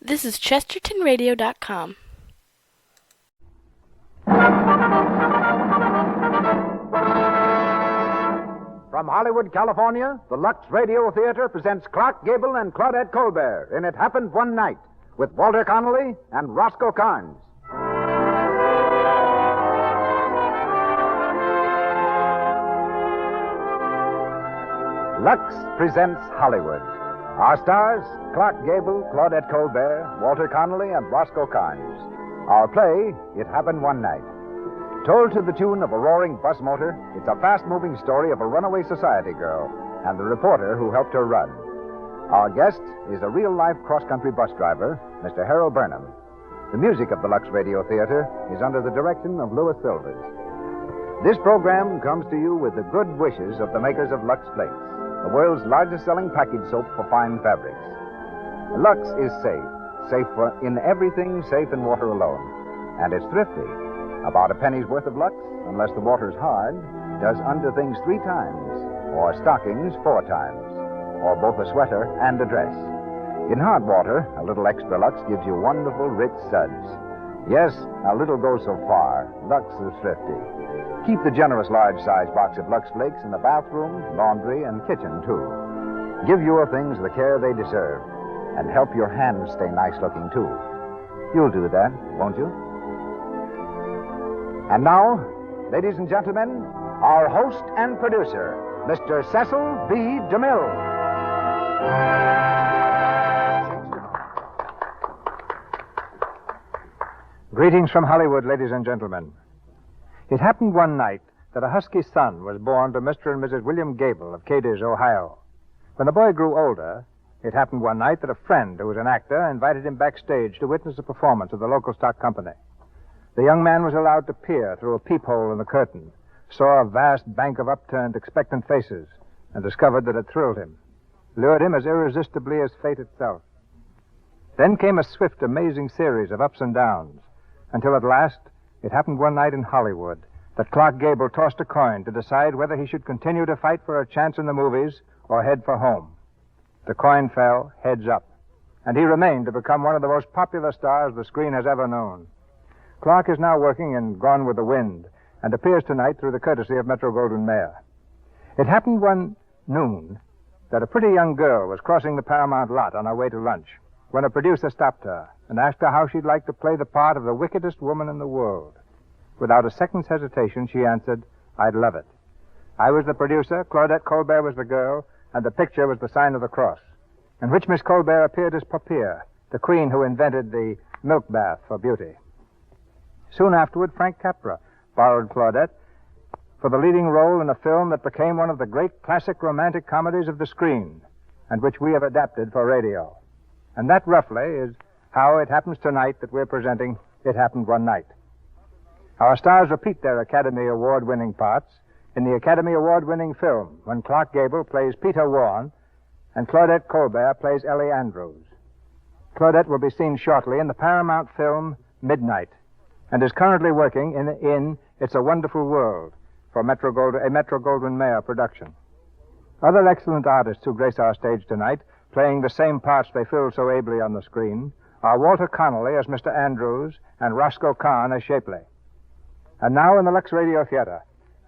This is ChestertonRadio.com. From Hollywood, California, the Lux Radio Theater presents Clark Gable and Claudette Colbert in It Happened One Night with Walter Connolly and Roscoe Carnes. Lux presents Hollywood. Our stars, Clark Gable, Claudette Colbert, Walter Connolly, and Roscoe Carnes. Our play, It Happened One Night. Told to the tune of a roaring bus motor, it's a fast-moving story of a runaway society girl and the reporter who helped her run. Our guest is a real-life cross-country bus driver, Mr. Harold Burnham. The music of the Lux Radio Theater is under the direction of Louis Silvers. This program comes to you with the good wishes of the makers of Lux Flakes, the world's largest-selling package soap for fine fabrics. Lux is safe in everything, safe in water alone, and it's thrifty. About a penny's worth of Lux, unless the water's hard, does under things 3 times, or stockings 4 times, or both a sweater and a dress. In hard water, a little extra Lux gives you wonderful, rich suds. Yes, a little goes so far. Lux is thrifty. Keep the generous large-size box of Lux Flakes in the bathroom, laundry, and kitchen, too. Give your things the care they deserve, and help your hands stay nice-looking, too. You'll do that, won't you? And now, ladies and gentlemen, our host and producer, Mr. Cecil B. DeMille. Greetings from Hollywood, ladies and gentlemen. It happened one night that a husky son was born to Mr. and Mrs. William Gable of Cadiz, Ohio. When the boy grew older, it happened one night that a friend who was an actor invited him backstage to witness a performance of the local stock company. The young man was allowed to peer through a peephole in the curtain, saw a vast bank of upturned, expectant faces, and discovered that it thrilled him, lured him as irresistibly as fate itself. Then came a swift, amazing series of ups and downs, until at last it happened one night in Hollywood that Clark Gable tossed a coin to decide whether he should continue to fight for a chance in the movies or head for home. The coin fell heads up, and he remained to become one of the most popular stars the screen has ever known. Clark is now working in Gone with the Wind and appears tonight through the courtesy of Metro-Goldwyn-Mayer. It happened one noon that a pretty young girl was crossing the Paramount lot on her way to lunch when a producer stopped her and asked her how she'd like to play the part of the wickedest woman in the world. Without a second's hesitation, she answered, "I'd love it." I was the producer, Claudette Colbert was the girl, and the picture was the sign of the cross, in which Miss Colbert appeared as Papier, the queen who invented the milk bath for beauty. Soon afterward, Frank Capra borrowed Claudette for the leading role in a film that became one of the great classic romantic comedies of the screen, and which we have adapted for radio. And that, roughly, is how it happens tonight that we're presenting It Happened One Night. Our stars repeat their Academy Award-winning parts in the Academy Award-winning film when Clark Gable plays Peter Warren and Claudette Colbert plays Ellie Andrews. Claudette will be seen shortly in the Paramount film Midnight and is currently working in It's a Wonderful World for a Metro-Goldwyn-Mayer production. Other excellent artists who grace our stage tonight, playing the same parts they filled so ably on the screen, are Walter Connolly as Mr. Andrews and Roscoe Carnes as Shapley. And now in the Lux Radio Theater,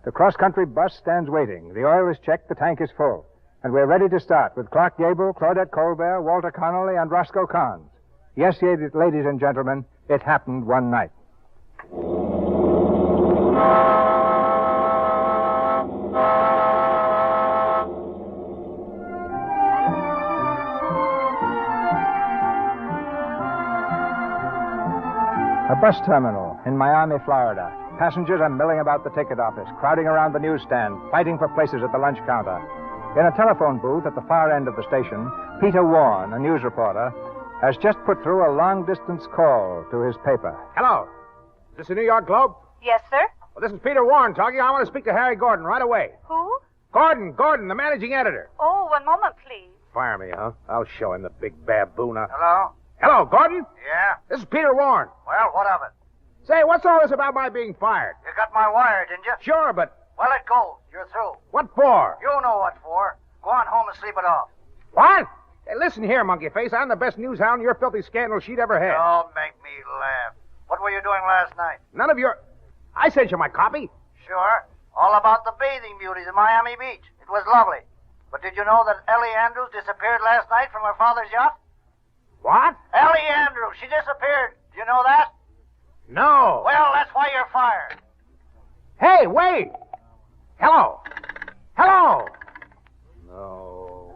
the cross-country bus stands waiting. The oil is checked, the tank is full, and we're ready to start with Clark Gable, Claudette Colbert, Walter Connolly, and Roscoe Carnes. Yes, ladies and gentlemen, it happened one night. A bus terminal in Miami, Florida. Passengers are milling about the ticket office, crowding around the newsstand, fighting for places at the lunch counter. In a telephone booth at the far end of the station, Peter Warren, a news reporter, has just put through a long-distance call to his paper. Hello. Is this the New York Globe? Yes, sir. Well, this is Peter Warren talking. I want to speak to Harry Gordon right away. Who? Gordon, the managing editor. Oh, one moment, please. Fire me, huh? I'll show him the big baboon. Hello? Hello, Gordon. Yeah? This is Peter Warren. Well, what of it? Say, what's all this about my being fired? You got my wire, didn't you? Sure, but... Well, it goes. You're through. What for? You know what for. Go on home and sleep it off. What? Hey, listen here, monkey face. I'm the best news hound your filthy scandal sheet ever had. Don't make me laugh. What were you doing last night? None of your... I sent you my copy. Sure. All about the bathing beauties of Miami Beach. It was lovely. But did you know that Ellie Andrews disappeared last night from her father's yacht? What? Ellie Andrews, she disappeared. Do you know that? No. Well, that's why you're fired. Hey, wait. Hello. Hello. No.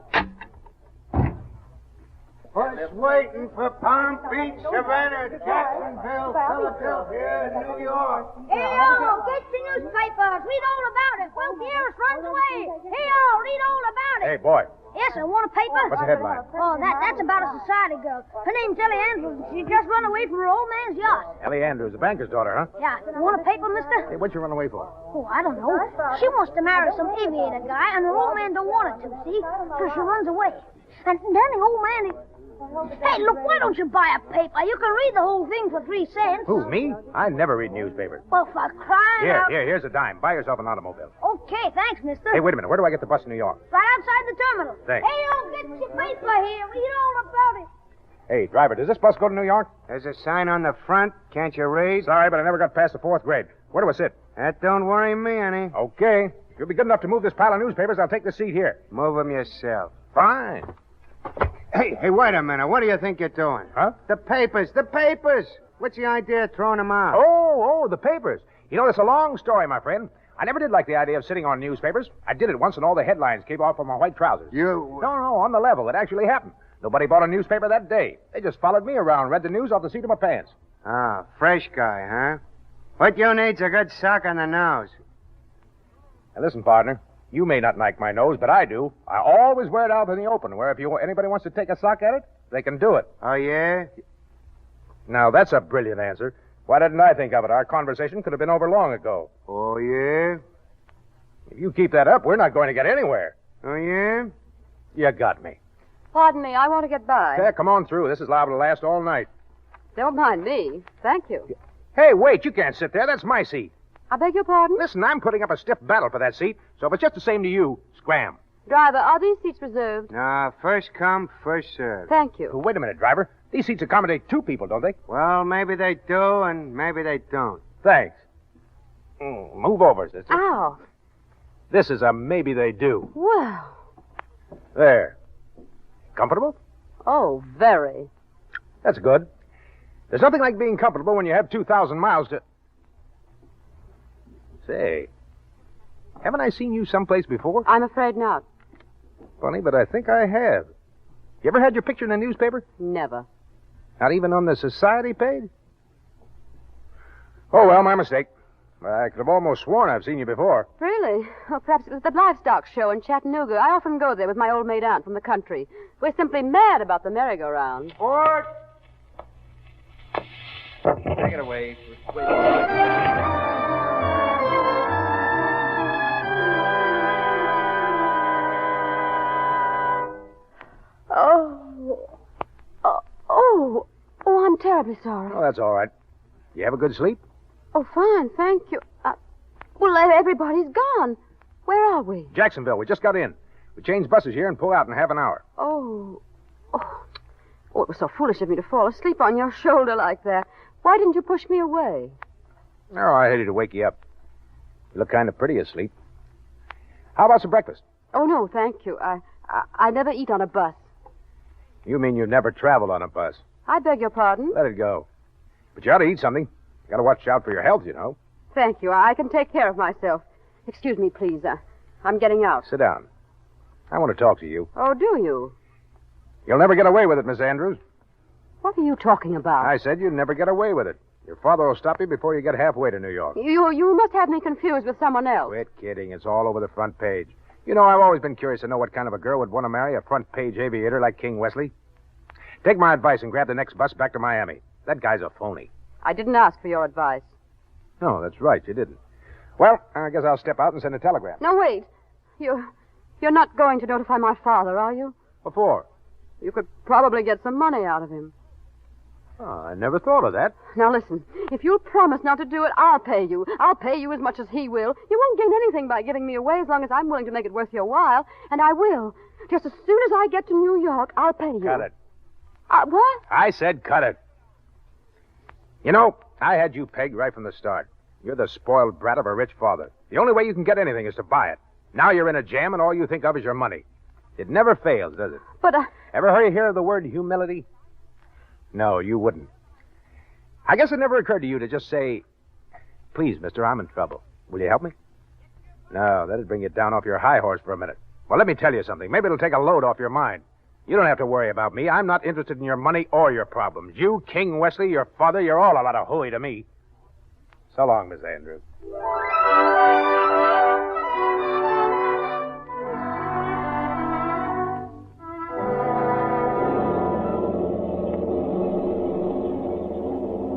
It's waiting for Palm Beach, Savannah, Jacksonville, Philadelphia, and New York. Hey-o, get your newspapers. Read all about it. Funky Harris runs away. Hey-o, read all about it. Hey, boy. Yes, sir. Want a paper? What's the headline? Oh, that's about a society girl. Her name's Ellie Andrews. She just run away from her old man's yacht. Ellie Andrews, the banker's daughter, huh? Yeah. Want a paper, mister? Hey, what'd you run away for? Oh, I don't know. She wants to marry some aviator guy, and her old man don't want her to, see? So she runs away. And then the old man... Hey, look, why don't you buy a paper? You can read the whole thing for 3 cents. Who, me? I never read newspapers. Well, for crying out... Here's a dime. Buy yourself an automobile. Okay, thanks, mister. Hey, wait a minute. Where do I get the bus to New York? Right outside the terminal. Thanks. Hey, get your paper here. Read all about it. Hey, driver, does this bus go to New York? There's a sign on the front. Can't you read? Sorry, but I never got past the 4th grade. Where do I sit? That don't worry me any. Okay. If you'll be good enough to move this pile of newspapers, I'll take the seat here. Move 'em yourself. Fine. Hey, wait a minute. What do you think you're doing? Huh? The papers. What's the idea of throwing them out? Oh, the papers. You know, it's a long story, my friend. I never did like the idea of sitting on newspapers. I did it once, and all the headlines came off of my white trousers. You... No, on the level. It actually happened. Nobody bought a newspaper that day. They just followed me around, read the news off the seat of my pants. Ah, fresh guy, huh? What you need's a good sock on the nose. Now, listen, partner. You may not like my nose, but I do. I always wear it out in the open, where if anybody wants to take a sock at it, they can do it. Oh, yeah? Now, that's a brilliant answer. Why didn't I think of it? Our conversation could have been over long ago. Oh, yeah? If you keep that up, we're not going to get anywhere. Oh, yeah? You got me. Pardon me, I want to get by. Yeah, come on through. This is liable to last all night. Don't mind me. Thank you. Hey, wait, you can't sit there. That's my seat. I beg your pardon? Listen, I'm putting up a stiff battle for that seat, so if it's just the same to you, scram. Driver, are these seats reserved? Nah, first come, first served. Thank Oh, you. wait a minute, driver. These seats accommodate 2 people, don't they? Well, maybe they do, and maybe they don't. Thanks. Move over, sister. Ow. This is a maybe they do. Well. There. Comfortable? Oh, very. That's good. There's nothing like being comfortable when you have 2,000 miles to... Say, haven't I seen you someplace before? I'm afraid not. Funny, but I think I have. You ever had your picture in the newspaper? Never. Not even on the society page? Oh, well, my mistake. I could have almost sworn I've seen you before. Really? Well, perhaps it was the livestock show in Chattanooga. I often go there with my old maid aunt from the country. We're simply mad about the merry-go-round. Ford! Take it away. Oh, I'm terribly sorry. Oh, that's all right. You have a good sleep? Oh, fine, thank you. Well, everybody's gone. Where are we? Jacksonville. We just got in. We change buses here and pull out in half an hour. Oh, it was so foolish of me to fall asleep on your shoulder like that. Why didn't you push me away? Oh, I hated to wake you up. You look kind of pretty asleep. How about some breakfast? Oh, no, thank you. I never eat on a bus. You mean you've never traveled on a bus? I beg your pardon? Let it go. But you ought to eat something. You got to watch out for your health, you know. Thank you. I can take care of myself. Excuse me, please. I'm getting out. Sit down. I want to talk to you. Oh, do you? You'll never get away with it, Miss Andrews. What are you talking about? I said you'd never get away with it. Your father will stop you before you get halfway to New York. You must have me confused with someone else. Quit kidding. It's all over the front page. You know, I've always been curious to know what kind of a girl would want to marry a front-page aviator like King Wesley. Take my advice and grab the next bus back to Miami. That guy's a phony. I didn't ask for your advice. No, that's right. You didn't. Well, I guess I'll step out and send a telegram. No, wait. You're not going to notify my father, are you? What for? You could probably get some money out of him. Oh, I never thought of that. Now, listen. If you'll promise not to do it, I'll pay you. I'll pay you as much as he will. You won't gain anything by giving me away as long as I'm willing to make it worth your while. And I will. Just as soon as I get to New York, I'll pay you. Cut it. What? I said cut it. You know, I had you pegged right from the start. You're the spoiled brat of a rich father. The only way you can get anything is to buy it. Now you're in a jam, and all you think of is your money. It never fails, does it? But, Ever hear of the word humility? No, you wouldn't. I guess it never occurred to you to just say, please, mister, I'm in trouble. Will you help me? No, that'd bring you down off your high horse for a minute. Well, let me tell you something. Maybe it'll take a load off your mind. You don't have to worry about me. I'm not interested in your money or your problems. You, King Wesley, your father, you're all a lot of hooey to me. So long, Miss Andrews.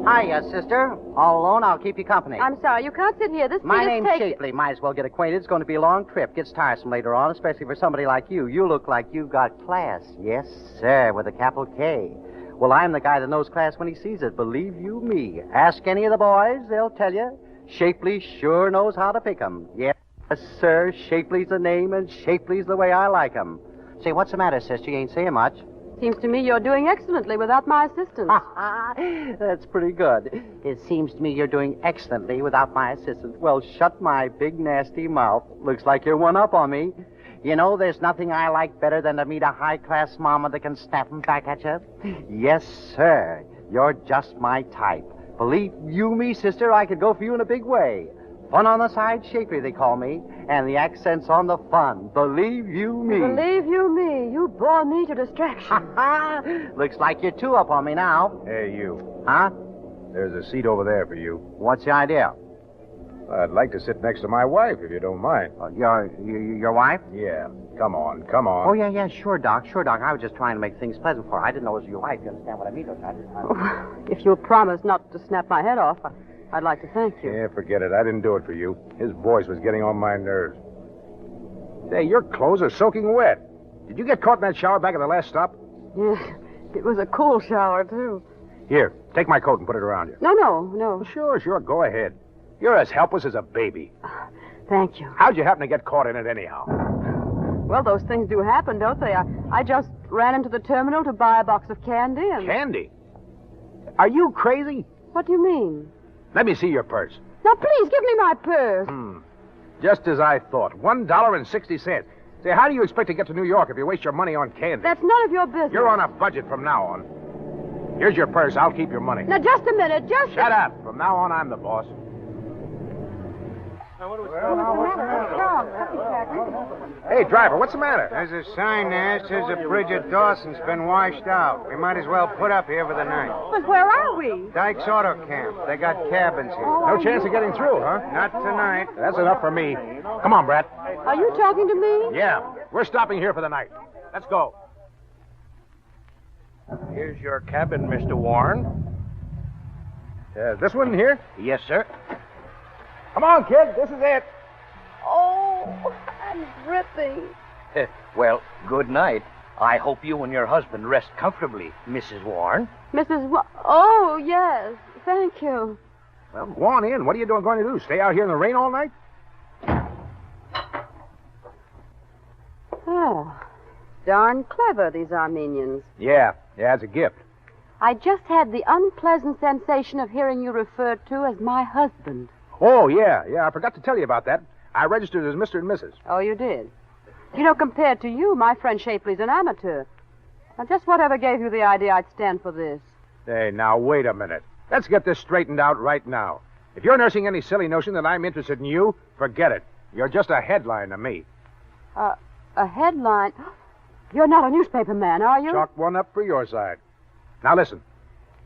Hiya, sister. All alone, I'll keep you company. I'm sorry, you can't sit here. This My thing name's is Shapley. Might as well get acquainted. It's going to be a long trip. Gets tiresome later on, especially for somebody like you. You look like you've got class. Yes, sir, with a capital K. Well, I'm the guy that knows class when he sees it. Believe you me. Ask any of the boys, they'll tell you. Shapley sure knows how to pick 'em. Yes, sir, Shapley's the name, and Shapley's the way I like 'em. Say, what's the matter, sister? You ain't saying much. Seems to me you're doing excellently without my assistance. That's pretty good. It seems to me you're doing excellently without my assistance. Well, shut my big, nasty mouth. Looks like you're one up on me. You know, there's nothing I like better than to meet a high-class mama that can snap 'em back at you. Yes, sir. You're just my type. Believe you me, sister, I could go for you in a big way. Fun on the side, Shapley, they call me. And the accent's on the fun. Believe you me. Believe you me, you bore me to distraction. Looks like you're two up on me now. Hey, you. Huh? There's a seat over there for you. What's the idea? I'd like to sit next to my wife, if you don't mind. Your wife? Yeah. Come on, come on. Oh, yeah, sure, Doc. Sure, Doc. I was just trying to make things pleasant for her. I didn't know it was your wife. You understand what I mean, don't you? If you'll promise not to snap my head off, I'd like to thank you. Yeah, forget it. I didn't do it for you. His voice was getting on my nerves. Say, your clothes are soaking wet. Did you get caught in that shower back at the last stop? Yes, it was a cool shower, too. Here, take my coat and put it around you. No. Sure, go ahead. You're as helpless as a baby. Thank you. How'd you happen to get caught in it anyhow? Well, those things do happen, don't they? I just ran into the terminal to buy a box of candy and... Candy? Are you crazy? What do you mean? Let me see your purse. Now, please, give me my purse. Just as I thought. $1.60. Say, how do you expect to get to New York if you waste your money on candy? That's none of your business. You're on a budget from now on. Here's your purse. I'll keep your money. Now, just a minute. Shut up. From now on, I'm the boss. Hey, driver, what's the matter? There's a sign there that says the bridge at Dawson's been washed out. We might as well put up here for the night. But where are we? Dyke's Auto Camp. They got cabins here. No chance of getting through, huh? Not tonight. That's enough for me. Come on, Brat. Are you talking to me? Yeah, we're stopping here for the night. Let's go. Here's your cabin, Mr. Warren. This one here? Yes, sir. Come on, kid. This is it. Oh, I'm dripping. Well, good night. I hope you and your husband rest comfortably, Mrs. Warren. Oh, yes. Thank you. Well, go on in. What are you going to do? Stay out here in the rain all night? Oh, darn clever, these Armenians. Yeah, it's a gift. I just had the unpleasant sensation of hearing you referred to as my husband. Oh, yeah, I forgot to tell you about that. I registered as Mr. and Mrs. Oh, you did? You know, compared to you, my friend Shapley's an amateur. Now, just whatever gave you the idea I'd stand for this? Hey, now, wait a minute. Let's get this straightened out right now. If you're nursing any silly notion that I'm interested in you, forget it. You're just a headline to me. A headline? You're not a newspaper man, are you? Chalk one up for your side. Now, listen.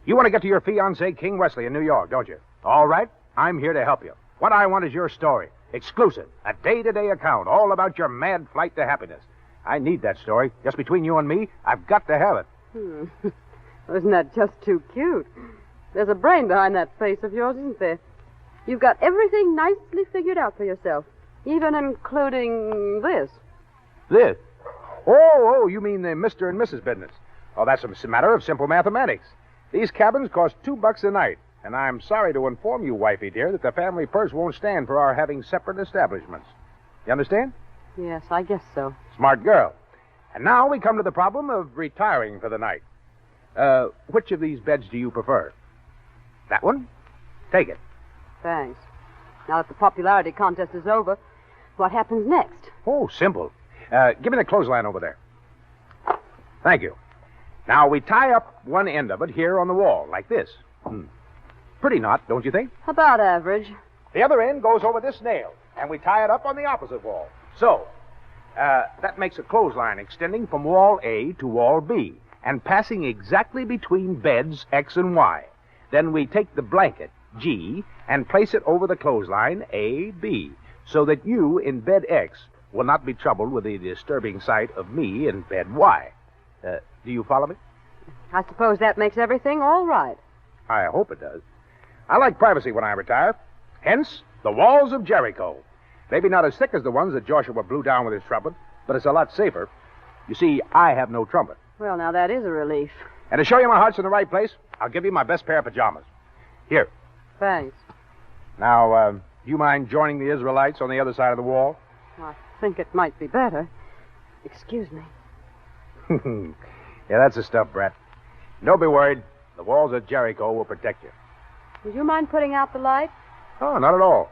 You want to get to your fiancé, King Wesley, in New York, don't you? All right. I'm here to help you. What I want is your story. Exclusive. A day-to-day account all about your mad flight to happiness. I need that story. Just between you and me, I've got to have it. Isn't that just too cute? There's a brain behind that face of yours, isn't there? You've got everything nicely figured out for yourself, even including this. This? Oh, you mean the Mr. and Mrs. business. Oh, that's a matter of simple mathematics. These cabins cost $2 a night. And I'm sorry to inform you, wifey dear, that the family purse won't stand for our having separate establishments. You understand? Yes, I guess so. Smart girl. And now we come to the problem of retiring for the night. Which of these beds do you prefer? That one? Take it. Thanks. Now that the popularity contest is over, what happens next? Oh, simple. Give me the clothesline over there. Thank you. Now, we tie up one end of it here on the wall, like this. Pretty knot, don't you think? About average. The other end goes over this nail, and we tie it up on the opposite wall. So, that makes a clothesline extending from wall A to wall B, and passing exactly between beds X and Y. Then we take the blanket, G, and place it over the clothesline, A, B, so that you in bed X will not be troubled with the disturbing sight of me in bed Y. Do you follow me? I suppose that makes everything all right. I hope it does. I like privacy when I retire. Hence, the walls of Jericho. Maybe not as thick as the ones that Joshua blew down with his trumpet, but it's a lot safer. You see, I have no trumpet. Well, now that is a relief. And to show you my heart's in the right place, I'll give you my best pair of pajamas. Here. Thanks. Now, do you mind joining the Israelites on the other side of the wall? I think it might be better. Excuse me. Yeah, that's the stuff, Brett. Don't be worried. The walls of Jericho will protect you. Would you mind putting out the light? Oh, not at all.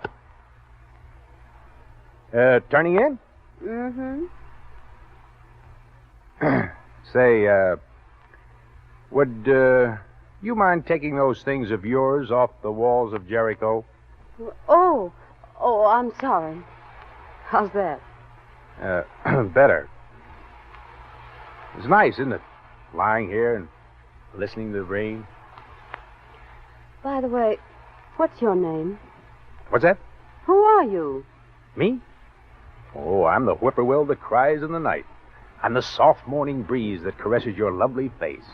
Turning in? Mm-hmm. Say, would you mind taking those things of yours off the walls of Jericho? Oh, I'm sorry. How's that? Better. It's nice, isn't it? Lying here and listening to the rain. By the way, what's your name? What's that? Who are you? Me? Oh, I'm the whippoorwill that cries in the night. I'm the soft morning breeze that caresses your lovely face.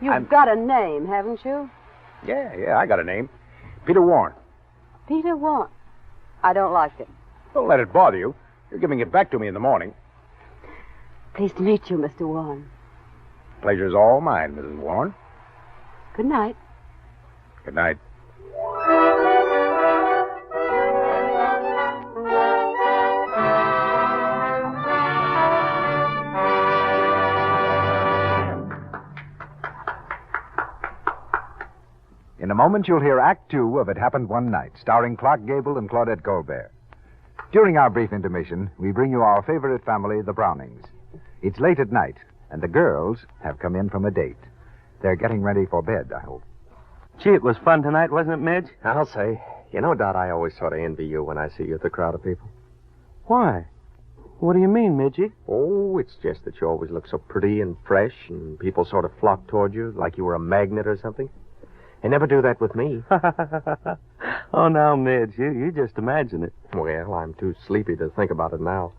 You've got a name, haven't you? Yeah, I got a name. Peter Warren. Peter Warren. I don't like it. Don't let it bother you. You're giving it back to me in the morning. Pleased to meet you, Mr. Warren. Pleasure's all mine, Mrs. Warren. Good night. Good night. In a moment, you'll hear Act Two of It Happened One Night, starring Clark Gable and Claudette Colbert. During our brief intermission, we bring you our favorite family, the Brownings. It's late at night, and the girls have come in from a date. They're getting ready for bed, I hope. Gee, it was fun tonight, wasn't it, Midge? I'll say. You know, Dot, I always sort of envy you when I see you with a crowd of people. Why? What do you mean, Midgie? Oh, it's just that you always look so pretty and fresh, and people sort of flock toward you like you were a magnet or something. They never do that with me. Oh, now, Midge, you just imagine it. Well, I'm too sleepy to think about it now.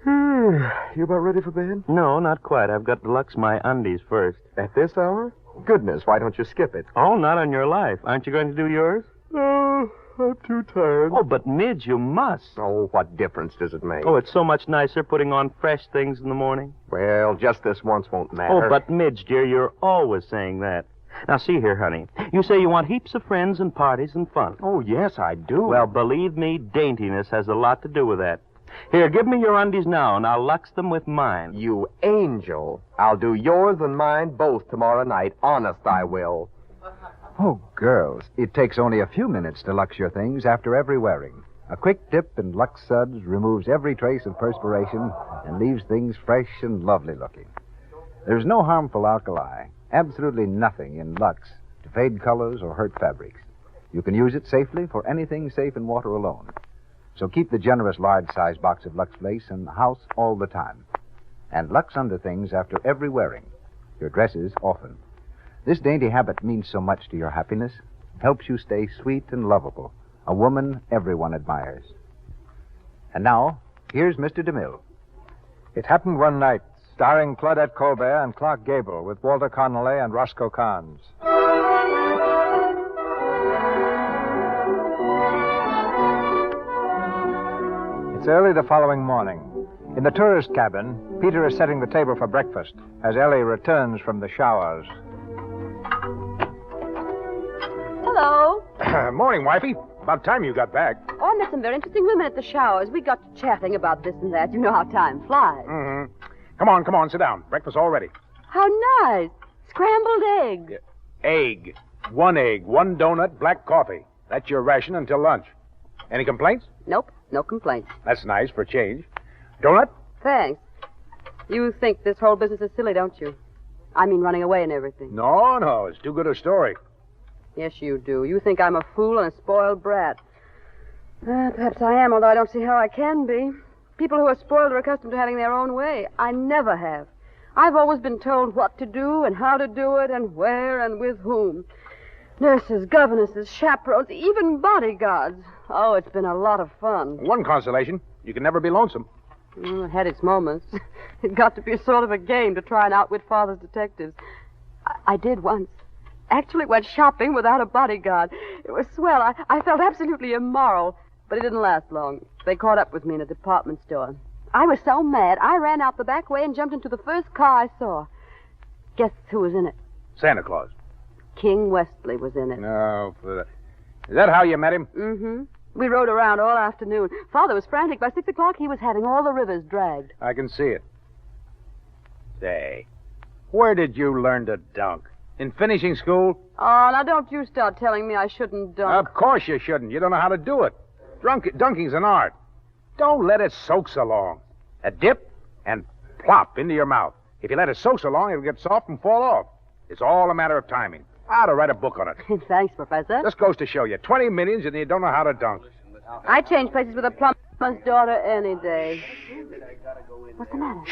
You about ready for bed? No, not quite. I've got to lux my undies first. At this hour? Goodness, why don't you skip it? Oh, not on your life. Aren't you going to do yours? No, I'm too tired. Oh, but Midge, you must. Oh, what difference does it make? Oh, it's so much nicer putting on fresh things in the morning. Well, just this once won't matter. Oh, but Midge, dear, you're always saying that. Now, see here, honey. You say you want heaps of friends and parties and fun. Oh, yes, I do. Well, believe me, daintiness has a lot to do with that. Here, give me your undies now, and I'll lux them with mine. You angel. I'll do yours and mine both tomorrow night. Honest, I will. Oh, girls, it takes only a few minutes to lux your things after every wearing. A quick dip in Lux Suds removes every trace of perspiration and leaves things fresh and lovely looking. There's no harmful alkali, absolutely nothing in Lux to fade colors or hurt fabrics. You can use it safely for anything safe in water alone. So keep the generous large-size box of Lux Lace in the house all the time. And Lux underthings after every wearing. Your dresses often. This dainty habit means so much to your happiness, helps you stay sweet and lovable, a woman everyone admires. And now, here's Mr. DeMille. It Happened One Night, starring Claudette Colbert and Clark Gable, with Walter Connolly and Roscoe Carnes. It's early the following morning. In the tourist cabin, Peter is setting the table for breakfast as Ellie returns from the showers. Hello. Morning, wifey. About time you got back. Oh, I met some very interesting women at the showers. We got to chatting about this and that. You know how time flies. Mm-hmm. Come on, sit down. Breakfast's all ready. How nice. Scrambled eggs. Egg. 1 egg, 1 donut, black coffee. That's your ration until lunch. Any complaints? Nope, no complaints. That's nice for a change. Donut? Thanks. You think this whole business is silly, don't you? I mean running away and everything. No, it's too good a story. Yes, you do. You think I'm a fool and a spoiled brat. Perhaps I am, although I don't see how I can be. People who are spoiled are accustomed to having their own way. I never have. I've always been told what to do and how to do it and where and with whom. Nurses, governesses, chaperones, even bodyguards. Oh, it's been a lot of fun. One consolation, you can never be lonesome. It had its moments. It got to be a sort of a game to try and outwit Father's detectives. I did once. Actually went shopping without a bodyguard. It was swell. I felt absolutely immoral, but it didn't last long. They caught up with me in a department store. I was so mad, I ran out the back way and jumped into the first car I saw. Guess who was in it? Santa Claus. King Westley was in it. No, is that how you met him? Mm-hmm. We rode around all afternoon. Father was frantic. By 6 o'clock, he was having all the rivers dragged. I can see it. Say, where did you learn to dunk? In finishing school? Oh, now don't you start telling me I shouldn't dunk. Of course you shouldn't. You don't know how to do it. Dunking's an art. Don't let it soak so long. A dip and plop into your mouth. If you let it soak so long, it'll get soft and fall off. It's all a matter of timing. I ought to write a book on it. Thanks, Professor. This goes to show you. 20 millions and you don't know how to dunk. I change places with a plumber's daughter any day. What's the matter?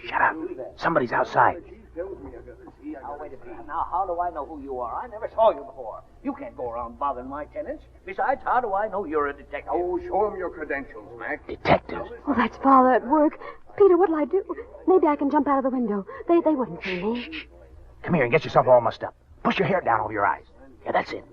Shut up. Somebody's outside. Now, wait a minute. Now, how do I know who you are? I never saw you before. You can't go around bothering my tenants. Besides, how do I know you're a detective? Oh, show him your credentials, Mac. Detective? Oh, that's Father at work. Peter, what'll I do? Maybe I can jump out of the window. They wouldn't see me. Come here and get yourself all mussed up. Push your hair down over your eyes. Yeah, that's it.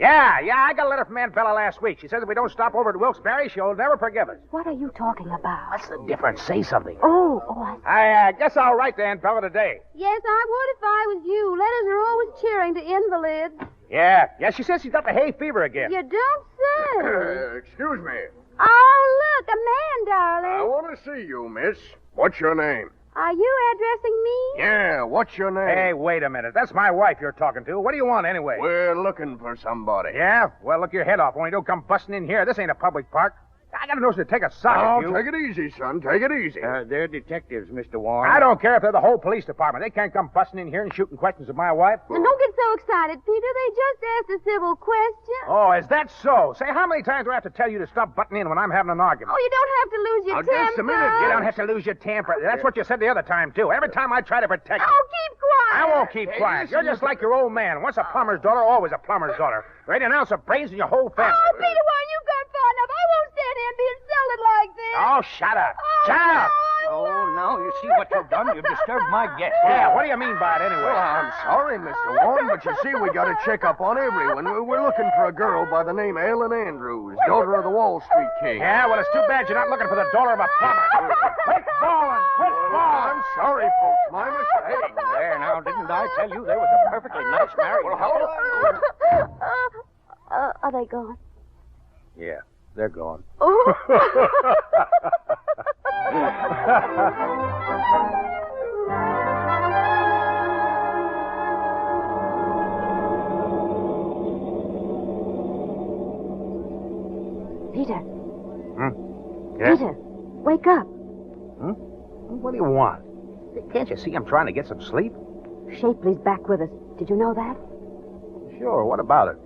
Yeah, I got a letter from Aunt Bella last week. She says if we don't stop over at Wilkes-Barre, she'll never forgive us. What are you talking about? What's the difference? Say something. I guess I'll write to Aunt Bella today. Yes, I would if I was you. Letters are always cheering to invalids. Yeah, she says she's got the hay fever again. You don't say. Excuse me. Oh, look, a man, darling. I want to see you, miss. What's your name? Are you addressing me? Yeah, what's your name? Hey, wait a minute. That's my wife you're talking to. What do you want anyway? We're looking for somebody. Yeah? Well, look your head off. Only don't come busting in here. This ain't a public park. I got a notion to take a sock at you. Take it easy, son. Take it easy. They're detectives, Mr. Warren. I don't care if they're the whole police department. They can't come busting in here and shooting questions at my wife. Now, don't get so excited, Peter. They just asked a civil question. Oh, is that so? Say, how many times do I have to tell you to stop butting in when I'm having an argument? Oh, you don't have to lose your temper. Just a minute. You don't have to lose your temper. That's what you said the other time, too. Every time I try to protect you. Oh, keep quiet. I won't keep quiet. You're just like your old man. Once a plumber's daughter, always a plumber's daughter. Ready to announce the brains in your whole family. Oh, Peter, why you've gone far enough. I won't stand here and be insulted like this. Oh, shut up. Shut up. Oh, now you see what you've done. You've disturbed my guest. Yeah, what do you mean by it anyway? Well, I'm sorry, Mr. Warren, but you see, we got to check up on everyone. We're looking for a girl by the name of Ellen Andrews, daughter of the Wall Street King. Yeah, well, it's too bad you're not looking for the daughter of a plumber. Quit bawling. I'm sorry, folks. My mistake. There, now, didn't I tell you there was a perfectly nice marriage? Well, hold on. Are they gone? Yeah, they're gone. Peter. Yeah? Peter, wake up. What do you want? Can't you see I'm trying to get some sleep? Shapley's back with us. Did you know that? Sure, what about it?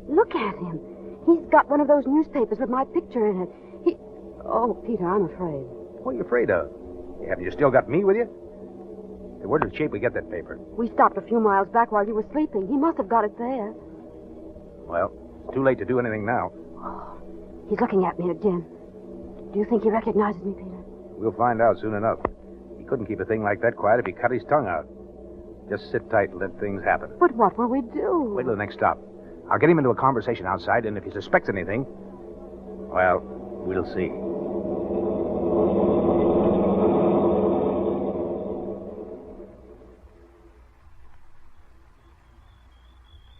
Look at him. He's got one of those newspapers with my picture in it. Oh, Peter, I'm afraid. What are you afraid of? Haven't you still got me with you? Hey, where did Shapley get that paper? We stopped a few miles back while you were sleeping. He must have got it there. Well, it's too late to do anything now. Oh, he's looking at me again. Do you think he recognizes me, Peter? We'll find out soon enough. He couldn't keep a thing like that quiet if he cut his tongue out. Just sit tight and let things happen. But what will we do? Wait till the next stop. I'll get him into a conversation outside, and if he suspects anything, well, we'll see.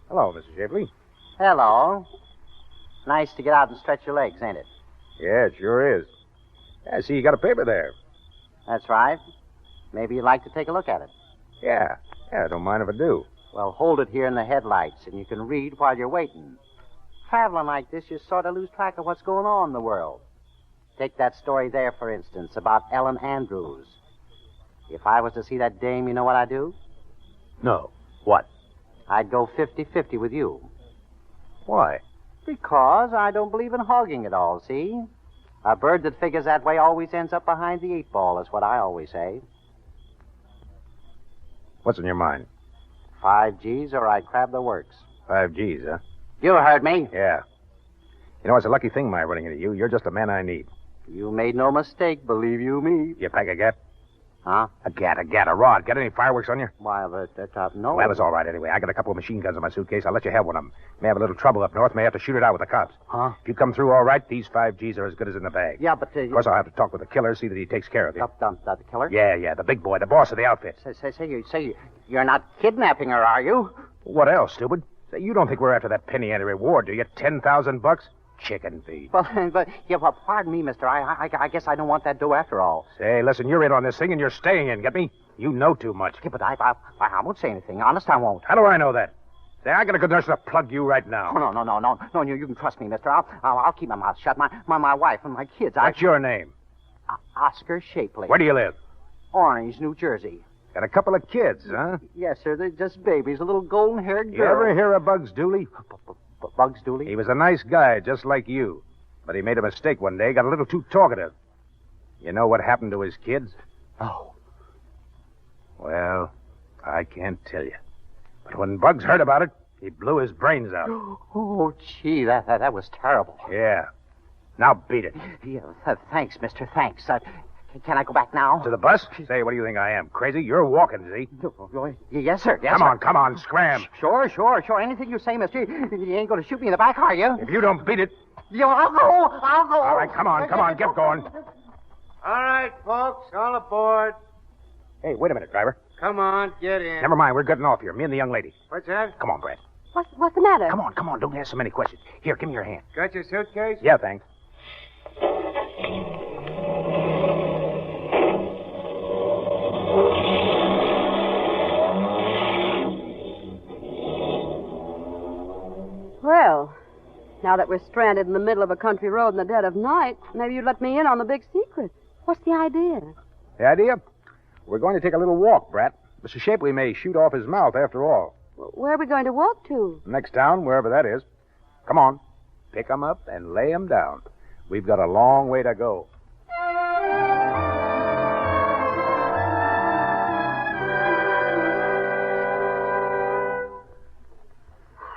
Hello, Mrs. Shapley. Hello. Nice to get out and stretch your legs, ain't it? Yeah, it sure is. Yeah, I see you got a paper there. That's right. Maybe you'd like to take a look at it. Yeah, don't mind if I do. Well, hold it here in the headlights, and you can read while you're waiting. Traveling like this, you sort of lose track of what's going on in the world. Take that story there, for instance, about Ellen Andrews. If I was to see that dame, you know what I'd do? No. What? I'd go 50-50 with you. Why? Because I don't believe in hogging it all, see? A bird that figures that way always ends up behind the 8-ball, is what I always say. What's in your mind? 5 G's or I'd crab the works. 5 G's, huh? You heard me. Yeah. You know, it's a lucky thing my running into you. You're just the man I need. You made no mistake, believe you me. You pack a gat? Huh? A gat, a rod. Got any fireworks on you? Why, no. Well, it's all right anyway. I got a couple of machine guns in my suitcase. I'll let you have one of them. May have a little trouble up north. May have to shoot it out with the cops. Huh? If you come through all right, these 5 G's are as good as in the bag. Yeah, but... Of course, I'll have to talk with the killer, see that he takes care of you. The killer? Yeah, the big boy, the boss of the outfit. You're not kidnapping her, are you? What else, stupid? Say, you don't think we're after that penny ante reward, do you? $10,000? Chicken feed. Well, pardon me, mister. I guess I don't want that dough after all. Say, listen, you're in on this thing and you're staying in, get me? You know too much. Yeah, but I won't say anything. Honest, I won't. How do I know that? Say, I got a good nurse to plug you right now. No, you can trust me, mister. I'll keep my mouth shut. My wife and my kids. What's your name? Oscar Shapley. Where do you live? Orange, New Jersey. Got a couple of kids, huh? Yes, sir. They're just babies. A little golden-haired girl. You ever hear of Bugs Dooley? Bugs Dooley? He was a nice guy, just like you. But he made a mistake one day, got a little too talkative. You know what happened to his kids? Oh. Well, I can't tell you. But when Bugs heard about it, he blew his brains out. Oh, gee, that was terrible. Yeah. Now beat it. Yeah, thanks, mister, thanks. Can I go back now? To the bus? Say, what do you think I am? Crazy? You're walking, see? Yes, sir. Come on, scram. Sure. Anything you say, mister. You ain't going to shoot me in the back, are you? If you don't beat it... I'll go. All right, come on, get going. All right, folks, all aboard. Hey, wait a minute, driver. Come on, get in. Never mind, we're getting off here, me and the young lady. What's that? Come on, Brad. What's the matter? Come on, don't ask so many questions. Here, give me your hand. Got your suitcase? Yeah, thanks. Well, now that we're stranded in the middle of a country road in the dead of night, maybe you'd let me in on the big secret. What's the idea? The idea? We're going to take a little walk, Brat. Mr. Shapley may shoot off his mouth after all. Where are we going to walk to? Next town, wherever that is. Come on. Pick 'em up and lay 'em down. We've got a long way to go.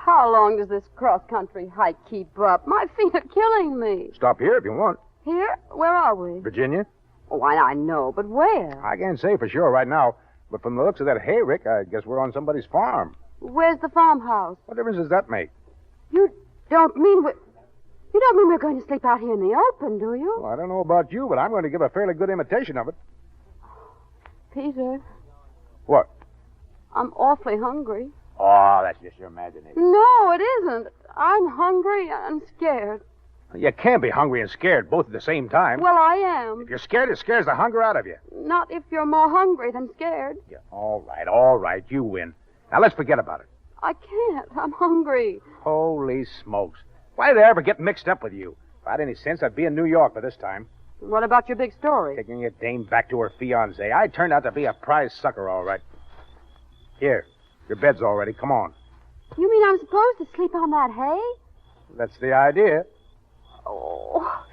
How long does this cross-country hike keep up? My feet are killing me. Stop here if you want. Here? Where are we? Virginia? Oh, I know, but where? I can't say for sure right now, but from the looks of that hayrick, I guess we're on somebody's farm. Where's the farmhouse? What difference does that make? You don't mean we're going to sleep out here in the open, do you? Well, I don't know about you, but I'm going to give a fairly good imitation of it. Peter. What? I'm awfully hungry. Oh, that's just your imagination. No, it isn't. I'm hungry and scared. You can't be hungry and scared both at the same time. Well, I am. If you're scared, it scares the hunger out of you. Not if you're more hungry than scared. Yeah, all right. You win. Now, let's forget about it. I can't. I'm hungry. Holy smokes. Why did I ever get mixed up with you? If I had any sense, I'd be in New York by this time. What about your big story? Taking a dame back to her fiancé. I turned out to be a prize sucker, all right. Here, your bed's all ready. Come on. You mean I'm supposed to sleep on that hay? That's the idea. Oh,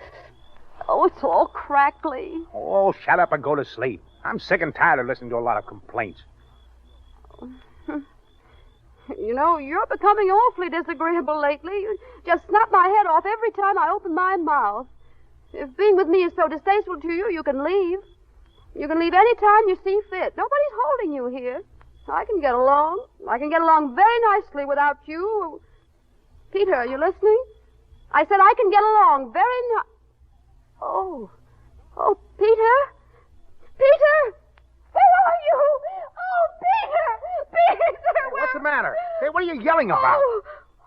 it's all crackly. Oh, shut up and go to sleep. I'm sick and tired of listening to a lot of complaints. You know, you're becoming awfully disagreeable lately. You just snap my head off every time I open my mouth. If being with me is so distasteful to you, you can leave. You can leave any time you see fit. Nobody's holding you here. I can get along. I can get along very nicely without you. Peter, are you listening? I said I can get along very Oh, Peter? Peter? Where are you? Oh, Peter! What's the matter? Hey, what are you yelling about?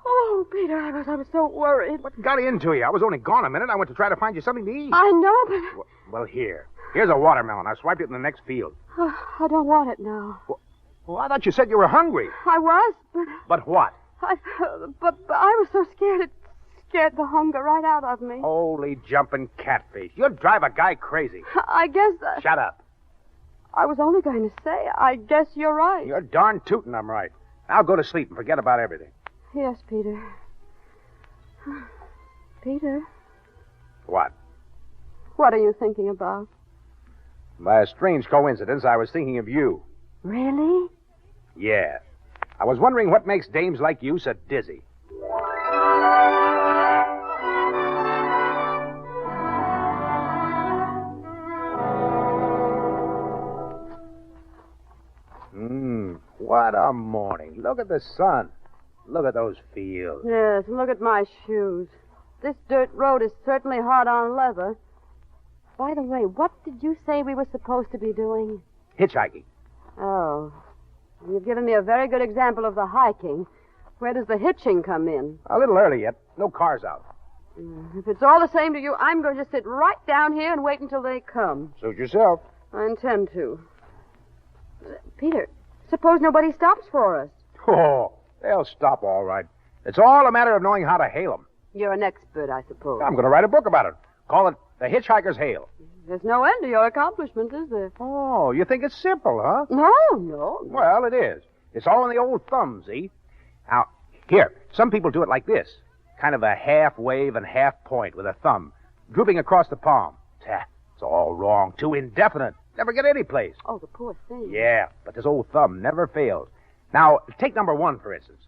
Oh, Peter, I was so worried. What got into you? I was only gone a minute. I went to try to find you something to eat. I know, but... Well, here. Here's a watermelon. I swiped it in the next field. Oh, I don't want it now. Well, I thought you said you were hungry. I was, but But what? but I was so scared it scared the hunger right out of me. Holy jumping catfish. You'd drive a guy crazy. I guess... Shut up. I was only going to say, I guess you're right. You're darn tootin' I'm right. Now go to sleep and forget about everything. Yes, Peter. Peter, What? what are you thinking about? By a strange coincidence, I was thinking of you. Really? Yeah. I was wondering what makes dames like you so dizzy. What a morning. Look at the sun. Look at those fields. Yes, look at my shoes. This dirt road is certainly hard on leather. By the way, what did you say we were supposed to be doing? Hitchhiking. Oh, you've given me a very good example of the hiking. Where does the hitching come in? A little early yet. No cars out. If it's all the same to you, I'm going to sit right down here and wait until they come. Suit yourself. I intend to. Peter, suppose nobody stops for us. Oh, they'll stop all right. It's all a matter of knowing how to hail them. You're an expert, I suppose. I'm going to write a book about it. Call it The Hitchhiker's Hail. There's no end to your accomplishments, is there? Oh, you think it's simple, huh? No. Well, it is. It's all in the old thumb, see? Now, here, some people do it like this. Kind of a half wave and half point with a thumb, drooping across the palm. It's all wrong. Too indefinite. Never get any place. Oh, the poor thing. Yeah, but this old thumb never fails. Now, take number one, for instance.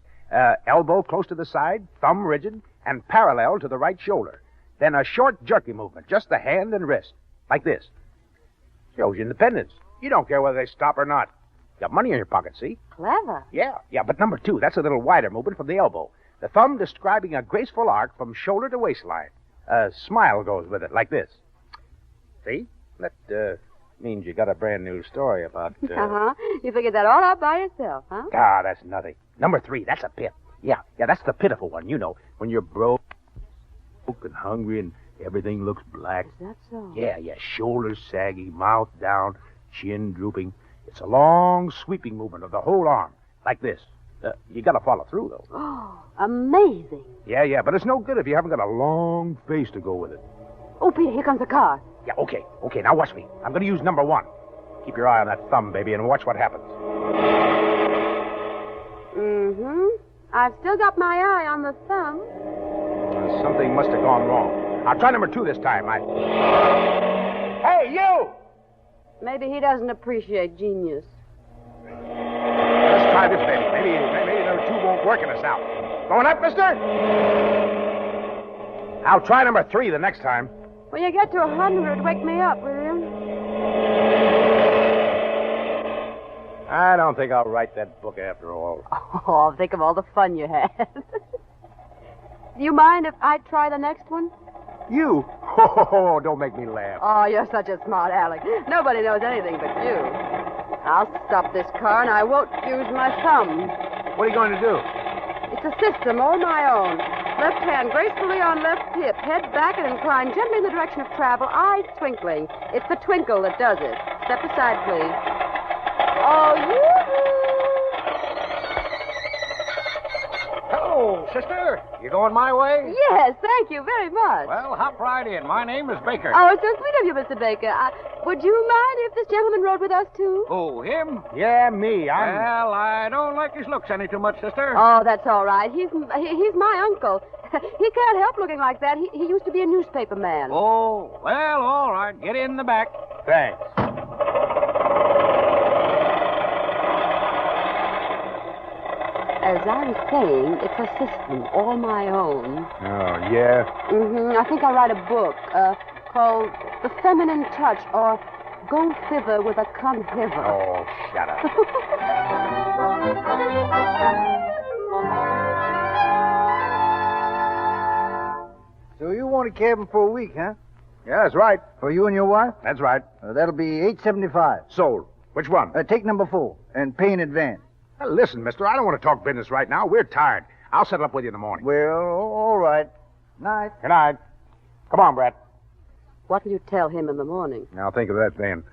Elbow close to the side, thumb rigid, and parallel to the right shoulder. Then a short, jerky movement, just the hand and wrist, like this. Shows you independence. You don't care whether they stop or not. You got money in your pocket, see? Clever. Yeah, but number two, that's a little wider movement from the elbow. The thumb describing a graceful arc from shoulder to waistline. A smile goes with it, like this. See? That means you got a brand new story about... Uh-huh. You figured that all out by yourself, huh? Ah, that's nothing. Number three, that's a pit. Yeah, that's the pitiful one, you know, when you're broke and hungry and everything looks black. Is that so? Yeah, shoulders saggy, mouth down, chin drooping. It's a long, sweeping movement of the whole arm, like this. You gotta follow through, though. Oh, amazing. Yeah, but it's no good if you haven't got a long face to go with it. Oh, Peter, here comes the car. Yeah, okay, now watch me. I'm gonna use number one. Keep your eye on that thumb, baby, and watch what happens. Mm-hmm. I've still got my eye on the thumb. Something must have gone wrong. I'll try number two this time. Hey, you! Maybe he doesn't appreciate genius. Let's try this, baby. Maybe number two won't work in us out. Going up, mister? I'll try number three the next time. When you get to 100, wake me up, will you? I don't think I'll write that book after all. Oh, think of all the fun you had. Do you mind if I try the next one? You? Oh, don't make me laugh. Oh, you're such a smart aleck. Nobody knows anything but you. I'll stop this car, and I won't use my thumb. What are you going to do? It's a system all my own. Left hand gracefully on left hip, head back and incline gently in the direction of travel, eyes twinkling. It's the twinkle that does it. Step aside, please. Oh, Hello, sister. You going my way? Yes, thank you very much. Well, hop right in. My name is Baker. Oh, it's so sweet of you, Mr. Baker. Would you mind if this gentleman rode with us, too? Oh, him? Yeah, me. Well, I don't like his looks any too much, sister. Oh, that's all right. He's my uncle. He can't help looking like that. He used to be a newspaper man. Oh, well, all right. Get in the back. Thanks. As I was saying, it's a system all my own. Oh, yeah? Mm-hmm. I think I'll write a book called The Feminine Touch or Go Thither with a Come Hither. Oh, shut up. So you want a cabin for a week, huh? Yeah, that's right. For you and your wife? That's right. That'll be $875. Sold. Which one? Take number 4 and pay in advance. Now, listen, mister, I don't want to talk business right now. We're tired. I'll settle up with you in the morning. Well, all right. Night. Good night. Come on, Brett. What'll you tell him in the morning? I'll think of that then.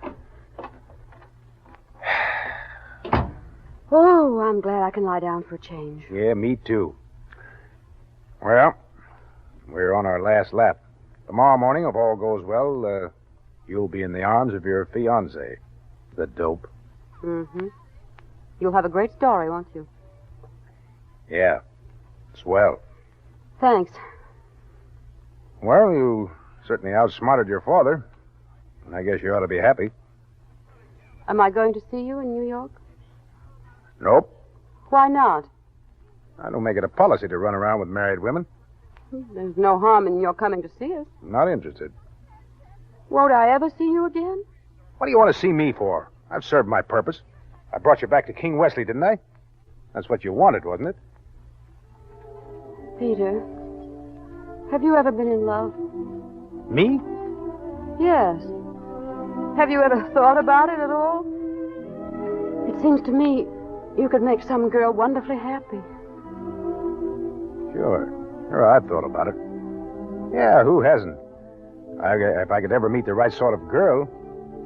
Oh, I'm glad I can lie down for a change. Yeah, me too. Well, we're on our last lap. Tomorrow morning, if all goes well, you'll be in the arms of your fiancé, the dope. Mm-hmm. You'll have a great story, won't you? Yeah, swell. Thanks. Well, you certainly outsmarted your father. And I guess you ought to be happy. Am I going to see you in New York? Nope. Why not? I don't make it a policy to run around with married women. There's no harm in your coming to see us. Not interested. Won't I ever see you again? What do you want to see me for? I've served my purpose. I brought you back to King Wesley, didn't I? That's what you wanted, wasn't it? Peter, have you ever been in love? Me? Yes. Have you ever thought about it at all? It seems to me you could make some girl wonderfully happy. Sure. I've thought about it. Yeah, who hasn't? If I could ever meet the right sort of girl.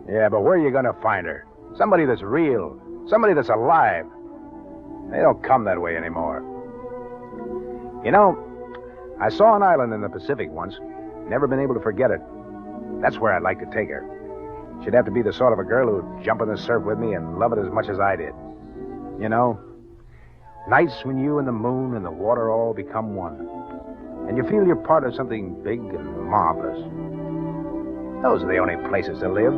Yeah, but where are you going to find her? Somebody that's real. Somebody that's alive. They don't come that way anymore. You know, I saw an island in the Pacific once. Never been able to forget it. That's where I'd like to take her. She'd have to be the sort of a girl who'd jump in the surf with me and love it as much as I did. You know, nights when you and the moon and the water all become one. And you feel you're part of something big and marvelous. Those are the only places to live.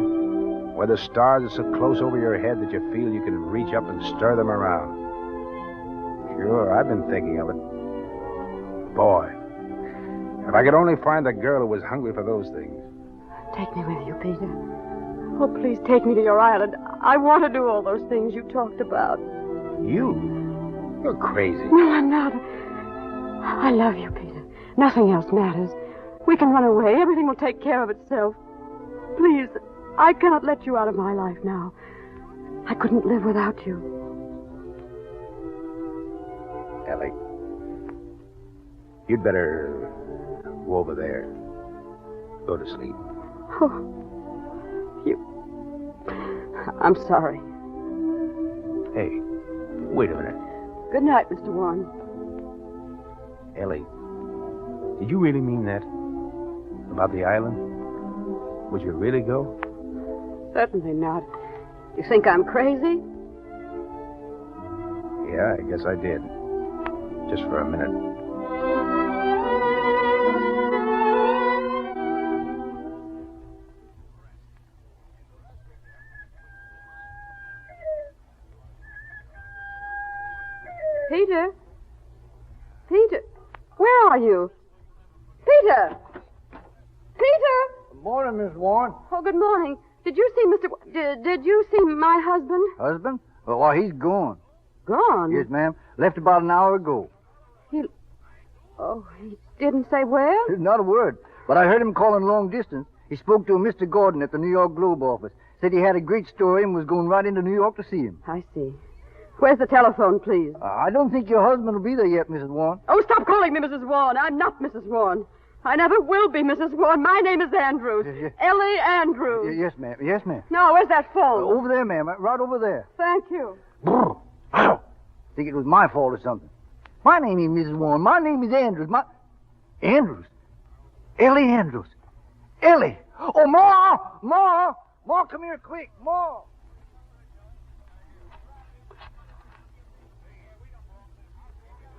Where the stars are so close over your head that you feel you can reach up and stir them around. Sure, I've been thinking of it. Boy, if I could only find the girl who was hungry for those things. Take me with you, Peter. Oh, please take me to your island. I want to do all those things you talked about. You? You're crazy. No, I'm not. I love you, Peter. Nothing else matters. We can run away. Everything will take care of itself. Please, I cannot let you out of my life now. I couldn't live without you. Ellie, you'd better go over there. Go to sleep. Oh, I'm sorry. Hey, wait a minute. Good night, Mr. Warren. Ellie, did you really mean that? About the island? Would you really go? Certainly not. You think I'm crazy? Yeah, I guess I did. Just for a minute. Peter? Peter? Where are you? Peter! Peter! Good morning, Miss Warren. Oh, good morning. Did you see Mr. Did you see my husband? Husband? Well, he's gone. Gone? Yes, ma'am. Left about an hour ago. He didn't say where? Not a word. But I heard him calling long distance. He spoke to a Mr. Gordon at the New York Globe office. Said he had a great story and was going right into New York to see him. I see. Where's the telephone, please? I don't think your husband will be there yet, Mrs. Warren. Oh, stop calling me Mrs. Warren. I'm not Mrs. Warren. I never will be Mrs. Warren. My name is Andrews. Yes. Ellie Andrews. Yes, ma'am. Yes, ma'am. No, where's that phone? Over there, ma'am. Right over there. Thank you. Ow! Think it was my fault or something. My name ain't Mrs. Warren. My name is Andrews. Andrews? Ellie Andrews. Ellie! Oh, Ma! Ma! Ma, come here quick. Ma!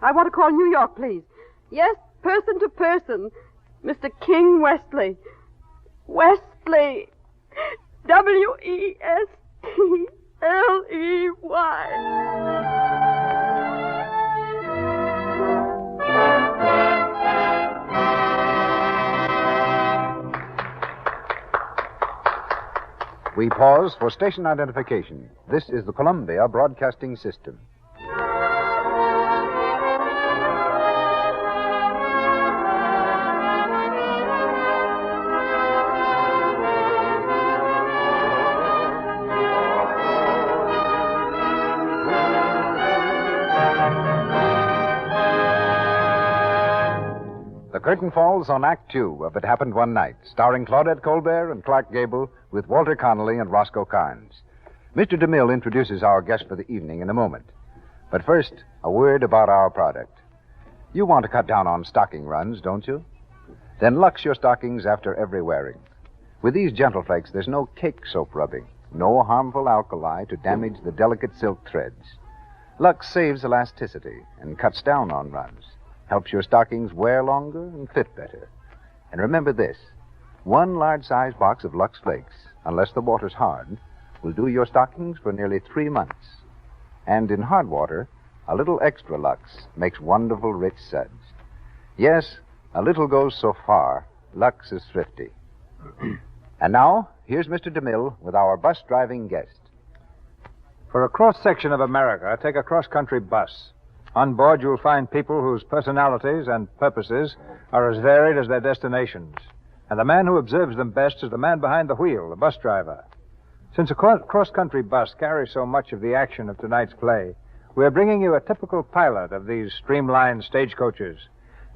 I want to call New York, please. Yes, person to person. Mr. King Wesley. Wesley. W-E-S-T-L-E-Y. We pause for station identification. This is the Columbia Broadcasting System. The curtain falls on Act Two of It Happened One Night, starring Claudette Colbert and Clark Gable with Walter Connolly and Roscoe Carnes. Mr. DeMille introduces our guest for the evening in a moment. But first, a word about our product. You want to cut down on stocking runs, don't you? Then Lux your stockings after every wearing. With these Gentle Flakes, there's no cake soap rubbing, no harmful alkali to damage the delicate silk threads. Lux saves elasticity and cuts down on runs, helps your stockings wear longer and fit better. And remember this, one large-size box of Lux Flakes, unless the water's hard, will do your stockings for nearly 3 months. And in hard water, a little extra Lux makes wonderful rich suds. Yes, a little goes so far. Lux is thrifty. And now, here's Mr. DeMille with our bus-driving guest. For a cross-section of America, take a cross-country bus. On board, you'll find people whose personalities and purposes are as varied as their destinations. And the man who observes them best is the man behind the wheel, the bus driver. Since a cross-country bus carries so much of the action of tonight's play, we're bringing you a typical pilot of these streamlined stagecoaches.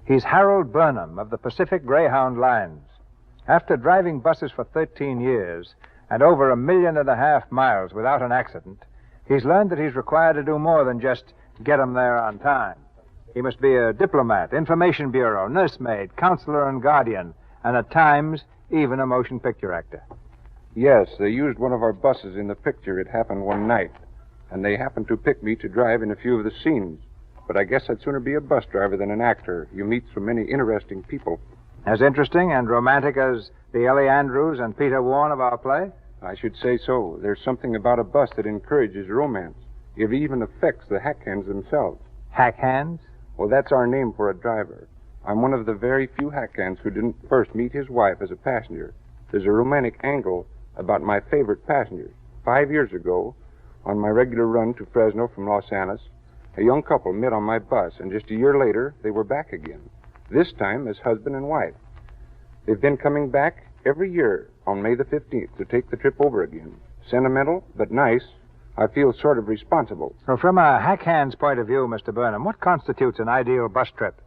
He's Harold Burnham of the Pacific Greyhound Lines. After driving buses for 13 years and over 1.5 million miles without an accident, he's learned that he's required to do more than just get 'em there on time. He must be a diplomat, information bureau, nursemaid, counselor and guardian, and at times, even a motion picture actor. Yes, they used one of our buses in the picture It Happened One Night, and they happened to pick me to drive in a few of the scenes. But I guess I'd sooner be a bus driver than an actor. You meet so many interesting people. As interesting and romantic as the Ellie Andrews and Peter Warren of our play? I should say so. There's something about a bus that encourages romance. It even affects the hack hands themselves. Hack hands? Well, that's our name for a driver. I'm one of the very few hack hands who didn't first meet his wife as a passenger. There's a romantic angle about my favorite passengers. 5 years ago, on my regular run to Fresno from Los Angeles, a young couple met on my bus, and just a year later, they were back again. This time as husband and wife. They've been coming back every year on May the 15th to take the trip over again. Sentimental, but nice. I feel sort of responsible. So from a hack hand's point of view, Mr. Burnham, what constitutes an ideal bus trip?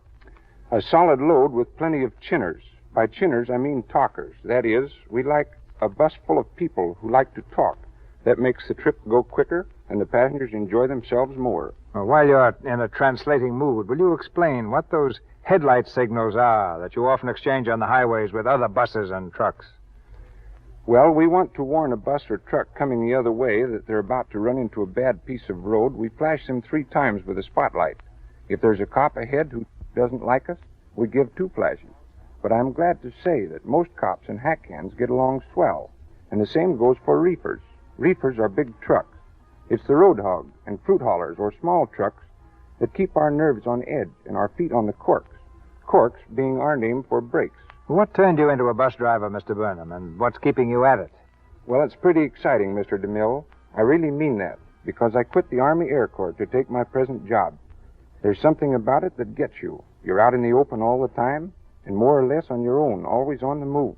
A solid load with plenty of chinners. By chinners, I mean talkers. That is, we like a bus full of people who like to talk. That makes the trip go quicker, and the passengers enjoy themselves more. Well, while you're in a translating mood, will you explain what those headlight signals are that you often exchange on the highways with other buses and trucks? Well, we want to warn a bus or truck coming the other way that they're about to run into a bad piece of road. We flash them 3 times with a spotlight. If there's a cop ahead who doesn't like us, we give 2 flashes. But I'm glad to say that most cops and hack hands get along swell. And the same goes for reefers. Reefers are big trucks. It's the road hog and fruit haulers or small trucks that keep our nerves on edge and our feet on the corks. Corks being our name for brakes. What turned you into a bus driver, Mr. Burnham, and what's keeping you at it? Well, it's pretty exciting, Mr. DeMille. I really mean that, because I quit the Army Air Corps to take my present job. There's something about it that gets you. You're out in the open all the time, and more or less on your own, always on the move.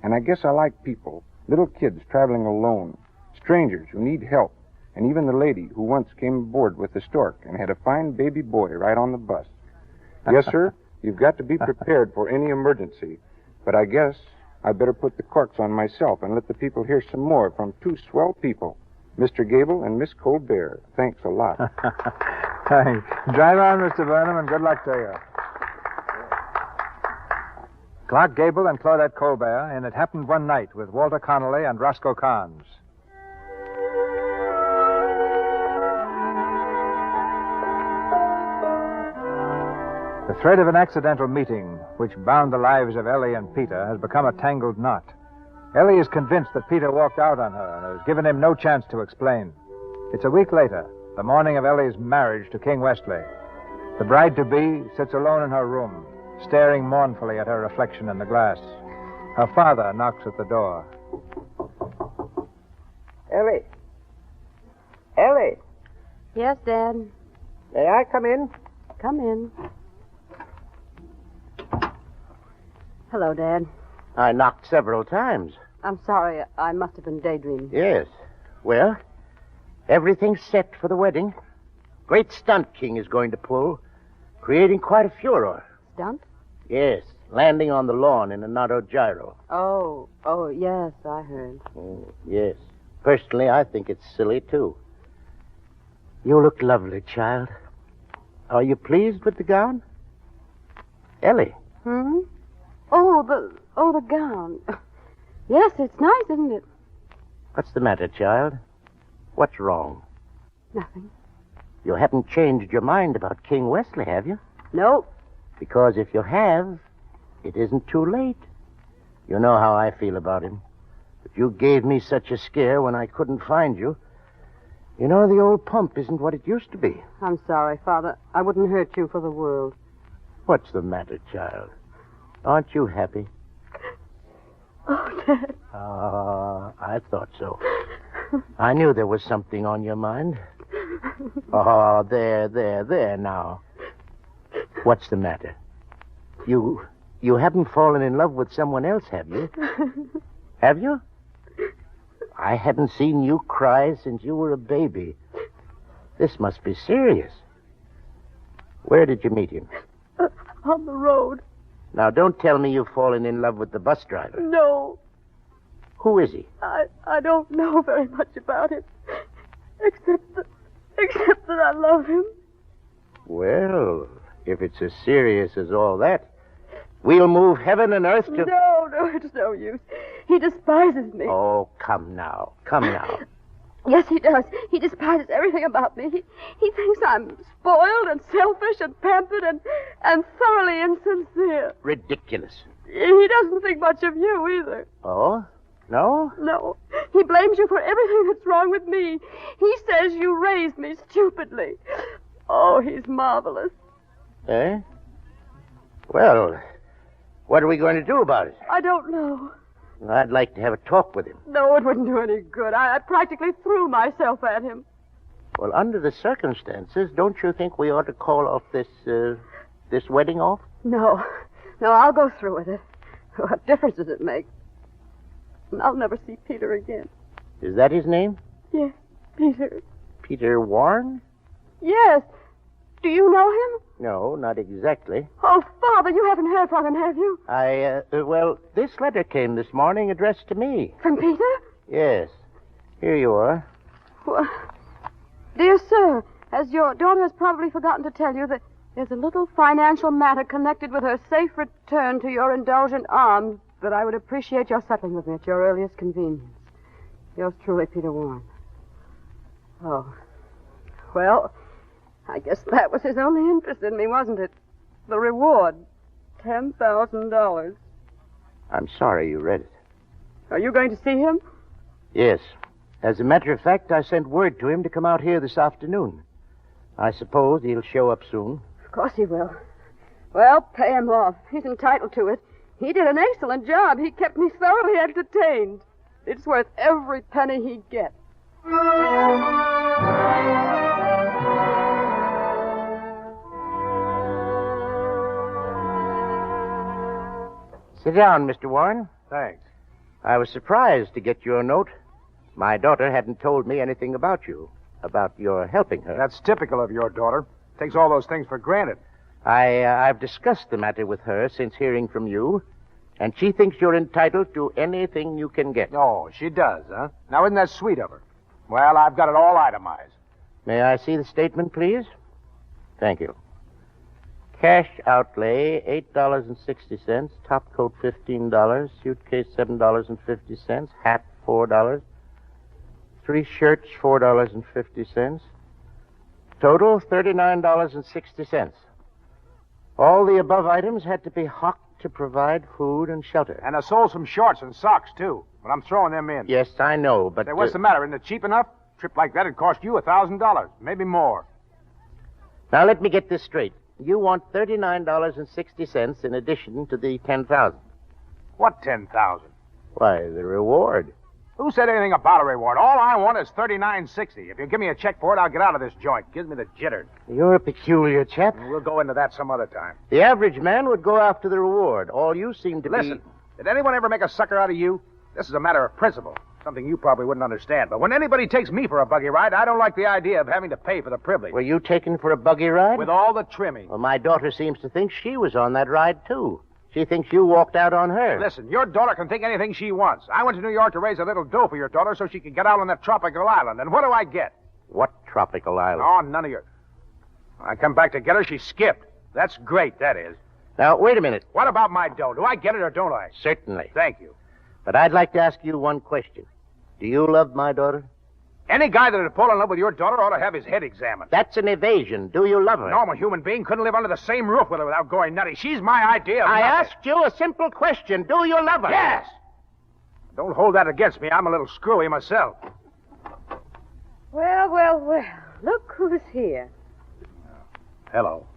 And I guess I like people, little kids traveling alone, strangers who need help, and even the lady who once came aboard with the stork and had a fine baby boy right on the bus. Yes, sir, you've got to be prepared for any emergency. But I guess I better put the corks on myself and let the people hear some more from 2 swell people, Mr. Gable and Miss Colbert. Thanks a lot. Thanks. Drive on, Mr. Burnham, and good luck to you. Clark Gable and Claudette Colbert in It Happened One Night with Walter Connolly and Roscoe Carnes. The thread of an accidental meeting, which bound the lives of Ellie and Peter, has become a tangled knot. Ellie is convinced that Peter walked out on her and has given him no chance to explain. It's a week later, the morning of Ellie's marriage to King Westley. The bride-to-be sits alone in her room, staring mournfully at her reflection in the glass. Her father knocks at the door. Ellie. Ellie. Yes, Dad. May I come in? Come in. Hello, Dad. I knocked several times. I'm sorry. I must have been daydreaming. Yes. Well, everything's set for the wedding. Great stunt King is going to pull, creating quite a furor. Stunt? Yes, landing on the lawn in an autogyro. Oh, yes, I heard. Yes. Personally, I think it's silly, too. You look lovely, child. Are you pleased with the gown? Ellie. Hmm? Oh, the gown. Yes, it's nice, isn't it? What's the matter, child? What's wrong? Nothing. You haven't changed your mind about King Wesley, have you? Nope. Because if you have, it isn't too late. You know how I feel about him. If you gave me such a scare when I couldn't find you, you know the old pump isn't what it used to be. I'm sorry, Father. I wouldn't hurt you for the world. What's the matter, child? Aren't you happy? Oh, Dad. I thought so. I knew there was something on your mind. Oh, there now. What's the matter? You haven't fallen in love with someone else, have you? Have you? I haven't seen you cry since you were a baby. This must be serious. Where did you meet him? On the road. Now, don't tell me you've fallen in love with the bus driver. No. Who is he? I don't know very much about him. Except that I love him. Well, if it's as serious as all that, we'll move heaven and earth to... No, it's no use. He despises me. Oh, come now. Yes, he does. He despises everything about me. He thinks I'm spoiled and selfish and pampered and thoroughly insincere. Ridiculous. He doesn't think much of you either. Oh? No? No. He blames you for everything that's wrong with me. He says you raised me stupidly. Oh, he's marvelous. Eh? Well, what are we going to do about it? I don't know. I'd like to have a talk with him. No, it wouldn't do any good. I practically threw myself at him. Well, under the circumstances, don't you think we ought to call off this wedding off? No, I'll go through with it. What difference does it make? I'll never see Peter again. Is that his name? Yes, Peter. Peter Warren? Yes. Do you know him? No, not exactly. Oh, Father, you haven't heard from him, have you? Well, this letter came this morning addressed to me. From Peter? Yes. Here you are. Well, dear sir, as your daughter has probably forgotten to tell you that there's a little financial matter connected with her safe return to your indulgent arms that I would appreciate your settling with me at your earliest convenience. Yours truly, Peter Warren. Oh. Well, I guess that was his only interest in me, wasn't it? The reward. $10,000. I'm sorry you read it. Are you going to see him? Yes. As a matter of fact, I sent word to him to come out here this afternoon. I suppose he'll show up soon. Of course he will. Well, pay him off. He's entitled to it. He did an excellent job. He kept me thoroughly entertained. It's worth every penny he gets. Sit down, Mr. Warren. Thanks. I was surprised to get your note. My daughter hadn't told me anything about you, about your helping her. That's typical of your daughter. Takes all those things for granted. I've discussed the matter with her since hearing from you, and she thinks you're entitled to anything you can get. Oh, she does, huh? Now, isn't that sweet of her? Well, I've got it all itemized. May I see the statement, please? Thank you. Cash outlay, $8.60, top coat, $15, suitcase, $7.50, hat, $4, 3 shirts, $4.50, total, $39.60. All the above items had to be hocked to provide food and shelter. And I sold some shorts and socks, too, but I'm throwing them in. Yes, I know, but... Say, what's the matter? Isn't it cheap enough? A trip like that would cost you $1,000, maybe more. Now, let me get this straight. You want $39.60 in addition to the $10,000. What $10,000? Why, the reward. Who said anything about a reward? All I want is $39.60. If you give me a check for it, I'll get out of this joint. Gives me the jitters. You're a peculiar chap. We'll go into that some other time. The average man would go after the reward. All you seem to Listen, did anyone ever make a sucker out of you? This is a matter of principle. Something you probably wouldn't understand. But when anybody takes me for a buggy ride, I don't like the idea of having to pay for the privilege. Were you taken for a buggy ride? With all the trimming. Well, my daughter seems to think she was on that ride, too. She thinks you walked out on her. Listen, your daughter can think anything she wants. I went to New York to raise a little dough for your daughter so she could get out on that tropical island. And what do I get? What tropical island? Oh, none of your... When I come back to get her, she skipped. That's great, that is. Now, wait a minute. What about my dough? Do I get it or don't I? Certainly. Thank you. But I'd like to ask you one question. Do you love my daughter? Any guy that would fall in love with your daughter ought to have his head examined. That's an evasion. Do you love her? A normal human being couldn't live under the same roof with her without going nutty. She's my idea of I nothing. asked you a simple question. Do you love her? Yes! Don't hold that against me. I'm a little screwy myself. Well, well, well. Look who's here. Hello.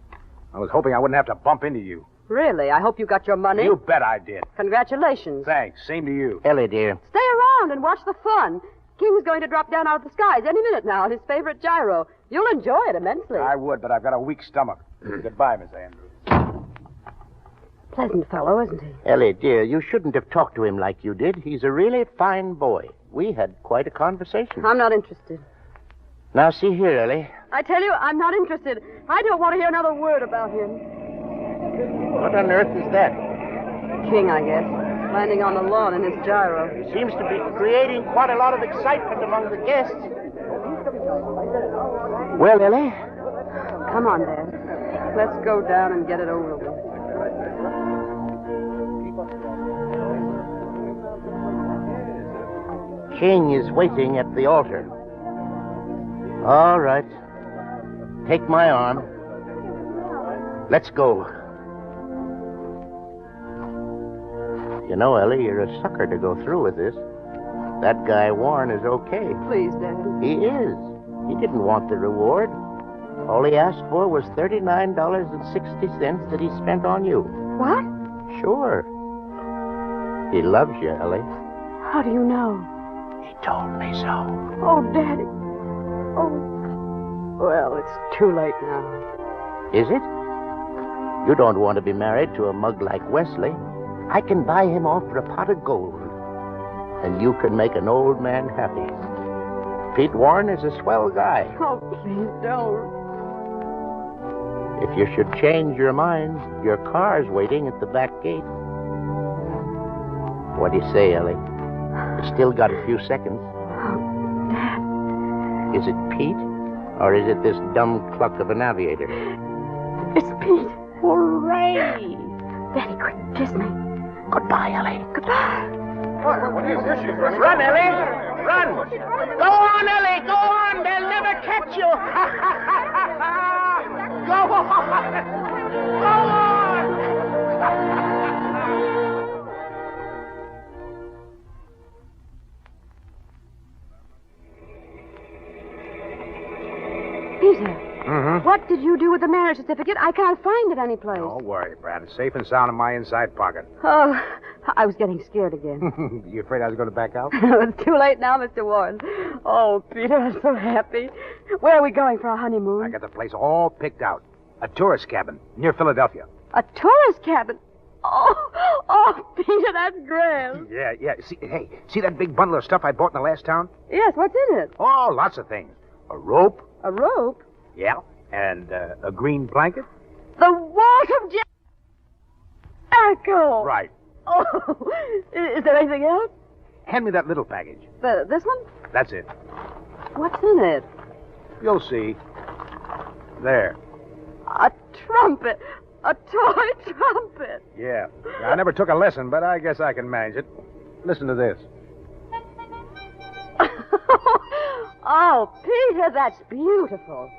I was hoping I wouldn't have to bump into you. Really? I hope you got your money. You bet I did. Congratulations. Thanks. Same to you. Ellie, dear. Stay around and watch the fun. King's going to drop down out of the skies any minute now on his favorite gyro. You'll enjoy it immensely. I would, but I've got a weak stomach. Goodbye, Miss Andrews. Pleasant fellow, isn't he? Ellie, dear, you shouldn't have talked to him like you did. He's a really fine boy. We had quite a conversation. I'm not interested. Now, see here, Ellie. I tell you, I'm not interested. I don't want to hear another word about him. What on earth is that? King, I guess. Landing on the lawn in his gyro. He seems to be creating quite a lot of excitement among the guests. Well, Ellie? Come on, Dad. Let's go down and get it over with. King is waiting at the altar. All right. Take my arm. Let's go. You know, Ellie, you're a sucker to go through with this. That guy Warren is okay. Please, Dad. He is. He didn't want the reward. All he asked for was $39.60 that he spent on you. What? Sure. He loves you, Ellie. How do you know? He told me so. Oh, Daddy. Oh. Well, it's too late now. Is it? You don't want to be married to a mug like Wesley. I can buy him off for a pot of gold. And you can make an old man happy. Pete Warren is a swell guy. Oh, please don't. If you should change your mind, your car's waiting at the back gate. What do you say, Ellie? You still got a few seconds. Oh, Dad. Is it Pete? Or is it this dumb cluck of an aviator? It's Pete. Hooray! Daddy, quick, kiss me. Goodbye, Ellie. Goodbye. Run, Ellie! Run! Go on, Ellie! Go on! They'll never catch you! Go on! Go on! Peter. Mm-hmm. What did you do with the marriage certificate? I can't find it anyplace. Don't worry, Brad. It's safe and sound in my inside pocket. Oh, I was getting scared again. You afraid I was going to back out? It's too late now, Mr. Warren. Oh, Peter, I'm so happy. Where are we going for our honeymoon? I got the place all picked out. A tourist cabin near Philadelphia. A tourist cabin? Oh, Peter, that's grand. Yeah. See that big bundle of stuff I bought in the last town? Yes, what's in it? Oh, lots of things. A rope. A rope? Yeah. And a green blanket. The Walt of Jericho. Right. Oh, is there anything else? Hand me that little package. This one? That's it. What's in it? You'll see. There. A trumpet. A toy trumpet. Yeah. I never took a lesson, but I guess I can manage it. Listen to this. Oh, Peter, that's beautiful.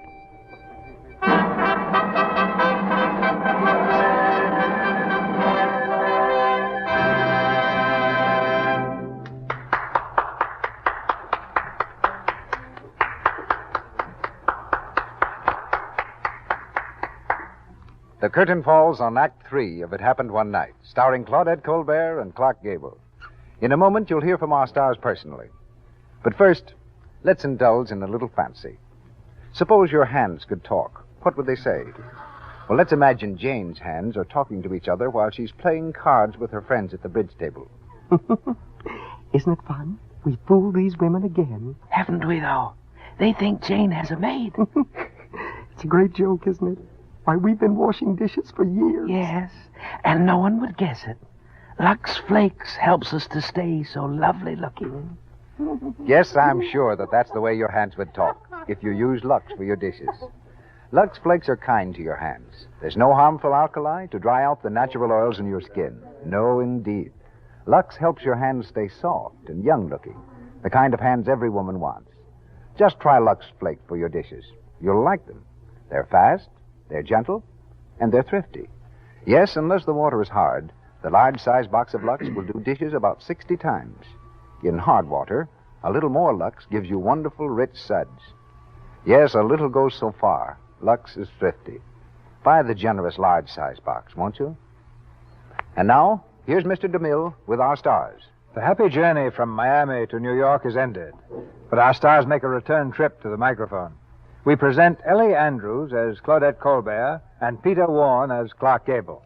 The curtain falls on Act 3 of It Happened One Night, starring Claudette Colbert and Clark Gable. In a moment, you'll hear from our stars personally. But first, let's indulge in a little fancy. Suppose your hands could talk. What would they say? Well, let's imagine Jane's hands are talking to each other while she's playing cards with her friends at the bridge table. Isn't it fun? We fooled these women again. Haven't we, though? They think Jane has a maid. It's a great joke, isn't it? Why, we've been washing dishes for years. Yes, and no one would guess it. Lux Flakes helps us to stay so lovely looking. Yes, I'm sure that's the way your hands would talk if you use Lux for your dishes. Lux Flakes are kind to your hands. There's no harmful alkali to dry out the natural oils in your skin. No, indeed. Lux helps your hands stay soft and young-looking, the kind of hands every woman wants. Just try Lux Flakes for your dishes. You'll like them. They're fast, they're gentle, and they're thrifty. Yes, unless the water is hard, the large-sized box of Lux will do dishes about 60 times. In hard water, a little more Lux gives you wonderful, rich suds. Yes, a little goes so far. Lux is thrifty. Buy the generous large-sized box, won't you? And now, here's Mr. DeMille with our stars. The happy journey from Miami to New York is ended, but our stars make a return trip to the microphone. We present Ellie Andrews as Claudette Colbert and Peter Warren as Clark Gable.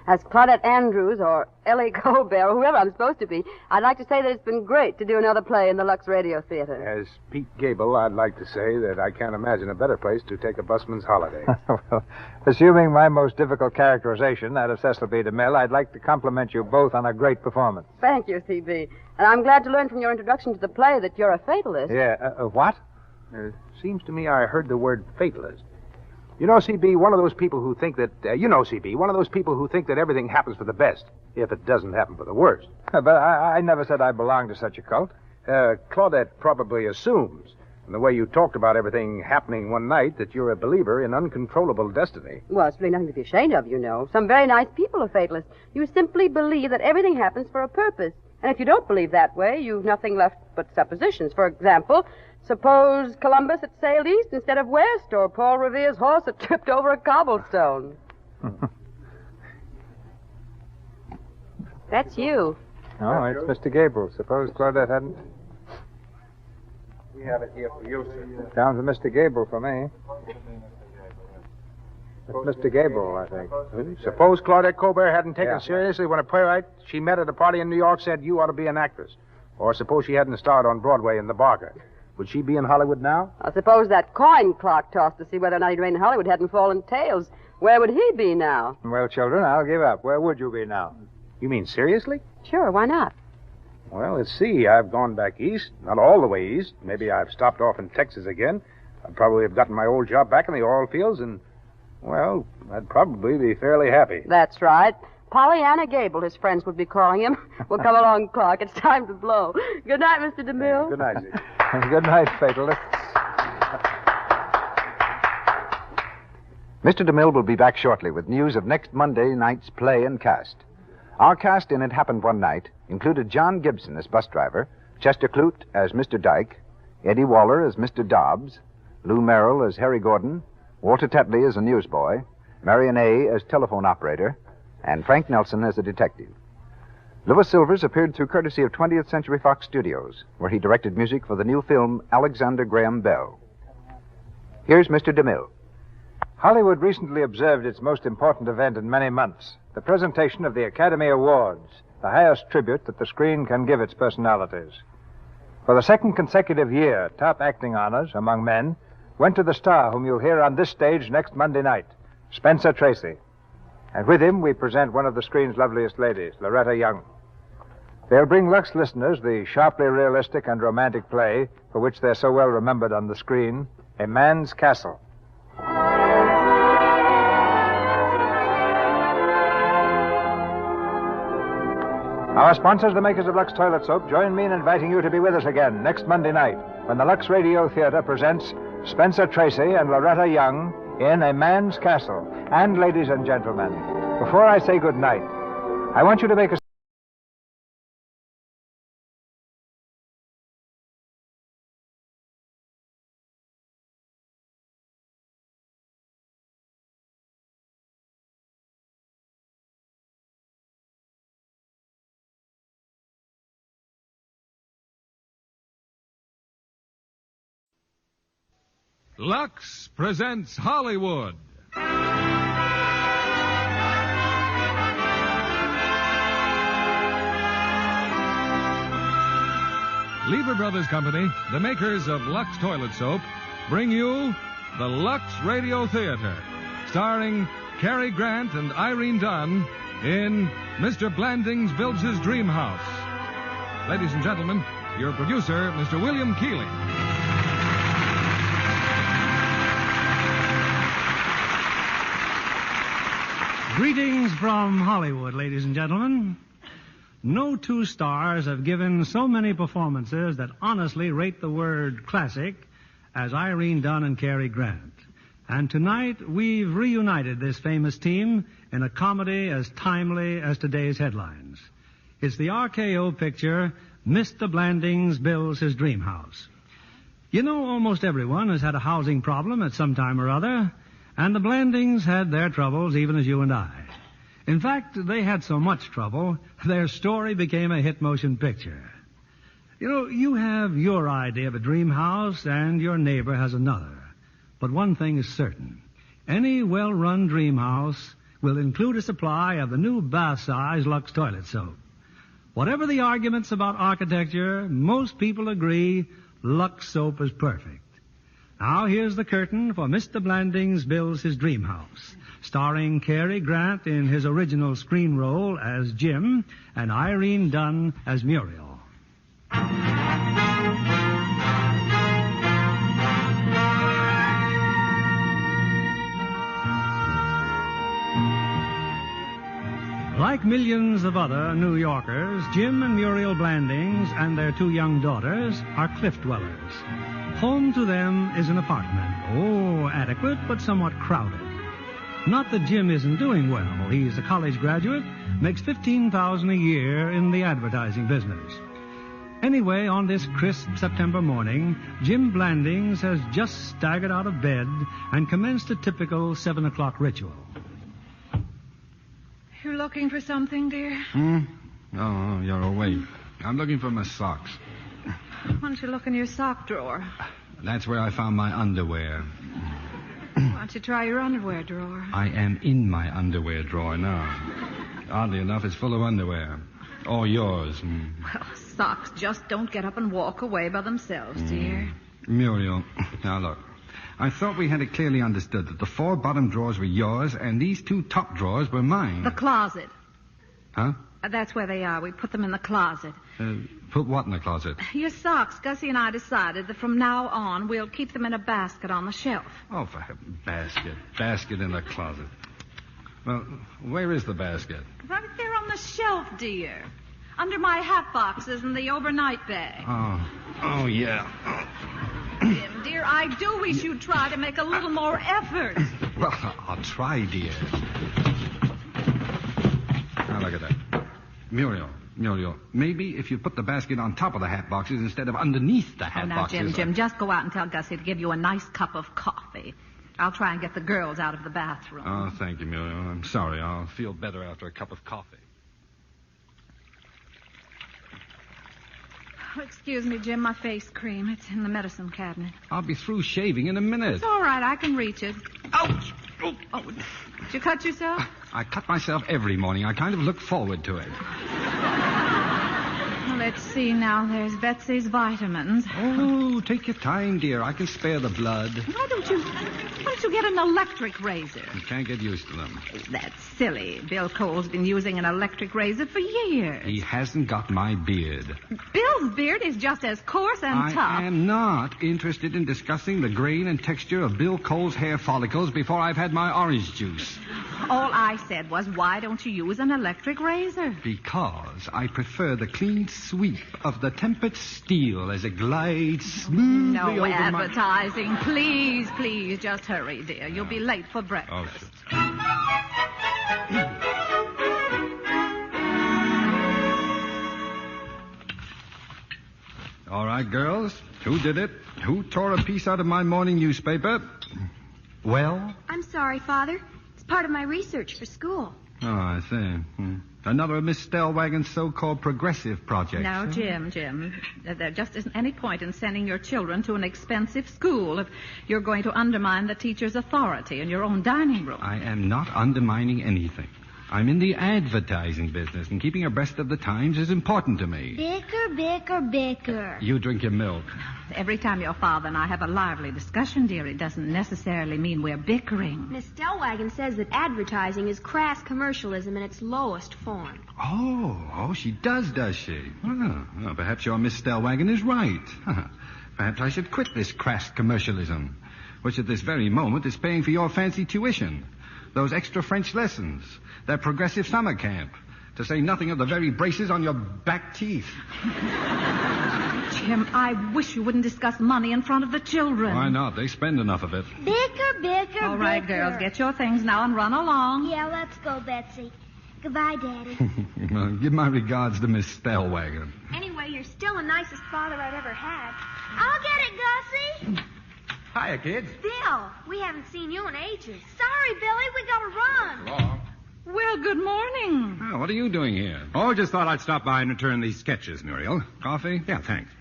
As Claudette Andrews or Ellie Colbert or whoever I'm supposed to be, I'd like to say that it's been great to do another play in the Lux Radio Theater. As Pete Gable, I'd like to say that I can't imagine a better place to take a busman's holiday. Well, assuming my most difficult characterization, that of Cecil B. DeMille, I'd like to compliment you both on a great performance. Thank you, C.B. And I'm glad to learn from your introduction to the play that you're a fatalist. Yeah, what? Seems to me I heard the word fatalist. You know, C.B., one of those people who think that, one of those people who think that everything happens for the best, if it doesn't happen for the worst. But I never said I belonged to such a cult. Claudette probably assumes, in the way you talked about everything happening one night, that you're a believer in uncontrollable destiny. Well, it's really nothing to be ashamed of, you know. Some very nice people are fatalists. You simply believe that everything happens for a purpose. And if you don't believe that way, you've nothing left but suppositions. For example, suppose Columbus had sailed east instead of west, or Paul Revere's horse had tripped over a cobblestone. That's you. Oh, it's Mr. Gable. Suppose Claudette hadn't... We have it here for you, sir. Down to Mr. Gable for me. It's Mr. Gable, I think. Suppose Claudette Colbert hadn't taken seriously when a playwright she met at a party in New York said, you ought to be an actress. Or suppose she hadn't starred on Broadway in The Barker. Would she be in Hollywood now? I suppose that coin Clark tossed to see whether or not he'd remain in Hollywood hadn't fallen tails. Where would he be now? Well, children, I'll give up. Where would you be now? You mean seriously? Sure, why not? Well, let's see. I've gone back east. Not all the way east. Maybe I've stopped off in Texas again. I'd probably have gotten my old job back in the oil fields, and, well, I'd probably be fairly happy. That's right. Pollyanna Gable, his friends would be calling him. Well, come along, Clark. It's time to blow. Good night, Mr. DeMille. Good night, Zeke. Good night, fatalists. Mr. DeMille will be back shortly with news of next Monday night's play and cast. Our cast in It Happened One Night included John Gibson as bus driver, Chester Clute as Mr. Dyke, Eddie Waller as Mr. Dobbs, Lou Merrill as Harry Gordon, Walter Tetley as a newsboy, Marion A. as telephone operator, and Frank Nelson as a detective. Louis Silvers appeared through courtesy of 20th Century Fox Studios, where he directed music for the new film Alexander Graham Bell. Here's Mr. DeMille. Hollywood recently observed its most important event in many months, the presentation of the Academy Awards, the highest tribute that the screen can give its personalities. For the second consecutive year, top acting honors among men went to the star whom you'll hear on this stage next Monday night, Spencer Tracy. And with him, we present one of the screen's loveliest ladies, Loretta Young. They'll bring Lux listeners the sharply realistic and romantic play for which they're so well remembered on the screen, A Man's Castle. Our sponsors, the makers of Lux Toilet Soap, join me in inviting you to be with us again next Monday night when the Lux Radio Theater presents Spencer Tracy and Loretta Young in A Man's Castle. And, ladies and gentlemen, before I say good night, I want you to make a... Lux presents Hollywood. Lever Brothers Company, the makers of Lux Toilet Soap, bring you the Lux Radio Theater, starring Cary Grant and Irene Dunn in Mr. Blandings Builds His Dream House. Ladies and gentlemen, your producer, Mr. William Keighley. Greetings from Hollywood, ladies and gentlemen. No two stars have given so many performances that honestly rate the word classic as Irene Dunn and Cary Grant. And tonight, we've reunited this famous team in a comedy as timely as today's headlines. It's the RKO picture, Mr. Blandings Builds His Dream House. You know, almost everyone has had a housing problem at some time or other, and the Blandings had their troubles even as you and I. In fact, they had so much trouble, their story became a hit motion picture. You know, you have your idea of a dream house, and your neighbor has another. But one thing is certain. Any well-run dream house will include a supply of the new bath-size Lux Toilet Soap. Whatever the arguments about architecture, most people agree Lux Soap is perfect. Now, here's the curtain for Mr. Blandings Builds His Dream House, starring Cary Grant in his original screen role as Jim and Irene Dunn as Muriel. Like millions of other New Yorkers, Jim and Muriel Blandings and their two young daughters are cliff dwellers. Home to them is an apartment. Oh, adequate, but somewhat crowded. Not that Jim isn't doing well. He's a college graduate, makes $15,000 a year in the advertising business. Anyway, on this crisp September morning, Jim Blandings has just staggered out of bed and commenced a typical 7 o'clock ritual. You're looking for something, dear? Oh, you're awake. I'm looking for my socks. Why don't you look in your sock drawer? That's where I found my underwear. Why don't you try your underwear drawer? I am in my underwear drawer now. Oddly enough, it's full of underwear. All yours. Well, socks just don't get up and walk away by themselves, dear. Muriel, now look. I thought we had it clearly understood that the 4 bottom drawers were yours and these 2 top drawers were mine. The closet. Huh? That's where they are. We put them in the closet. Put what in the closet? Your socks. Gussie and I decided that from now on we'll keep them in a basket on the shelf. Oh, for heaven's sake. Basket in the closet. Well, where is the basket? Right there on the shelf, dear. Under my hat boxes and the overnight bag. Oh, yeah. Jim, dear, I do wish you'd try to make a little more effort. Well, I'll try, dear. Now, look at that. Muriel, maybe if you put the basket on top of the hat boxes instead of underneath the hat boxes. Jim, just go out and tell Gussie to give you a nice cup of coffee. I'll try and get the girls out of the bathroom. Oh, thank you, Muriel. I'm sorry. I'll feel better after a cup of coffee. Oh, excuse me, Jim, my face cream. It's in the medicine cabinet. I'll be through shaving in a minute. It's all right. I can reach it. Ouch! Oh, did you cut yourself? I cut myself every morning. I kind of look forward to it. Well, let's see now. There's Betsy's vitamins. Oh, take your time, dear. I can spare the blood. Why don't you get an electric razor? You can't get used to them. That's silly. Bill Cole's been using an electric razor for years. He hasn't got my beard. Bill's beard is just as coarse and tough. I am not interested in discussing the grain and texture of Bill Cole's hair follicles before I've had my orange juice. All I said was, why don't you use an electric razor? Because I prefer the clean sweep of the tempered steel as it glides smoothly over No advertising. Please, just hurry, dear. You'll be late for breakfast. Oh, All right, girls. Who did it? Who tore a piece out of my morning newspaper? Well? I'm sorry, Father. It's part of my research for school. Oh, I see. Another of Miss Stellwagon's so-called progressive projects. Now, Jim, there just isn't any point in sending your children to an expensive school if you're going to undermine the teacher's authority in your own dining room. I am not undermining anything. I'm in the advertising business, and keeping abreast of the times is important to me. Bicker. You drink your milk. Every time your father and I have a lively discussion, dear, it doesn't necessarily mean we're bickering. Miss Stellwagen says that advertising is crass commercialism in its lowest form. Oh, she does she? Well, perhaps your Miss Stellwagen is right. Perhaps I should quit this crass commercialism, which at this very moment is paying for your fancy tuition, those extra French lessons, that progressive summer camp, to say nothing of the very braces on your back teeth. Jim, I wish you wouldn't discuss money in front of the children. Why not? They spend enough of it. Bicker. All right, girls, get your things now and run along. Yeah, let's go, Betsy. Goodbye, Daddy. Well, give my regards to Miss Stellwagen. Anyway, you're still the nicest father I've ever had. I'll get it, Gussie. Hiya, kids. Bill, we haven't seen you in ages. Sorry, Billy, we gotta run. Wrong. Well, good morning. Oh, what are you doing here? Oh, just thought I'd stop by and return these sketches, Muriel. Coffee? Yeah, thanks.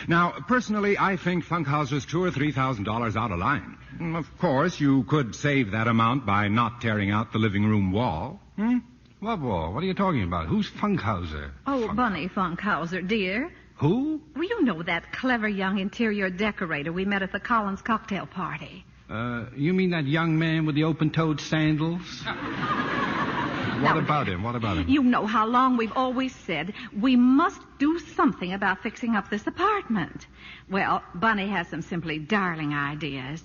Now, personally, I think Funkhauser's $2,000 or $3,000 out of line. Of course, you could save that amount by not tearing out the living room wall. What wall? What are you talking about? Who's Funkhauser? Oh, Bunny Funkhauser, dear. Who? Well, you know that clever young interior decorator we met at the Collins cocktail party. You mean that young man with the open-toed sandals? What about him? You know how long we've always said we must do something about fixing up this apartment. Well, Bunny has some simply darling ideas.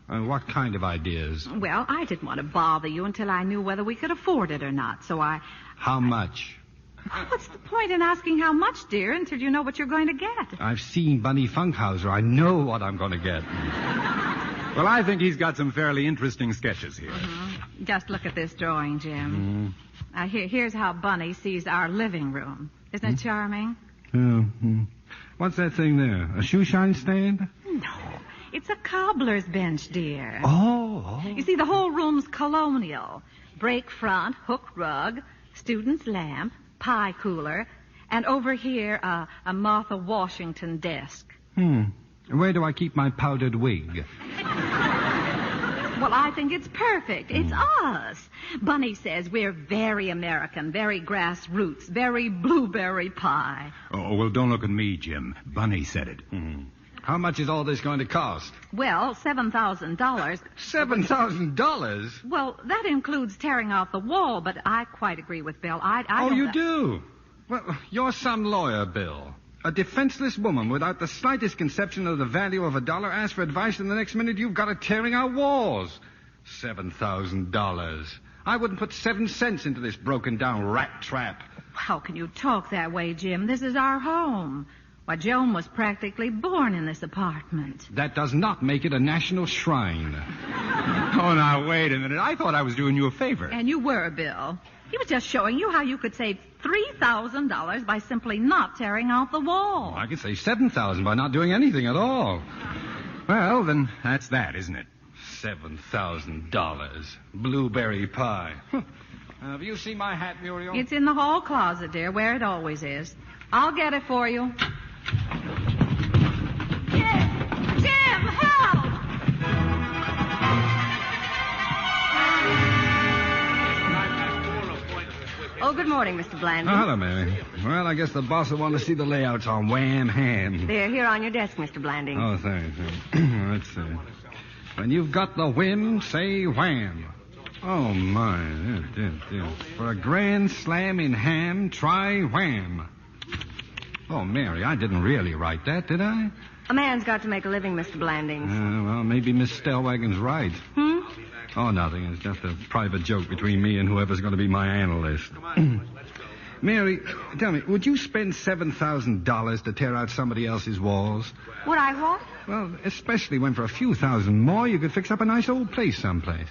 What kind of ideas? Well, I didn't want to bother you until I knew whether we could afford it or not, so How much? What's the point in asking how much, dear, until you know what you're going to get? I've seen Bunny Funkhauser. I know what I'm going to get. Well, I think he's got some fairly interesting sketches here. Just look at this drawing, Jim. Here's how Bunny sees our living room. Isn't it charming? What's that thing there? A shoe shine stand? No. It's a cobbler's bench, dear. Oh. You see, the whole room's colonial. Break front, hook rug, student's lamp, pie cooler, and over here, a Martha Washington desk. Where do I keep my powdered wig? Well, I think it's perfect. It's us. Bunny says we're very American, very grassroots, very blueberry pie. Oh, well, don't look at me, Jim. Bunny said it. How much is all this going to cost? Well, $7,000. $7,000? Well, that includes tearing off the wall, but I quite agree with Bill. You do? Well, you're some lawyer, Bill. A defenseless woman without the slightest conception of the value of a dollar asks for advice, and the next minute you've got her tearing out walls. $7,000. I wouldn't put 7 cents into this broken-down rat trap. How can you talk that way, Jim? This is our home. Why, Joan was practically born in this apartment. That does not make it a national shrine. Oh, now, wait a minute. I thought I was doing you a favor. And you were, Bill. He was just showing you how you could save $3,000 by simply not tearing out the wall. I could save $7,000 by not doing anything at all. Well, then that's that, isn't it? $7,000. Blueberry pie. Have you seen my hat, Muriel? It's in the hall closet, dear, where it always is. I'll get it for you. Jim, help! Oh, good morning, Mr. Blanding. Oh, hello, Mary. Well, I guess the boss will want to see the layouts on Wham Ham. They're here on your desk, Mr. Blanding. Oh, thanks. Let's see. When you've got the whim, say wham. Oh, my. For a grand slam in ham, try wham. Oh, Mary, I didn't really write that, did I? A man's got to make a living, Mr. Blanding. Well, maybe Miss Stellwagen's right. Oh, nothing. It's just a private joke between me and whoever's going to be my analyst. Mary, tell me, would you spend $7,000 to tear out somebody else's walls? Would I what? Well, especially when for a few thousand more you could fix up a nice old place someplace.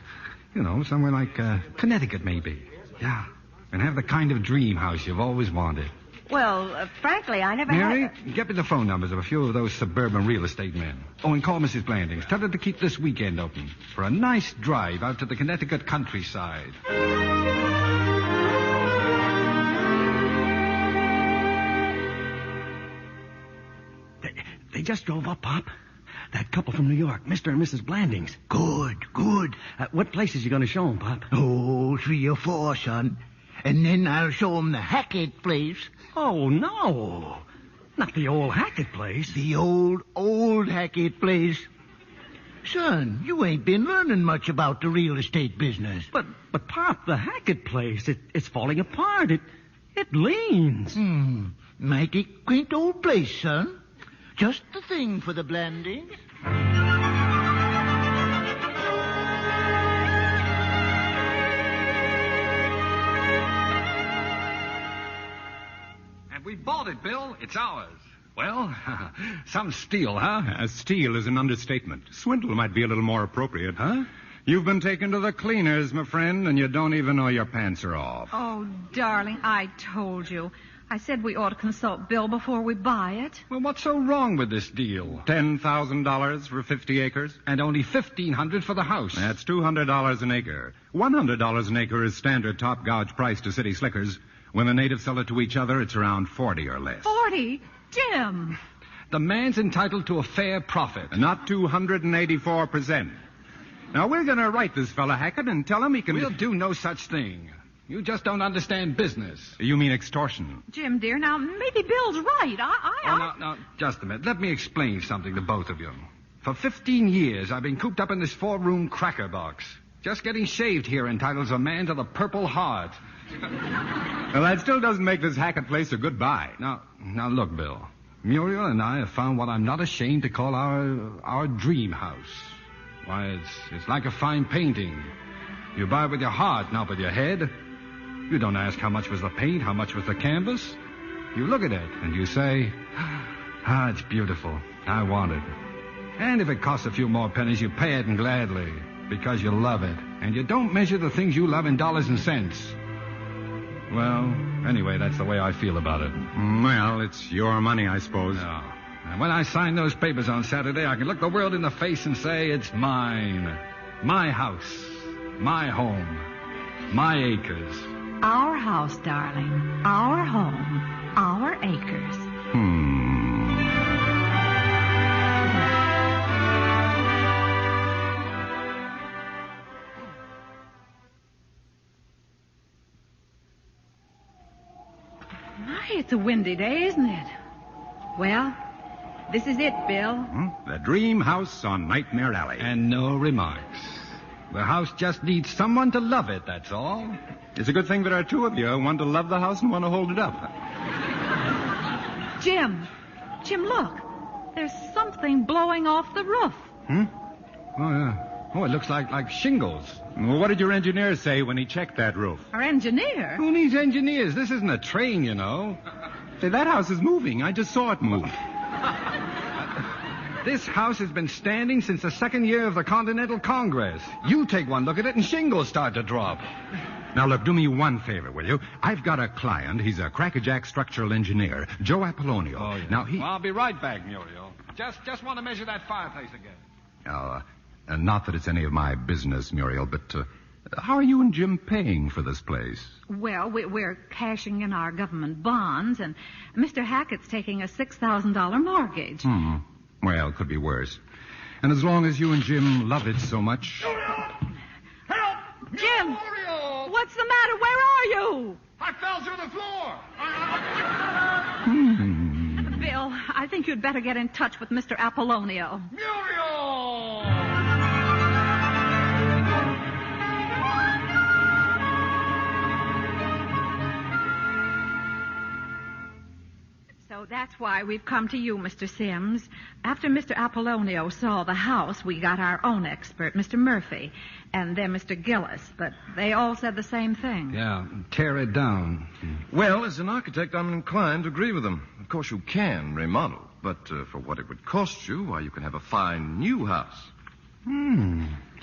You know, somewhere like Connecticut, maybe. Yeah. And have the kind of dream house you've always wanted. Well, frankly, I never Mary, had... get me the phone numbers of a few of those suburban real estate men. Oh, and call Mrs. Blandings. Tell her to keep this weekend open for a nice drive out to the Connecticut countryside. They just drove up, Pop. That couple from New York, Mr. and Mrs. Blandings. Good, good. What places you going to show 'em, Pop? Oh, 3 or 4, son. And then I'll show 'em the Hackett place. Oh, no. Not the old Hackett place. The old Hackett place. Son, you ain't been learning much about the real estate business. But Pop, the Hackett place, it's falling apart. It leans. Mighty quaint old place, son. Just the thing for the Blandings. And we bought it, Bill. It's ours. Well, some steal, huh? Steal is an understatement. Swindle might be a little more appropriate. Huh? You've been taken to the cleaners, my friend, and you don't even know your pants are off. Oh, darling, I told you. I said we ought to consult Bill before we buy it. Well, what's so wrong with this deal? $10,000 for 50 acres? And only $1,500 for the house. That's $200 an acre. $100 an acre is standard top gouge price to city slickers. When the natives sell it to each other, it's around 40 or less. 40? Jim! The man's entitled to a fair profit. Not 284%. Now, we're going to write this fella Hackett and tell him he can... We'll do no such thing. You just don't understand business. You mean extortion? Jim, dear, now, maybe Bill's right. Now, just a minute. Let me explain something to both of you. For 15 years, I've been cooped up in this 4-room cracker box. Just getting shaved here entitles a man to the Purple Heart. Well, that still doesn't make this Hackett place a good buy. Now, look, Bill. Muriel and I have found what I'm not ashamed to call our dream house. Why, it's like a fine painting. You buy with your heart, not with your head. You don't ask how much was the paint, how much was the canvas. You look at it and you say, it's beautiful. I want it. And if it costs a few more pennies, you pay it and gladly because you love it. And you don't measure the things you love in dollars and cents. Well, anyway, that's the way I feel about it. Well, it's your money, I suppose. No. And when I sign those papers on Saturday, I can look the world in the face and say it's mine. My house. My home. My acres. Our house, darling. Our home. Our acres. It's a windy day, isn't it? Well, this is it, Bill. The dream house on Nightmare Alley. And no remarks. The house just needs someone to love it, that's all. It's a good thing there are two of you, one to love the house and one to hold it up. Jim, look. There's something blowing off the roof. Oh, yeah. Oh, it looks like shingles. Well, what did your engineer say when he checked that roof? Our engineer? Who needs engineers? This isn't a train, you know. Say, that house is moving. I just saw it move. This house has been standing since the second year of the Continental Congress. You take one look at it and shingles start to drop. Now, look, do me one favor, will you? I've got a client. He's a crackerjack structural engineer, Joe Apollonio. Oh, yeah. Now, Well, I'll be right back, Muriel. Just want to measure that fireplace again. Not that it's any of my business, Muriel, but how are you and Jim paying for this place? Well, we're cashing in our government bonds, and Mr. Hackett's taking a $6,000 mortgage. Well, it could be worse. And as long as you and Jim love it so much... Help! Jim! Muriel! What's the matter? Where are you? I fell through the floor. Bill, I think you'd better get in touch with Mr. Apollonio. Muriel! So that's why we've come to you, Mr. Sims. After Mr. Apollonio saw the house, we got our own expert, Mr. Murphy, and then Mr. Gillis, but they all said the same thing. Yeah, tear it down. Well, as an architect, I'm inclined to agree with them. Of course, you can remodel, but for what it would cost you, why, you can have a fine new house.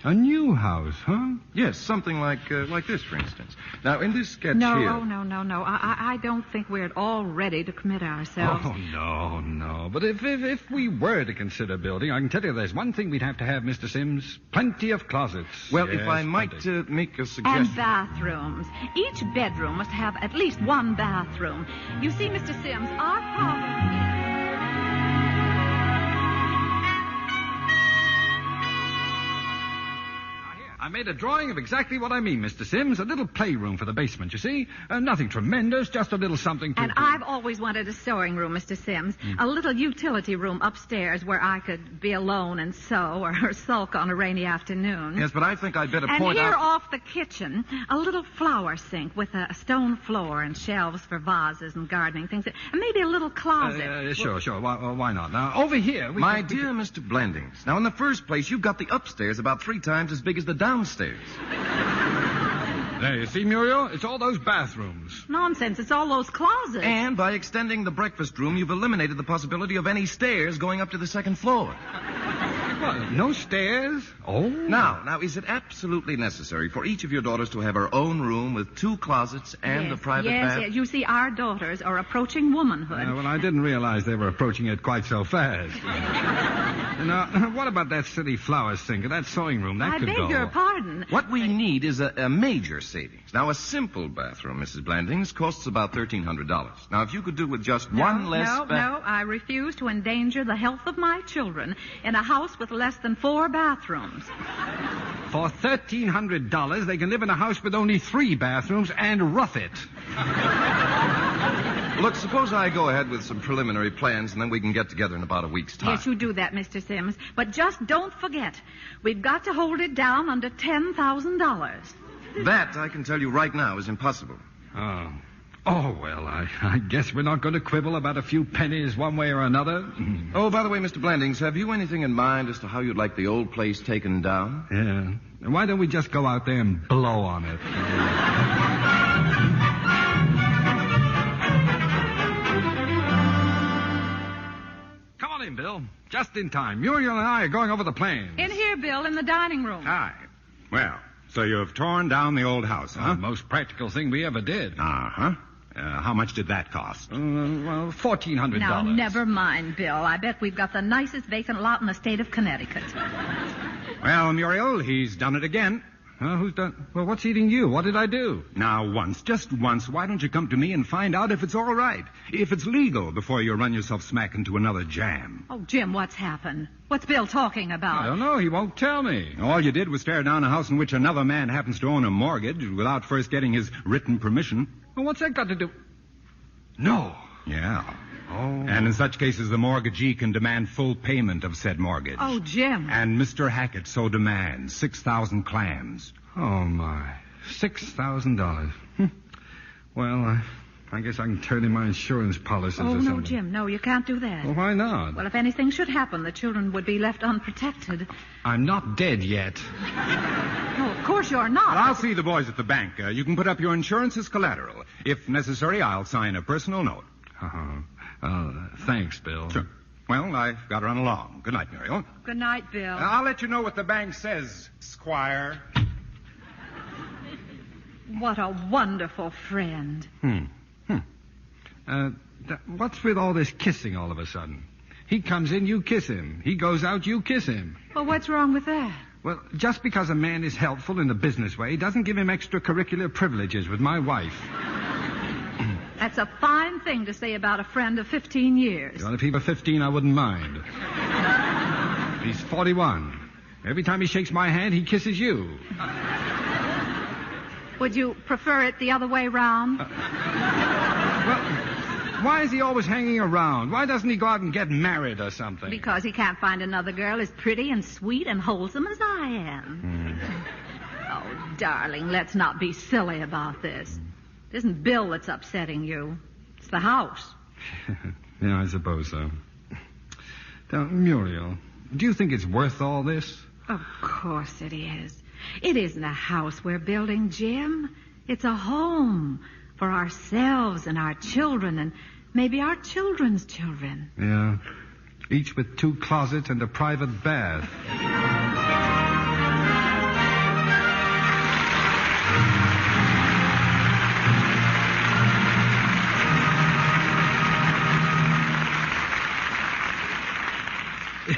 A new house, huh? Yes, something like this, for instance. Now, in this sketch No, here... no. I don't think we're at all ready to commit ourselves. Oh, no. But if we were to consider building, I can tell you there's one thing we'd have to have, Mr. Sims. Plenty of closets. Well, yes, if I might make a suggestion... And bathrooms. Each bedroom must have at least one bathroom. You see, Mr. Sims, our problem is... made a drawing of exactly what I mean, Mr. Sims. A little playroom for the basement, you see. Nothing tremendous, just a little something to... And I've always wanted a sewing room, Mr. Sims. A little utility room upstairs where I could be alone and sew or sulk on a rainy afternoon. Yes, but I think I'd better And point here out... off the kitchen, a little flower sink with a stone floor and shelves for vases and gardening things. And maybe a little closet. Sure. Why not? Now, over here... My dear Mr. Blandings, now, in the first place, you've got the upstairs about 3 times as big as the downstairs. There, you see, Muriel? It's all those bathrooms. Nonsense. It's all those closets. And by extending the breakfast room, you've eliminated the possibility of any stairs going up to the second floor. What, no stairs? Oh. Now, is it absolutely necessary for each of your daughters to have her own room with 2 closets and a private bath? Yes. You see, our daughters are approaching womanhood. Well, I didn't realize they were approaching it quite so fast. Now, what about that silly flower sink and that sewing room? That I could go. beg your pardon. What we need is a major savings. Now, a simple bathroom, Mrs. Blandings, costs about $1,300. Now, if you could do with just one less... No, I refuse to endanger the health of my children in a house with less than 4 bathrooms. For $1,300, they can live in a house with only 3 bathrooms and rough it. Look, suppose I go ahead with some preliminary plans, and then we can get together in about a week's time. Yes, you do that, Mr. Sims. But just don't forget, we've got to hold it down under $10,000. That, I can tell you right now, is impossible. Oh, well, I guess we're not going to quibble about a few pennies one way or another. Oh, by the way, Mr. Blandings, have you anything in mind as to how you'd like the old place taken down? Yeah. Why don't we just go out there and blow on it? Come on in, Bill. Just in time. Muriel and I are going over the plans. In here, Bill, in the dining room. Aye. Well, so you've torn down the old house, huh? The most practical thing we ever did. Uh-huh. How much did that cost? Well, $1,400. Now, never mind, Bill. I bet we've got the nicest vacant lot in the state of Connecticut. Well, Muriel, he's done it again. Who's done? Well, what's eating you? What did I do? Now, just once, why don't you come to me and find out if it's all right, if it's legal, before you run yourself smack into another jam? Oh, Jim, what's happened? What's Bill talking about? I don't know. He won't tell me. All you did was tear down a house in which another man happens to own a mortgage without first getting his written permission. Well, what's that got to do? No. Yeah. Oh. And in such cases, the mortgagee can demand full payment of said mortgage. Oh, Jim. And Mr. Hackett so demands 6,000 clams. Oh, my. $6,000. Well, I guess I can turn in my insurance policies or something. Oh, no, Jim. No, you can't do that. Well, why not? Well, if anything should happen, the children would be left unprotected. I'm not dead yet. No, of course you're not. But I'll see the boys at the bank. You can put up your insurance as collateral. If necessary, I'll sign a personal note. Thanks, Bill. Sure. Well, I've got to run along. Good night, Muriel. Good night, Bill. I'll let you know what the bank says, Squire. What a wonderful friend. What's with all this kissing all of a sudden? He comes in, you kiss him. He goes out, you kiss him. Well, what's wrong with that? Well, just because a man is helpful in the business way doesn't give him extracurricular privileges with my wife. That's a fine thing to say about a friend of 15 years. Well, if he were 15, I wouldn't mind. He's 41. Every time he shakes my hand, he kisses you. Would you prefer it the other way round? Well, why is he always hanging around? Why doesn't he go out and get married or something? Because he can't find another girl as pretty and sweet and wholesome as I am. Oh, darling, let's not be silly about this. It isn't Bill that's upsetting you. It's the house. Yeah, I suppose so. Now, Muriel, do you think it's worth all this? Of course it is. It isn't a house we're building, Jim. It's a home for ourselves and our children and maybe our children's children. Yeah. Each with 2 closets and a private bath.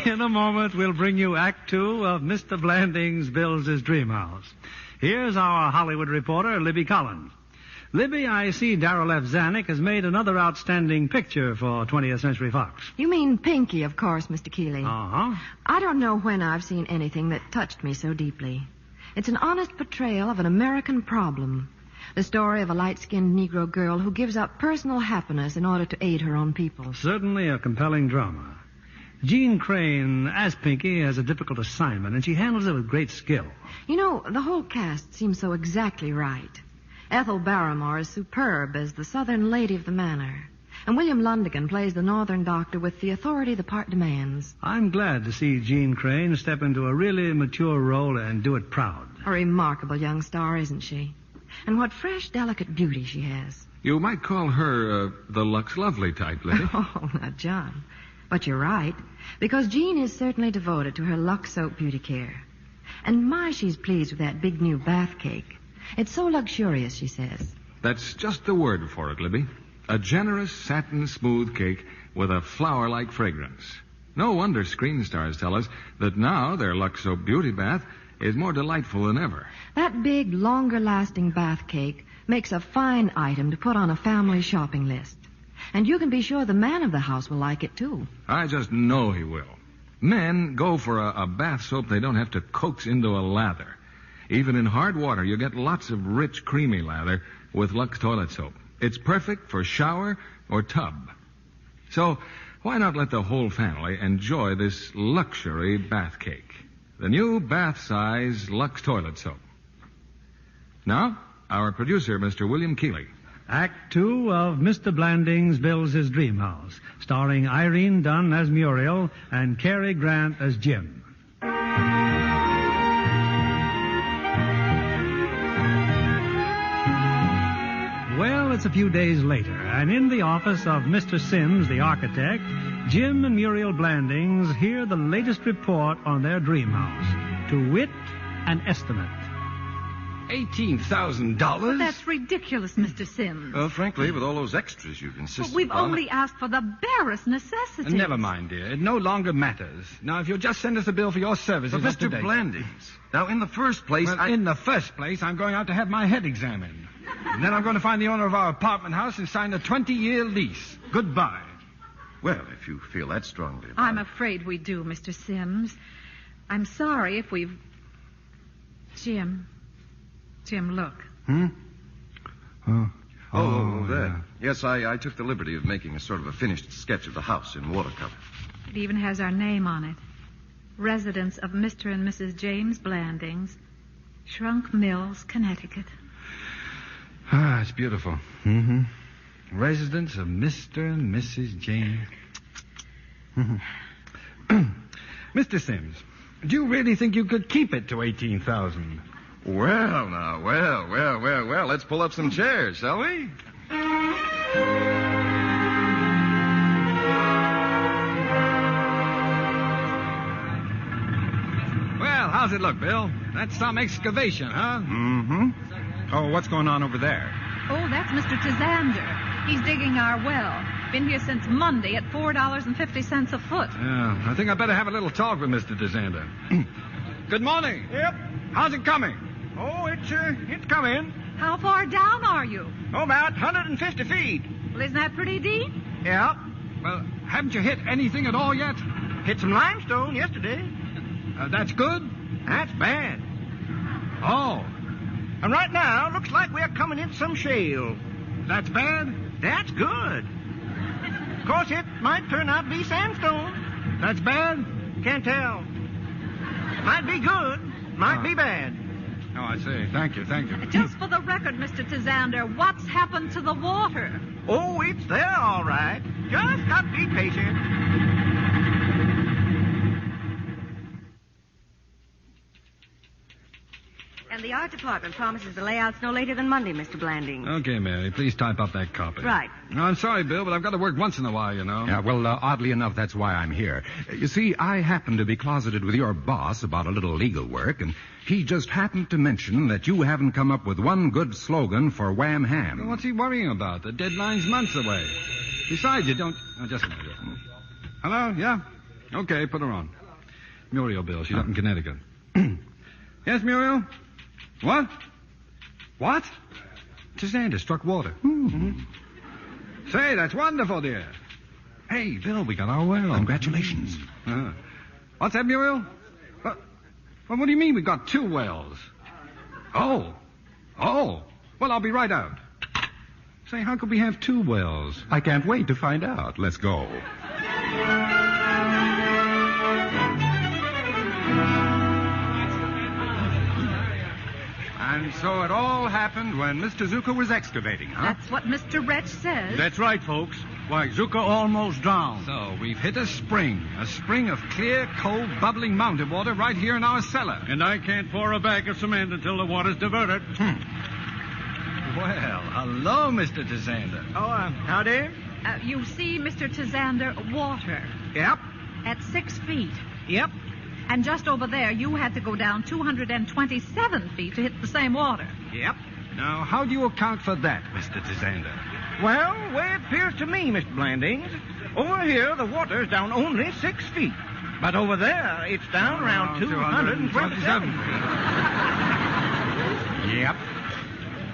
In a moment, we'll bring you Act 2 of Mr. Blandings Builds His Dream House. Here's our Hollywood reporter, Libby Collins. Libby, I see Darrell F. Zanuck has made another outstanding picture for 20th Century Fox. You mean Pinky, of course, Mr. Keeley. Uh-huh. I don't know when I've seen anything that touched me so deeply. It's an honest portrayal of an American problem. The story of a light-skinned Negro girl who gives up personal happiness in order to aid her own people. Certainly a compelling drama. Jean Crane, as Pinky, has a difficult assignment, and she handles it with great skill. You know, the whole cast seems so exactly right. Ethel Barrymore is superb as the southern lady of the manor. And William Lundigan plays the northern doctor with the authority the part demands. I'm glad to see Jean Crane step into a really mature role and do it proud. A remarkable young star, isn't she? And what fresh, delicate beauty she has. You might call her the Lux Lovely type, Libby. Oh, now, John. But you're right, because Jean is certainly devoted to her Lux Soap beauty care. And my, she's pleased with that big new bath cake. It's so luxurious, she says. That's just the word for it, Libby. A generous satin smooth cake with a flower-like fragrance. No wonder screen stars tell us that now their Lux Soap beauty bath is more delightful than ever. That big, longer-lasting bath cake makes a fine item to put on a family shopping list. And you can be sure the man of the house will like it, too. I just know he will. Men go for a bath soap they don't have to coax into a lather. Even in hard water, you get lots of rich, creamy lather with Lux toilet soap. It's perfect for shower or tub. So why not let the whole family enjoy this luxury bath cake? The new bath-size Lux toilet soap. Now, our producer, Mr. William Keeley. Act 2 of Mr. Blandings Builds His Dream House, starring Irene Dunn as Muriel and Cary Grant as Jim. Well, it's a few days later, and in the office of Mr. Sims, the architect, Jim and Muriel Blandings hear the latest report on their dream house. To wit, an estimate. $18,000? That's ridiculous, Mr. Sims. Well, frankly, with all those extras you've insisted But we've upon... only asked for the barest necessities. Never mind, dear. It no longer matters. Now, if you'll just send us a bill for your services... But, Mr. Blandings, now, in the first place, In the first place, I'm going out to have my head examined. And then I'm going to find the owner of our apartment house and sign a 20-year lease. Goodbye. Well, if you feel that strongly about I'm afraid we do, Mr. Sims. I'm sorry if we've... Jim, look. that. Yeah. Yes, I took the liberty of making a sort of a finished sketch of the house in watercolor. It even has our name on it. Residence of Mr. and Mrs. James Blandings, Shrunk Mills, Connecticut. Ah, it's beautiful. Mm-hmm. Residence of Mr. and Mrs. James. Mr. Sims, do you really think you could keep it to $18,000? Well, now, well. Let's pull up some chairs, shall we? Well, how's it look, Bill? That's some excavation, huh? Mm-hmm. Oh, what's going on over there? Oh, that's Mr. Tizander. He's digging our well. Been here since Monday at $4.50 a foot. Yeah, I think I better have a little talk with Mr. Tizander. Good morning. Yep. How's it coming? Oh, it's coming. How far down are you? Oh, about 150 feet. Well, isn't that pretty deep? Yeah. Well, haven't you hit anything at all yet? Hit some limestone yesterday. That's good? That's bad. Oh. And right now, looks like we're coming into some shale. That's bad? That's good. Of course, it might turn out to be sandstone. That's bad? Can't tell. Might be good, might be bad. Oh, I see. Thank you. Just for the record, Mr. Tizander, what's happened to the water? Oh, it's there all right. Just got to be patient. And the art department promises the layouts no later than Monday, Mr. Blanding. Okay, Mary, please type up that copy. Right. No, I'm sorry, Bill, but I've got to work once in a while, you know. Yeah, well, oddly enough, that's why I'm here. You see, I happen to be closeted with your boss about a little legal work, and he just happened to mention that you haven't come up with one good slogan for Wham Ham. Well, what's he worrying about? The deadline's months away. Besides, you don't... Oh, just a minute. Hello? Yeah? Okay, put her on. Muriel, Bill. She's up in Connecticut. Yes, Muriel? What? What? Tizander struck water. Mm-hmm. Say, that's wonderful, dear. Hey, Bill, we got our well. Congratulations. What's that, Muriel? What do you mean we got two wells? Oh. Well, I'll be right out. Say, how could we have two wells? I can't wait to find out. Let's go. And so it all happened when Mr. Zucker was excavating, huh? That's what Mr. Wretch says. That's right, folks. Why, Zucker almost drowned. So we've hit a spring of clear, cold, bubbling mountain water right here in our cellar. And I can't pour a bag of cement until the water's diverted. Well, hello, Mr. Tazander. Oh, howdy. You see, Mr. Tazander, water. Yep. At 6 feet. Yep. And just over there, you had to go down 227 feet to hit the same water. Yep. Now, how do you account for that, Mr. Tazander? Well, way it appears to me, Mr. Blandings, over here the water's down only 6 feet. But over there, it's down around 227 feet. Yep.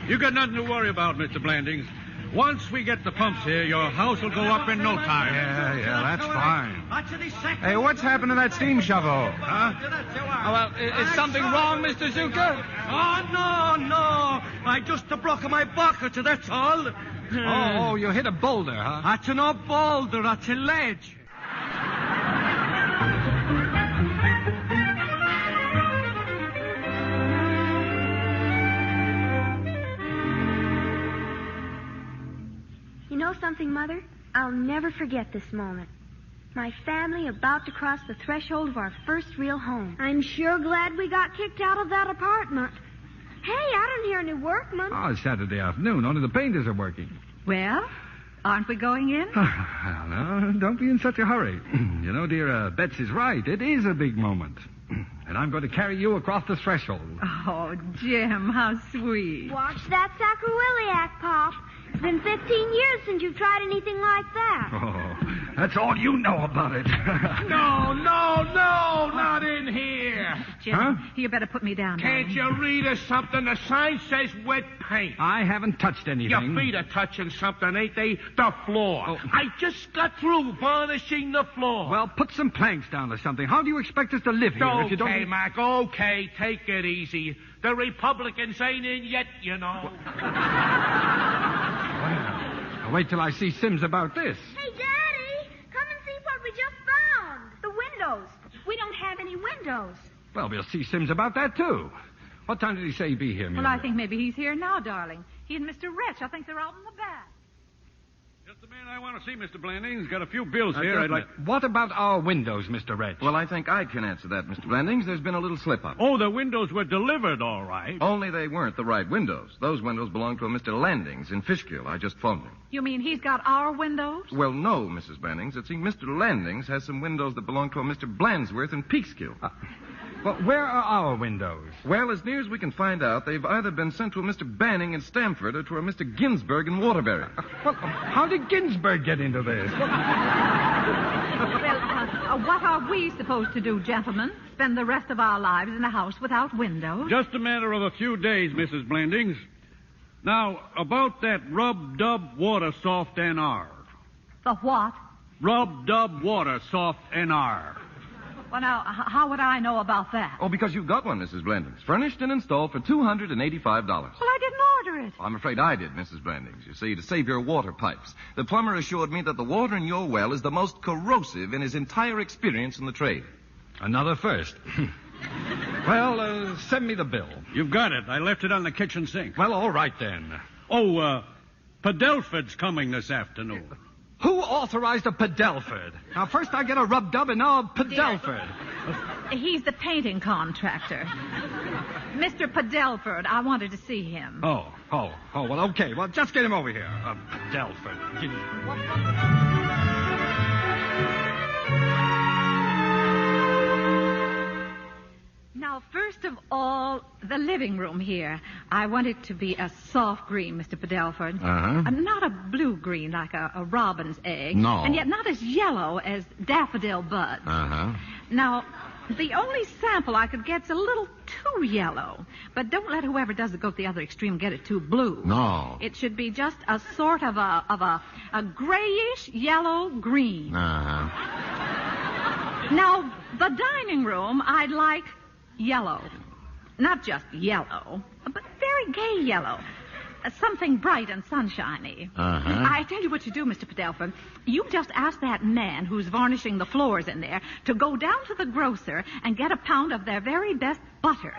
You got nothing to worry about, Mr. Blandings. Once we get the pumps here, your house will go up in no time. Yeah, that's fine. Hey, what's happened to that steam shovel? Huh? Oh, well, is something wrong, Mr. Zucker? Oh, no. I just broke my bucket, that's all. Oh, you hit a boulder, huh? That's no boulder, that's a ledge. You know something, Mother? I'll never forget this moment. My family about to cross the threshold of our first real home. I'm sure glad we got kicked out of that apartment. Hey, I don't hear any workmen. Oh, it's Saturday afternoon. Only the painters are working. Well, aren't we going in? Well, no, don't be in such a hurry. You know, dear, Betsy's right. It is a big moment. And I'm going to carry you across the threshold. Oh, Jim, how sweet. Watch that sacroiliac, Pop. It's been 15 years since you've tried anything like that. Oh, that's all you know about it. No, not in here. Jim, Huh? You better put me down. Can't you read us something? The sign says wet paint. I haven't touched anything. Your feet are touching something, ain't they? The floor. Oh. I just got through varnishing the floor. Well, put some planks down or something. How do you expect us to live here if you don't... Okay, Mac, okay. Take it easy. The Republicans ain't in yet, you know. Well, wait till I see Sims about this. Hey, Daddy, come and see what we just found. The windows. We don't have any windows. Well, we'll see Sims about that, too. What time did he say he'd be here, Well, I think maybe he's here now, darling. He and Mr. Wretch, I think they're out in the back. Just the man I want to see, Mr. Blandings. Got a few bills here. I'd like... What about our windows, Mr. Wretch? Well, I think I can answer that, Mr. Blandings. There's been a little slip-up. Oh, the windows were delivered, all right. Only they weren't the right windows. Those windows belong to a Mr. Landings in Fishkill. I just phoned him. You mean he's got our windows? Well, no, Mrs. Blandings. It seems Mr. Landings has some windows that belong to a Mr. Blandsworth in Peekskill. Well, where are our windows? Well, as near as we can find out, they've either been sent to a Mr. Banning in Stamford or to a Mr. Ginsburg in Waterbury. Well, how did Ginsburg get into this? Well, what are we supposed to do, gentlemen? Spend the rest of our lives in a house without windows? Just a matter of a few days, Mrs. Blandings. Now, about that rub-dub water soft NR. The what? Rub-dub water soft NR. Well, now, how would I know about that? Oh, because you got one, Mrs. Blandings. Furnished and installed for $285. Well, I didn't order it. I'm afraid I did, Mrs. Blandings. You see, to save your water pipes. The plumber assured me that the water in your well is the most corrosive in his entire experience in the trade. Another first. Well, send me the bill. You've got it. I left it on the kitchen sink. Well, all right then. Oh, Padelford's coming this afternoon. Who authorized a Padelford? Now, first I get a rub-dub and now a Padelford. He's the painting contractor. Mr. Padelford, I wanted to see him. Oh, well, okay. Well, just get him over here. Padelford. Now, first of all, the living room here. I want it to be a soft green, Mr. Padelford. Uh-huh. Not a blue-green like a robin's egg. No. And yet not as yellow as daffodil buds. Uh-huh. Now, the only sample I could get's a little too yellow. But don't let whoever does it go to the other extreme get it too blue. No. It should be just a sort of a grayish yellow-green. Uh-huh. Now, the dining room, I'd like yellow. not just yellow, but very gay yellow. Something bright and sunshiny. Uh-huh. I tell you what you do, Mr. Padelford. You just ask that man who's varnishing the floors in there to go down to the grocer and get a pound of their very best butter.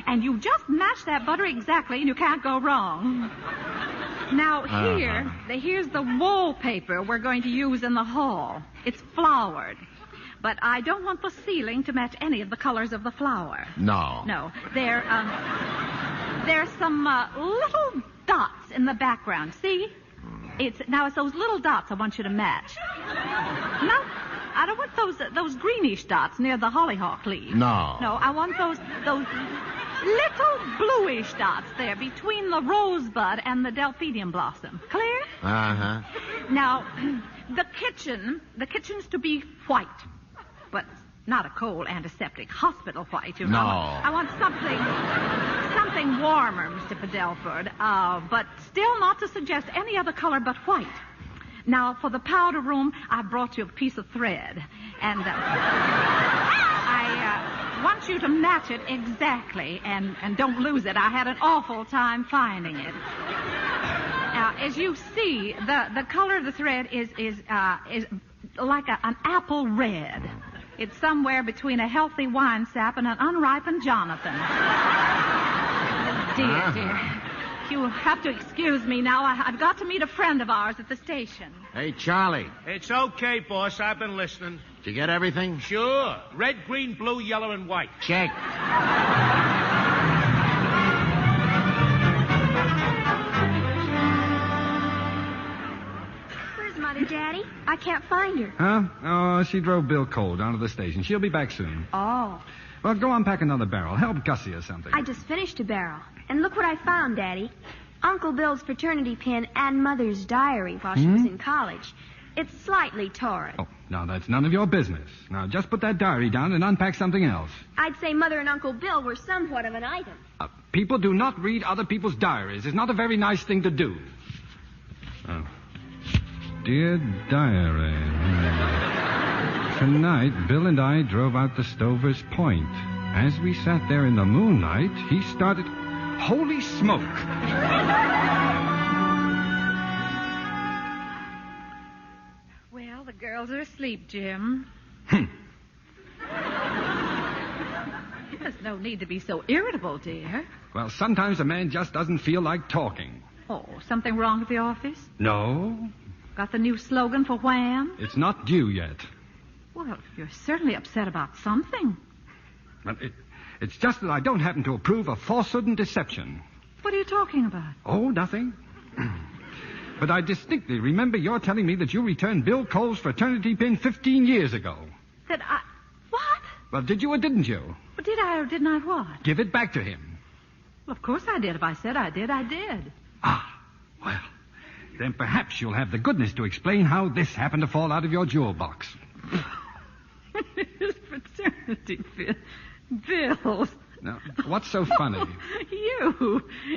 And you just match that butter exactly, and you can't go wrong. Now, here's the wallpaper we're going to use in the hall. It's flowered. But I don't want the ceiling to match any of the colors of the flower. No. No. There's some little dots in the background. See? It's those little dots I want you to match. No, I don't want those greenish dots near the hollyhock leaves. No. No, I want those little bluish dots there between the rosebud and the delphinium blossom. Clear? Uh-huh. Now, the kitchen's to be white, but not a cold antiseptic hospital white, you know. No. I want something warmer, Mr. Padelford, but still not to suggest any other color but white. Now, for the powder room, I brought you a piece of thread, and I want you to match it exactly, and don't lose it. I had an awful time finding it. Now, as you see, the color of the thread is like an apple red. It's somewhere between a healthy wine sap and an unripened Jonathan. Dear. You have to excuse me now. I've got to meet a friend of ours at the station. Hey, Charlie. It's okay, boss. I've been listening. Did you get everything? Sure. Red, green, blue, yellow, and white. Check. Where's Mother, Daddy? I can't find her. Huh? Oh, she drove Bill Cole down to the station. She'll be back soon. Oh. Well, go unpack another barrel. Help Gussie or something. I just finished a barrel. And look what I found, Daddy. Uncle Bill's fraternity pin and Mother's diary while she was in college. It's slightly torn. Oh, now that's none of your business. Now, just put that diary down and unpack something else. I'd say Mother and Uncle Bill were somewhat of an item. People do not read other people's diaries. It's not a very nice thing to do. Oh. Dear Diary. Tonight, Bill and I drove out to Stover's Point. As we sat there in the moonlight, he started... Holy smoke! Well, the girls are asleep, Jim. There's no need to be so irritable, dear. Well, sometimes a man just doesn't feel like talking. Oh, something wrong at the office? No. Got the new slogan for Wham? It's not due yet. Well, you're certainly upset about something. But it's just that I don't happen to approve of falsehood and deception. What are you talking about? Oh, nothing. But I distinctly remember your telling me that you returned Bill Cole's fraternity pin 15 years ago. That I... What? Well, did you or didn't you? Well, did I or did not what? Give it back to him. Well, of course I did. If I said I did, I did. Well, then perhaps you'll have the goodness to explain how this happened to fall out of your jewel box. His fraternity pin. Bill. Now, what's so funny?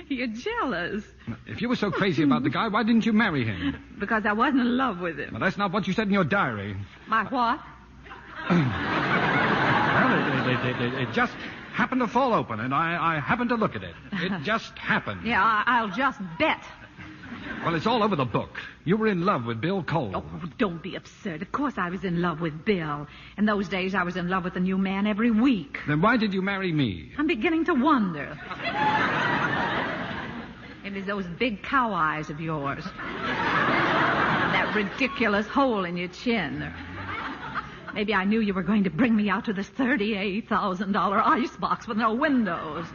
You're jealous. If you were so crazy about the guy, why didn't you marry him? Because I wasn't in love with him. Well, that's not what you said in your diary. My what? Well, it just happened to fall open, and I happened to look at it. It just happened. Yeah, I'll just bet. Well, it's all over the book. You were in love with Bill Cole. Oh, don't be absurd. Of course I was in love with Bill. In those days, I was in love with a new man every week. Then why did you marry me? I'm beginning to wonder. It is those big cow eyes of yours. That ridiculous hole in your chin. Maybe I knew you were going to bring me out to this $38,000 icebox with no windows.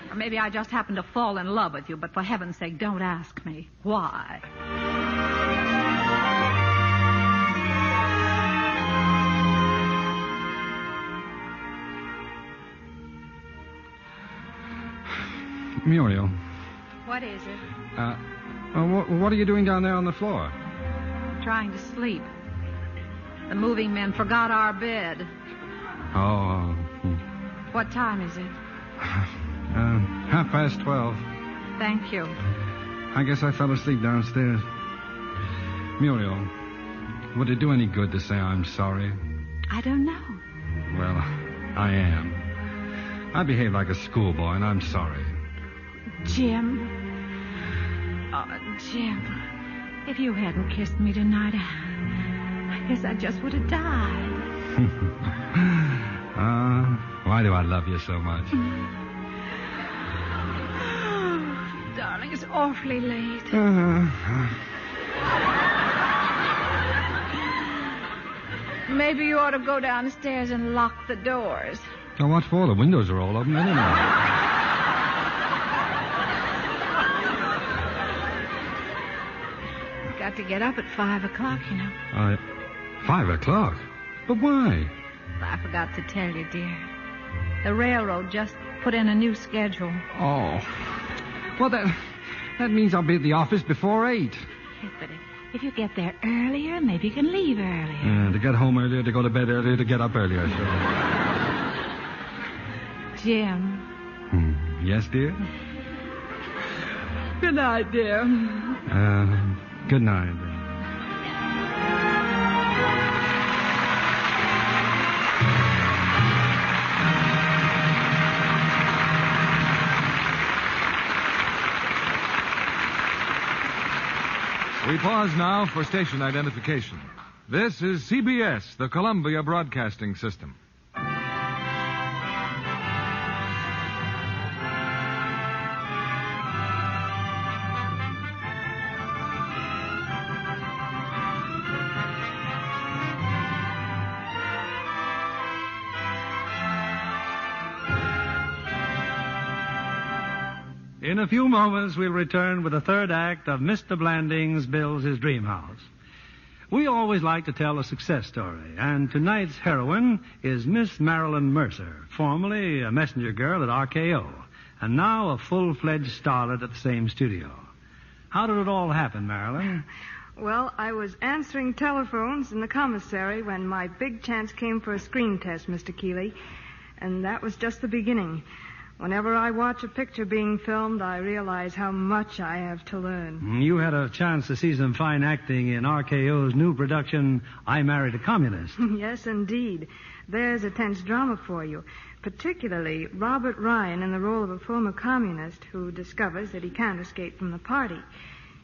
Or maybe I just happened to fall in love with you, but for heaven's sake, don't ask me. Why? Muriel. What is it? What are you doing down there on the floor? I'm trying to sleep. The moving men forgot our bed. Oh. What time is it? 12:30. Thank you. I guess I fell asleep downstairs. Muriel, would it do any good to say I'm sorry? I don't know. Well, I am. I behaved like a schoolboy, and I'm sorry. Jim. Oh, Jim. If you hadn't kissed me tonight, I guess I just would have died. Why do I love you so much? Darling, it's awfully late. Maybe you ought to go downstairs and lock the doors. So what for? The windows are all open anyway. Got to get up at 5 o'clock, you know. 5 o'clock? But why? I forgot to tell you, dear. The railroad just put in a new schedule. Oh. Well, that means I'll be at the office before 8. Yes, but if you get there earlier, maybe you can leave earlier. To get home earlier, to go to bed earlier, to get up earlier. So. Jim. Yes, dear? Good night, dear. Good night. We pause now for station identification. This is CBS, the Columbia Broadcasting System. In a few moments, we'll return with the third act of Mr. Blanding's Builds His Dream House. We always like to tell a success story, and tonight's heroine is Miss Marilyn Mercer, formerly a messenger girl at RKO, and now a full-fledged starlet at the same studio. How did it all happen, Marilyn? Well, I was answering telephones in the commissary when my big chance came for a screen test, Mr. Keeley, and that was just the beginning. Whenever I watch a picture being filmed, I realize how much I have to learn. You had a chance to see some fine acting in RKO's new production, I Married a Communist. Yes, indeed. There's a tense drama for you, particularly Robert Ryan in the role of a former communist who discovers that he can't escape from the party.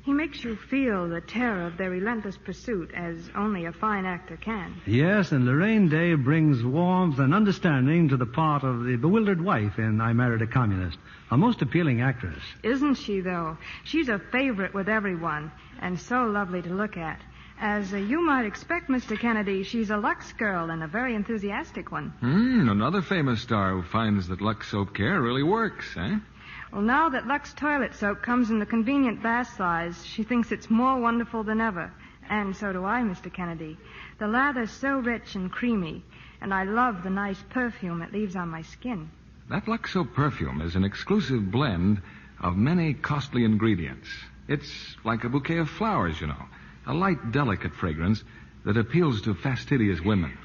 He makes you feel the terror of their relentless pursuit, as only a fine actor can. Yes, and Lorraine Day brings warmth and understanding to the part of the bewildered wife in I Married a Communist. A most appealing actress. Isn't she, though? She's a favorite with everyone, and so lovely to look at. As you might expect, Mr. Kennedy, she's a Lux girl and a very enthusiastic one. Another famous star who finds that Lux soap care really works, eh? Well, now that Lux toilet soap comes in the convenient bath size, she thinks it's more wonderful than ever. And so do I, Mr. Kennedy. The lather's so rich and creamy, and I love the nice perfume it leaves on my skin. That Lux soap perfume is an exclusive blend of many costly ingredients. It's like a bouquet of flowers, you know. A light, delicate fragrance that appeals to fastidious women.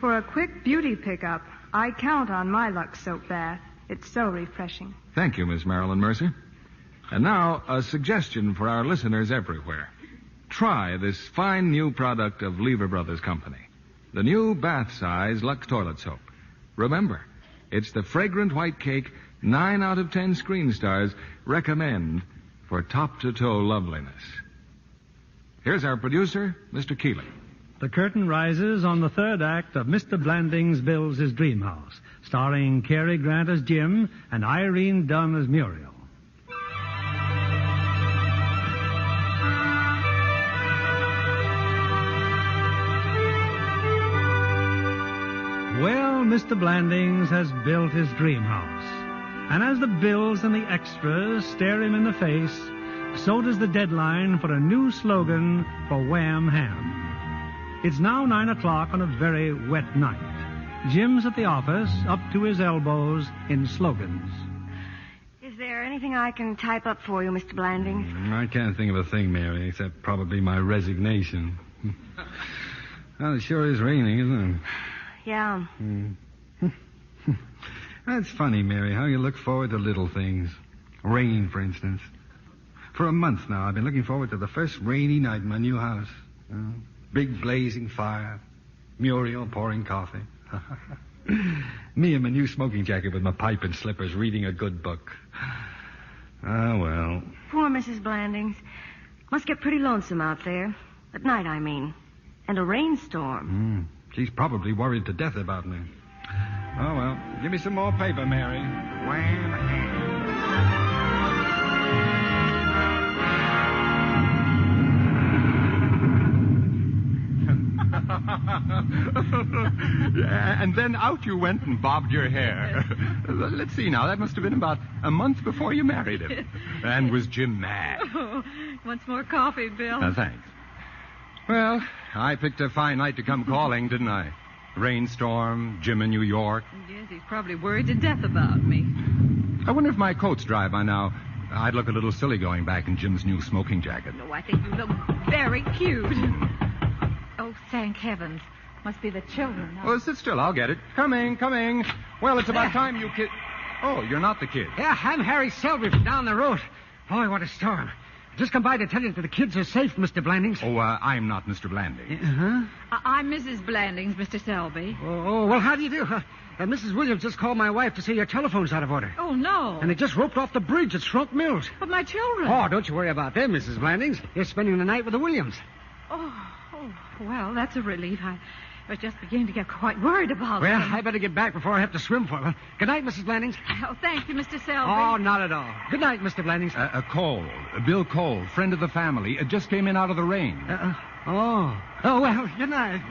For a quick beauty pickup, I count on my Lux soap bath. It's so refreshing. Thank you, Miss Marilyn Mercer. And now, a suggestion for our listeners everywhere. Try this fine new product of Lever Brothers Company. The new bath-size Lux toilet soap. Remember, it's the fragrant white cake 9 out of 10 screen stars recommend for top-to-toe loveliness. Here's our producer, Mr. Keeley. The curtain rises on the third act of Mr. Blanding's Builds His Dream House, starring Cary Grant as Jim and Irene Dunn as Muriel. Well, Mr. Blandings has built his dream house. And as the bills and the extras stare him in the face, so does the deadline for a new slogan for Wham Ham. It's now 9 o'clock on a very wet night. Jim's at the office, up to his elbows in slogans. Is there anything I can type up for you, Mr. Blanding? I can't think of a thing, Mary, except probably my resignation. Well, it sure is raining, isn't it? Yeah. That's funny, Mary, how you look forward to little things. Rain, for instance. For a month now, I've been looking forward to the first rainy night in my new house. Big blazing fire. Muriel pouring coffee. Me in my new smoking jacket with my pipe and slippers reading a good book. Ah, well. Poor Mrs. Blandings. Must get pretty lonesome out there. At night, I mean. And a rainstorm. She's probably worried to death about me. Oh, well. Give me some more paper, Mary. Wham. And then out you went and bobbed your hair. Let's see now. That must have been about a month before you married him. And was Jim mad? Oh, wants more coffee, Bill? Thanks. Well, I picked a fine night to come calling, didn't I? Rainstorm, Jim in New York. Yes, he's probably worried to death about me. I wonder if my coat's dry by now. I'd look a little silly going back in Jim's new smoking jacket. No, I think you look very cute. Oh, thank heavens. Must be the children. Now. Well, sit still. I'll get it. Coming. Well, it's about time you kid... Oh, you're not the kid. Yeah, I'm Harry Selby from down the road. Boy, what a storm. Just come by to tell you that the kids are safe, Mr. Blandings. Oh, I'm not Mr. Blandings. I'm Mrs. Blandings, Mr. Selby. Oh, well, how do you do? Mrs. Williams just called my wife to say your telephone's out of order. Oh, no. And they just roped off the bridge at Shrunk Mills. But my children. Oh, don't you worry about them, Mrs. Blandings. They're spending the night with the Williams. Oh, well, that's a relief. I was just beginning to get quite worried about Well, them. I better get back before I have to swim for them. Good night, Mrs. Blandings. Oh, thank you, Mr. Selby. Oh, not at all. Good night, Mr. Blandings. Bill Cole, friend of the family, just came in out of the rain. Oh, well, good night.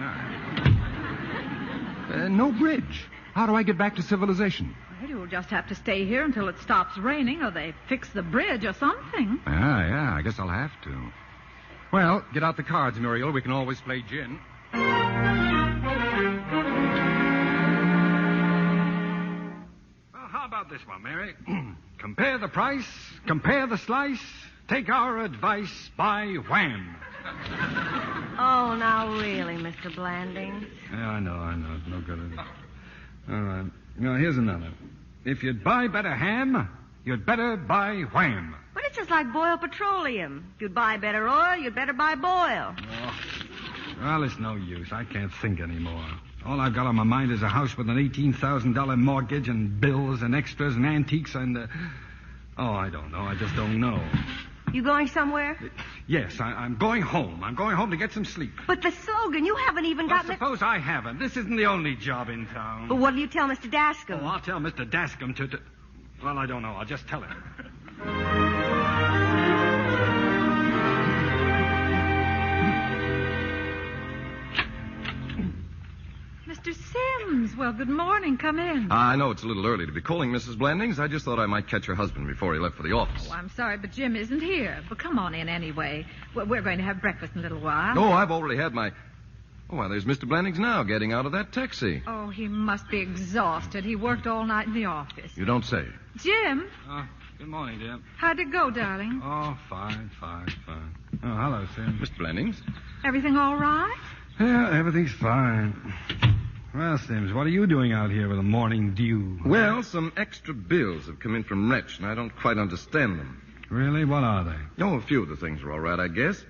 No bridge. How do I get back to civilization? Well, you'll just have to stay here until it stops raining or they fix the bridge or something. Yeah, I guess I'll have to. Well, get out the cards, Muriel. We can always play gin. Well, how about this one, Mary? Compare the price, compare the slice, take our advice by wham. Oh, now really, Mr. Blandings. Yeah, I know. It's no good. All right. Now, here's another. If you'd buy better ham, you'd better buy wham. But it's just like boiled petroleum. If you'd buy better oil, you'd better buy boil. Oh. Well, it's no use. I can't think anymore. All I've got on my mind is a house with an $18,000 mortgage and bills and extras and antiques and... I don't know. I just don't know. You going somewhere? Yes, I'm going home. I'm going home to get some sleep. But the slogan, you haven't even gotten Suppose I haven't. This isn't the only job in town. But what do you tell Mr. Dascom? Oh, I'll tell Mr. Dascom to... Well, I don't know. I'll just tell him. Mr. Sims, well, good morning. Come in. I know it's a little early to be calling Mrs. Blandings. I just thought I might catch her husband before he left for the office. Oh, I'm sorry, but Jim isn't here. But come on in anyway. We're going to have breakfast in a little while. Oh, I've already had my... Oh, well, there's Mr. Blandings now getting out of that taxi. Oh, he must be exhausted. He worked all night in the office. You don't say. Jim? Good morning, dear. How'd it go, darling? Oh, fine. Oh, hello, Sim. Mr. Blandings? Everything all right? Yeah, everything's fine. Well, Sims, what are you doing out here with a morning dew? Well, some extra bills have come in from Wretch, and I don't quite understand them. Really? What are they? Oh, a few of the things are all right, I guess.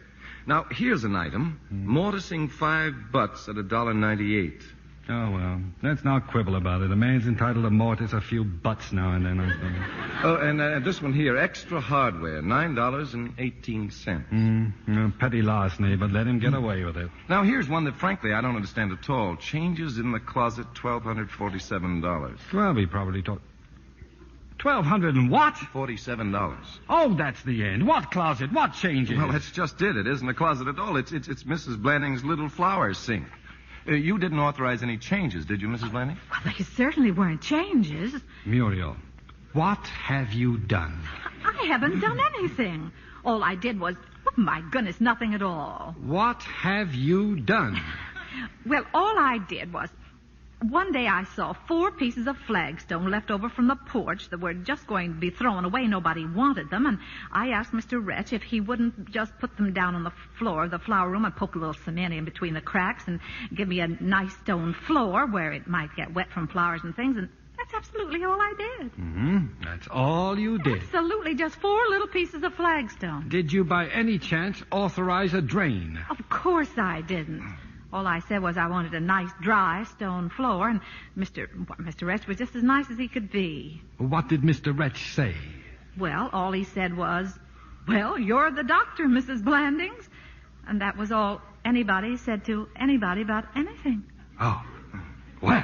Now, here's an item. Mortising $5 at $1.98. Oh, well, let's not quibble about it. A man's entitled to mortise a few butts now and then, I think. Oh, and this one here, extra hardware, $9.18. Petty larceny, but let him get away with it. Now, here's one that, frankly, I don't understand at all. Changes in the closet, $1,247. Well, we probably talked... 1,200 and what? $47. Oh, that's the end. What closet? What changes? Well, that's just it. It isn't a closet at all. It's Mrs. Blandings' little flower sink. You didn't authorize any changes, did you, Mrs. Blanding? Well, they certainly weren't changes. Muriel, what have you done? I haven't done anything. All I did was, oh, my goodness, nothing at all. What have you done? Well, all I did was, one day I saw 4 pieces of flagstone left over from the porch that were just going to be thrown away. Nobody wanted them, and I asked Mr. Wretch if he wouldn't just put them down on the floor of the flower room and poke a little cement in between the cracks and give me a nice stone floor where it might get wet from flowers and things, and that's absolutely all I did. That's all you did? Absolutely, just 4 little pieces of flagstone. Did you by any chance authorize a drain? Of course I didn't. All I said was I wanted a nice, dry stone floor, and Mr. Wretch was just as nice as he could be. What did Mr. Wretch say? Well, all he said was, well, you're the doctor, Mrs. Blandings. And that was all anybody said to anybody about anything. Oh, well.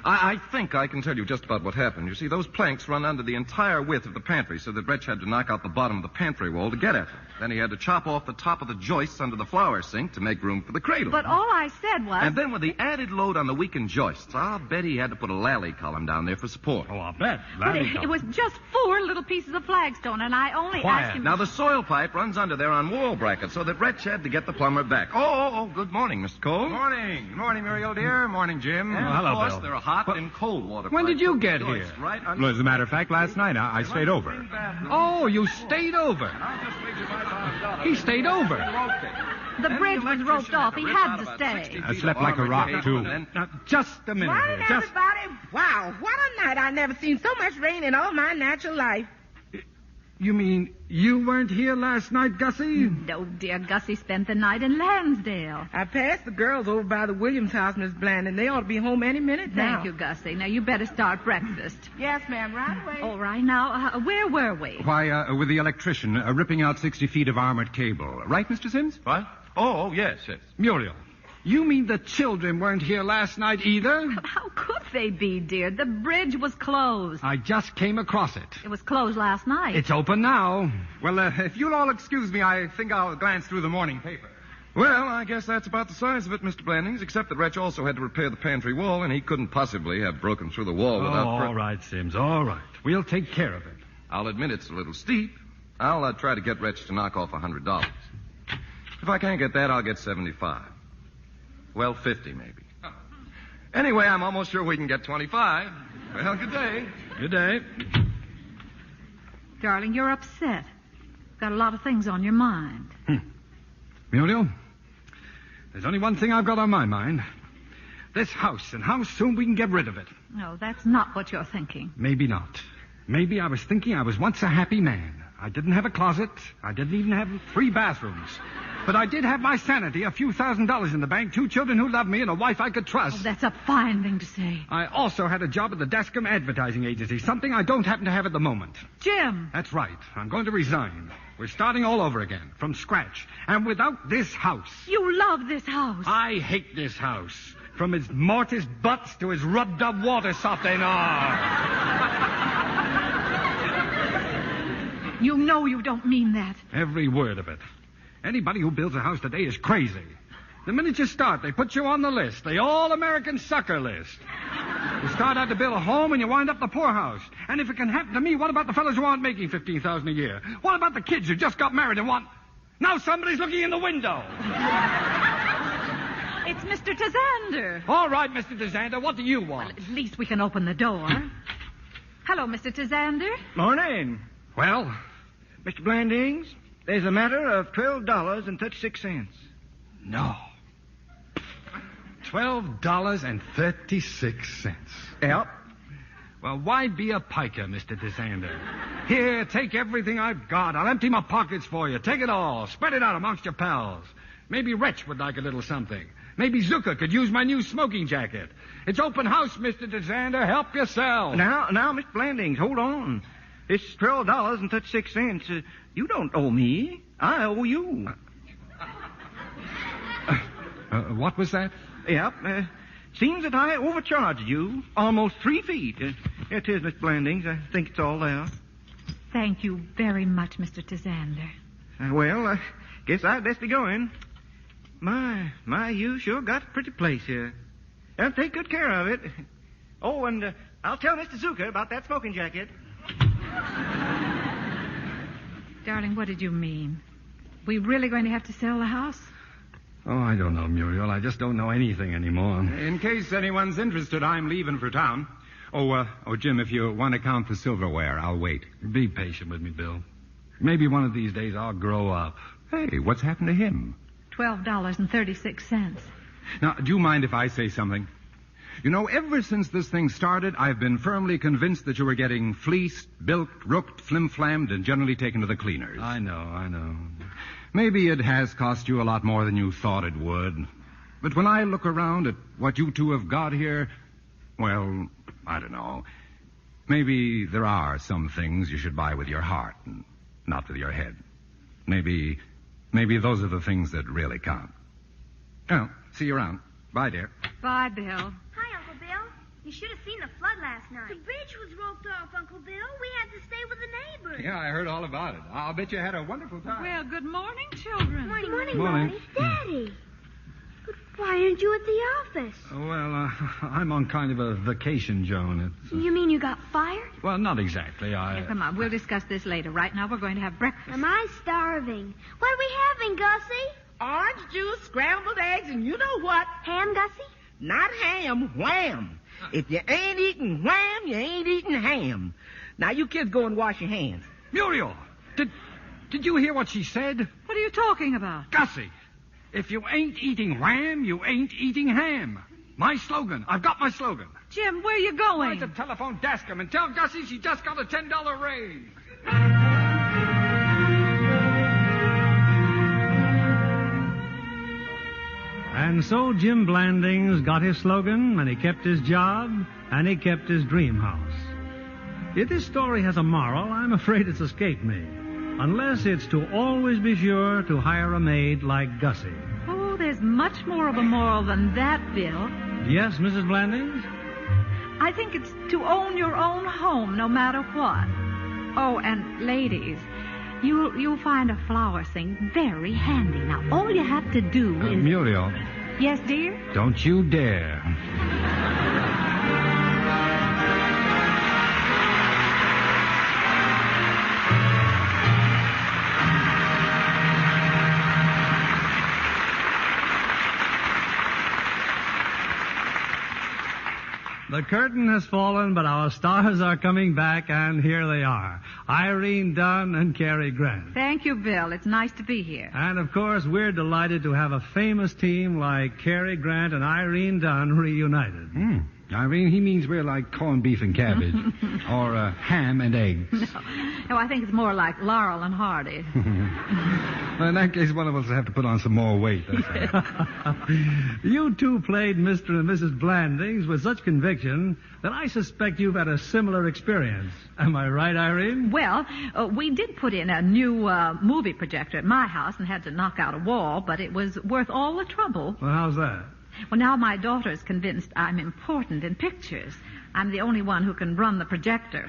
I think I can tell you just about what happened. You see, those planks run under the entire width of the pantry, so that Wretch had to knock out the bottom of the pantry wall to get at them. Then he had to chop off the top of the joists under the flour sink to make room for the cradle. But all I said was... And then with the added load on the weakened joists, I'll bet he had to put a lally column down there for support. Oh, I'll bet. But it was just 4 little pieces of flagstone, and I only asked him... Now, the soil pipe runs under there on wall brackets, so that Wretch had to get the plumber back. Oh, good morning, Mr. Cole. Morning. Good morning, Muriel, dear. Morning, Jim. And, hello, of course, Bill. there are hot and cold water When pipes did you with get joists here? Right under... Well, as a matter of fact, last night I stayed over. Oh, you stayed over. He stayed over. The bridge was roped off. He had to stay. I slept like a rock, too. Now, just a minute Morning, here. Just... everybody. Wow, what a night. I've never seen so much rain in all my natural life. You mean you weren't here last night, Gussie? No, dear. Gussie spent the night in Lansdale. I passed the girls over by the Williams house, Miss Blanding. They ought to be home any minute now. Thank you, Gussie. Now, you better start breakfast. Yes, ma'am, right away. All right. Now, where were we? Why, with the electrician ripping out 60 feet of armored cable. Right, Mr. Sims? What? Oh, yes. Muriel, you mean the children weren't here last night either? How could they be, dear? The bridge was closed. I just came across it. It was closed last night. It's open now. Well, if you'll all excuse me, I think I'll glance through the morning paper. Well, I guess that's about the size of it, Mr. Blandings, except that Wretch also had to repair the pantry wall, and he couldn't possibly have broken through the wall without... all right, Sims, all right. We'll take care of it. I'll admit it's a little steep. I'll try to get Wretch to knock off $100. If I can't get that, I'll get 75. Well, 50 maybe. Anyway, I'm almost sure we can get 25. Well, good day. Good day. Darling, you're upset. Got a lot of things on your mind. Muriel, there's only one thing I've got on my mind. This house, and how soon we can get rid of it. No, that's not what you're thinking. Maybe not. Maybe I was thinking I was once a happy man. I didn't have a closet. I didn't even have 3 bathrooms. But I did have my sanity, a few $1,000s in the bank, 2 children who loved me, and a wife I could trust. Oh, that's a fine thing to say. I also had a job at the Dascombe Advertising Agency, something I don't happen to have at the moment. Jim! That's right. I'm going to resign. We're starting all over again, from scratch. And without this house. You love this house. I hate this house. From its mortise butts to its rubbed-up water softener. You know you don't mean that. Every word of it. Anybody who builds a house today is crazy. The minute you start, they put you on the list, the all-American sucker list. You start out to build a home and you wind up the poorhouse. And if it can happen to me, what about the fellows who aren't making $15,000 a year? What about the kids who just got married and want... Now somebody's looking in the window. It's Mr. Tazander. All right, Mr. Tazander, what do you want? Well, at least we can open the door. Hello, Mr. Tazander. Morning. Well? Mr. Blandings, there's a matter of $12.36. No. $12.36. Yep. Well, why be a piker, Mr. Tazander? Here, take everything I've got. I'll empty my pockets for you. Take it all. Spread it out amongst your pals. Maybe Wretch would like a little something. Maybe Zucker could use my new smoking jacket. It's open house, Mr. Tazander. Help yourself. Now, Mr. Blandings, hold on. It's $12.36. You don't owe me. I owe you. What was that? Yep. Seems that I overcharged you almost 3 feet. Here it is, Miss Blandings. I think it's all there. Thank you very much, Mr. Tazander. Well, I guess I'd best be going. My, you sure got a pretty place here. I'll take good care of it. Oh, and I'll tell Mr. Zucker about that smoking jacket. Darling, what did you mean? We really going to have to sell the house? Oh, I don't know, Muriel. I just don't know anything anymore. In case anyone's interested, I'm leaving for town. Oh, Jim, if you want to count the silverware, I'll wait. Be patient with me, Bill. Maybe one of these days I'll grow up. Hey, what's happened to him? $12.36. Now, do you mind if I say something? You know, ever since this thing started, I've been firmly convinced that you were getting fleeced, bilked, rooked, flim-flammed, and generally taken to the cleaners. I know. Maybe it has cost you a lot more than you thought it would. But when I look around at what you two have got here, well, I don't know. Maybe there are some things you should buy with your heart and not with your head. Maybe those are the things that really count. Well, see you around. Bye, dear. Bye, Bill. Hi, Uncle Bill. You should have seen the flood last night. The bridge was roped off, Uncle Bill. We had to stay with the neighbors. Yeah, I heard all about it. I'll bet you had a wonderful time. Well, good morning, children. Good morning, Morning. Marty. Daddy. But why aren't you at the office? Well, I'm on kind of a vacation, Joan. You mean you got fired? Well, not exactly. Now, come on, we'll discuss this later. Right now, we're going to have breakfast. Am I starving? What are we having, Gussie? Orange juice, scrambled eggs, and you know what? Ham, Gussie? Not ham, wham. If you ain't eating wham, you ain't eating ham. Now, you kids go and wash your hands. Muriel, did you hear what she said? What are you talking about? Gussie, if you ain't eating wham, you ain't eating ham. My slogan. I've got my slogan. Jim, where are you going? To telephone Dascom and tell Gussie she just got a $10 raise. And so Jim Blandings got his slogan, and he kept his job, and he kept his dream house. If this story has a moral, I'm afraid it's escaped me. Unless it's to always be sure to hire a maid like Gussie. Oh, there's much more of a moral than that, Bill. Yes, Mrs. Blandings? I think it's to own your own home, no matter what. Oh, and ladies, you'll find a flower thing very handy. Now, all you have to do is... Muriel. Yes, dear? Don't you dare. The curtain has fallen, but our stars are coming back, and here they are. Irene Dunn and Cary Grant. Thank you, Bill. It's nice to be here. And, of course, we're delighted to have a famous team like Cary Grant and Irene Dunn reunited. Irene, he means we're like corned beef and cabbage. Or ham and eggs. No, I think it's more like Laurel and Hardy. Well, in that case, one of us will have to put on some more weight. That's all. You two played Mr. and Mrs. Blandings with such conviction that I suspect you've had a similar experience. Am I right, Irene? Well, we did put in a new movie projector at my house and had to knock out a wall, but it was worth all the trouble. Well, how's that? Well, now my daughter's convinced I'm important in pictures. I'm the only one who can run the projector.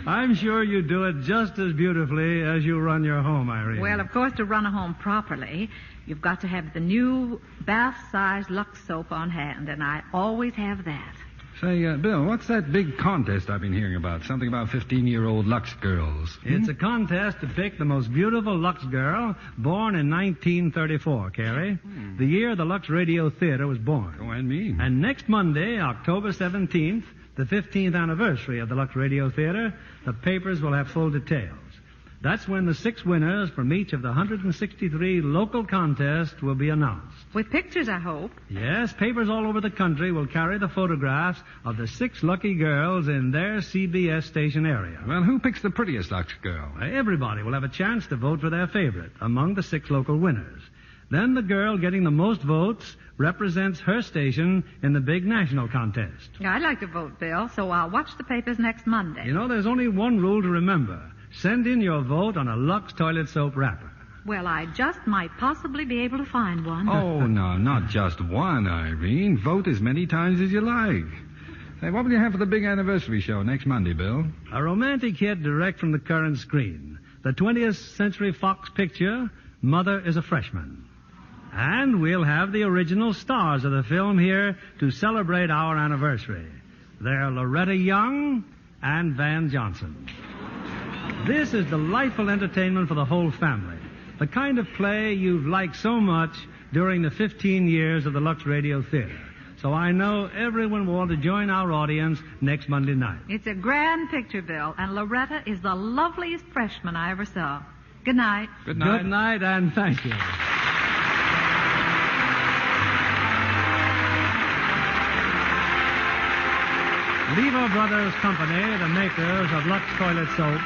I'm sure you do it just as beautifully as you run your home, Irene. Well, of course, to run a home properly, you've got to have the new bath-size Lux soap on hand, and I always have that. Say, Bill, what's that big contest I've been hearing about? Something about 15-year-old Lux girls. It's a contest to pick the most beautiful Lux girl born in 1934, Cary. The year the Lux Radio Theater was born. Go and me. And next Monday, October 17th, the 15th anniversary of the Lux Radio Theater, the papers will have full details. That's when the 6 winners from each of the 163 local contests will be announced. With pictures, I hope. Yes, papers all over the country will carry the photographs of the 6 lucky girls in their CBS station area. Well, who picks the prettiest Lux girl? Everybody will have a chance to vote for their favorite among the 6 local winners. Then the girl getting the most votes represents her station in the big national contest. I'd like to vote, Bill, so I'll watch the papers next Monday. You know, there's only one rule to remember. Send in your vote on a Lux toilet soap wrapper. Well, I just might possibly be able to find one. Oh, no, not just one, Irene. Vote as many times as you like. Say, what will you have for the big anniversary show next Monday, Bill? A romantic hit direct from the current screen. The 20th Century Fox picture, Mother is a Freshman. And we'll have the original stars of the film here to celebrate our anniversary. They're Loretta Young and Van Johnson. This is delightful entertainment for the whole family. The kind of play you've liked so much during the 15 years of the Lux Radio Theater. So I know everyone will want to join our audience next Monday night. It's a grand picture, Bill, and Loretta is the loveliest freshman I ever saw. Good night. Good night. Good night, and thank you. Lever Brothers Company, the makers of Lux Toilet Soap,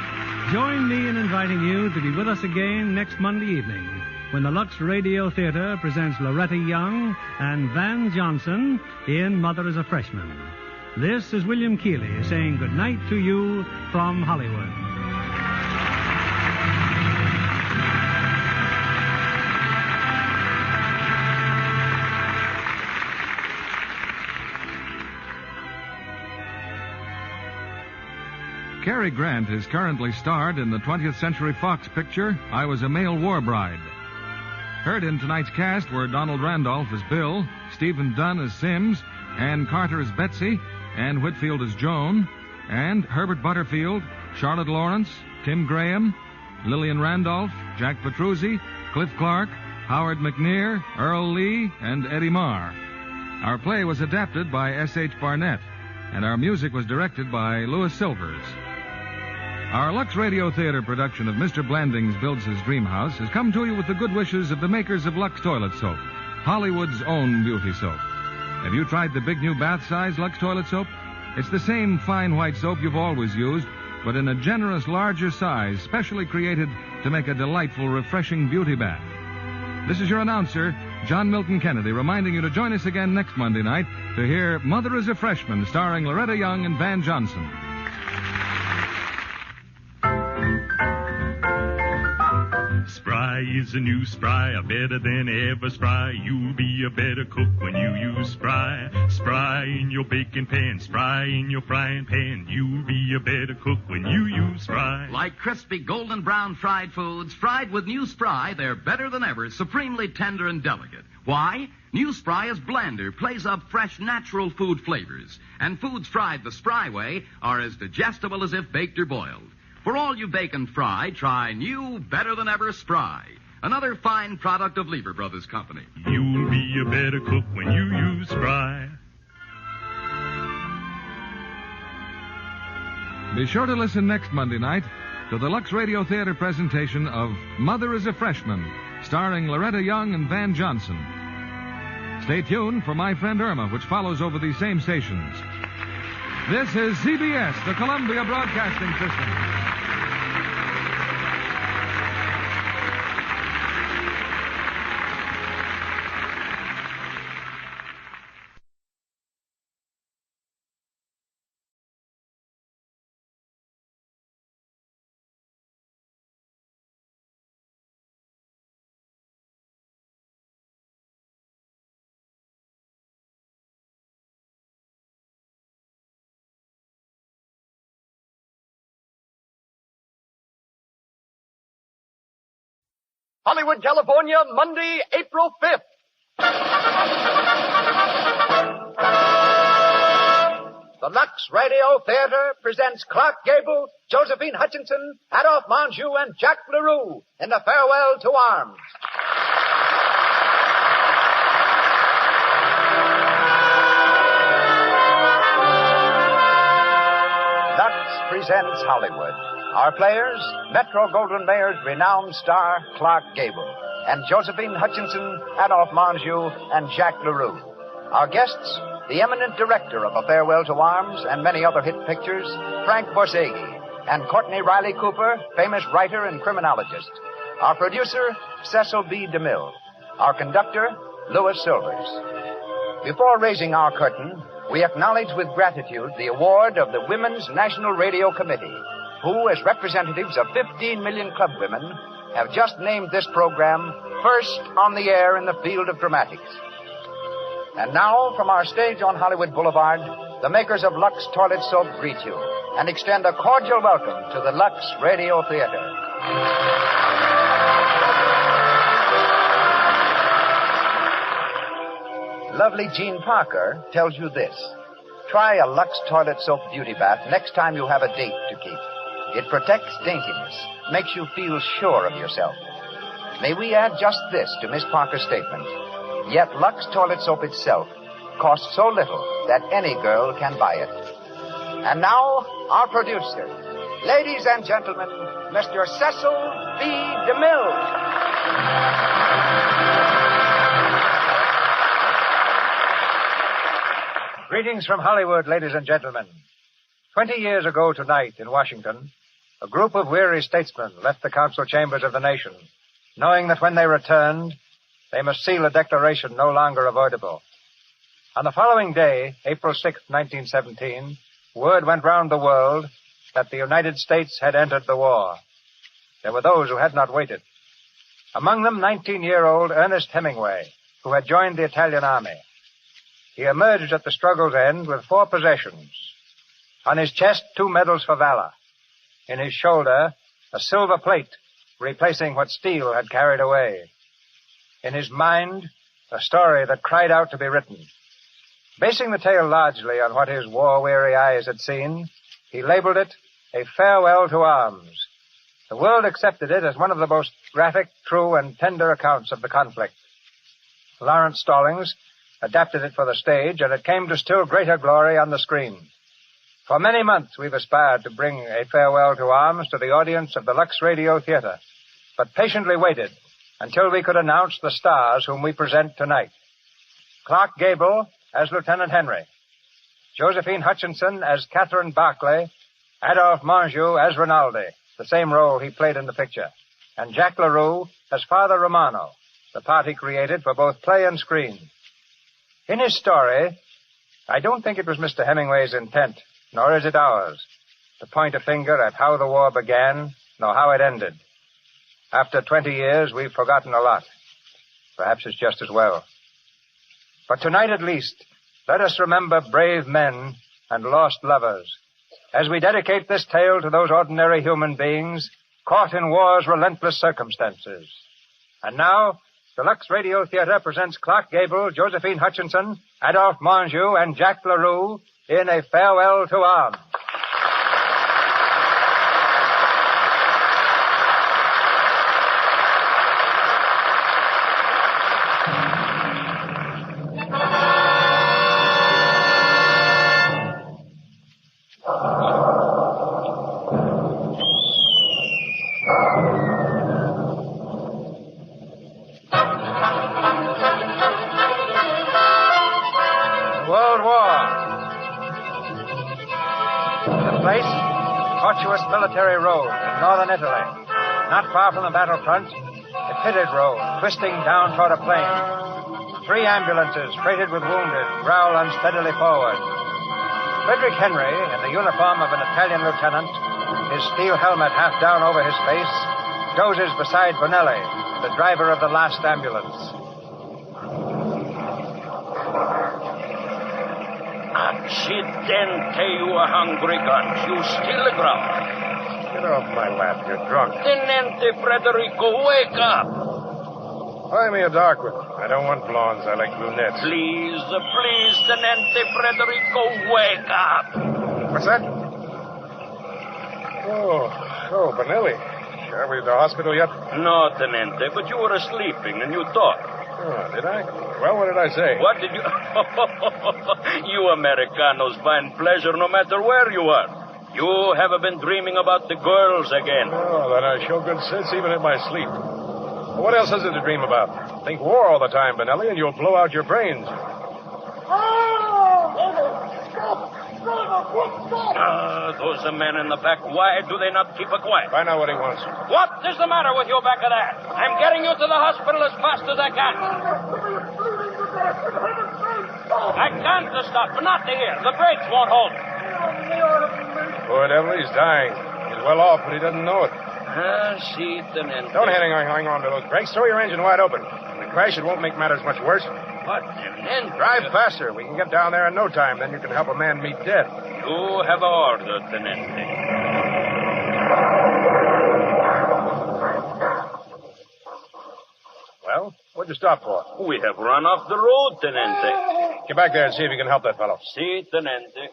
join me in inviting you to be with us again next Monday evening when the Lux Radio Theater presents Loretta Young and Van Johnson in Mother is a Freshman. This is William Keeley saying good night to you from Hollywood. Cary Grant is currently starred in the 20th Century Fox picture, I Was a Male War Bride. Heard in tonight's cast were Donald Randolph as Bill, Stephen Dunn as Sims, Ann Carter as Betsy, Ann Whitfield as Joan, and Herbert Butterfield, Charlotte Lawrence, Tim Graham, Lillian Randolph, Jack Petruzzi, Cliff Clark, Howard McNear, Earl Lee, and Eddie Marr. Our play was adapted by S.H. Barnett, and our music was directed by Louis Silvers. Our Lux Radio Theater production of Mr. Blandings Builds His Dream House has come to you with the good wishes of the makers of Lux Toilet Soap, Hollywood's own beauty soap. Have you tried the big new bath-size Lux Toilet Soap? It's the same fine white soap you've always used, but in a generous, larger size, specially created to make a delightful, refreshing beauty bath. This is your announcer, John Milton Kennedy, reminding you to join us again next Monday night to hear Mother is a Freshman, starring Loretta Young and Van Johnson. Spry is a new Spry, a better than ever Spry. You'll be a better cook when you use Spry. Spry in your baking pan, Spry in your frying pan. You'll be a better cook when you use Spry. Like crispy golden brown fried foods, fried with new Spry, they're better than ever, supremely tender and delicate. Why? New Spry is blander, plays up fresh, natural food flavors. And foods fried the Spry way are as digestible as if baked or boiled. For all you bake and fry, try new, better-than-ever Spry. Another fine product of Lever Brothers Company. You'll be a better cook when you use Spry. Be sure to listen next Monday night to the Lux Radio Theater presentation of Mother is a Freshman, starring Loretta Young and Van Johnson. Stay tuned for My Friend Irma, which follows over these same stations. This is CBS, the Columbia Broadcasting System. Hollywood, California, Monday, April 5th. The Lux Radio Theater presents Clark Gable, Josephine Hutchinson, Adolphe Menjou, and Jack LaRue in The Farewell to Arms. Lux presents Hollywood. Our players, Metro-Goldwyn-Mayer's renowned star, Clark Gable, and Josephine Hutchinson, Adolphe Menjou, and Jack LaRue. Our guests, the eminent director of A Farewell to Arms and many other hit pictures, Frank Borsegi, and Courtney Riley Cooper, famous writer and criminologist. Our producer, Cecil B. DeMille. Our conductor, Louis Silvers. Before raising our curtain, we acknowledge with gratitude the award of the Women's National Radio Committee, who, as representatives of 15 million club women, have just named this program first on the air in the field of dramatics. And now, from our stage on Hollywood Boulevard, the makers of Lux Toilet Soap greet you and extend a cordial welcome to the Lux Radio Theater. Lovely Jean Parker tells you this. Try a Lux Toilet Soap beauty bath next time you have a date to keep. It protects daintiness, makes you feel sure of yourself. May we add just this to Miss Parker's statement. Yet Lux Toilet Soap itself costs so little that any girl can buy it. And now, our producer. Ladies and gentlemen, Mr. Cecil B. DeMille. Greetings from Hollywood, ladies and gentlemen. 20 years ago tonight in Washington, a group of weary statesmen left the council chambers of the nation knowing that when they returned, they must seal a declaration no longer avoidable. On the following day, April 6, 1917, word went round the world that the United States had entered the war. There were those who had not waited. Among them, 19-year-old Ernest Hemingway, who had joined the Italian army. He emerged at the struggle's end with 4 possessions. On his chest, 2 medals for valor. In his shoulder, a silver plate replacing what steel had carried away. In his mind, a story that cried out to be written. Basing the tale largely on what his war-weary eyes had seen, he labeled it A Farewell to Arms. The world accepted it as one of the most graphic, true, and tender accounts of the conflict. Lawrence Stallings adapted it for the stage, and it came to still greater glory on the screen. For many months we've aspired to bring A Farewell to Arms to the audience of the Lux Radio Theater, but patiently waited until we could announce the stars whom we present tonight. Clark Gable as Lieutenant Henry, Josephine Hutchinson as Catherine Barclay, Adolphe Menjou as Rinaldi, the same role he played in the picture, and Jack LaRue as Father Romano, the part he created for both play and screen. In his story, I don't think it was Mr. Hemingway's intent, nor is it ours, to point a finger at how the war began, nor how it ended. After 20 years, we've forgotten a lot. Perhaps it's just as well. But tonight at least, let us remember brave men and lost lovers, as we dedicate this tale to those ordinary human beings caught in war's relentless circumstances. And now, the Lux Radio Theater presents Clark Gable, Josephine Hutchinson, Adolphe Menjou, and Jack LaRue in A Farewell to Arms. Military road in northern Italy. Not far from the battlefront, a pitted road twisting down toward a plain. 3 ambulances freighted with wounded growl unsteadily forward. Frederick Henry, in the uniform of an Italian lieutenant, his steel helmet half down over his face, dozes beside Bonelli, the driver of the last ambulance. Accidente, you hungry guns. You still ground. Get off my lap. You're drunk. Tenente Frederico, wake up. Buy me a dark one. I don't want blondes. I like brunettes. Please, Tenente Frederico, wake up. What's that? Oh, Bonelli. Are we at the hospital yet? No, Tenente, but you were sleeping and you talked. Oh, did I? Well, what did I say? What did you... You Americanos find pleasure no matter where you are. You have been dreaming about the girls again. Oh, then I show good sense even in my sleep. What else is it to dream about? Think war all the time, Bonelli, and you'll blow out your brains. Those men in the back, why do they not keep quiet? Find out what he wants. What is the matter with you back of that? I'm getting you to the hospital as fast as I can. I can't stop, not to here. The brakes won't hold. Poor devil, he's dying. He's well off, but he doesn't know it. See, Tenente. Don't hang on to those brakes. Throw your engine wide open. In the crash, it won't make matters much worse. What, Tenente? Drive faster. We can get down there in no time. Then you can help a man meet death. You have order, Tenente. Well, what'd you stop for? We have run off the road, Tenente. Get back there and see if you can help that fellow. Si, Tenente.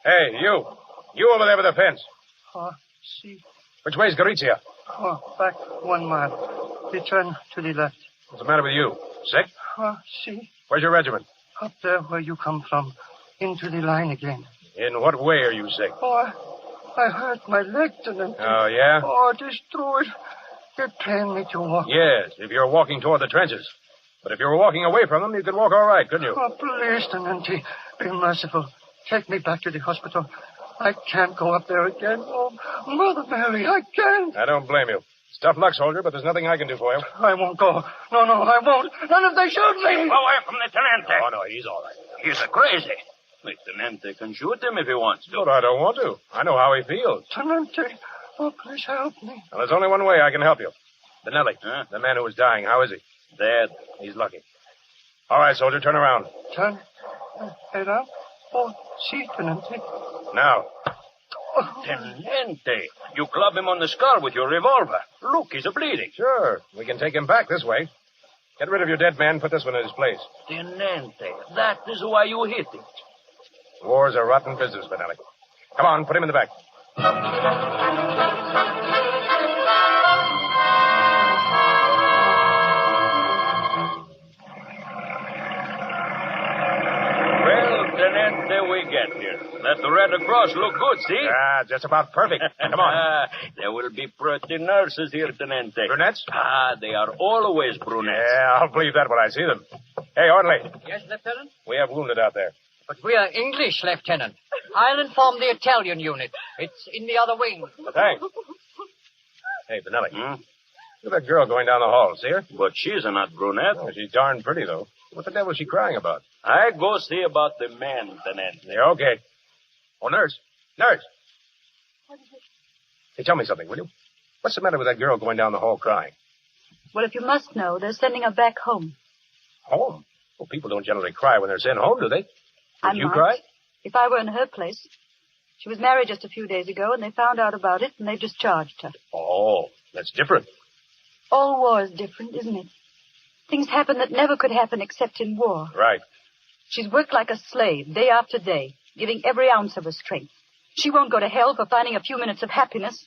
Hey, you. You over there with the fence. Si. Which way's Gorizia? Back 1 mile. Return to the left. What's the matter with you? Sick? Si. Where's your regiment? Up there where you come from. Into the line again. In what way are you sick? I hurt my leg, Tenente. Oh, yeah? Destroyed. They're paying me to walk. Yes, if you're walking toward the trenches. But if you were walking away from them, you could walk all right, couldn't you? Please, Tenente. Be merciful. Take me back to the hospital. I can't go up there again. Oh, Mother Mary, I can't. I don't blame you. It's tough luck, soldier, but there's nothing I can do for you. I won't go. No, I won't. Not if they shoot me. Keep away from the tenente. Oh, no, he's all right. He's crazy. The tenente can shoot him if he wants to. But I don't want to. I know how he feels. Tenente, oh, please help me. Well, there's only one way I can help you. Benelli, the man who was dying, how is he? Dead. He's lucky. All right, soldier, turn around. Turn head up. Oh, see, Tenente. Now. Tenente, you club him on the skull with your revolver. Look, he's bleeding. Sure, we can take him back this way. Get rid of your dead man, put this one in his place. Tenente, that is why you hit it. War's a rotten business, Benelli. Come on, put him in the back. Tenente, we get here. That Red Cross look good, see? Ah, just about perfect. Come on. There will be pretty nurses here, Tenente. Brunettes? Ah, they are always brunettes. Yeah, I'll believe that when I see them. Hey, orderly. Yes, Lieutenant? We have wounded out there. But we are English, Lieutenant. I'll inform the Italian unit. It's in the other wing. Thanks. Hey, Benelli. Look at that girl going down the hall. See her? But she's not brunette. Oh, she's darn pretty, though. What the devil is she crying about? I go see about the man, Tenente. Yeah, okay. Oh, nurse. Nurse. Hey, tell me something, will you? What's the matter with that girl going down the hall crying? Well, if you must know, they're sending her back home. Home? Well, people don't generally cry when they're sent home, do they? I Would you might, cry? if I were in her place. She was married just a few days ago, and they found out about it, and they've discharged her. Oh, that's different. All war is different, isn't it? Things happen that never could happen except in war. Right. She's worked like a slave, day after day, giving every ounce of her strength. She won't go to hell for finding a few minutes of happiness.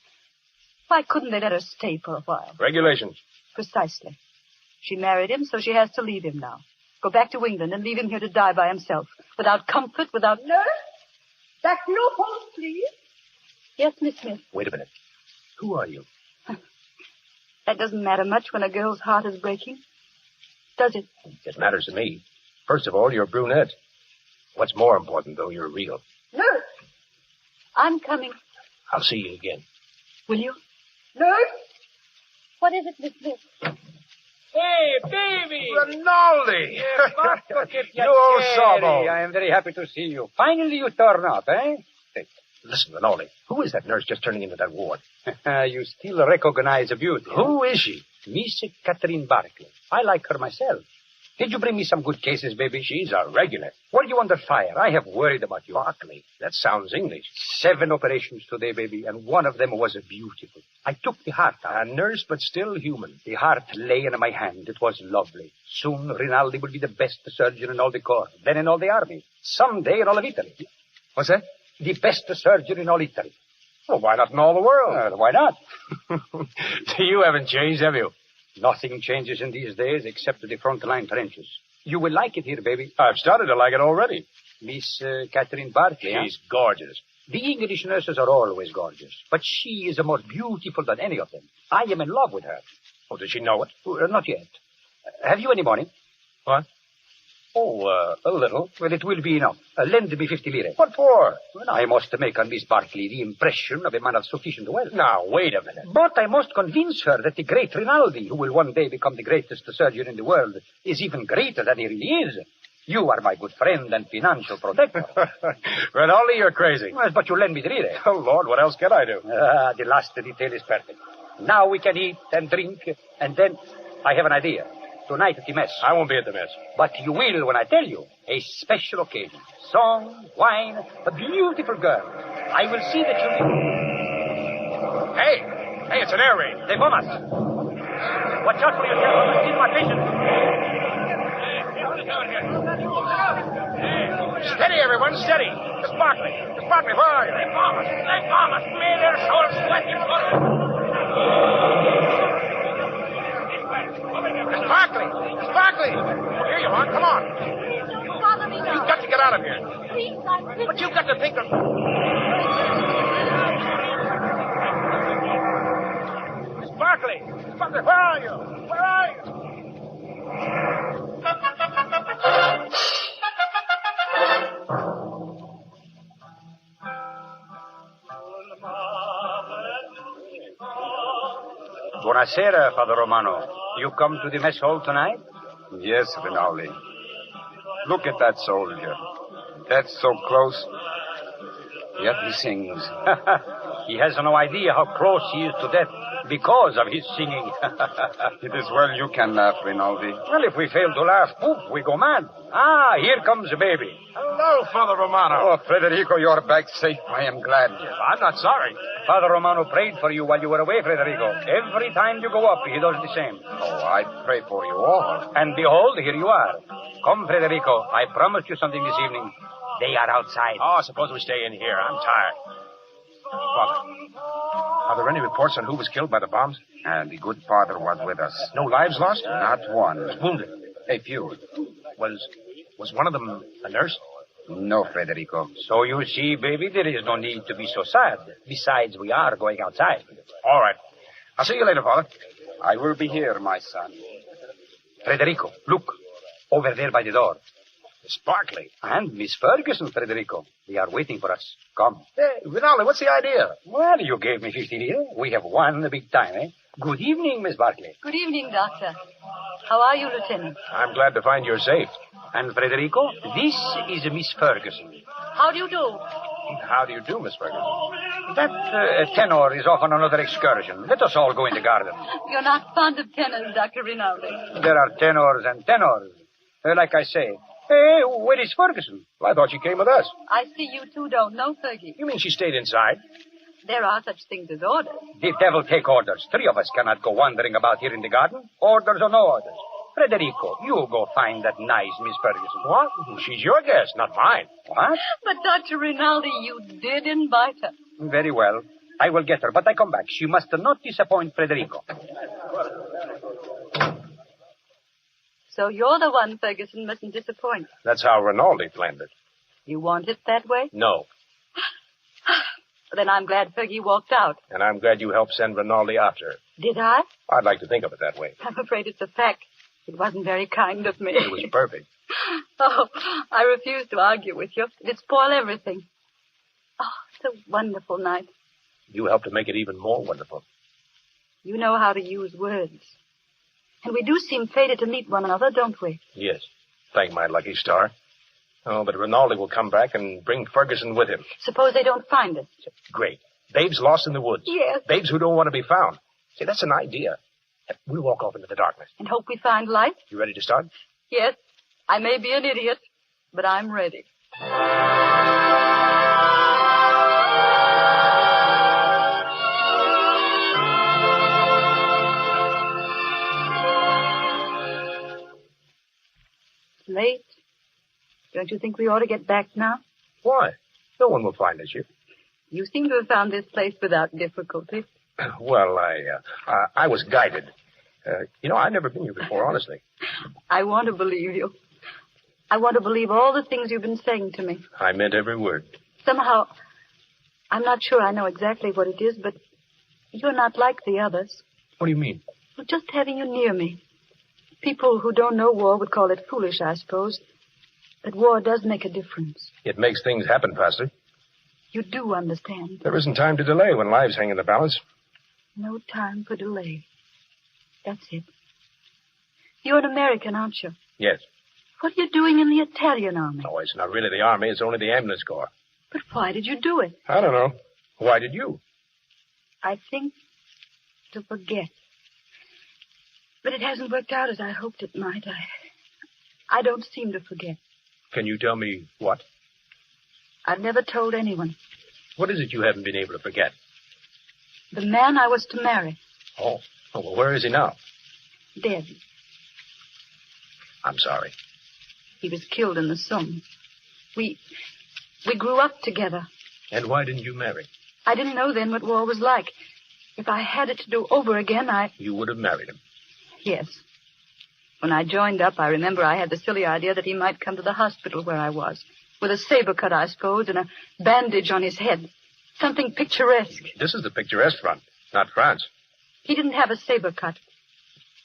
Why couldn't they let her stay for a while? Regulations. Precisely. She married him, so she has to leave him now. Go back to England and leave him here to die by himself. Without comfort, without... Nurse? Back to your post, please. Yes, Miss Smith. Wait a minute. Who are you? That doesn't matter much when a girl's heart is breaking. Does it? It matters to me. First of all, you're brunette. What's more important, though, you're real. Nurse! I'm coming. I'll see you again. Will you? Nurse? What is it, Miss Smith? Hey, baby! Rinaldi! You old sawbo. I am very happy to see you. Finally you turn up, eh? Hey, listen, Rinaldi. Who is that nurse just turning into that ward? You still recognize a beauty. Who is she? Miss Catherine Barclay. I like her myself. Did you bring me some good cases, baby? She's a regular. Were you under fire? I have worried about you. Barclay. That sounds English. 7 operations today, baby, and one of them was beautiful. I took the heart out. A nurse, but still human. The heart lay in my hand. It was lovely. Soon, Rinaldi will be the best surgeon in all the corps, then in all the army. Someday in all of Italy. What's that? The best surgeon in all Italy. Well, why not in all the world? Why not? You haven't changed, have you? Nothing changes in these days except the front line trenches. You will like it here, baby. I've started to like it already. Miss Catherine Barclay. She's gorgeous. The English nurses are always gorgeous, but she is more beautiful than any of them. I am in love with her. Oh, does she know it? Not yet. Have you any money? What? Oh, a little. Well, it will be enough. Lend me 50 lire. What for? Well, I must make on Miss Barclay the impression of a man of sufficient wealth. Now, wait a minute. But I must convince her that the great Rinaldi, who will one day become the greatest surgeon in the world, is even greater than he really is. You are my good friend and financial protector. Rinaldi, you're crazy. Well, but you lend me the lire. Oh, Lord, what else can I do? The last detail is perfect. Now we can eat and drink, and then I have an idea. Tonight at the mess. I won't be at the mess. But you will when I tell you. A special occasion. Song, wine, a beautiful girl. I will see that you... Hey, it's an air raid. They bomb us. Watch out for yourself. Keep my patient. Steady, everyone, steady. Miss Barclay, where are you? They bomb us. May their souls sweaty blood. Miss Barclay! Oh, here you are. Come on. Don't bother me now. You've got to get out of here. Please, I'm... But you've got to think of... Miss Barclay, where are you? Where are you? When Buonasera, Father Romano. You come to the mess hall tonight? Yes, Rinaldi. Look at that soldier. That's so close. Yet he sings. He has no idea how close he is to death because of his singing. It is well you can laugh, Rinaldi. Well, if we fail to laugh, poof, we go mad. Ah, here comes the baby. Hello, Father Romano. Oh, Federico, you're back safe. I am glad. I'm not sorry. Father Romano prayed for you while you were away, Federico. Every time you go up, he does the same. Oh, I pray for you all. And behold, here you are. Come, Federico. I promised you something this evening. They are outside. Oh, suppose we stay in here. I'm tired. Father, are there any reports on who was killed by the bombs? And the good father was with us. No lives lost? Not one. Wounded? A few. Was one of them a nurse? No, Federico. So you see, baby, there is no need to be so sad. Besides, we are going outside. All right. I'll see you later, Father. I will be here, my son. Federico, look. Over there by the door. Miss Barkley. And Miss Ferguson, Federico. They are waiting for us. Come. Hey, Rinaldi, what's the idea? Well, you gave me 50 lire. We have won the big time, eh? Good evening, Miss Barkley. Good evening, Doctor. How are you, Lieutenant? I'm glad to find you're safe. And Federico, this is Miss Ferguson. How do you do? How do you do, Miss Ferguson? That tenor is off on another excursion. Let us all go in the garden. You're not fond of tenors, Dr. Rinaldi. There are tenors and tenors. Like I say. Hey, where is Ferguson? Well, I thought she came with us. I see you two don't know Fergie. You mean she stayed inside? There are such things as orders. The devil take orders. 3 of us cannot go wandering about here in the garden. Orders or no orders. Federico, you go find that nice Miss Ferguson. What? She's your guest, not mine. What? But, Dr. Rinaldi, you did invite her. Very well. I will get her, but I come back. She must not disappoint Federico. So you're the one Ferguson mustn't disappoint. That's how Rinaldi planned it. You want it that way? No. Then I'm glad Fergie walked out. And I'm glad you helped send Rinaldi after her. Did I? I'd like to think of it that way. I'm afraid it's a fact. It wasn't very kind of me. It was perfect. Oh, I refuse to argue with you. It'd spoil everything. Oh, it's a wonderful night. You helped to make it even more wonderful. You know how to use words. And we do seem fated to meet one another, don't we? Yes. Thank my lucky star. Oh, but Rinaldi will come back and bring Ferguson with him. Suppose they don't find us. Great. Babes lost in the woods. Yes. Babes who don't want to be found. See, that's an idea. We'll walk off into the darkness. And hope we find light? You ready to start? Yes. I may be an idiot, but I'm ready. Late. Don't you think we ought to get back now? Why? No one will find us here. You seem to have found this place without difficulty. Well, I was guided. I've never been here before, honestly. I want to believe you. I want to believe all the things you've been saying to me. I meant every word. Somehow, I'm not sure I know exactly what it is, but you're not like the others. What do you mean? Well, just having you near me. People who don't know war would call it foolish, I suppose. But war does make a difference. It makes things happen faster. You do understand. There isn't time to delay when lives hang in the balance. No time for delay. That's it. You're an American, aren't you? Yes. What are you doing in the Italian army? Oh, it's not really the army. It's only the ambulance corps. But why did you do it? I don't know. Why did you? I think to forget. But it hasn't worked out as I hoped it might. I don't seem to forget. Can you tell me what? I've never told anyone. What is it you haven't been able to forget? The man I was to marry. Oh, well, where is he now? Dead. I'm sorry. He was killed in the Somme. We grew up together. And why didn't you marry? I didn't know then what war was like. If I had it to do over again, You would have married him. Yes. When I joined up, I remember I had the silly idea that he might come to the hospital where I was. With a saber cut, I suppose, and a bandage on his head. Something picturesque. This is the picturesque front, not France. He didn't have a saber cut.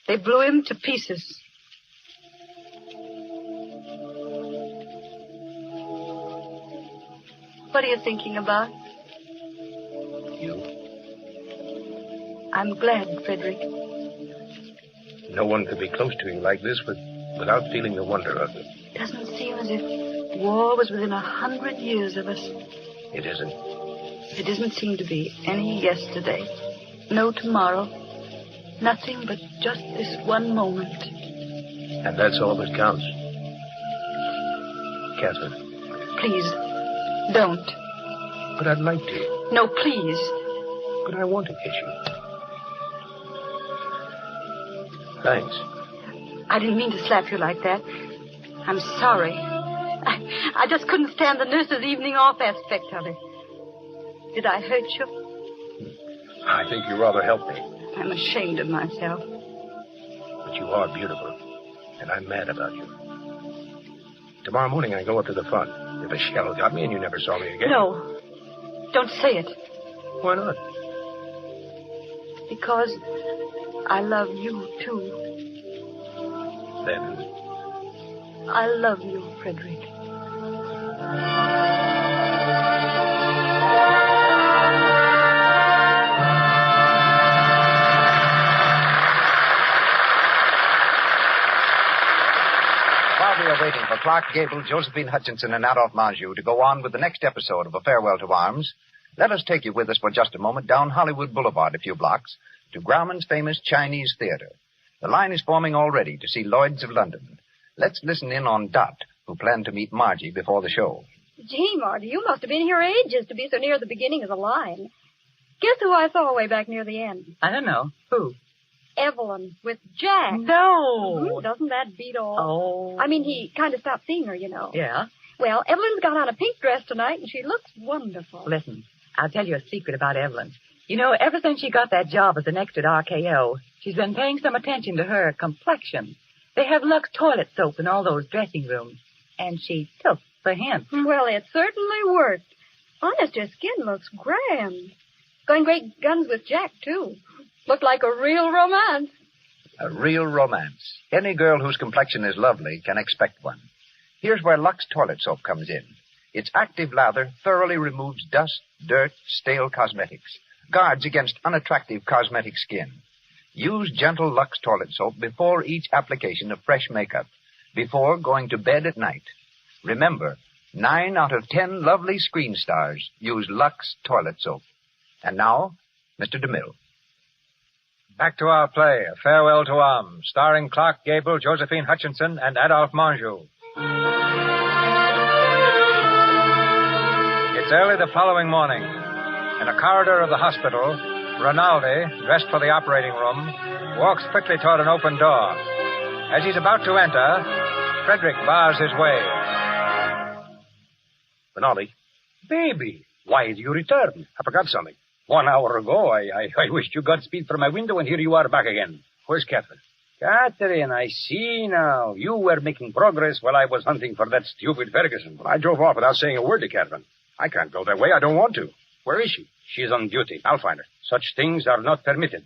They blew him to pieces. What are you thinking about? You. I'm glad, Frederick. No one could be close to you like this without feeling the wonder of it. It doesn't seem as if war was within 100 years of us. It isn't. There doesn't seem to be any yesterday. No tomorrow. Nothing but just this one moment. And that's all that counts. Catherine. Please, don't. But I'd like to. No, please. But I want to kiss you. Thanks. I didn't mean to slap you like that. I'm sorry. I just couldn't stand the nurse's evening off aspect of it. Did I hurt you? I think you rather helped me. I'm ashamed of myself. But you are beautiful. And I'm mad about you. Tomorrow morning I go up to the front. If a shell got me and you never saw me again. No. Don't say it. Why not? Because I love you, too. Then? I love you, Frederick. While we are waiting for Clark Gable, Josephine Hutchinson, and Adolphe Manjou to go on with the next episode of A Farewell to Arms, let us take you with us for just a moment down Hollywood Boulevard a few blocks to Grauman's famous Chinese Theater. The line is forming already to see Lloyd's of London. Let's listen in on Dot, who planned to meet Margie before the show. Gee, Marty, you must have been here ages to be so near the beginning of the line. Guess who I saw way back near the end? I don't know. Who? Evelyn with Jack. No. Mm-hmm. Doesn't that beat all? Oh. I mean, he kind of stopped seeing her, you know. Yeah? Well, Evelyn's got on a pink dress tonight, and she looks wonderful. Listen, I'll tell you a secret about Evelyn. You know, ever since she got that job as an extra at RKO, she's been paying some attention to her complexion. They have Lux toilet soap in all those dressing rooms, and she took the hint. Well, it certainly worked. Honest, your skin looks grand. Going great guns with Jack, too. Looked like a real romance. A real romance. Any girl whose complexion is lovely can expect one. Here's where Lux toilet soap comes in. Its active lather thoroughly removes dust, dirt, stale cosmetics, guards against unattractive cosmetic skin. Use gentle Lux toilet soap before each application of fresh makeup, before going to bed at night. Remember, 9 out of 10 lovely screen stars use Lux toilet soap. And now, Mr. DeMille. Back to our play, A Farewell to Arms, starring Clark Gable, Josephine Hutchinson, and Adolphe Manjou. It's early the following morning. In a corridor of the hospital, Rinaldi, dressed for the operating room, walks quickly toward an open door. As he's about to enter, Frederick bars his way. Rinaldi. Baby, why did you return? I forgot something. 1 hour ago, I wished you Godspeed from my window, and here you are back again. Where's Catherine? Catherine, I see now. You were making progress while I was hunting for that stupid Ferguson. Well, I drove off without saying a word to Catherine. I can't go that way. I don't want to. Where is she? She's on duty. I'll find her. Such things are not permitted.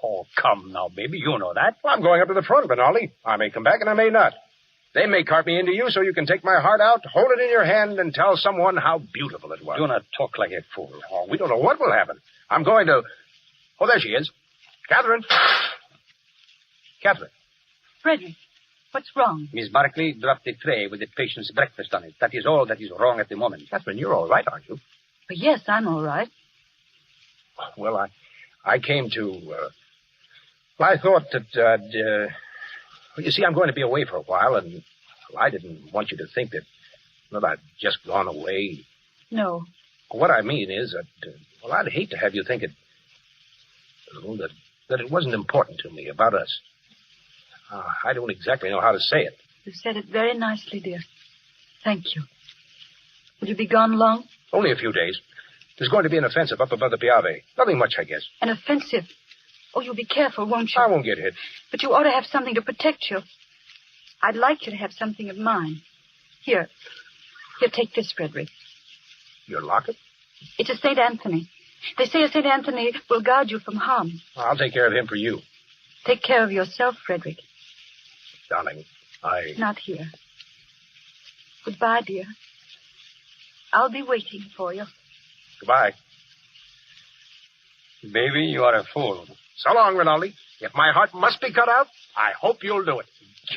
Oh, come now, baby. You know that. Well, I'm going up to the front, Rinaldi. I may come back and I may not. They may cart me into you so you can take my heart out, hold it in your hand, and tell someone how beautiful it was. Do not talk like a fool. Oh, we don't know what will happen. I'm going to... Oh, there she is. Catherine. Catherine. Frederick, what's wrong? Miss Barkley dropped the tray with the patient's breakfast on it. That is all that is wrong at the moment. Catherine, you're all right, aren't you? Yes, I'm all right. Well, I came to... I thought that... Well, you see, I'm going to be away for a while, and I didn't want you to think that, well, I'd just gone away. No. What I mean is that, well, I'd hate to have you think that it wasn't important to me, about us. I don't exactly know how to say it. You said it very nicely, dear. Thank you. Will you be gone long? Only a few days. There's going to be an offensive up above the Piave. Nothing much, I guess. An offensive? Oh, you'll be careful, won't you? I won't get hit. But you ought to have something to protect you. I'd like you to have something of mine. Here, take this, Frederick. Your locket? It's a St. Anthony. They say a St. Anthony will guard you from harm. I'll take care of him for you. Take care of yourself, Frederick. Darling, Not here. Goodbye, dear. I'll be waiting for you. Goodbye. Baby, you are a fool. So long, Rinaldi. If my heart must be cut out, I hope you'll do it.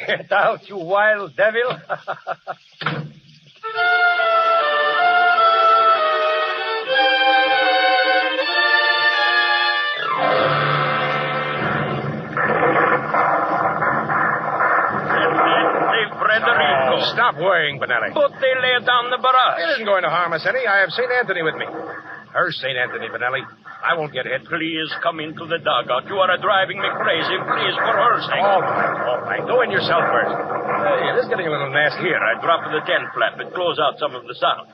Get out, you wild devil. Frederico. Stop worrying, Benelli. But they lay down the barrage. It isn't going to harm us any. I have St. Anthony with me. Her St. Anthony, Benelli. I won't get hit. Please come into the dugout. You are driving me crazy. Please, for her sake. All right. Go in yourself first. This is getting a little nasty. Here, I dropped the tent flap. It close out some of the sound.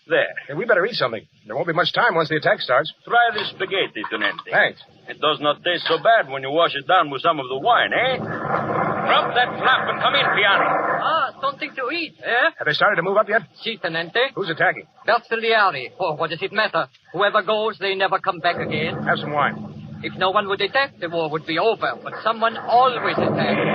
There. Hey, we better eat something. There won't be much time once the attack starts. Try this spaghetti, Tenente. Thanks. It does not taste so bad when you wash it down with some of the wine, eh? Drop that flap and come in, Piano. Ah, something to eat, eh? Have they started to move up yet? Si, Tenente. Who's attacking? Bersaglieri. Oh, what does it matter? Whoever goes, they never come back again. Have some wine. If no one would attack, the war would be over. But someone always attacks.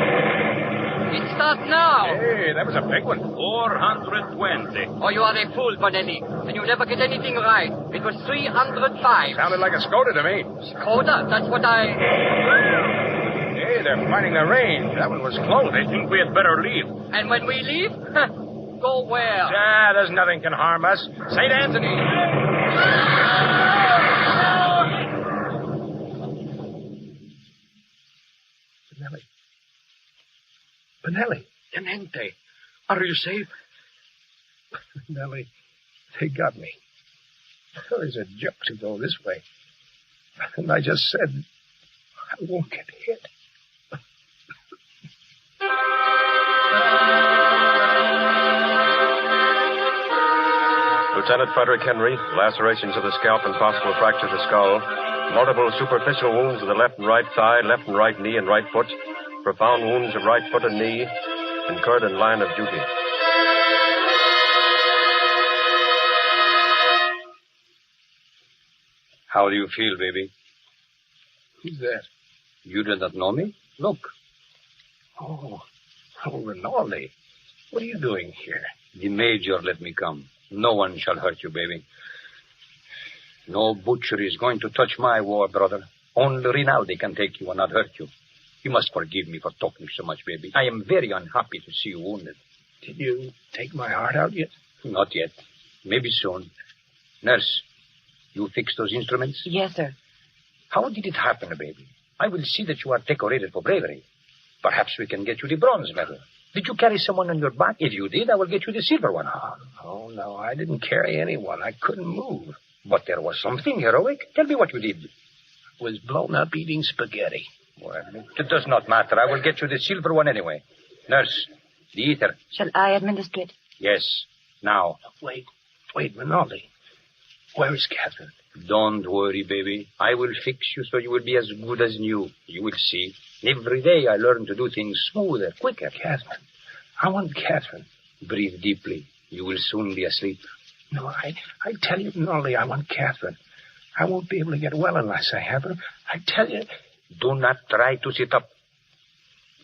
It starts now. Hey, that was a big one. 420. Oh, you are a fool, Bonelli. And you never get anything right. It was 305. Sounded like a Skoda to me. Skoda? That's what I... Hey, they're finding the range. That one was close. I think we had better leave. And when we leave? Go where? There's nothing can harm us. St. Anthony. Benelli. Tenente, are you safe? Benelli, they got me. Well, it's a joke to go this way. And I just said, I won't get hit. Lieutenant Frederick Henry, lacerations of the scalp and possible fracture of the skull, multiple superficial wounds of the left and right thigh, left and right knee and right foot, profound wounds of right foot and knee, incurred in line of duty. How do you feel, baby? Who's that? You do not know me? Look. Oh, Rinaldi. What are you doing here? The major let me come. No one shall hurt you, baby. No butcher is going to touch my war, brother. Only Rinaldi can take you and not hurt you. You must forgive me for talking so much, baby. I am very unhappy to see you wounded. Did you take my heart out yet? Not yet. Maybe soon. Nurse, you fix those instruments? Yes, sir. How did it happen, baby? I will see that you are decorated for bravery. Perhaps we can get you the bronze medal. Did you carry someone on your back? If you did, I will get you the silver one. Oh, no, I didn't carry anyone. I couldn't move. But there was something heroic. Tell me what you did. Was blown up eating spaghetti. Well, it does not matter. I will get you the silver one anyway. Nurse, the ether. Shall I administer it? Yes. Now. Wait, Rinaldi. Where is Catherine? Don't worry, baby. I will fix you so you will be as good as new. You will see. Every day I learn to do things smoother, quicker. Catherine. I want Catherine. Breathe deeply. You will soon be asleep. No, I tell you, Rinaldi, I want Catherine. I won't be able to get well unless I have her. I tell you. Do not try to sit up.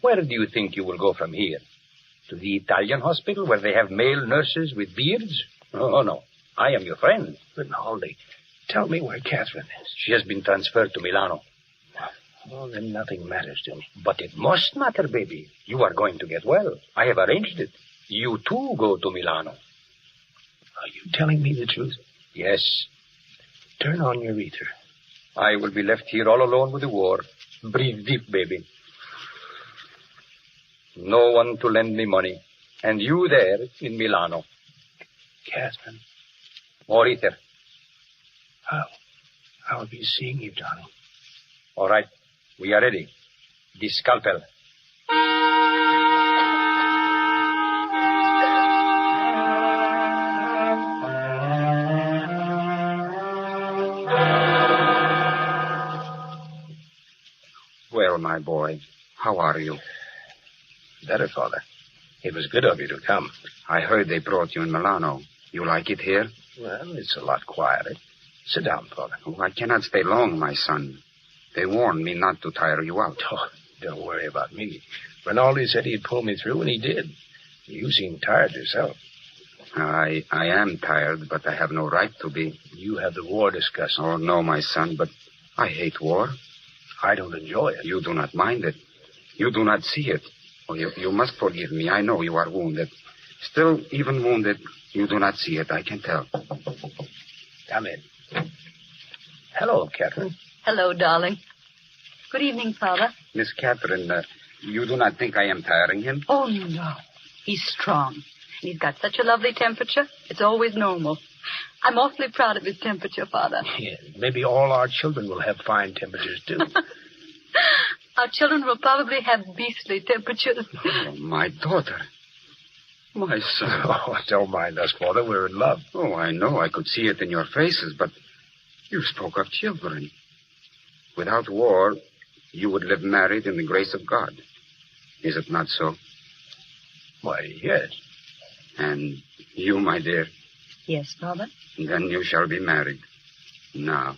Where do you think you will go from here? To the Italian hospital where they have male nurses with beards? Oh, no. I am your friend. Rinaldi, tell me where Catherine is. She has been transferred to Milano. Oh, then nothing matters to me. But it must matter, baby. You are going to get well. I have arranged it. You too go to Milano. Are you telling me the truth? Yes. Turn on your ether. I will be left here all alone with the war. Breathe deep, baby. No one to lend me money. And you there in Milano. Catherine. More ether. I'll be seeing you, Johnny. All right. We are ready. The scalpel. Well, my boy, how are you? Better, Father. It was good of you to come. I heard they brought you in Milano. You like it here? Well, it's a lot quieter. Sit down, Father. Oh, I cannot stay long, my son. They warned me not to tire you out. Oh, don't worry about me. Rinaldi said he'd pull me through, and he did. You seem tired yourself. I am tired, but I have no right to be. You have the war discussed. Oh, no, my son, but I hate war. I don't enjoy it. You do not mind it. You do not see it. Oh, you must forgive me. I know you are wounded. Still, even wounded, you do not see it. I can tell. Come in. Hello, Catherine. Hello, darling. Good evening, Father. Miss Catherine, you do not think I am tiring him? Oh, no. He's strong. And he's got such a lovely temperature. It's always normal. I'm awfully proud of his temperature, Father. Yeah, maybe all our children will have fine temperatures, too. Our children will probably have beastly temperatures. Oh, my daughter. My son. Oh, don't mind us, Father. We're in love. Oh, I know. I could see it in your faces, but you spoke of children. Without war, you would live married in the grace of God. Is it not so? Why, yes. And you, my dear? Yes, Father. Then you shall be married. Now.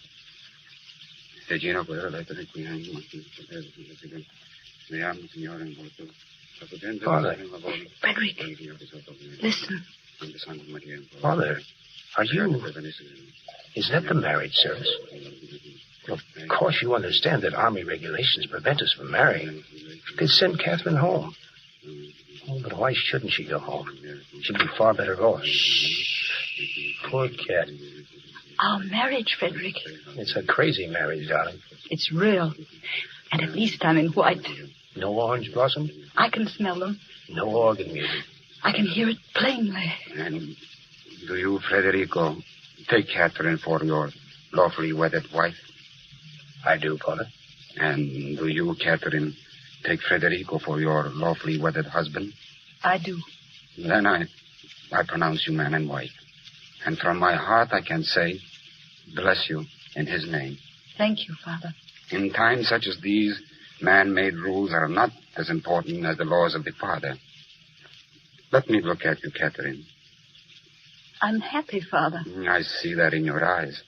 Father. Frederick. Listen. Father, are you... Is that the marriage service? Of course you understand that Army regulations prevent us from marrying. They'd send Catherine home. Oh, but why shouldn't she go home? She'd be far better off. Shh. Poor cat. Our marriage, Frederick. It's a crazy marriage, darling. It's real. And at least I'm in white. No orange blossoms? I can smell them. No organ music? I can hear it plainly. And do you, Federico, take Catherine for your lawfully wedded wife? I do, Father. And do you, Catherine, take Federico for your lawfully wedded husband? I do. Then I pronounce you man and wife. And from my heart I can say, bless you in his name. Thank you, Father. In times such as these, man-made rules are not as important as the laws of the Father. Let me look at you, Catherine. I'm happy, Father. I see that in your eyes.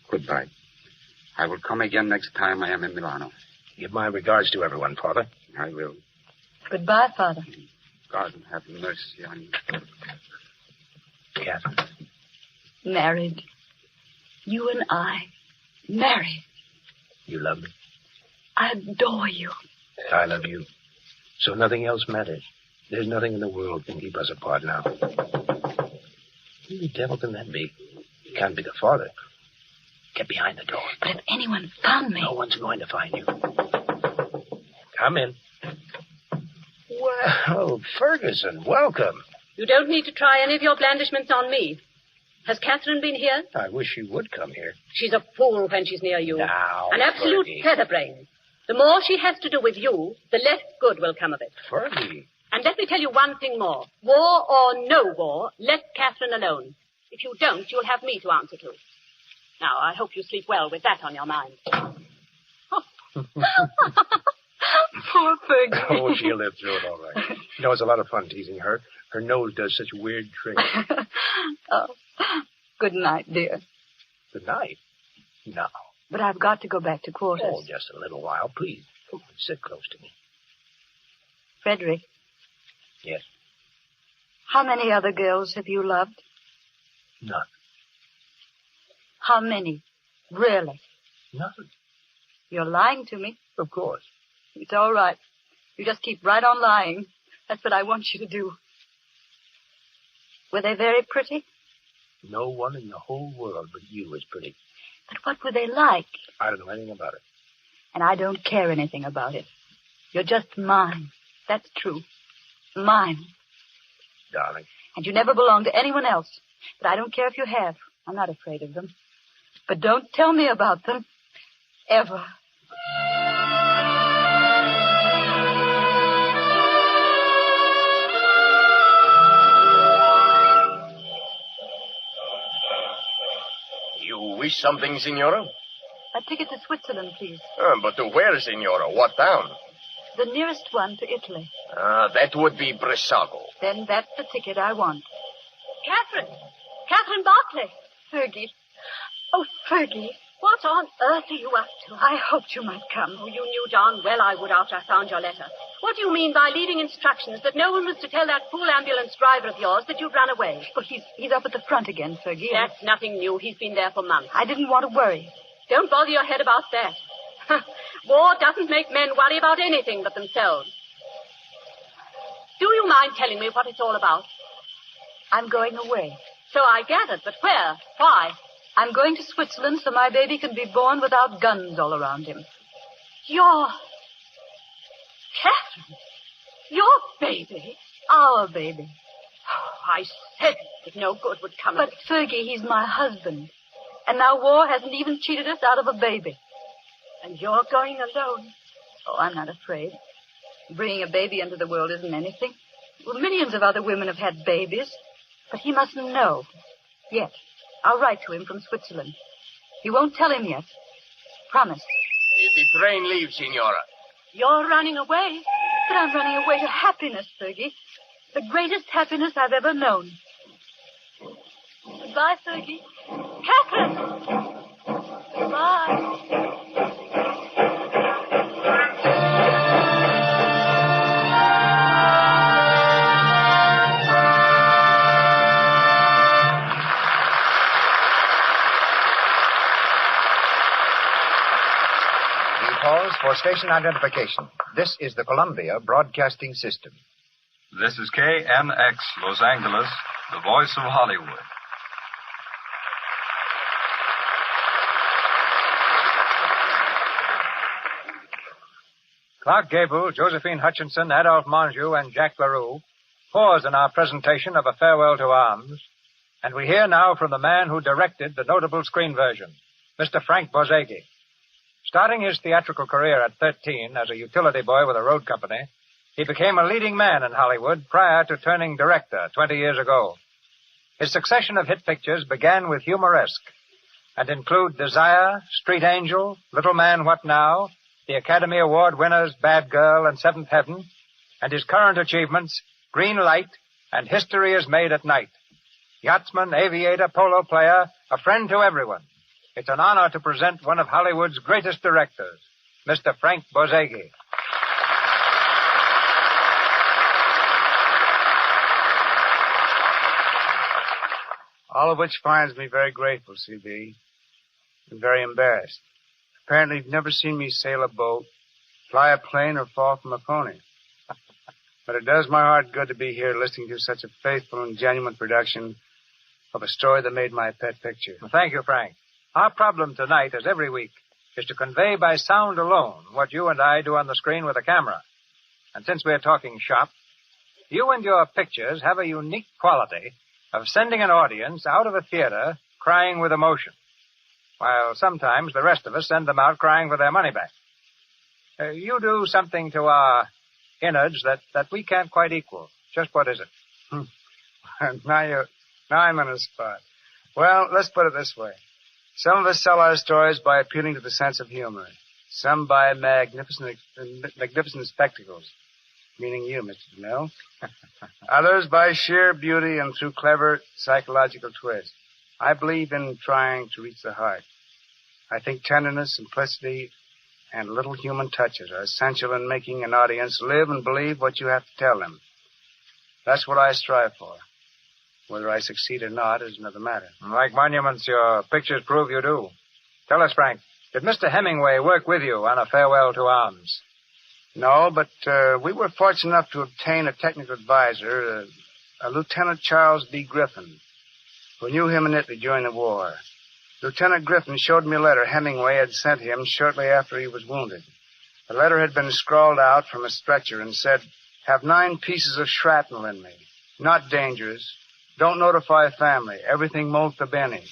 Goodbye. I will come again next time I am in Milano. Give my regards to everyone, Father. I will. Goodbye, Father. God have mercy on you. Catherine. Married. You and I. Married. You love me? I adore you. I love you. So nothing else matters. There's nothing in the world can keep us apart now. Who the devil can that be? It can't be the Father. Get behind the door. But if anyone found me... No one's going to find you. Come in. Well, Ferguson, welcome. You don't need to try any of your blandishments on me. Has Catherine been here? I wish she would come here. She's a fool when she's near you. Now, an absolute Fergie. featherbrain. The more she has to do with you, the less good will come of it. Fergie. And let me tell you one thing more. War or no war, let Catherine alone. If you don't, you'll have me to answer to. Now, I hope you sleep well with that on your mind. Poor Fergie. Oh, she'll live through it all right. You know, it's a lot of fun teasing her. Her nose does such weird tricks. Oh, good night, dear. Good night. No. But I've got to go back to quarters. Oh, just a little while, please. Come on, sit close to me. Frederick. Yes? How many other girls have you loved? None. How many? Really? None. You're lying to me. Of course. It's all right. You just keep right on lying. That's what I want you to do. Were they very pretty? No one in the whole world but you is pretty. But what were they like? I don't know anything about it. And I don't care anything about it. You're just mine. That's true. Mine. Darling. And you never belonged to anyone else. But I don't care if you have. I'm not afraid of them. But don't tell me about them. Ever. You wish something, Signora? A ticket to Switzerland, please. But to where, Signora? What town? The nearest one to Italy. That would be Brissago. Then that's the ticket I want. Catherine! Catherine Barclay! Fergie. Oh, Fergie. What on earth are you up to? I hoped you might come. Oh, you knew darn well I would after I found your letter. What do you mean by leaving instructions that no one was to tell that fool ambulance driver of yours that you'd run away? Oh, he's up at the front again, Fergie. That's nothing new. He's been there for months. I didn't want to worry. Don't bother your head about that. War doesn't make men worry about anything but themselves. Do you mind telling me what it's all about? I'm going away. So I gathered, but where? Why? I'm going to Switzerland so my baby can be born without guns all around him. Your... Catherine? Your baby? Our baby. Oh, I said that no good would come of But, Fergie, he's my husband. And now war hasn't even cheated us out of a baby. And you're going alone? Oh, I'm not afraid. Bringing a baby into the world isn't anything. Well, millions of other women have had babies. But he mustn't know. Yet. I'll write to him from Switzerland. You won't tell him yet. Promise. The train leaves, Signora. You're running away? But I'm running away to happiness, Fergie. The greatest happiness I've ever known. Goodbye, Fergie. Catherine! Goodbye. For station identification. This is the Columbia Broadcasting System. This is KNX, Los Angeles, the voice of Hollywood. Clark Gable, Josephine Hutchinson, Adolphe Menjou, and Jack LaRue pause in our presentation of A Farewell to Arms, and we hear now from the man who directed the notable screen version, Mr. Frank Borzage. Starting his theatrical career at 13 as a utility boy with a road company, he became a leading man in Hollywood prior to turning director 20 years ago. His succession of hit pictures began with humoresque and include Desire, Street Angel, Little Man, What Now, the Academy Award winners Bad Girl and Seventh Heaven, and his current achievements, Green Light and History is Made at Night. Yachtsman, aviator, polo player, a friend to everyone. It's an honor to present one of Hollywood's greatest directors, Mr. Frank Borzage. All of which finds me very grateful, C.B., and very embarrassed. Apparently you've never seen me sail a boat, fly a plane, or fall from a pony. But it does my heart good to be here listening to such a faithful and genuine production of a story that made my pet picture. Well, thank you, Frank. Our problem tonight, as every week, is to convey by sound alone what you and I do on the screen with a camera. And since we're talking shop, you and your pictures have a unique quality of sending an audience out of a theater crying with emotion, while sometimes the rest of us send them out crying for their money back. You do something to our innards that we can't quite equal. Just what is it? Now I'm on the spot. Well, let's put it this way. Some of us sell our stories by appealing to the sense of humor. Some by magnificent spectacles, meaning you, Mr. DeMille. Others by sheer beauty and through clever psychological twists. I believe in trying to reach the heart. I think tenderness, simplicity, and little human touches are essential in making an audience live and believe what you have to tell them. That's what I strive for. Whether I succeed or not is another matter. Like monuments, your pictures prove you do. Tell us, Frank, did Mr. Hemingway work with you on A Farewell to Arms? No, but we were fortunate enough to obtain a technical advisor, a Lieutenant Charles B. Griffin, who knew him in Italy during the war. Lieutenant Griffin showed me a letter Hemingway had sent him shortly after he was wounded. The letter had been scrawled out from a stretcher and said, "Have 9 pieces of shrapnel in me. Not dangerous. Don't notify family. Everything molto bene."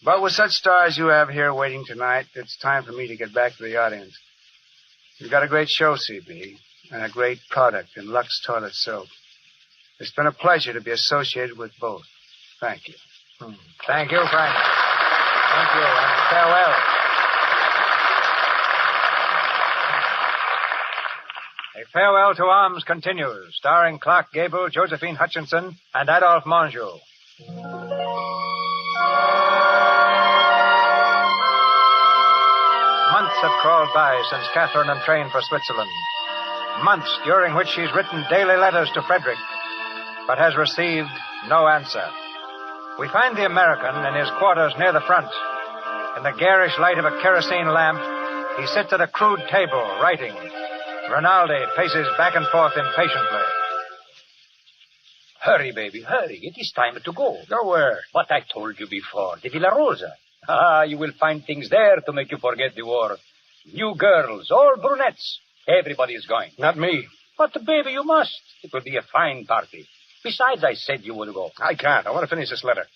But with such stars you have here waiting tonight, it's time for me to get back to the audience. You've got a great show, C.B., and a great product in Lux Toilet Soap. It's been a pleasure to be associated with both. Thank you. Thank you, Frank. Thank you, and farewell. A Farewell to Arms continues, starring Clark Gable, Josephine Hutchinson, and Adolphe Menjou. Months have crawled by since Catherine entrained for Switzerland. Months during which she's written daily letters to Frederick, but has received no answer. We find the American in his quarters near the front. In the garish light of a kerosene lamp, he sits at a crude table, writing. Rinaldi paces back and forth impatiently. Hurry, baby, hurry. It is time to go. Go where? What I told you before, the Villa Rosa. Ah, you will find things there to make you forget the war. New girls, all brunettes. Everybody is going. Not me. But, baby, you must. It will be a fine party. Besides, I said you would go. I can't. I want to finish this letter.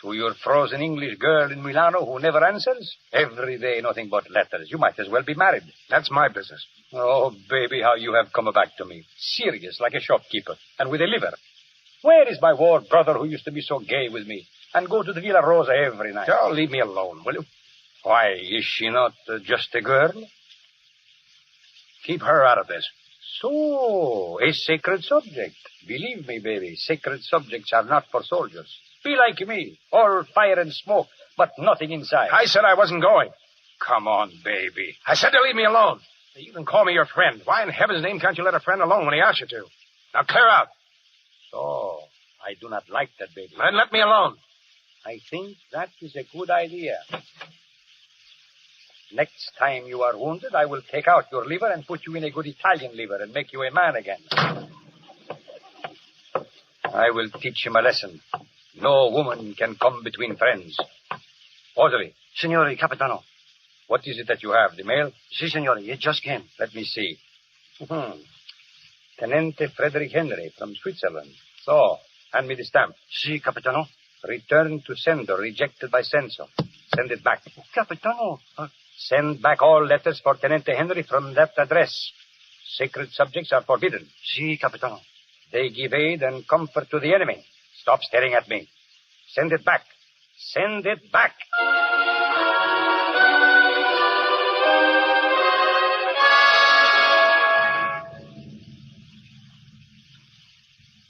To your frozen English girl in Milano who never answers? Every day nothing but letters. You might as well be married. That's my business. Oh, baby, how you have come back to me. Serious, like a shopkeeper, and with a liver. Where is my war brother who used to be so gay with me and go to the Villa Rosa every night? Oh, leave me alone, will you? Why, is she not just a girl? Keep her out of this. So, a sacred subject. Believe me, baby, sacred subjects are not for soldiers. Be like me, all fire and smoke, but nothing inside. I said I wasn't going. Come on, baby. I said to leave me alone. You can call me your friend. Why in heaven's name can't you let a friend alone when he asks you to? Now clear out. So, I do not like that, baby. Then let me alone. I think that is a good idea. Next time you are wounded, I will take out your liver and put you in a good Italian liver and make you a man again. I will teach him a lesson. No woman can come between friends. Orderly. Signore Capitano. What is it that you have? The mail? Si, signore. It just came. Let me see. Tenente Frederick Henry from Switzerland. So, hand me the stamp. Si, Capitano. Return to sender, rejected by censor. Send it back. Capitano. Send back all letters for Tenente Henry from that address. Sacred subjects are forbidden. Si, Capitano. They give aid and comfort to the enemy. Stop staring at me. Send it back. Send it back.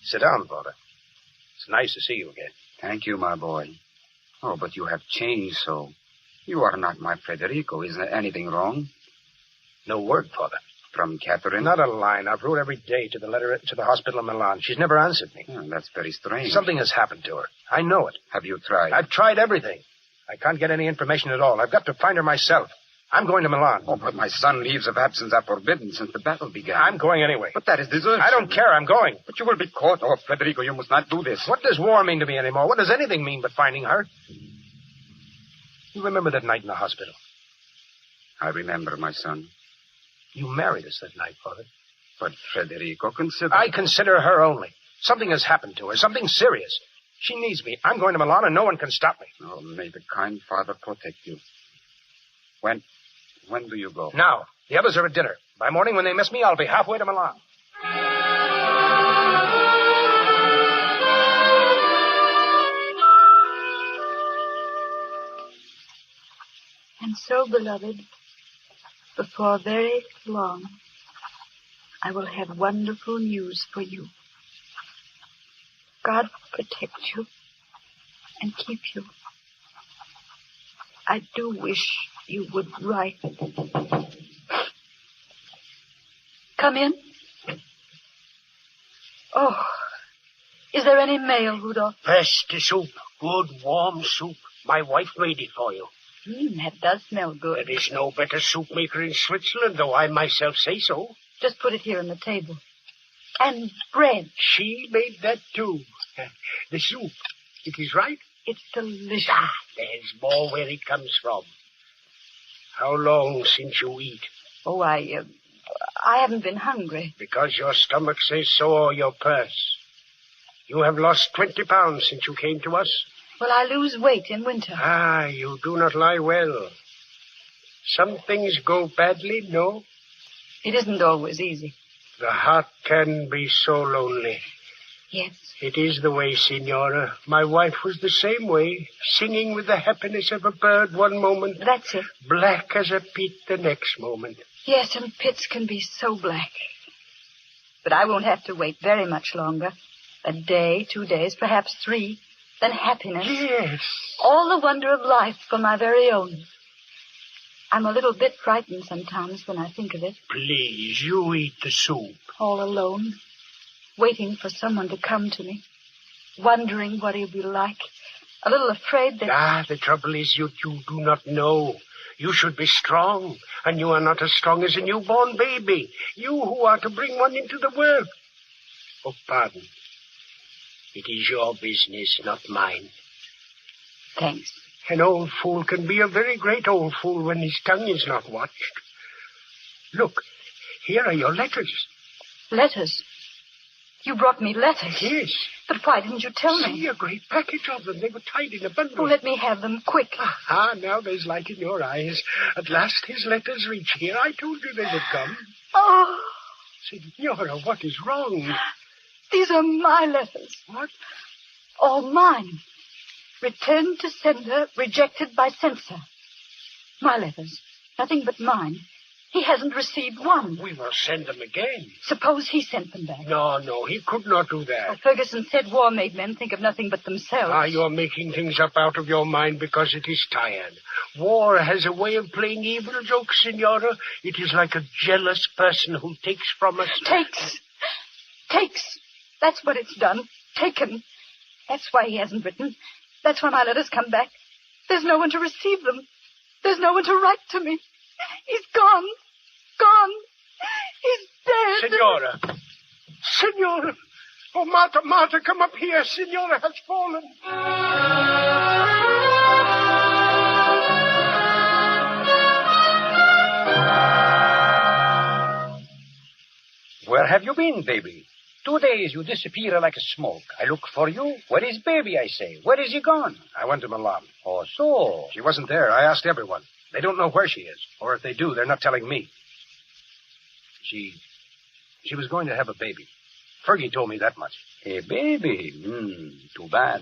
Sit down, Father. It's nice to see you again. Thank you, my boy. Oh, but you have changed so. You are not my Federico. Is there anything wrong? No word, Father. From Catherine? Not a line. I've wrote every day to the hospital in Milan. She's never answered me. Oh, that's very strange. Something has happened to her. I know it. Have you tried? I've tried everything. I can't get any information at all. I've got to find her myself. I'm going to Milan. Oh, but my son, leaves of absence are forbidden since the battle began. I'm going anyway. But that is desertion. I don't care. I'm going. But you will be caught. Oh, Federico, you must not do this. What does war mean to me anymore? What does anything mean but finding her? You remember that night in the hospital? I remember, my son. You married us that night, Father. But, Federico, consider... I consider her only. Something has happened to her. Something serious. She needs me. I'm going to Milan, and no one can stop me. Oh, may the kind Father protect you. When do you go? Now. The others are at dinner. By morning, when they miss me, I'll be halfway to Milan. And so, beloved, before very long, I will have wonderful news for you. God protect you and keep you. I do wish you would write. Come in. Oh, is there any mail, Rudolph? Fresh soup. Good, warm soup. My wife made it for you. That does smell good. There is no better soup maker in Switzerland, though I myself say so. Just put it here on the table. And bread. She made that, too. The soup. It is right? It's delicious. There's more where it comes from. How long since you eat? Oh, I haven't been hungry. Because your stomach says so, or your purse. You have lost 20 pounds since you came to us. Well, I lose weight in winter. You do not lie well. Some things go badly, no? It isn't always easy. The heart can be so lonely. Yes. It is the way, Signora. My wife was the same way, singing with the happiness of a bird one moment. That's it. Black as a pit the next moment. Yes, and pits can be so black. But I won't have to wait very much longer. A day, 2 days, perhaps 3. Then happiness. Yes. All the wonder of life for my very own. I'm a little bit frightened sometimes when I think of it. Please, you eat the soup. All alone, waiting for someone to come to me, wondering what he'll be like, A little afraid that... the trouble is you do not know. You should be strong, and you are not as strong as a newborn baby. You who are to bring one into the world. Oh, pardon. It is your business, not mine. Thanks. An old fool can be a very great old fool when his tongue is not watched. Look, here are your letters. Letters? You brought me letters? Yes. But why didn't you tell me? See, a great package of them. They were tied in a bundle. Oh, let me have them, quick. Now there's light in your eyes. At last his letters reach here. I told you they would come. Oh. Signora, what is wrong? These are my letters. What? All mine. Returned to sender, rejected by censor. My letters. Nothing but mine. He hasn't received one. We will send them again. Suppose he sent them back. No, he could not do that. Well, Ferguson said war made men think of nothing but themselves. You're making things up out of your mind because it is tired. War has a way of playing evil jokes, Senora. It is like a jealous person who takes from us... Takes. That's what it's done. Taken. That's why he hasn't written. That's why my letters come back. There's no one to receive them. There's no one to write to me. He's gone. Gone. He's dead. Senora. Oh, Martha, come up here. Senora has fallen. Where have you been, baby? 2 days you disappear like a smoke. I look for you. Where is baby, I say? Where is he gone? I went to Milan. Oh, so? She wasn't there. I asked everyone. They don't know where she is. Or if they do, they're not telling me. She was going to have a baby. Fergie told me that much. A baby? Too bad.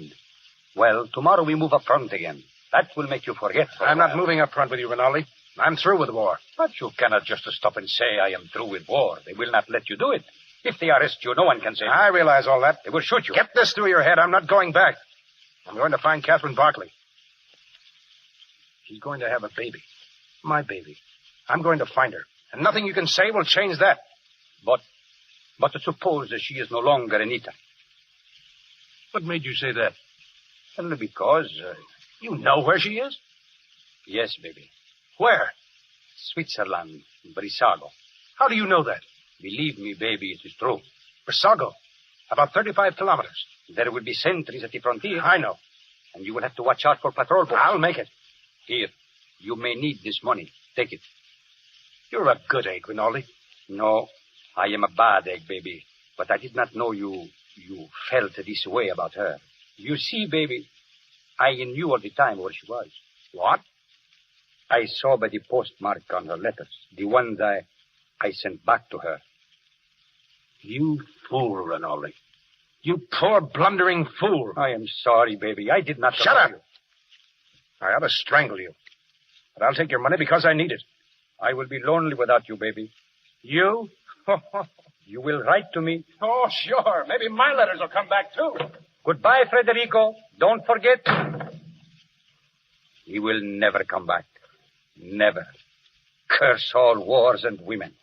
Well, tomorrow we move up front again. That will make you forget. I'm not moving up front with you, Rinaldi. I'm through with war. But you cannot just stop and say, I am through with war. They will not let you do it. If they arrest you, no one can say... I realize all that. They will shoot you. Get this through your head. I'm not going back. I'm going to find Catherine Barkley. She's going to have a baby. My baby. I'm going to find her. And nothing you can say will change that. But suppose that she is no longer Anita. What made you say that? Only because... you know where she is? Yes, baby. Where? Switzerland, Brissago. How do you know that? Believe me, baby, it is true. Brissago? About 35 kilometers. There will be sentries at the frontier. I know. And you will have to watch out for patrol boats. I'll make it. Here, you may need this money. Take it. You're a good egg, Rinaldi. No, I am a bad egg, baby. But I did not know you felt this way about her. You see, baby, I knew all the time where she was. What? I saw by the postmark on her letters, the ones I sent back to her. You fool, Rinaldi. You poor, blundering fool. I am sorry, baby. I did not... Shut up! You. I ought to strangle you. But I'll take your money because I need it. I will be lonely without you, baby. You? You will write to me. Oh, sure. Maybe my letters will come back, too. Goodbye, Federico. Don't forget. He will never come back. Never. Curse all wars and women.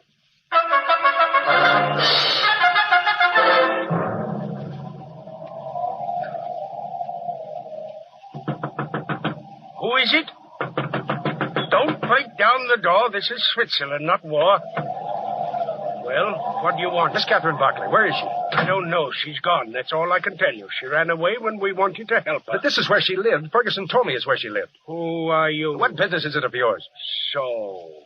Who is it? Don't break down the door. This is Switzerland, not war. Well, what do you want? Miss Catherine Barkley, where is she? I don't know. She's gone. That's all I can tell you. She ran away when we wanted to help her. But this is where she lived. Ferguson told me it's where she lived. Who are you? What business is it of yours? So,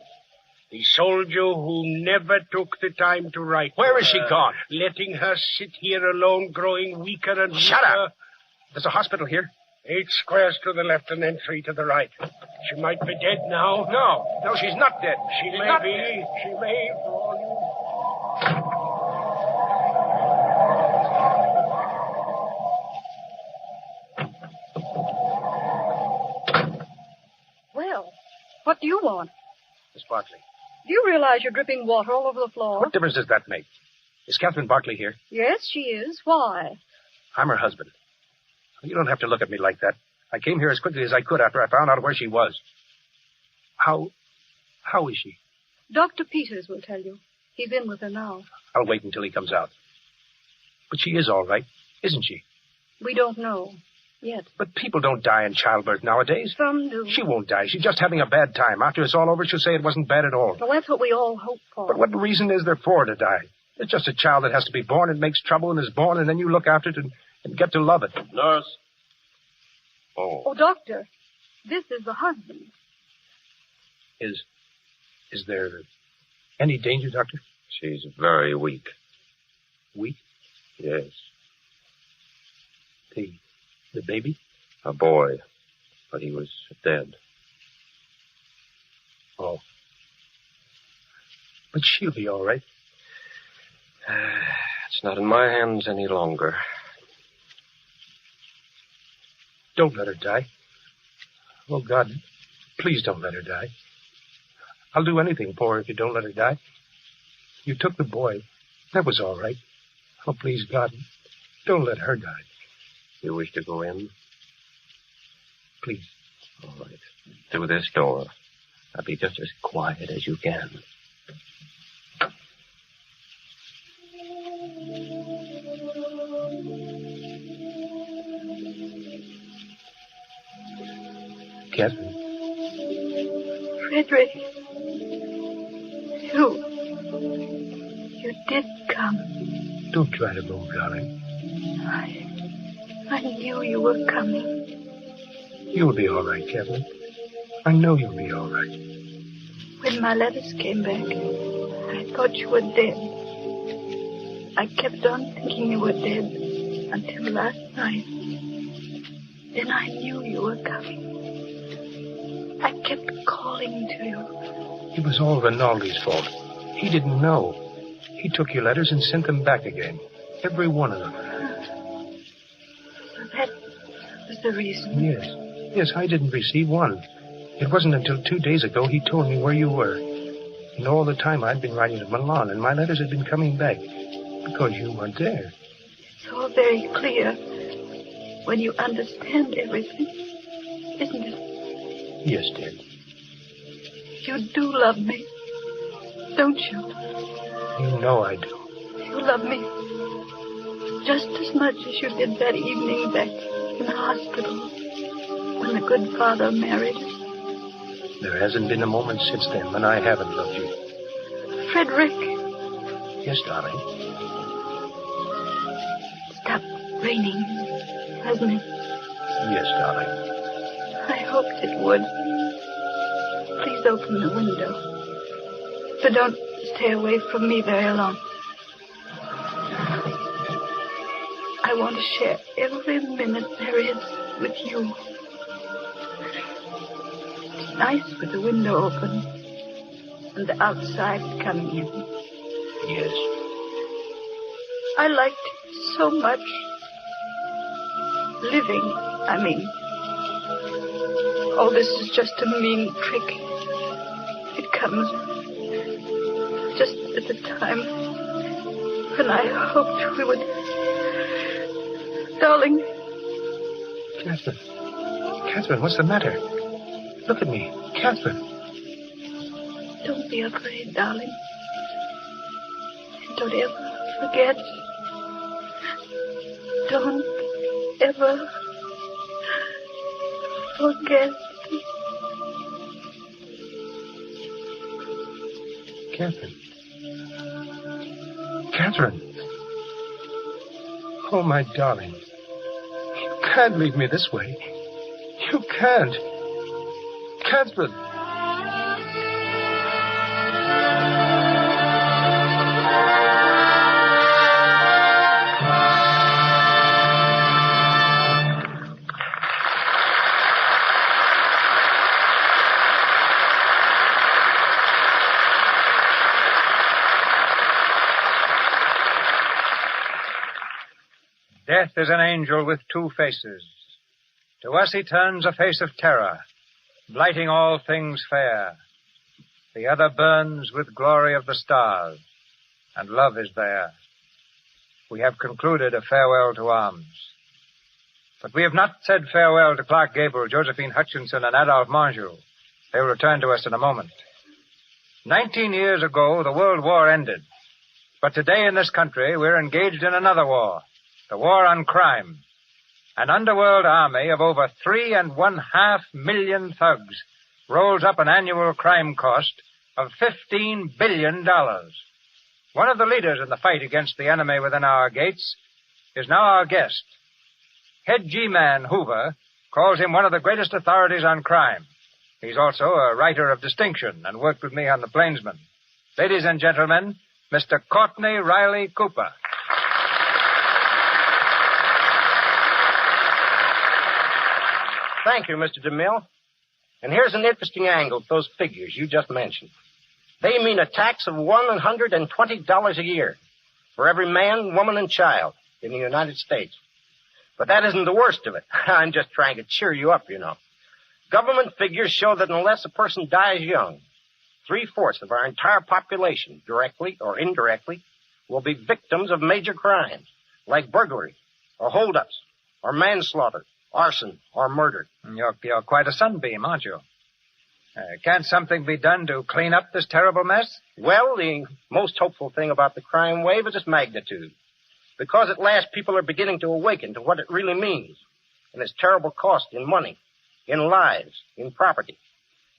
the soldier who never took the time to write. Where is she gone? Letting her sit here alone, growing weaker and weaker. Shut up! There's a hospital here. 8 squares to the left and then 3 to the right. She might be dead now. No, she's not dead. She may be. She may, for all you... Well, what do you want? Miss Barkley. Do you realize you're dripping water all over the floor? What difference does that make? Is Catherine Barkley here? Yes, she is. Why? I'm her husband. You don't have to look at me like that. I came here as quickly as I could after I found out where she was. How is she? Dr. Peters will tell you. He's in with her now. I'll wait until he comes out. But she is all right, isn't she? We don't know. Yet. But people don't die in childbirth nowadays. Some do. She won't die. She's just having a bad time. After it's all over, she'll say it wasn't bad at all. Well, that's what we all hope for. But what reason is there for her to die? It's just a child that has to be born and makes trouble and is born, and then you look after it and get to love it. Nurse. Oh, Doctor, this is the husband. Is there any danger, Doctor? she's very weak. Weak? Yes. The baby? A boy. But he was dead. Oh. But she'll be all right. It's not in my hands any longer. Don't let her die. Oh, God, please don't let her die. I'll do anything for her if you don't let her die. You took the boy. That was all right. Oh, please, God, don't let her die. You wish to go in? Please. All right. Through this door. Now be just as quiet as you can. Catherine. Frederick. You did come. Don't try to move, darling. I knew you were coming. You'll be all right, Catherine. I know you'll be all right. When my letters came back, I thought you were dead. I kept on thinking you were dead until last night. Then I knew you were coming. I kept calling to you. It was all Rinaldi's fault. He didn't know. He took your letters and sent them back again. Every one of them. So that was the reason. Yes, I didn't receive one. It wasn't until 2 days ago he told me where you were. And all the time I'd been writing to Milan, and my letters had been coming back. Because you weren't there. It's all very clear when you understand everything, isn't it? Yes, dear. You do love me, don't you? You know I do. You love me just as much as you did that evening back in the hospital when the good father married us. There hasn't been a moment since then when I haven't loved you. Frederick. Yes, darling. It stopped raining, hasn't it? Yes, darling. I hoped it would. Please open the window. But don't stay away from me very long. I want to share every minute there is with you. It's nice with the window open and the outside coming in. Yes. I liked it so much. Living, I mean. Oh, this is just a mean trick. It comes just at the time when I hoped we would... Darling. Catherine, what's the matter? Look at me. Catherine. Don't be afraid, darling. And don't ever forget. Don't ever forget. Catherine. Oh, my darling. You can't leave me this way. You can't. Catherine. Death is an angel with two faces. To us he turns a face of terror, blighting all things fair. The other burns with glory of the stars, and love is there. We have concluded a farewell to arms. But we have not said farewell to Clark Gable, Josephine Hutchinson, and Adolphe Manjou. They will return to us in a moment. 19 years ago, the World War ended. But today in this country, we're engaged in another war. The war on crime. an underworld army of over 3.5 million thugs rolls up an annual crime cost of $15 billion. One of the leaders in the fight against the enemy within our gates is now our guest. Head G-Man Hoover calls him one of the greatest authorities on crime. He's also a writer of distinction and worked with me on The Plainsman. Ladies and gentlemen, Mr. Courtney Riley Cooper. Thank you, Mr. DeMille. And here's an interesting angle to those figures you just mentioned. They mean a tax of $120 a year for every man, woman, and child in the United States. But that isn't the worst of it. I'm just trying to cheer you up, you know. Government figures show that unless a person dies young, 3/4 of our entire population, directly or indirectly, will be victims of major crimes, like burglary, or holdups, or manslaughter, arson, or murder. You're quite a sunbeam, aren't you? Can't something be done to clean up this terrible mess? Well, the most hopeful thing about the crime wave is its magnitude. Because at last people are beginning to awaken to what it really means, and its terrible cost in money, in lives, in property.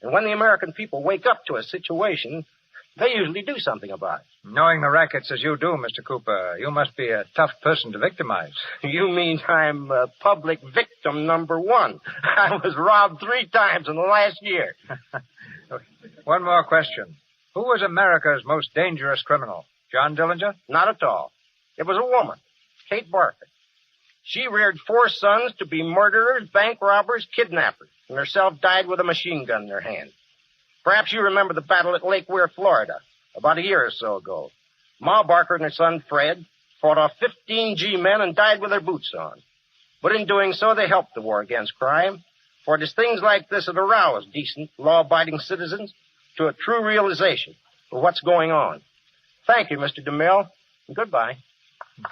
And when the American people wake up to a situation, they usually do something about it. Knowing the rackets as you do, Mr. Cooper, you must be a tough person to victimize. You mean I'm public victim number 1. I was robbed 3 times in the last year. One more question. Who was America's most dangerous criminal? John Dillinger? Not at all. It was a woman, Kate Barker. She reared 4 sons to be murderers, bank robbers, kidnappers, and herself died with a machine gun in her hand. Perhaps you remember the battle at Lake Weir, Florida, about a year or so ago. Ma Barker and her son Fred fought off 15 G-men and died with their boots on. But in doing so, they helped the war against crime, for it is things like this that arouse decent, law-abiding citizens to a true realization of what's going on. Thank you, Mr. DeMille, and goodbye.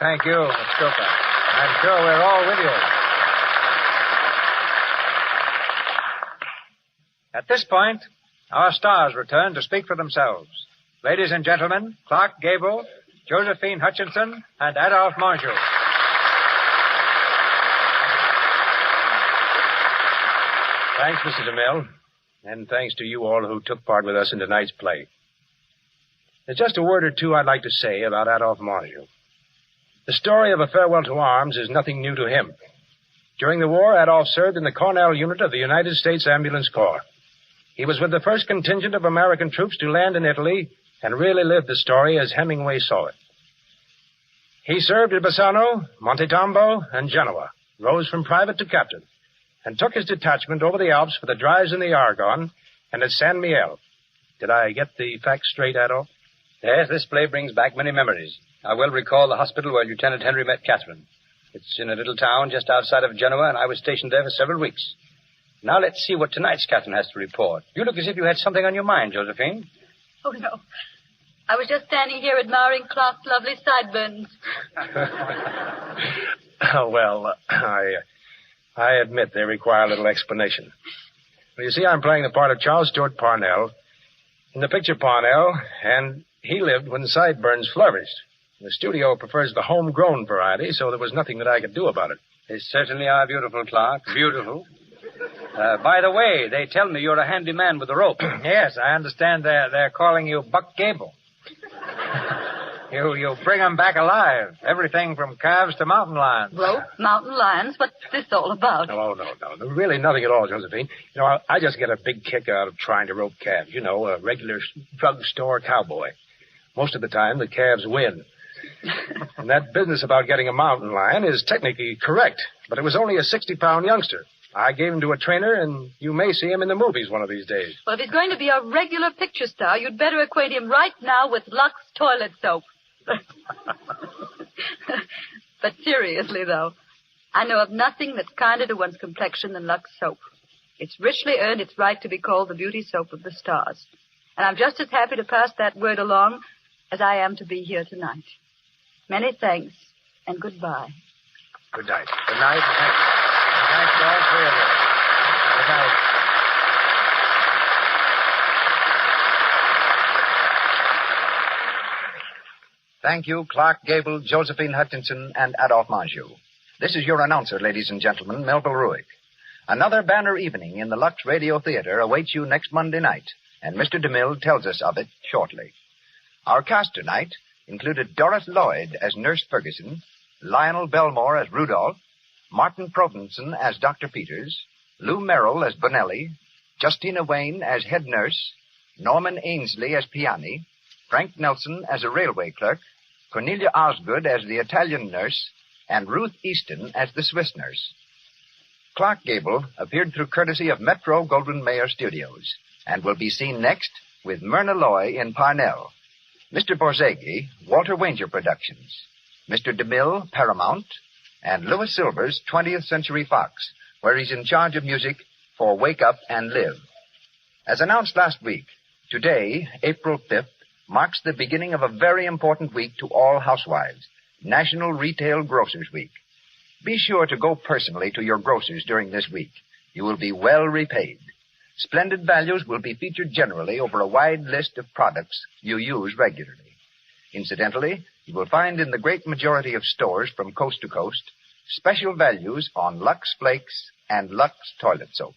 Thank you, Mr. Cooper. I'm sure we're all with you. At this point, our stars return to speak for themselves. Ladies and gentlemen, Clark Gable, Josephine Hutchinson, and Adolphe Manjou. Thanks, Mr. DeMille, and thanks to you all who took part with us in tonight's play. There's just a word or two I'd like to say about Adolphe Manjou. The story of A Farewell to Arms is nothing new to him. During the war, Adolphe served in the Cornell unit of the United States Ambulance Corps. He was with the first contingent of American troops to land in Italy and really lived the story as Hemingway saw it. He served at Bassano, Montetombo, and Genoa, rose from private to captain, and took his detachment over the Alps for the drives in the Argonne and at San Miel. Did I get the facts straight, Adolphe? Yes, this play brings back many memories. I well recall the hospital where Lieutenant Henry met Catherine. It's in a little town just outside of Genoa, and I was stationed there for several weeks. Now let's see what tonight's Catherine has to report. You look as if you had something on your mind, Josephine. Oh, no. I was just standing here admiring Clark's lovely sideburns. Well, I admit they require a little explanation. Well, you see, I'm playing the part of Charles Stewart Parnell in the picture Parnell, and he lived when sideburns flourished. The studio prefers the homegrown variety, so there was nothing that I could do about it. They certainly are beautiful, Clark. Beautiful. By the way, they tell me you're a handy man with a rope. Yes, I understand they're calling you Buck Gable. You bring them back alive. Everything from calves to mountain lions. Rope, mountain lions, what's this all about? Oh, no. Really nothing at all, Josephine. You know, I just get a big kick out of trying to rope calves. You know, a regular drugstore cowboy. Most of the time, the calves win. And that business about getting a mountain lion is technically correct, but it was only a 60-pound youngster. I gave him to a trainer, and you may see him in the movies one of these days. Well, if he's going to be a regular picture star, you'd better acquaint him right now with Lux toilet soap. But seriously, though, I know of nothing that's kinder to one's complexion than Lux soap. It's richly earned its right to be called the beauty soap of the stars. And I'm just as happy to pass that word along as I am to be here tonight. Many thanks, and goodbye. Good night. Good night. Thanks to all three of you. Good night. Thank you, Clark Gable, Josephine Hutchinson, and Adolphe Manjou. This is your announcer, ladies and gentlemen, Melville Ruick. Another banner evening in the Lux Radio Theater awaits you next Monday night, and Mr. DeMille tells us of it shortly. Our cast tonight included Doris Lloyd as Nurse Ferguson, Lionel Belmore as Rudolph, Martin Provenson as Dr. Peters, Lou Merrill as Bonelli, Justina Wayne as head nurse, Norman Ainsley as Piani, Frank Nelson as a railway clerk, Cornelia Osgood as the Italian nurse, and Ruth Easton as the Swiss nurse. Clark Gable appeared through courtesy of Metro Goldwyn Mayer Studios and will be seen next with Myrna Loy in Parnell. Mr. Borzage, Walter Wanger Productions. Mr. DeMille, Paramount. And Louis Silvers, 20th Century Fox, where he's in charge of music for Wake Up and Live. As announced last week, today, April 5th, marks the beginning of a very important week to all housewives, National Retail Grocers Week. Be sure to go personally to your grocers during this week. You will be well repaid. Splendid values will be featured generally over a wide list of products you use regularly. Incidentally, you will find in the great majority of stores from coast to coast special values on Lux Flakes and Lux Toilet Soap.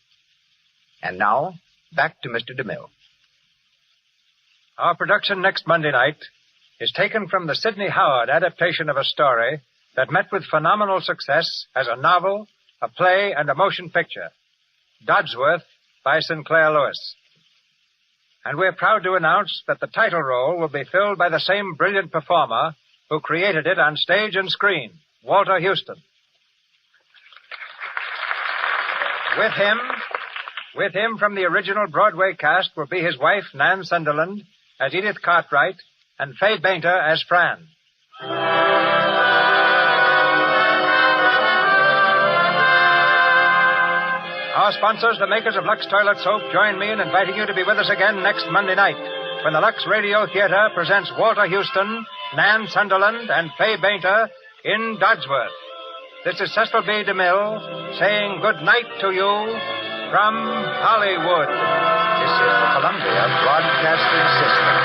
And now, back to Mr. DeMille. Our production next Monday night is taken from the Sidney Howard adaptation of a story that met with phenomenal success as a novel, a play, and a motion picture. Dodsworth by Sinclair Lewis. And we're proud to announce that the title role will be filled by the same brilliant performer who created it on stage and screen, Walter Huston. With him from the original Broadway cast will be his wife, Nan Sunderland, as Edith Cartwright, and Fay Bainter as Fran. Our sponsors, the makers of Lux Toilet Soap, join me in inviting you to be with us again next Monday night when the Lux Radio Theater presents Walter Huston, Nan Sunderland, and Fay Bainter in Dodsworth. This is Cecil B. DeMille saying good night to you from Hollywood. This is the Columbia Broadcasting System.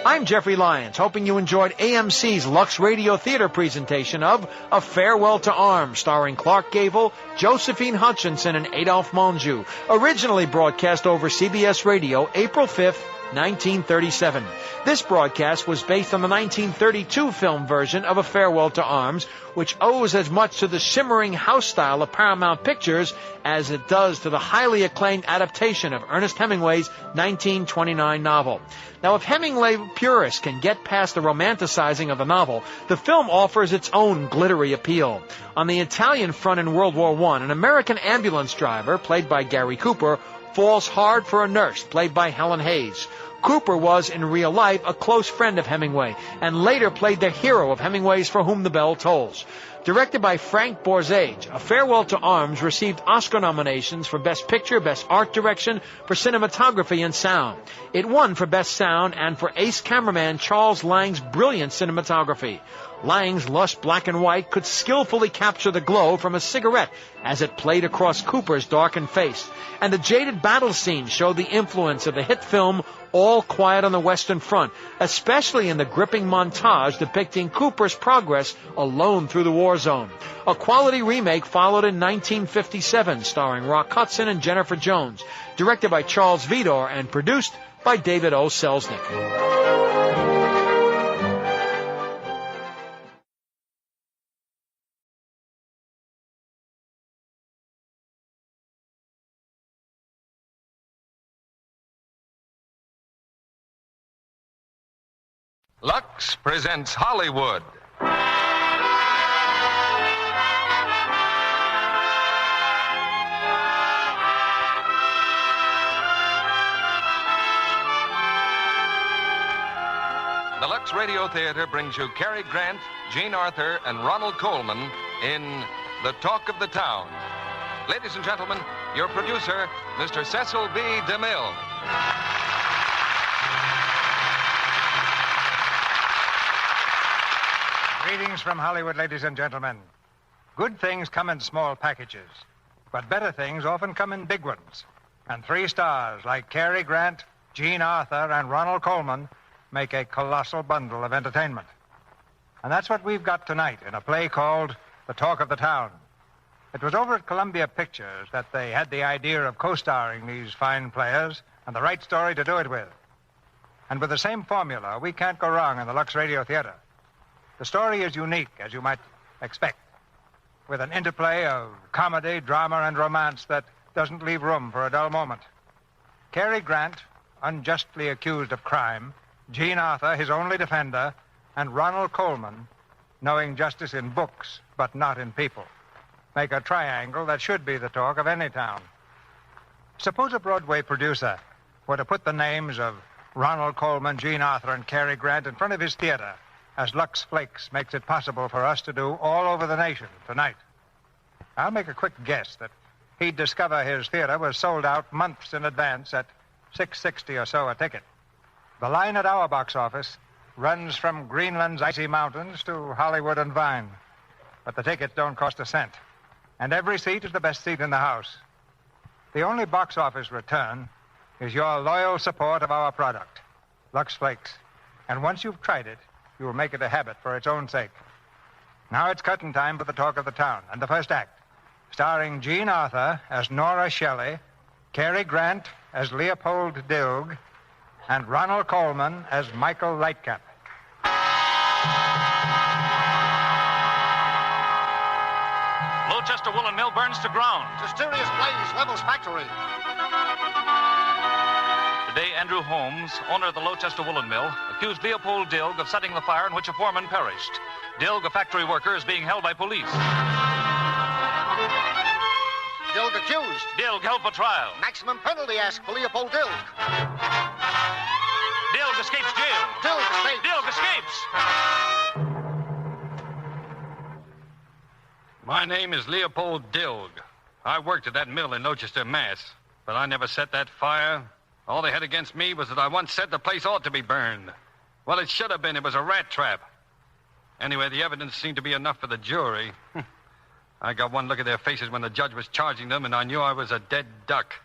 I'm Jeffrey Lyons, hoping you enjoyed AMC's Lux Radio Theater presentation of A Farewell to Arms, starring Clark Gable, Josephine Hutchinson, and Adolphe Menjou, originally broadcast over CBS Radio April 5th, 1937. This broadcast was based on the 1932 film version of A Farewell to Arms, which owes as much to the shimmering house style of Paramount Pictures as it does to the highly acclaimed adaptation of Ernest Hemingway's 1929 novel. Now, if Hemingway purists can get past the romanticizing of the novel, the film offers its own glittery appeal. On the Italian front in World War I, an American ambulance driver, played by Gary Cooper, falls hard for a nurse, played by Helen Hayes. Cooper was, in real life, a close friend of Hemingway, and later played the hero of Hemingway's For Whom the Bell Tolls. Directed by Frank Borzage, A Farewell to Arms received Oscar nominations for Best Picture, Best Art Direction, for Cinematography and Sound. It won for Best Sound and for ace cameraman Charles Lang's brilliant cinematography. Lang's lush black and white could skillfully capture the glow from a cigarette as it played across Cooper's darkened face. And the jaded battle scene showed the influence of the hit film All Quiet on the Western Front, especially in the gripping montage depicting Cooper's progress alone through the war zone. A quality remake followed in 1957, starring Rock Hudson and Jennifer Jones, directed by Charles Vidor and produced by David O. Selznick. Lux presents Hollywood. The Lux Radio Theater brings you Cary Grant, Jean Arthur, and Ronald Coleman in The Talk of the Town. Ladies and gentlemen, your producer, Mr. Cecil B. DeMille. Greetings from Hollywood, ladies and gentlemen. Good things come in small packages, but better things often come in big ones. And 3 stars like Cary Grant Jean Arthur, and Ronald Coleman make a colossal bundle of entertainment. And that's what we've got tonight in a play called The Talk of the Town. It was over at Columbia Pictures that they had the idea of co-starring these fine players and the right story to do it with. And with the same formula, we can't go wrong in the Lux Radio Theater. The story is unique, as you might expect, with an interplay of comedy, drama, and romance that doesn't leave room for a dull moment. Cary Grant, unjustly accused of crime, Jean Arthur, his only defender, and Ronald Coleman, knowing justice in books but not in people, make a triangle that should be the talk of any town. Suppose a Broadway producer were to put the names of Ronald Coleman, Jean Arthur, and Cary Grant in front of his theater, as Lux Flakes makes it possible for us to do all over the nation tonight. I'll make a quick guess that he'd discover his theater was sold out months in advance at $6.60 or so a ticket. The line at our box office runs from Greenland's icy mountains to Hollywood and Vine. But the tickets don't cost a cent. And every seat is the best seat in the house. The only box office return is your loyal support of our product, Lux Flakes. And once you've tried it, you'll make it a habit for its own sake. Now it's curtain time for The Talk of the Town and the first act, starring Jean Arthur as Nora Shelley, Cary Grant as Leopold Dilg, and Ronald Coleman as Michael Lightcap. Lowchester Woolen Mill burns to ground. Mysterious blaze levels factory. Today, Andrew Holmes, owner of the Lowchester Woolen Mill, accused Leopold Dilg of setting the fire in which a foreman perished. Dilg, a factory worker, is being held by police. Dilg accused. Dilg held for trial. Maximum penalty asked for Leopold Dilg. Dilg escapes jail. Dilg escapes. Dilg escapes. My name is Leopold Dilg. I worked at that mill in Lowchester, Mass., but I never set that fire. All they had against me was that I once said the place ought to be burned. Well, it should have been. It was a rat trap. Anyway, the evidence seemed to be enough for the jury. I got one look at their faces when the judge was charging them, and I knew I was a dead duck.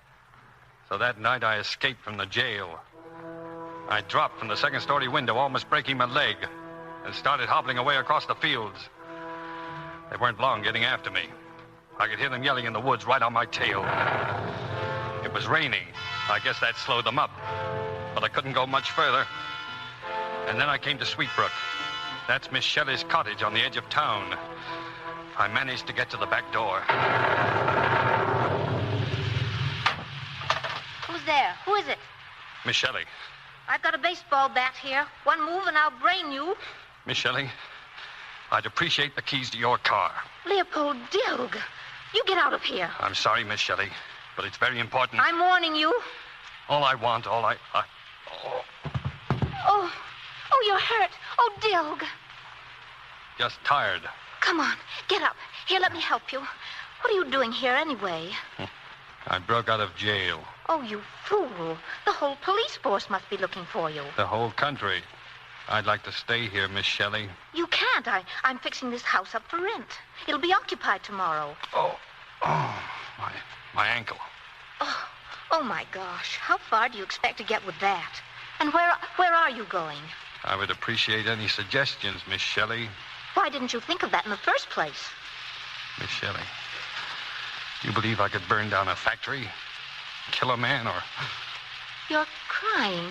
So that night, I escaped from the jail. I dropped from the second-story window, almost breaking my leg, and started hobbling away across the fields. They weren't long getting after me. I could hear them yelling in the woods right on my tail. It was raining. I guess that slowed them up. But I couldn't go much further. And then I came to Sweetbrook. That's Miss Shelley's cottage on the edge of town. I managed to get to the back door. Who's there? Who is it? Miss Shelley. I've got a baseball bat here. One move and I'll brain you. Miss Shelley, I'd appreciate the keys to your car. Leopold Dilg, you get out of here. I'm sorry, Miss Shelley, but it's very important. I'm warning you. All I want, Oh, you're hurt. Oh, Dilg. Just tired. Come on, get up. Here, let me help you. What are you doing here anyway? I broke out of jail. Oh, you fool. The whole police force must be looking for you. The whole country. I'd like to stay here, Miss Shelley. You can't. I'm fixing this house up for rent. It'll be occupied tomorrow. My ankle. Oh, my gosh. How far do you expect to get with that? And where are you going? I would appreciate any suggestions, Miss Shelley. Why didn't you think of that in the first place? Miss Shelley, you believe I could burn down a factory, kill a man, or... You're crying.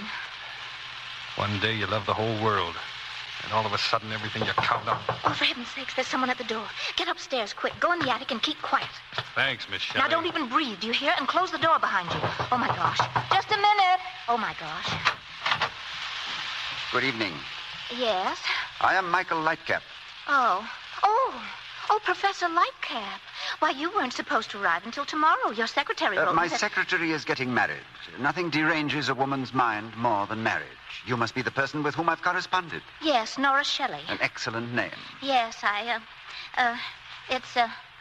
One day you love the whole world, and all of a sudden everything you count on... Oh, for heaven's sakes, there's someone at the door. Get upstairs, quick. Go in the attic and keep quiet. Thanks, Miss Shelley. Now, don't even breathe, do you hear? And close the door behind you. Oh, my gosh. Just a minute. Oh, my gosh. Good evening. Yes? I am Michael Lightcap. Oh, Professor Lightcap. Why, you weren't supposed to arrive until tomorrow. Your secretary wrote My that... secretary is getting married. Nothing deranges a woman's mind more than marriage. You must be the person with whom I've corresponded. Yes, Nora Shelley. An excellent name. Yes, it's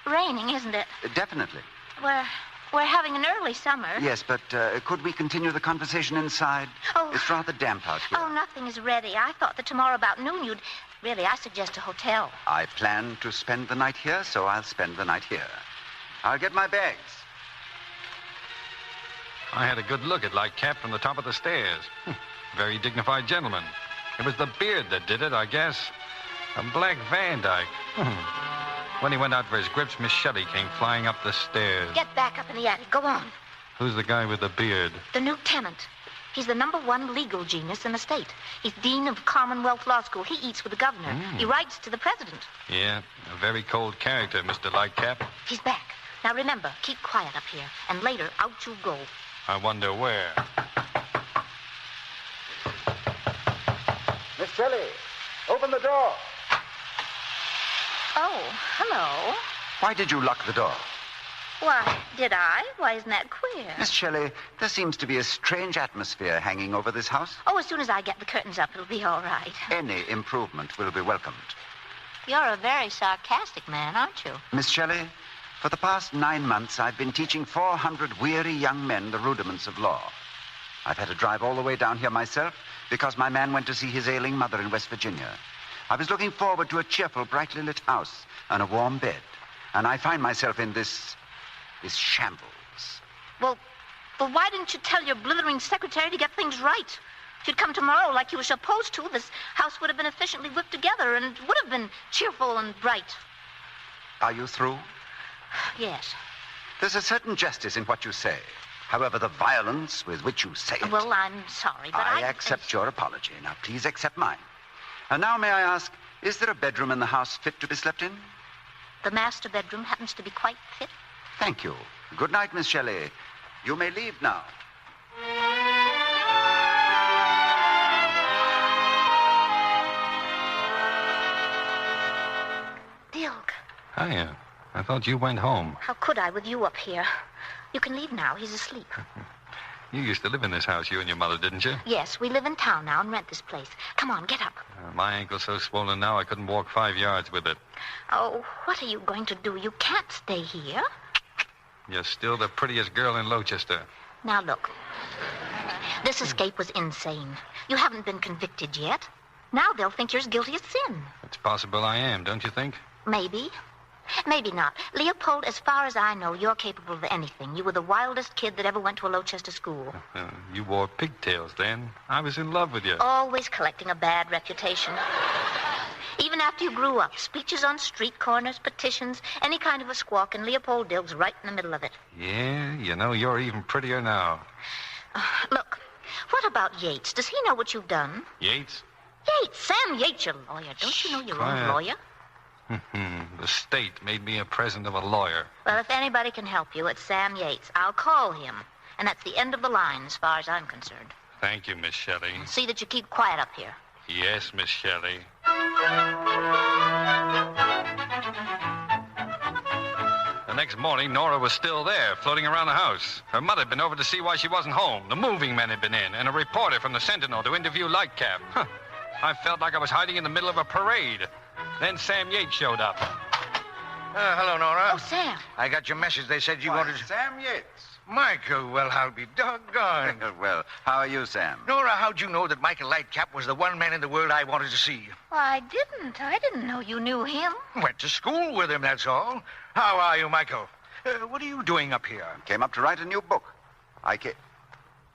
raining, isn't it? Definitely. We're having an early summer. Yes, but could we continue the conversation inside? Oh. It's rather damp out here. Oh, nothing is ready. I thought that tomorrow about noon you'd... Really, I suggest a hotel. I plan to spend the night here, so I'll spend the night here. I'll get my bags. I had a good look at Lightcap from the top of the stairs. Very dignified gentleman. It was the beard that did it, I guess. A black Van Dyke. When he went out for his grips, Miss Shelley came flying up the stairs. Get back up in the attic. Go on. Who's the guy with the beard? The new tenant. He's the #1 legal genius in the state. He's dean of Commonwealth Law School. He eats with the governor. He writes to the president. Yeah, a very cold character, Mr. Lightcap. He's back. Now remember, keep quiet up here. And later, out you go. I wonder where. Miss Shelley, open the door. Oh, hello. Why did you lock the door? Why, did I? Why, isn't that queer? Miss Shelley, there seems to be a strange atmosphere hanging over this house. Oh, as soon as I get the curtains up, it'll be all right. Any improvement will be welcomed. You're a very sarcastic man, aren't you? Miss Shelley, for the past 9 months, I've been teaching 400 weary young men the rudiments of law. I've had to drive all the way down here myself because my man went to see his ailing mother in West Virginia. I was looking forward to a cheerful, brightly lit house and a warm bed. And I find myself in this shambles. Well, why didn't you tell your blithering secretary to get things right? If you'd come tomorrow like you were supposed to, this house would have been efficiently whipped together and it would have been cheerful and bright. Are you through? Yes. There's a certain justice in what you say. However, the violence with which you say it... Well, I'm sorry, but I accept your apology. Now, please accept mine. And now, may I ask, is there a bedroom in the house fit to be slept in? The master bedroom happens to be quite fit. Thank you. Good night, Miss Shelley. You may leave now. Dilg. Hiya. I thought you went home. How could I with you up here? You can leave now. He's asleep. You used to live in this house, you and your mother, didn't you? Yes, we live in town now and rent this place. Come on, get up. My ankle's so swollen now I couldn't walk 5 yards with it. Oh, what are you going to do? You can't stay here. You're still the prettiest girl in Lochester. Now, look. This escape was insane. You haven't been convicted yet. Now they'll think you're as guilty as sin. It's possible I am, don't you think? Maybe. Maybe not. Leopold, as far as I know, you're capable of anything. You were the wildest kid that ever went to a Lochester school. You wore pigtails then. I was in love with you. Always collecting a bad reputation. Even after you grew up, speeches on street corners, petitions, any kind of a squawk, and Leopold Dilg's right in the middle of it. Yeah, you know, you're even prettier now. Look, what about Yates? Does he know what you've done? Yates? Yates, Sam Yates, your lawyer. Don't you know your own lawyer? The state made me a present of a lawyer. Well, if anybody can help you, it's Sam Yates. I'll call him. And that's the end of the line as far as I'm concerned. Thank you, Miss Shelley. See that you keep quiet up here. Yes, Miss Shelley. The next morning, Nora was still there, floating around the house. Her mother had been over to see why she wasn't home. The moving men had been in, and a reporter from the Sentinel to interview Lightcap. I felt like I was hiding in the middle of a parade. Then Sam Yates showed up. Hello, Nora. Oh, Sam. I got your message. They said you wanted... Sam Yates. Michael, well, I'll be doggone. Well, how are you, Sam? Nora, how'd you know that Michael Lightcap was the one man in the world I wanted to see? Well, I didn't. I didn't know you knew him. Went to school with him, that's all. How are you, Michael? What are you doing up here? Came up to write a new book.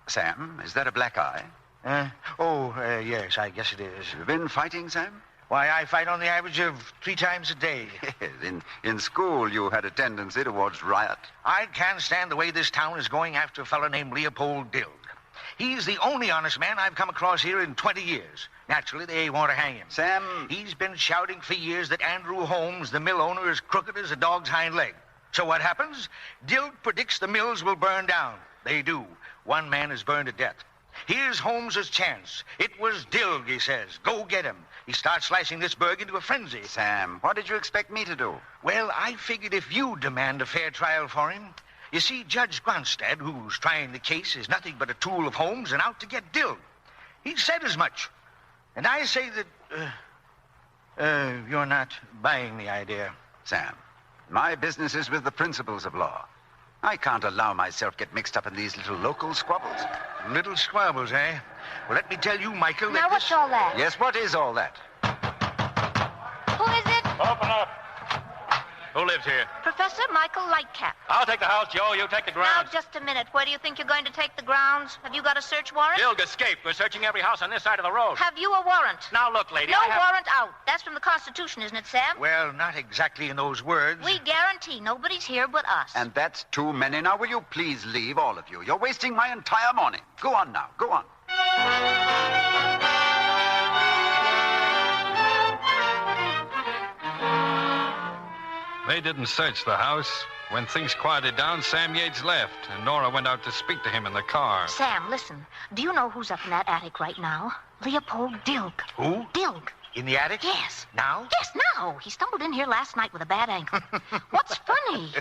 Sam, is that a black eye? Yes, I guess it is. You've been fighting, Sam? Why, I fight on the average of 3 times a day. Yes, in school you had a tendency towards riot. I can't stand the way this town is going after a fellow named Leopold Dilg. He's the only honest man I've come across here in 20 years. Naturally, they want to hang him. Sam... He's been shouting for years that Andrew Holmes, the mill owner, is crooked as a dog's hind leg. So what happens? Dilg predicts the mills will burn down. They do. One man is burned to death. Here's Holmes's chance. It was Dilg, he says. Go get him. He starts slicing this burg into a frenzy. Sam, what did you expect me to do? Well, I figured if you demand a fair trial for him. You see, Judge Gronstad, who's trying the case, is nothing but a tool of Holmes and out to get Dilg. He said as much. And I say that, you're not buying the idea. Sam, my business is with the principles of law. I can't allow myself get mixed up in these little local squabbles. Little squabbles, eh? Well, let me tell you, Michael, Now, what's all that? Yes, what is all that? Who is it? Open up. Who lives here? Professor Michael Lightcap. I'll take the house, Joe. You take the grounds. Now, just a minute. Where do you think you're going to take the grounds? Have you got a search warrant? Dilg escaped. We're searching every house on this side of the road. Have you a warrant? Now, look, lady, No I have... warrant out. That's from the Constitution, isn't it, Sam? Well, not exactly in those words. We guarantee nobody's here but us. And that's too many. Now, will you please leave, all of you? You're wasting my entire morning. Go on now. Go on. They didn't search the house. When things quieted down, Sam Yates left, and Nora went out to speak to him in the car. Sam, listen. Do you know who's up in that attic right now? Leopold Dilg. Who? Dilg. In the attic? Yes. Now? Yes, now. He stumbled in here last night with a bad ankle. What's funny?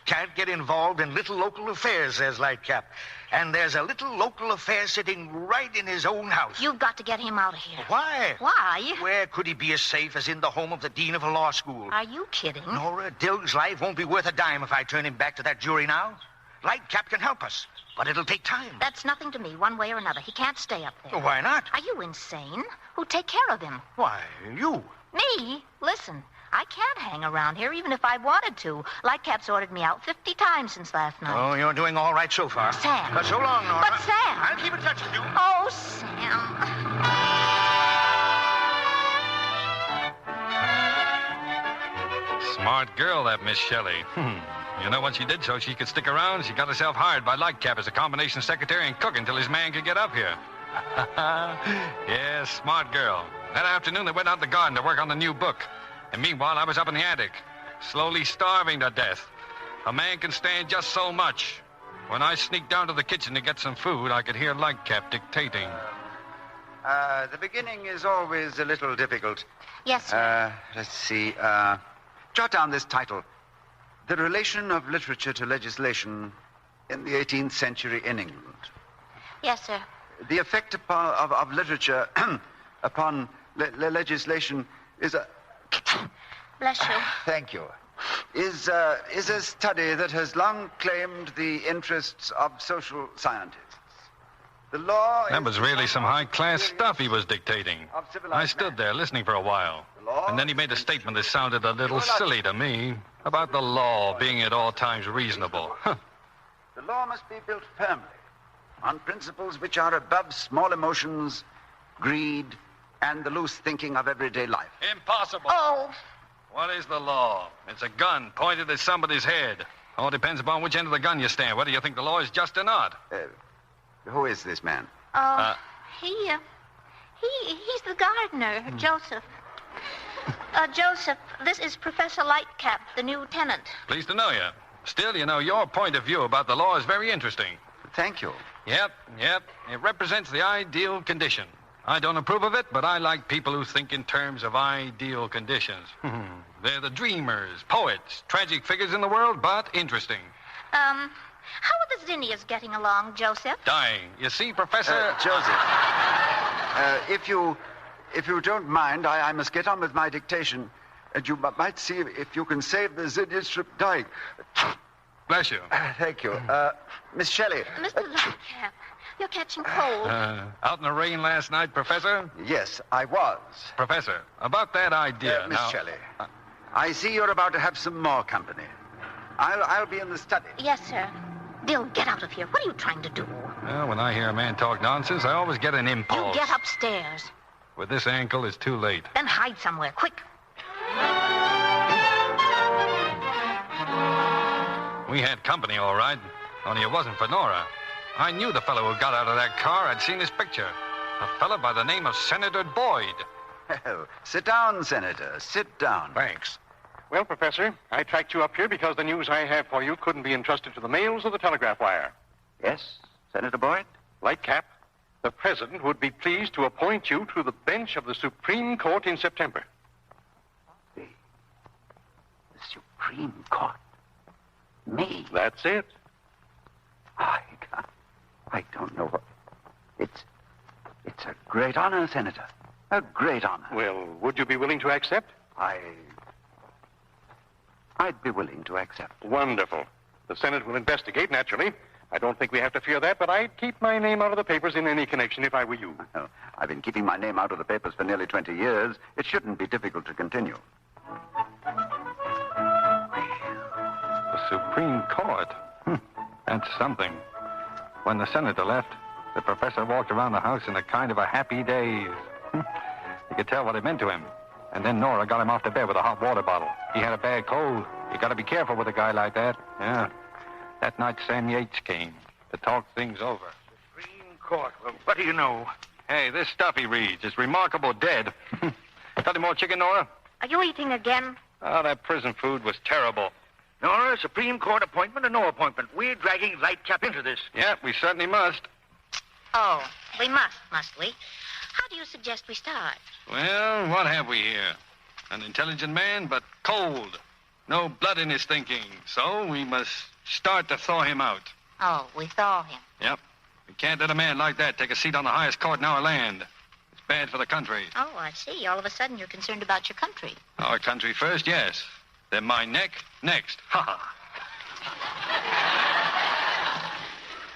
Can't get involved in little local affairs, says Lightcap. And there's a little local affair sitting right in his own house. You've got to get him out of here. Why? Why? Where could he be as safe as in the home of the dean of a law school? Are you kidding? Nora, Dilg's life won't be worth a dime if I turn him back to that jury now. Lightcap can help us, but it'll take time. That's nothing to me, one way or another. He can't stay up there. Why not? Are you insane? Who'd take care of him? Why, you. Me? Listen, I can't hang around here even if I wanted to. Lightcap's ordered me out 50 times since last night. Oh, you're doing all right so far. Sam. But so long, Nora. But Sam. I'll keep in touch with you. Oh, Sam. Smart girl, that Miss Shelley. You know what she did so she could stick around? She got herself hired by Lightcap as a combination secretary and cook until his man could get up here. Yes, smart girl. That afternoon, they went out in the garden to work on the new book. And meanwhile, I was up in the attic, slowly starving to death. A man can stand just so much. When I sneaked down to the kitchen to get some food, I could hear Lightcap dictating. The beginning is always a little difficult. Yes, sir. Let's see. Jot down this title. The Relation of Literature to Legislation in the 18th Century in England. Yes, sir. The effect of literature upon legislation is a... Bless you. Thank you. Is a study that has long claimed the interests of social scientists. The law... That was really some high-class stuff he was dictating. I stood there listening for a while. And then he made a statement that sounded a little silly to me about the law being at all times reasonable. The law must be built firmly on principles which are above small emotions, greed, and the loose thinking of everyday life. Impossible. Oh. What is the law? It's a gun pointed at somebody's head. All depends upon which end of the gun you stand, whether you think the law is just or not. Who is this man? He's the gardener, Joseph. Joseph, this is Professor Lightcap, the new tenant. Pleased to know you. Still, you know, your point of view about the law is very interesting. Thank you. Yep. It represents the ideal condition. I don't approve of it, but I like people who think in terms of ideal conditions. They're the dreamers, poets, tragic figures in the world, but interesting. How are the zinnias getting along, Joseph? Dying. You see, Professor... Joseph, if you don't mind, I must get on with my dictation. And you might see if you can save the zinnias from dying. Bless you. Thank you. Miss Shelley. Mr. Lightcap, you're catching cold. Out in the rain last night, Professor? Yes, I was. Professor, about that idea Miss Shelley, I see you're about to have some more company. I'll be in the study. Yes, sir. Dill, get out of here. What are you trying to do? Well, when I hear a man talk nonsense, I always get an impulse. You get upstairs. With this ankle, it's too late. Then hide somewhere, quick. We had company, all right. Only it wasn't for Nora. I knew the fellow who got out of that car. I'd seen his picture. A fellow by the name of Senator Boyd. Well, sit down, Senator. Sit down. Thanks. Well, Professor, I tracked you up here because the news I have for you couldn't be entrusted to the mails or the telegraph wire. Yes, Senator Boyd? Lightcap, the President would be pleased to appoint you to the bench of the Supreme Court in September. The Supreme Court? Me? That's it. I don't know what... It's a great honor, Senator. A great honor. Well, would you be willing to accept? I'd be willing to accept. Wonderful. The Senate will investigate, naturally. I don't think we have to fear that, but I'd keep my name out of the papers in any connection if I were you. Well, I've been keeping my name out of the papers for nearly 20 years. It shouldn't be difficult to continue. Supreme Court. That's something. When the senator left, the professor walked around the house in a kind of a happy daze. You could tell what it meant to him. And then Nora got him off to bed with a hot water bottle. He had a bad cold. You got to be careful with a guy like that. Yeah. That night, Sam Yates came to talk things over. Supreme Court. Well, what do you know? Hey, this stuff he reads is remarkable dead. Got any more chicken, Nora? Are you eating again? Oh, that prison food was terrible. Nora, Supreme Court appointment or no appointment? We're dragging Lightcap into this. Yeah, we certainly must. Oh, we must we? How do you suggest we start? Well, what have we here? An intelligent man, but cold. No blood in his thinking. So we must start to thaw him out. Oh, we thaw him. Yep. We can't let a man like that take a seat on the highest court in our land. It's bad for the country. Oh, I see. All of a sudden you're concerned about your country. Our country first, yes. Then my neck next. Ha ha.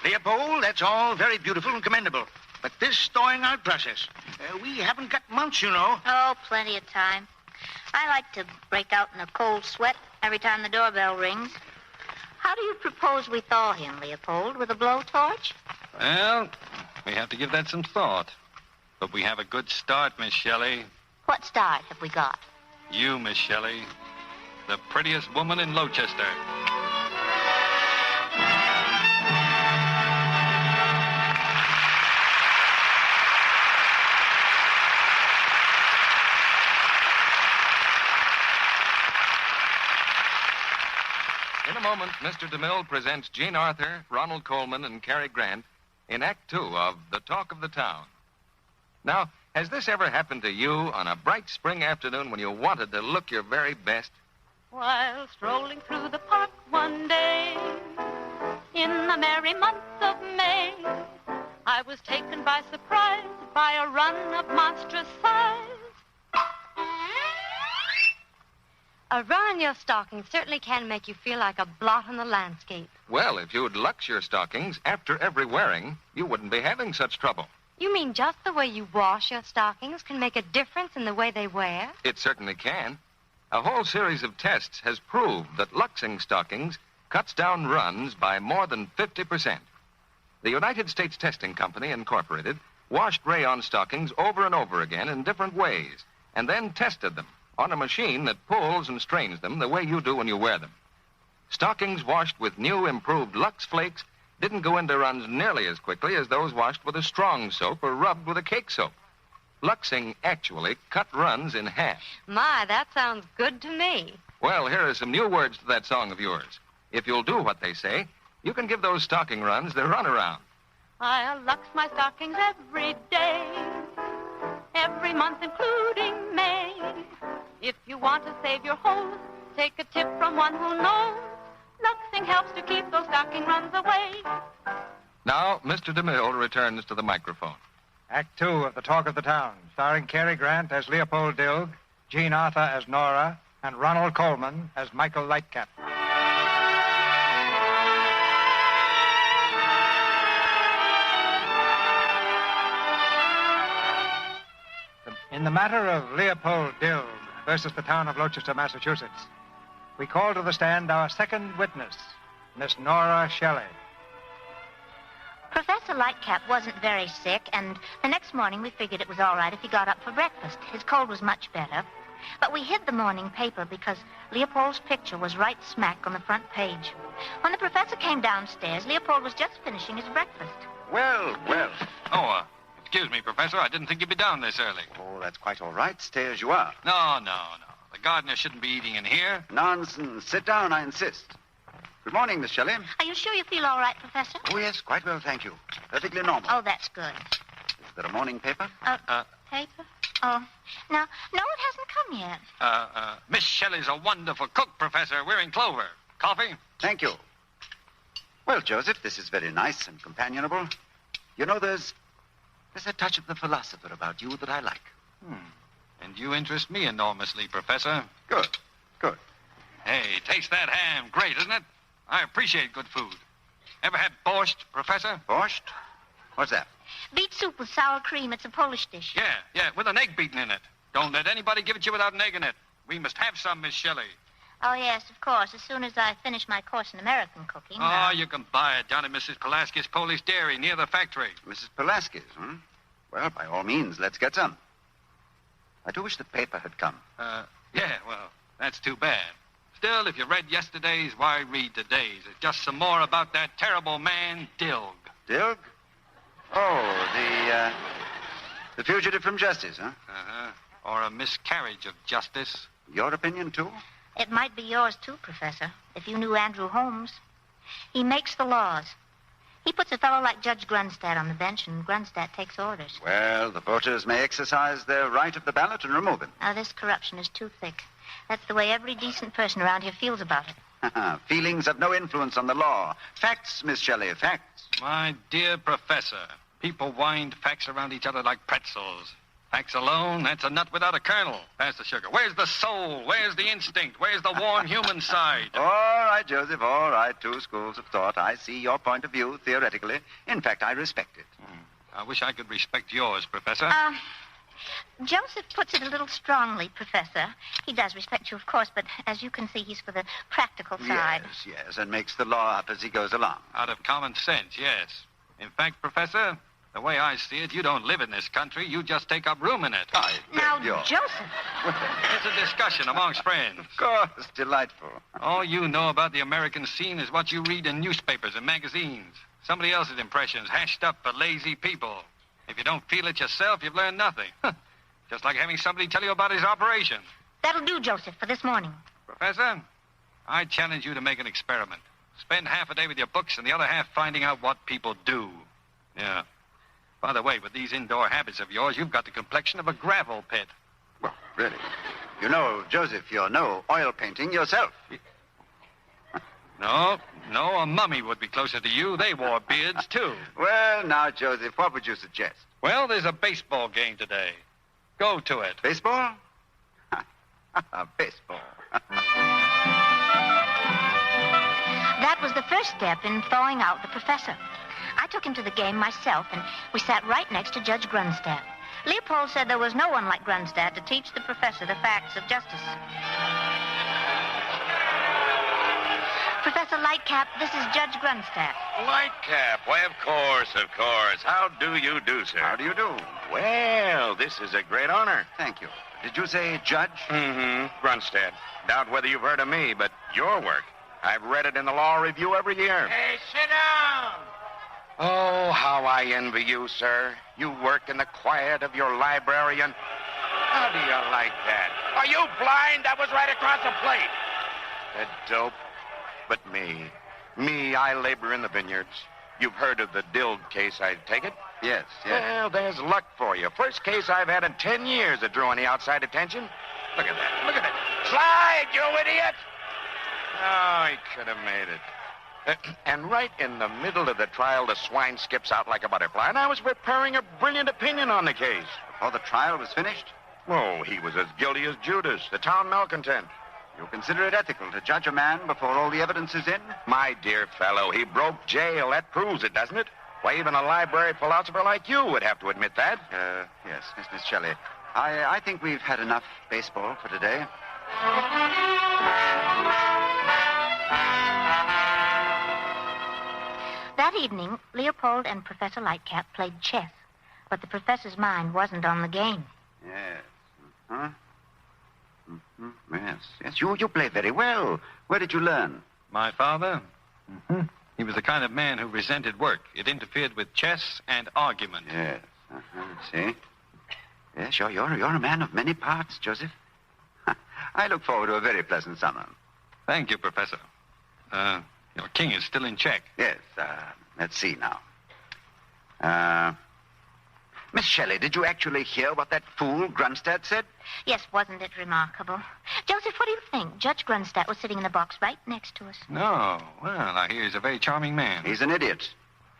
Leopold, that's all very beautiful and commendable. But this thawing out process, we haven't got months, you know. Oh, plenty of time. I like to break out in a cold sweat every time the doorbell rings. How do you propose we thaw him, Leopold? With a blowtorch? Well, we have to give that some thought. But we have a good start, Miss Shelley. What start have we got? You, Miss Shelley. The prettiest woman in Lochester. In a moment, Mr. DeMille presents Jean Arthur, Ronald Coleman, and Cary Grant in Act Two of The Talk of the Town. Now, has this ever happened to you on a bright spring afternoon when you wanted to look your very best? While strolling through the park one day, in the merry month of May, I was taken by surprise by a run of monstrous size. A run on your stockings certainly can make you feel like a blot on the landscape. Well, if you'd lux your stockings after every wearing, you wouldn't be having such trouble. You mean just the way you wash your stockings can make a difference in the way they wear? It certainly can. A whole series of tests has proved that luxing stockings cuts down runs by more than 50%. The United States Testing Company, Incorporated, washed rayon stockings over and over again in different ways, and then tested them on a machine that pulls and strains them the way you do when you wear them. Stockings washed with new improved Lux Flakes didn't go into runs nearly as quickly as those washed with a strong soap or rubbed with a cake soap. Luxing actually cut runs in half. My, that sounds good to me. Well, here are some new words to that song of yours. If you'll do what they say, you can give those stocking runs their runaround. I'll lux my stockings every day, every month including May. If you want to save your hose, take a tip from one who knows. Luxing helps to keep those stocking runs away. Now, Mr. DeMille returns to the microphone. Act Two of The Talk of the Town, starring Cary Grant as Leopold Dilg, Jean Arthur as Nora, and Ronald Coleman as Michael Lightcap. In the matter of Leopold Dilg versus the town of Lochester, Massachusetts, we call to the stand our second witness, Miss Nora Shelley. Professor Lightcap wasn't very sick, and the next morning we figured it was all right if he got up for breakfast. His cold was much better. But we hid the morning paper because Leopold's picture was right smack on the front page. When the professor came downstairs, Leopold was just finishing his breakfast. Well. Oh, excuse me, Professor. I didn't think you'd be down this early. Oh, that's quite all right. Stay as you are. No. The gardener shouldn't be eating in here. Nonsense. Sit down, I insist. Good morning, Miss Shelley. Are you sure you feel all right, Professor? Oh, yes, quite well, thank you. Perfectly normal. Oh, that's good. Is there a morning paper? Paper? Oh, no, it hasn't come yet. Miss Shelley's a wonderful cook, Professor. We're in clover. Coffee? Thank you. Well, Joseph, this is very nice and companionable. You know, there's a touch of the philosopher about you that I like. And you interest me enormously, Professor. Good. Hey, taste that ham. Great, isn't it? I appreciate good food. Ever had borscht, Professor? Borscht? What's that? Beet soup with sour cream. It's a Polish dish. Yeah, with an egg beaten in it. Don't let anybody give it you without an egg in it. We must have some, Miss Shelley. Oh, yes, of course. As soon as I finish my course in American cooking. Oh, you can buy it down at Mrs. Pulaski's Polish Dairy near the factory. Mrs. Pulaski's, hmm? Well, by all means, let's get some. I do wish the paper had come. Yeah, well, that's too bad. Still, if you read yesterday's, why read today's? It's just some more about that terrible man, Dilg. Dilg? Oh, the fugitive from justice, huh? Uh-huh. Or a miscarriage of justice. Your opinion, too? It might be yours, too, Professor, if you knew Andrew Holmes. He makes the laws. He puts a fellow like Judge Grunstadt on the bench, and Grunstadt takes orders. Well, the voters may exercise their right of the ballot and remove him. Now, this corruption is too thick. That's the way every decent person around here feels about it. Feelings have no influence on the law. Facts, Miss Shelley, facts. My dear Professor, people wind facts around each other like pretzels. Facts alone, that's a nut without a kernel. Pass the sugar. Where's the soul? Where's the instinct? Where's the warm human side? All right, Joseph, all right. Two schools of thought. I see your point of view, theoretically. In fact, I respect it. I wish I could respect yours, Professor. Joseph puts it a little strongly, Professor. He does respect you, of course, but as you can see, he's for the practical side. Yes, and makes the law up as he goes along. Out of common sense, yes. In fact, Professor, the way I see it, you don't live in this country. You just take up room in it. Now, Joseph. It's a discussion amongst friends. Of course, delightful. All you know about the American scene is what you read in newspapers and magazines. Somebody else's impressions hashed up for lazy people. If you don't feel it yourself, you've learned nothing. Just like having somebody tell you about his operation. That'll do, Joseph, for this morning. Professor, I challenge you to make an experiment. Spend half a day with your books and the other half finding out what people do. Yeah. By the way, with these indoor habits of yours, you've got the complexion of a gravel pit. Well, really. You know, Joseph, you're no oil painting yourself. No, a mummy would be closer to you. They wore beards, too. Well, now, Joseph, what would you suggest? Well, there's a baseball game today. Go to it. Baseball? Baseball. That was the first step in thawing out the professor. I took him to the game myself, and we sat right next to Judge Grunstadt. Leopold said there was no one like Grunstadt to teach the professor the facts of justice. Professor Lightcap, this is Judge Grunstadt. Lightcap? Why, of course. How do you do, sir? How do you do? Well, this is a great honor. Thank you. Did you say judge? Mm-hmm. Grunstadt. Doubt whether you've heard of me, but your work. I've read it in the Law Review every year. Hey, sit down. Oh, how I envy you, sir. You work in the quiet of your library, and how do you like that? Are you blind? That was right across the plate. The dope. But me, I labor in the vineyards. You've heard of the Dilg case, I take it? Yes. Well, there's luck for you. First case I've had in 10 years that drew any outside attention. Look at that. Slide, you idiot! Oh, he could have made it. And right in the middle of the trial, the swine skips out like a butterfly, and I was preparing a brilliant opinion on the case. Before the trial was finished? Oh, he was as guilty as Judas, the town malcontent. You consider it ethical to judge a man before all the evidence is in? My dear fellow, he broke jail. That proves it, doesn't it? Why, even a library philosopher like you would have to admit that. Yes, Miss Shelley. I think we've had enough baseball for today. That evening, Leopold and Professor Lightcap played chess, but the professor's mind wasn't on the game. Yes. Huh? Mm-hmm. Yes. You play very well. Where did you learn? My father? Mm-hmm. He was the kind of man who resented work. It interfered with chess and argument. Yes. See? Yes, you're a man of many parts, Joseph. I look forward to a very pleasant summer. Thank you, Professor. Your king is still in check. Yes. Let's see now. Miss Shelley, did you actually hear what that fool Grunstadt said? Yes, wasn't it remarkable? Joseph, what do you think? Judge Grunstadt was sitting in the box right next to us. No. Well, I hear he's a very charming man. He's an idiot.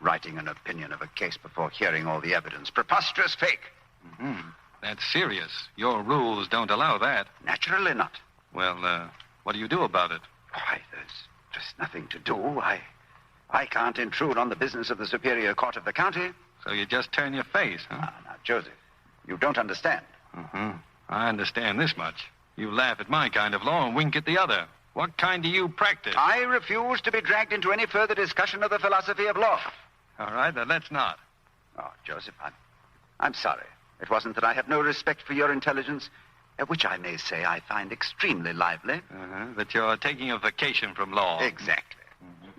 Writing an opinion of a case before hearing all the evidence. Preposterous fake. Mm-hmm. That's serious. Your rules don't allow that. Naturally not. Well, what do you do about it? Why, there's just nothing to do. I can't intrude on the business of the Superior Court of the county. So you just turn your face, huh? Now, Joseph, you don't understand. Mm-hmm. I understand this much. You laugh at my kind of law and wink at the other. What kind do you practice? I refuse to be dragged into any further discussion of the philosophy of law. All right, then let's not. Oh, Joseph, I'm sorry. It wasn't that I have no respect for your intelligence, which I may say I find extremely lively. That you're taking a vacation from law. Exactly.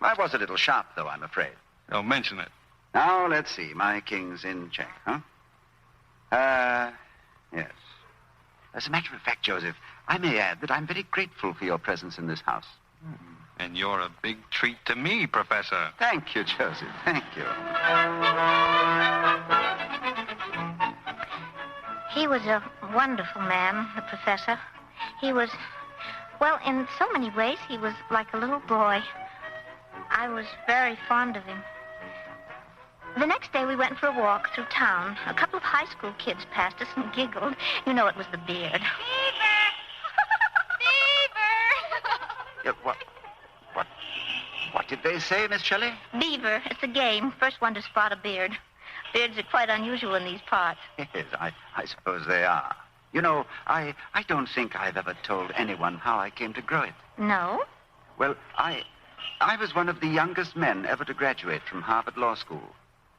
I was a little sharp, though, I'm afraid. Don't mention it. Now, let's see. My king's in check, huh? Yes. As a matter of fact, Joseph, I may add that I'm very grateful for your presence in this house. And you're a big treat to me, Professor. Thank you, Joseph. Thank you. He was a wonderful man, the professor. He was, well, in so many ways, he was like a little boy. I was very fond of him. The next day, we went for a walk through town. A couple of high school kids passed us and giggled. You know, it was the beard. What did they say, Miss Shelley? Beaver. It's a game. First one to spot a beard. Beards are quite unusual in these parts. Yes, I suppose they are. You know, I don't think I've ever told anyone how I came to grow it. No? Well, I was one of the youngest men ever to graduate from Harvard Law School.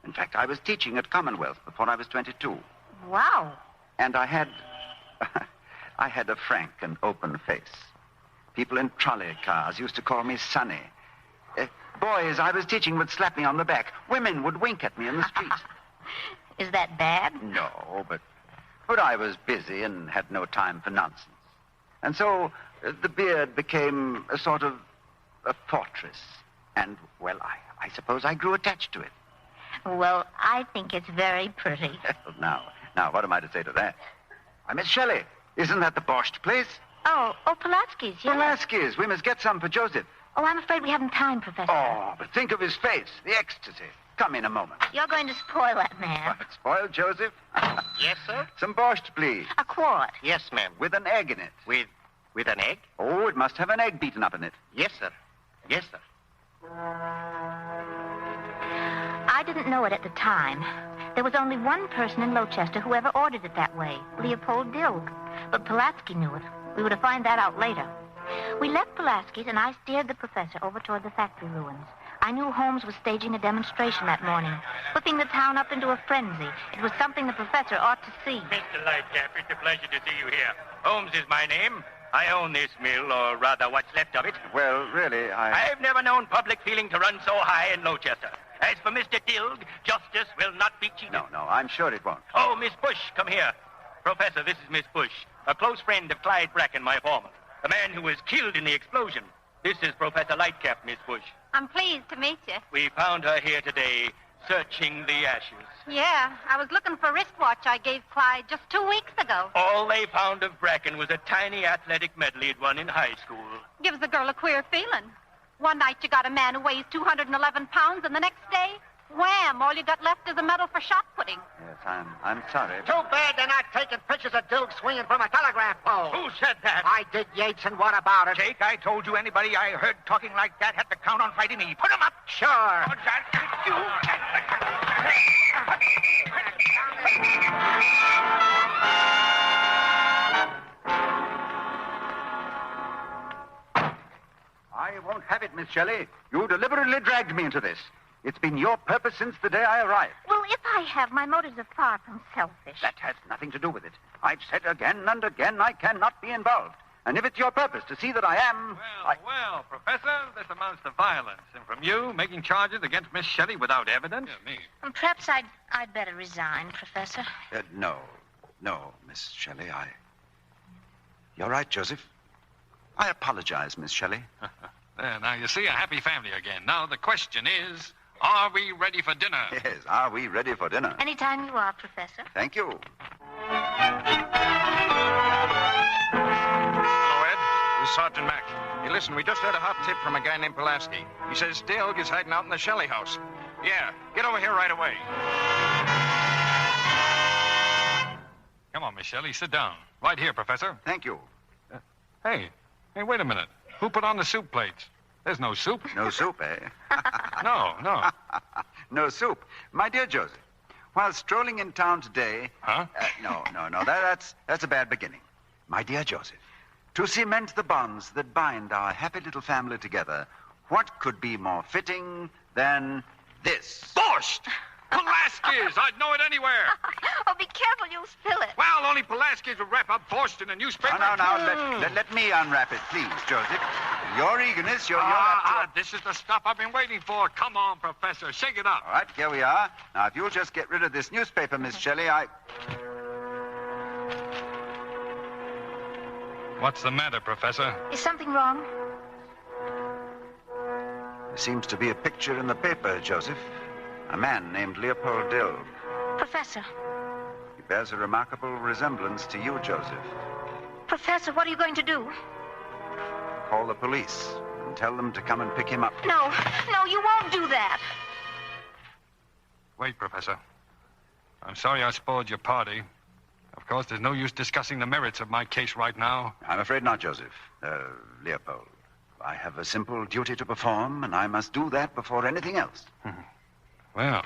In fact, I was teaching at Commonwealth before I was 22. Wow. And I had a frank and open face. People in trolley cars used to call me Sonny. Boys I was teaching would slap me on the back. Women would wink at me in the street. Is that bad? No, but I was busy and had no time for nonsense. And so the beard became a sort of a fortress. And, well, I suppose I grew attached to it. Well, I think it's very pretty. Now, what am I to say to that? Miss Shelley, isn't that the borscht place? Oh, Pulaski's, yes. Pulaski's. We must get some for Joseph. Oh, I'm afraid we haven't time, Professor. Oh, but think of his face, the ecstasy. Come in a moment. You're going to spoil that man. What, spoil Joseph? Yes, sir? Some borscht, please. A quart. Yes, ma'am. With an egg in it. With an egg? Oh, it must have an egg beaten up in it. Yes, sir. Yes, sir. I didn't know it at the time. There was only one person in Lowchester who ever ordered it that way, Leopold Dilg. But Pulaski knew it. We were to find that out later. We left Pulaski's, and I steered the professor over toward the factory ruins. I knew Holmes was staging a demonstration that morning, whipping the town up into a frenzy. It was something the professor ought to see. Mr. Lightcap, it's a pleasure to see you here. Holmes is my name. I own this mill, or rather what's left of it. Well, really, I've never known public feeling to run so high in Lowchester. As for Mr. Dilg, justice will not be cheated. No, I'm sure it won't. Oh, Miss Bush, come here. Professor, this is Miss Bush, a close friend of Clyde Bracken, my foreman. The man who was killed in the explosion. This is Professor Lightcap, Miss Bush. I'm pleased to meet you. We found her here today, searching the ashes. Yeah, I was looking for a wristwatch I gave Clyde just 2 weeks ago. All they found of Bracken was a tiny athletic medal he'd won in high school. Gives the girl a queer feeling. One night you got a man who weighs 211 pounds, and the next day, wham, all you got left is a medal for shot putting. Yes, I'm sorry. Too bad they're not taking pictures of Dilg swinging from a telegraph pole. Who said that? I did, Yates, and what about it? Jake, I told you anybody I heard talking like that had to count on fighting me. Put him up. Sure. I won't have it, Miss Shelley. You deliberately dragged me into this. It's been your purpose since the day I arrived. Well, if I have, my motives are far from selfish. That has nothing to do with it. I've said again and again I cannot be involved. And if it's your purpose to see that I am... Well, Professor, this amounts to violence. And from you, making charges against Miss Shelley without evidence? Yeah, me. Perhaps I'd better resign, Professor. No, Miss Shelley, You're right, Joseph. I apologize, Miss Shelley. There, now, you see, a happy family again. Now, the question is, are we ready for dinner? Yes, are we ready for dinner? Anytime you are, Professor. Thank you. Hello, Ed. This is Sergeant Mack. Hey, listen, we just heard a hot tip from a guy named Pulaski. He says Dilg is hiding out in the Shelley house. Yeah, get over here right away. Come on, Miss Shelley, sit down. Right here, Professor. Thank you. Hey, wait a minute. Who put on the soup plates? There's no soup. No soup, eh? No. No soup. My dear Joseph, while strolling in town today... Huh? No. That's a bad beginning. My dear Joseph, To cement the bonds that bind our happy little family together, what could be more fitting than this? Borscht! Pulaski's! I'd know it anywhere. Oh, be careful, you'll spill it. Well, only Pulaski's would wrap up Borscht in a newspaper. Now, let me unwrap it, please, Joseph. Your eagerness, you're this is the stuff I've been waiting for. Come on, Professor, shake it up. All right, here we are. Now, if you'll just get rid of this newspaper, Miss Shelley, What's the matter, Professor? Is something wrong? There seems to be a picture in the paper, Joseph. A man named Leopold Dilg. Professor. He bears a remarkable resemblance to you, Joseph. Professor, what are you going to do? Call the police and tell them to come and pick him up. No, you won't do that. Wait, Professor. I'm sorry I spoiled your party. Of course, there's no use discussing the merits of my case right now. I'm afraid not, Joseph. Leopold. I have a simple duty to perform, and I must do that before anything else. Well,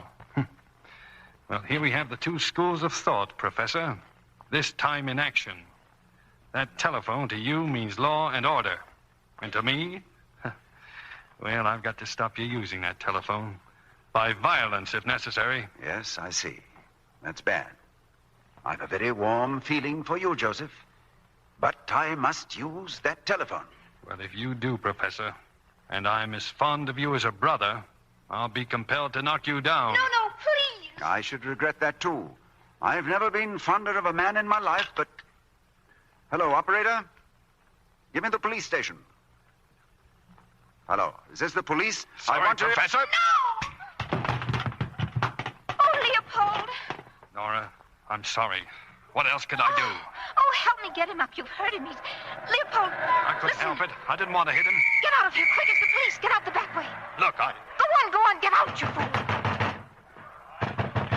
here we have the two schools of thought, Professor. This time in action. That telephone to you means law and order. And to me, well, I've got to stop you using that telephone. By violence, if necessary. Yes, I see. That's bad. I've a very warm feeling for you, Joseph. But I must use that telephone. Well, if you do, Professor, and I'm as fond of you as a brother, I'll be compelled to knock you down. No, please. I should regret that, too. I've never been fonder of a man in my life, but... Hello, operator? Give me the police station. Hello, is this the police? Sorry, I want Professor. No! Oh, Leopold. Nora, I'm sorry. What else could I do? Oh, help me get him up. You've hurt him. He's... Leopold, I couldn't help it. I didn't want to hit him. Get out of here, quick. It's the police. Get out the back way. Look, Go on. Get out, you fool.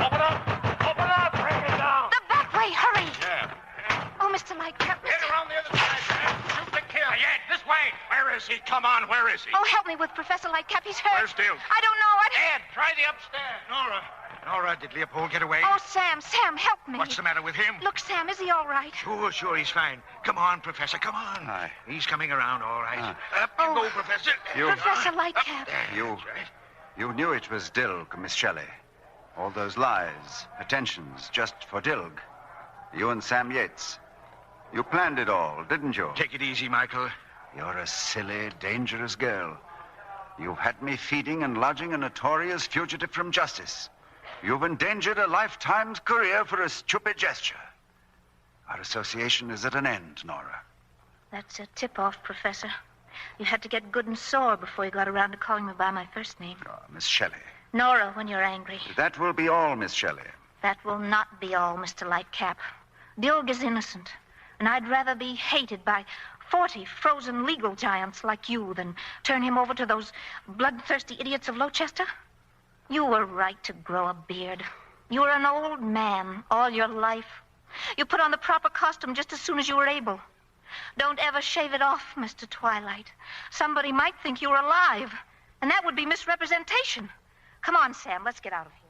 Open up. Bring it down. The back way. Hurry. Yeah. Oh, Mr. Lightcap. Get around the other side, man. Shoot the kid. Yet, this way. Where is he? Come on, where is he? Oh, help me with Professor Lightcap. He's hurt. Where's Dilg? I don't know. Ed, try the upstairs. Nora, did Leopold get away? Oh, Sam, help me. What's the matter with him? Look, Sam, is he all right? Sure, he's fine. Come on, Professor, come on. Aye. He's coming around, all right. Up you go, Professor. Professor Lightcap. You knew it was Dilg, Miss Shelley. All those lies, attentions, just for Dilg. You and Sam Yates. You planned it all, didn't you? Take it easy, Michael. You're a silly, dangerous girl. You've had me feeding and lodging a notorious fugitive from justice. You've endangered a lifetime's career for a stupid gesture. Our association is at an end, Nora. That's a tip-off, Professor. You had to get good and sore before you got around to calling me by my first name. Oh, Miss Shelley. Nora, when you're angry. That will be all, Miss Shelley. That will not be all, Mr. Lightcap. Dilg is innocent, and I'd rather be hated by 40 frozen legal giants like you than turn him over to those bloodthirsty idiots of Lochester. You were right to grow a beard. You were an old man all your life. You put on the proper costume just as soon as you were able. Don't ever shave it off, Mr. Twilight. Somebody might think you were alive, and that would be misrepresentation. Come on, Sam, let's get out of here.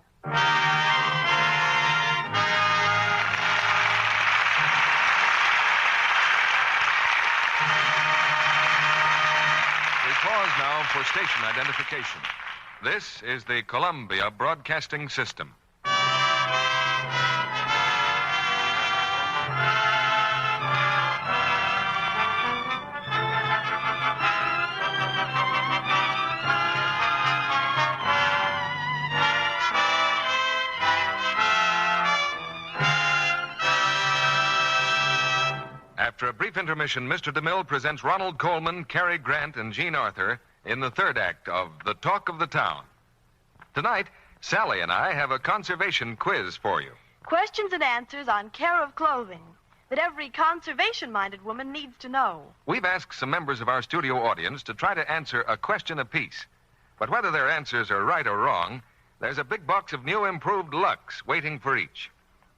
We pause now for station identification. This is the Columbia Broadcasting System. After a brief intermission, Mr. DeMille presents Ronald Coleman, Cary Grant, and Jean Arthur in the third act of The Talk of the Town. Tonight, Sally and I have a conservation quiz for you. Questions and answers on care of clothing that every conservation-minded woman needs to know. We've asked some members of our studio audience to try to answer a question apiece. But whether their answers are right or wrong, there's a big box of new improved Lux waiting for each.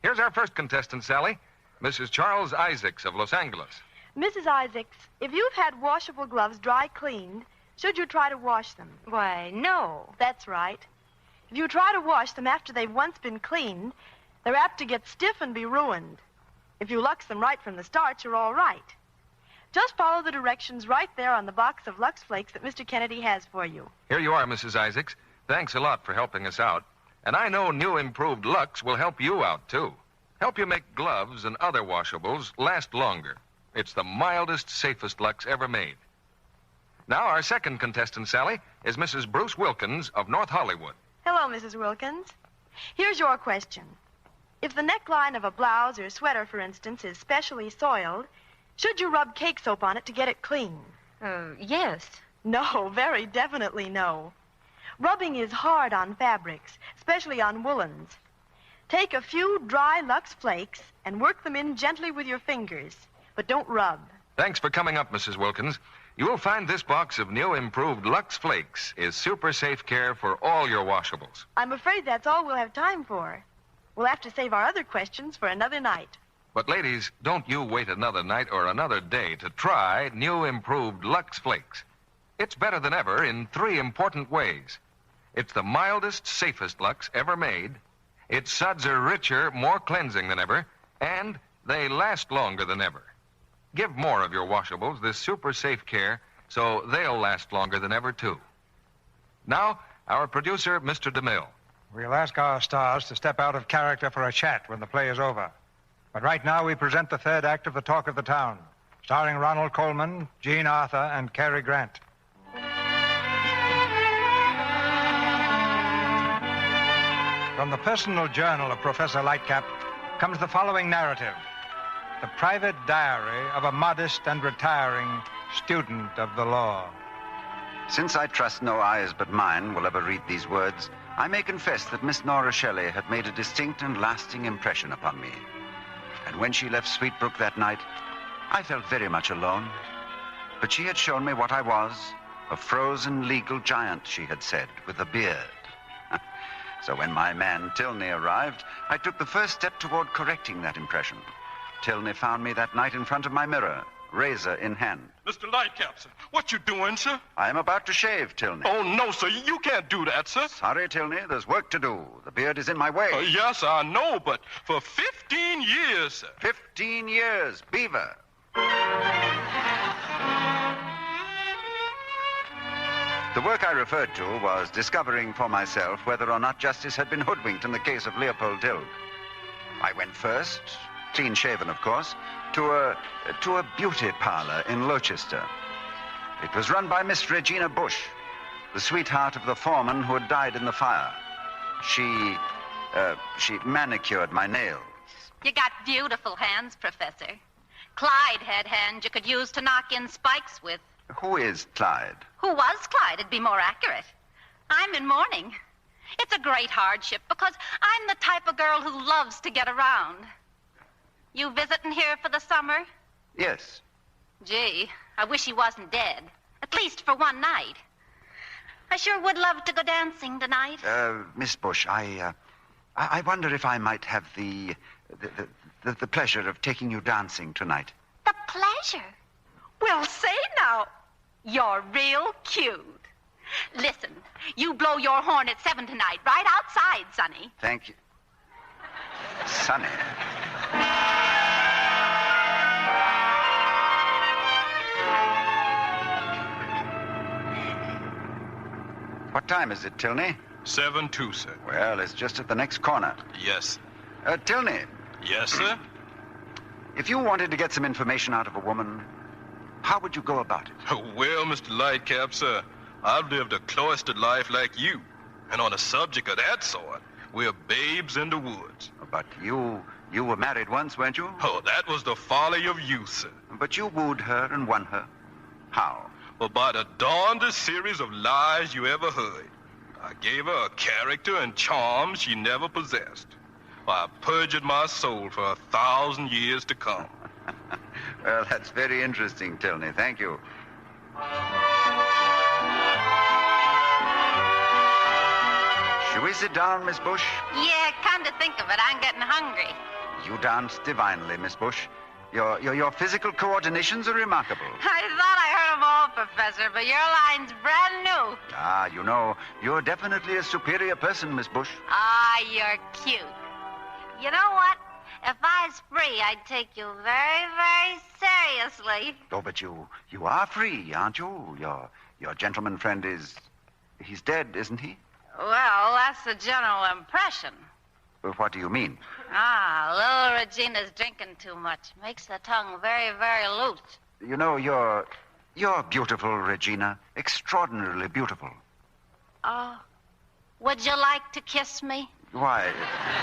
Here's our first contestant, Sally, Mrs. Charles Isaacs of Los Angeles. Mrs. Isaacs, if you've had washable gloves dry cleaned, should you try to wash them? Why, no. That's right. If you try to wash them after they've once been cleaned, they're apt to get stiff and be ruined. If you lux them right from the start, you're all right. Just follow the directions right there on the box of Lux Flakes that Mr. Kennedy has for you. Here you are, Mrs. Isaacs. Thanks a lot for helping us out. And I know new improved Lux will help you out, too. Help you make gloves and other washables last longer. It's the mildest, safest Lux ever made. Now, our second contestant, Sally, is Mrs. Bruce Wilkins of North Hollywood. Hello, Mrs. Wilkins. Here's your question. If the neckline of a blouse or sweater, for instance, is specially soiled, should you rub cake soap on it to get it clean? Yes. No, very definitely no. Rubbing is hard on fabrics, especially on woolens. Take a few dry Lux Flakes and work them in gently with your fingers, but don't rub. Thanks for coming up, Mrs. Wilkins. You will find this box of new improved Lux Flakes is super safe care for all your washables. I'm afraid that's all we'll have time for. We'll have to save our other questions for another night. But, ladies, don't you wait another night or another day to try new improved Lux Flakes. It's better than ever in 3 important ways. It's the mildest, safest Lux ever made. Its suds are richer, more cleansing than ever, and they last longer than ever. Give more of your washables this super safe care so they'll last longer than ever, too. Now, our producer, Mr. DeMille. We'll ask our stars to step out of character for a chat when the play is over. But right now we present the third act of The Talk of the Town, starring Ronald Coleman, Jean Arthur, and Cary Grant. From the personal journal of Professor Lightcap comes the following narrative. The private diary of a modest and retiring student of the law. Since I trust no eyes but mine will ever read these words, I may confess that Miss Nora Shelley had made a distinct and lasting impression upon me. And when she left Sweetbrook that night, I felt very much alone. But she had shown me what I was, a frozen legal giant, she had said, with a beard. So when my man Tilney arrived, I took the first step toward correcting that impression. Tilney found me that night in front of my mirror, razor in hand. Mr. Lightcap, sir, what you doing, sir? I am about to shave, Tilney. Oh, no, sir, you can't do that, sir. Sorry, Tilney, there's work to do. The beard is in my way. Yes, I know, but for 15 years, sir. 15 years, Beaver. The work I referred to was discovering for myself whether or not justice had been hoodwinked in the case of Leopold Dilg. I went first, clean-shaven, of course, to a beauty parlor in Lochester. It was run by Miss Regina Bush, the sweetheart of the foreman who had died in the fire. She manicured my nails. You got beautiful hands, Professor. Clyde had hands you could use to knock in spikes with. Who is Clyde? Who was Clyde? It'd be more accurate. I'm in mourning. It's a great hardship because I'm the type of girl who loves to get around. You visiting here for the summer? Yes. Gee, I wish he wasn't dead. At least for one night. I sure would love to go dancing tonight. Miss Bush, I wonder if I might have the pleasure of taking you dancing tonight. The pleasure? Well, say now, you're real cute. Listen, you blow your horn at 7 tonight, right outside, Sonny. Thank you. Sonny. What time is it, Tilney? 7-2, sir. Well, it's just at the next corner. Yes. Tilney. Yes, sir? If you wanted to get some information out of a woman, how would you go about it? Well, Mr. Lightcap, sir, I've lived a cloistered life like you. And on a subject of that sort, we're babes in the woods. But you were married once, weren't you? Oh, that was the folly of youth, sir. But you wooed her and won her. How? Well, by the darndest series of lies you ever heard. I gave her a character and charm she never possessed. I perjured my soul for 1,000 years to come. Well, that's very interesting, Tilney. Thank you. Should we sit down, Miss Bush? Yeah, come to think of it, I'm getting hungry. You dance divinely, Miss Bush. Your physical coordinations are remarkable. I thought I heard them all, Professor, but your line's brand new. Ah, you know, you're definitely a superior person, Miss Bush. Ah, you're cute. You know what? if I was free, I'd take you very, very seriously. Oh, but you are free, aren't you? Your gentleman friend he's dead, isn't he? Well, that's the general impression. Well, what do you mean? Little Regina's drinking too much. Makes the tongue very, very loose. You know, you're beautiful, Regina. Extraordinarily beautiful. Oh, would you like to kiss me? Why,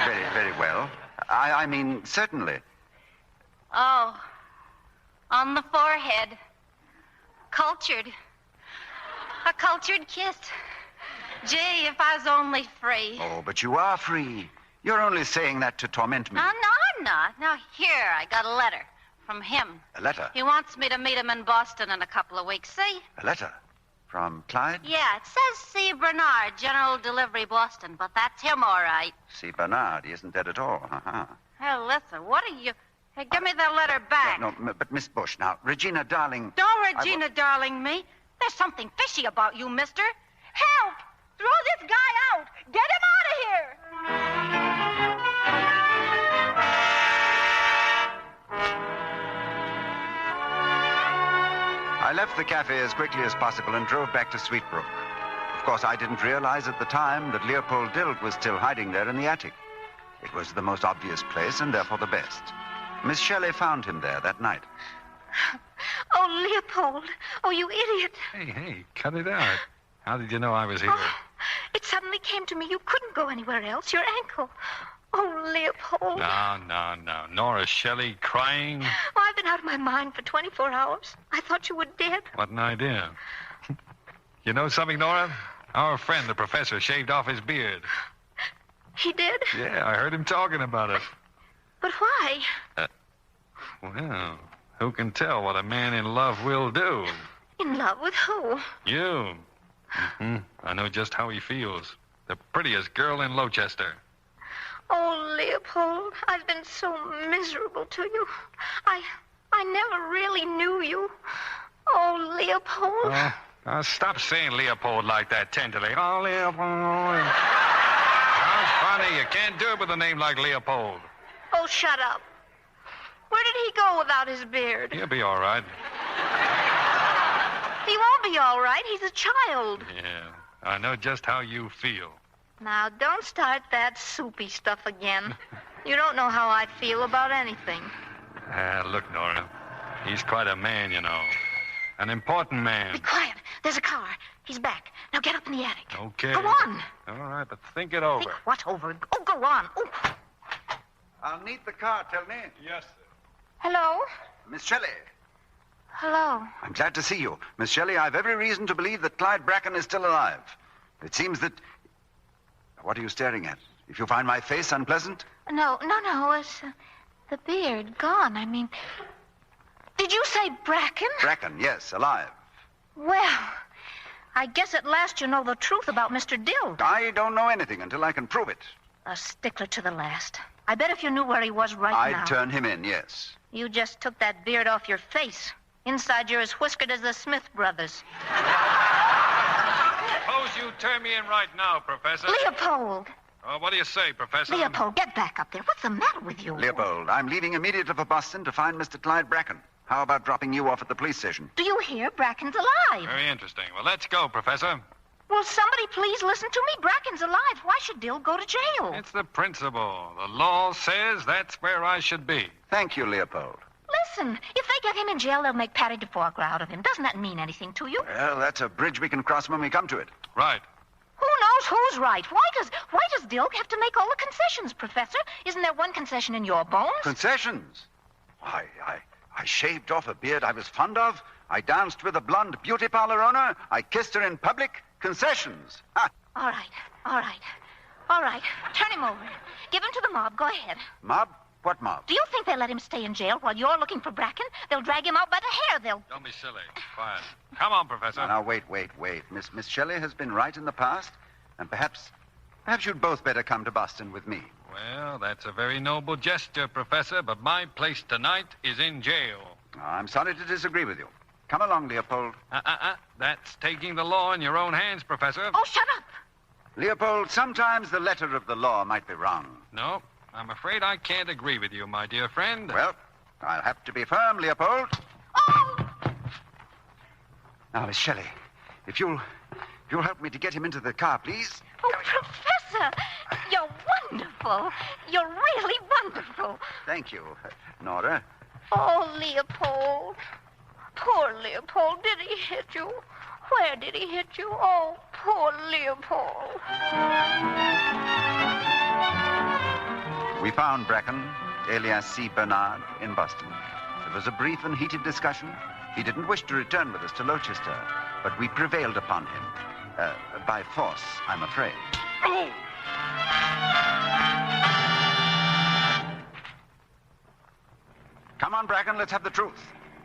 very, very well. I mean, certainly. Oh, on the forehead. Cultured. A cultured kiss. Gee, if I was only free. Oh, but you are free. You're only saying that to torment me. No, I'm not. Now, here, I got a letter from him. A letter? He wants me to meet him in Boston in a couple of weeks, see? A letter? From Clyde? Yeah, it says C. Bernard, General Delivery, Boston, but that's him, all right. See, Bernard, he isn't dead at all. Uh-huh. Hey, listen, what are you... Hey, give me that letter back. No, but Miss Bush, now, Regina, darling... Don't Regina darling me. There's something fishy about you, mister. Help! Throw this guy out! Get him out of here! I left the cafe as quickly as possible and drove back to Sweetbrook. Of course, I didn't realize at the time that Leopold Dilg was still hiding there in the attic. It was the most obvious place and therefore the best. Miss Shelley found him there that night. Oh, Leopold. Oh, you idiot. Hey, cut it out. How did you know I was here? Oh, it suddenly came to me you couldn't go anywhere else. Your ankle. Oh, Leopold. No. Nora Shelley crying? Oh, I've been out of my mind for 24 hours. I thought you were dead. What an idea. You know something, Nora? Our friend, the professor, shaved off his beard. He did? Yeah, I heard him talking about it. But why? Well, who can tell what a man in love will do? In love with who? You. I know just how he feels. The prettiest girl in Lochester. Oh, Leopold, I've been so miserable to you. I never really knew you. Oh, Leopold. Stop saying Leopold like that tenderly. Oh, Leopold. Sounds funny. You can't do it with a name like Leopold. Oh, shut up. Where did he go without his beard? He'll be all right. He won't be all right. He's a child. Yeah, I know just how you feel. Now, don't start that soupy stuff again. You don't know how I feel about anything. Look, Nora, he's quite a man, you know. An important man. Be quiet. There's a car. He's back. Now get up in the attic. Okay. Go on. All right, but think it over. Think what over? Oh, go on. Oh. I'll need the car, tell me. Yes, sir. Hello? Miss Shelley. Hello. I'm glad to see you. Miss Shelley, I've every reason to believe that Clyde Bracken is still alive. It seems that... What are you staring at? If you find my face unpleasant? No. It's the beard gone. I mean... Did you say Bracken? Bracken, yes, alive. Well, I guess at last you know the truth about Mr. Dilg. I don't know anything until I can prove it. A stickler to the last. I bet if you knew where he was now... I'd turn him in, yes. You just took that beard off your face. Inside, you're as whiskered as the Smith brothers. Suppose you turn me in right now, Professor. Leopold! What do you say, Professor? Leopold, get back up there. What's the matter with you? Leopold, I'm leaving immediately for Boston to find Mr. Clyde Bracken. How about dropping you off at the police station? Do you hear? Bracken's alive. Very interesting. Well, let's go, Professor. Will somebody please listen to me? Bracken's alive. Why should Dill go to jail? It's the principle. The law says that's where I should be. Thank you, Leopold. Listen, if they get him in jail, they'll make Patty DeForger out of him. Doesn't that mean anything to you? Well, that's a bridge we can cross when we come to it. Right. Who knows who's right? Why does Dilg have to make all the concessions, Professor? Isn't there one concession in your bones? Concessions? I shaved off a beard I was fond of. I danced with a blonde beauty parlor owner. I kissed her in public. Concessions. Ha! All right. Turn him over. Give him to the mob. Go ahead. Mob? What mob? Do you think they'll let him stay in jail while you're looking for Bracken? They'll drag him out by the hair. Don't be silly. Quiet. Come on, Professor. Now, wait. Miss Shelley has been right in the past, and perhaps you'd both better come to Boston with me. Well, that's a very noble gesture, Professor, but my place tonight is in jail. I'm sorry to disagree with you. Come along, Leopold. That's taking the law in your own hands, Professor. Oh, shut up. Leopold, sometimes the letter of the law might be wrong. No, I'm afraid I can't agree with you, my dear friend. Well, I'll have to be firm, Leopold. Oh! Now, Miss Shelley, if you'll help me to get him into the car, please. Oh, Professor, you're wonderful. You're really wonderful. Thank you, Nora. Oh, Leopold. Poor Leopold. Did he hit you? Where did he hit you? Oh, poor Leopold. We found Bracken, alias C. Bernard, in Boston. It was a brief and heated discussion. He didn't wish to return with us to Rochester, but we prevailed upon him. By force, I'm afraid. Oh! Come on, Bracken, let's have the truth.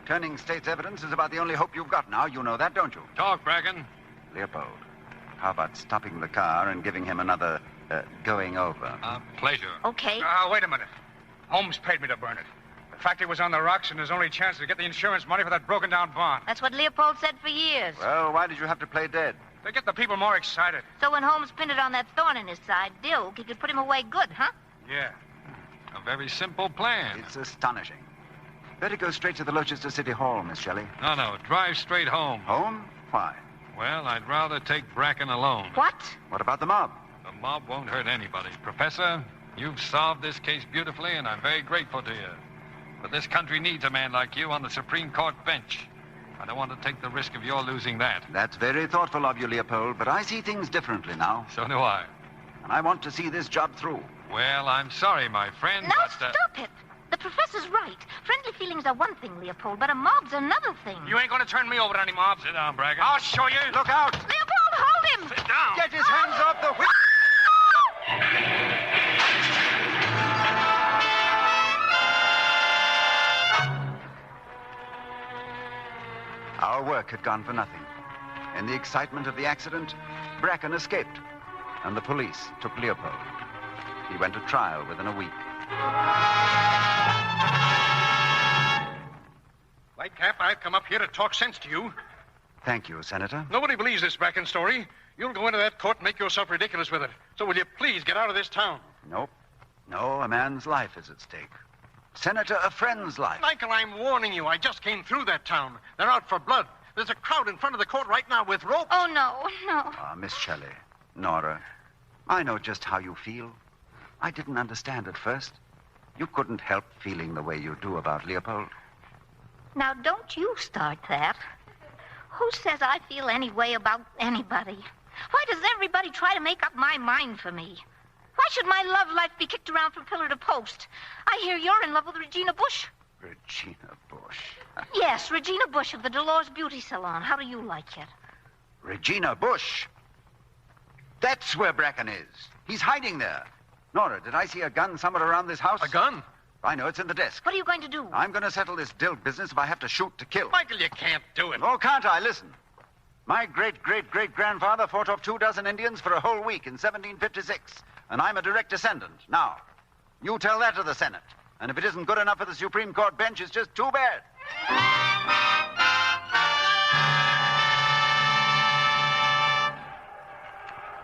Turning state's evidence is about the only hope you've got now. You know that, don't you? Talk, Bracken. Leopold, how about stopping the car and giving him another going over? A pleasure. Okay. Wait a minute. Holmes paid me to burn it. The factory was on the rocks, and his only chance to get the insurance money for that broken-down barn. That's what Leopold said for years. Well, why did you have to play dead? To get the people more excited. So when Holmes pinned it on that thorn in his side, Dilg, he could put him away good, huh? Yeah. A very simple plan. It's astonishing. Better go straight to the Rochester City Hall, Miss Shelley. No, drive straight home. Home? Why? Well, I'd rather take Bracken alone. What? What about the mob? The mob won't hurt anybody. Professor, you've solved this case beautifully, and I'm very grateful to you. But this country needs a man like you on the Supreme Court bench. I don't want to take the risk of your losing that. That's very thoughtful of you, Leopold, but I see things differently now. So do I. And I want to see this job through. Well, I'm sorry, my friend, Now but... stop it. The professor's right. Friendly feelings are one thing, Leopold, but a mob's another thing. You ain't going to turn me over to any mob. Sit down, Bracken. I'll show you. Look out! Leopold, hold him! Sit down. Get his hands off the whip! Our work had gone for nothing. In the excitement of the accident, Bracken escaped, and the police took Leopold. He went to trial within a week. Lightcap, I've come up here to talk sense to you. Thank you, Senator. Nobody believes this Bracken story. You'll go into that court and make yourself ridiculous with it. So will you please get out of this town? Nope. No, a man's life is at stake. Senator, a friend's life. Michael, I'm warning you. I just came through that town. They're out for blood. There's a crowd in front of the court right now with ropes. Oh, no. Miss Shelley, Nora, I know just how you feel. I didn't understand at first. You couldn't help feeling the way you do about Leopold. Now, don't you start that. Who says I feel any way about anybody? Why does everybody try to make up my mind for me? Why should my love life be kicked around from pillar to post? I hear you're in love with Regina Bush. Regina Bush? Yes, Regina Bush of the Dolores Beauty Salon. How do you like it? Regina Bush? That's where Bracken is. He's hiding there. Nora, did I see a gun somewhere around this house? A gun? I know, it's in the desk. What are you going to do? I'm going to settle this Dilg business if I have to shoot to kill. Michael, you can't do it. Oh, can't I? Listen. My great-great-great-grandfather fought off 2 dozen Indians for a whole week in 1756, and I'm a direct descendant. Now, you tell that to the Senate, and if it isn't good enough for the Supreme Court bench, it's just too bad.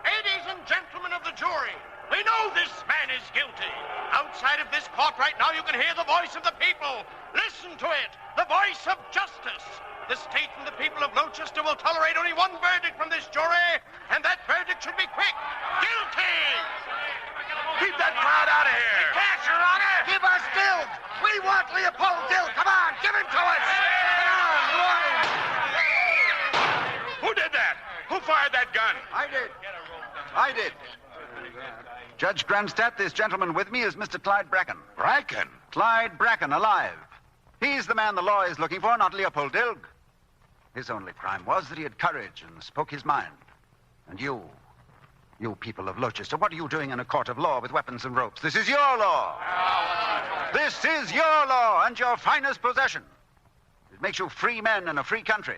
Ladies and gentlemen of the jury, we know this man is guilty. Outside of this court right now, you can hear the voice of the people. Listen to it, the voice of justice. The state and the people of Rochester will tolerate only one verdict from this jury, and that verdict should be quick. Guilty! Keep that crowd out of here. Cash, Your Honor! Give us Dilg! We want Leopold Dilg! Come on, give him to us! Come on, go on! Who did that? Who fired that gun? I did. Judge Grandstadt, this gentleman with me is Mr. Clyde Bracken. Bracken? Clyde Bracken, alive. He's the man the law is looking for, not Leopold Dilg. His only crime was that he had courage and spoke his mind. And you people of Rochester, what are you doing in a court of law with weapons and ropes? This is your law. This is your law and your finest possession. It makes you free men in a free country.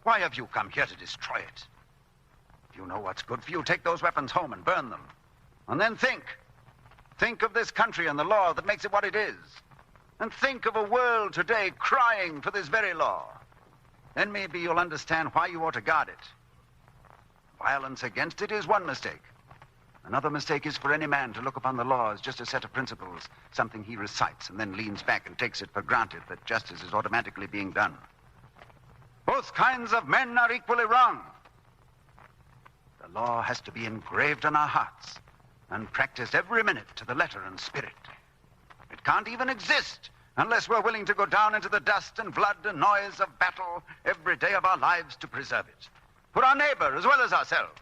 Why have you come here to destroy it? If you know what's good for you, take those weapons home and burn them. And then think. Think of this country and the law that makes it what it is. And think of a world today crying for this very law. Then maybe you'll understand why you ought to guard it. Violence against it is one mistake. Another mistake is for any man to look upon the law as just a set of principles, something he recites and then leans back and takes it for granted that justice is automatically being done. Both kinds of men are equally wrong. The law has to be engraved on our hearts and practiced every minute to the letter and spirit. It can't even exist unless we're willing to go down into the dust and blood and noise of battle every day of our lives to preserve it. For our neighbor as well as ourselves.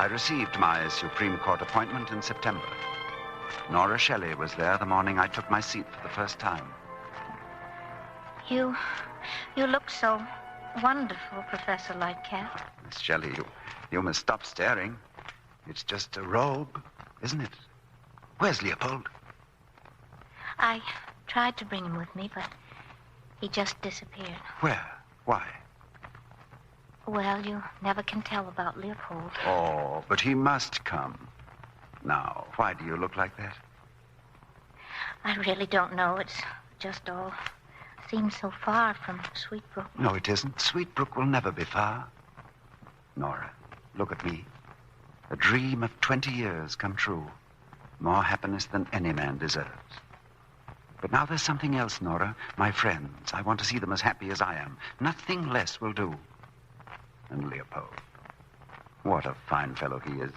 I received my Supreme Court appointment in September. Nora Shelley was there the morning I took my seat for the first time. You look so wonderful, Professor Lightcap. Miss Shelley, you must stop staring. It's just a robe, isn't it? Where's Leopold? I tried to bring him with me, but he just disappeared. Where? Why? Well, you never can tell about Leopold. Oh, but he must come. Now, why do you look like that? I really don't know. It's just all seems so far from Sweetbrook. No, it isn't. Sweetbrook will never be far. Nora, look at me. A dream of 20 years come true. More happiness than any man deserves. But now there's something else, Nora. My friends. I want to see them as happy as I am. Nothing less will do. And Leopold. What a fine fellow he is.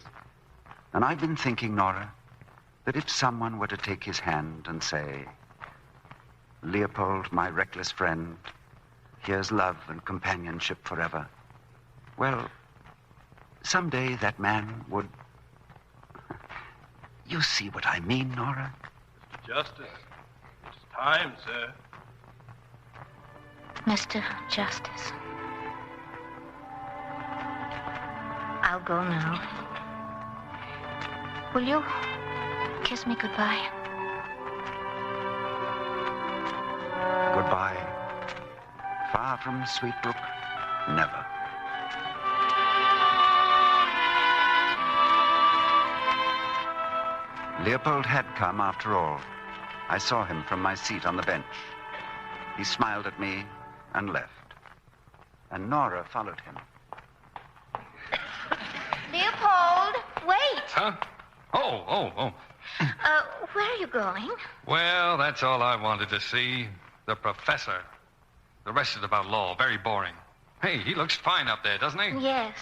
And I've been thinking, Nora, that if someone were to take his hand and say, Leopold, my reckless friend, here's love and companionship forever. Well, someday that man would... You see what I mean, Nora? Mr. Justice, it's time, sir. Mr. Justice. I'll go now. Will you kiss me goodbye? Goodbye. Far from Sweetbrook, never. Leopold had come after all. I saw him from my seat on the bench. He smiled at me and left. And Nora followed him. Leopold, wait. Huh? Oh. Where are you going? Well, that's all I wanted to see. The professor. The rest is about law. Very boring. Hey, he looks fine up there, doesn't he? Yes.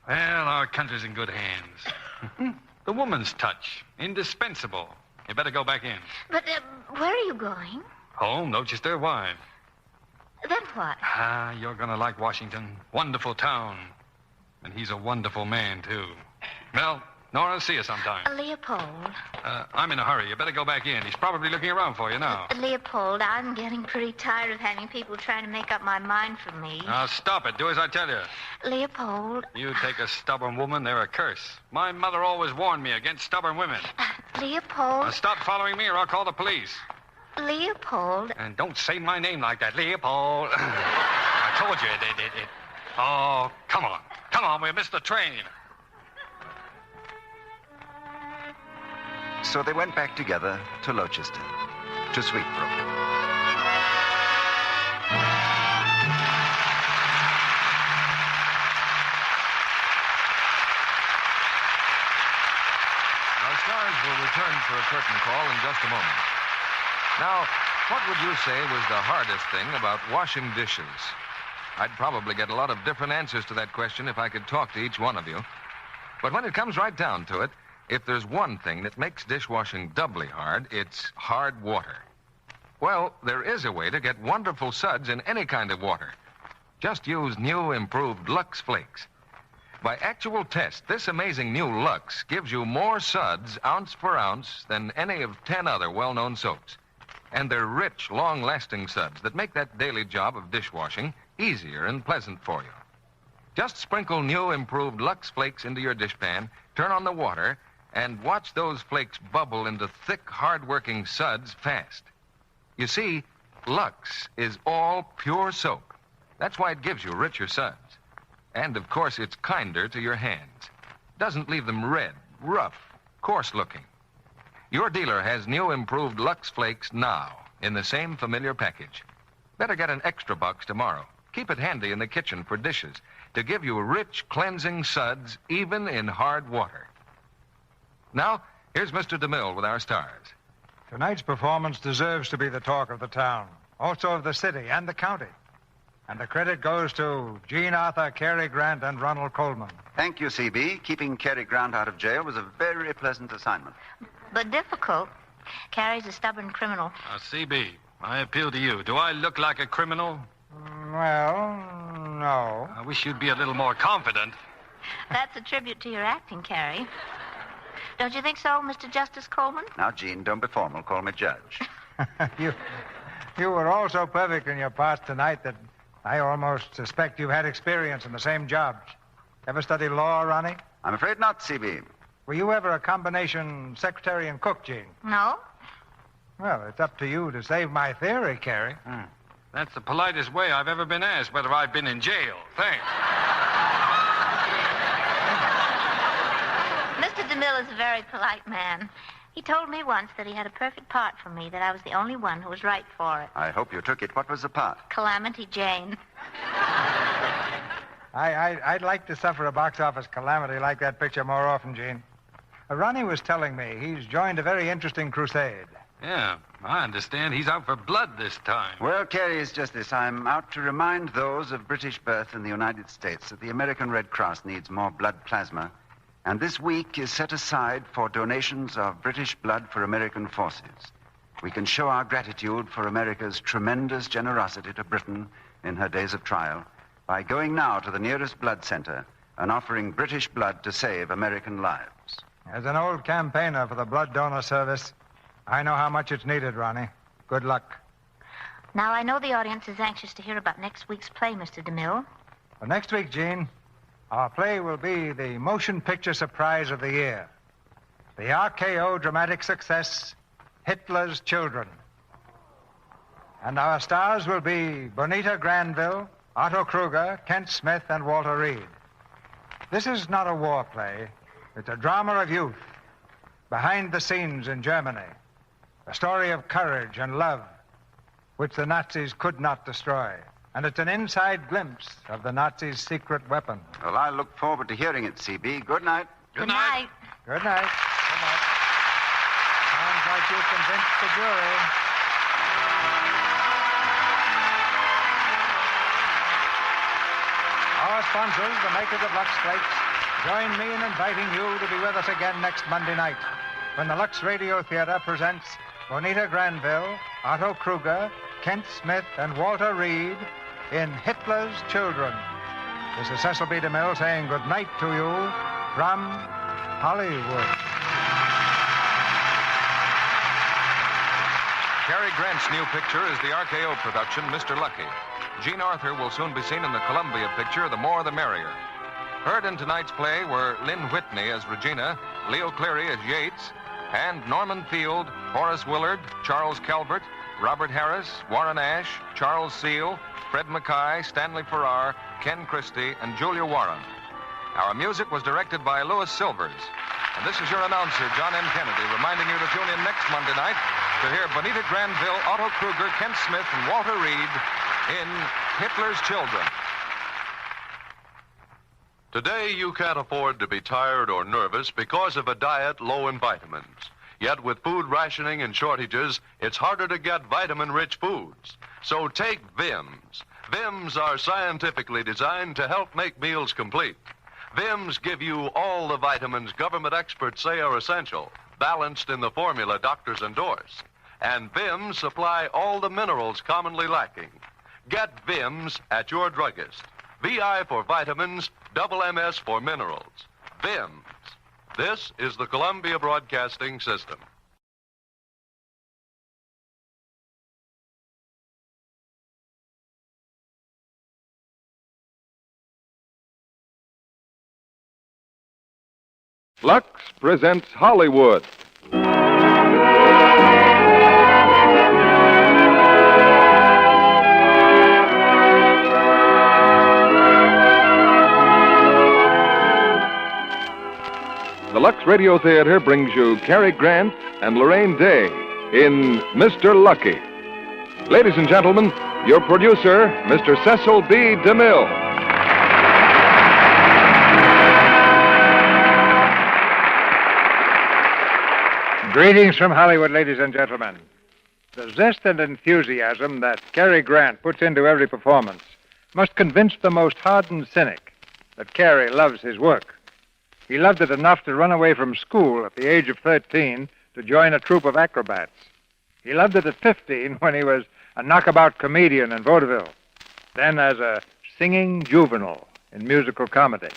Well, our country's in good hands. The woman's touch. Indispensable. You better go back in. But where are you going? Home, Rochester, why? Then what? You're going to like Washington. Wonderful town. And he's a wonderful man, too. Well, Nora, see you sometime. Leopold. I'm in a hurry. You better go back in. He's probably looking around for you now. Leopold, I'm getting pretty tired of having people trying to make up my mind for me. Now, stop it. Do as I tell you. Leopold. You take a stubborn woman, they're a curse. My mother always warned me against stubborn women. Leopold. Now, stop following me or I'll call the police. Leopold. And don't say my name like that, Leopold. I told you it. Oh, come on. Come on, we missed the train. So they went back together to Lochester, to Sweetbrook. Our stars will return for a curtain call in just a moment. Now, what would you say was the hardest thing about washing dishes? I'd probably get a lot of different answers to that question if I could talk to each one of you. But when it comes right down to it, if there's one thing that makes dishwashing doubly hard, it's hard water. Well, there is a way to get wonderful suds in any kind of water. Just use new improved Lux Flakes. By actual test, this amazing new Lux gives you more suds, ounce for ounce, than any of 10 other well-known soaps. And they're rich, long-lasting suds that make that daily job of dishwashing easier and pleasant for you. Just sprinkle new improved Lux Flakes into your dishpan, turn on the water, and watch those flakes bubble into thick, hard-working suds fast. You see, Lux is all pure soap. That's why it gives you richer suds. And, of course, it's kinder to your hands. Doesn't leave them red, rough, coarse-looking. Your dealer has new improved Lux Flakes now in the same familiar package. Better get an extra box tomorrow. Keep it handy in the kitchen for dishes to give you rich, cleansing suds even in hard water. Now, here's Mr. DeMille with our stars. Tonight's performance deserves to be the talk of the town, also of the city and the county. And the credit goes to Jean Arthur, Cary Grant, and Ronald Coleman. Thank you, C.B. Keeping Cary Grant out of jail was a very pleasant assignment. But difficult. Cary's a stubborn criminal. C.B., I appeal to you. Do I look like a criminal? Well, no. I wish you'd be a little more confident. That's a tribute to your acting, Cary. Don't you think so, Mr. Justice Coleman? Now, Jean, don't be formal. Call me Judge. You were all so perfect in your parts tonight that I almost suspect you've had experience in the same jobs. Ever study law, Ronnie? I'm afraid not, C.B. Were you ever a combination secretary and cook, Jean? No. Well, it's up to you to save my theory, Cary. That's the politest way I've ever been asked whether I've been in jail. Thanks. Mr. DeMille is a very polite man. He told me once that he had a perfect part for me, that I was the only one who was right for it. I hope you took it. What was the part? Calamity Jane. I'd like to suffer a box office calamity like that picture more often, Jean. Ronnie was telling me he's joined a very interesting crusade. Yeah, I understand he's out for blood this time. Well, Cary, it's just this. I'm out to remind those of British birth in the United States that the American Red Cross needs more blood plasma. And this week is set aside for donations of British blood for American forces. We can show our gratitude for America's tremendous generosity to Britain in her days of trial by going now to the nearest blood center and offering British blood to save American lives. As an old campaigner for the blood donor service, I know how much it's needed, Ronnie. Good luck. Now, I know the audience is anxious to hear about next week's play, Mr. DeMille. Well, next week, Jean, our play will be the motion picture surprise of the year. The RKO dramatic success, Hitler's Children. And our stars will be Bonita Granville, Otto Kruger, Kent Smith, and Walter Reed. This is not a war play. It's a drama of youth, behind the scenes in Germany. A story of courage and love, which the Nazis could not destroy. And it's an inside glimpse of the Nazis' secret weapon. Well, I look forward to hearing it, C.B. Good night. Good night. Good night. Good night. Sounds like you convinced the jury. Our sponsors, the makers of Lux Flakes, join me in inviting you to be with us again next Monday night when the Lux Radio Theater presents Bonita Granville, Otto Kruger, Kent Smith, and Walter Reed in Hitler's Children. This is Cecil B. DeMille saying good night to you from Hollywood. Cary Grant's new picture is the RKO production, Mr. Lucky. Jean Arthur will soon be seen in the Columbia picture, The More the Merrier. Heard in tonight's play were Lynn Whitney as Regina, Leo Cleary as Yates, and Norman Field, Horace Willard, Charles Calvert, Robert Harris, Warren Ash, Charles Seal, Fred Mackay, Stanley Farrar, Ken Christie, and Julia Warren. Our music was directed by Louis Silvers. And this is your announcer, John M. Kennedy, reminding you to tune in next Monday night to hear Bonita Granville, Otto Kruger, Kent Smith, and Walter Reed in Hitler's Children. Today, you can't afford to be tired or nervous because of a diet low in vitamins. Yet with food rationing and shortages, it's harder to get vitamin-rich foods. So take Vims. Vims are scientifically designed to help make meals complete. Vims give you all the vitamins government experts say are essential, balanced in the formula doctors endorse. And Vims supply all the minerals commonly lacking. Get Vims at your druggist. VI for vitamins, double MS for minerals. Vims. This is the Columbia Broadcasting System. Lux presents Hollywood. The Lux Radio Theater brings you Cary Grant and Lorraine Day in Mr. Lucky. Ladies and gentlemen, your producer, Mr. Cecil B. DeMille. Greetings from Hollywood, ladies and gentlemen. The zest and enthusiasm that Cary Grant puts into every performance must convince the most hardened cynic that Cary loves his work. He loved it enough to run away from school at the age of 13 to join a troupe of acrobats. He loved it at 15 when he was a knockabout comedian in vaudeville, then as a singing juvenile in musical comedy.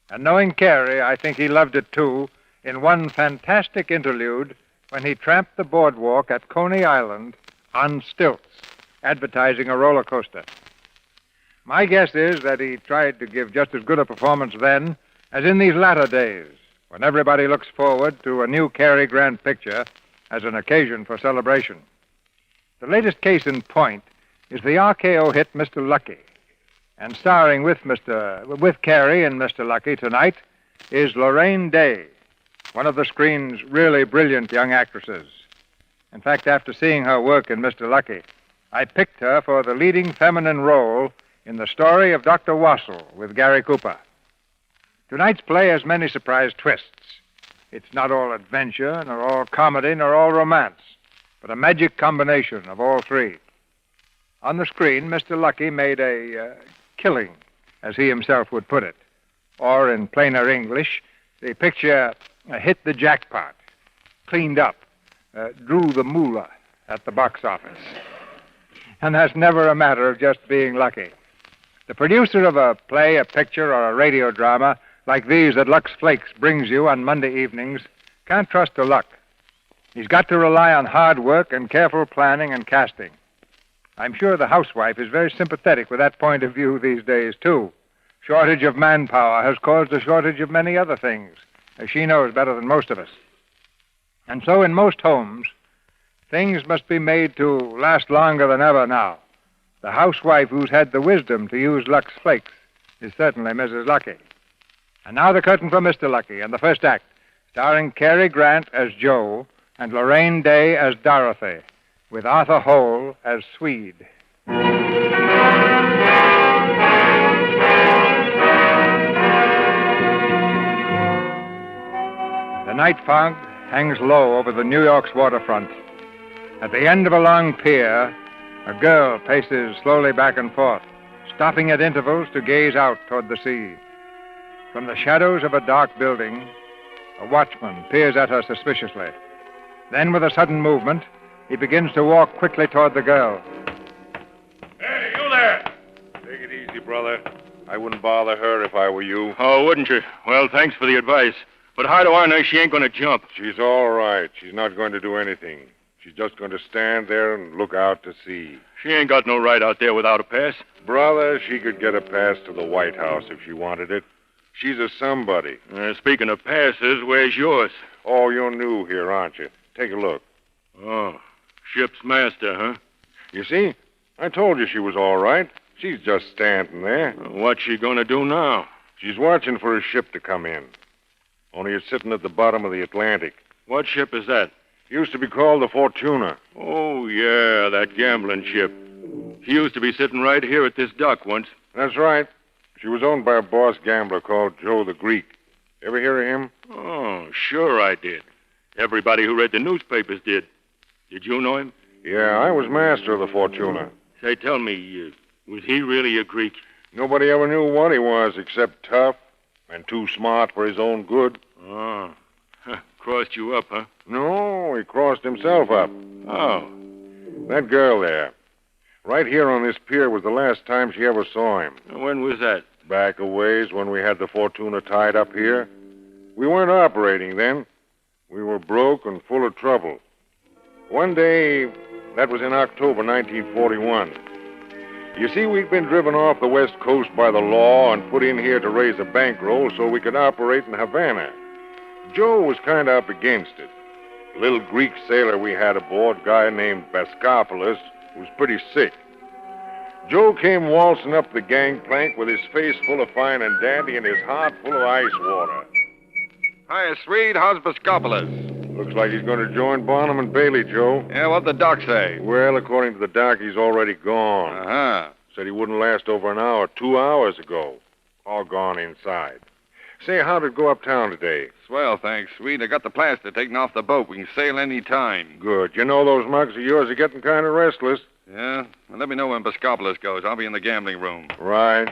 And knowing Cary, I think he loved it, too, in one fantastic interlude when he tramped the boardwalk at Coney Island on stilts, advertising a roller coaster. My guess is that he tried to give just as good a performance then as in these latter days, when everybody looks forward to a new Cary Grant picture as an occasion for celebration. The latest case in point is the RKO hit Mr. Lucky. And starring with Cary and Mr. Lucky tonight is Lorraine Day, one of the screen's really brilliant young actresses. In fact, after seeing her work in Mr. Lucky, I picked her for the leading feminine role in The Story of Dr. Wassel with Gary Cooper. Tonight's play has many surprise twists. It's not all adventure, nor all comedy, nor all romance, but a magic combination of all three. On the screen, Mr. Lucky made a killing, as he himself would put it. Or, in plainer English, the picture hit the jackpot, cleaned up, drew the moolah at the box office. And that's never a matter of just being lucky. The producer of a play, a picture, or a radio drama like these that Lux Flakes brings you on Monday evenings can't trust to luck. He's got to rely on hard work and careful planning and casting. I'm sure the housewife is very sympathetic with that point of view these days, too. Shortage of manpower has caused a shortage of many other things, as she knows better than most of us. And so in most homes, things must be made to last longer than ever now. The housewife who's had the wisdom to use Lux Flakes is certainly Mrs. Lucky. And now the curtain for Mr. Lucky and the first act, starring Cary Grant as Joe and Lorraine Day as Dorothy, with Arthur Hole as Swede. The night fog hangs low over the New York's waterfront. At the end of a long pier, a girl paces slowly back and forth, stopping at intervals to gaze out toward the sea. From the shadows of a dark building, a watchman peers at her suspiciously. Then, with a sudden movement, he begins to walk quickly toward the girl. Hey, you there! Take it easy, brother. I wouldn't bother her if I were you. Oh, wouldn't you? Well, thanks for the advice. But how do I know she ain't going to jump? She's all right. She's not going to do anything. She's just going to stand there and look out to sea. She ain't got no right out there without a pass. Brother, she could get a pass to the White House if she wanted it. She's a somebody. Speaking of passes, where's yours? Oh, you're new here, aren't you? Take a look. Oh, ship's master, huh? You see? I told you she was all right. She's just standing there. What's she going to do now? She's watching for a ship to come in. Only it's sitting at the bottom of the Atlantic. What ship is that? Used to be called the Fortuna. Oh, yeah, that gambling ship. She used to be sitting right here at this dock once. That's right. She was owned by a boss gambler called Joe the Greek. Ever hear of him? Oh, sure I did. Everybody who read the newspapers did. Did you know him? Yeah, I was master of the Fortuna. Say, tell me, was he really a Greek? Nobody ever knew what he was except tough and too smart for his own good. Oh, crossed you up, huh? No, he crossed himself up. Oh. That girl there. Right here on this pier was the last time she ever saw him. When was that? Back a ways when we had the Fortuna tied up here. We weren't operating then. We were broke and full of trouble. One day, that was in October 1941. You see, we'd been driven off the West Coast by the law and put in here to raise a bankroll so we could operate in Havana. Joe was kind of up against it. A little Greek sailor we had aboard, a guy named Baskopoulos, was pretty sick. Joe came waltzing up the gangplank with his face full of fine and dandy and his heart full of ice water. Hi, Swede. How's Baskopoulos? Looks like he's going to join Barnum and Bailey, Joe. Yeah, what'd the doc say? Well, according to the doc, he's already gone. Uh-huh. Said he wouldn't last over an hour, 2 hours ago. All gone inside. Say, how'd it go uptown today? Swell, thanks, sweet. I got the plaster taken off the boat. We can sail any time. Good. You know those mugs of yours are getting kind of restless. Yeah? Well, let me know when Biscopoulos goes. I'll be in the gambling room. Right.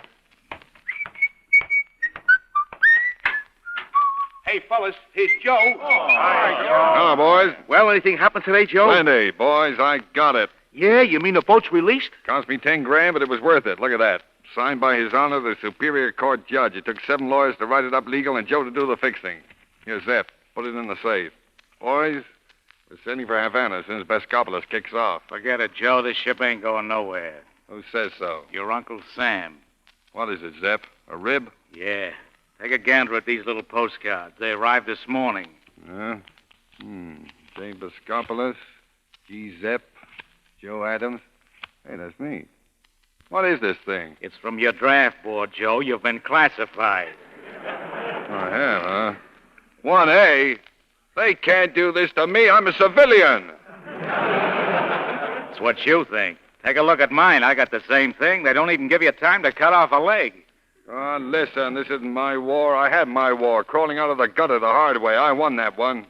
Hey, fellas, here's Joe. Hi, Joe. Hello, boys. Well, anything happened today, Joe? Plenty, boys. I got it. Yeah, you mean the boat's released? Cost me $10,000, but it was worth it. Look at that. Signed by His Honor, the Superior Court Judge. It took 7 lawyers to write it up legal and Joe to do the fixing. Here's Zep. Put it in the safe. Boys, we're sending for Havana as soon as Biscopoulos kicks off. Forget it, Joe. This ship ain't going nowhere. Who says so? Your Uncle Sam. What is it, Zep? A rib? Yeah. Take a gander at these little postcards. They arrived this morning. J. Biscopoulos, G. Zep, Joe Adams. Hey, that's me. What is this thing? It's from your draft board, Joe. You've been classified. I have, huh? 1A? They can't do this to me. I'm a civilian. It's what you think. Take a look at mine. I got the same thing. They don't even give you time to cut off a leg. Oh, listen, this isn't my war. I had my war, crawling out of the gutter the hard way. I won that one.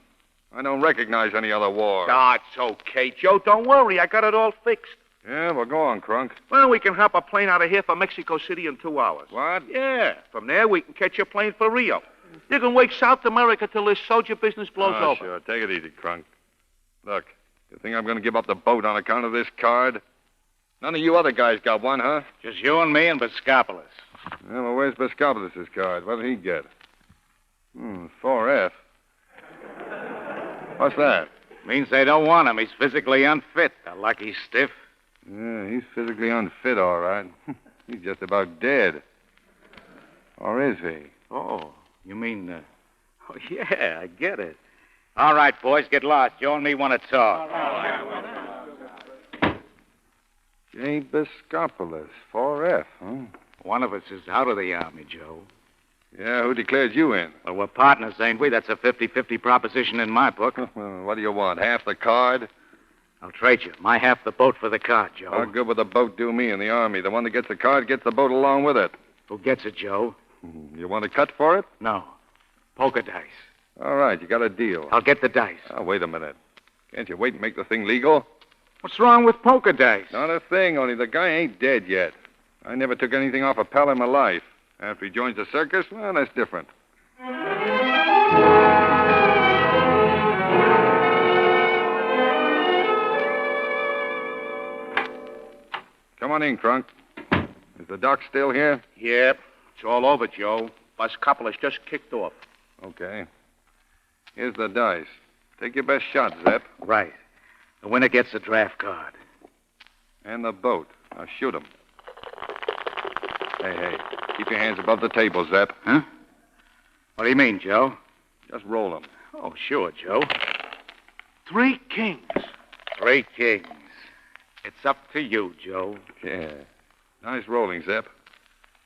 I don't recognize any other war. Ah, it's okay, Joe. Don't worry. I got it all fixed. Yeah, well, go on, Crunk. Well, we can hop a plane out of here for Mexico City in 2 hours. What? Yeah. From there, we can catch a plane for Rio. You can wait South America till this soldier business blows over. Sure. Take it easy, Crunk. Look, you think I'm going to give up the boat on account of this card? None of you other guys got one, huh? Just you and me and Biscopoulos. Yeah, well, where's Biscopoulos' card? What did he get? 4F. What's that? Means they don't want him. He's physically unfit. The lucky stiff. Yeah, he's physically unfit, all right. He's just about dead. Or is he? Oh, you mean... Oh, yeah, I get it. All right, boys, get lost. Joe and me want to talk. J. Biscopoulos, 4F, huh? One of us is out of the Army, Joe. Yeah, who declared you in? Well, we're partners, ain't we? That's a 50-50 proposition in my book. Well, what do you want, half the card? I'll trade you. My half the boat for the card, Joe. How good would the boat do me in the Army? The one that gets the card gets the boat along with it. Who gets it, Joe? You want to cut for it? No. Poker dice. All right, you got a deal. I'll get the dice. Oh, wait a minute. Can't you wait and make the thing legal? What's wrong with poker dice? Not a thing, only the guy ain't dead yet. I never took anything off a pal in my life. After he joins the circus, well, that's different. Come on in, Crunk. Is the doc still here? Yep. It's all over, Joe. Biscopoulos just kicked off. Okay. Here's the dice. Take your best shot, Zep. Right. The winner gets the draft card. And the boat. Now shoot him. Hey. Keep your hands above the table, Zep. Huh? What do you mean, Joe? Just roll them. Oh, sure, Joe. 3 kings. 3 kings. It's up to you, Joe. Yeah. Nice rolling, Zep.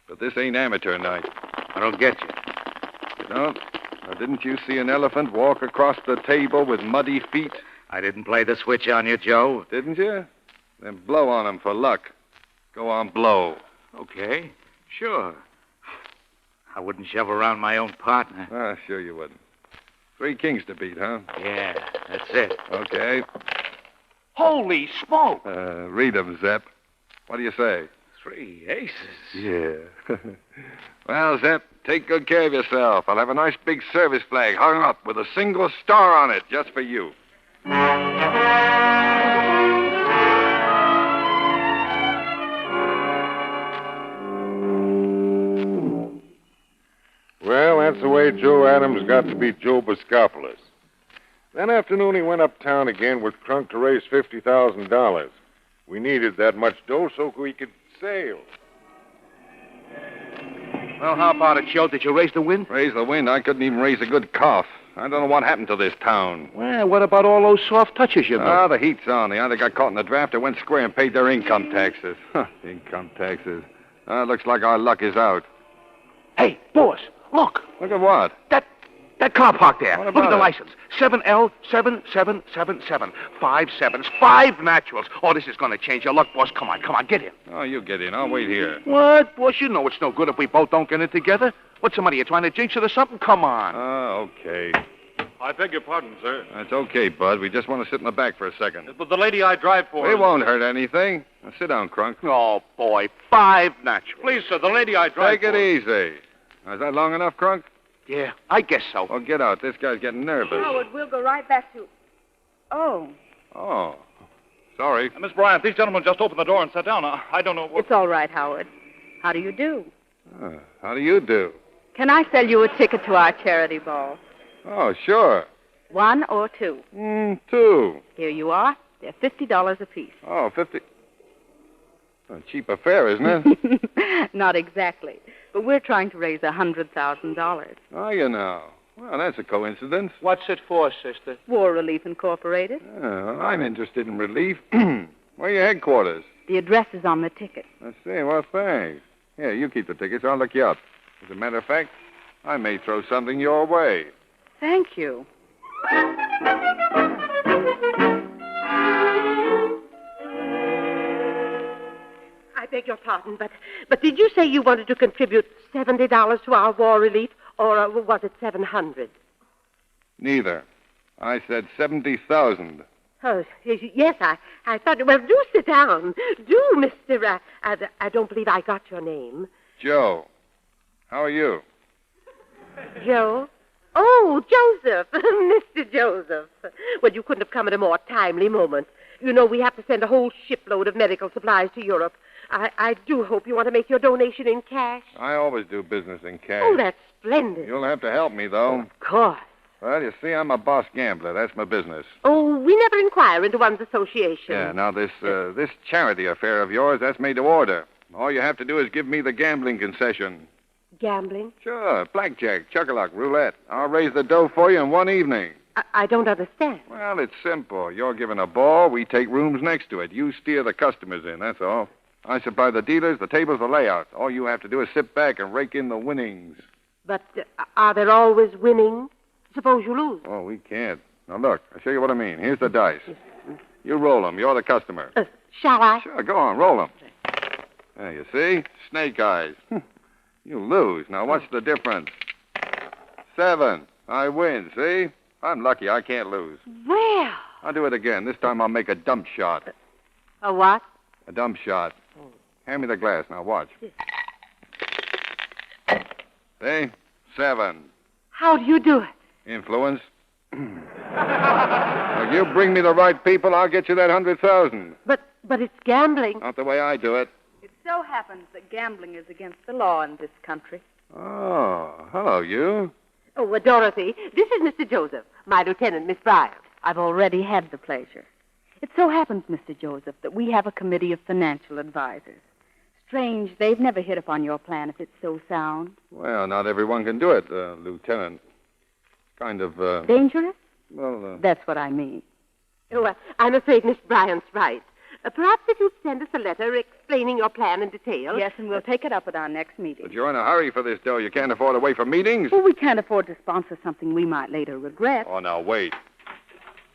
But this ain't amateur night. I don't get you. You don't? Now, didn't you see an elephant walk across the table with muddy feet? I didn't play the switch on you, Joe. Didn't you? Then blow on him for luck. Go on, blow. Okay. Sure. I wouldn't shove around my own partner. Ah, sure you wouldn't. 3 kings to beat, huh? Yeah, that's it. Okay. Holy smoke! Read 'em, Zep. What do you say? 3 aces. Yeah. Well, Zep, take good care of yourself. I'll have a nice big service flag hung up with a single star on it just for you. Well, that's the way Joe Adams got to be Joe Biscopoulos. That afternoon, he went uptown again with Crunk to raise $50,000. We needed that much dough so we could sail. Well, how about it, Joe? Did you raise the wind? Raise the wind? I couldn't even raise a good cough. I don't know what happened to this town. Well, what about all those soft touches, you know? Ah, the heat's on. They either got caught in the draft or went square and paid their income taxes. Income taxes. Looks like our luck is out. Hey, boss, look. Look at what? That That car parked there. What Look at about the it? license. 7L7777. 5 sevens. 5 naturals. Oh, this is going to change your luck, boss. Come on, get in. Oh, you get in. I'll wait here. What, boss? You know it's no good if we both don't get in together. What's the matter? You trying to jinx it or something? Come on. Okay. I beg your pardon, sir. That's okay, Bud. We just want to sit in the back for a second. But the lady I drive for... It won't hurt anything. Now, sit down, Crunk. Oh, boy. 5 naturals. Please, sir, the lady I drive Take it easy. Now, is that long enough, Crunk? Yeah, I guess so. Well, get out. This guy's getting nervous. Howard, we'll go right back to... Oh. Oh. Sorry. Miss Bryant, these gentlemen just opened the door and sat down. I don't know what... It's all right, Howard. How do you do? How do you do? Can I sell you a ticket to our charity ball? Oh, sure. 1 or 2? 2. Here you are. They're $50 apiece. Oh, 50. A cheap affair, isn't it? Not exactly. But we're trying to raise $100,000. Oh, you know. Well, that's a coincidence. What's it for, sister? War Relief Incorporated. I'm interested in relief. Where are your headquarters? The address is on the ticket. Let's see. Well, thanks. Here, you keep the tickets. I'll look you up. As a matter of fact, I may throw something your way. Thank you. I beg your pardon, but did you say you wanted to contribute $70 to our war relief, or was it $700? Neither. I said 70,000. Oh, yes, I thought... Well, do sit down. Do, Mr. I don't believe I got your name. Joe. How are you? Joe? Oh, Joseph. Mr. Joseph. Well, you couldn't have come at a more timely moment. You know, we have to send a whole shipload of medical supplies to Europe. I do hope you want to make your donation in cash. I always do business in cash. Oh, that's splendid. You'll have to help me, though. Of course. Well, you see, I'm a boss gambler. That's my business. Oh, we never inquire into one's association. Yeah, now this charity affair of yours, that's made to order. All you have to do is give me the gambling concession. Gambling? Sure, blackjack, chuck-a-luck, roulette. I'll raise the dough for you in one evening. I don't understand. Well, it's simple. You're given a ball, we take rooms next to it. You steer the customers in, that's all. I supply the dealers, the tables, the layout. All you have to do is sit back and rake in the winnings. But are there always winnings? Suppose you lose. Oh, we can't. Now, look, I'll show you what I mean. Here's the dice. You roll them. You're the customer. Shall I? Sure, go on, roll them. There, you see? Snake eyes. You lose. Now, what's the difference? 7. I win, see? I'm lucky. I can't lose. Well. I'll do it again. This time I'll make a dump shot. A what? A dump shot. Hand me the glass. Now, watch. See? 7. How do you do it? Influence. If you bring me the right people, I'll get you that 100,000. But it's gambling. Not the way I do it. It so happens that gambling is against the law in this country. Oh, hello, you. Oh, Dorothy, this is Mr. Joseph, my lieutenant, Miss Bryant. I've already had the pleasure. It so happens, Mr. Joseph, that we have a committee of financial advisors. Strange, they've never hit upon your plan if it's so sound. Well, not everyone can do it, Lieutenant. Kind of, Dangerous? Well, That's what I mean. Oh, I'm afraid Miss Bryant's right. Perhaps if you'd send us a letter explaining your plan in detail. Yes, and we'll take it up at our next meeting. But you're in a hurry for this dough. You can't afford to wait for meetings. Well, we can't afford to sponsor something we might later regret. Oh, now, wait.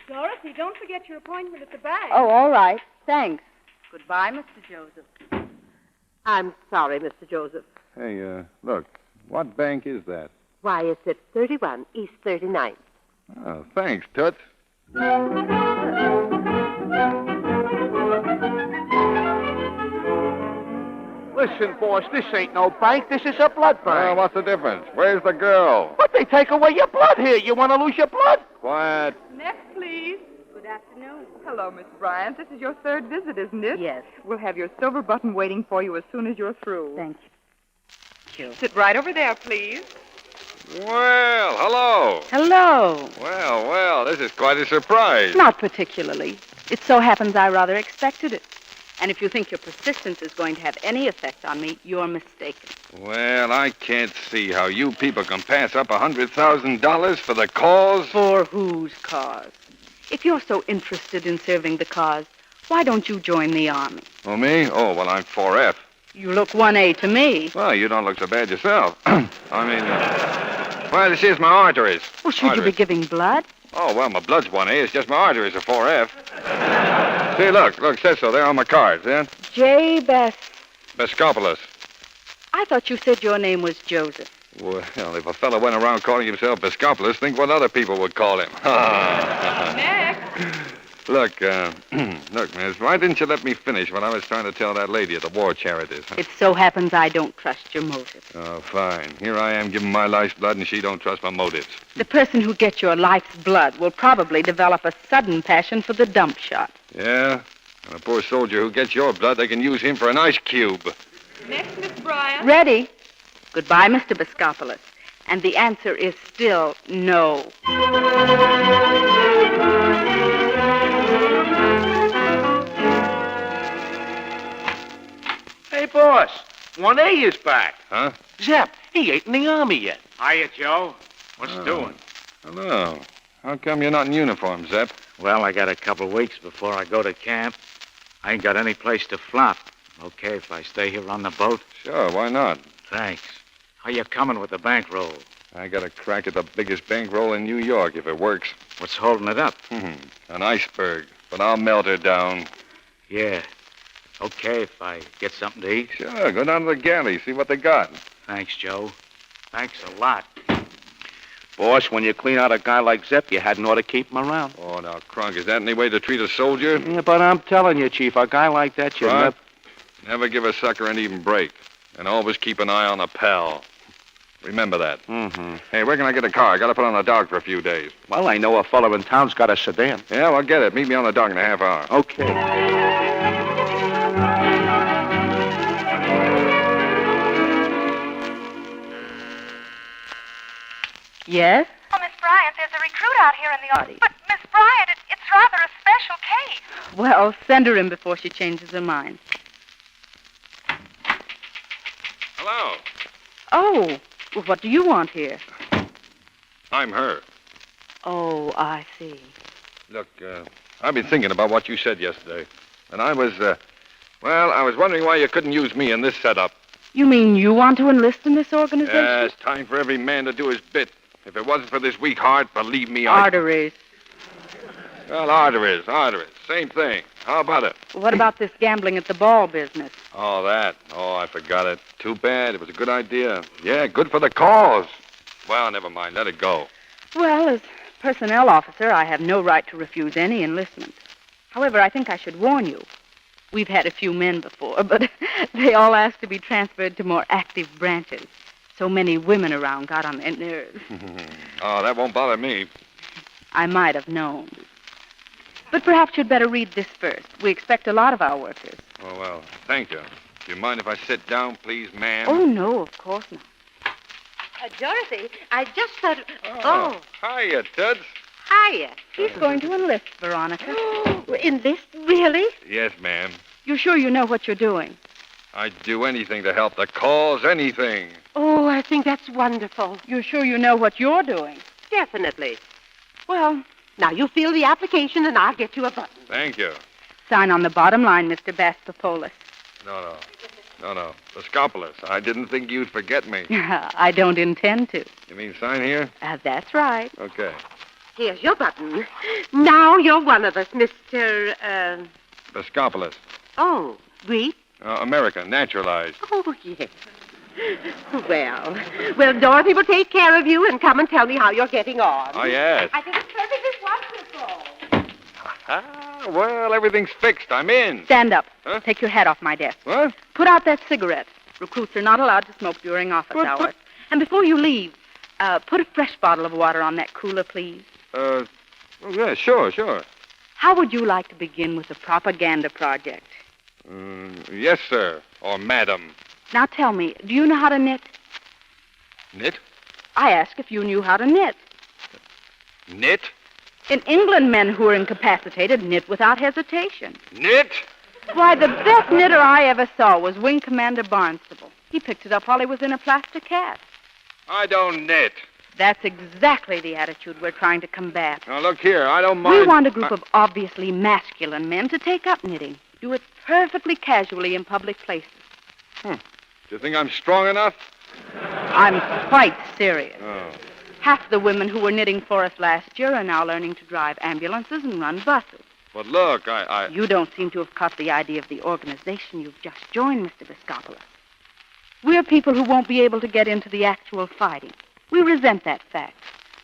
Dorothy, don't forget your appointment at the bank. Oh, all right. Thanks. Goodbye, Mr. Joseph. I'm sorry, Mr. Joseph. Hey, look, what bank is that? Why, it's at 31 East 39th. Oh, thanks, Toots. Listen, boss, this ain't no bank. This is a blood bank. Well, what's the difference? Where's the girl? But they take away your blood here. You want to lose your blood? Quiet. Next, please. Good afternoon. Hello, Miss Bryant. This is your 3rd visit, isn't it? Yes. We'll have your silver button waiting for you as soon as you're through. Thank you. Sit right over there, please. Well, hello. Hello. Well, this is quite a surprise. Not particularly. It so happens I rather expected it. And if you think your persistence is going to have any effect on me, you're mistaken. Well, I can't see how you people can pass up $100,000 for the cause. For whose cause? If you're so interested in serving the cause, why don't you join the Army? Oh, me? Oh, well, I'm 4F. You look 1A to me. Well, you don't look so bad yourself. I mean, Well, this is my arteries. Well, should you be giving blood? Oh, well, my blood's 1A. It's just my arteries are 4F. See, look, says so there on my cards, yeah? J. Bescopoulos. I thought you said your name was Joseph. Well, if a fellow went around calling himself Bescopoulos, think what other people would call him. Next. Look, miss, why didn't you let me finish what I was trying to tell that lady at the war charities? Huh? It so happens I don't trust your motives. Oh, fine. Here I am giving my life's blood, and she don't trust my motives. The person who gets your life's blood will probably develop a sudden passion for the dump shot. Yeah? And a poor soldier who gets your blood, they can use him for an ice cube. Next, Miss Bryant. Ready? Goodbye, Mr. Bescopoulos. And the answer is still no. Hey, boss. 1A is back. Huh? Zep, he ain't in the Army yet. Hiya, Joe. What's doing? Hello. How come you're not in uniform, Zep? Well, I got a couple weeks before I go to camp. I ain't got any place to flop. Okay if I stay here on the boat? Sure, why not? Thanks. How you coming with the bankroll? I got a crack at the biggest bankroll in New York, if it works. What's holding it up? An iceberg, but I'll melt her down. Yeah. Okay if I get something to eat? Sure, go down to the galley, see what they got. Thanks, Joe. Thanks a lot. Boss, when you clean out a guy like Zep, you hadn't ought to keep him around. Oh, now, Crunk, is that any way to treat a soldier? Yeah, but I'm telling you, Chief, a guy like that should Never give a sucker an even break. And always keep an eye on a pal. Remember that. Mm-hmm. Hey, where can I get a car? I got to put on the dock for a few days. Well, I know a fellow in town's got a sedan. Yeah, well, get it. Meet me on the dock in a half hour. Okay. Yes? Oh, Miss Bryant, there's a recruit out here in the audience. But, Miss Bryant, it's rather a special case. Well, send her in before she changes her mind. Hello. Oh, well, what do you want here? I'm her. Oh, I see. Look, I've been thinking about what you said yesterday. And I was wondering why you couldn't use me in this setup. You mean you want to enlist in this organization? Yeah, it's time for every man to do his bit. If it wasn't for this weak heart, believe me, Arteries. Well, arteries. Same thing. How about it? What about this gambling at the ball business? Oh, that. Oh, I forgot it. Too bad. It was a good idea. Yeah, good for the cause. Well, never mind. Let it go. Well, as personnel officer, I have no right to refuse any enlistment. However, I think I should warn you. We've had a few men before, but they all asked to be transferred to more active branches. So many women around got on their nerves. Oh, that won't bother me. I might have known. But perhaps you'd better read this first. We expect a lot of our workers. Oh, well, thank you. Do you mind if I sit down, please, ma'am? Oh, no, of course not. Dorothy, I just thought... Oh. Hiya, Tuds. Hiya. He's going to enlist, Veronica. Enlist? Really? Yes, ma'am. You sure you know what you're doing? I'd do anything to help the cause, anything. Oh, I think that's wonderful. You're sure you know what you're doing? Definitely. Well... Now, you fill the application and I'll get you a button. Thank you. Sign on the bottom line, Mr. Bastopoulos. No. Bescopoulos. I didn't think you'd forget me. I don't intend to. You mean sign here? That's right. Okay. Here's your button. Now you're one of us, Mr. Bescopoulos. Oh, Greek? American, naturalized. Oh, yes. Well, Dorothy will take care of you and come and tell me how you're getting on. Oh, yes. I think it's perfectly wonderful. Well, everything's fixed. I'm in. Stand up. Huh? Take your hat off my desk. What? Put out that cigarette. Recruits are not allowed to smoke during office hours. And before you leave, put a fresh bottle of water on that cooler, please. Oh, yeah, sure. How would you like to begin with a propaganda project? Yes, sir. Or madam. Now tell me, do you know how to knit? Knit? I asked if you knew how to knit. Knit? In England, men who are incapacitated knit without hesitation. Knit? Why, the best knitter I ever saw was Wing Commander Barnstable. He picked it up while he was in a plaster cast. I don't knit. That's exactly the attitude we're trying to combat. Now, look here, I don't mind... We want a group of obviously masculine men to take up knitting. Do it perfectly casually in public places. Do you think I'm strong enough? I'm quite serious. Oh. Half the women who were knitting for us last year are now learning to drive ambulances and run buses. But look, You don't seem to have caught the idea of the organization you've just joined, Mr. Biscopoulos. We're people who won't be able to get into the actual fighting. We resent that fact.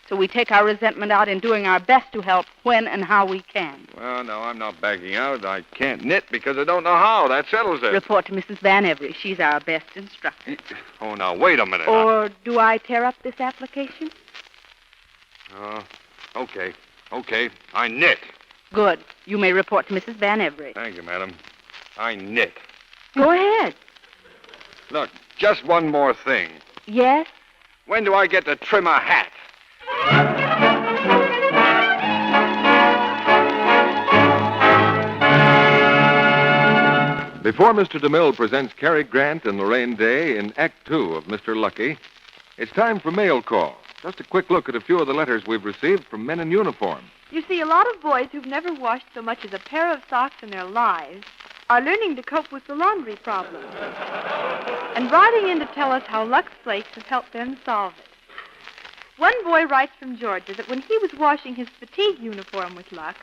So we take our resentment out in doing our best to help when and how we can. Well, no, I'm not backing out. I can't knit because I don't know how. That settles it. Report to Mrs. Van Every. She's our best instructor. Oh, now, wait a minute. Or do I tear up this application? Okay. Okay. I knit. Good. You may report to Mrs. Van Every. Thank you, madam. I knit. Go ahead. Look, just one more thing. Yes? When do I get to trim a hat? Before Mr. DeMille presents Cary Grant and Lorraine Day in Act 2 of Mr. Lucky, it's time for mail call. Just a quick look at a few of the letters we've received from men in uniform. You see, a lot of boys who've never washed so much as a pair of socks in their lives are learning to cope with the laundry problem. And writing in to tell us how Lux Flakes have helped them solve it. One boy writes from Georgia that when he was washing his fatigue uniform with Lux,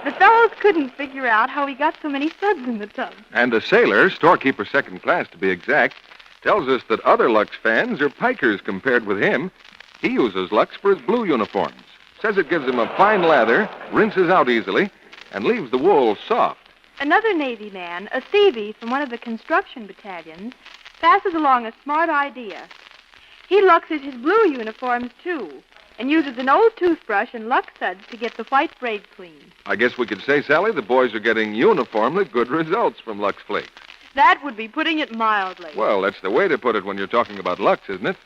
the fellows couldn't figure out how he got so many suds in the tub. And a sailor, storekeeper second class to be exact, tells us that other Lux fans are pikers compared with him. He uses Lux for his blue uniforms. Says it gives him a fine lather, rinses out easily, and leaves the wool soft. Another Navy man, a CV from one of the construction battalions, passes along a smart idea. He Luxes his blue uniforms, too, and uses an old toothbrush and Lux suds to get the white braid clean. I guess we could say, Sally, the boys are getting uniformly good results from Lux Flakes. That would be putting it mildly. Well, that's the way to put it when you're talking about Lux, isn't it?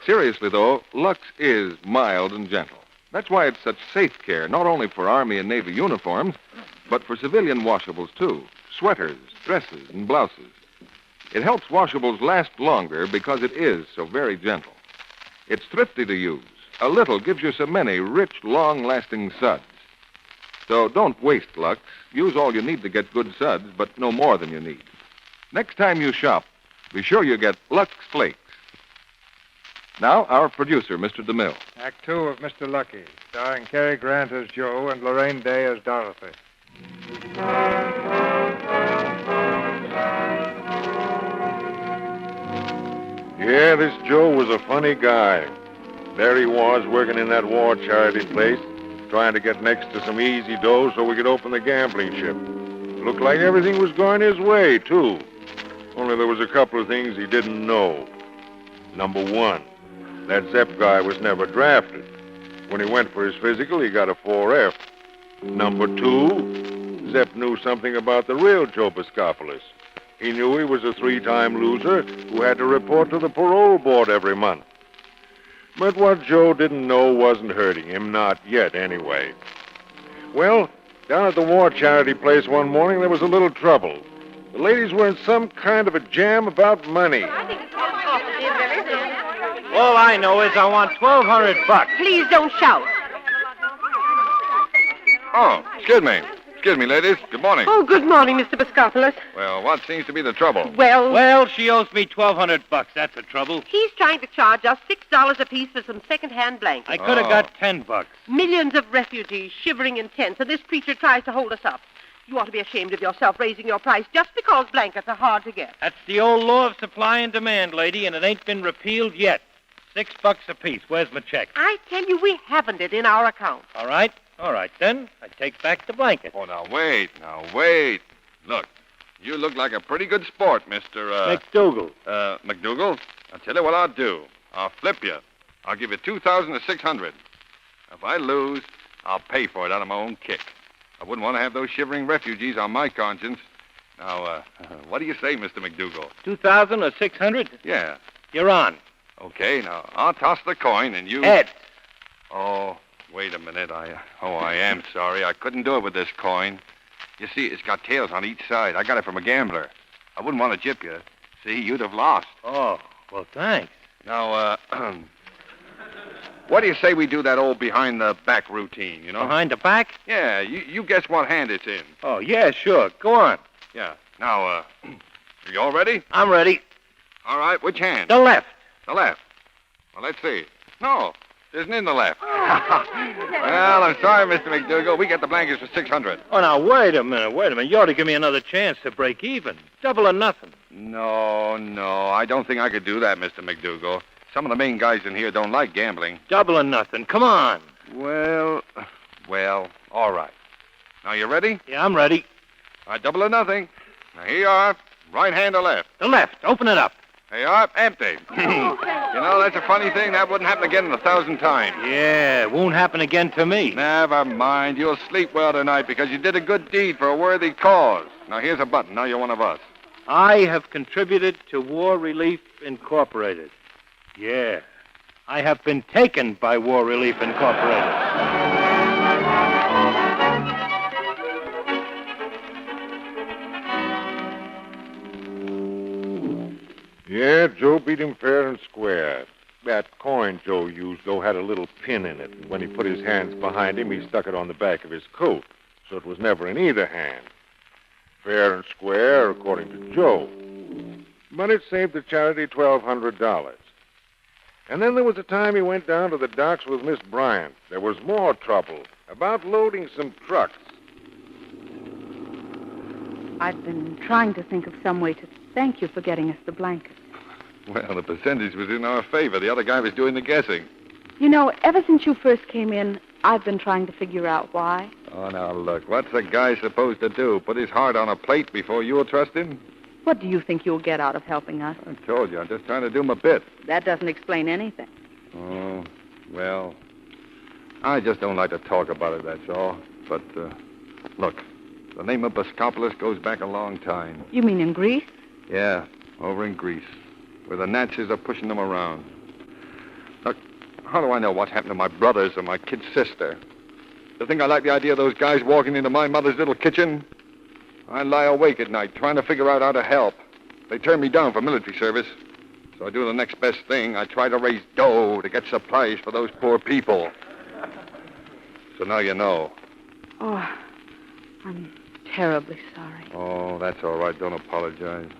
Seriously, though, Lux is mild and gentle. That's why it's such safe care, not only for Army and Navy uniforms, but for civilian washables, too. Sweaters, dresses, and blouses. It helps washables last longer because it is so very gentle. It's thrifty to use. A little gives you so many rich, long-lasting suds. So don't waste Lux. Use all you need to get good suds, but no more than you need. Next time you shop, be sure you get Lux Flakes. Now, our producer, Mr. DeMille. Act 2 of Mr. Lucky, starring Cary Grant as Joe and Lorraine Day as Dorothy. Yeah, this Joe was a funny guy. There he was, working in that war charity place, trying to get next to some easy dough so we could open the gambling ship. Looked like everything was going his way, too. Only there was a couple of things he didn't know. Number one, that Zepp guy was never drafted. When he went for his physical, he got a 4F. Number two, Zepp knew something about the real Joe Biscopoulos. He knew he was a 3-time loser who had to report to the parole board every month. But what Joe didn't know wasn't hurting him, not yet anyway. Well, down at the war charity place one morning, there was a little trouble. The ladies were in some kind of a jam about money. All I know is I want $1,200. Please don't shout. Oh, excuse me. Excuse me, ladies. Good morning. Oh, good morning, Mr. Biscopoulos. Well, what seems to be the trouble? Well, she owes me $1,200. That's the trouble. he's trying to charge us $6 apiece for some second-hand blankets. I could have got $10. Millions of refugees shivering in tents, and this creature tries to hold us up. You ought to be ashamed of yourself raising your price just because blankets are hard to get. That's the old law of supply and demand, lady, and it ain't been repealed yet. $6 apiece. Where's my check? I tell you, we haven't it in our account. All right, then. I take back the blanket. Oh, now, wait. Look, you look like a pretty good sport, Mr. McDougal. McDougal? I'll tell you what I'll do. I'll flip you. I'll give you $2,600. If I lose, I'll pay for it out of my own kick. I wouldn't want to have those shivering refugees on my conscience. Now, what do you say, Mr. McDougal? 2,000 or 600? Yeah. You're on. Okay, now, I'll toss the coin and you... Ed. Oh, wait a minute. I am sorry. I couldn't do it with this coin. You see, it's got tails on each side. I got it from a gambler. I wouldn't want to jip you. See, you'd have lost. Oh, well, thanks. Now, what do you say we do that old behind-the-back routine, you know? Behind the back? Yeah, you guess what hand it's in. Oh, yeah, sure. Go on. Yeah. Now, are you all ready? I'm ready. All right, which hand? The left. The left. Well, let's see. No, there's an in the left. Well, I'm sorry, Mr. McDougal. We get the blankets for $600. Oh, now, wait a minute. You ought to give me another chance to break even. Double or nothing. No, I don't think I could do that, Mr. McDougal. Some of the main guys in here don't like gambling. Double or nothing. Come on. Well, all right. Now, you ready? Yeah, I'm ready. All right, double or nothing. Now, here you are. Right hand or left? The left. Open it up. Here you are. Empty. That's a funny thing. That wouldn't happen again 1,000 times. Yeah, it won't happen again to me. Never mind. You'll sleep well tonight because you did a good deed for a worthy cause. Now, here's a button. Now you're one of us. I have contributed to War Relief Incorporated. Yeah. I have been taken by War Relief Incorporated. Yeah, Joe beat him fair and square. That coin Joe used, though, had a little pin in it. And when he put his hands behind him, he stuck it on the back of his coat. So it was never in either hand. Fair and square, according to Joe. But it saved the charity $1,200. And then there was a time he went down to the docks with Miss Bryant. There was more trouble about loading some trucks. I've been trying to think of some way to thank you for getting us the blankets. Well, the percentage was in our favor. The other guy was doing the guessing. You know, ever since you first came in, I've been trying to figure out why. Oh, now, look. What's a guy supposed to do? Put his heart on a plate before you'll trust him? What do you think you'll get out of helping us? I told you. I'm just trying to do my bit. That doesn't explain anything. Oh, well, I just don't like to talk about it, that's all. But, look, the name of Boskopoulos goes back a long time. You mean in Greece? Yeah, over in Greece, where the Nazis are pushing them around. Look, how do I know what happened to my brothers or my kid sister? You think I like the idea of those guys walking into my mother's little kitchen? I lie awake at night trying to figure out how to help. They turn me down for military service. So I do the next best thing. I try to raise dough to get supplies for those poor people. So now you know. Oh, I'm terribly sorry. Oh, that's all right. Don't apologize.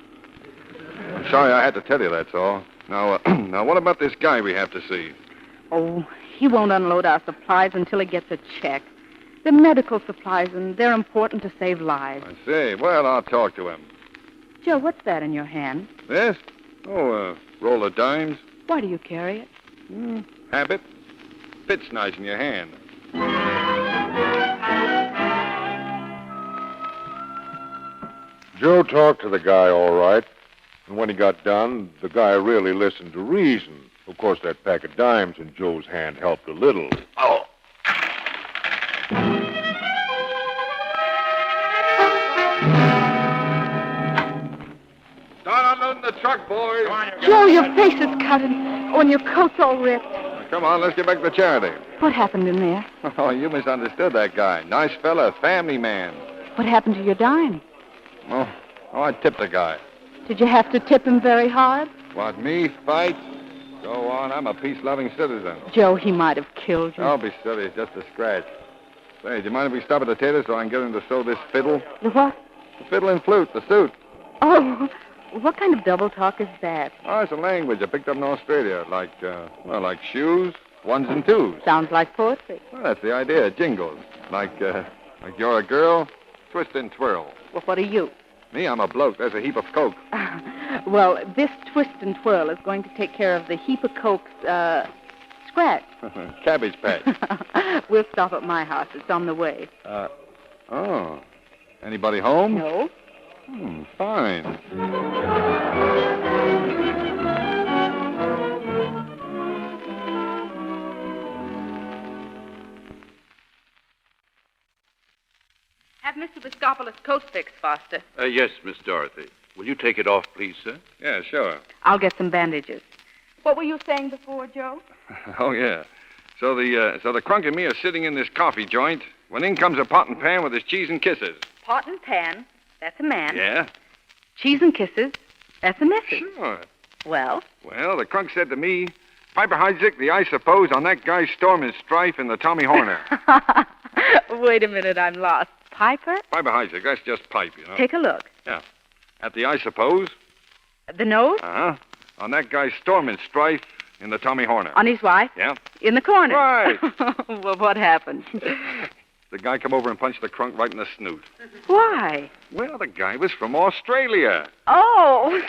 I'm sorry I had to tell you, that's all. Now, now, what about this guy we have to see? Oh, he won't unload our supplies until he gets a check. They're medical supplies, and they're important to save lives. I see. Well, I'll talk to him. Joe, what's that in your hand? This? Oh, a roll of dimes. Why do you carry it? Habit. Fits nice in your hand. Joe talked to the guy all right. And when he got done, the guy really listened to reason. Of course, that pack of dimes in Joe's hand helped a little. Oh. Start unloading the truck, boys. Joe, your face is cut and your coat's all ripped. Come on, let's get back to the charity. What happened in there? Oh, you misunderstood that guy. Nice fella, family man. What happened to your dime? Oh, I tipped the guy. Did you have to tip him very hard? What, me fight? Go on, I'm a peace-loving citizen. Joe, he might have killed you. Don't be silly, it's just a scratch. Say, do you mind if we stop at the tailor so I can get him to sew this fiddle? The what? The fiddle and flute, the suit. Oh, what kind of double talk is that? Oh, it's a language I picked up in Australia, like shoes, ones and twos. Sounds like poetry. Well, that's the idea, jingles. Like you're a girl, twist and twirl. Well, what are you? Me, I'm a bloke. There's a heap of coke. Well, this twist and twirl is going to take care of the heap of coke's, scratch. Cabbage patch. We'll stop at my house. It's on the way. Oh. Anybody home? No. Fine. Have Mr. Boskopoulos' coat fixed, Foster. Yes, Miss Dorothy. Will you take it off, please, sir? Yeah, sure. I'll get some bandages. What were you saying before, Joe? Oh, yeah. So the crunk and me are sitting in this coffee joint when in comes a pot and pan with his cheese and kisses. Pot and pan. That's a man. Yeah? Cheese and kisses. That's a missus. Sure. Well? Well, the crunk said to me, Piper Heidsieck, the I suppose on that guy's storm and strife in the Tommy Horner. Wait a minute, I'm lost. Piper? Piper Heidsieck, that's just pipe, you know. Take a look. Yeah. At the I suppose. The nose? Uh-huh. On that guy's storm and strife in the Tommy Horner. On his wife? Yeah. In the corner? Right. Well, what happened? The guy come over and punched the crunk right in the snoot. Why? Well, the guy was from Australia. Oh.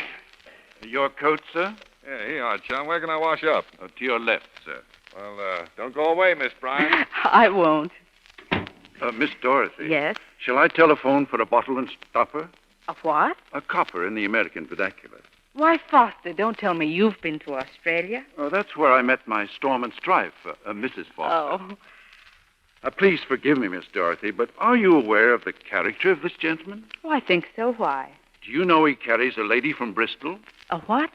Your coat, sir? Yeah, here you are, Chum. Where can I wash up? To your left, sir. Well, don't go away, Miss Bryan. I won't. Miss Dorothy. Yes? Shall I telephone for a bottle and stopper? A what? A copper in the American vernacular. Why, Foster, don't tell me you've been to Australia. Oh, that's where I met my storm and strife, Mrs. Foster. Oh. Please forgive me, Miss Dorothy, but are you aware of the character of this gentleman? Oh, I think so. Why? Do you know he carries a lady from Bristol? A what?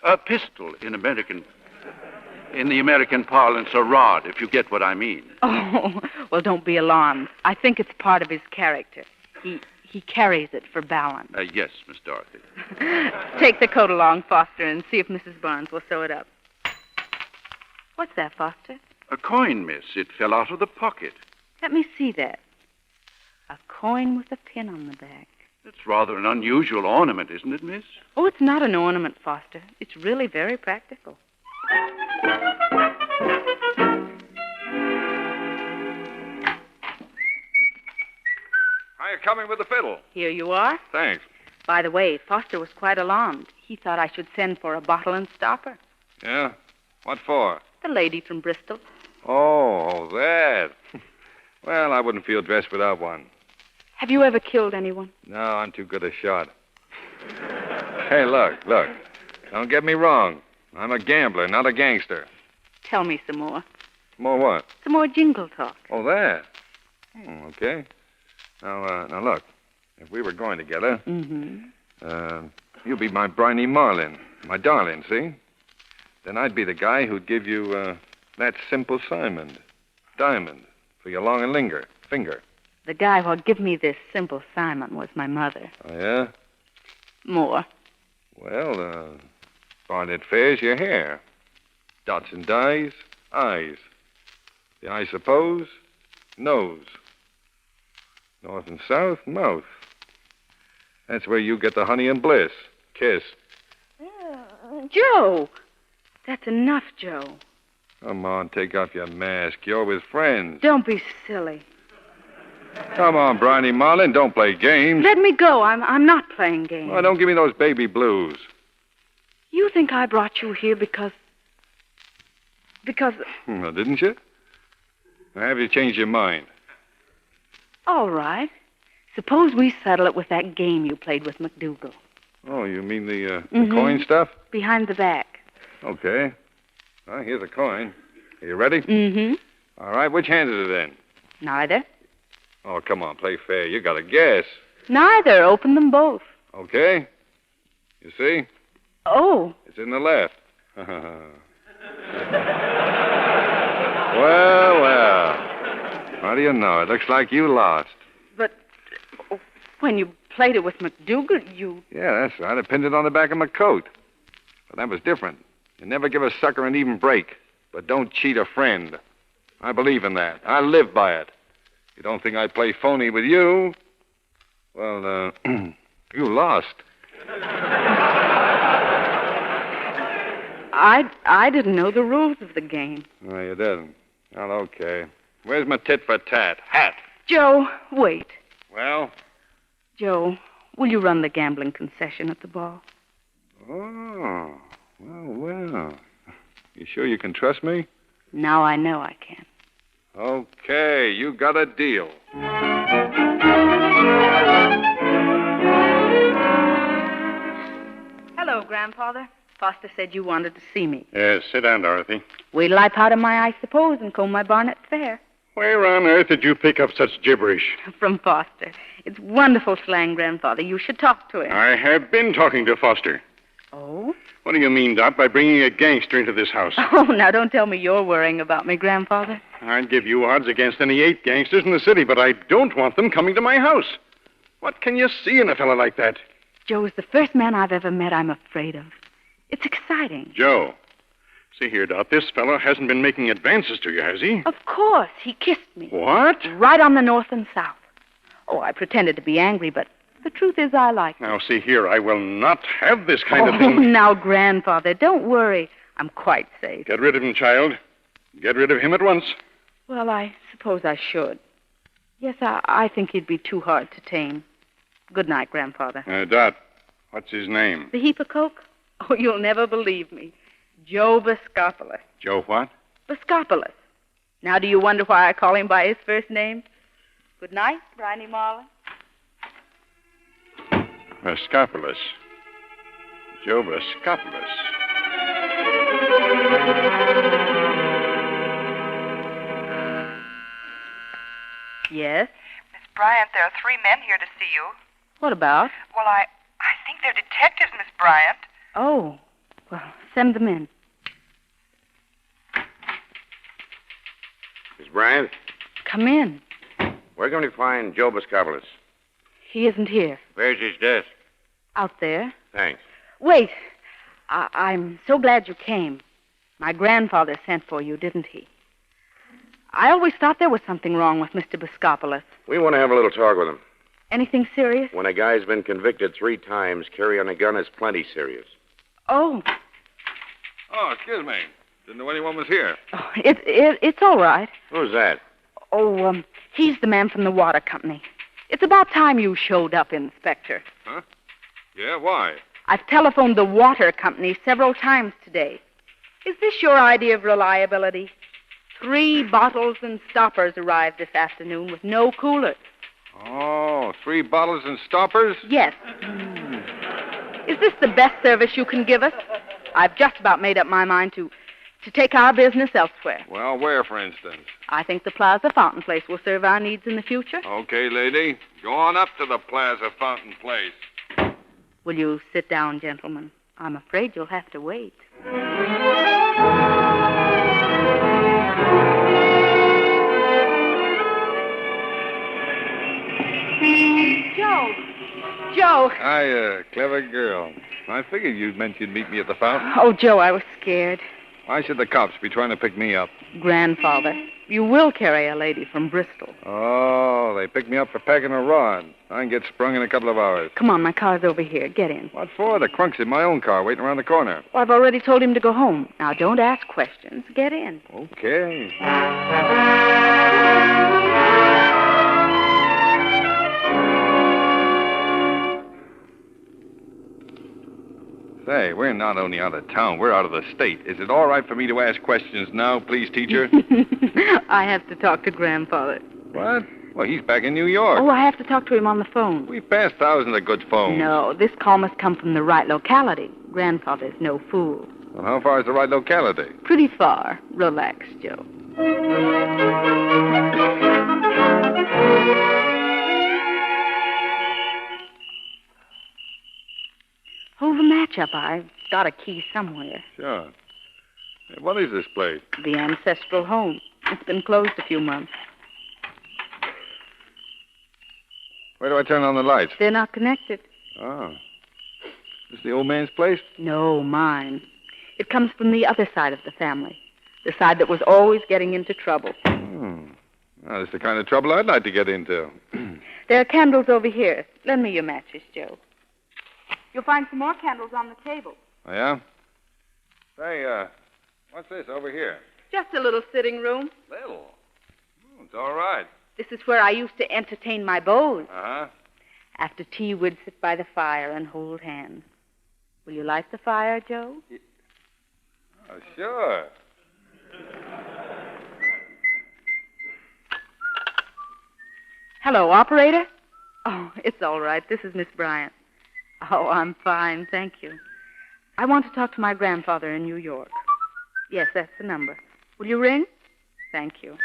A pistol in the American parlance, a rod, if you get what I mean. Oh, well, don't be alarmed. I think it's part of his character. He carries it for balance. Yes, Miss Dorothy. Take the coat along, Foster, and see if Mrs. Barnes will sew it up. What's that, Foster? A coin, miss. It fell out of the pocket. Let me see that. A coin with a pin on the back. It's rather an unusual ornament, isn't it, miss? Oh, it's not an ornament, Foster. It's really very practical. How you coming with the fiddle? Here you are. Thanks. By the way, Foster was quite alarmed. He thought I should send for a bottle and stopper. Yeah? What for? The lady from Bristol. Oh, that. Well, I wouldn't feel dressed without one. Have you ever killed anyone? No, I'm too good a shot. Hey, look. Don't get me wrong. I'm a gambler, not a gangster. Tell me some more. More what? Some more jingle talk. Oh, that. Okay. Now, look. If we were going together, you'd be my Briny Marlin, my darling, see? Then I'd be the guy who'd give you that simple diamond, for your long and finger. The guy who'll give me this simple Simon was my mother. Oh, yeah? More. Well, Barnet Fair's your hair. Dots and dies, eyes. The eye, suppose, nose. North and south, mouth. That's where you get the honey and bliss. Kiss. Joe! That's enough, Joe. Come on, take off your mask. You're with friends. Don't be silly. Come on, Briny Marlin, don't play games. Let me go. I'm not playing games. Oh, don't give me those baby blues. You think I brought you here because... Well, didn't you? Now, have you changed your mind? All right. Suppose we settle it with that game you played with McDougal. Oh, you mean the coin stuff? Behind the back. Okay. Well, here's a coin. Are you ready? Mm-hmm. All right, which hand is it in? Neither. Oh, come on, play fair. You gotta guess. Neither. Open them both. Okay. You see? Oh. It's in the left. Well. How do you know? It looks like you lost. But when you played it with McDougal, you... Yeah, that's right. I pinned it on the back of my coat. But that was different. You never give a sucker an even break. But don't cheat a friend. I believe in that. I live by it. You don't think I'd play phony with you? Well, you lost. I didn't know the rules of the game. No, you didn't. Well, okay. Where's my tit for tat? Hat. Joe, wait. Well? Joe, will you run the gambling concession at the ball? Oh, well. You sure you can trust me? Now I know I can. Okay, you got a deal. Hello, Grandfather. Foster said you wanted to see me. Yes, sit down, Dorothy. Wait till I powder my eye, suppose, and comb my barnet fair. Where on earth did you pick up such gibberish? From Foster. It's wonderful slang, Grandfather. You should talk to him. I have been talking to Foster. Oh? What do you mean, Dot, by bringing a gangster into this house? Oh, now don't tell me you're worrying about me, Grandfather. I'd give you odds against any 8 gangsters in the city, but I don't want them coming to my house. What can you see in a fellow like that? Joe is the first man I've ever met I'm afraid of. It's exciting. Joe. See here, Dot, this fellow hasn't been making advances to you, has he? Of course. He kissed me. What? Right on the north and south. Oh, I pretended to be angry, but the truth is I like him. Now, see here, I will not have this kind of thing. Now, Grandfather, don't worry. I'm quite safe. Get rid of him, child. Get rid of him at once. Well, I suppose I should. Yes, I think he'd be too hard to tame. Good night, Grandfather. Dot, what's his name? The heap of coke? Oh, you'll never believe me. Joe Boscopoulos. Joe what? Boscopoulos. Now, do you wonder why I call him by his first name? Good night, Bryony Marlin. Boscopoulos. Joe Boscopoulos. Yes? Miss Bryant, there are 3 men here to see you. What about? Well, I think they're detectives, Miss Bryant. Oh, well, send them in. Miss Bryant, Come in. where can we find Joe Boscopoulos? He isn't here. Where's his desk? Out there. Thanks. Wait. I'm so glad you came. My grandfather sent for you, didn't he? I always thought there was something wrong with Mr. Boscopoulos. We want to have a little talk with him. Anything serious? When a guy's been convicted 3 times, carrying a gun is plenty serious. Oh, Oh, excuse me. Didn't know anyone was here. it's all right. Who's that? Oh, he's the man from the water company. It's about time you showed up, Inspector. Huh? Yeah, why? I've telephoned the water company several times today. Is this your idea of reliability? 3 bottles and stoppers arrived this afternoon with no coolers. Oh, 3 bottles and stoppers? Yes. Is this the best service you can give us? I've just about made up my mind to take our business elsewhere. Well, where, for instance? I think the Plaza Fountain Place will serve our needs in the future. Okay, lady. Go on up to the Plaza Fountain Place. Will you sit down, gentlemen? I'm afraid you'll have to wait. Joe! Hi, clever girl. I figured you meant you'd meet me at the fountain. Oh, Joe, I was scared. Why should the cops be trying to pick me up? Grandfather, you will carry a lady from Bristol. Oh, they picked me up for packing a rod. I can get sprung in a couple of hours. Come on, my car's over here. Get in. What for? The crunk's in my own car waiting around the corner. Well, I've already told him to go home. Now, don't ask questions. Get in. Okay. Say, we're not only out of town, we're out of the state. Is it all right for me to ask questions now, please, teacher? I have to talk to Grandfather. What? Well, he's back in New York. Oh, I have to talk to him on the phone. We've passed thousands of good phones. No, this call must come from the right locality. Grandfather's no fool. Well, how far is the right locality? Pretty far. Relax, Joe. Hold the match up. I've got a key somewhere. Sure. Hey, what is this place? The ancestral home. It's been closed a few months. Where do I turn on the lights? They're not connected. Oh. This the old man's place? No, mine. It comes from the other side of the family. The side that was always getting into trouble. Well, that's the kind of trouble I'd like to get into. There are candles over here. Lend me your matches, Joe. You'll find some more candles on the table. Oh, yeah? Say, what's this over here? Just a little sitting room. Little? Oh, it's all right. This is where I used to entertain my beaux. Uh-huh. After tea, we'd sit by the fire and hold hands. Will you light the fire, Joe? Oh, sure. Hello, operator? Oh, it's all right. This is Miss Bryant. Oh, I'm fine, thank you. I want to talk to my grandfather in New York. Yes, that's the number. Will you ring? Thank you.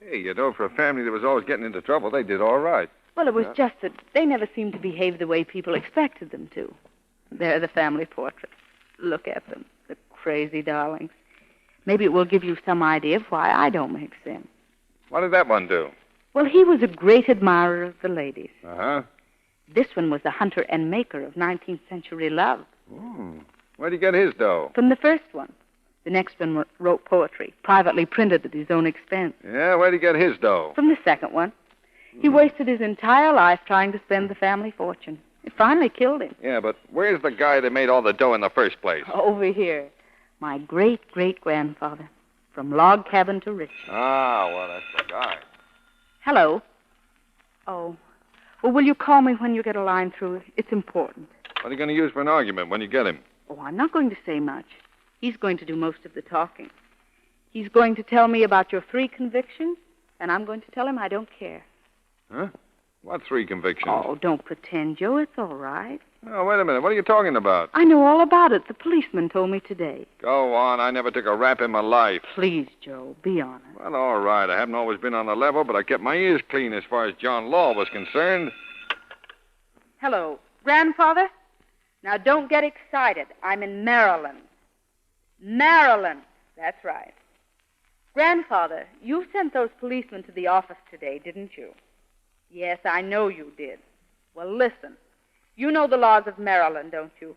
Hey, you know, for a family that was always getting into trouble, they did all right. Well, it was just that they never seemed to behave the way people expected them to. They're the family portraits. Look at them, the crazy darlings. Maybe it will give you some idea of why I don't mix in. What did that one do? Well, he was a great admirer of the ladies. Uh-huh. This one was the hunter and maker of 19th century love. Where'd he get his dough? From the first one. The next one wrote poetry, privately printed at his own expense. Yeah, where'd he get his dough? From the second one. He wasted his entire life trying to spend the family fortune. It finally killed him. Yeah, but where's the guy that made all the dough in the first place? Over here. My great-great-grandfather. From log cabin to riches. Ah, well, that's the guy. Hello. Oh. Well, will you call me when you get a line through? It's important. What are you going to use for an argument when you get him? Oh, I'm not going to say much. He's going to do most of the talking. He's going to tell me about your 3 convictions, and I'm going to tell him I don't care. Huh? What 3 convictions? Oh, don't pretend, Joe. It's all right. Oh, wait a minute. What are you talking about? I know all about it. The policeman told me today. Go on. I never took a rap in my life. Please, Joe, be honest. Well, all right. I haven't always been on the level, but I kept my ears clean as far as John Law was concerned. Hello. Grandfather? Now, don't get excited. I'm in Maryland. Maryland. That's right. Grandfather, you sent those policemen to the office today, didn't you? Yes, I know you did. Well, listen. You know the laws of Maryland, don't you?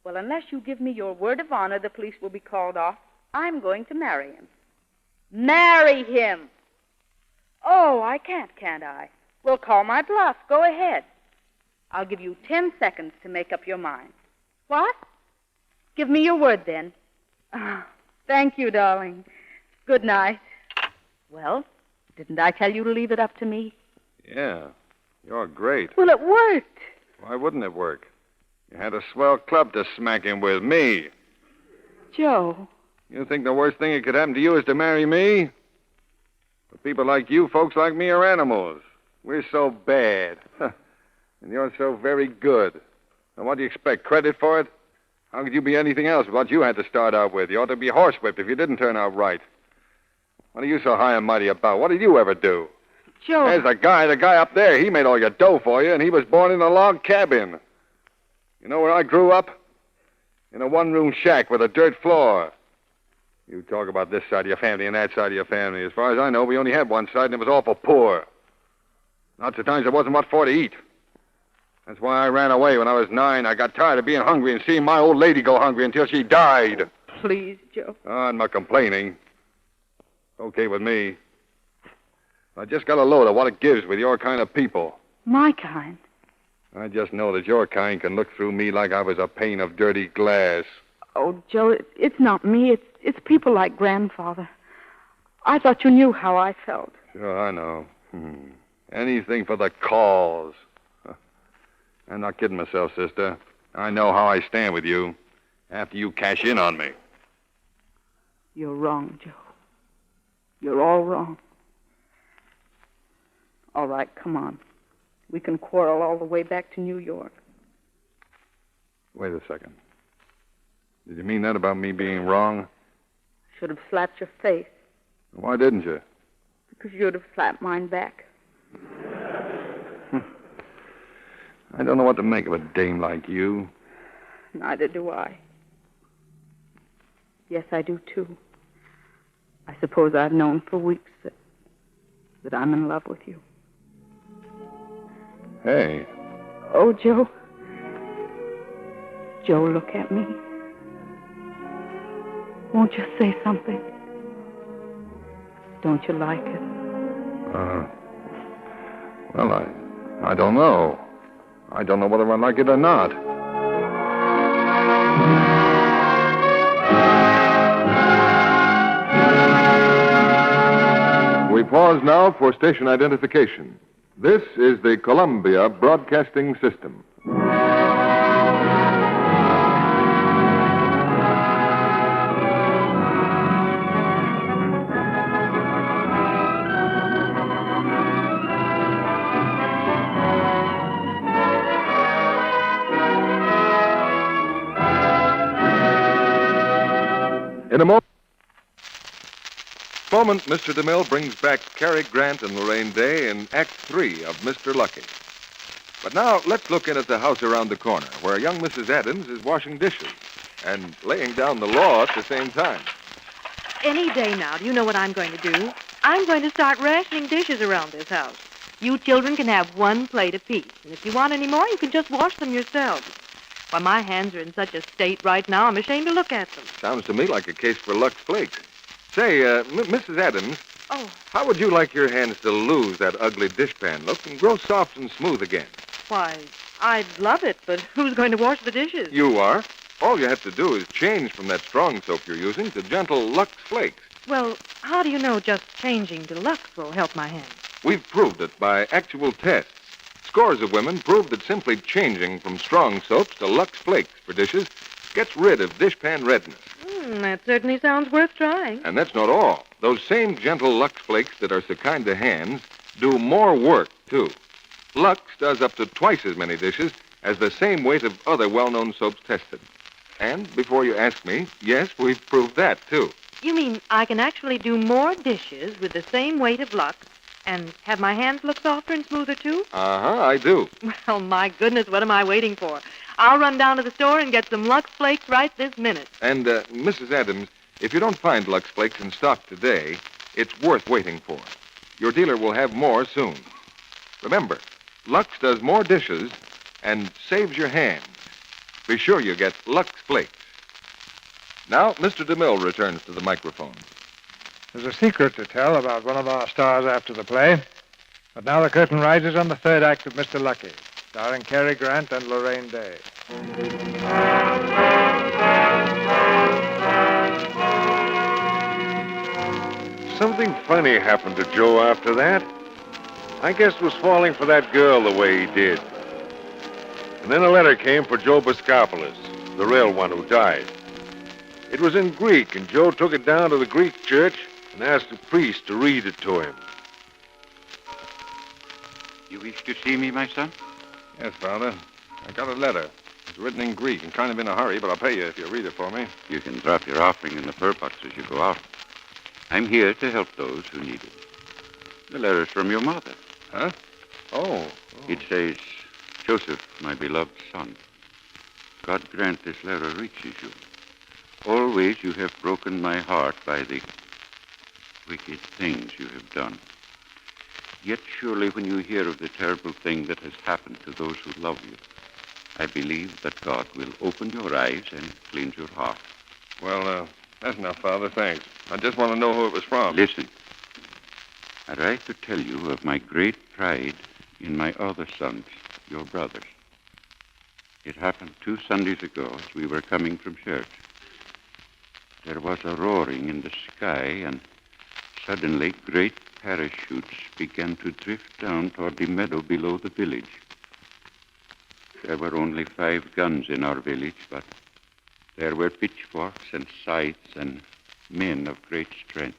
Well, unless you give me your word of honor the police will be called off, I'm going to marry him. Marry him! Oh, I can't I? Well, call my bluff. Go ahead. I'll give you 10 seconds to make up your mind. What? Give me your word, then. Oh, thank you, darling. Good night. Well, didn't I tell you to leave it up to me? Yeah. You're great. Well, it worked. Why wouldn't it work? You had a swell club to smack him with, me. Joe. You think the worst thing that could happen to you is to marry me? But people like you, folks like me, are animals. We're so bad. And you're so very good. And what do you expect, credit for it? How could you be anything else but what you had to start out with? You ought to be horsewhipped if you didn't turn out right. What are you so high and mighty about? What did you ever do? Joe. There's the guy up there. He made all your dough for you, and he was born in a log cabin. You know where I grew up? In a one-room shack with a dirt floor. You talk about this side of your family and that side of your family. As far as I know, we only had one side, and it was awful poor. Lots of times there wasn't what for to eat. That's why I ran away when I was 9. I got tired of being hungry and seeing my old lady go hungry until she died. Please, Joe. Oh, I'm not complaining. Okay with me. I just got a load of what it gives with your kind of people. My kind? I just know that your kind can look through me like I was a pane of dirty glass. Oh, Joe, it's not me. It's people like Grandfather. I thought you knew how I felt. Sure, I know. Anything for the cause. I'm not kidding myself, sister. I know how I stand with you after you cash in on me. You're wrong, Joe. You're all wrong. All right, come on. We can quarrel all the way back to New York. Wait a second. Did you mean that about me being wrong? Should have slapped your face. Why didn't you? Because you'd have slapped mine back. I don't know what to make of a dame like you. Neither do I. Yes, I do, too. I suppose I've known for weeks that I'm in love with you. Hey. Oh, Joe. Joe, look at me. Won't you say something? Don't you like it? Well, I don't know. I don't know whether I like it or not. We pause now for station identification. This is the Columbia Broadcasting System. In a moment, Mr. DeMille brings back Cary Grant and Lorraine Day in Act 3 of Mr. Lucky. But now, let's look in at the house around the corner, where young Mrs. Adams is washing dishes and laying down the law at the same time. Any day now, do you know what I'm going to do? I'm going to start rationing dishes around this house. You children can have one plate apiece, and if you want any more, you can just wash them yourselves. Why, my hands are in such a state right now, I'm ashamed to look at them. Sounds to me like a case for Lux Flakes. Say, Mrs. Adams. Oh. How would you like your hands to lose that ugly dishpan look and grow soft and smooth again? Why, I'd love it, but who's going to wash the dishes? You are. All you have to do is change from that strong soap you're using to gentle Lux Flakes. Well, how do you know just changing to Lux will help my hands? We've proved it by actual tests. Scores of women prove that simply changing from strong soaps to Lux Flakes for dishes gets rid of dishpan redness. That certainly sounds worth trying. And that's not all. Those same gentle Lux Flakes that are so kind to hands do more work, too. Lux does up to twice as many dishes as the same weight of other well-known soaps tested. And before you ask me, yes, we've proved that, too. You mean I can actually do more dishes with the same weight of Lux and have my hands look softer and smoother, too? Uh-huh, I do. Well, my goodness, what am I waiting for? I'll run down to the store and get some Lux Flakes right this minute. And, Mrs. Adams, if you don't find Lux Flakes in stock today, it's worth waiting for. Your dealer will have more soon. Remember, Lux does more dishes and saves your hands. Be sure you get Lux Flakes. Now, Mr. DeMille returns to the microphone. There's a secret to tell about one of our stars after the play. But now the curtain rises on the third act of Mr. Lucky, starring Cary Grant and Lorraine Day. Something funny happened to Joe after that. I guess was falling for that girl the way he did. And then a letter came for Joe Boskopoulos, the real one who died. It was in Greek, and Joe took it down to the Greek church and asked a priest to read it to him. You wish to see me, my son? Yes, Father. I got a letter. It's written in Greek and kind of in a hurry, but I'll pay you if you read it for me. You can drop your offering in the fur box as you go out. I'm here to help those who need it. The letter's from your mother. Huh? Oh. It says, Joseph, my beloved son, God grant this letter reaches you. Always you have broken my heart by the wicked things you have done. Yet surely when you hear of the terrible thing that has happened to those who love you, I believe that God will open your eyes and cleanse your heart. Well, that's enough, Father. Thanks. I just want to know who it was from. Listen. I write to tell you of my great pride in my other sons, your brothers. It happened 2 Sundays ago as we were coming from church. There was a roaring in the sky, and suddenly great parachutes began to drift down toward the meadow below the village. There were only 5 guns in our village, but there were pitchforks and scythes and men of great strength.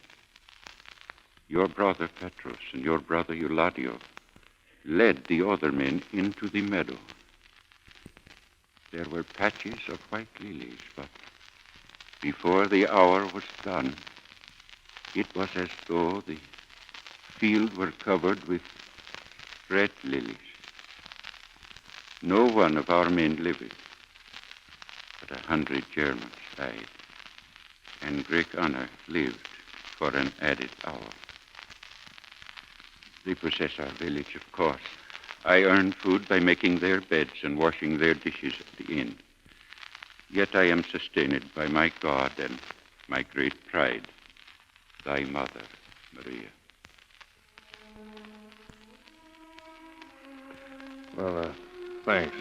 Your brother Petros and your brother Euladio led the other men into the meadow. There were patches of white lilies, but before the hour was done, it was as though the field were covered with red lilies. No one of our men lived, but 100 Germans died, and Greek honor lived for an added hour. They possess our village, of course. I earn food by making their beds and washing their dishes at the inn. Yet I am sustained by my God and my great pride, thy mother, Maria. Well, thanks.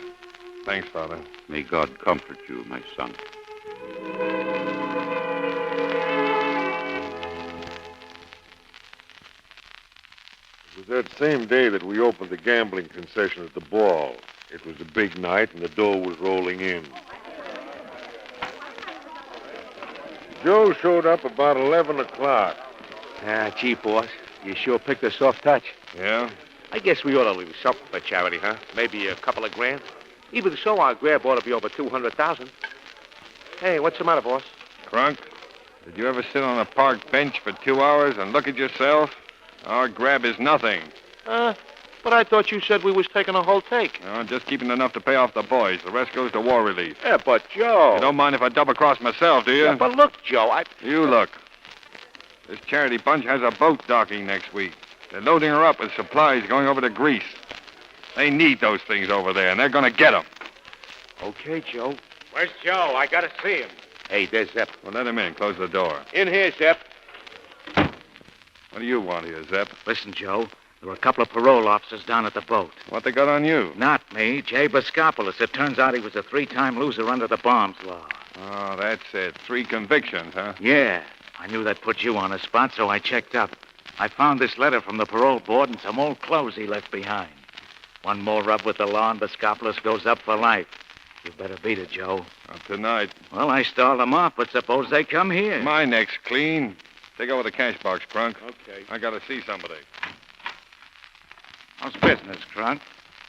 Thanks, Father. May God comfort you, my son. It was that same day that we opened the gambling concession at the ball. It was a big night, and the dough was rolling in. Joe showed up about 11 o'clock. Gee, boss, you sure picked a soft touch. Yeah? I guess we ought to leave something for charity, huh? Maybe a couple of grand. Even so, our grab ought to be over 200,000. Hey, what's the matter, boss? Crunk, did you ever sit on a park bench for 2 hours and look at yourself? Our grab is nothing. But I thought you said we was taking a whole take. No, just keeping enough to pay off the boys. The rest goes to war relief. Yeah, but Joe... You don't mind if I double-cross myself, do you? Yeah, but look, Joe, You look. This charity bunch has a boat docking next week. They're loading her up with supplies going over to Greece. They need those things over there, and they're going to get them. Okay, Joe. Where's Joe? I gotta see him. Hey, there's Zepp. Well, let him in. Close the door. In here, Zepp. What do you want here, Zepp? Listen, Joe. There were a couple of parole officers down at the boat. What they got on you? Not me. Jay Boscopoulos. It turns out he was a 3-time loser under the bombs law. Oh, that's it. 3 convictions, huh? Yeah. I knew that put you on the spot, so I checked up. I found this letter from the parole board and some old clothes he left behind. One more rub with the law and Boscopoulos goes up for life. You better beat it, Joe. Not tonight. Well, I stalled them off, but suppose they come here. My neck's clean. Take over the cash box, Crunk. Okay. I gotta see somebody. How's business, Crunk?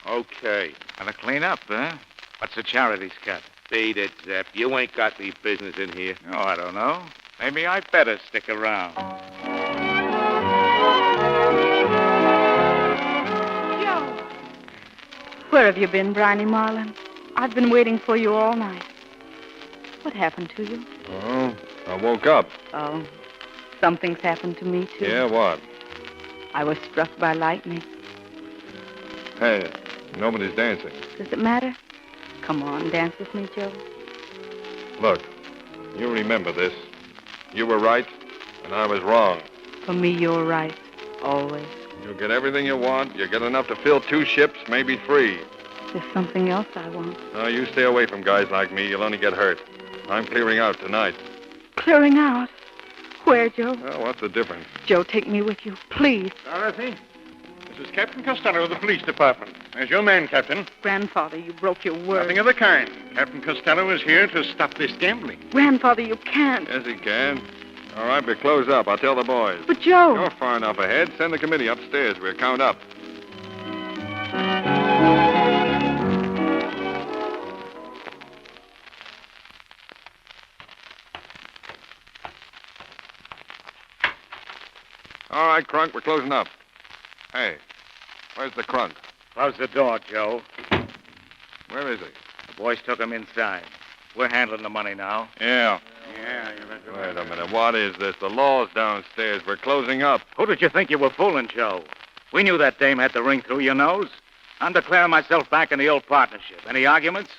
Okay. Gotta clean up, huh? What's the charities cut? Beat it, Zep. You ain't got any business in here. Oh, I don't know. Maybe I better stick around. Joe! Where have you been, Briny Marlin? I've been waiting for you all night. What happened to you? Oh, I woke up. Oh, something's happened to me, too. Yeah, what? I was struck by lightning. Hey, nobody's dancing. Does it matter? Come on, dance with me, Joe. Look, you remember this. You were right, and I was wrong. For me, you're right. Always. You'll get everything you want. You'll get enough to fill 2 ships, maybe 3. There's something else I want. No, you stay away from guys like me. You'll only get hurt. I'm clearing out tonight. Clearing out? Where, Joe? Well, what's the difference? Joe, take me with you, please. Dorothy? This is Captain Costello of the police department. There's your man, Captain. Grandfather, you broke your word. Nothing of the kind. Captain Costello is here to stop this gambling. Grandfather, you can't. Yes, he can. All right, but close up. I'll tell the boys. But, Joe... You're far enough ahead. Send the committee upstairs. We'll count up. All right, Crunk, we're closing up. Hey, where's the Crunk? Close the door, Joe. Where is he? The boys took him inside. We're handling the money now. Yeah. Yeah, you bet. Wait a minute. What is this? The law's downstairs. We're closing up. Who did you think you were fooling, Joe? We knew that dame had the ring through your nose. I'm declaring myself back in the old partnership. Any arguments?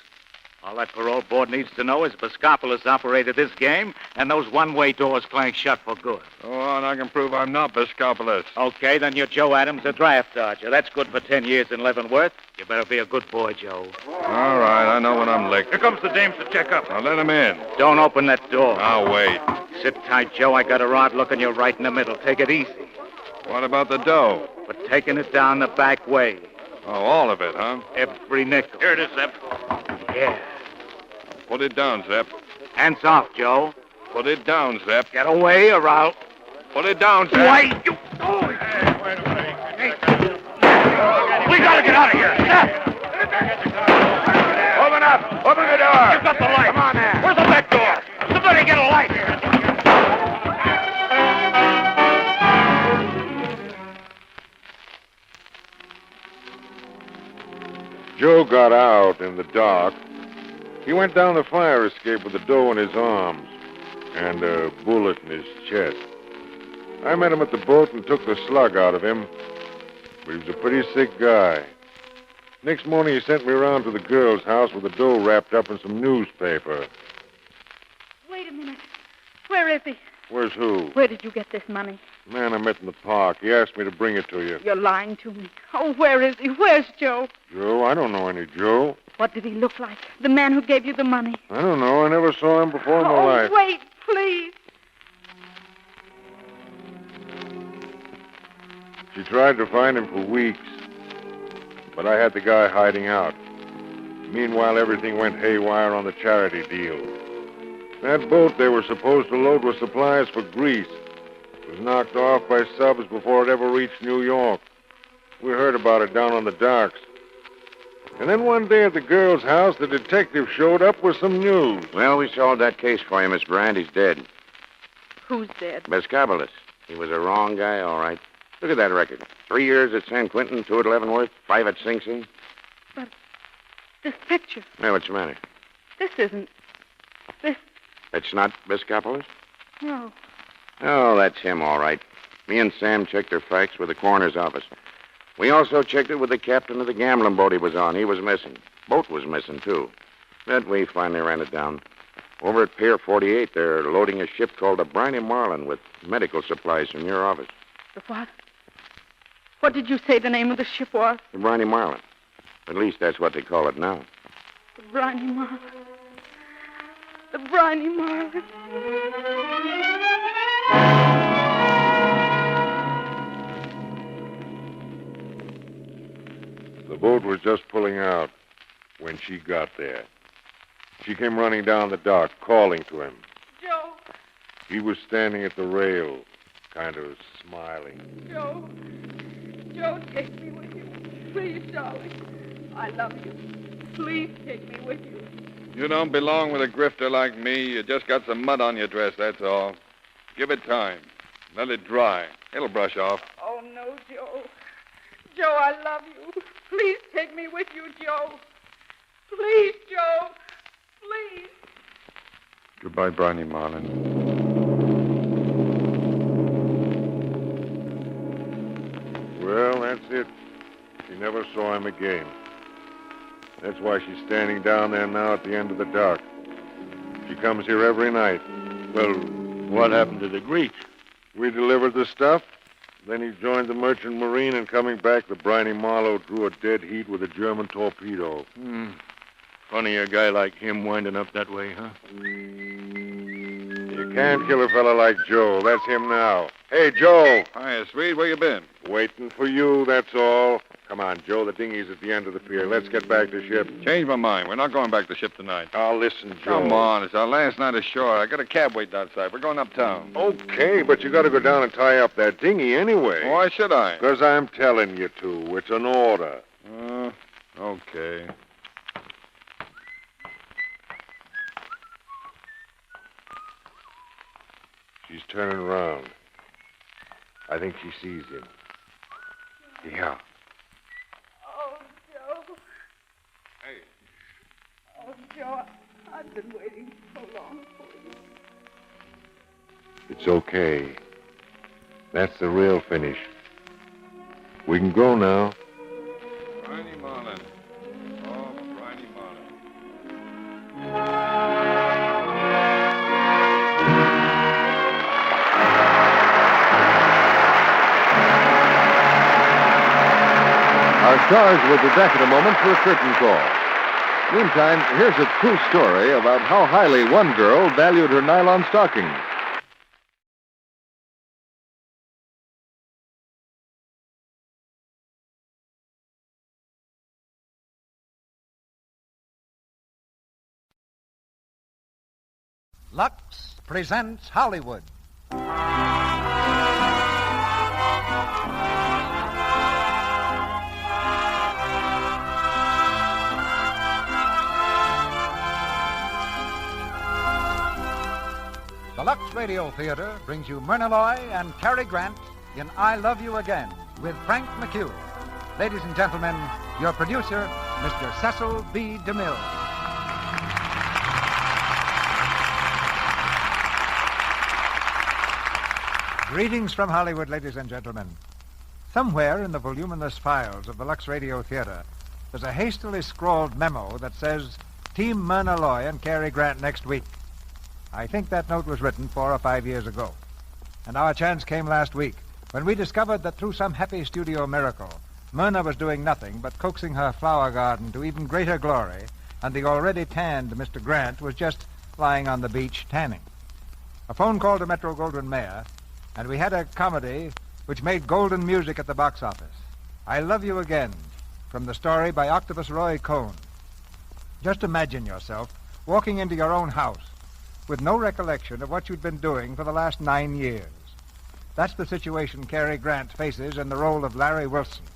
All that parole board needs to know is Boscopoulos operated this game, and those one-way doors clanged shut for good. Go on, I can prove I'm not Boscopoulos. Okay, then you're Joe Adams, a draft dodger. That's good for 10 years in Leavenworth. You better be a good boy, Joe. All right, I know when I'm licked. Here comes the dames to check up. Now let him in. Don't open that door. I'll wait. Sit tight, Joe. I got a rod looking you right in the middle. Take it easy. What about the dough? We're taking it down the back way. Oh, all of it, huh? Every nickel. Here it is, Zep. Yeah. Put it down, Zep. Hands off, Joe. Put it down, Zep. Get away or I'll... Put it down, Zep. Wait, you... Oh. Hey. We gotta get out of here. Open up. Open the door. You've got the light. Come on there. Where's the back door? Somebody get a light. Joe got out in the dark. He went down the fire escape with the dough in his arms and a bullet in his chest. I met him at the boat and took the slug out of him, but he was a pretty sick guy. Next morning, he sent me around to the girl's house with the dough wrapped up in some newspaper. Wait a minute. Where is he? Where's who? Where did you get this money? Man I met in the park. He asked me to bring it to you. You're lying to me. Oh, where is he? Where's Joe? Joe? I don't know any Joe. What did he look like? The man who gave you the money? I don't know. I never saw him before in my life. Wait, please. She tried to find him for weeks, but I had the guy hiding out. Meanwhile, everything went haywire on the charity deal. That boat they were supposed to load with supplies for Greece was knocked off by subs before it ever reached New York. We heard about it down on the docks. And then one day at the girl's house, the detective showed up with some news. Well, we solved that case for you, Miss Bryant. He's dead. Who's dead? Boscopoulos. He was a wrong guy, all right. Look at that record. 3 years at San Quentin, 2 at Leavenworth, 5 at Sing Sing. But this picture, Well, what's the matter? this isn't... It's not Boscopoulos? No. Oh, that's him, all right. Me and Sam checked their facts with the coroner's office. We also checked it with the captain of the gambling boat he was on. He was missing. Boat was missing, too. But we finally ran it down. Over at Pier 48, they're loading a ship called the Briny Marlin with medical supplies from your office. The what? What did you say the name of the ship was? The Briny Marlin. At least that's what they call it now. The Briny Marlin. The Briny Marlin. The boat was just pulling out when she got there. She came running down the dock, calling to him. Joe. He was standing at the rail, kind of smiling. Joe. Joe, take me with you. Please, darling. I love you. Please take me with you. You don't belong with a grifter like me. You just got some mud on your dress, that's all. Give it time. Let it dry. It'll brush off. Oh, no, Joe. Joe, I love you. Please take me with you, Joe. Please, Joe. Please. Goodbye, Briny Marlin. Well, that's it. She never saw him again. That's why she's standing down there now at the end of the dock. She comes here every night. Well, what happened to the Greek? We delivered the stuff. Then he joined the merchant marine, and coming back, the Briny Marlow drew a dead heat with a German torpedo. Funny a guy like him winding up that way, huh? You can't kill a fella like Joe. That's him now. Hey, Joe. Hiya, Swede. Where you been? Waiting for you, that's all. Come on, Joe. The dinghy's at the end of the pier. Let's get back to ship. Change my mind. We're not going back to ship tonight. Oh, listen, Joe. Come on. It's our last night ashore. I got a cab waiting outside. We're going uptown. Okay, but you got to go down and tie up that dinghy anyway. Why should I? Because I'm telling you to. It's an order. Okay. She's turning around. I think she sees him. Yeah. Oh, Joe. Hey. Oh, Joe, I've been waiting so long for you. It's okay. That's the real finish. We can go now. Briny Marlin. Oh, Briny Marlin. Our stars will be back in a moment for a curtain call. Meantime, here's a true story about how highly one girl valued her nylon stockings. Lux presents Hollywood. The Lux Radio Theater brings you Myrna Loy and Cary Grant in I Love You Again with Frank McHugh. Ladies and gentlemen, your producer, Mr. Cecil B. DeMille. Greetings from Hollywood, ladies and gentlemen. Somewhere in the voluminous files of the Lux Radio Theater, there's a hastily scrawled memo that says, Team Myrna Loy and Cary Grant next week. I think that note was written 4 or 5 years ago. And our chance came last week when we discovered that through some happy studio miracle, Myrna was doing nothing but coaxing her flower garden to even greater glory, and the already tanned Mr. Grant was just lying on the beach tanning. A phone call to Metro-Goldwyn-Mayer, and we had a comedy which made golden music at the box office. I Love You Again, from the story by Octopus Roy Cohn. Just imagine yourself walking into your own house with no recollection of what you'd been doing for the last 9 years. That's the situation Cary Grant faces in the role of Larry Wilson.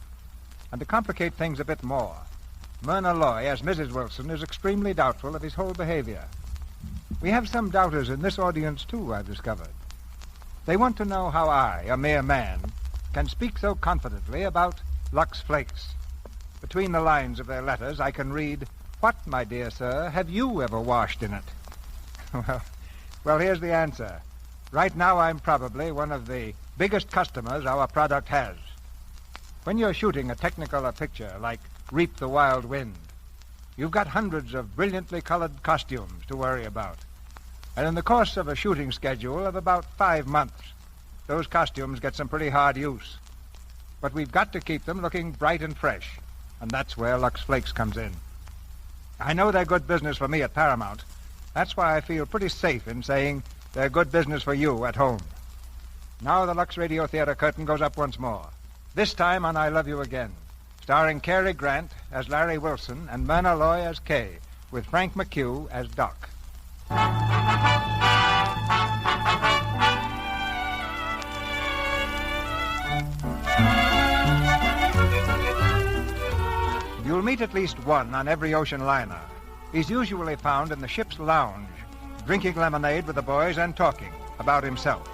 And to complicate things a bit more, Myrna Loy, as Mrs. Wilson, is extremely doubtful of his whole behavior. We have some doubters in this audience, too, I've discovered. They want to know how I, a mere man, can speak so confidently about Lux Flakes. Between the lines of their letters, I can read, "What, my dear sir, have you ever washed in it?" Well, here's the answer. Right now, I'm probably one of the biggest customers our product has. When you're shooting a Technicolor picture like Reap the Wild Wind, you've got hundreds of brilliantly colored costumes to worry about. And in the course of a shooting schedule of about 5 months, those costumes get some pretty hard use. But we've got to keep them looking bright and fresh. And that's where Lux Flakes comes in. I know they're good business for me at Paramount. That's why I feel pretty safe in saying they're good business for you at home. Now the Lux Radio Theater curtain goes up once more. This time on I Love You Again, starring Cary Grant as Larry Wilson and Myrna Loy as Kay, with Frank McHugh as Doc. You'll meet at least one on every ocean liner. He's usually found in the ship's lounge, drinking lemonade with the boys and talking about himself.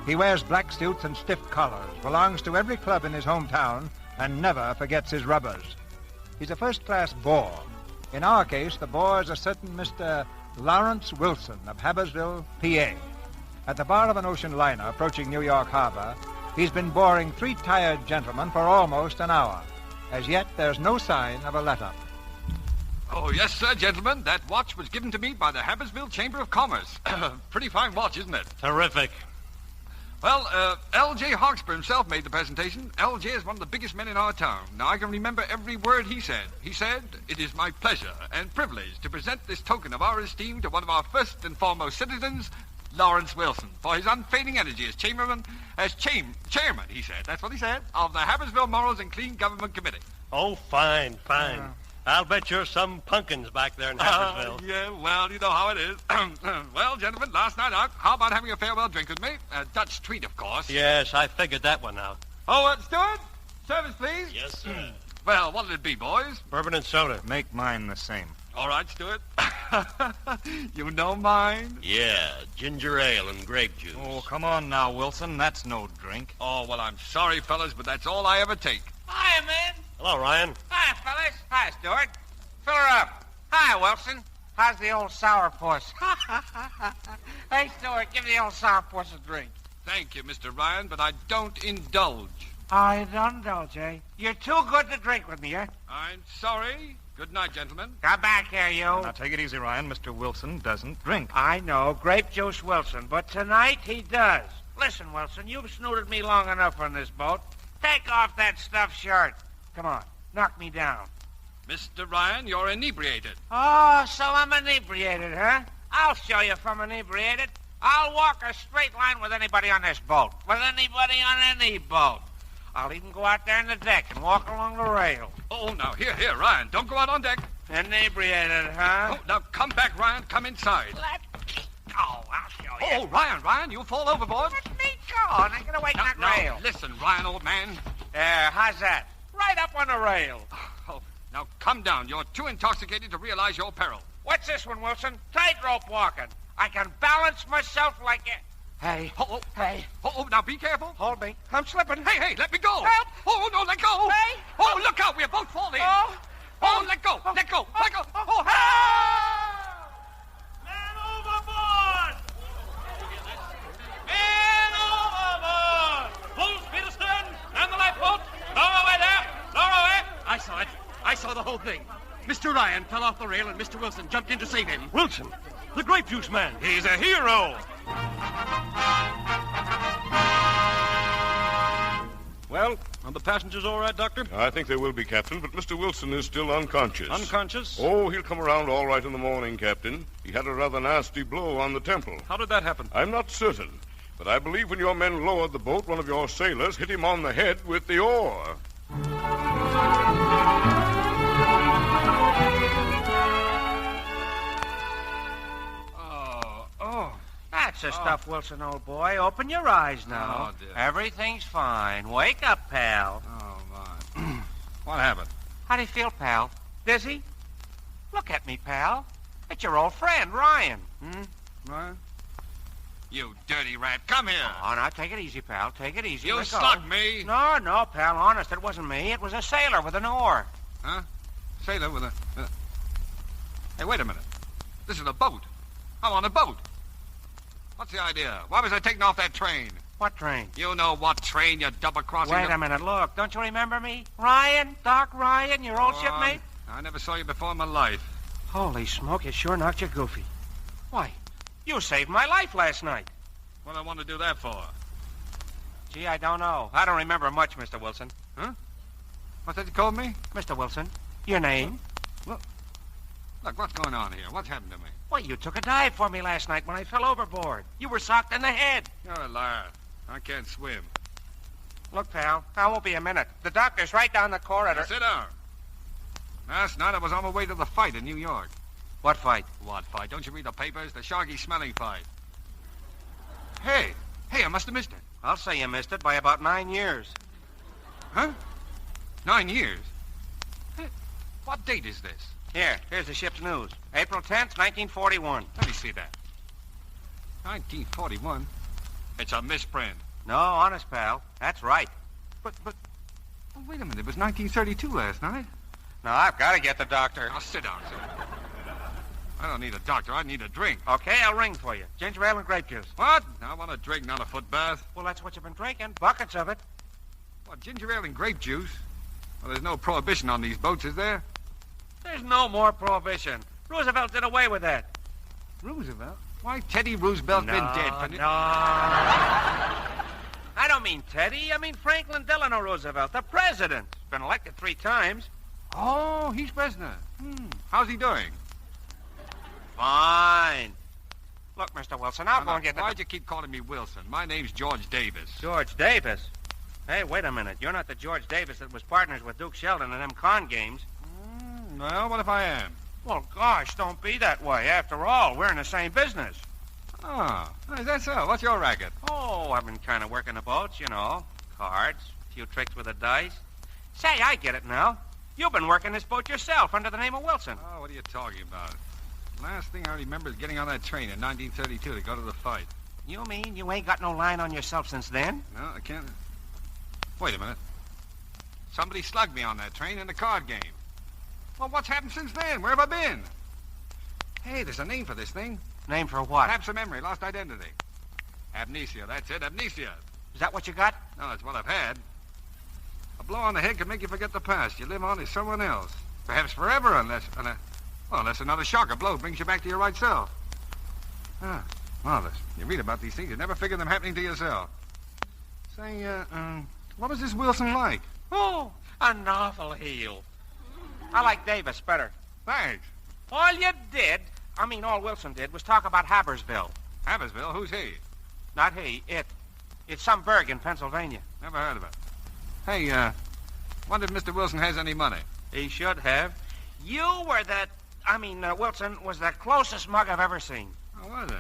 He wears black suits and stiff collars, belongs to every club in his hometown, and never forgets his rubbers. He's a first-class bore. In our case, the bore is a certain Mr. Lawrence Wilson of Habbersville, PA. At the bar of an ocean liner approaching New York Harbor, he's been boring 3 tired gentlemen for almost an hour. As yet, there's no sign of a let-up. Oh, yes, sir, gentlemen. That watch was given to me by the Habbersville Chamber of Commerce. Pretty fine watch, isn't it? Terrific. Well, L.J. Hawksper himself made the presentation. L.J. is one of the biggest men in our town. Now, I can remember every word he said. He said, "It is my pleasure and privilege to present this token of our esteem to one of our first and foremost citizens, Lawrence Wilson, for his unfading energy as chairman, he said, that's what he said, of the Habbersville Morals and Clean Government Committee." Oh, fine. I'll bet you're some pumpkins back there in Habbersville. Yeah, well, you know how it is. Well, gentlemen, last night out, how about having a farewell drink with me? A Dutch treat, of course. Yes, I figured that one out. Oh, Stuart, service, please. Yes, sir. Well, what'll it be, boys? Bourbon and soda. Make mine the same. All right, Stuart. You know mine? Yeah, ginger ale and grape juice. Oh, come on now, Wilson. That's no drink. Oh, well, I'm sorry, fellas, but that's all I ever take. Hiya, man. Hello, Ryan. Hi, fellas. Hi, Stuart. Fill her up. Hi, Wilson. How's the old sourpuss? Hey, Stuart, give the old sourpuss a drink. Thank you, Mr. Ryan, but I don't indulge. I don't indulge, eh? You're too good to drink with me, eh? I'm sorry. Good night, gentlemen. Come back here, you. Now, take it easy, Ryan. Mr. Wilson doesn't drink. I know, grape juice Wilson, but tonight he does. Listen, Wilson, you've snooted me long enough on this boat. Take off that stuffed shirt. Come on, knock me down. Mr. Ryan, you're inebriated. Oh, so I'm inebriated, huh? I'll show you if I'm inebriated. I'll walk a straight line with anybody on this boat. With anybody on any boat. I'll even go out there on the deck and walk along the rail. Oh, now, here, Ryan. Don't go out on deck. Inebriated, huh? Oh, now, come back, Ryan. Come inside. Let me go. I'll show you. Oh, Ryan, you'll fall overboard. Let me go. Now get away from that rail. Listen, Ryan, old man. There, how's that? Right up on the rail. Oh, now, come down. You're too intoxicated to realize your peril. What's this one, Wilson? Tightrope walking. I can balance myself like it. Hey. Hey. Oh, now be careful. Hold me. I'm slipping. Hey, let me go. Help. Oh, no, let go. Hey. Oh, look out. We're both falling. Oh, let go. Let go. Let go. Oh, help! Man overboard! Man overboard! Full speed astern and the lifeboat. Lower away there. Lower away. I saw it. I saw the whole thing. Mr. Ryan fell off the rail and Mr. Wilson jumped in to save him. Wilson, the grape juice man. He's a hero. Well, are the passengers all right, Doctor? I think they will be, Captain, but Mr. Wilson is still unconscious. Unconscious? Oh, he'll come around all right in the morning, Captain. He had a rather nasty blow on the temple. How did that happen? I'm not certain, but I believe when your men lowered the boat, one of your sailors hit him on the head with the oar. That's the stuff, Wilson, old boy. Open your eyes now. Oh, dear. Everything's fine. Wake up, pal. Oh, my. What happened? How do you feel, pal? Dizzy? Look at me, pal. It's your old friend, Ryan. Ryan? You dirty rat. Come here. Oh, now, take it easy, pal. Take it easy. You Let go. slugged me. No, pal. Honest, it wasn't me. It was a sailor with an oar. Huh? Sailor with a... Hey, wait a minute. This is a boat. I'm on a boat. What's the idea? Why was I taken off that train? What train? You know what train, you double-crossing... Wait a minute, look. Don't you remember me? Ryan? Doc Ryan, your old shipmate? I never saw you before in my life. Holy smoke, you sure knocked you goofy. Why, you saved my life last night. What do I want to do that for? Gee, I don't know. I don't remember much, Mr. Wilson. Huh? What's that you called me? Mr. Wilson, your name? Look, what's going on here? What's happened to me? Well, you took a dive for me last night when I fell overboard. You were socked in the head. You're a liar. I can't swim. Look, pal, I won't be a minute. The doctor's right down the corridor. Now, sit down. Last night I was on my way to the fight in New York. What fight? What fight? Don't you read the papers? The Sharky Smelling fight. Hey, I must have missed it. I'll say you missed it by about 9 years. Huh? 9 years? Hey, what date is this? Here's the ship's news. April 10th, 1941. Let me see that. 1941? It's a misprint. No, honest, pal. That's right. But, oh, wait a minute. It was 1932 last night. Now, I've got to get the doctor. Now, sit down, sir. I don't need a doctor. I need a drink. Okay, I'll ring for you. Ginger ale and grape juice. What? I want a drink, not a foot bath. Well, that's what you've been drinking. Buckets of it. What, ginger ale and grape juice? Well, there's no prohibition on these boats, is there? There's no more prohibition. Roosevelt did away with that. Roosevelt? Why, Teddy Roosevelt's been dead for... No. I don't mean Teddy. I mean Franklin Delano Roosevelt, the president. He's been elected 3 times. Oh, he's president. How's he doing? Fine. Look, Mr. Wilson, I'll go and get the... Why'd you keep calling me Wilson? My name's George Davis. George Davis? Hey, wait a minute. You're not the George Davis that was partners with Duke Sheldon in them con games. Well, what if I am? Well, gosh, don't be that way. After all, we're in the same business. Oh, is that so? What's your racket? Oh, I've been kind of working the boats, you know. Cards, a few tricks with the dice. Say, I get it now. You've been working this boat yourself under the name of Wilson. Oh, what are you talking about? Last thing I remember is getting on that train in 1932 to go to the fight. You mean you ain't got no line on yourself since then? No, I can't. Wait a minute. Somebody slugged me on that train in the card game. Well, what's happened since then? Where have I been? Hey, there's a name for this thing. Name for what? Lapse of memory, lost identity. Amnesia, that's it, amnesia. Is that what you got? No, it's what I've had. A blow on the head can make you forget the past. You live on as someone else. Perhaps forever, unless another shocker blow brings you back to your right self. Marvelous. You read about these things, you never figure them happening to yourself. Say, what was this Wilson like? Oh, a novel heel. I like Davis better. Thanks. All Wilson did was talk about Habersville. Habersville? Who's he? Not he, it. It's some burg in Pennsylvania. Never heard of it. Hey, wonder if Mr. Wilson has any money. He should have. Wilson was the closest mug I've ever seen. Oh, was it?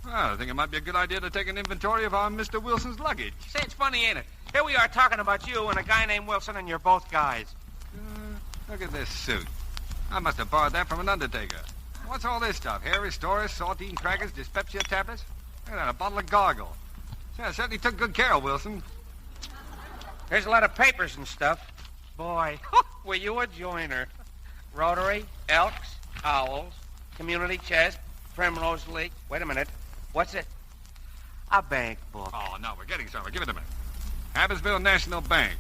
Well, I think it might be a good idea to take an inventory of our Mr. Wilson's luggage. Say, it's funny, ain't it? Here we are talking about you and a guy named Wilson, and you're both guys. Look at this suit. I must have borrowed that from an undertaker. What's all this stuff? Hair restorers, saltine crackers, dyspepsia tablets? Look at that, a bottle of gargle. Yeah, certainly took good care of Wilson. There's a lot of papers and stuff. Boy, were you a joiner. Rotary, Elks, Owls, Community Chest, Primrose League. Wait a minute. What's it? A bank book. Oh, no, we're getting somewhere. Give it a minute. Habersville National Bank.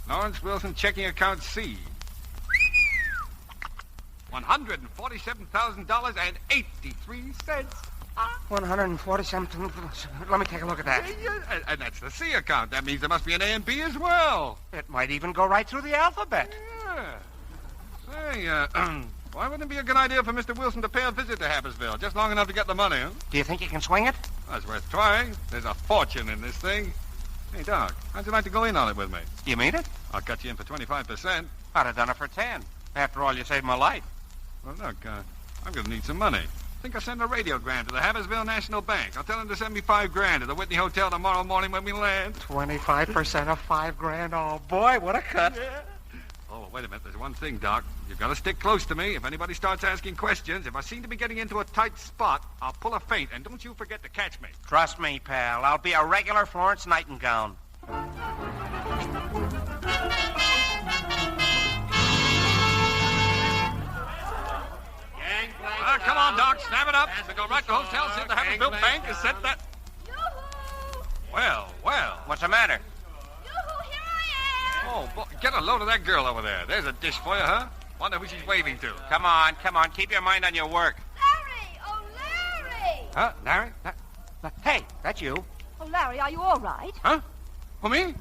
Lawrence Wilson checking account C. $147,000.83. 147. Let me take a look at that. And that's the C account. That means there must be an A and B as well. It might even go right through the alphabet. Yeah. Say, why wouldn't it be a good idea for Mr. Wilson to pay a visit to Habersville? Just long enough to get the money, huh? Do you think you can swing it? Well, it's worth trying. There's a fortune in this thing. Hey, Doc, how'd you like to go in on it with me? You mean it? I'll cut you in for 25%. I'd have done it for 10. After all, you saved my life. Well, look, I'm going to need some money. I think I'll send a radiogram to the Habersville National Bank. I'll tell them to send me $5,000 at the Whitney Hotel tomorrow morning when we land. 25% of $5,000. Oh, boy, what a cut. Yeah. Oh, wait a minute. There's one thing, Doc. You've got to stick close to me. If anybody starts asking questions, if I seem to be getting into a tight spot, I'll pull a feint, and don't you forget to catch me. Trust me, pal. I'll be a regular Florence Nightingale. Come on, Doc. Snap it up. We go right to the hotel, see if the Habersville Bank has sent that... Well. What's the matter? Oh, boy, get a load of that girl over there. There's a dish for you, huh? Wonder who she's waving to. Come on. Keep your mind on your work. Larry! Oh, Larry! Huh? Larry? Hey, that's you. Oh, Larry, are you all right? Huh? Who, me?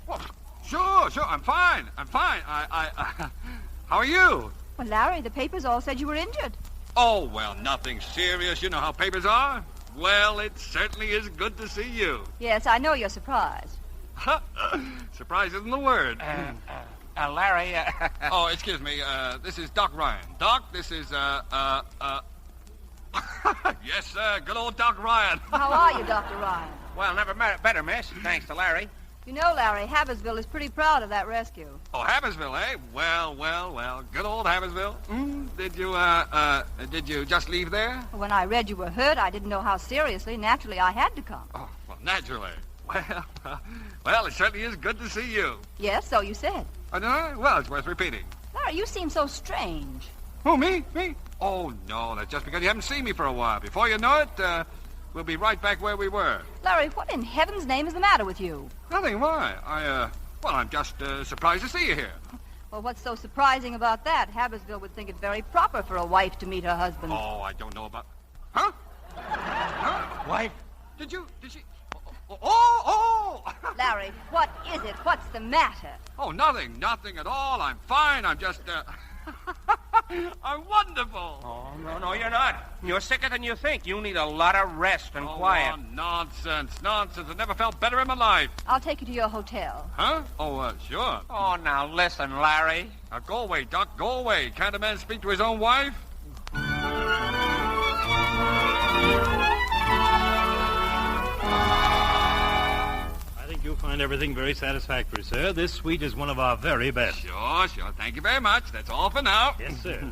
Well, sure. I'm fine. How are you? Well, Larry, the papers all said you were injured. Oh, well, nothing serious. You know how papers are. Well, it certainly is good to see you. Yes, I know you're surprised. Surprise isn't the word. Larry, Oh, excuse me. This is Doc Ryan. Doc, this is, Yes, sir. Good old Doc Ryan. How are you, Dr. Ryan? well, never better, miss, thanks to Larry. You know, Larry, Habbersville is pretty proud of that rescue. Oh, Habbersville, eh? Well. Good old Habbersville. Did you just leave there? When I read you were hurt, I didn't know how seriously. Naturally, I had to come. Oh, well, naturally. Well, it certainly is good to see you. Yes, so you said. I know? Well, it's worth repeating. Larry, you seem so strange. Who, me? Oh, no, that's just because you haven't seen me for a while. Before you know it, we'll be right back where we were. Larry, what in heaven's name is the matter with you? Nothing, why? I'm just surprised to see you here. Well, what's so surprising about that? Habbersville would think it very proper for a wife to meet her husband. Oh, I don't know about... Huh? Wife? Did she... Oh! Larry, what is it? What's the matter? Oh, nothing at all. I'm fine. I'm just, I'm wonderful. Oh, no, you're not. You're sicker than you think. You need a lot of rest and quiet. Oh, nonsense. I never felt better in my life. I'll take you to your hotel. Huh? Oh, sure. Oh, now listen, Larry. Now, go away, Doc. Go away. Can't a man speak to his own wife? You'll find everything very satisfactory, sir. This suite is one of our very best. Sure. Thank you very much. That's all for now. Yes, sir.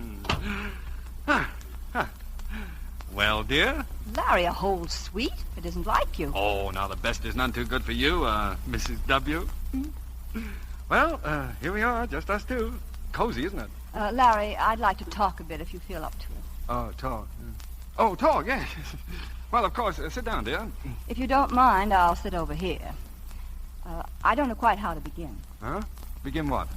Well, dear? Larry, a whole suite? It isn't like you. Oh, now the best is none too good for you, Mrs. W. Well, here we are, just us two. Cozy, isn't it? Larry, I'd like to talk a bit if you feel up to it. Talk. Oh, talk, yes. Well, of course. Sit down, dear. If you don't mind, I'll sit over here. I don't know quite how to begin. Huh? Begin what?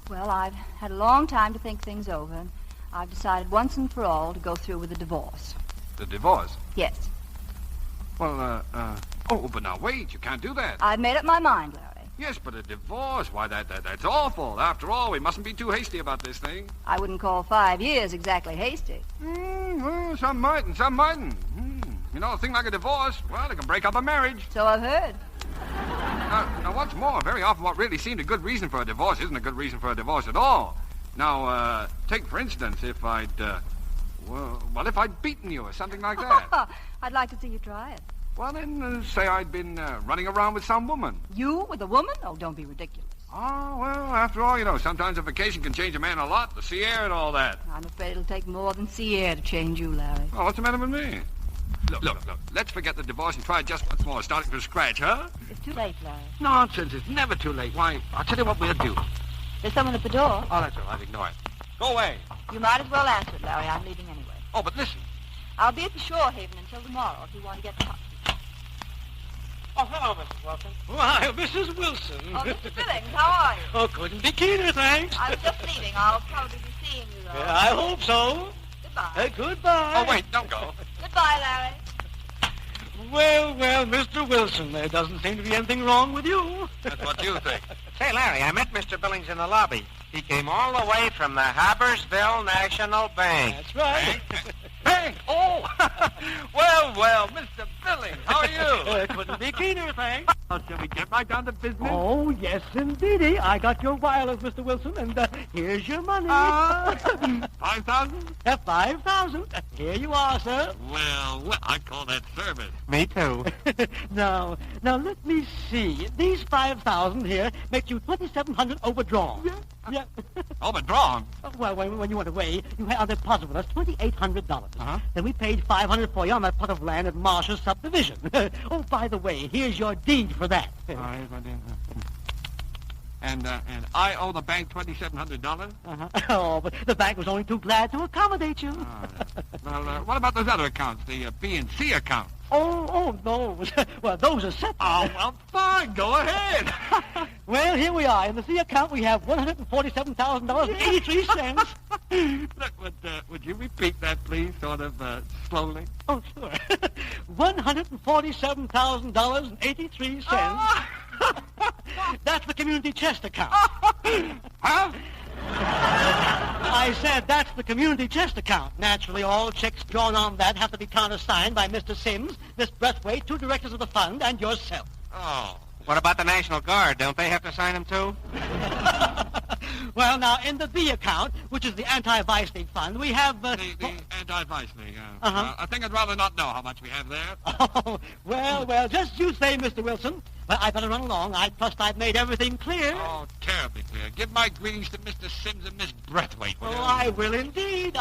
Well, I've had a long time to think things over, and I've decided once and for all to go through with the divorce. The divorce? Yes. Well, oh, but now wait, you can't do that. I've made up my mind, Larry. Yes, but a divorce, why, that's awful. After all, we mustn't be too hasty about this thing. I wouldn't call 5 years exactly hasty. Well, some mightn't. You know, a thing like a divorce, well, it can break up a marriage. So I've heard. Now, what's more, very often what really seemed a good reason for a divorce isn't a good reason for a divorce at all. Now, take, for instance, if I'd beaten you or something like that. I'd like to see you try it. Well, then, say I'd been running around with some woman. You with a woman? Oh, don't be ridiculous. Oh, well, after all, you know, sometimes a vacation can change a man a lot, the sea air and all that. I'm afraid it'll take more than sea air to change you, Larry. Oh, what's the matter with me? Look. Let's forget the divorce and try it just once more, starting from scratch, huh? It's too late, Larry. Nonsense. It's never too late. Why, I'll tell you what we'll do. There's someone at the door. Oh, that's all right. Ignore it. Go away. You might as well answer it, Larry. I'm leaving anyway. Oh, but listen. I'll be at the Shore Haven until tomorrow if you want to get in touch. Oh, hello, Mrs. Wilson. Why, Mrs. Wilson. Oh, Mr. Billings, how are you? Oh, couldn't be keener, thanks. I was just leaving. I'll probably be seeing you, though. I hope so. Goodbye. Goodbye. Oh, wait, don't go. Goodbye, Larry. Well, Mr. Wilson, there doesn't seem to be anything wrong with you. That's what you think. Say, Larry, I met Mr. Billings in the lobby. He came all the way from the Habbersville National Bank. That's right. Bank? Oh! well, Mr. Billings, how are you? Couldn't be keener, thanks. Shall we get right down to business? Oh, yes, indeedy. I got your wireless, Mr. Wilson, and here's your money. 5,000? 5,000. Here you are, sir. Well, I call that service. Me too. Now, let me see. These 5,000 here make you 2,700 overdrawn. Yeah. Overdrawn? Well, when you went away, you had on deposit with us $2,800. Uh-huh. Then we paid $500 for you on that plot of land at Marsh's subdivision. Oh, by the way, here's your deed for that. And I owe the bank $2,700? Uh-huh. Oh, but the bank was only too glad to accommodate you. Well, what about those other accounts, the B and C accounts? Oh, those. Well, those are separate. Oh, well, fine. Go ahead. Well, here we are. In the C account, we have $147,083. Look, would you repeat that, please, sort of slowly? Oh, sure. $147,083. That's the community chest account. Huh? I said that's the community chest account. Naturally, all checks drawn on that have to be countersigned by Mr. Sims, Miss Breathwaite, 2 directors of the fund, and yourself. Oh. What about the National Guard? Don't they have to sign them, too? Well, now, in the B account, which is the Anti-Vice League Fund, we have... The Anti-Vice League, Uh-huh. I think I'd rather not know how much we have there. Oh, well, just you say, Mr. Wilson. Well, I better run along. I trust I've made everything clear. Oh, terribly clear. Give my greetings to Mr. Sims and Miss Breathwaite, will you? I will indeed.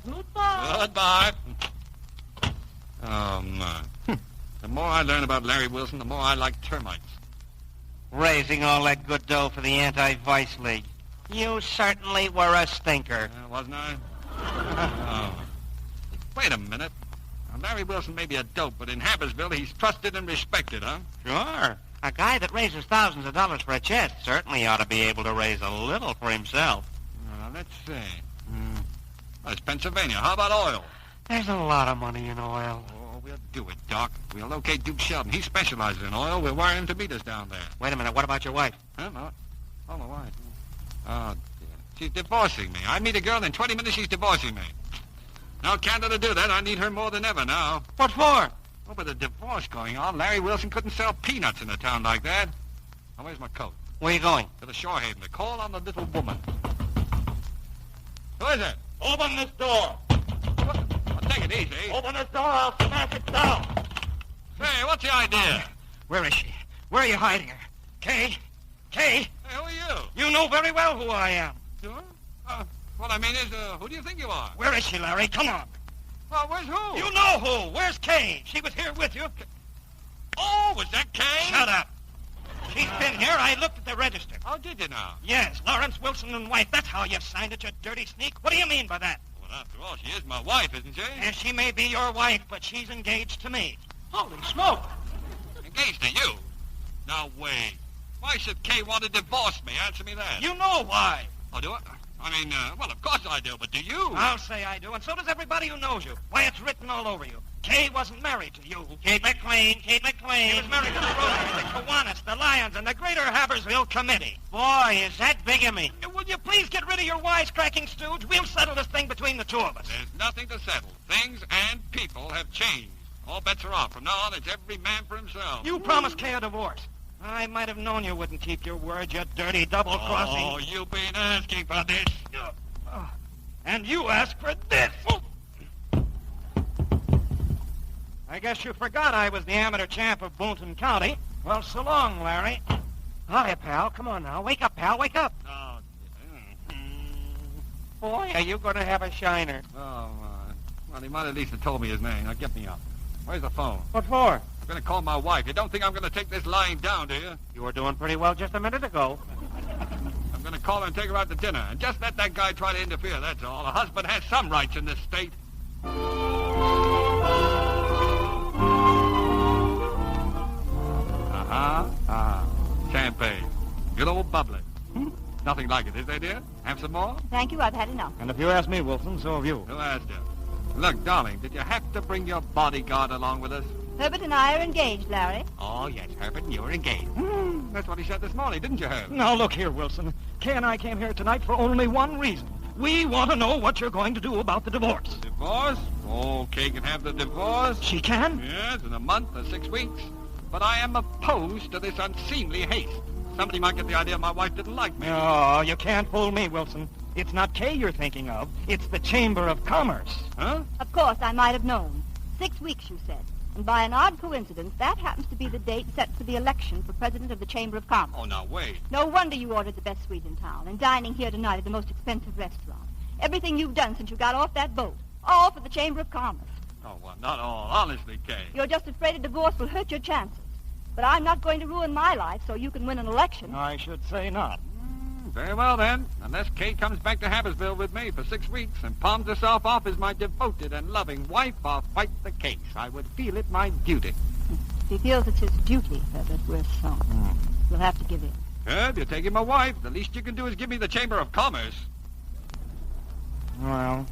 Goodbye. Goodbye. Oh, my. The more I learn about Larry Wilson, the more I like termites. Raising all that good dough for the Anti-Vice League. You certainly were a stinker. Wasn't I? Oh. Wait a minute. Now, Larry Wilson may be a dope, but in Hammersville, he's trusted and respected, huh? Sure. A guy that raises thousands of dollars for a chest certainly ought to be able to raise a little for himself. Let's see. That's Pennsylvania. How about oil? There's a lot of money in oil. Oh, we'll do it, Doc. We'll locate Duke Sheldon. He specializes in oil. We'll wire him to meet us down there. Wait a minute. What about your wife? Huh? No. Oh, my wife. Oh, dear. She's divorcing me. I meet a girl, and in 20 minutes she's divorcing me. Now, can't let her do that. I need her more than ever now. What for? Well, with a divorce going on, Larry Wilson couldn't sell peanuts in a town like that. Now, where's my coat? Where are you going? To the Shore Haven to call on the little woman. Who is it? Open this door. Take it easy. Open this door, I'll smash it down. Hey, what's the idea? Where is she? Where are you hiding her? Kay? Hey, who are you? You know very well who I am. Sure? What I mean is, who do you think you are? Where is she, Larry? Come on. Well, where's who? You know who. Where's Kay? She was here with you. Oh, was that Kay? Shut up. She's been here. I looked at the register. Oh, did you now? Yes, Lawrence Wilson and wife. That's how you signed it, you dirty sneak. What do you mean by that? Well, after all, she is my wife, isn't she? Yes, she may be your wife, but she's engaged to me. Holy smoke. Engaged to you? Now, wait. Why should Kay want to divorce me? Answer me that. You know why. Oh, do I? I mean, well, of course I do, but do you? I'll say I do, and so does everybody who knows you. Why, it's written all over you. Kay wasn't married to you. Kate McLean. He was married to the Rotary, the Kiwanis, the Lions, and the Greater Habersville Committee. Boy, is that bigamy. Will you please get rid of your wisecracking stooge? We'll settle this thing between the two of us. There's nothing to settle. Things and people have changed. All bets are off. From now on, it's every man for himself. You promised Kay a divorce. I might have known you wouldn't keep your word, you dirty double-crossing. Oh, you've been asking for this. And you asked for this. I guess you forgot I was the amateur champ of Boonton County. Well, so long, Larry. Hi, pal. Come on now. Wake up, pal. Wake up. Oh, Boy, are you going to have a shiner. Oh, well, he might at least have told me his name. Now, get me up. Where's the phone? What for? I'm going to call my wife. You don't think I'm going to take this lying down, do you? You were doing pretty well just a minute ago. I'm going to call her and take her out to dinner. And just let that guy try to interfere, that's all. A husband has some rights in this state. Champagne. Good old bubbly. Nothing like it, is there, dear? Have some more? Thank you, I've had enough. And if you ask me, Wilson, so have you. Who asked you? Look, darling, did you have to bring your bodyguard along with us? Herbert and I are engaged, Larry. Oh, yes, Herbert, and you were engaged. That's what he said this morning, didn't you, Herb? Now, look here, Wilson. Kay and I came here tonight for only one reason. We want to know what you're going to do about the divorce. Divorce? Oh, Kay can have the divorce. She can? Yes, in a month or 6 weeks. But I am opposed to this unseemly haste. Somebody might get the idea my wife didn't like me. Oh, you can't fool me, Wilson. It's not Kay you're thinking of. It's the Chamber of Commerce. Huh? Of course, I might have known. 6 weeks, you said. And by an odd coincidence, that happens to be the date set for the election for president of the Chamber of Commerce. Oh, now, wait. No wonder you ordered the best suite in town and dining here tonight at the most expensive restaurant. Everything you've done since you got off that boat. All for the Chamber of Commerce. Oh, well, not all. Honestly, Kay. You're just afraid a divorce will hurt your chances. But I'm not going to ruin my life so you can win an election. I should say not. Very well, then. Unless Kay comes back to Habersville with me for 6 weeks and palms herself off as my devoted and loving wife, I'll fight the case. I would feel it my duty. If he feels it's his duty, Herbert, we're sorry. You'll have to give in. Herb, you're taking my wife. The least you can do is give me the Chamber of Commerce. Well,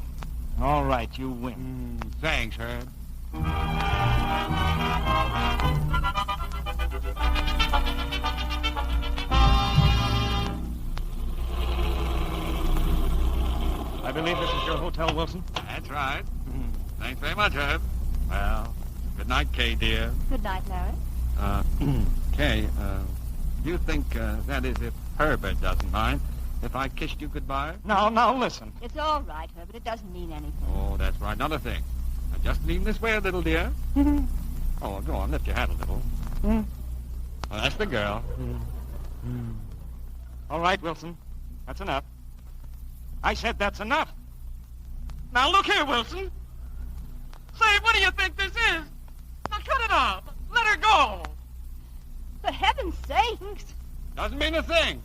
all right, you win. Thanks, Herb. I believe this is your hotel, Wilson? That's right. Thanks very much, Herb. Well, good night, Kay, dear. Good night, Larry. Kay, do you think, that is, if Herbert doesn't mind, if I kissed you goodbye? Now, listen. It's all right, Herbert. It doesn't mean anything. Oh, that's right. Not a thing. I just lean this way a little, dear. Oh, go on. Lift your hat a little. Well, that's the girl. All right, Wilson. That's enough. I said that's enough. Now, look here, Wilson. Say, what do you think this is? Now, cut it off. Let her go. For heaven's sakes. Doesn't mean a thing.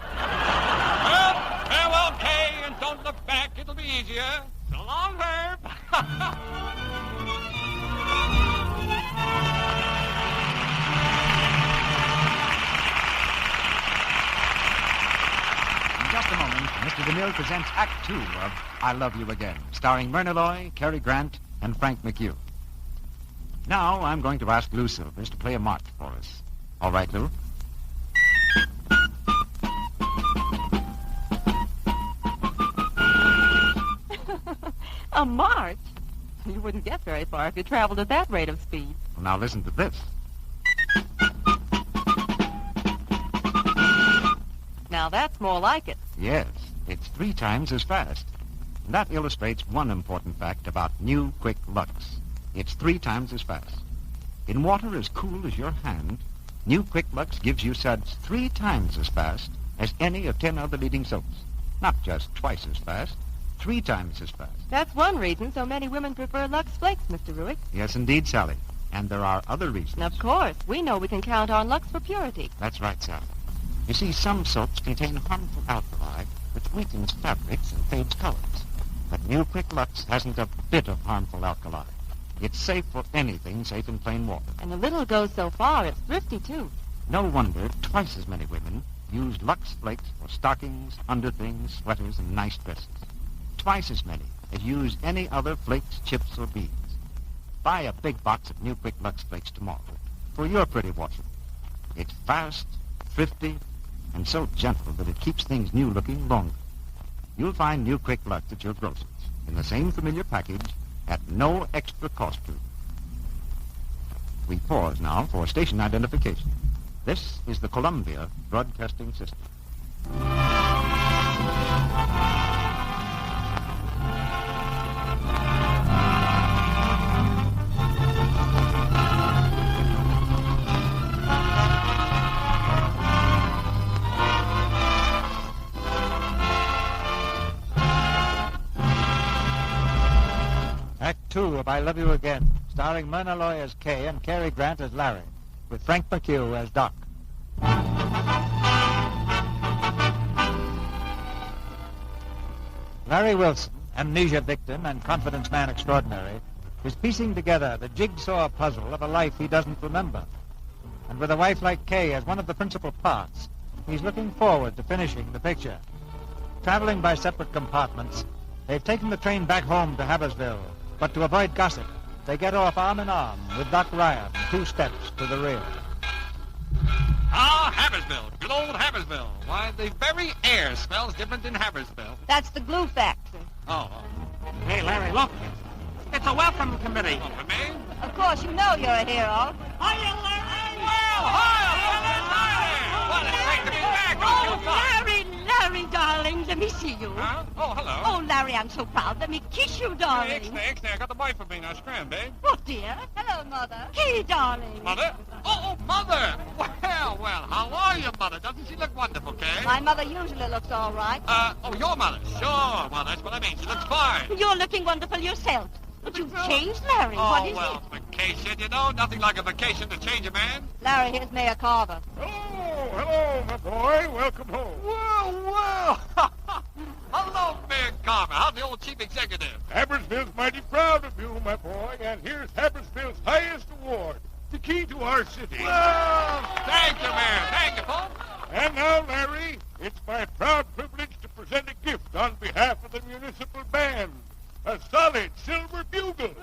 Well, farewell, Kay, and don't look back. It'll be easier. So long, Herb. In just a moment, Mr. DeMille presents Act Two of I Love You Again, starring Myrna Loy, Cary Grant, and Frank McHugh. Now, I'm going to ask Lou Silvers to play a march for us. All right, Lou? A march? You wouldn't get very far if you traveled at that rate of speed. Well, now listen to this. Now that's more like it. Yes, it's 3 times as fast. And that illustrates one important fact about new Quick Lux. It's 3 times as fast. In water as cool as your hand, new Quick Lux gives you suds 3 times as fast as any of 10 other leading soaps. Not just twice as fast, 3 times as fast. That's one reason so many women prefer Lux Flakes, Mr. Ruick. Yes, indeed, Sally. And there are other reasons. And of course, we know we can count on Lux for purity. That's right, Sally. You see, some soaps contain harmful alkali which weakens fabrics and fades colors. But new Quick Lux hasn't a bit of harmful alkali. It's safe for anything safe in plain water. And the little goes so far, it's thrifty, too. No wonder twice as many women use Lux Flakes for stockings, underthings, sweaters, and nice dresses. Twice as many as use any other flakes, chips, or beads. Buy a big box of new Quick Lux Flakes tomorrow for your pretty washing. It's fast, thrifty, and so gentle that it keeps things new looking longer. You'll find new Quick Lux at your grocer's in the same familiar package at no extra cost to you. We pause now for station identification. This is the Columbia Broadcasting System. Act 2 of I Love You Again, starring Myrna Loy as Kay and Cary Grant as Larry, with Frank McHugh as Doc. Larry Wilson, amnesia victim and confidence man extraordinary, is piecing together the jigsaw puzzle of a life he doesn't remember. And with a wife like Kay as one of the principal parts, he's looking forward to finishing the picture. Traveling by separate compartments, they've taken the train back home to Habersville, but to avoid gossip, they get off arm in arm with Doc Ryan, 2 steps to the rear. Ah, Habersville. Good old Habersville. Why, the very air smells different in Habersville. That's the glue factory. Oh. Hey, Larry, look. It's a welcome committee. Oh, for me? Of course, you know you're a hero. Hiya, Larry! Well, it's great to be back. Oh, Larry, darling, let me see you. Huh? Oh, hello. Oh, Larry, I'm so proud. Let me kiss you, darling. Thanks. I got the boy for me now. Scram, babe. Oh, dear. Hello, Mother. Hey, darling. Mother? Oh, Mother. Well, how are you, Mother? Doesn't she look wonderful, Kay? My mother usually looks all right. Your mother. Sure, well, that's what I mean. She looks fine. You're looking wonderful yourself. But you've changed, Larry. Oh, What is well, it? vacation, you know. Nothing like a vacation to change a man. Larry, here's Mayor Carver. Hello, my boy. Welcome home. Well. Hello, Mayor Carver. How's the old chief executive? Habersville's mighty proud of you, my boy, and here's Habersville's highest award, the key to our city. Well, thank you, Mayor. Thank you, folks. And now, Larry, it's my proud privilege to present a gift on behalf of the municipal band. A solid silver bugle.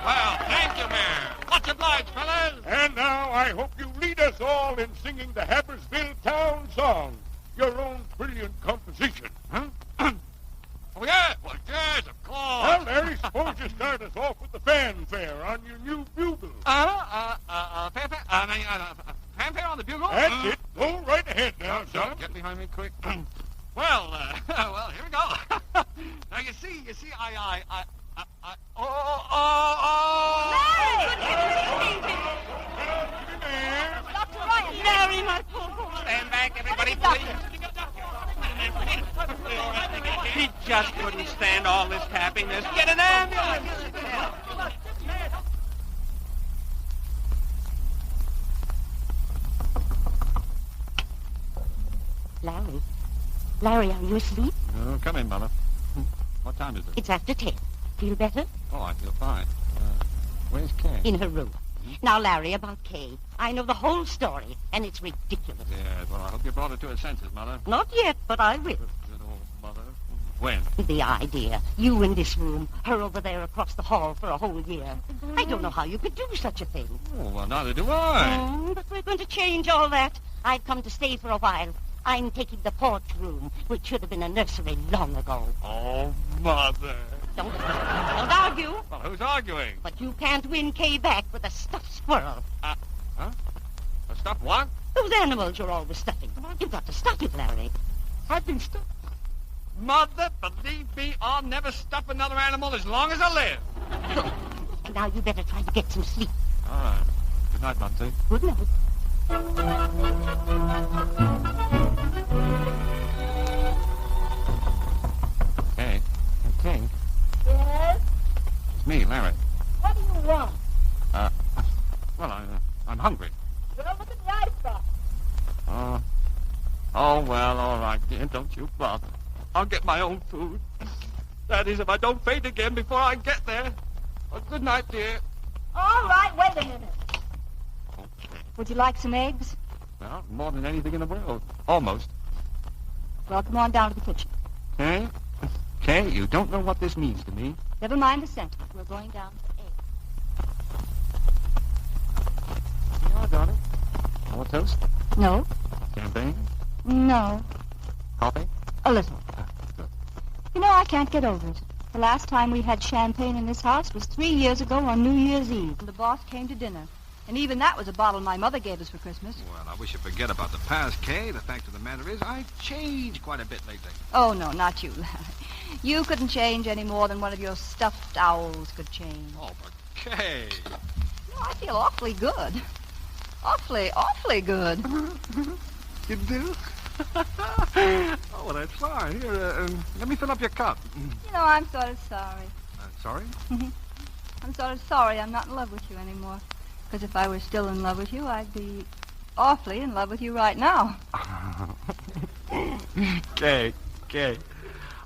Well, thank you, Mayor. Much obliged, fellas. And now I hope you lead us all in singing the Habersville Town Song, your own brilliant composition. Huh? Oh, yeah? Well, yes, of course. Well, Larry, suppose you start us off with the fanfare on your new bugle. Fanfare on the bugle? That's it. Go right ahead now, son. Get behind me quick. Well, here we go. Now, you see, Dr. Ryan. Larry, my poor boy. Stand back, everybody, please. He just couldn't stand all this happiness. Get an ambulance. Larry, are you asleep? Oh, come in, Mother. What time is it? It's after 10. Feel better? Oh, I feel fine. Where's Kay? In her room. Now, Larry, about Kay. I know the whole story, and it's ridiculous. Yeah, well, I hope you brought her to her senses, Mother. Not yet, but I will. Good old Mother. When? The idea. You in this room, her over there across the hall for a whole year. I don't know how you could do such a thing. Oh, well, neither do I. But we're going to change all that. I've come to stay for a while. I'm taking the porch room, which should have been a nursery long ago. Oh, Mother. Don't argue. Well, who's arguing? But you can't win Kay back with a stuffed squirrel. Huh? A stuffed what? Those animals you're always stuffing. You've got to stop it, Larry. I've been stuffed. Mother, believe me, I'll never stuff another animal as long as I live. And now you better try to get some sleep. All right. Good night, Monty. Good night. Hey. King. Yes? It's me, Larry. What do you want? Well, I'm hungry. Well, look at the icebox. Oh, well, all right, dear. Don't you bother. I'll get my own food. That is, if I don't faint again before I get there. Well, good night, dear. All right, wait a minute. Would you like some eggs? Well, more than anything in the world. Almost. Well, come on down to the kitchen. Hey? Kay, you don't know what this means to me. Never mind the sentiment. We're going down to eggs. Yeah, darling. More toast? No. Champagne? No. Coffee? A little. You know, I can't get over it. The last time we had champagne in this house was 3 years ago on New Year's Eve. And the boss came to dinner. And even that was a bottle my mother gave us for Christmas. Well, I wish you'd forget about the past, Kay. The fact of the matter is, I've changed quite a bit lately. Oh, no, not you, Larry. You couldn't change any more than one of your stuffed owls could change. Oh, but Kay. No, I feel awfully good. Awfully good. You do? Oh, well, that's fine. Here, let me fill up your cup. You know, I'm sort of sorry. Sorry? I'm sort of sorry I'm not in love with you anymore. Because if I were still in love with you, I'd be awfully in love with you right now. Kay,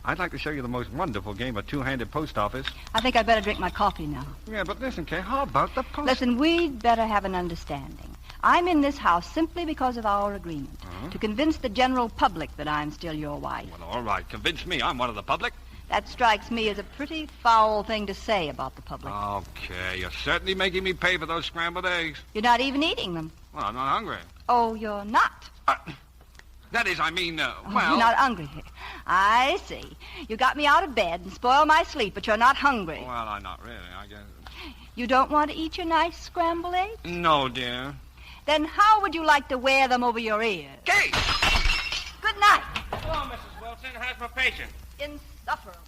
I'd like to show you the most wonderful game of two-handed post office. I think I'd better drink my coffee now. Yeah, but listen, Kay, how about the post... Listen, we'd better have an understanding. I'm in this house simply because of our agreement. To convince the general public that I'm still your wife. Well, all right, convince me I'm one of the public. That strikes me as a pretty foul thing to say about the public. Okay, you're certainly making me pay for those scrambled eggs. You're not even eating them. Well, I'm not hungry. Oh, you're not? That is, I mean, Oh, you're not hungry. I see. You got me out of bed and spoiled my sleep, but you're not hungry. Well, I'm not really, I guess. You don't want to eat your nice scrambled eggs? No, dear. Then how would you like to wear them over your ears? Kay! Good night. Hello, Mrs. Wilson. How's my patient? Insufferable.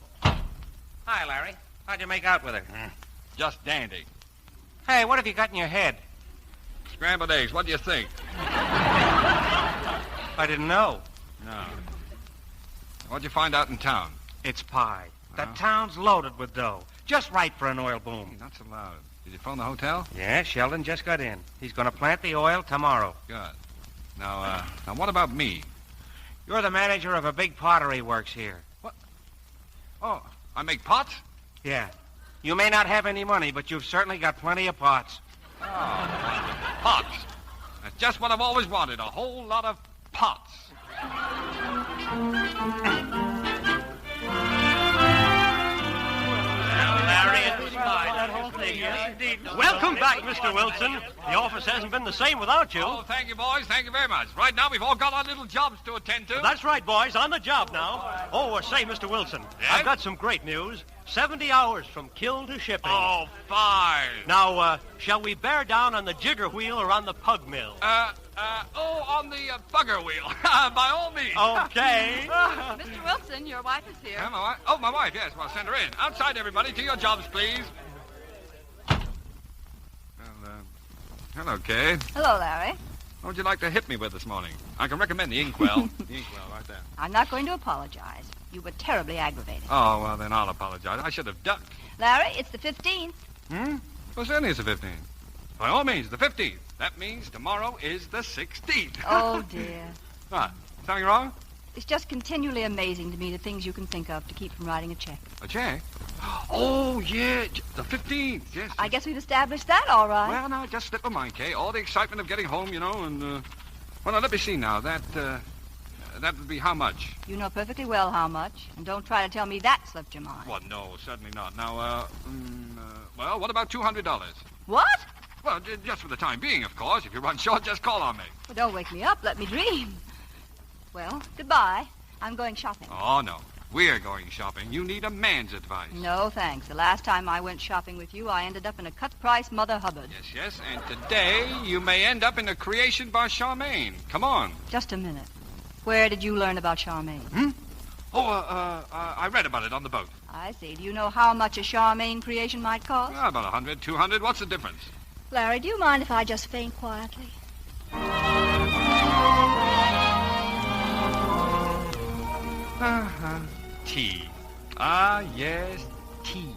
Hi, Larry. How'd you make out with her? Just dandy. Hey, what have you got in your head? Scrambled eggs, what do you think? I didn't know. No. What'd you find out in town? It's pie. The town's loaded with dough. Just right for an oil boom. Not so loud. Did you phone the hotel? Yeah, Sheldon just got in. He's going to plant the oil tomorrow. Good. Now what about me? You're the manager of a big pottery works here. What? Oh, I make pots? Yeah. You may not have any money, but you've certainly got plenty of pots. Oh, pots. That's just what I've always wanted, a whole lot of pots. Larry, it was fine. That whole thing, yes, indeed. Welcome back, Mr. Wilson. The office hasn't been the same without you. Oh, thank you, boys. Thank you very much. Right now, we've all got our little jobs to attend to. That's right, boys. On the job now. Oh, say, Mr. Wilson, Yes? I've got some great news. 70 hours from kill to shipping. Oh, fine. Now, shall we bear down on the jigger wheel or on the pug mill? On the bugger wheel. By all means. Okay. Mr. Wilson, your wife is here. My wife? Oh, my wife, yes. Well, send her in. Outside, everybody. To your jobs, please. Well, hello, Kay. Hello, Larry. What would you like to hit me with this morning? I can recommend the inkwell. The inkwell, right there. I'm not going to apologize. You were terribly aggravating. Oh, well, then I'll apologize. I should have ducked. Larry, it's the 15th. Well, certainly it's the 15th. By all means, the 15th. That means tomorrow is the 16th. Oh, dear. What? Something wrong? It's just continually amazing to me the things you can think of to keep from writing a check. A check? Oh, yeah, the 15th, yes. I guess we've established that, all right. Well, now, just slip my mind, Kay. All the excitement of getting home, you know, and, well, now, let me see now. That would be how much? You know perfectly well how much, and don't try to tell me that slipped your mind. Well, no, certainly not. Now, well, what about $200? What? Well, just for the time being, of course. If you run short, just call on me. Well, don't wake me up. Let me dream. Well, goodbye. I'm going shopping. Oh, no. We're going shopping. You need a man's advice. No, thanks. The last time I went shopping with you, I ended up in a cut-price Mother Hubbard. Yes, and today you may end up in a creation by Charmaine. Come on. Just a minute. Where did you learn about Charmaine? I read about it on the boat. I see. Do you know how much a Charmaine creation might cost? About 100, 200. What's the difference? Larry, do you mind if I just faint quietly? Tea. Ah, yes, tea.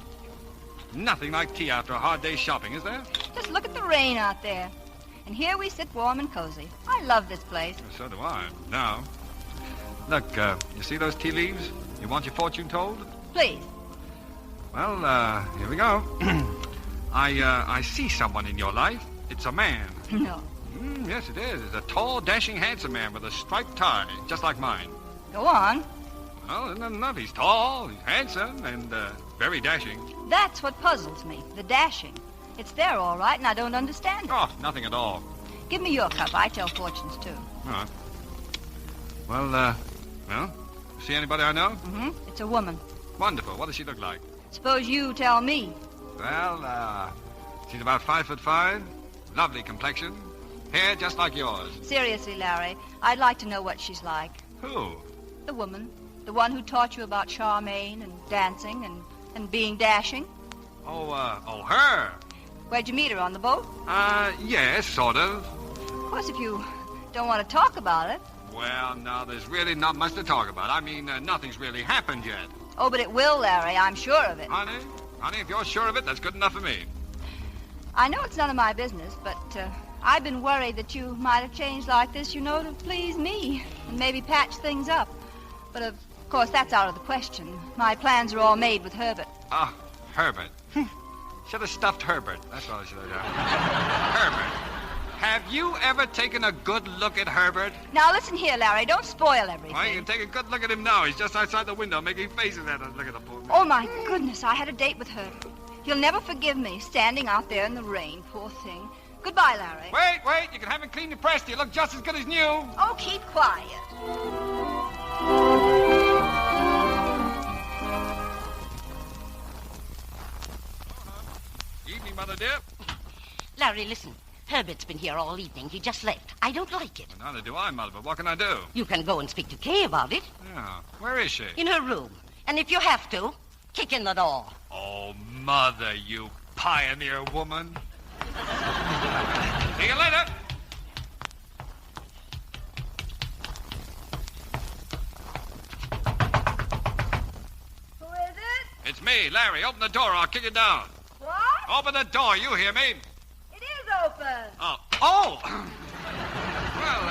Nothing like tea after a hard day's shopping, is there? Just look at the rain out there. And here we sit warm and cozy. I love this place. So do I. Now, look, you see those tea leaves? You want your fortune told? Please. Well, here we go. I see someone in your life. It's a man. No. Yes, it is. It's a tall, dashing, handsome man with a striped tie, just like mine. Go on. Well, not enough. He's tall, he's handsome, and very dashing. That's what puzzles me, the dashing. It's there, all right, and I don't understand it. Oh, nothing at all. Give me your cup. I tell fortunes, too. All right. Well, see anybody I know? Mm-hmm. It's a woman. Wonderful. What does she look like? Suppose you tell me. Well, she's about 5'5", lovely complexion, hair just like yours. Seriously, Larry, I'd like to know what she's like. Who? The woman. The one who taught you about Charmaine and dancing and being dashing. Oh, her. Where'd you meet her, on the boat? Yes, sort of. Of course, if you don't want to talk about it. Well, no, there's really not much to talk about. I mean, nothing's really happened yet. Oh, but it will, Larry. I'm sure of it. Honey, if you're sure of it, that's good enough for me. I know it's none of my business, but I've been worried that you might have changed like this, you know, to please me and maybe patch things up. But, of course, that's out of the question. My plans are all made with Herbert. Ah, Herbert. Should have stuffed Herbert. That's all I should have done. Herbert. Have you ever taken a good look at Herbert? Now, listen here, Larry. Don't spoil everything. Well, you can take a good look at him now. He's just outside the window making faces at us. Look at the poor man. Oh, my goodness. I had a date with Herbert. He'll never forgive me, standing out there in the rain. Poor thing. Goodbye, Larry. Wait. You can have it cleanly pressed. You look just as good as new. Oh, keep quiet. Evening, Mother dear. Larry, listen. Herbert's been here all evening. He just left. I don't like it. Well, neither do I, Mother, but what can I do? You can go and speak to Kay about it. Yeah. Where is she? In her room. And if you have to, kick in the door. Oh, Mother, you pioneer woman. See you later. Who is it? It's me, Larry. Open the door. I'll kick it down. What? Open the door. You hear me? It is open. Oh! Well,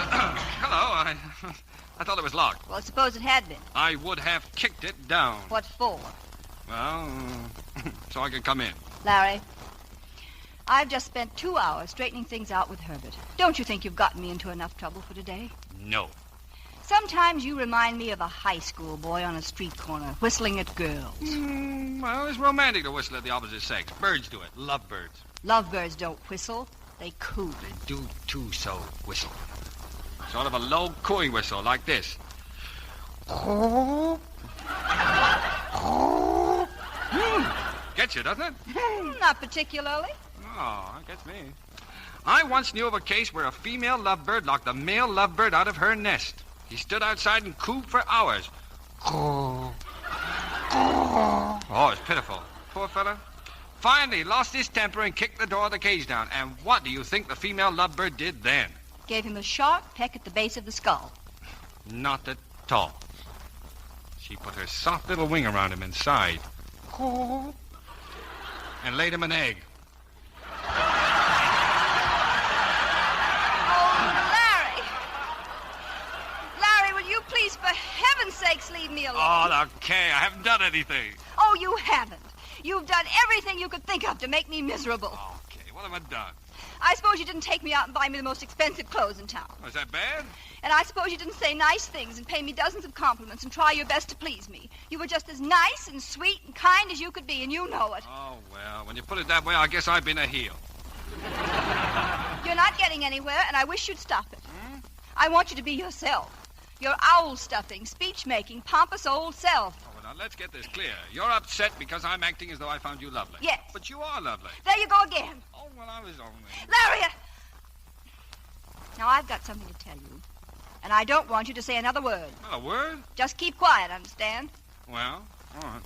hello. I thought it was locked. Well, suppose it had been. I would have kicked it down. What for? Well, so I could come in. Larry, I've just spent 2 hours straightening things out with Herbert. Don't you think you've gotten me into enough trouble for today? No. Sometimes you remind me of a high school boy on a street corner, whistling at girls. Well, it's romantic to whistle at the opposite sex. Birds do it. Love birds. Lovebirds don't whistle. They coo. They do, too, so whistle. Sort of a low cooing whistle, like this. Gets you, doesn't it? Not particularly. Oh, that gets me. I once knew of a case where a female lovebird locked a male lovebird out of her nest. He stood outside and cooed for hours. Oh, it's pitiful. Poor fella. Finally lost his temper and kicked the door of the cage down. And what do you think the female lovebird did then? Gave him a sharp peck at the base of the skull. Not at all. She put her soft little wing around him inside. And laid him an egg. Please, for heaven's sakes, leave me alone. Oh, okay. I haven't done anything. Oh, you haven't. You've done everything you could think of to make me miserable. Okay, what have I done? I suppose you didn't take me out and buy me the most expensive clothes in town. Was that bad? And I suppose you didn't say nice things and pay me dozens of compliments and try your best to please me. You were just as nice and sweet and kind as you could be, and you know it. Oh, well, when you put it that way, I guess I've been a heel. You're not getting anywhere, and I wish you'd stop it. I want you to be yourself. Your owl-stuffing, speech-making, pompous old self. Oh, well, now, let's get this clear. You're upset because I'm acting as though I found you lovely. Yes. But you are lovely. There you go again. Oh, well, I was only... Larry! Now, I've got something to tell you. And I don't want you to say another word. Not a word? Just keep quiet, understand? Well, all right.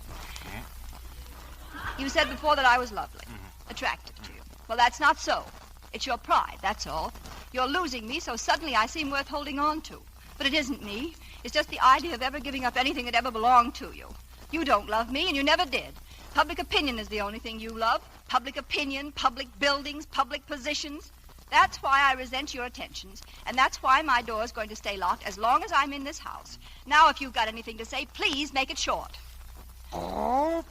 You said before that I was lovely. Attractive to you. Well, that's not so. It's your pride, that's all. You're losing me, so suddenly I seem worth holding on to. But it isn't me. It's just the idea of ever giving up anything that ever belonged to you. You don't love me, and you never did. Public opinion is the only thing you love. Public opinion, public buildings, public positions. That's why I resent your attentions, and that's why my door's going to stay locked as long as I'm in this house. Now, if you've got anything to say, please make it short. Oh.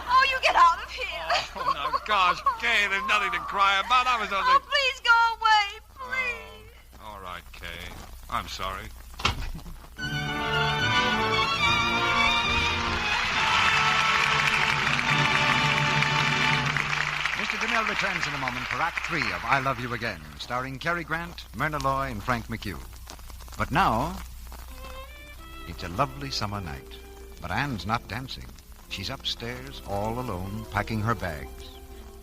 Oh, you get out of here. Oh, now, gosh, Kay, there's nothing to cry about. I was only... Oh, please go away, please. All right, Kay. I'm sorry. Mr. DeMille returns in a moment for Act 3 of I Love You Again, starring Cary Grant, Myrna Loy, and Frank McHugh. But now, it's a lovely summer night. But Anne's not dancing. She's upstairs, all alone, packing her bags.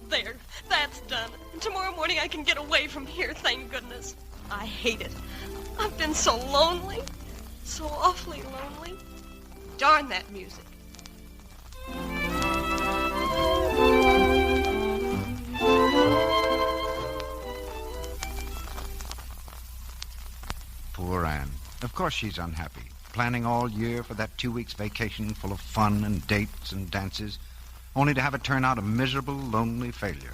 There, that's done. Tomorrow morning I can get away from here, thank goodness. I hate it. I've been so lonely. So awfully lonely. Darn that music. Poor Anne. Of course she's unhappy. Planning all year for that 2 weeks vacation full of fun and dates and dances, only to have it turn out a miserable, lonely failure.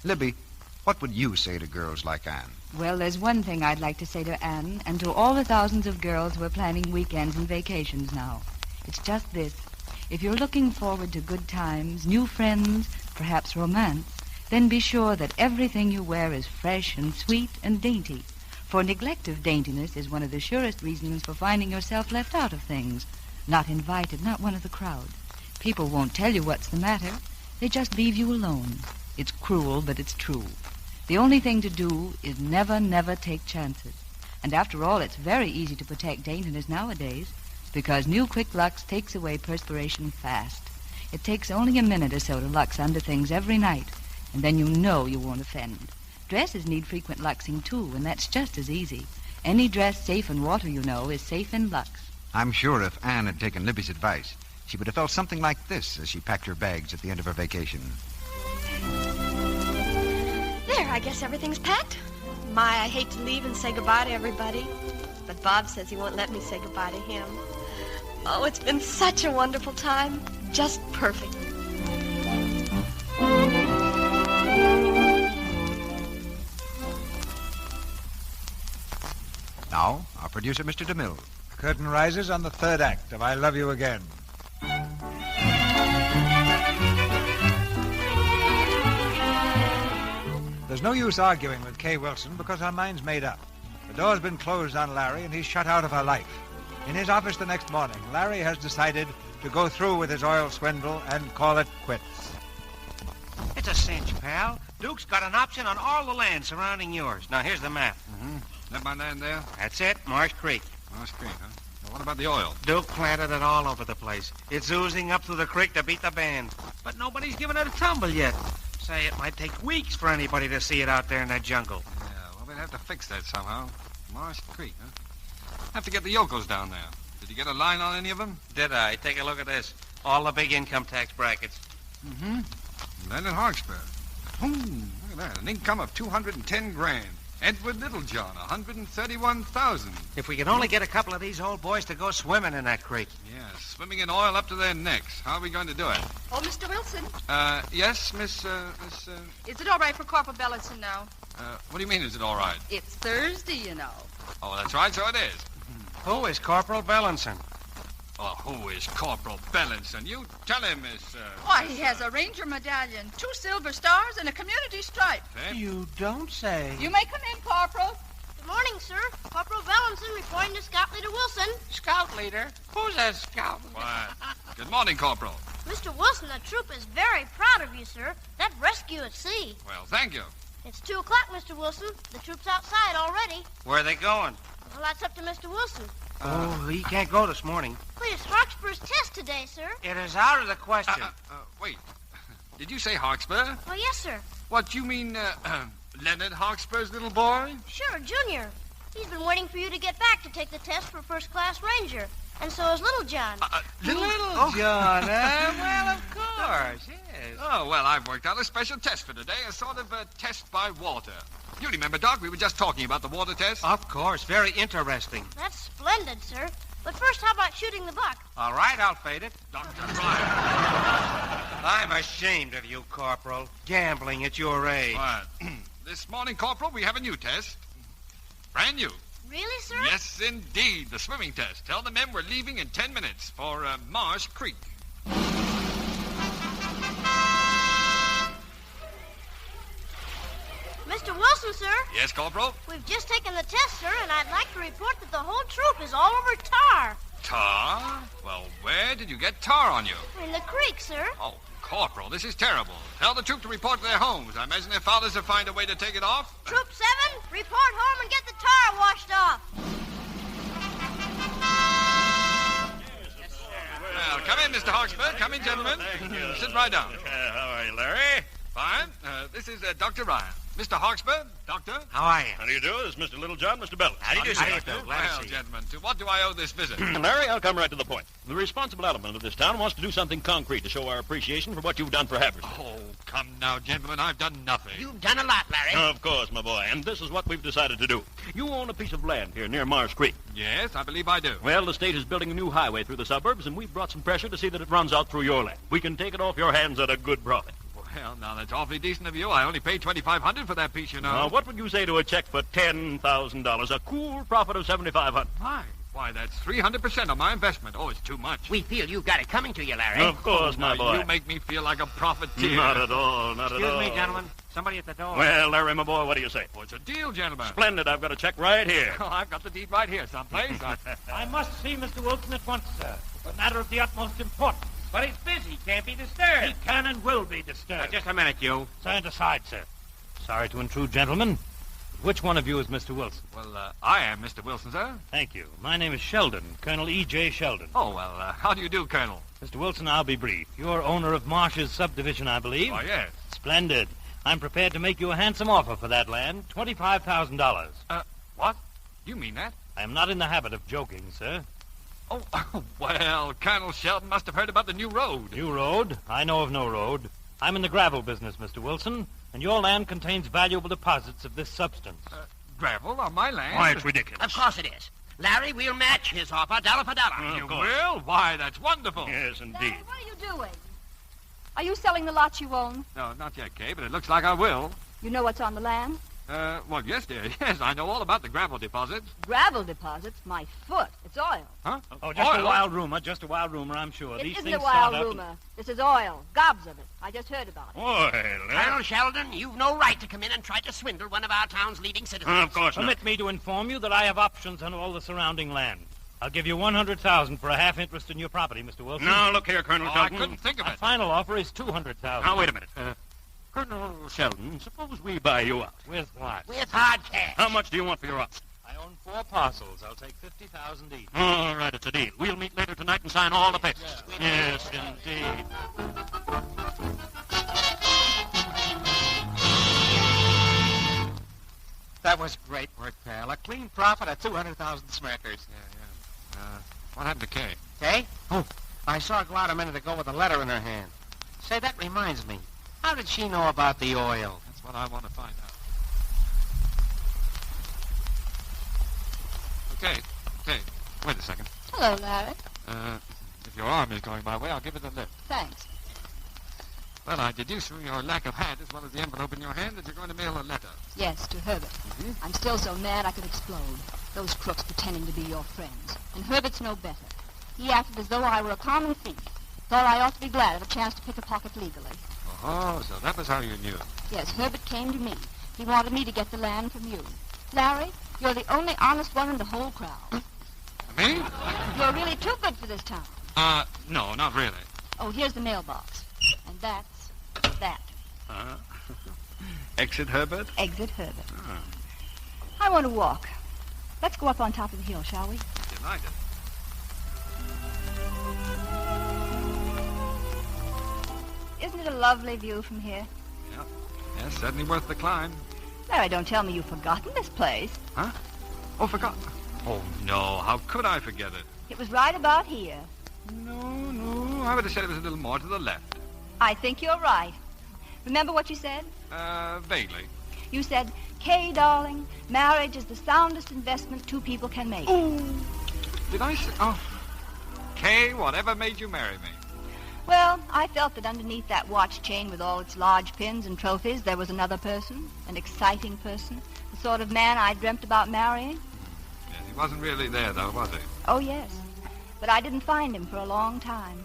Libby, what would you say to girls like Anne? Well, there's one thing I'd like to say to Anne and to all the thousands of girls who are planning weekends and vacations now. It's just this. If you're looking forward to good times, new friends, perhaps romance, then be sure that everything you wear is fresh and sweet and dainty. For neglect of daintiness is one of the surest reasons for finding yourself left out of things. Not invited, not one of the crowd. People won't tell you what's the matter. They just leave you alone. It's cruel, but it's true. The only thing to do is never, never take chances. And after all, it's very easy to protect daintiness nowadays, because New Quick Lux takes away perspiration fast. It takes only a minute or so to Lux under things every night, and then you know you won't offend. Dresses need frequent luxing, too, and that's just as easy. Any dress safe in water, you know, is safe in Lux. I'm sure if Anne had taken Libby's advice, she would have felt something like this as she packed her bags at the end of her vacation. There, I guess everything's packed. My, I hate to leave and say goodbye to everybody, but Bob says he won't let me say goodbye to him. Oh, it's been such a wonderful time. Just perfect. Now, our producer, Mr. DeMille. The curtain rises on the third act of I Love You Again. There's no use arguing with Kay Wilson because her mind's made up. The door's been closed on Larry and he's shut out of her life. In his office the next morning, Larry has decided to go through with his oil swindle and call it quits. It's a cinch, pal. Duke's got an option on all the land surrounding yours. Now, here's the map. Mm-hmm. That my land there? That's it, Marsh Creek. Marsh Creek, huh? Well, what about the oil? Duke planted it all over the place. It's oozing up through the creek to beat the band. But nobody's given it a tumble yet. Say, it might take weeks for anybody to see it out there in that jungle. Yeah, well, we'll have to fix that somehow. Marsh Creek, huh? Have to get the yokels down there. Did you get a line on any of them? Did I? Take a look at this. All the big income tax brackets. Mm-hmm. Land at Hawkesbury. Look at that. An income of $210,000. Edward Littlejohn, $131,000. If we could only get a couple of these old boys to go swimming in that creek. Yeah, swimming in oil up to their necks. How are we going to do it? Oh, Mr. Wilson. Yes, Miss. Is it all right for Corporal Bellinson now? What do you mean, is it all right? It's Thursday, you know. Oh, that's right, so it is. Who is Corporal Bellinson? Oh, who is Corporal Bellinson? You tell him, Miss. Why, he has a Ranger medallion, 2 silver stars, and a community stripe. Eh? You don't say. You may come in, Corporal. Good morning, sir. Corporal Bellinson reporting to Scout Leader Wilson. Scout Leader? Who's a scout? Why, good morning, Corporal. Mr. Wilson, the troop is very proud of you, sir. That rescue at sea. Well, thank you. It's 2 o'clock, Mr. Wilson. The troop's outside already. Where are they going? Well, that's up to Mr. Wilson. Oh, he can't go this morning. Well, it's Hawkesbury's test today, sir. It is out of the question. Wait. Did you say Hawkesbury? Oh, yes, sir. What, you mean, Leonard Hawkesbury's little boy? Sure, Junior. He's been waiting for you to get back to take the test for first-class ranger. And so is Little John. Little John, well, of course, yes. Oh, well, I've worked out a special test for today, a sort of test by water. You remember, Doc, we were just talking about the water test? Of course, very interesting. That's splendid, sir. But first, how about shooting the buck? All right, I'll fade it. Dr. Ryan. I'm ashamed of you, Corporal. Gambling at your age. What? This morning, Corporal, we have a new test. Brand new. Really, sir? Yes, indeed. The swimming test. Tell the men we're leaving in 10 minutes for Marsh Creek. Mr. Wilson, sir. Yes, Corporal? We've just taken the test, sir, and I'd like to report that the whole troop is all over tar. Tar? Well, where did you get tar on you? In the creek, sir. Oh, Corporal, this is terrible. Tell the troop to report to their homes. I imagine their fathers will find a way to take it off. Troop 7, report home and get the tar washed off. Well, come in, Mr. Hawkesbury. Come in, gentlemen. Sit right down. How are you, Larry? Fine. This is Dr. Ryan. Mr. Hawkesbury, Doctor. How are you? How do you do? This is Mr. Littlejohn, Mr. Bellis. How do you do, sir? Well, gentlemen, to what do I owe this visit? Larry, I'll come right to the point. The responsible element of this town wants to do something concrete to show our appreciation for what you've done for Haverford. Oh, come now, gentlemen. I've done nothing. You've done a lot, Larry. Of course, my boy. And this is what we've decided to do. You own a piece of land here near Marsh Creek. Yes, I believe I do. Well, the state is building a new highway through the suburbs, and we've brought some pressure to see that it runs out through your land. We can take it off your hands at a good profit. Well, now, that's awfully decent of you. I only paid $2,500 for that piece, you know. Now, what would you say to a check for $10,000, a cool profit of $7,500? Why, that's 300% of my investment. Oh, it's too much. We feel you've got it coming to you, Larry. Of course, my boy. You make me feel like a profiteer. Not at all, not at all. Excuse me, gentlemen. Somebody at the door. Well, Larry, my boy, what do you say? Oh, it's a deal, gentlemen. Splendid. I've got a check right here. Oh, I've got the deed right here someplace. I must see Mr. Wilson at once, sir. A matter of the utmost importance. But he's busy. Can't be disturbed. He can and will be disturbed. Just a minute, you. Stand aside, sir. Sorry to intrude, gentlemen. Which one of you is Mr. Wilson? Well, I am Mr. Wilson, sir. Thank you. My name is Sheldon, Colonel E.J. Sheldon. Oh, well, how do you do, Colonel? Mr. Wilson, I'll be brief. You're owner of Marsh's subdivision, I believe. Oh, yes. Splendid. I'm prepared to make you a handsome offer for that land, $25,000. What? You mean that? I am not in the habit of joking, sir. Oh, well, Colonel Sheldon must have heard about the new road. New road? I know of no road. I'm in the gravel business, Mr. Wilson, and your land contains valuable deposits of this substance. Gravel on my land? Why, it's ridiculous. Of course it is. Larry, we'll match his offer dollar for dollar. You will? Why, that's wonderful. Yes, indeed. Larry, what are you doing? Are you selling the lot you own? No, not yet, Kay, but it looks like I will. You know what's on the land? Well, yes, dear. Yes, I know all about the gravel deposits. Gravel deposits? My foot. It's oil. Huh? Oh, just oil? a wild rumor. Just a wild rumor, I'm sure. It These isn't things a wild start rumor. This is oil. Gobs of it. I just heard about it. Colonel Sheldon, you've no right to come in and try to swindle one of our town's leading citizens. Of course not. Permit me to inform you that I have options on all the surrounding land. I'll give you $100,000 for a half interest in your property, Mr. Wilson. Now, look here, Colonel I Sheldon. couldn't think of My it. final offer is $200,000. Now, wait a minute. Colonel Sheldon, suppose we buy you out. With what? With hard cash. How much do you want for your ox? I own 4 parcels. I'll take 50,000 each. All right, it's a deal. We'll meet later tonight and sign all the papers. Yes, indeed. That was great work, pal. A clean profit of 200,000 smackers. What happened to Kay? Kay? Oh, I saw her go out a minute ago with a letter in her hand. Say, that reminds me. How did she know about the oil? That's what I want to find out. Okay, wait a second. Hello, Larry. If your arm is going my way, I'll give it a lift. Thanks. Well, I deduce from your lack of hat, as well as the envelope in your hand, that you're going to mail a letter. Yes, to Herbert. Mm-hmm. I'm still so mad I could explode. Those crooks pretending to be your friends. And Herbert's no better. He acted as though I were a common thief. Thought I ought to be glad of a chance to pick a pocket legally. Oh, so that was how you knew. Yes, Herbert came to me. He wanted me to get the land from you. Larry, you're the only honest one in the whole crowd. Me? You're really too good for this town. No, not really. Oh, here's the mailbox. And that's that. Exit Herbert? Exit Herbert. I want to walk. Let's go up on top of the hill, shall we? Delighted. Isn't it a lovely view from here? Yeah. Yes, certainly worth the climb. Larry, don't tell me you've forgotten this place. Huh? Oh, forgotten. Oh, no. How could I forget it? It was right about here. No. I would have said it was a little more to the left. I think you're right. Remember what you said? Vaguely. You said, Kay, darling, marriage is the soundest investment 2 people can make. Ooh. Did I say... Oh. Kay, whatever made you marry me? Well, I felt that underneath that watch chain with all its large pins and trophies, there was another person, an exciting person, the sort of man I dreamt about marrying. Yes, he wasn't really there, though, was he? Oh, yes. But I didn't find him for a long time.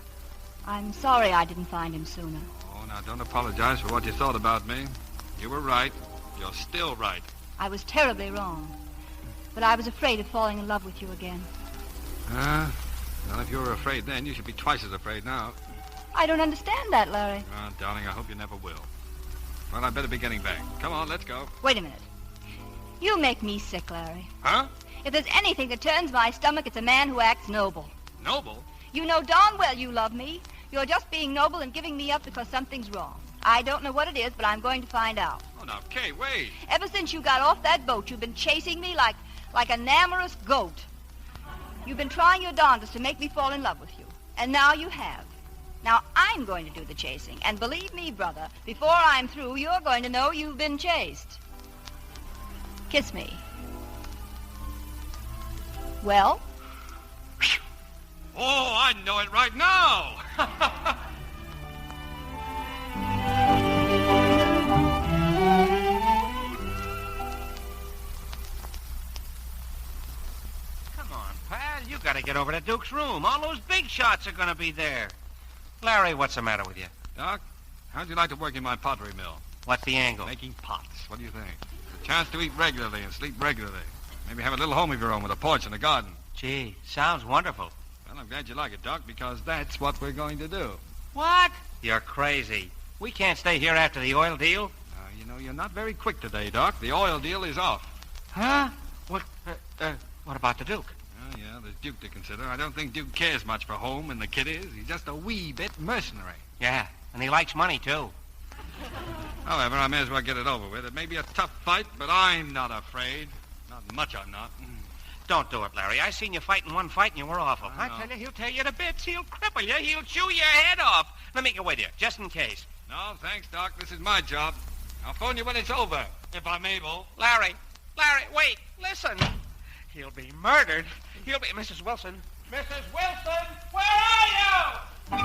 I'm sorry I didn't find him sooner. Oh, now, don't apologize for what you thought about me. You were right. You're still right. I was terribly wrong. But I was afraid of falling in love with you again. Well, if you were afraid then, you should be twice as afraid now. I don't understand that, Larry. Oh, darling, I hope you never will. Well, I'd better be getting back. Come on, let's go. Wait a minute. You make me sick, Larry. Huh? If there's anything that turns my stomach, it's a man who acts noble. Noble? You know darn well you love me. You're just being noble and giving me up because something's wrong. I don't know what it is, but I'm going to find out. Oh, now, Kay, wait. Ever since you got off that boat, you've been chasing me like an amorous goat. You've been trying your darndest to make me fall in love with you. And now you have. Now I'm going to do the chasing. And believe me, brother, before I'm through, you're going to know you've been chased. Kiss me. Well? Oh, I know it right now. Come on, pal. You gotta get over to Duke's room. All those big shots are gonna be there. Larry, what's the matter with you? Doc, how'd you like to work in my pottery mill? What's the angle? Making pots. What do you think? A chance to eat regularly and sleep regularly. Maybe have a little home of your own with a porch and a garden. Gee, sounds wonderful. Well, I'm glad you like it, Doc, because that's what we're going to do. What? You're crazy. We can't stay here after the oil deal. You know, you're not very quick today, Doc. The oil deal is off. Huh? What about the Duke? Oh, yeah, there's Duke to consider. I don't think Duke cares much for home and the kiddies. He's just a wee bit mercenary. Yeah, and he likes money, too. However, I may as well get it over with. It may be a tough fight, but I'm not afraid. Not much, I'm not. Don't do it, Larry. I seen you fight in one fight and you were awful. I tell you, he'll tear you to bits. He'll cripple you. He'll chew your head off. Let me get with you, just in case. No, thanks, Doc. This is my job. I'll phone you when it's over, if I'm able. Larry, wait, listen. He'll be murdered. He'll be... Mrs. Wilson. Mrs. Wilson, where are you?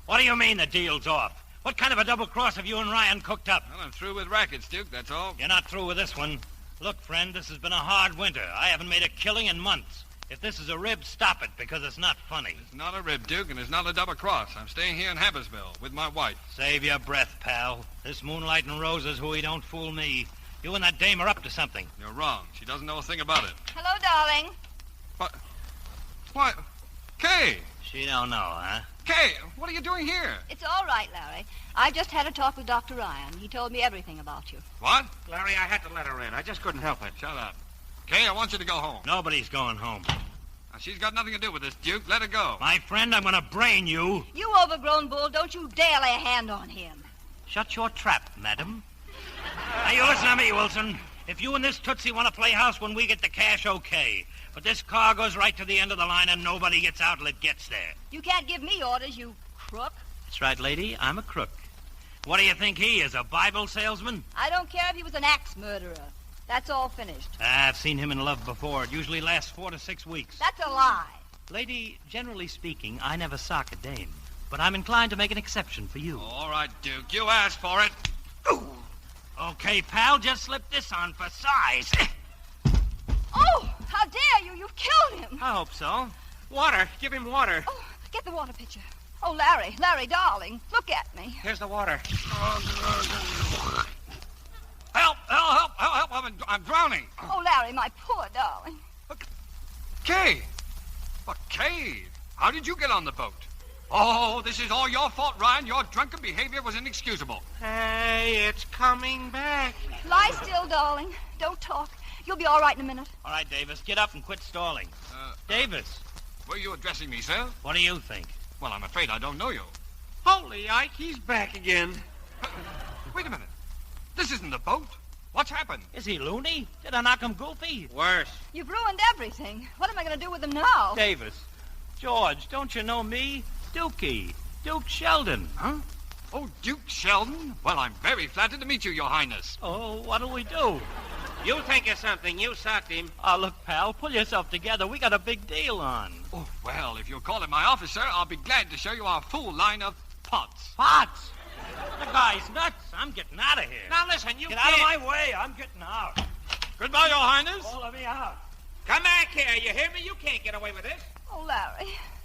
What do you mean the deal's off? What kind of a double cross have you and Ryan cooked up? Well, I'm through with rackets, Duke, that's all. You're not through with this one. Look, friend, this has been a hard winter. I haven't made a killing in months. If this is a rib, stop it, because it's not funny. It's not a rib, Duke, and it's not a double cross. I'm staying here in Hammersville with my wife. Save your breath, pal. This moonlight and roses hooey don't fool me. You and that dame are up to something. You're wrong. She doesn't know a thing about it. Hello, darling. What? Why? Kay! She don't know, huh? Kay, what are you doing here? It's all right, Larry. I just had a talk with Dr. Ryan. He told me everything about you. What? Larry, I had to let her in. I just couldn't help it. Shut up. Kay, I want you to go home. Nobody's going home. Now, she's got nothing to do with this, Duke. Let her go. My friend, I'm going to brain you. You overgrown bull, don't you dare lay a hand on him. Shut your trap, madam. Now, you listen to me, Wilson. If you and this Tootsie want to play house when we get the cash, okay. But this car goes right to the end of the line and nobody gets out till it gets there. You can't give me orders, you crook. That's right, lady. I'm a crook. What do you think he is, a Bible salesman? I don't care if he was an axe murderer. That's all finished. I've seen him in love before. It usually lasts 4 to 6 weeks. That's a lie. Lady, generally speaking, I never sock a dame. But I'm inclined to make an exception for you. All right, Duke. You asked for it. Ooh. Okay, pal, just slip this on for size. Oh, how dare you! You've killed him. I hope so. Water. Give him water. Oh, get the water pitcher. Oh, Larry, darling, look at me. Here's the water. Help! I'm drowning. Oh, Larry, my poor darling. Kay! But Kay, how did you get on the boat? Oh, this is all your fault, Ryan. Your drunken behavior was inexcusable. Hey, it's coming back. Lie still, darling. Don't talk. You'll be all right in a minute. All right, Davis, get up and quit stalling. Davis. Were you addressing me, sir? What do you think? Well, I'm afraid I don't know you. Holy Ike, he's back again. Wait a minute. This isn't the boat. What's happened? Is he loony? Did I knock him goofy? Worse. You've ruined everything. What am I going to do with him now? Davis. George, don't you know me? Dukey. Duke Sheldon. Huh? Oh, Duke Sheldon? Well, I'm very flattered to meet you, Your Highness. Oh, what'll we do? You think of something. You socked him. Oh, look, pal, pull yourself together. We got a big deal on. Oh, well, if you'll call at my office, sir, I'll be glad to show you our full line of pots. Pots? The guy's nuts. I'm getting out of here. Now, listen, you Get can't... out of my way. I'm getting out. Goodbye, Your Highness. Oh, let me out. Come back here. You hear me? You can't get away with this. Oh,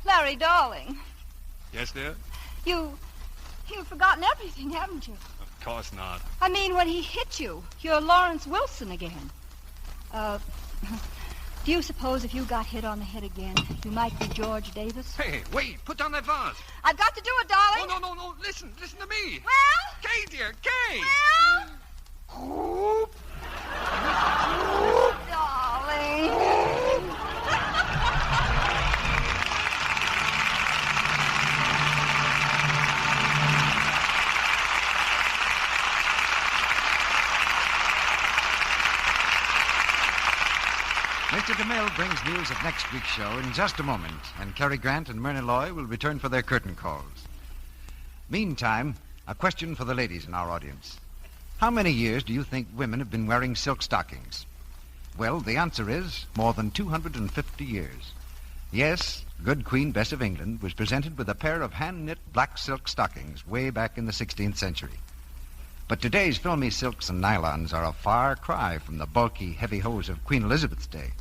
Larry, darling. Yes, dear? You've forgotten everything, haven't you? Of course not. I mean, when he hit you, you're Lawrence Wilson again. Do you suppose if you got hit on the head again, you might be George Davis? Hey, wait. Put down that vase. I've got to do it, darling. Oh, no. Listen to me. Well? Kay, dear, Kay. Well? Darling. Mr. DeMille brings news of next week's show in just a moment, and Cary Grant and Myrna Loy will return for their curtain calls. Meantime, a question for the ladies in our audience. How many years do you think women have been wearing silk stockings? Well, the answer is more than 250 years. Yes, good Queen Bess of England was presented with a pair of hand-knit black silk stockings way back in the 16th century. But today's filmy silks and nylons are a far cry from the bulky, heavy hose of Queen Elizabeth's day.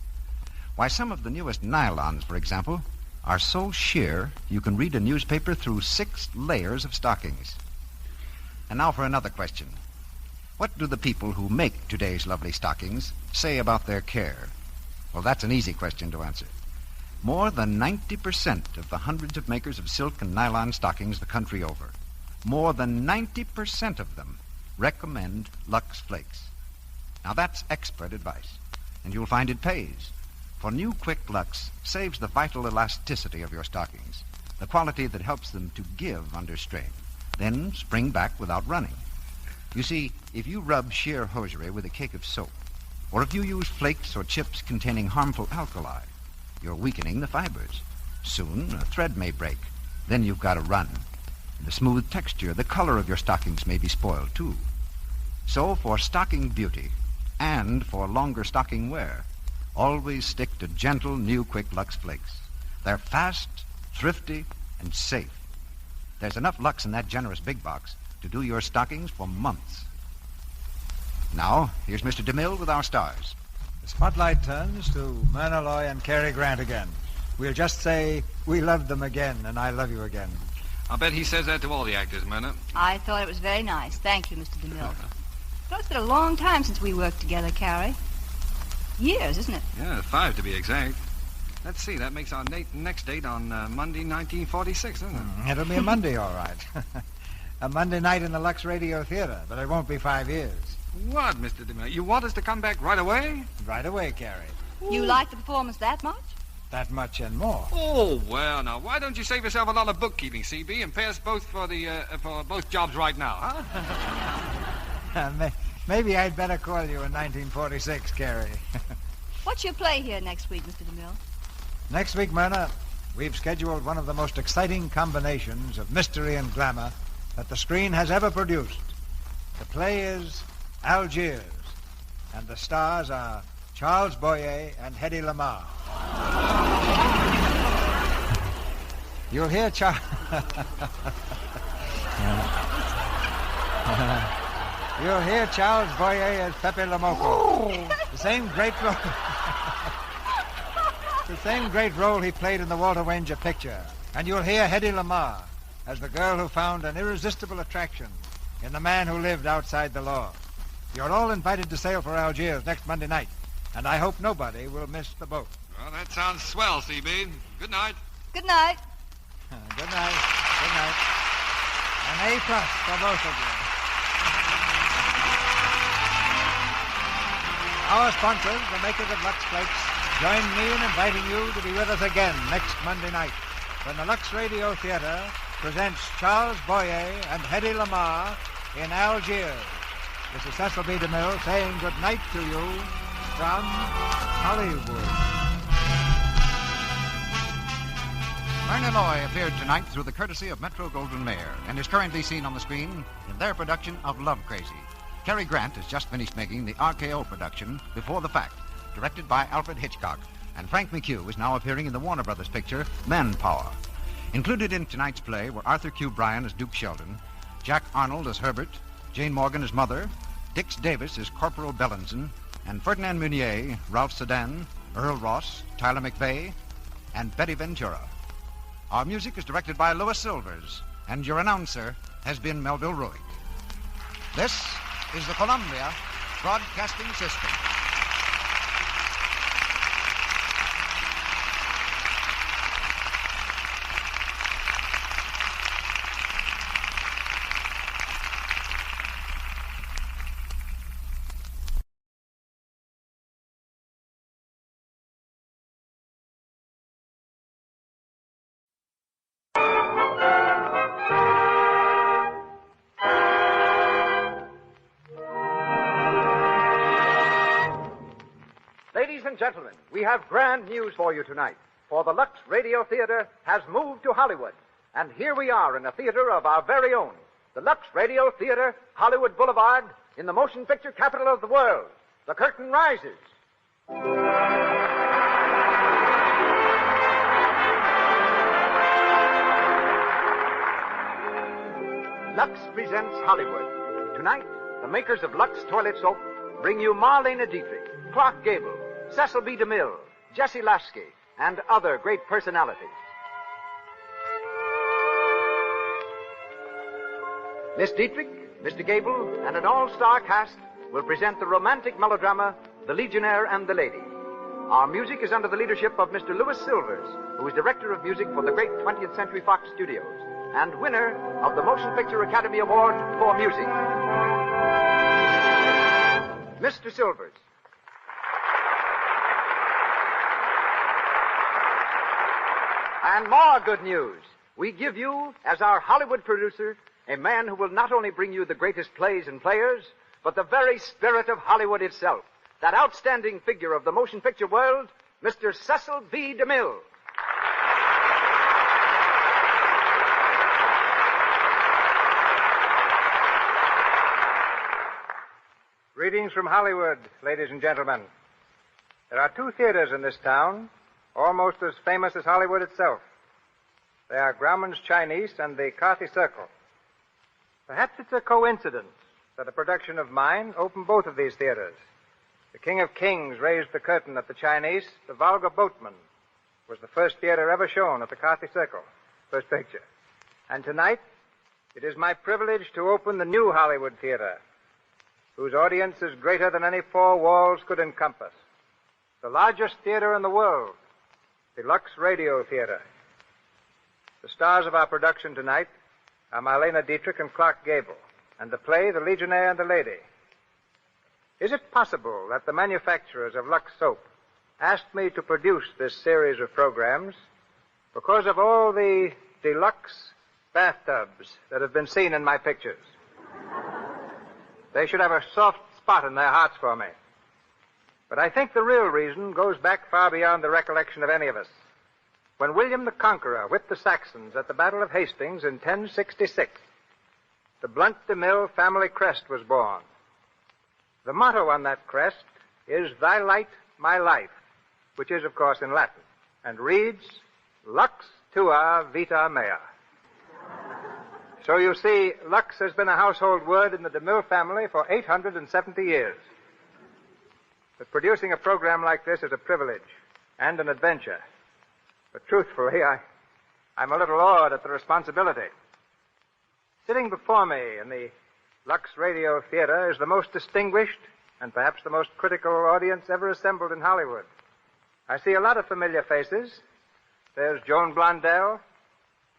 Why, some of the newest nylons, for example, are so sheer you can read a newspaper through 6 layers of stockings. And now for another question. What do the people who make today's lovely stockings say about their care? Well, that's an easy question to answer. More than 90% of the hundreds of makers of silk and nylon stockings the country over, more than 90% of them recommend Lux Flakes. Now, that's expert advice, and you'll find it pays. For new Quick Lux saves the vital elasticity of your stockings, the quality that helps them to give under strain, then spring back without running. You see, if you rub sheer hosiery with a cake of soap, or if you use flakes or chips containing harmful alkali, you're weakening the fibers. Soon, a thread may break. Then you've got to run. The smooth texture, the color of your stockings may be spoiled, too. So, for stocking beauty and for longer stocking wear, always stick to gentle new Quick Lux Flakes. They're fast, thrifty, and safe. There's enough Lux in that generous big box to do your stockings for months. Now, here's Mr. DeMille with our stars. The spotlight turns to Myrna Loy and Cary Grant again. We'll just say, we loved them again, and I love you again. I'll bet he says that to all the actors, Myrna. I thought it was very nice. Thank you, Mr. DeMille. Well, it's been a long time since we worked together, Cary. Years, isn't it? Yeah, 5 to be exact. Let's see, that makes our next date on Monday, 1946, doesn't it? It'll be a Monday, all right. A Monday night in the Lux Radio Theater, but it won't be 5 years. What, Mr. DeMille? You want us to come back right away? Right away, Cary. You like the performance that much? That much and more. Oh, well, now, why don't you save yourself a lot of bookkeeping, CB, and pay us both for both jobs right now, huh? Maybe I'd better call you in 1946, Cary. What's your play here next week, Mr. DeMille? Next week, Myrna, we've scheduled one of the most exciting combinations of mystery and glamour that the screen has ever produced. The play is Algiers, and the stars are Charles Boyer and Hedy Lamarr. You'll hear You'll hear Charles Boyer as Pepe Lamoco. The same great role he played in the Walter Wanger picture. And you'll hear Hedy Lamarr as the girl who found an irresistible attraction in the man who lived outside the law. You're all invited to sail for Algiers next Monday night, and I hope nobody will miss the boat. Well, that sounds swell, CB. Good night. Good night. Good night. Good night. An A+ for both of you. Our sponsors, the makers of Lux Flakes, join me in inviting you to be with us again next Monday night when the Lux Radio Theater presents Charles Boyer and Hedy Lamarr in Algiers. This is Cecil B. DeMille saying good night to you from Hollywood. Myrna Loy appeared tonight through the courtesy of Metro-Goldwyn-Mayer and is currently seen on the screen in their production of Love Crazy. Cary Grant has just finished making the RKO production Before the Fact, directed by Alfred Hitchcock, and Frank McHugh is now appearing in the Warner Brothers picture Manpower. Included in tonight's play were Arthur Q. Bryan as Duke Sheldon, Jack Arnold as Herbert, Jane Morgan as Mother, Dix Davis as Corporal Bellinson, and Ferdinand Meunier, Ralph Sedan, Earl Ross, Tyler McVeigh, and Betty Ventura. Our music is directed by Louis Silvers, and your announcer has been Melville Ruick. This is the Columbia Broadcasting System. Ladies and gentlemen, we have grand news for you tonight. For the Lux Radio Theater has moved to Hollywood. And here we are in a theater of our very own. The Lux Radio Theater, Hollywood Boulevard, in the motion picture capital of the world. The curtain rises. Lux presents Hollywood. Tonight, the makers of Lux Toilet Soap bring you Marlene Dietrich, Clark Gable, Cecil B. DeMille, Jesse Lasky, and other great personalities. Miss Dietrich, Mr. Gable, and an all-star cast will present the romantic melodrama, The Legionnaire and the Lady. Our music is under the leadership of Mr. Louis Silvers, who is director of music for the great 20th Century Fox Studios and winner of the Motion Picture Academy Award for music. Mr. Silvers. And more good news. We give you, as our Hollywood producer, a man who will not only bring you the greatest plays and players, but the very spirit of Hollywood itself. That outstanding figure of the motion picture world, Mr. Cecil B. DeMille. Greetings from Hollywood, ladies and gentlemen. There are two theaters in this town, almost as famous as Hollywood itself. They are Grauman's Chinese and the Carthy Circle. Perhaps it's a coincidence that a production of mine opened both of these theaters. The King of Kings raised the curtain at the Chinese. The Vulgar Boatman was the first theater ever shown at the Carthy Circle, first picture. And tonight, it is my privilege to open the new Hollywood Theater, whose audience is greater than any four walls could encompass. The largest theater in the world, the Lux Radio Theater. The stars of our production tonight are Marlene Dietrich and Clark Gable, and the play, The Legionnaire and the Lady. Is it possible that the manufacturers of Lux Soap asked me to produce this series of programs because of all the deluxe bathtubs that have been seen in my pictures? They should have a soft spot in their hearts for me. But I think the real reason goes back far beyond the recollection of any of us. When William the Conqueror whipped the Saxons at the Battle of Hastings in 1066, the Blunt de Mille family crest was born. The motto on that crest is, "Thy light, my life," which is, of course, in Latin, and reads, "Lux tua vita mea." So you see, Lux has been a household word in the de Mille family for 870 years. But producing a program like this is a privilege and an adventure. But truthfully, I'm a little awed at the responsibility. Sitting before me in the Lux Radio Theater is the most distinguished and perhaps the most critical audience ever assembled in Hollywood. I see a lot of familiar faces. There's Joan Blondell,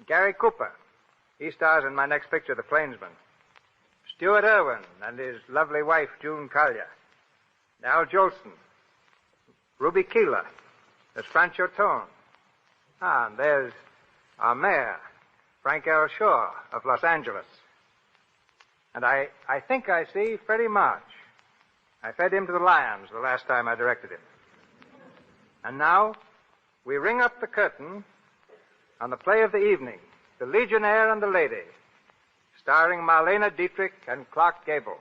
Gary Cooper. He stars in my next picture, The Plainsman. Stuart Irwin and his lovely wife, June Collier. Al Jolson. Ruby Keeler. There's Francho Tone. And there's our mayor, Frank L. Shaw of Los Angeles. And I think I see Freddie March. I fed him to the lions the last time I directed him. And now, we ring up the curtain on the play of the evening, The Legionnaire and the Lady, starring Marlene Dietrich and Clark Gable.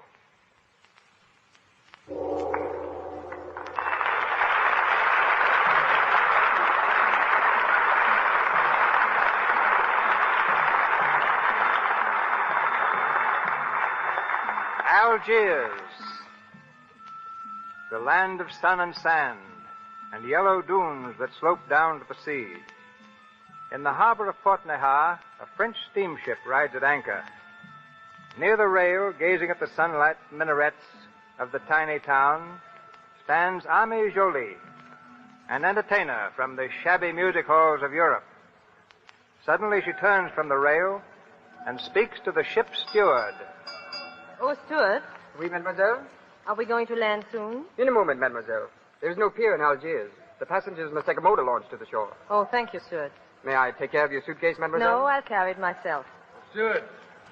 Algiers, the land of sun and sand, and yellow dunes that slope down to the sea. In the harbor of Port Nahar, a French steamship rides at anchor. Near the rail, gazing at the sunlit minarets of the tiny town, stands Amie Jolie, an entertainer from the shabby music halls of Europe. Suddenly she turns from the rail and speaks to the ship's steward. Oh, Stuart. Oui, mademoiselle? Are we going to land soon? In a moment, mademoiselle. There's no pier in Algiers. The passengers must take a motor launch to the shore. Oh, thank you, Stuart. May I take care of your suitcase, mademoiselle? No, I'll carry it myself. Stuart,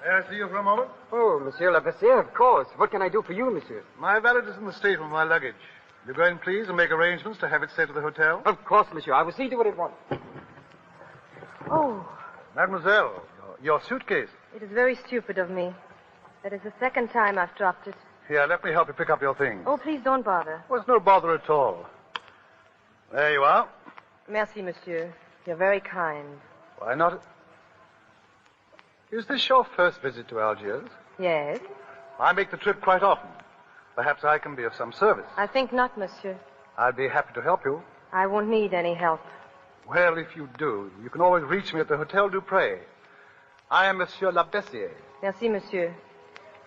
may I see you for a moment? Oh, Monsieur Lapassiere, of course. What can I do for you, monsieur? My valet is in the stateroom with my luggage. You go in, please, and make arrangements to have it sent to the hotel? Of course, monsieur. I will see to it at once. Oh. Mademoiselle, your suitcase. It is very stupid of me. That is the second time I've dropped it. Here, let me help you pick up your things. Oh, please don't bother. Well, it's no bother at all. There you are. Merci, monsieur. You're very kind. Why not? Is this your first visit to Algiers? Yes. I make the trip quite often. Perhaps I can be of some service. I think not, monsieur. I'll be happy to help you. I won't need any help. Well, if you do, you can always reach me at the Hotel Dupré. I am Monsieur Lapassiere. Merci, monsieur.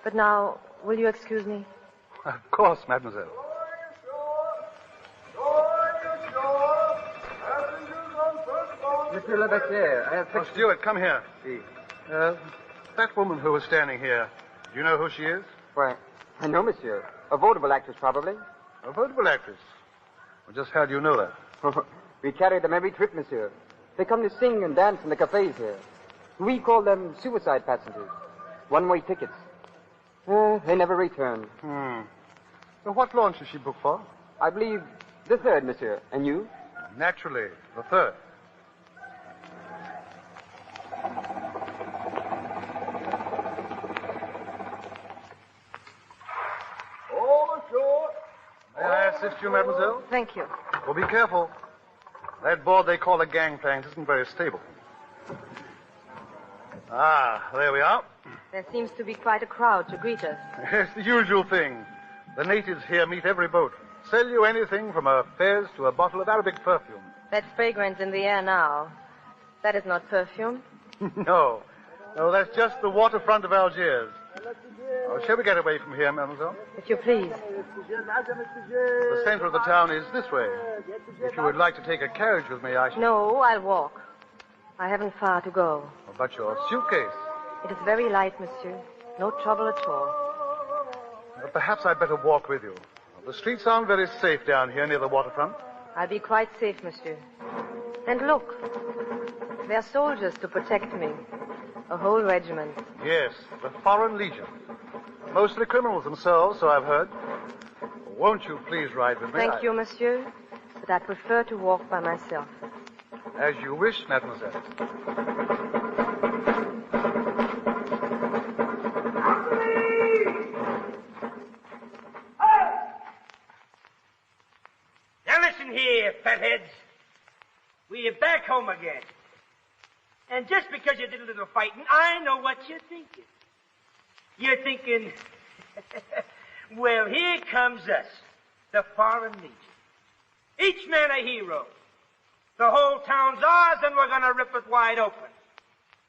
But now, will you excuse me? Of course, mademoiselle. Monsieur Lapassiere, I have... Oh, Stuart, come here. Si. That woman who was standing here, do you know who she is? Why, I know, monsieur. A vaudeville actress, probably. A vaudeville actress? Well, just how do you know that? We carry them every trip, monsieur. They come to sing and dance in the cafes here. We call them suicide passengers. One-way tickets. They never return. Well, what launch is she booked for? I believe the third, monsieur. And you? Naturally, the third. All ashore. May I assist you, mademoiselle? Thank you. Well, be careful. That board they call a gangplank isn't very stable. Ah, there we are. There seems to be quite a crowd to greet us. It's the usual thing. The natives here meet every boat. Sell you anything from a fez to a bottle of Arabic perfume. That's fragrance in the air now. That is not perfume. No, that's just the waterfront of Algiers. Oh, shall we get away from here, mademoiselle? If you please. The center of the town is this way. If you would like to take a carriage with me, I should... No, I'll walk. I haven't far to go. But your suitcase. It is very light, monsieur. No trouble at all. Perhaps I'd better walk with you. The streets aren't very safe down here near the waterfront. I'll be quite safe, monsieur. And look, there are soldiers to protect me. A whole regiment. Yes, the Foreign Legion. Mostly criminals themselves, so I've heard. Won't you please ride with me? Thank you, monsieur, but I prefer to walk by myself. As you wish, mademoiselle. Now listen here, fatheads. We're back home again. And just because you did a little fighting, I know what you're thinking. You're thinking, well, here comes us, the Foreign Legion. Each man a hero. The whole town's ours, and we're going to rip it wide open.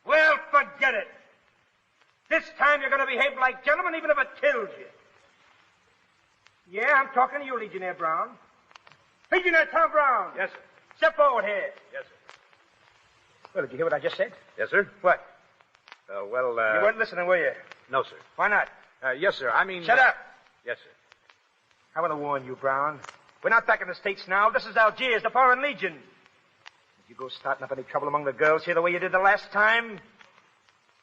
Well, forget it. This time you're going to behave like gentlemen, even if it kills you. Yeah, I'm talking to you, Legionnaire Brown. Legionnaire Tom Brown. Yes, sir. Step forward here. Yes, sir. Well, did you hear what I just said? Yes, sir. What? You You weren't listening, were you? No, sir. Why not? Yes, sir. I mean... Shut up. Yes, sir. I want to warn you, Brown. We're not back in the States now. This is Algiers, the Foreign Legion. If you go starting up any trouble among the girls here the way you did the last time,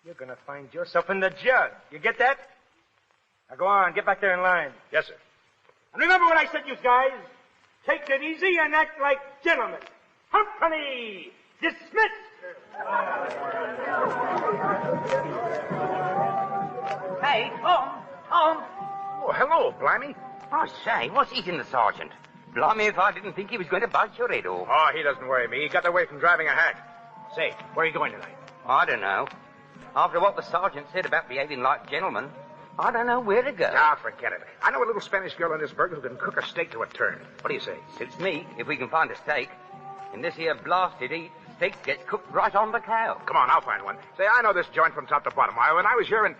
you're going to find yourself in the jug. You get that? Now go on, get back there in line. Yes, sir. And remember what I said, you guys. Take it easy and act like gentlemen. Company dismissed. Hey, Tom. Tom. Oh, hello, Blimey. I say, what's eating the sergeant? Blimey, if I didn't think he was going to bite your head off. Oh, he doesn't worry me. He got away from driving a hack. Say, where are you going tonight? I don't know. After what the sergeant said about behaving like gentlemen, I don't know where to go. Ah, forget it. I know a little Spanish girl in this burg who can cook a steak to a turn. What do you say? Suits me, if we can find a steak. In this here blasted heat, steak gets cooked right on the cow. Come on, I'll find one. Say, I know this joint from top to bottom. When I was here in...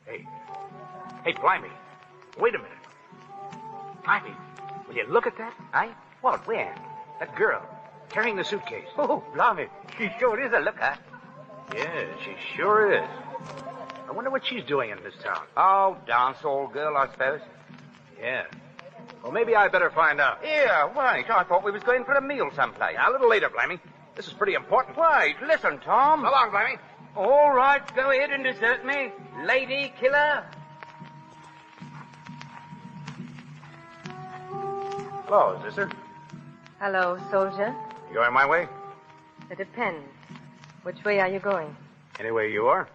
Hey, Blimey. Wait a minute. Blimey, will you look at that? Eh? What, where? That girl, carrying the suitcase. Oh, blimey, she sure is a looker. Yeah, she sure is. I wonder what she's doing in this town. Oh, dance hall girl, I suppose. Yeah. Well, maybe I better find out. Yeah, right. I thought we was going for a meal someplace. Yeah, a little later, Blimey. This is pretty important. Wait, listen, Tom. So long, Blimey. All right, go ahead and desert me, lady killer. Hello, is this her? Hello, soldier. You going my way? It depends. Which way are you going? Any way you are.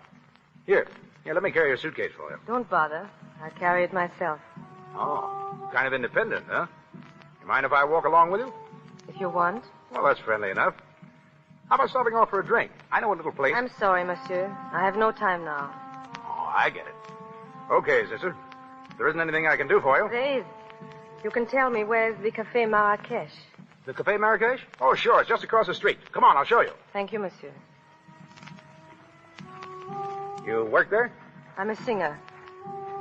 Here, let me carry your suitcase for you. Don't bother. I'll carry it myself. Oh, kind of independent, huh? You mind if I walk along with you? If you want. Well, that's friendly enough. How about stopping off for a drink? I know a little place. I'm sorry, monsieur. I have no time now. Oh, I get it. Okay, sister. If there isn't anything I can do for you. There is. You can tell me where's the Café Marrakech. The Café Marrakech? Oh, sure. It's just across the street. Come on, I'll show you. Thank you, monsieur. You work there? I'm a singer.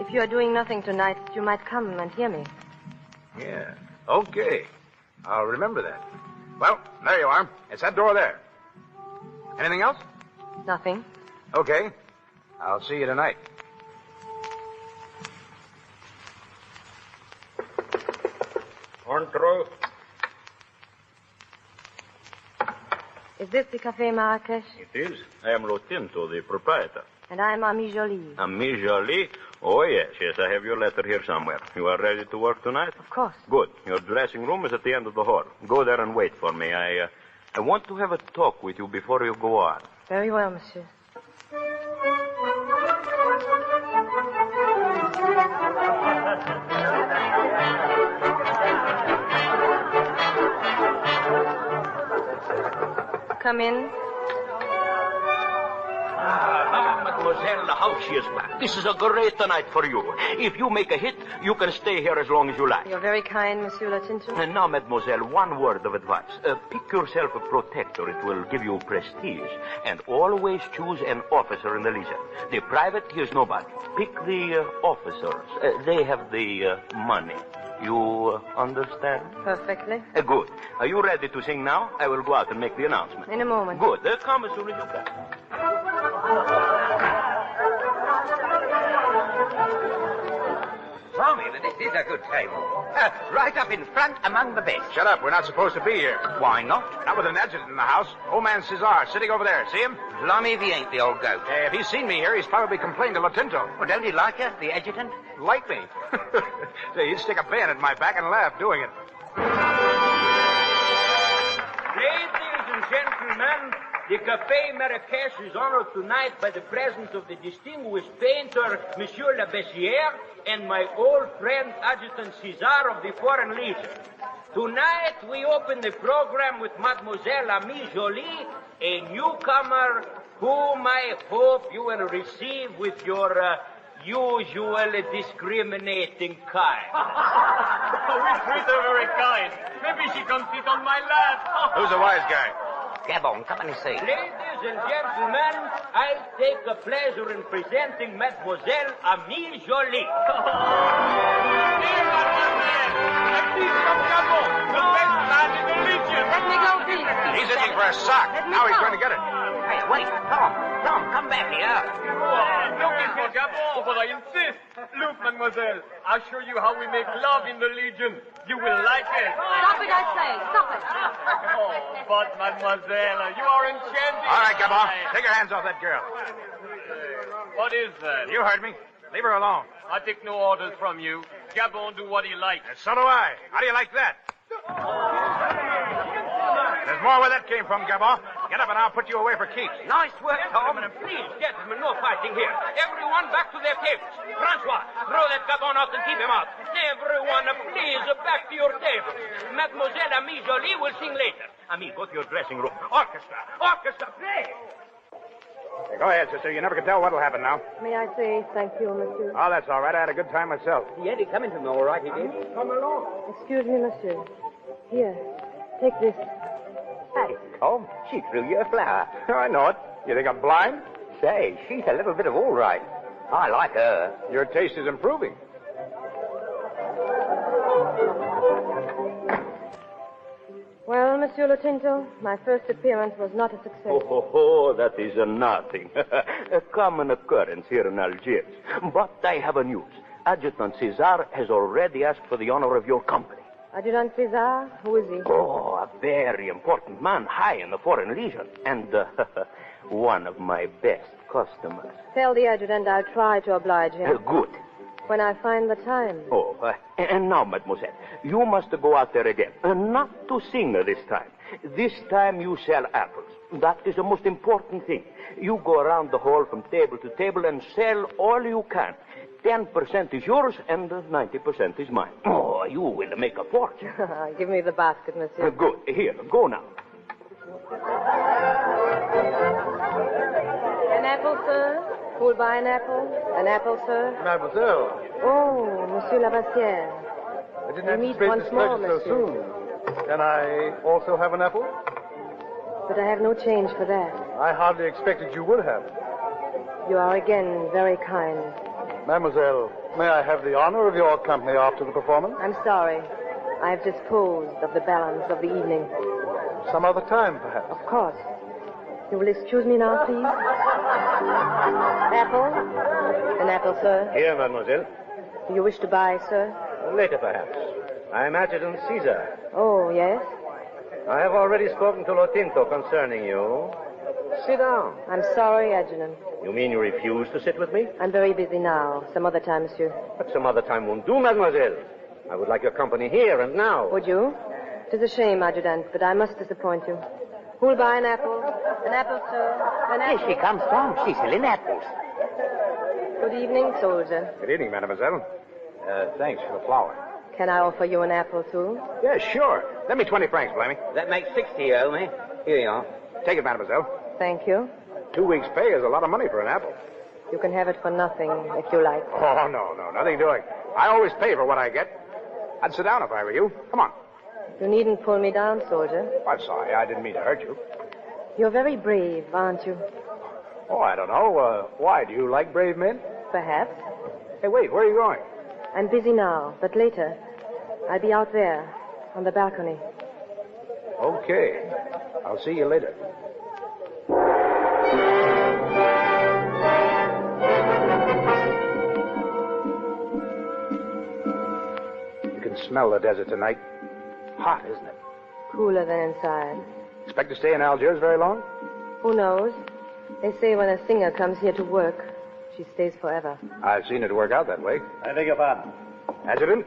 If you are doing nothing tonight, you might come and hear me. Yeah. Okay. I'll remember that. Well, there you are. It's that door there. Anything else? Nothing. Okay. I'll see you tonight. Entre. Is this the Café Marrakech? It is. I am Lotinto, the proprietor. And I'm Ami Jolie. Ami Jolie? Oh, yes, I have your letter here somewhere. You are ready to work tonight? Of course. Good. Your dressing room is at the end of the hall. Go there and wait for me. I want to have a talk with you before you go on. Very well, monsieur. Come in. Mademoiselle, how she is back. This is a great night for you. If you make a hit, you can stay here as long as you like. You're very kind, Monsieur Latinto. And now, mademoiselle, one word of advice. Pick yourself a protector. It will give you prestige. And always choose an officer in the Legion. The private, he is nobody. Pick the officers. They have the money. You understand? Perfectly. Good. Are you ready to sing now? I will go out and make the announcement. In a moment. Good. Come as soon as you can. Tommy, this is a good table. Right up in front among the best. Shut up. We're not supposed to be here. Why not? Not with an adjutant in the house. Old man Cesar sitting over there. See him? Lummy if he ain't the old goat. If he's seen me here, he's probably complained to Latinto. Well, don't he like you, the adjutant? Like me? Say, he'd stick a bayonet in my back and laugh doing it. Ladies and gentlemen, the Café Marrakech is honored tonight by the presence of the distinguished painter, Monsieur La Bessière, and my old friend, Adjutant Cesar of the Foreign Legion. Tonight, we open the program with Mademoiselle Amie Jolie, a newcomer whom I hope you will receive with your usual discriminating kind. We treat her very kind. Maybe she can sit on my lap. Who's the wise guy? Gabon, come and see. Ladies and gentlemen, I take a pleasure in presenting Mademoiselle Amie Jolie. Let me go, please. He's itching for a sock. Now he's going to get it. Hey, wait, Tom, come back here. Don't get for Gabon, but I insist. Look, mademoiselle, I'll show you how we make love in the Legion. You will like it. Stop it, I say. Stop it. Oh, but mademoiselle, you are enchanting. All right, Gabon. Take your hands off that girl. What is that? You heard me. Leave her alone. I take no orders from you. Gabon do what he likes. And so do I. How do you like that? There's more where that came from, Gabon. Get up and I'll put you away for keeps. Nice work, Tom. Please, gentlemen, no fighting here. Everyone back to their tables. Francois, throw that Gabon out and keep him out. Everyone, please, back to your tables. Mademoiselle Amie Jolie will sing later. Amie, go to your dressing room. Orchestra, play. Hey, go ahead, sister. You never can tell what'll happen now. May I say thank you, monsieur? Oh, that's all right. I had a good time myself. Yeah, he coming to me all right, he did. Come along. Excuse me, monsieur. Here, take this. Hey, Tom, she threw you a flower. I know it. You think I'm blind? Say, she's a little bit of all right. I like her. Your taste is improving. Well, Monsieur Latinto, my first appearance was not a success. That is nothing. A common occurrence here in Algiers. But I have a news. Adjutant Cesar has already asked for the honor of your company. Adjutant Cesar? Who is he? Oh, a very important man, high in the Foreign Legion. And one of my best customers. Tell the adjutant I'll try to oblige him. Good. When I find the time. Oh, and now, mademoiselle, you must go out there again. Not to sing this time. This time you sell apples. That is the most important thing. You go around the hall from table to table and sell all you can. 10% is yours and 90% is mine. Oh, you will make a fortune. Give me the basket, monsieur. Good. Here, go now. An apple, sir? Who'll buy an apple? An apple, sir? Mademoiselle. Oh, Monsieur Labassière. I didn't anticipate this pleasure so soon. Can I also have an apple? But I have no change for that. I hardly expected you would have. You are again very kind. Mademoiselle, may I have the honor of your company after the performance? I'm sorry. I have disposed of the balance of the evening. Some other time, perhaps? Of course. You will excuse me now, please? Apple? An apple, sir? Here, mademoiselle. Do you wish to buy, sir? Later, perhaps. I am Adjutant Caesar. Oh, yes? I have already spoken to Latinto concerning you. Sit down. I'm sorry, Adjutant. You mean you refuse to sit with me? I'm very busy now. Some other time, monsieur. But some other time won't do, mademoiselle. I would like your company here and now. Would you? It is a shame, Adjutant, but I must disappoint you. Who'll buy an apple? An apple, sir? An apple? Here she comes, Tom. She's selling apples. Good evening, soldier. Good evening, mademoiselle. Thanks for the flower. Can I offer you an apple, too? Yeah, sure. Lend me 20 francs, Blamey. That makes 60, you owe me. Here you are. Take it, mademoiselle. Thank you. 2 weeks' pay is a lot of money for an apple. You can have it for nothing, if you like. Oh, no, nothing doing. I always pay for what I get. I'd sit down if I were you. Come on. You needn't pull me down, soldier. I'm sorry. I didn't mean to hurt you. You're very brave, aren't you? Oh, I don't know. Why? Do you like brave men? Perhaps. Hey, wait. Where are you going? I'm busy now, but later. I'll be out there, on the balcony. Okay. I'll see you later. You can smell the desert tonight. Hot, isn't it? Cooler than inside. Expect to stay in Algiers very long? Who knows? They say when a singer comes here to work, she stays forever. I've seen it work out that way. I beg your pardon. Adjutant?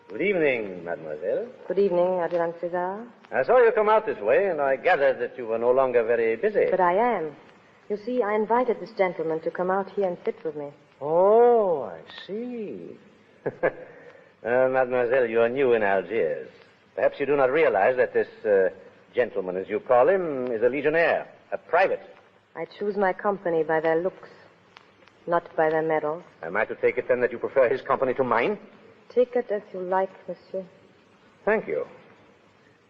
Good evening, mademoiselle. Good evening, Adjutant César. I saw you come out this way, and I gathered that you were no longer very busy. But I am. You see, I invited this gentleman to come out here and sit with me. Oh, I see. Mademoiselle, you are new in Algiers. Perhaps you do not realize that this gentleman, as you call him, is a legionnaire, a private. I choose my company by their looks, not by their medals. Am I to take it, then, that you prefer his company to mine? Take it as you like, monsieur. Thank you.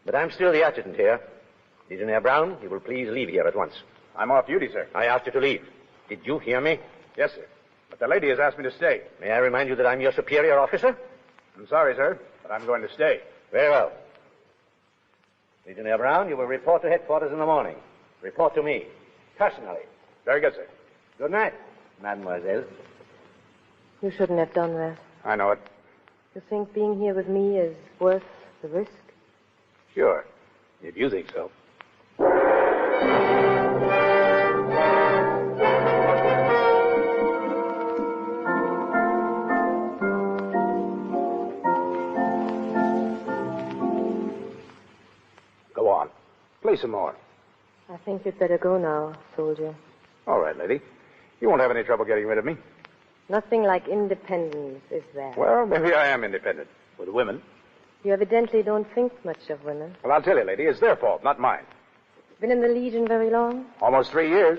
But I'm still the adjutant here. Legionnaire Brown, you will please leave here at once. I'm off duty, sir. I asked you to leave. Did you hear me? Yes, sir. But the lady has asked me to stay. May I remind you that I'm your superior officer? I'm sorry, sir, but I'm going to stay. Very well. Legionnaire Brown, you will report to headquarters in the morning. Report to me, personally. Very good, sir. Good night, mademoiselle. You shouldn't have done that. I know it. You think being here with me is worth the risk? Sure, if you think so. Go on. Play some more. I think you'd better go now, soldier. All right, lady. You won't have any trouble getting rid of me. Nothing like independence, is there? Well, maybe I am independent. With women. You evidently don't think much of women. Well, I'll tell you, lady, it's their fault, not mine. Been in the Legion very long? Almost 3 years.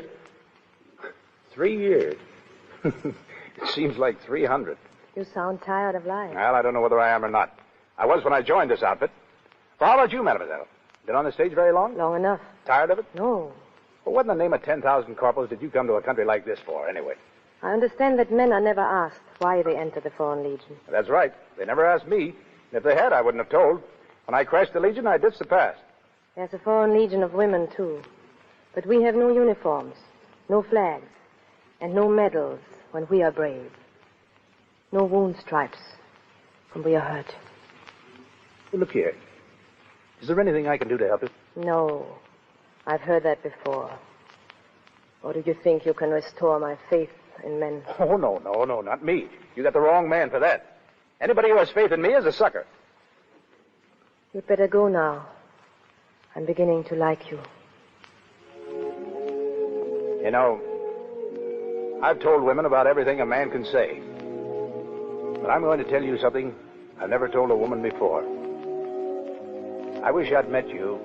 3 years? It seems like 300. You sound tired of life. Well, I don't know whether I am or not. I was when I joined this outfit. Well, how about you, mademoiselle? Been on the stage very long? Long enough. Tired of it? No. Well, what in the name of 10,000 corporals did you come to a country like this for, anyway? I understand that men are never asked why they enter the Foreign Legion. That's right. They never asked me. If they had, I wouldn't have told. When I crashed the Legion, I ditched the past. There's a Foreign Legion of women, too. But we have no uniforms, no flags, and no medals when we are brave. No wound stripes when we are hurt. Well, look here. Is there anything I can do to help you? No. I've heard that before. Or do you think you can restore my faith in men? Oh, no, not me. You got the wrong man for that. Anybody who has faith in me is a sucker. You'd better go now. I'm beginning to like you. You know, I've told women about everything a man can say. But I'm going to tell you something I've never told a woman before. I wish I'd met you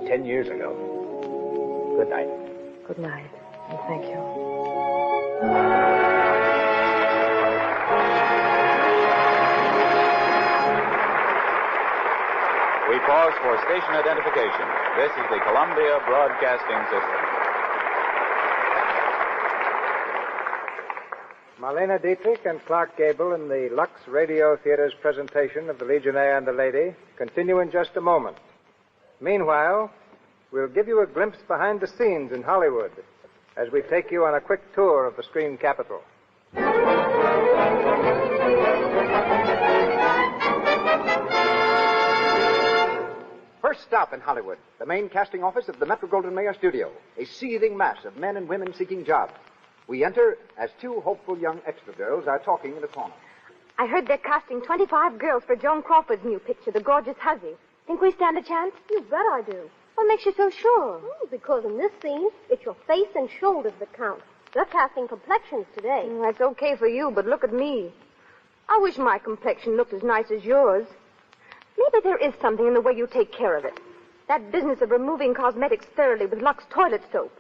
10 years ago. Good night. Good night, and thank you. We pause for station identification. This is the Columbia Broadcasting System. Marlene Dietrich and Clark Gable in the Lux Radio Theater's presentation of The Legionnaire and the Lady continue in just a moment. Meanwhile, we'll give you a glimpse behind the scenes in Hollywood as we take you on a quick tour of the screen capital. First stop in Hollywood, the main casting office of the Metro-Goldwyn-Mayer studio, a seething mass of men and women seeking jobs. We enter as two hopeful young extra girls are talking in a corner. I heard they're casting 25 girls for Joan Crawford's new picture, The Gorgeous Hussy. Think we stand a chance? You bet I do. What makes you so sure? Oh, because in this scene, it's your face and shoulders that count. They're casting complexions today. That's okay for you, but look at me. I wish my complexion looked as nice as yours. Maybe there is something in the way you take care of it. That business of removing cosmetics thoroughly with Lux toilet soap.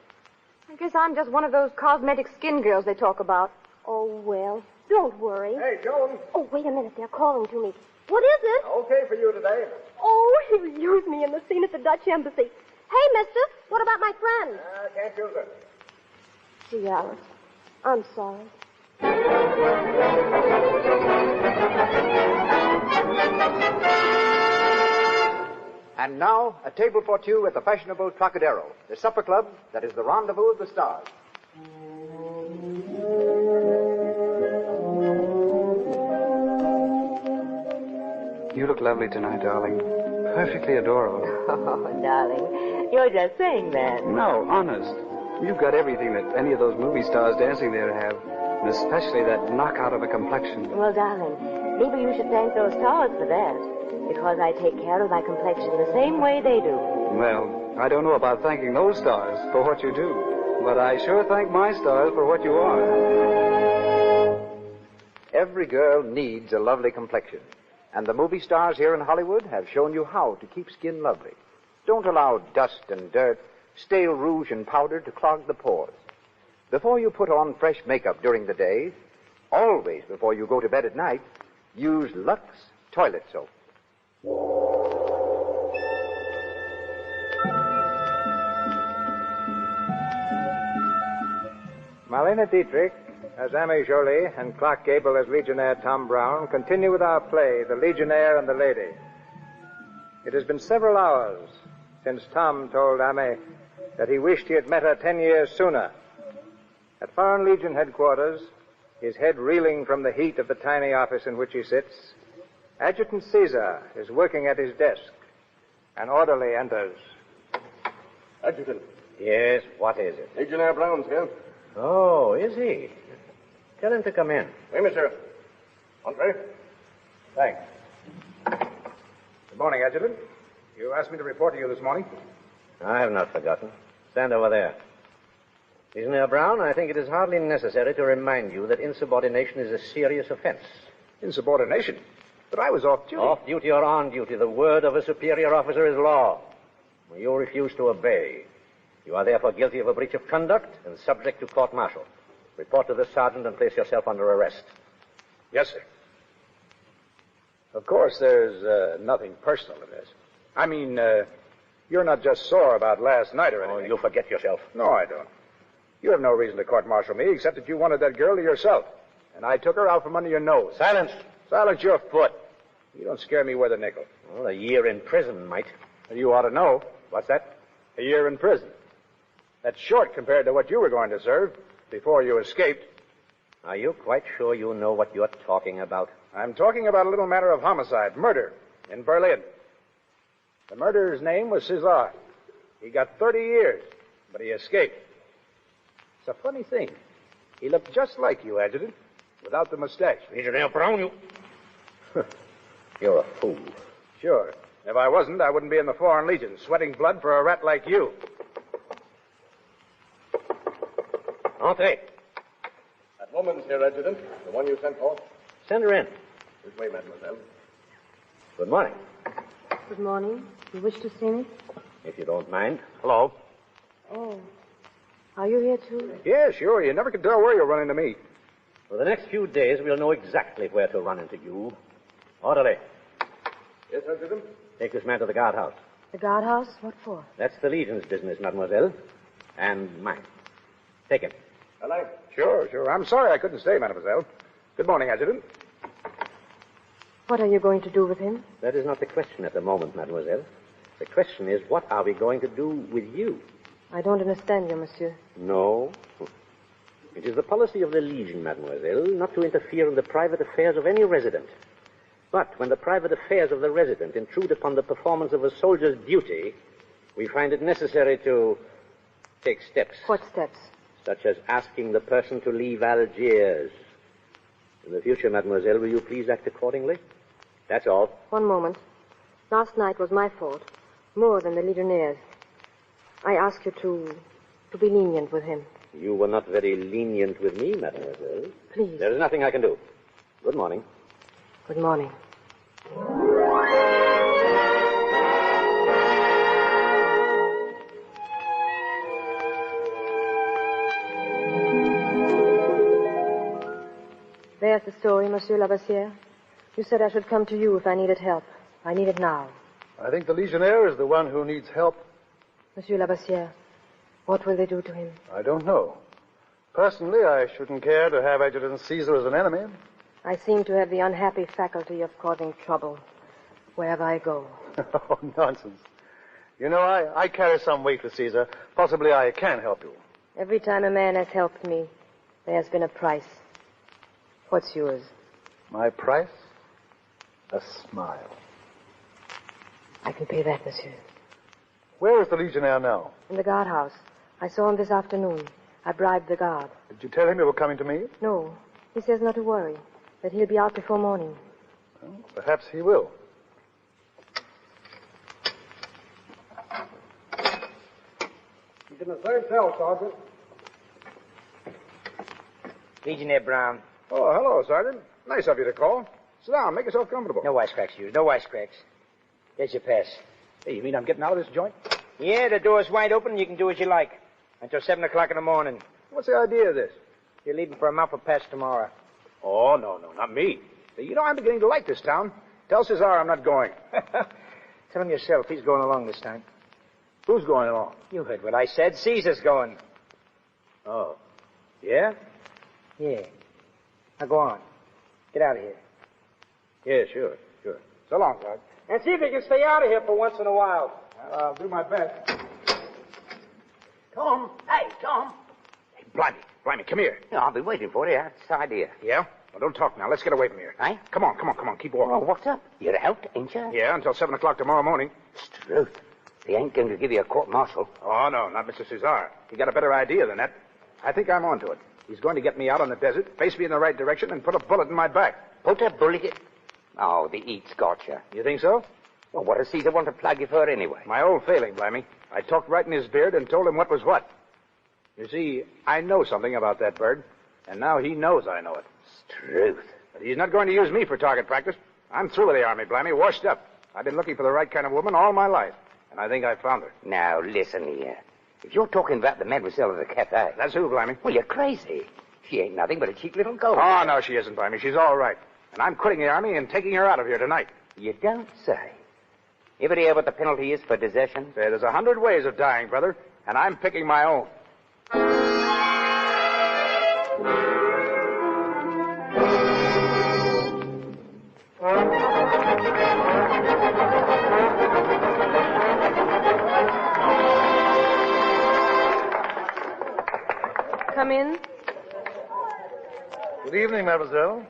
I guess I'm just one of those cosmetic skin girls they talk about. Oh, well, don't worry. Hey, Joan. Oh, wait a minute. They're calling to me. What is it? Okay for you today. Oh, he'll use me in the scene at the Dutch Embassy. Hey, mister, what about my friend? Can't use her. Gee, Alice, I'm sorry. And now, a table for two at the fashionable Trocadero, the supper club that is the rendezvous of the stars. You look lovely tonight, darling. Perfectly adorable. Oh, darling, you're just saying that. No, honest. You've got everything that any of those movie stars dancing there have, and especially that knockout of a complexion. Well, darling, maybe you should thank those stars for that, because I take care of my complexion the same way they do. Well, I don't know about thanking those stars for what you do, but I sure thank my stars for what you are. Every girl needs a lovely complexion, and the movie stars here in Hollywood have shown you how to keep skin lovely. Don't allow dust and dirt, stale rouge and powder to clog the pores. Before you put on fresh makeup during the day, always before you go to bed at night, use Lux toilet soap. Marlene Dietrich, as Amy Jolie, and Clark Gable as Legionnaire Tom Brown, continue with our play, The Legionnaire and the Lady. It has been several hours since Tom told Amy that he wished he had met her 10 years sooner. At Foreign Legion headquarters, his head reeling from the heat of the tiny office in which he sits, Adjutant Caesar is working at his desk. An orderly enters. Adjutant. Yes, what is it? Legionnaire Brown's here. Oh, is he? Tell him to come in. Oui, monsieur. Entrez. Thanks. Good morning, Adjutant. You asked me to report to you this morning. I have not forgotten. Stand over there. Legionnaire Brown, I think it is hardly necessary to remind you that insubordination is a serious offense. Insubordination? But I was off duty. Off duty or on duty, the word of a superior officer is law. You refuse to obey. You are therefore guilty of a breach of conduct and subject to court-martial. Report to the sergeant and place yourself under arrest. Yes, sir. Of course, there's nothing personal in this. I mean, you're not just sore about last night or anything. Oh, you forget yourself. No, I don't. You have no reason to court-martial me except that you wanted that girl to yourself. And I took her out from under your nose. Silence. Silence your foot. You don't scare me worth a nickel. Well, a year in prison might. You ought to know. What's that? A year in prison. That's short compared to what you were going to serve before you escaped. Are you quite sure you know what you're talking about? I'm talking about a little matter of homicide, murder, in Berlin. The murderer's name was César. He got 30 years, but he escaped. It's a funny thing. He looked just like you, Adjutant, without the mustache. Legionnaire Brown, you... You're a fool. Sure. If I wasn't, I wouldn't be in the Foreign Legion, sweating blood for a rat like you. Entrez. That woman's here, Adjutant. The one you sent for. Send her in. This way, mademoiselle. Good morning. Good morning. You wish to see me? If you don't mind. Hello. Oh. Are you here, too? Yeah, sure. You never can tell where you'll run into me. For the next few days, we'll know exactly where to run into you. Orderly. Yes, Adjutant? Take this man to the guardhouse. The guardhouse? What for? That's the Legion's business, mademoiselle. And mine. Take him. Hello. Sure. I'm sorry I couldn't stay, mademoiselle. Good morning, Adjutant. What are you going to do with him? That is not the question at the moment, mademoiselle. The question is, what are we going to do with you? I don't understand you, monsieur. No. It is the policy of the Legion, mademoiselle, not to interfere in the private affairs of any resident. But when the private affairs of the resident intrude upon the performance of a soldier's duty, we find it necessary to take steps. What steps? Such as asking the person to leave Algiers. In the future, mademoiselle, will you please act accordingly? That's all. One moment. Last night was my fault. More than the Legionnaires. I ask you to be lenient with him. You were not very lenient with me, mademoiselle. Please. There is nothing I can do. Good morning. Good morning. There's the story, Monsieur Labassiere. You said I should come to you if I needed help. I need it now. I think the Legionnaire is the one who needs help. Monsieur Labassiere, what will they do to him? I don't know. Personally, I shouldn't care to have Adjutant Caesar as an enemy. I seem to have the unhappy faculty of causing trouble wherever I go. Oh, nonsense. You know, I carry some weight with Caesar. Possibly I can help you. Every time a man has helped me, there has been a price. What's yours? My price? A smile. I can pay that, monsieur. Where is the Legionnaire now? In the guardhouse. I saw him this afternoon. I bribed the guard. Did you tell him you were coming to me? No. He says not to worry, that he'll be out before morning. Well, perhaps he will. He's in the third cell, Sergeant. Legionnaire Brown. Oh, hello, Sergeant. Nice of you to call. Sit down. Make yourself comfortable. No wisecracks, Hughes. No wisecracks. There's your pass. Hey, you mean I'm getting out of this joint? Yeah, the door's wide open and you can do as you like. Until 7 o'clock in the morning. What's the idea of this? You're leaving for a mouthful patch tomorrow. Oh, no, not me. You know, I'm beginning to like this town. Tell Cesar I'm not going. Tell him yourself. He's going along this time. Who's going along? You heard what I said. Caesar's going. Oh. Yeah? Yeah. Now go on. Get out of here. Yeah, sure. So long, Sergeant. And see if you can stay out of here for once in a while. Well, I'll do my best. Tom. Hey, Tom. Hey, Blimey, come here. Yeah, I'll be waiting for you. That's the idea. Yeah? Well, don't talk now. Let's get away from here. Aye? Come on. Keep walking. Oh, what's up? You're out, ain't you? Yeah, until 7 o'clock tomorrow morning. Struth. They ain't going to give you a court-martial. Oh, no, not Mr. Cesar. He got a better idea than that. I think I'm on to it. He's going to get me out on the desert, face me in the right direction, and put a bullet in my back. Put a bullet? Oh, the eat's got you. You think so? Well, what does Caesar want to plug you for anyway? My old failing, Blimey. I talked right in his beard and told him what was what. You see, I know something about that bird, and now he knows I know it. Truth. But he's not going to use me for target practice. I'm through with the Army, Blimey, washed up. I've been looking for the right kind of woman all my life, and I think I found her. Now, listen here. If you're talking about the mademoiselle of the cafe... That's who, Blimey? Well, you're crazy. She ain't nothing but a cheap little gold. Oh, no, she isn't, Blimey. She's all right. And I'm quitting the Army and taking her out of here tonight. You don't say. You ever hear what the penalty is for desertion? There's 100 ways of dying, brother, and I'm picking my own. Come in. Good evening, mademoiselle.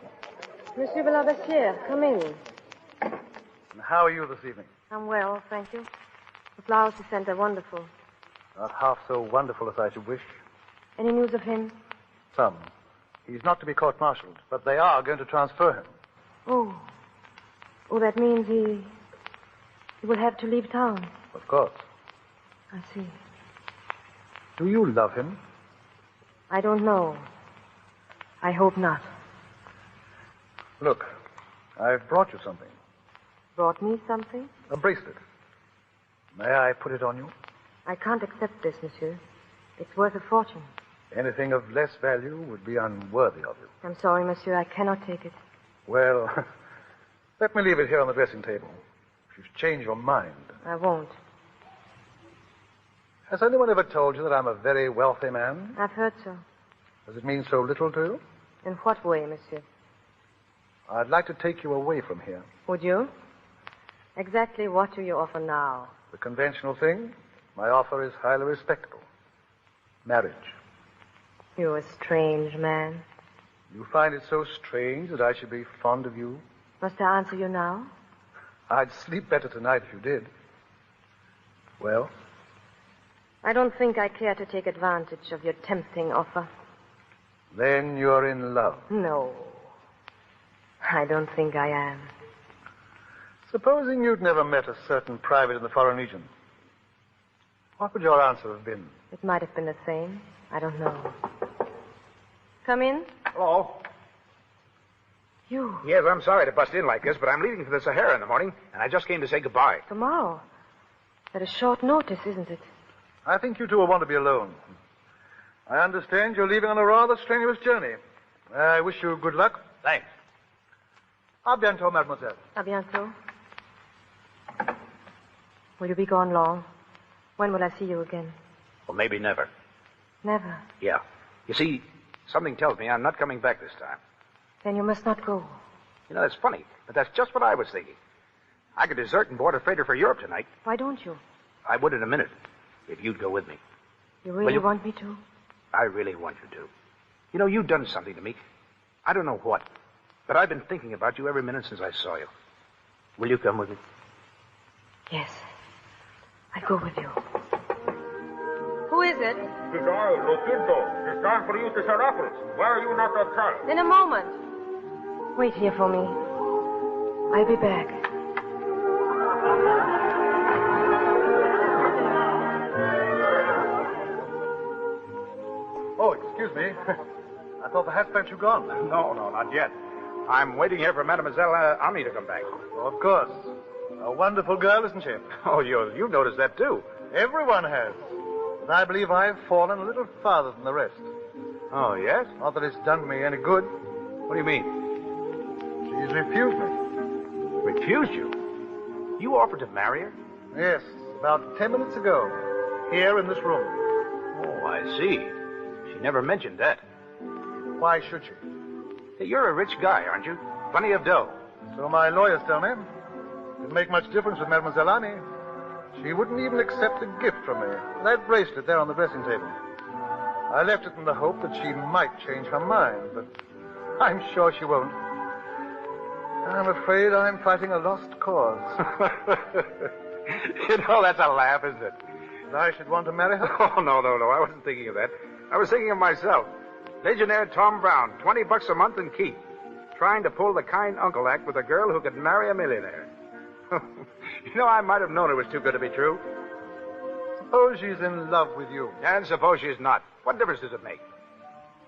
Monsieur Labassiere, come in. And how are you this evening? I'm well, thank you. The flowers you sent are wonderful. Not half so wonderful as I should wish. Any news of him? Some. He's not to be court-martialed, but they are going to transfer him. Oh, that means he will have to leave town. Of course. I see. Do you love him? I don't know. I hope not. Look, I've brought you something. Brought me something? A bracelet. May I put it on you? I can't accept this, monsieur. It's worth a fortune. Anything of less value would be unworthy of you. I'm sorry, monsieur. I cannot take it. Well, let me leave it here on the dressing table. If you've changed your mind. I won't. Has anyone ever told you that I'm a very wealthy man? I've heard so. Does it mean so little to you? In what way, monsieur? I'd like to take you away from here. Would you? Exactly what do you offer now? The conventional thing. My offer is highly respectable. Marriage. You're a strange man. You find it so strange that I should be fond of you? Must I answer you now? I'd sleep better tonight if you did. Well? I don't think I care to take advantage of your tempting offer. Then you're in love. No. I don't think I am. Supposing you'd never met a certain private in the Foreign Legion, what would your answer have been? It might have been the same. I don't know. Come in. Hello. You. Yes, I'm sorry to bust in like this, but I'm leaving for the Sahara in the morning, and I just came to say goodbye. Tomorrow. At a short notice, isn't it? I think you two will want to be alone. I understand you're leaving on a rather strenuous journey. I wish you good luck. Thanks. A bientôt, mademoiselle. A bientôt. Will you be gone long? When will I see you again? Well, maybe never. Never. Yeah. You see, something tells me I'm not coming back this time. Then you must not go. You know, that's funny, but that's just what I was thinking. I could desert and board a freighter for Europe tonight. Why don't you? I would in a minute, if you'd go with me. You really want me to? I really want you to. You know, you've done something to me. I don't know what, but I've been thinking about you every minute since I saw you. Will you come with me? Yes. I'll go with you. Who is it? It's I, Loquinto. It's time for you to set apples. Why are you not outside? In a moment. Wait here for me. I'll be back. Oh, excuse me. I thought perhaps you gone. No, not yet. I'm waiting here for Mademoiselle Ami to come back. Oh, of course. A wonderful girl, isn't she? Oh, you've noticed that, too. Everyone has. But I believe I've fallen a little farther than the rest. Oh, yes? Not that it's done me any good. What do you mean? She's refused me. Refused you? You offered to marry her? Yes, about 10 minutes ago. Here in this room. Oh, I see. She never mentioned that. Why should she? Hey, you're a rich guy, aren't you? Plenty of dough. So my lawyers tell me. Didn't make much difference with Mademoiselle Ami. She wouldn't even accept a gift from me. That bracelet there on the dressing table. I left it in the hope that she might change her mind, but I'm sure she won't. I'm afraid I'm fighting a lost cause. You know, that's a laugh, isn't it? That I should want to marry her? Oh, no. I wasn't thinking of that. I was thinking of myself. Legionnaire Tom Brown, $20 a month and keep. Trying to pull the kind uncle act with a girl who could marry a millionaire. You know, I might have known it was too good to be true. Suppose she's in love with you. And suppose she's not. What difference does it make?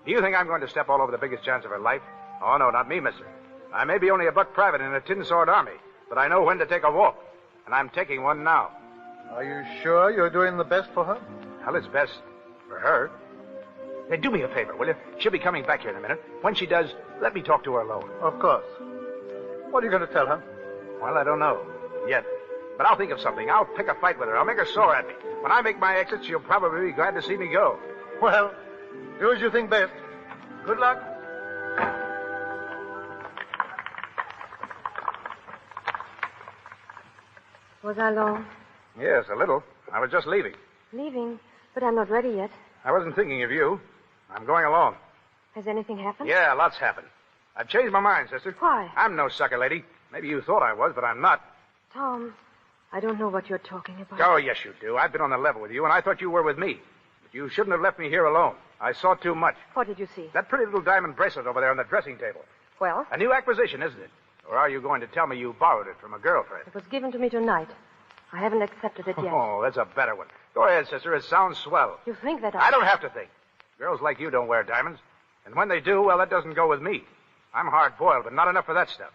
Do you think I'm going to step all over the biggest chance of her life? Oh, no, not me, mister. I may be only a buck private in a tin sword army, but I know when to take a walk. And I'm taking one now. Are you sure you're doing the best for her? Well, it's best for her. Hey, do me a favor, will you? She'll be coming back here in a minute. When she does, let me talk to her alone. Of course. What are you going to tell her? Well, I don't know yet. But I'll think of something. I'll pick a fight with her. I'll make her sore at me. When I make my exit, she'll probably be glad to see me go. Well, do as you think best. Good luck. Was I long? Yes, a little. I was just leaving. Leaving? But I'm not ready yet. I wasn't thinking of you. I'm going along. Has anything happened? Yeah, lots happened. I've changed my mind, sister. Why? I'm no sucker lady. Maybe you thought I was, but I'm not. Tom, I don't know what you're talking about. Oh, yes, you do. I've been on the level with you, and I thought you were with me. But you shouldn't have left me here alone. I saw too much. What did you see? That pretty little diamond bracelet over there on the dressing table. Well? A new acquisition, isn't it? Or are you going to tell me you borrowed it from a girlfriend? It was given to me tonight. I haven't accepted it yet. Oh, that's a better one. Go ahead, sister. It sounds swell. You think that I don't have to think. Girls like you don't wear diamonds. And when they do, well, that doesn't go with me. I'm hard-boiled, but not enough for that stuff.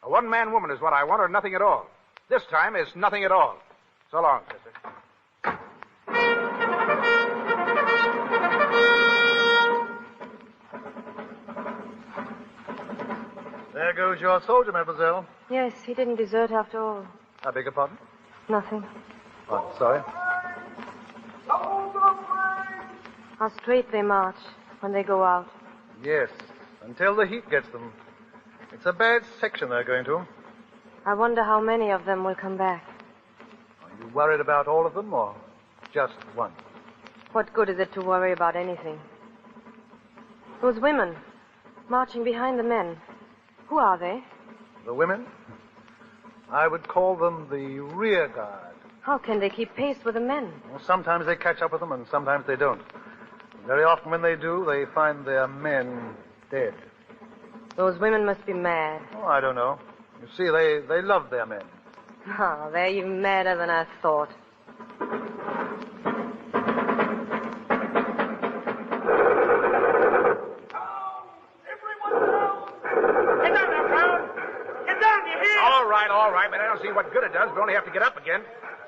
A one-man woman is what I want, or nothing at all. This time, it's nothing at all. So long, sister. There goes your soldier, mademoiselle. Yes, he didn't desert after all. I beg your pardon? Nothing. Oh, I'm sorry. How straight they march when they go out. Yes, until the heat gets them. It's a bad section they're going to. I wonder how many of them will come back. Are you worried about all of them, or just one? What good is it to worry about anything? Those women marching behind the men. Who are they? The women? I would call them the rear guard. How can they keep pace with the men? Well, sometimes they catch up with them, and sometimes they don't. Very often when they do, they find their men dead. Those women must be mad. Oh, I don't know. You see, they love their men. Oh, they're even madder than I thought. All right, but I don't see what good it does. We only have to get up again.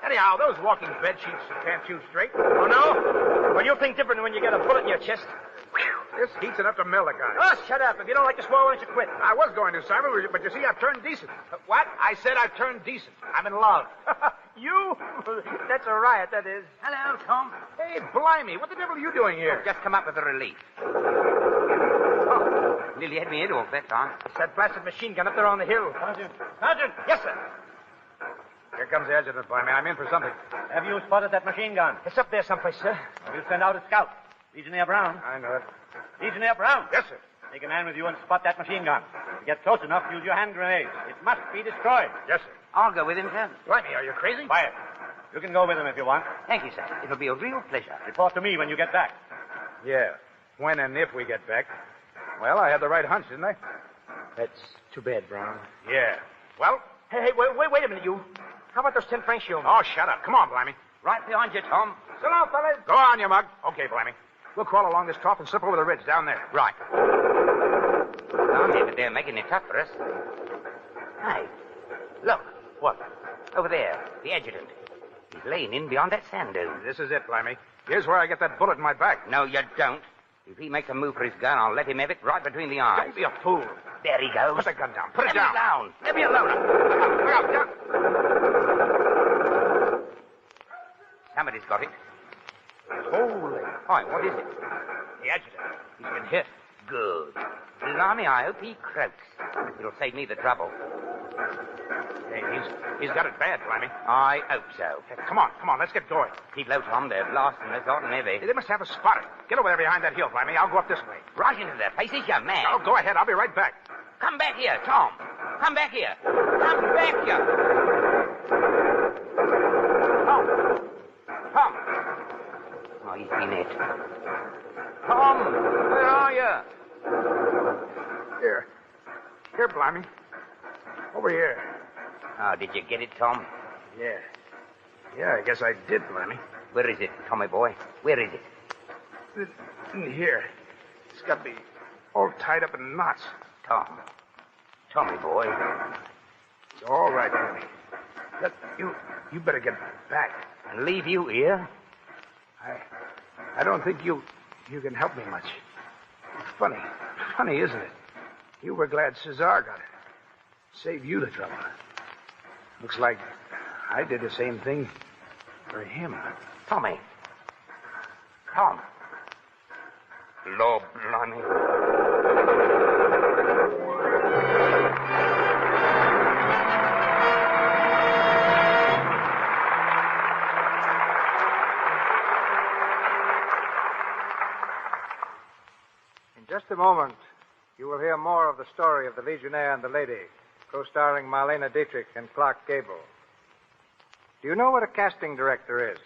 Anyhow, those walking bed sheets can't shoot straight. Oh, no? Well, you'll think different when you get a bullet in your chest. Whew. This heat's enough to mill the guy. Oh, shut up. If you don't like to swear, why don't you quit? I was going to, Simon, but you see, I've turned decent. What? I said I've turned decent. I'm in love. You? That's a riot, that is. Hello, Tom. Hey, blimey, what the devil are you doing here? Just come up with a relief. Oh, nearly had me head off that time. It's that blasted machine gun up there on the hill. Sergeant. Yes, sir. Here comes the adjutant, blimey. I'm in for something. Have you spotted that machine gun? It's up there someplace, sir. We'll send out a scout. Legionnaire Brown. I know it. Legionnaire Brown. Yes, sir. Take a man with you and spot that machine gun. If you get close enough, use your hand grenades. It must be destroyed. Yes, sir. I'll go with him, sir. Blimey, are you crazy? Quiet. You can go with him if you want. Thank you, sir. It'll be a real pleasure. Report to me when you get back. Yeah. When and if we get back. Well, I had the right hunch, didn't I? That's too bad, Brown. Yeah. Well? Hey, wait a minute, you. How about those 10 francs you owe me? Oh, shut up. Come on, blimey. Right behind you, Tom. So long, fellas. Go on, you mug. Okay, blimey. We'll crawl along this trough and slip over the ridge down there. Right. Down here, but they're making it tough for us. Hey, look. What? Over there, the adjutant. He's laying in beyond that sand dune. This is it, blimey. Here's where I get that bullet in my back. No, you don't. If he makes a move for his gun, I'll let him have it right between the eyes. Don't be a fool. There he goes. Put the gun down. Put it Let down. me down. Let me alone. Look out, gun. Somebody's got it. Holy. Hi, what is it? The adjutant. He's been hit. Good. Blimey, I hope he croaks. It'll save me the trouble. Hey, he's got it bad, blimey. I hope so. Hey, come on, let's get going. Keep low, Tom. They're blasting us hot and heavy. Hey, they must have us spotted. Get over there behind that hill, blimey. I'll go up this way. Right into their faces, you man. Oh, go ahead. I'll be right back. Come back here, Tom. Come back here. Come back here. Tom. Oh, he's been hit. Tom, where are you? Here, blimey. Over here. Oh, did you get it, Tom? Yeah. Yeah, I guess I did, blimey. Where is it, Tommy boy? Where is it? In here. It's got to be all tied up in knots. Tom. Tommy boy. It's all right, blimey. Look, you better get back. And leave you here? I don't think you can help me much. Funny, isn't it? You were glad Cesar got it. Save you the trouble. Looks like I did the same thing for him. Tommy. Tom. Lord blimey. In just a moment, you will hear more of the story of the Legionnaire and the Lady, co-starring Marlene Dietrich and Clark Gable. Do you know what a casting director is?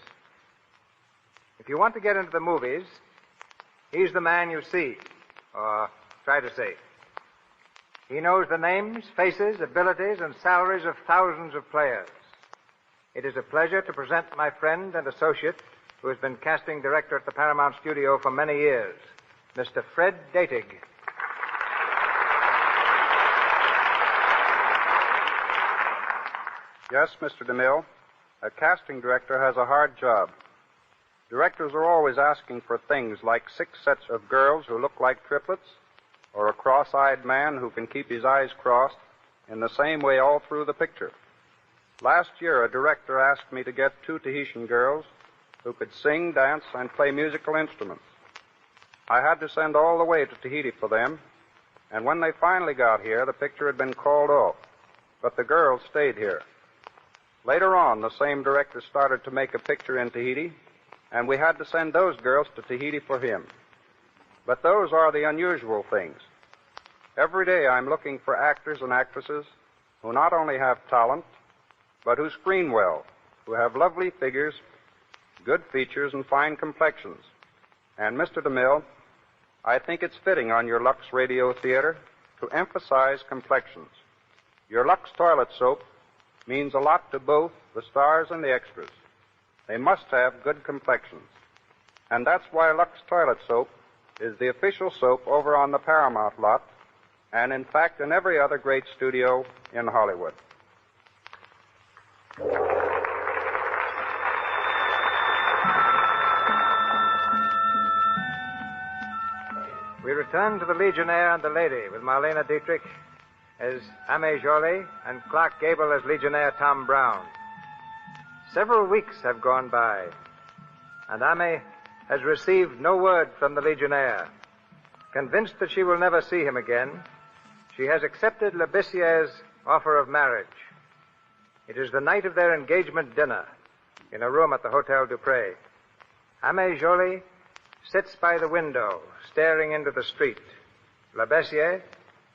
If you want to get into the movies, he's the man you see, or try to see. He knows the names, faces, abilities, and salaries of thousands of players. It is a pleasure to present my friend and associate, who has been casting director at the Paramount Studio for many years, Mr. Fred Datig. Yes, Mr. DeMille. A casting director has a hard job. Directors are always asking for things like 6 sets of girls who look like triplets, or a cross-eyed man who can keep his eyes crossed in the same way all through the picture. Last year, a director asked me to get 2 Tahitian girls who could sing, dance, and play musical instruments. I had to send all the way to Tahiti for them, and when they finally got here, the picture had been called off. But the girls stayed here. Later on, the same director started to make a picture in Tahiti, and we had to send those girls to Tahiti for him. But those are the unusual things. Every day I'm looking for actors and actresses who not only have talent, but who screen well, who have lovely figures, good features, and fine complexions. And, Mr. DeMille, I think it's fitting on your Lux Radio Theater to emphasize complexions. Your Lux toilet soap means a lot to both the stars and the extras. They must have good complexions. And that's why Lux toilet soap is the official soap over on the Paramount lot, and in fact in every other great studio in Hollywood. We return to the Legionnaire and the Lady with Marlena Dietrich as Ame Jolie and Clark Gable as Legionnaire Tom Brown. Several weeks have gone by, and Ame has received no word from the Legionnaire. Convinced that she will never see him again, she has accepted Lebessier's offer of marriage. It is the night of their engagement dinner in a room at the Hotel Dupré. Ame Jolie sits by the window, staring into the street. Lebessier,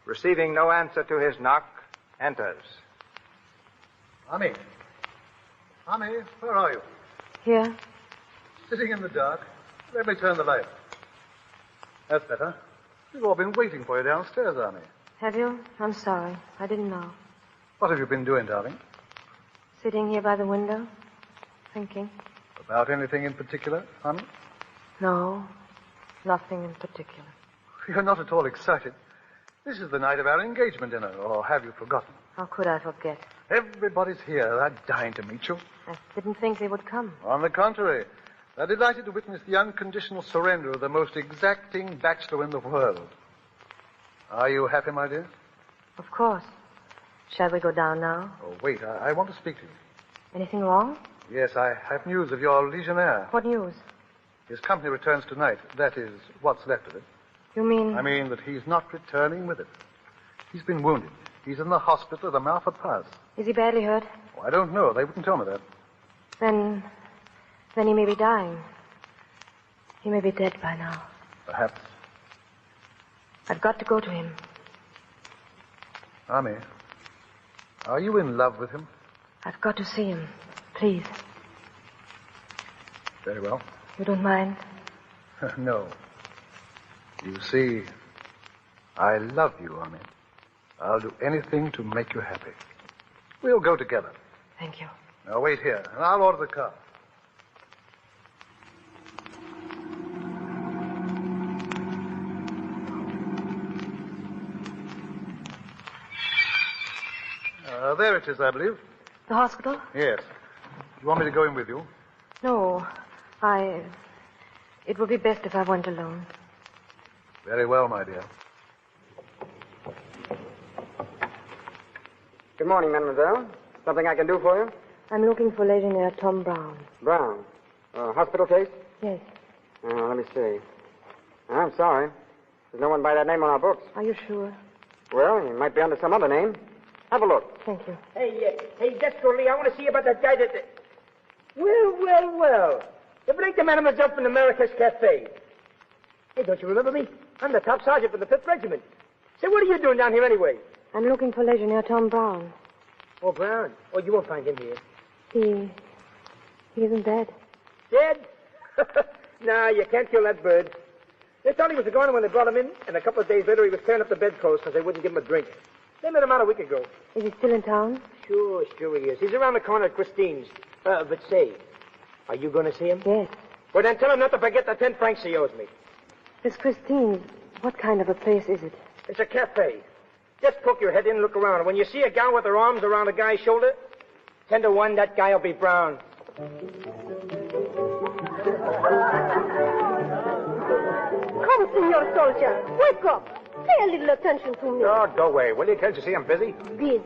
receiving no answer to his knock, enters. Ame, where are you? Here. Sitting in the dark. Let me turn the light. That's better. We've all been waiting for you downstairs, Ame. Have you? I'm sorry. I didn't know. What have you been doing, darling? Sitting here by the window, thinking. About anything in particular, Ame? No, nothing in particular. You're not at all excited. This is the night of our engagement dinner, or have you forgotten? How could I forget? Everybody's here. They're dying to meet you. I didn't think they would come. On the contrary, they're delighted to witness the unconditional surrender of the most exacting bachelor in the world. Are you happy, my dear? Of course. Shall we go down now? Oh, wait. I want to speak to you. Anything wrong? Yes, I have news of your Legionnaire. What news? His company returns tonight. That is, what's left of it. You mean? I mean that he's not returning with it. He's been wounded. He's in the hospital at the mouth of Paz. Is he badly hurt? Oh, I don't know. They wouldn't tell me that. Then he may be dying. He may be dead by now. Perhaps. I've got to go to him. Ame, are you in love with him? I've got to see him. Please. Very well. You don't mind? No. You see, I love you, Ame. I'll do anything to make you happy. We'll go together. Thank you. Now, wait here, and I'll order the car. There it is, I believe. The hospital? Yes. You want me to go in with you? No. It would be best if I went alone. Very well, my dear. Good morning, mademoiselle. Something I can do for you? I'm looking for Legionnaire Tom Brown. Brown. Hospital case? Yes. Let me see. I'm sorry. There's no one by that name on our books. Are you sure? Well, he might be under some other name. Have a look. Thank you. Hey, Destro Lee, I want to see about that guy that... Well. If it ain't the mademoiselle from America's Cafe. Hey, don't you remember me? I'm the top sergeant for the 5th Regiment. Say, what are you doing down here anyway? I'm looking for Legionnaire Tom Brown. Oh, Brown? Oh, you won't find him here. He isn't dead. Dead? Nah, you can't kill that bird. They thought he was a goner when they brought him in, and a couple of days later he was tearing up the bedclothes because they wouldn't give him a drink. They let him out a week ago. Is he still in town? Sure he is. He's around the corner at Christine's. But say, are you going to see him? Yes. Well, then tell him not to forget the 10 francs he owes me. Miss Christine's, what kind of a place is it? It's a cafe. Just poke your head in and look around. And when you see a gal with her arms around a guy's shoulder, 10 to 1, that guy will be Brown. Come, Senor Soldier. Wake up. Pay a little attention to me. Oh, go away, will you? Can't you see I'm busy? Busy.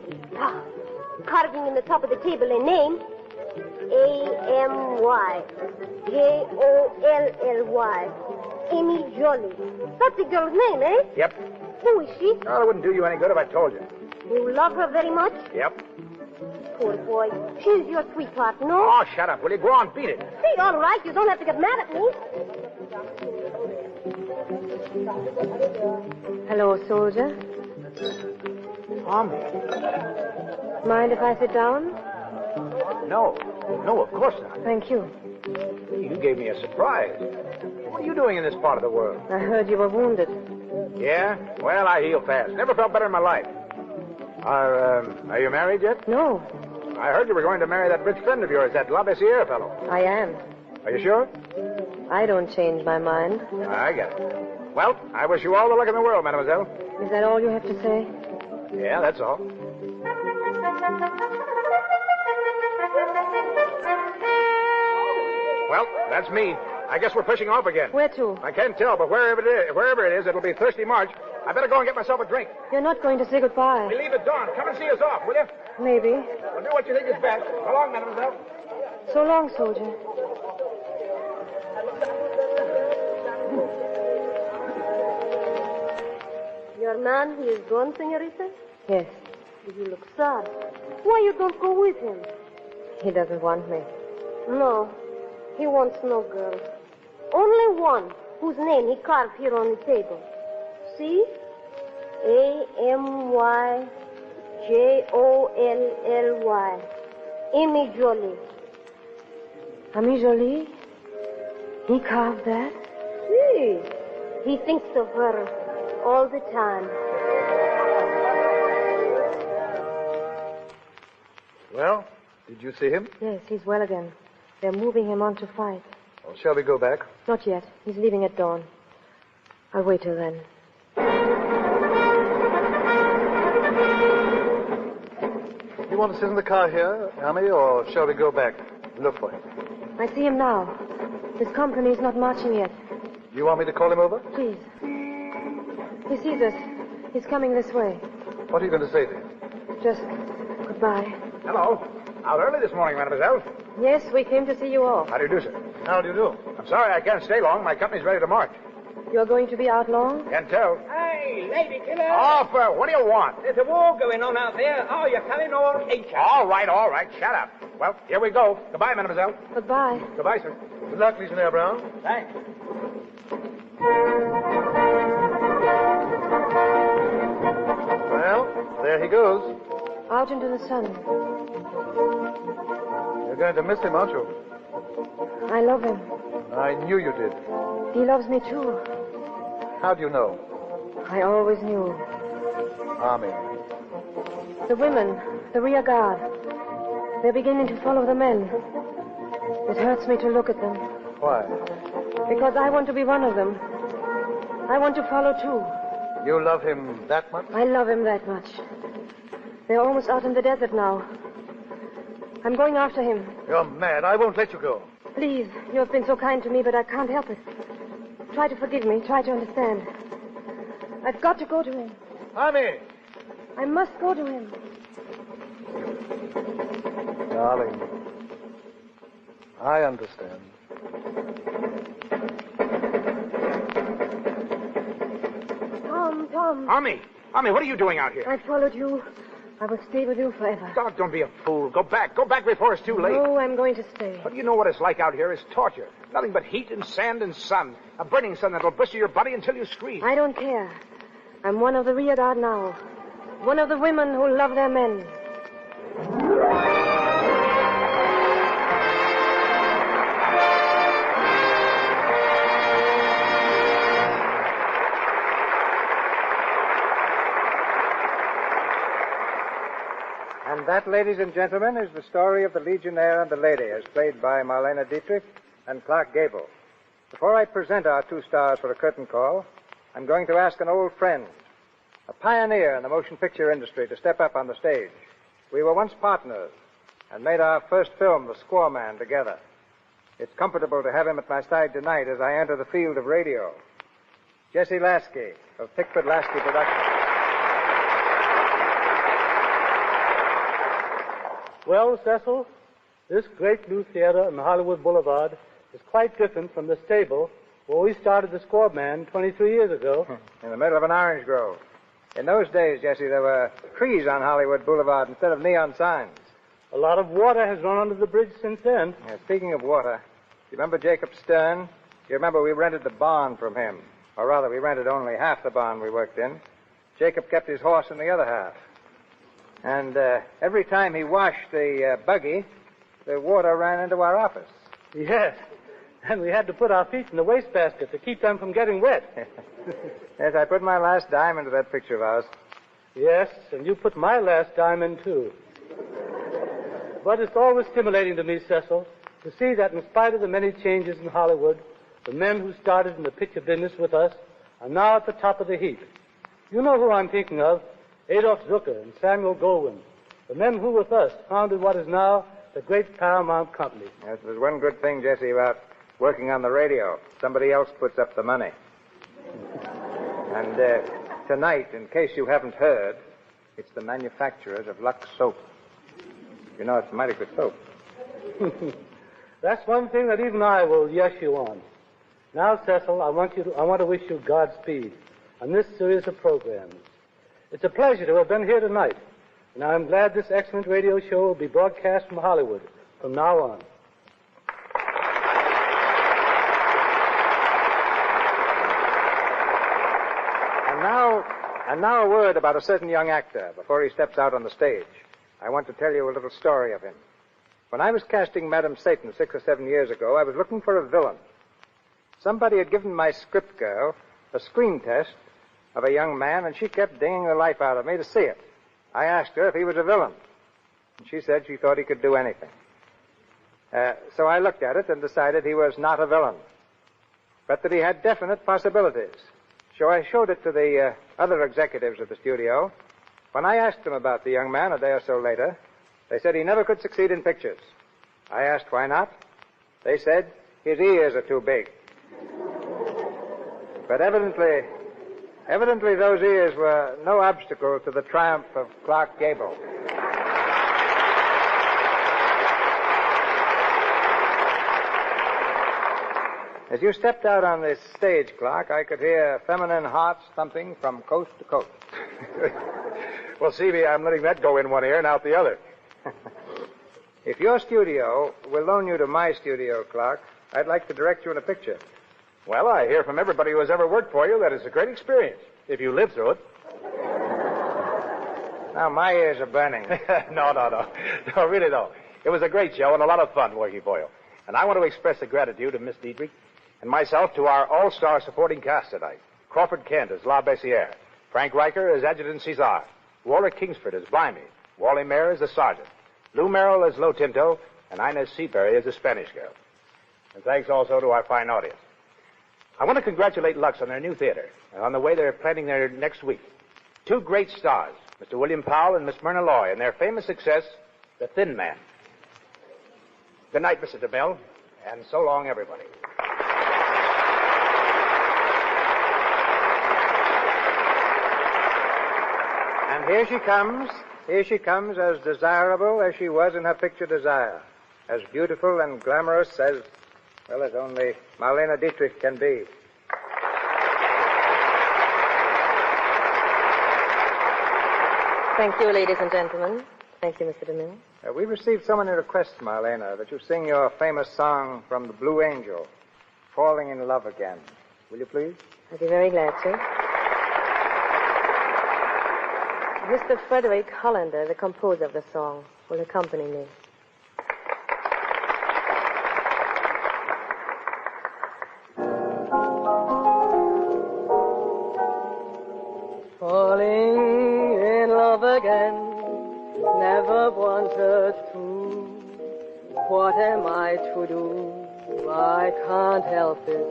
Carving in the top of the table a name. A-M-Y. J-O-L-L-Y. Amy Jolie. That's the girl's name, eh? Yep. Who is she? Oh, it wouldn't do you any good if I told you. You love her very much? Yep. Poor boy. She's your sweetheart, no? Oh, shut up, will you? Go on, beat it. See, all right. You don't have to get mad at me. Hello, soldier. Mind if I sit down? No, of course not. Thank you. You gave me a surprise. What are you doing in this part of the world? I heard you were wounded. Yeah? Well, I heal fast. Never felt better in my life. Are you married yet? No. I heard you were going to marry that rich friend of yours, that Labessiere fellow. I am. Are you sure? I don't change my mind. I get it. Well, I wish you all the luck in the world, mademoiselle. Is that all you have to say? Yeah, that's all. Well, that's me. I guess we're pushing off again. Where to? I can't tell, but wherever it is, it'll be Thirsty March. I better go and get myself a drink. You're not going to say goodbye. We leave at dawn. Come and see us off, will you? Maybe. Well, do what you think is best. So long, mademoiselle. So long, soldier. Your man, he is gone, senorita? Yes. You look sad. Why you don't go with him? He doesn't want me. No, he wants no girl. Only one, whose name he carved here on the table. See? Amyjolly. Amy Jolie. Ami Jolie? He carved that? See? He thinks of her all the time. Well, did you see him? Yes, he's well again. They're moving him on to fight. Well, shall we go back? Not yet. He's leaving at dawn. I'll wait till then. You want to sit in the car here, Amy, or shall we go back and look for him? I see him now. His company is not marching yet. You want me to call him over? Please. He sees us. He's coming this way. What are you going to say to him? Just goodbye. Hello. Out early this morning, mademoiselle. Yes, we came to see you off. How do you do, sir? How do you do? I'm sorry I can't stay long. My company's ready to march. You're going to be out long? Can't tell. Hey, lady killer. Offer. What do you want? There's a war going on out there. Oh, you're coming or ain't you? All right. Shut up. Well, here we go. Goodbye, mademoiselle. Goodbye. Goodbye, sir. Good luck, Legionnaire Brown. Thanks. Well, there he goes. Out into the sun. You're going to miss him, aren't you? I love him. I knew you did. He loves me too. How do you know? I always knew. Army. The women, the rear guard, they're beginning to follow the men. It hurts me to look at them. Why? Because I want to be one of them. I want to follow too. You love him that much? I love him that much. They're almost out in the desert now. I'm going after him. You're mad. I won't let you go. Please, you have been so kind to me, but I can't help it. Try to forgive me. Try to understand. I've got to go to him. Army! I must go to him. Darling, I understand. Tom. Army, what are you doing out here? I followed you. I will stay with you forever. Doc, don't be a fool. Go back before it's too late. No, I'm going to stay. But you know what it's like out here. It's torture. Nothing but heat and sand and sun. A burning sun that'll blister your body until you scream. I don't care. I'm one of the rear guard now. One of the women who love their men. And that, ladies and gentlemen, is the story of the Legionnaire and the Lady, as played by Marlene Dietrich and Clark Gable. Before I present our two stars for a curtain call, I'm going to ask an old friend, a pioneer in the motion picture industry, to step up on the stage. We were once partners and made our first film, The Squaw Man, together. It's comfortable to have him at my side tonight as I enter the field of radio. Jesse Lasky of Pickford Lasky Productions. Well, Cecil, this great new theater on Hollywood Boulevard is quite different from the stable where we started the Squaw Man 23 years ago. In the middle of an orange grove. In those days, Jesse, there were trees on Hollywood Boulevard instead of neon signs. A lot of water has run under the bridge since then. Yeah, speaking of water, you remember Jacob Stern? You remember we rented the barn from him. Or rather, we rented only half the barn we worked in. Jacob kept his horse in the other half. And every time he washed the buggy, the water ran into our office. Yes, and we had to put our feet in the wastebasket to keep them from getting wet. Yes, I put my last dime into that picture of ours. Yes, and you put my last dime in, too. But it's always stimulating to me, Cecil, to see that in spite of the many changes in Hollywood, the men who started in the picture business with us are now at the top of the heap. You know who I'm thinking of. Adolf Zucker and Samuel Goldwyn, the men who with us founded what is now the great Paramount Company. Yes, there's one good thing, Jesse, about working on the radio. Somebody else puts up the money. And tonight, in case you haven't heard, it's the manufacturers of Lux soap. You know, it's mighty good soap. That's one thing that even I will yes you on. Now, Cecil, I want to wish you Godspeed on this series of programs. It's a pleasure to have been here tonight, and I'm glad this excellent radio show will be broadcast from Hollywood from now on. And now a word about a certain young actor before he steps out on the stage. I want to tell you a little story of him. When I was casting Madame Satan 6 or 7 years ago, I was looking for a villain. Somebody had given my script girl a screen test of a young man, and she kept dinging the life out of me to see it. I asked her if he was a villain, and she said she thought he could do anything. So I looked at it and decided he was not a villain, but that he had definite possibilities. So I showed it to the other executives of the studio. When I asked them about the young man a day or so later, they said he never could succeed in pictures. I asked why not. They said his ears are too big. But evidently those ears were no obstacle to the triumph of Clark Gable. As you stepped out on this stage, Clark, I could hear feminine hearts thumping from coast to coast. Well, Stevie, I'm letting that go in one ear and out the other. If your studio will loan you to my studio, Clark, I'd like to direct you in a picture. Well, I hear from everybody who has ever worked for you that it's a great experience, if you live through it. Now, my ears are burning. No, really, though. It was a great show and a lot of fun working for you. And I want to express the gratitude of Miss Dietrich and myself to our all-star supporting cast tonight. Crawford Kent as La Bessiere, Frank Riker as Adjutant Cesar, Walter Kingsford as Blimey, Wally Mayer as the Sergeant, Lou Merrill as Lo Tinto, and Inez Seabury as the Spanish Girl. And thanks also to our fine audience. I want to congratulate Lux on their new theater and on the way they're planning their next week. Two great stars, Mr. William Powell and Miss Myrna Loy, and their famous success, The Thin Man. Good night, Mr. DeMille, and so long, everybody. And here she comes as desirable as she was in her picture Desire, as beautiful and glamorous as only Marlene Dietrich can be. Thank you, ladies and gentlemen. Thank you, Mr. DeMille. We received so many requests, Marlena, that you sing your famous song from the Blue Angel, Falling in Love Again. Will you please? I'd be very glad to. Mr. Frederick Hollander, the composer of the song, will accompany me. Falling in love again, never wanted to. What am I to do? I can't help it.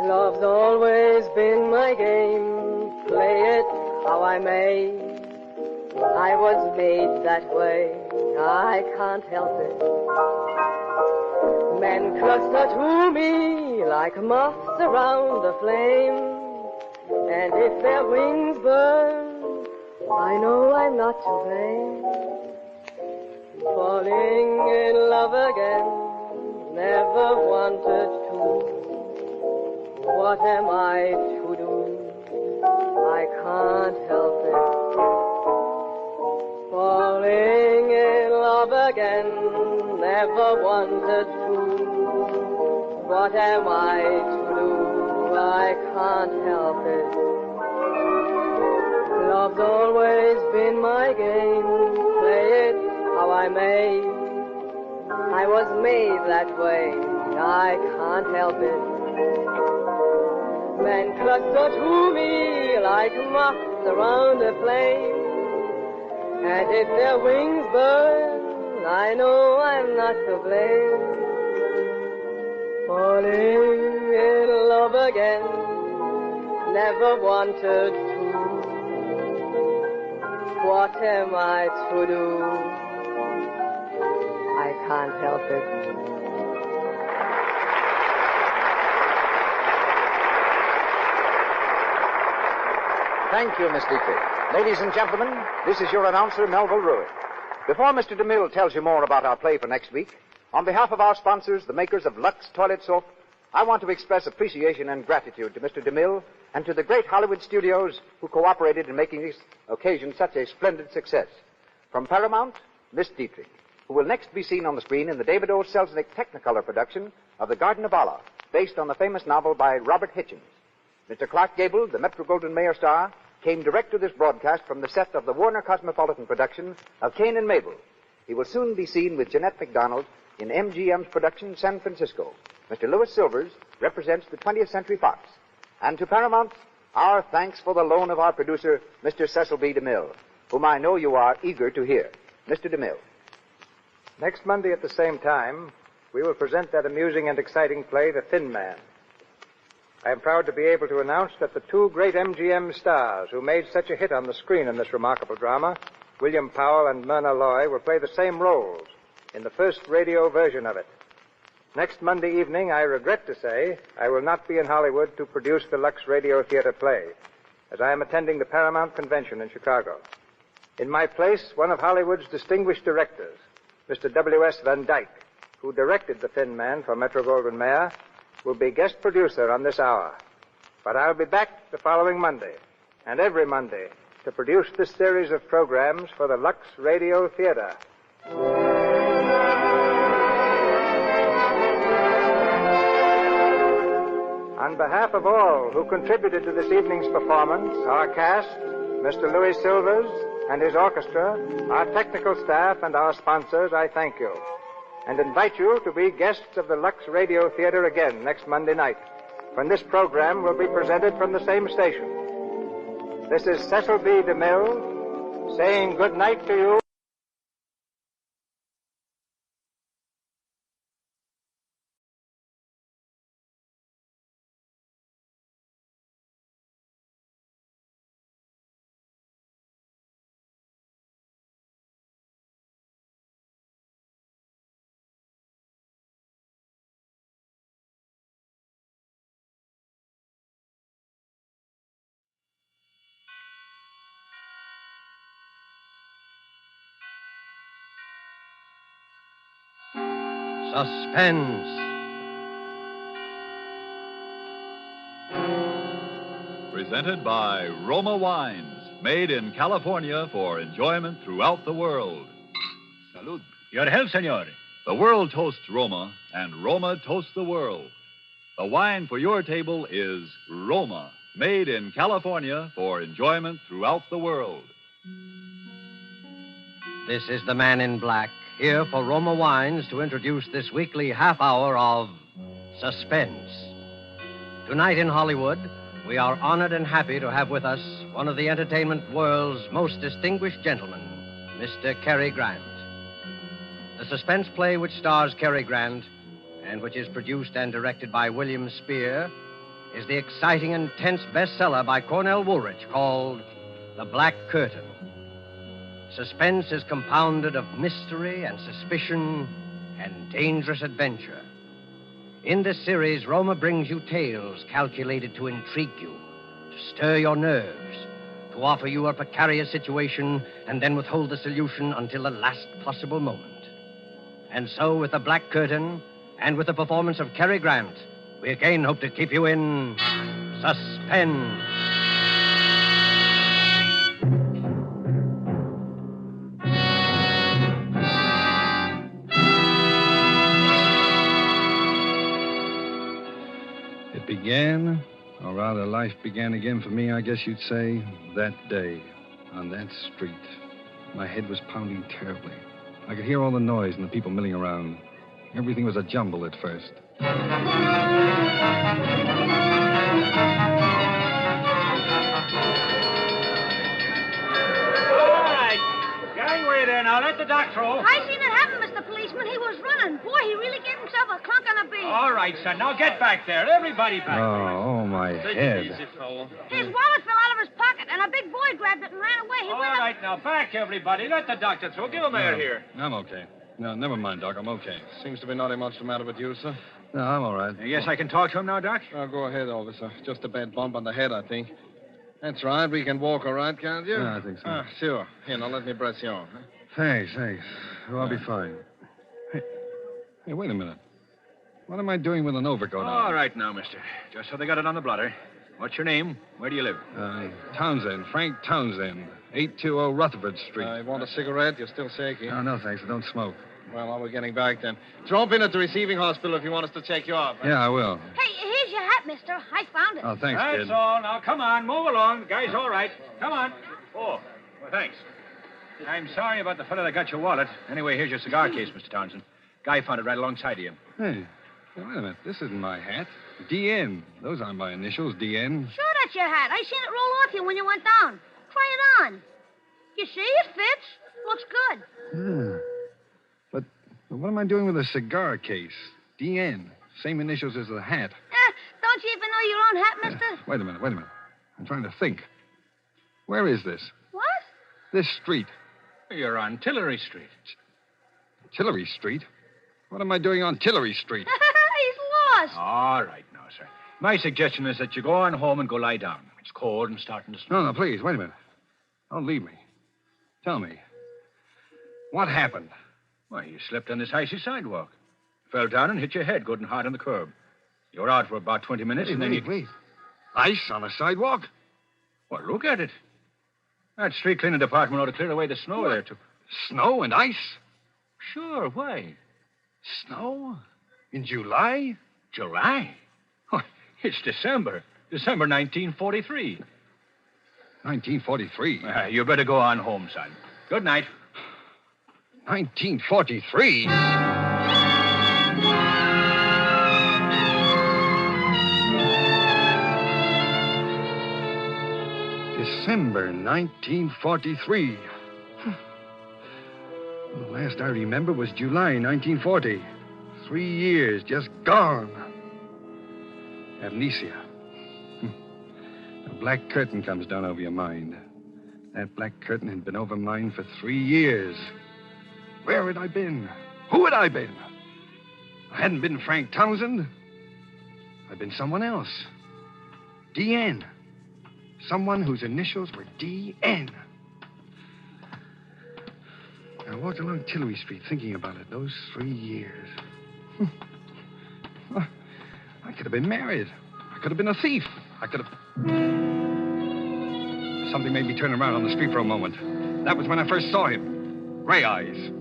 Love's always been my game, play it how I may. I was made that way, I can't help it. Men cluster to me like moths around a flame. And if their wings burn, I know I'm not to blame. Falling in love again, never wanted to. What am I to do? I can't help it. Falling in love again, never wanted to. What am I to do? I can't help it. Love's always been my game, play it how I may. I was made that way, I can't help it. Men cluster to me like moths around a flame. And if their wings burn, I know I'm not to blame. Falling in love again, never wanted to. What am I to do? I can't help it. Thank you, Miss Dietrich. Ladies and gentlemen, this is your announcer, Melville Ruick. Before Mr. DeMille tells you more about our play for next week, on behalf of our sponsors, the makers of Lux Toilet Soap, I want to express appreciation and gratitude to Mr. DeMille and to the great Hollywood studios who cooperated in making this occasion such a splendid success. From Paramount, Miss Dietrich, who will next be seen on the screen in the David O. Selznick Technicolor production of The Garden of Allah, based on the famous novel by Robert Hitchens. Mr. Clark Gable, the Metro-Goldwyn-Mayer star, came direct to this broadcast from the set of the Warner Cosmopolitan production of Cain and Mabel. He will soon be seen with Jeanette MacDonald in MGM's production San Francisco. Mr. Louis Silvers represents the 20th Century Fox. And to Paramount, our thanks for the loan of our producer, Mr. Cecil B. DeMille, whom I know you are eager to hear. Mr. DeMille. Next Monday at the same time, we will present that amusing and exciting play, The Thin Man. I am proud to be able to announce that the two great MGM stars who made such a hit on the screen in this remarkable drama, William Powell and Myrna Loy, will play the same roles in the first radio version of it. Next Monday evening, I regret to say, I will not be in Hollywood to produce the Lux Radio Theater play, as I am attending the Paramount Convention in Chicago. In my place, one of Hollywood's distinguished directors, Mr. W.S. Van Dyke, who directed The Thin Man for Metro-Goldwyn-Mayer, will be guest producer on this hour. But I'll be back the following Monday, and every Monday, to produce this series of programs for the Lux Radio Theater. On behalf of all who contributed to this evening's performance, our cast, Mr. Louis Silvers and his orchestra, our technical staff, and our sponsors, I thank you, and invite you to be guests of the Lux Radio Theater again next Monday night, when this program will be presented from the same station. This is Cecil B. DeMille saying good night to you. Suspense. Presented by Roma Wines, made in California for enjoyment throughout the world. Salud. Your health, senor. The world toasts Roma, and Roma toasts the world. The wine for your table is Roma, made in California for enjoyment throughout the world. This is the Man in Black, here for Roma Wines to introduce this weekly half hour of Suspense. Tonight in Hollywood, we are honored and happy to have with us one of the entertainment world's most distinguished gentlemen, Mr. Cary Grant. The suspense play which stars Cary Grant and which is produced and directed by William Spear is the exciting and tense bestseller by Cornell Woolrich called The Black Curtain. Suspense is compounded of mystery and suspicion and dangerous adventure. In this series, Roma brings you tales calculated to intrigue you, to stir your nerves, to offer you a precarious situation and then withhold the solution until the last possible moment. And so, with The Black Curtain and with the performance of Cary Grant, we again hope to keep you in suspense. Began, or rather life began again for me, I guess you'd say, that day, on that street. My head was pounding terribly. I could hear all the noise and the people milling around. Everything was a jumble at first. All right. Gangway there now. Let the dock through. I seen it happen, Mr. Policeman. He was running. Boy, he really gave himself a clunk on a bean. All right, son. Now get back there. Everybody back. Oh, my head. His wallet fell out of his pocket, and a big boy grabbed it and ran away. He All went right, now back, everybody. Let the doctor through. Give him air here. I'm okay. No, never mind, Doc. I'm okay. Seems to be nothing much the matter with you, sir. No, I'm all right. I guess I can talk to him now, Doc? Go ahead, officer. Just a bad bump on the head, I think. That's right. We can walk all right, can't you? Yeah, I think so. Sure. Here, now let me press you on. Huh? Thanks. Oh, I'll be fine. Hey, wait a minute. What am I doing with an overcoat on? All right now, mister. Just so they got it on the blotter. What's your name? Where do you live? Townsend. Frank Townsend. 820 Rutherford Street. You want a cigarette? You're still shaky. Oh, no, thanks. I don't smoke. Well, while we're getting back then. Drop in at the receiving hospital if you want us to check you off. Huh? Yeah, I will. Hey, here's your hat, mister. I found it. Oh, thanks, kid. That's all. Now, come on. Move along. The guy's all right. Come on. Oh, well, thanks. I'm sorry about the fellow that got your wallet. Anyway, here's your cigar case, Mr. Townsend. Guy found it right alongside of you. Hey, wait a minute. This isn't my hat. DN. Those aren't my initials, DN. Sure, that's your hat. I seen it roll off you when you went down. Try it on. You see, it fits. Looks good. But what am I doing with a cigar case? DN. Same initials as the hat. Don't you even know your own hat, mister? Wait a minute. I'm trying to think. Where is this? What? This street. You're on Tillery Street. Tillery Street? What am I doing on Tillery Street? He's lost. All right now, sir. My suggestion is that you go on home and go lie down. It's cold and starting to snow. No, please, wait a minute. Don't leave me. Tell me. What happened? Why, you slipped on this icy sidewalk. Fell down and hit your head good and hard on the curb. You were out for about 20 minutes and then Wait. Ice on a sidewalk? Well, look at it. That street cleaning department ought to clear away the snow there, too. Snow and ice? Sure, why? Snow? In July? July? Why, it's December. December 1943. 1943? You better go on home, son. Good night. 1943? December 1943. The last I remember was July 1940. 3 years just gone. Amnesia. A black curtain comes down over your mind. That black curtain had been over mine for 3 years. Where had I been? Who had I been? I hadn't been Frank Townsend. I'd been someone else. DN. Someone whose initials were DN. I walked along Tillery Street thinking about it those 3 years. I could have been married. I could have been a thief. I could have... Something made me turn around on the street for a moment. That was when I first saw him. Gray eyes.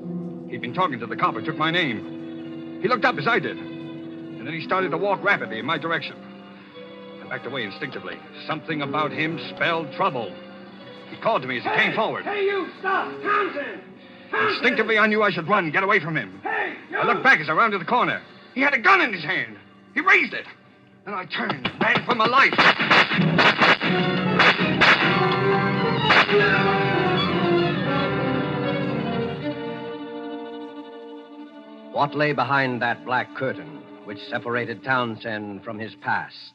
He'd been talking to the cop who took my name. He looked up as I did. And then he started to walk rapidly in my direction. I backed away instinctively. Something about him spelled trouble. He called to me as he came forward. Hey, you, stop! Townsend! Instinctively, I knew I should run, get away from him. Hey, you! I looked back as I rounded the corner. He had a gun in his hand. He raised it. Then I turned and ran for my life. What lay behind that black curtain which separated Townsend from his past?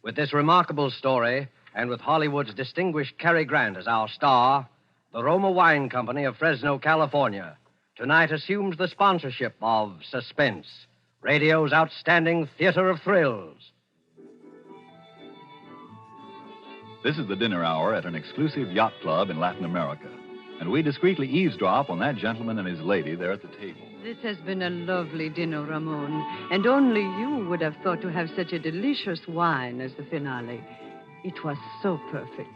With this remarkable story, and with Hollywood's distinguished Cary Grant as our star, the Roma Wine Company of Fresno, California, tonight assumes the sponsorship of Suspense, radio's outstanding theater of thrills. This is the dinner hour at an exclusive yacht club in Latin America, and we discreetly eavesdrop on that gentleman and his lady there at the table. This has been a lovely dinner, Ramon, and only you would have thought to have such a delicious wine as the finale. It was so perfect.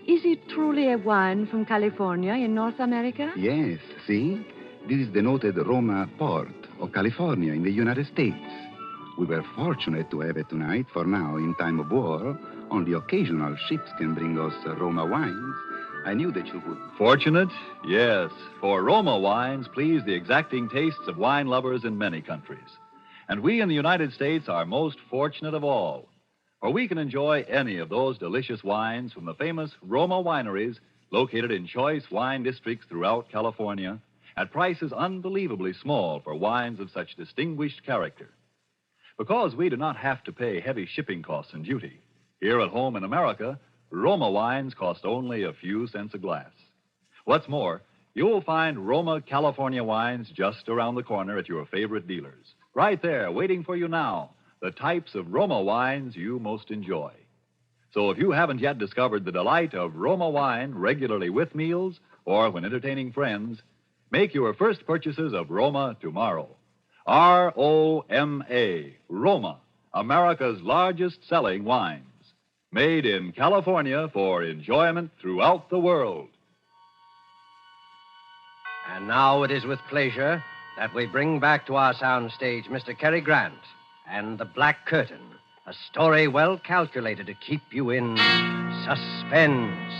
Is it truly a wine from California in North America? Yes, see? This is the noted Roma port of California in the United States. We were fortunate to have it tonight, for now, in time of war, only occasional ships can bring us Roma wines. I knew that you would. Fortunate? Yes, for Roma wines please the exacting tastes of wine lovers in many countries. And we in the United States are most fortunate of all, for we can enjoy any of those delicious wines from the famous Roma wineries located in choice wine districts throughout California at prices unbelievably small for wines of such distinguished character. Because we do not have to pay heavy shipping costs and duty, here at home in America, Roma wines cost only a few cents a glass. What's more, You'll find Roma California wines just around the corner at your favorite dealers. Right there, waiting for you now, the types of Roma wines you most enjoy. So if you haven't yet discovered the delight of Roma wine regularly with meals or when entertaining friends, make your first purchases of Roma tomorrow. R-O-M-A, Roma, America's largest selling wines. Made in California for enjoyment throughout the world. And now it is with pleasure that we bring back to our soundstage Mr. Cary Grant and The Black Curtain, a story well calculated to keep you in suspense.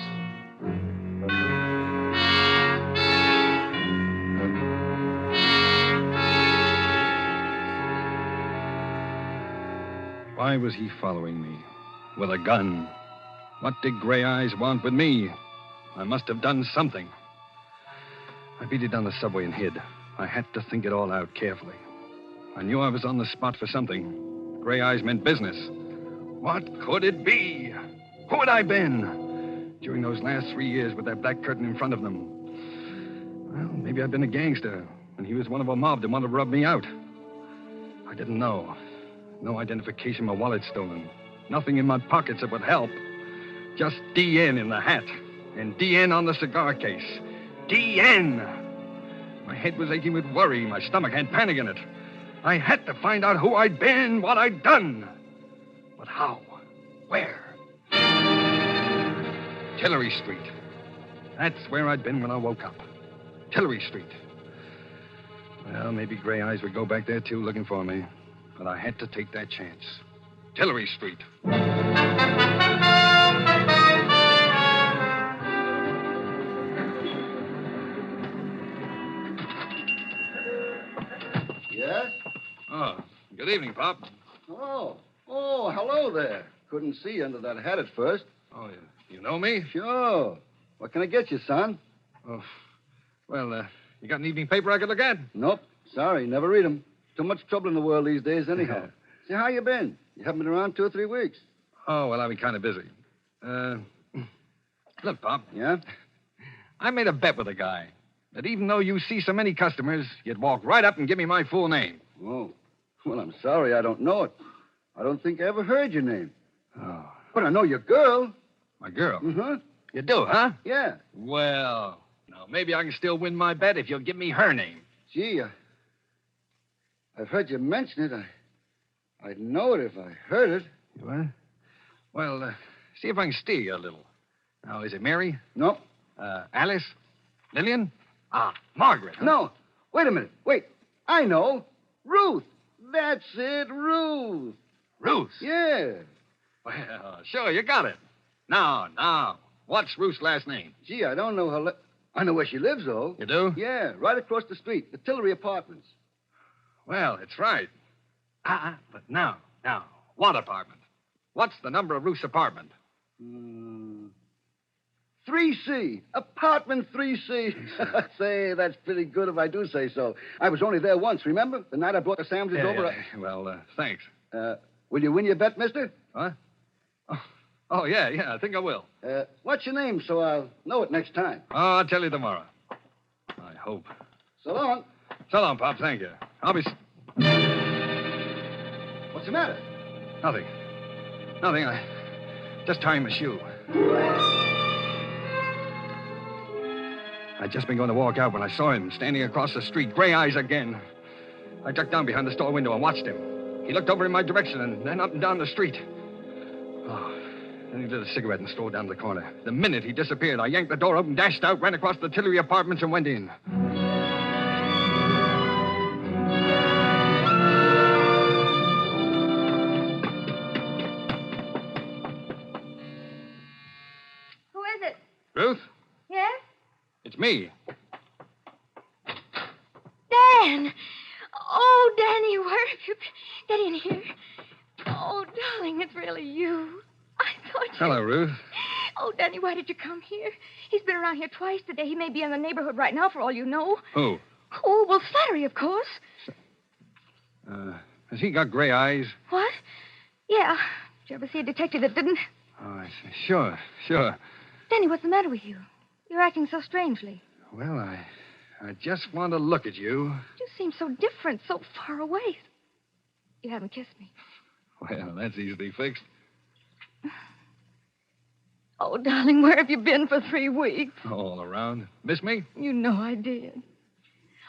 Why was he following me? With a gun. What did Gray Eyes want with me? I must have done something. I beat it down the subway and hid. I had to think it all out carefully. I knew I was on the spot for something. Gray Eyes meant business. What could it be? Who had I been? During those last 3 years with that black curtain in front of them. Well, maybe I'd been a gangster, and he was one of a mob that wanted to rub me out. I didn't know. No identification, my wallet stolen. Nothing in my pockets that would help. Just DN in the hat. And DN on the cigar case. DN! My head was aching with worry. My stomach had panic in it. I had to find out who I'd been, what I'd done. But how? Where? Tillery Street. That's where I'd been when I woke up. Tillery Street. Well, maybe Gray Eyes would go back there, too, looking for me. But I had to take that chance. Tillery Street. Yes? Oh, good evening, Pop. Oh, hello there. Couldn't see you under that hat at first. Oh, you know me? Sure. What can I get you, son? Oh, well, you got an evening paper I could look at? Nope. Sorry, never read 'em. Too much trouble in the world these days, anyhow. Say, how you been? You haven't been around 2 or 3 weeks. Oh, well, I've been kind of busy. Look, Pop. Yeah? I made a bet with a guy that even though you see so many customers, you'd walk right up and give me my full name. Oh. Well, I'm sorry I don't know it. I don't think I ever heard your name. Oh. But I know your girl. My girl? Uh-huh. You do, huh? Yeah. Well, now, maybe I can still win my bet if you'll give me her name. Gee, I've heard you mention it. I'd know it if I heard it. What? Well, see if I can steer you a little. Now, is it Mary? No. Alice? Lillian? Margaret. Huh? No. Wait a minute. Wait. I know. Ruth. That's it, Ruth. Ruth? Yeah. Well, sure, you got it. Now. What's Ruth's last name? Gee, I don't know her. I know where she lives, though. You do? Yeah, right across the street. The Tillery Apartments. Well, it's right. But now, what apartment? What's the number of Ruth's apartment? 3C. Apartment 3C. Say, that's pretty good if I do say so. I was only there once, remember? The night I brought the sandwiches over. Yeah. Well, thanks. Will you win your bet, mister? Huh? Oh, yeah, I think I will. What's your name so I'll know it next time? Oh, I'll tell you tomorrow. I hope. So long. So long, Pop. Thank you. I'll be... What's the matter? Nothing. I just tying my shoe. I'd just been going to walk out when I saw him standing across the street, Gray Eyes again. I ducked down behind the store window and watched him. He looked over in my direction and then up and down the street. Oh, then he lit a cigarette and strolled down to the corner. The minute he disappeared, I yanked the door open, dashed out, ran across the Tillery Apartments, and went in. Who is it? Ruth? Yes? It's me. Dan! Oh, Danny, where have you been? Get in here. Oh, darling, it's really you. I thought you... Hello, Ruth. Oh, Danny, why did you come here? He's been around here twice today. He may be in the neighborhood right now, for all you know. Who? Oh, well, Slattery, of course. Has he got gray eyes? What? Yeah. Did you ever see a detective that didn't? Oh, I see. Sure. Danny, what's the matter with you? You're acting so strangely. Well, I just want to look at you. You seem so different, so far away. You haven't kissed me. Well, that's easily fixed. Oh, darling, where have you been for 3 weeks? All around. Miss me? You know I did.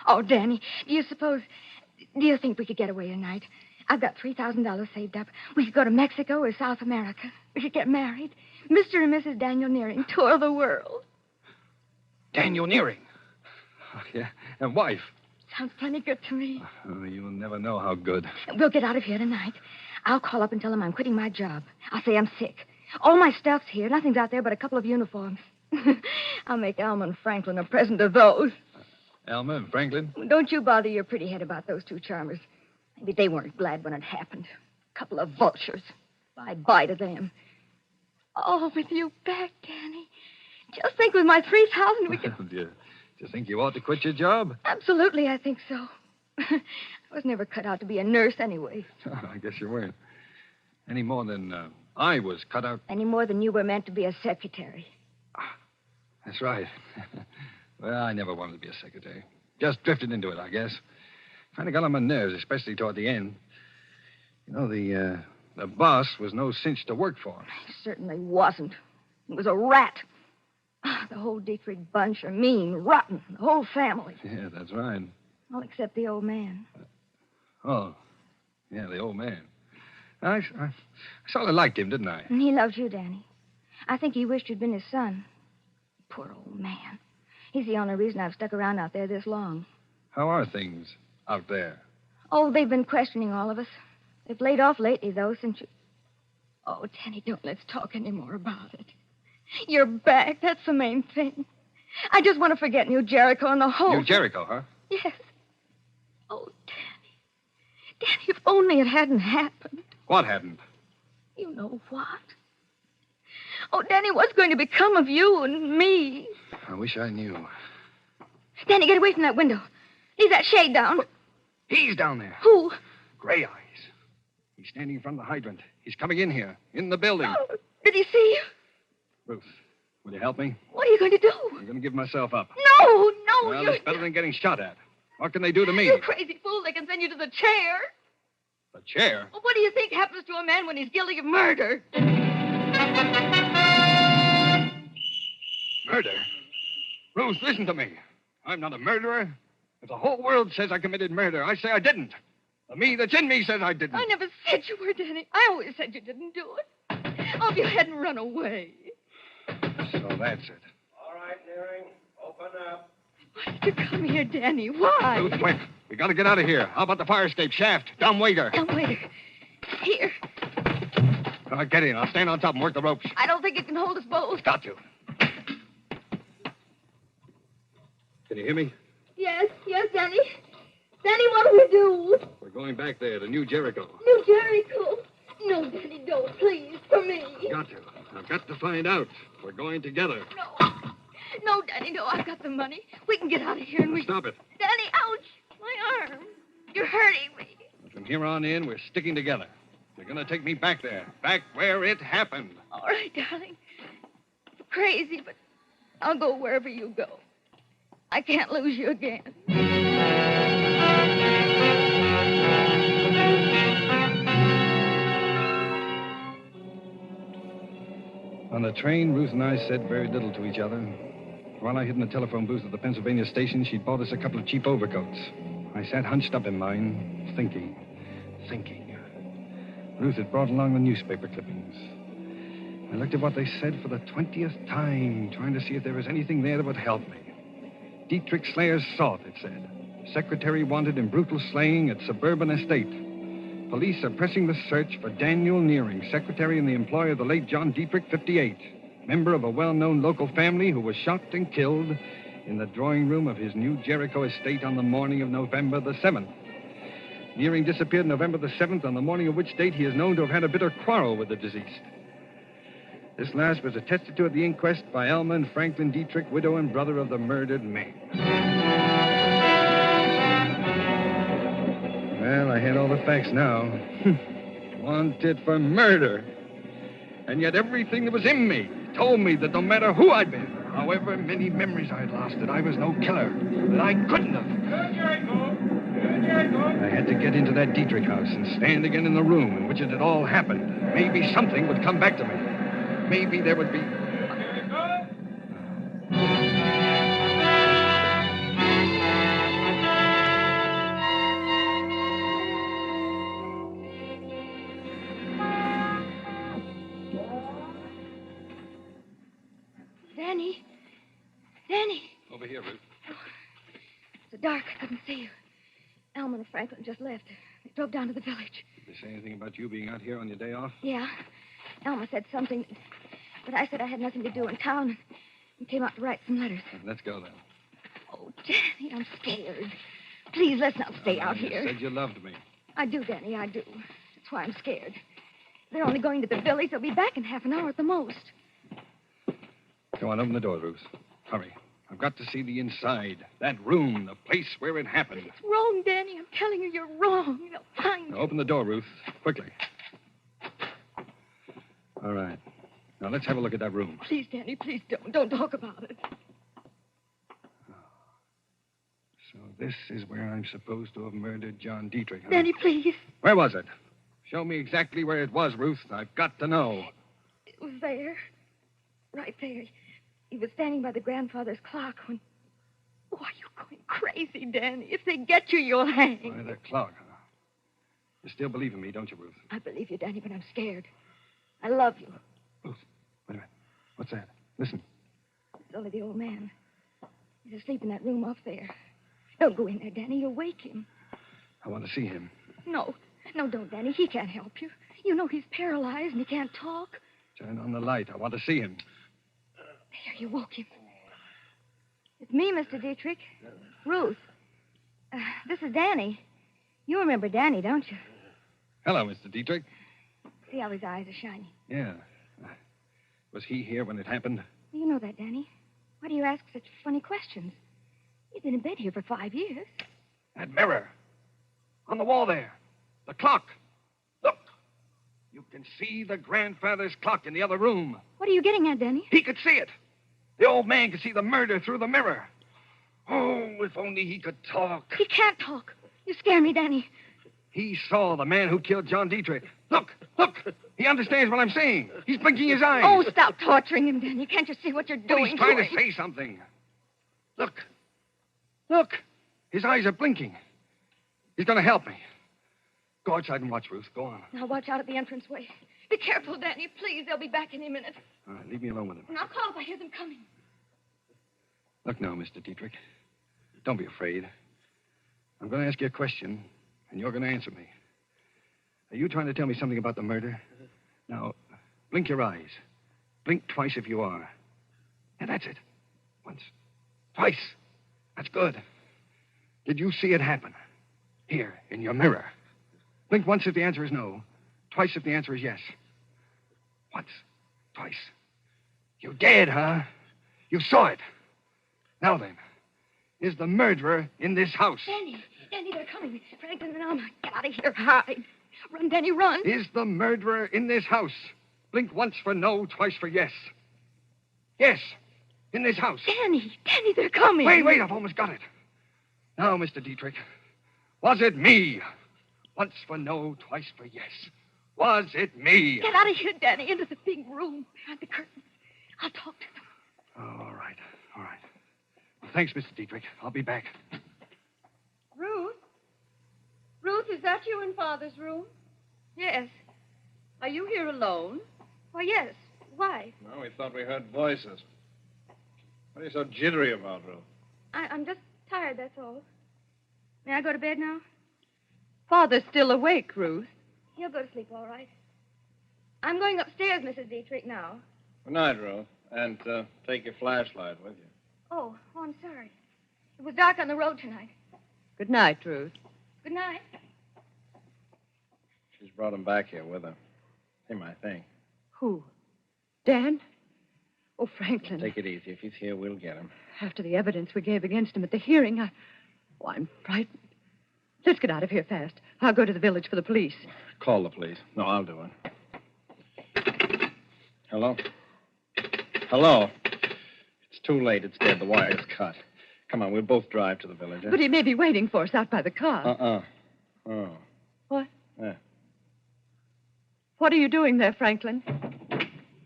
Oh, Danny, do you think we could get away tonight? I've got $3,000 saved up. We could go to Mexico or South America. We could get married. Mr. and Mrs. Daniel Nearing tour the world. Daniel Nearing? Oh, yeah. And wife? Sounds plenty good to me. Oh, you'll never know how good. We'll get out of here tonight. I'll call up and tell them I'm quitting my job. I'll say I'm sick. All my stuff's here. Nothing's out there but a couple of uniforms. I'll make Alma and Franklin a present of those. Alma and Franklin? Don't you bother your pretty head about those 2 charmers. Maybe they weren't glad when it happened. A couple of vultures. Bye-bye to them. Oh, with you back, Danny. Just think with my $3,000 we could... Do you think you ought to quit your job? Absolutely, I think so. I was never cut out to be a nurse anyway. I guess you weren't. Any more than I was cut out. Any more than you were meant to be a secretary. That's right. Well, I never wanted to be a secretary. Just drifted into it, I guess. Kind of got on my nerves, especially toward the end. You know, the boss was no cinch to work for. He certainly wasn't. He was a rat. The whole Dietrich bunch are mean, rotten. The whole family. Yeah, that's right. All except the old man. Oh, yeah, the old man. I sort of liked him, didn't I? And he loved you, Danny. I think he wished you'd been his son. Poor old man. He's the only reason I've stuck around out there this long. How are things out there? Oh, they've been questioning all of us. They've laid off lately, though, since you... Oh, Danny, don't let's talk any more about it. You're back. That's the main thing. I just want to forget New Jericho and the whole... New Jericho, huh? Yes. Oh, Danny. Danny, if only it hadn't happened. What hadn't? You know what? Oh, Danny, what's going to become of you and me? I wish I knew. Danny, get away from that window. Leave that shade down. He's down there. Who? Gray Eyes. He's standing in front of the hydrant. He's coming in here, in the building. Oh, did he see you? Ruth, will you help me? What are you going to do? I'm going to give myself up. No, Well, it's better than getting shot at. What can they do to me? You crazy fool. They can send you to the chair. The chair? Well, what do you think happens to a man when he's guilty of murder? Murder? Ruth, listen to me. I'm not a murderer. If the whole world says I committed murder, I say I didn't. The me that's in me says I didn't. I never said you were, Danny. I always said you didn't do it. Oh, if you hadn't run away. So that's it. All right, Nearing. Open up. Why did you come here, Danny? Why? Ruth, quick. We got to get out of here. How about the fire escape shaft? Dumb waiter. Dumb waiter. Here. All right, get in. I'll stand on top and work the ropes. I don't think it can hold us both. Got to. Can you hear me? Yes, Danny. Danny, what do we do? We're going back there to New Jericho. New Jericho? No, Danny, don't, please, for me. Got to. I've got to find out. We're going together. No, Danny, no, I've got the money. We can get out of here and we... Stop it. Danny, ouch! My arm. You're hurting me. From here on in, we're sticking together. You're going to take me back there. Back where it happened. All right, darling. You're crazy, but I'll go wherever you go. I can't lose you again. On the train, Ruth and I said very little to each other. While I hid in the telephone booth at the Pennsylvania station, she'd bought us a couple of cheap overcoats. I sat hunched up in mine, thinking. Ruth had brought along the newspaper clippings. I looked at what they said for the 20th time, trying to see if there was anything there that would help me. Dietrich Slayer's sought, it said. Secretary wanted in brutal slaying at suburban estate. Police are pressing the search for Daniel Nearing, secretary in the employ of the late John Dietrich, 58, member of a well-known local family who was shot and killed in the drawing room of his New Jericho estate on the morning of November the 7th. Nearing disappeared November the 7th, on the morning of which date he is known to have had a bitter quarrel with the deceased. This last was attested to at the inquest by Alma and Franklin Dietrich, widow and brother of the murdered man. Well, I had all the facts now. Wanted for murder. And yet everything that was in me told me that no matter who I'd been, However many memories I'd lost, that I was no killer, that I couldn't have. I had to get into that Dietrich house and stand again in the room in which it had all happened. Maybe something would come back to me. Maybe there would be... Danny. Danny. Over here, Ruth. It's dark. I couldn't see you. Elman and Franklin just left. They drove down to the village. Did they say anything about you being out here on your day off? Yeah. Elma said something, but I said I had nothing to do in town and came out to write some letters. Let's go, then. Oh, Danny, I'm scared. Please, let's not stay out You here. said you loved me. I do, Danny, I do. That's why I'm scared. They're only going to the village. They'll be back in half an hour at the most. Go on, open the door, Ruth. Hurry. I've got to see the inside. That room, the place where it happened. It's wrong, Danny. I'm telling you, you're wrong. They'll find Now, you. open the door, Ruth. Quickly. All right. Now, let's have a look at that room. Please, Danny, please don't. Don't talk about it. So this is where I'm supposed to have murdered John Dietrich, huh? Danny, please. Where was it? Show me exactly where it was, Ruth. I've got to know. It was there. Right there. He was standing by the grandfather's clock when... Oh, are you going crazy, Danny? If they get you, you'll hang. Why, the clock, huh? You still believe in me, don't you, Ruth? I believe you, Danny, but I'm scared. I love you. Ruth, wait a minute. What's that? Listen. It's only the old man. He's asleep in that room off there. Don't go in there, Danny. You'll wake him. I want to see him. No. No, don't, Danny. He can't help you. You know he's paralyzed and he can't talk. Turn on the light. I want to see him. There, you woke him. It's me, Mr. Dietrich. Ruth. This is Danny. You remember Danny, don't you? Hello, Mr. Dietrich. See how his eyes are shining. Yeah. Was he here when it happened? You know that, Danny. Why do you ask such funny questions? He's been in bed here for 5 years. That mirror. On the wall there. The clock. Look. You can see the grandfather's clock in the other room. What are you getting at, Danny? He could see it. The old man could see the murder through the mirror. Oh, if only he could talk. He can't talk. You scare me, Danny. He saw the man who killed John Dietrich. Look, look. He understands what I'm saying. He's blinking his eyes. Oh, stop torturing him, Danny. Can't you see what you're doing? But he's trying to to say something. Look. Look. His eyes are blinking. He's going to help me. Go outside and watch, Ruth. Go on. Now watch out at the entranceway. Be careful, Danny. Please, they'll be back any minute. All right, leave me alone with him. And I'll call if I hear them coming. Look now, Mr. Dietrich. Don't be afraid. I'm going to ask you a question, and you're going to answer me. Are you trying to tell me something about the murder? Now, blink your eyes. Blink twice if you are. And that's it. Once. Twice. That's good. Did you see it happen? Here, in your mirror. Blink once if the answer is no. Twice if the answer is yes. Once. Twice. You did, huh? You saw it. Now then, is the murderer in this house? Danny, they're coming. Franklin and Alma, get out of here. Hide. Run, Danny, run. Is the murderer in this house? Blink once for no, twice for yes. Yes, in this house. Danny, they're coming. Wait, I've almost got it. Now, Mr. Dietrich, was it me? Once for no, twice for yes. Was it me? Get out of here, Danny, into the big room behind the curtains. I'll talk to them. Oh, all right. Well, thanks, Mr. Dietrich. I'll be back. Ruth? Ruth, is that you in Father's room? Yes. Are you here alone? Why, yes. Why? Well, we thought we heard voices. What are you so jittery about, Ruth? I'm just tired, that's all. May I go to bed now? Father's still awake, Ruth. He'll go to sleep, all right. I'm going upstairs, Mrs. Dietrich, now. Good night, Ruth. And take your flashlight with you. Oh, I'm sorry. It was dark on the road tonight. Good night, Ruth. Good night. She's brought him back here with her. Him, I think. Who? Dan? Oh, Franklin. Take it easy. If he's here, we'll get him. After the evidence we gave against him at the hearing, I'm frightened. Let's get out of here fast. I'll go to the village for the police. Call the police. No, I'll do it. Hello? Hello? It's too late. It's dead. The wire is cut. Come on, we'll both drive to the village. But he may be waiting for us out by the car. Oh. What? Yeah. What are you doing there, Franklin?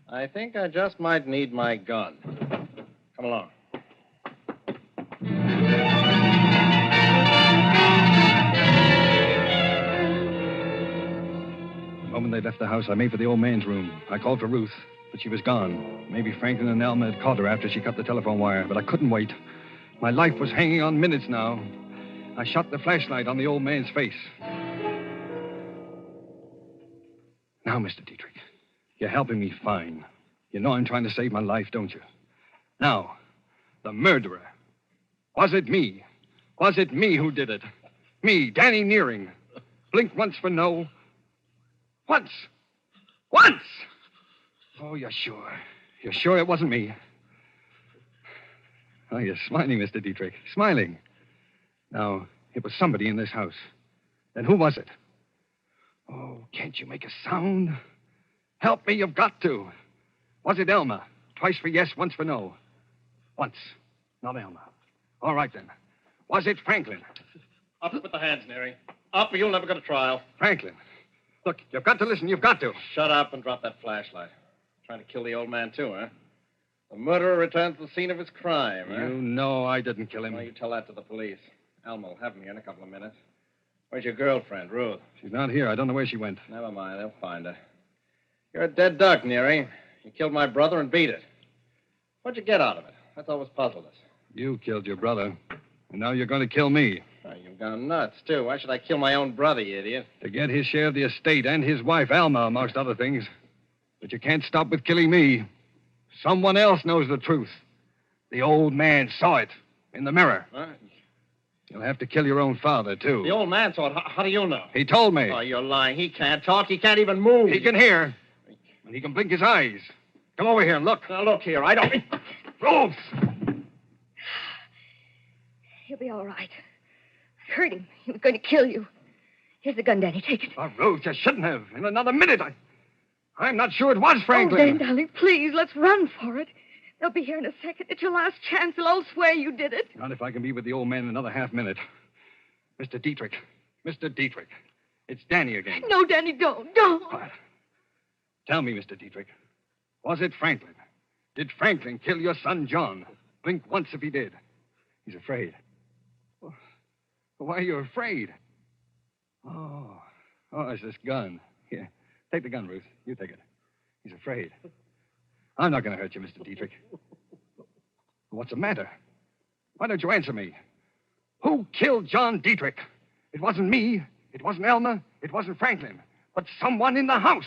I think I just might need my gun. Come along. The moment they left the house, I made for the old man's room. I called for Ruth, but she was gone. Maybe Franklin and Alma had caught her after she cut the telephone wire, but I couldn't wait. My life was hanging on minutes now. I shot the flashlight on the old man's face. Now, Mr. Dietrich, you're helping me fine. You know I'm trying to save my life, don't you? Now, the murderer. Was it me? Was it me who did it? Me, Danny Nearing. Blink once for no. Once! Once! Oh, you're sure? You're sure it wasn't me? Oh, you're smiling, Mr. Dietrich. Smiling. Now, it was somebody in this house. Then who was it? Oh, can't you make a sound? Help me, you've got to. Was it Elma? Twice for yes, once for no. Once. Not Elma. All right, then. Was it Franklin? Up with the hands, Neary. Up or you'll never go to trial. Franklin. Look, you've got to listen. You've got to. Shut up and drop that flashlight. Trying to kill the old man, too, huh? The murderer returned to the scene of his crime, huh? You know I didn't kill him. Well, you tell that to the police. Alma will have me in a couple of minutes. Where's your girlfriend, Ruth? She's not here. I don't know where she went. Never mind. They'll find her. You're a dead duck, Neary. You killed my brother and beat it. What'd you get out of it? That's always puzzled us. You killed your brother. And now you're going to kill me. Oh, you've gone nuts, too. Why should I kill my own brother, you idiot? To get his share of the estate and his wife, Alma, amongst other things. But you can't stop with killing me. Someone else knows the truth. The old man saw it in the mirror. Huh? You'll have to kill your own father, too. The old man saw it. How do you know? He told me. Oh, you're lying. He can't talk. He can't even move. He can hear. And he can blink his eyes. Come over here and look. Now, look here. I don't... Ruth! He'll be all right. I heard him. He was going to kill you. Here's the gun, Danny. Take it. Oh, Ruth, you shouldn't have. In another minute, I'm not sure it was Franklin. Oh, Dan, darling, please, let's run for it. They'll be here in a second. It's your last chance. They'll all swear you did it. Not if I can be with the old man in another half minute. Mr. Dietrich. Mr. Dietrich. It's Danny again. No, Danny, don't. Don't. What? Tell me, Mr. Dietrich. Was it Franklin? Did Franklin kill your son, John? Blink once if he did. He's afraid. Why are you afraid? Oh, it's this gun. Here, take the gun, Ruth. You take it. He's afraid. I'm not going to hurt you, Mr. Dietrich. What's the matter? Why don't you answer me? Who killed John Dietrich? It wasn't me. It wasn't Elma. It wasn't Franklin. But someone in the house.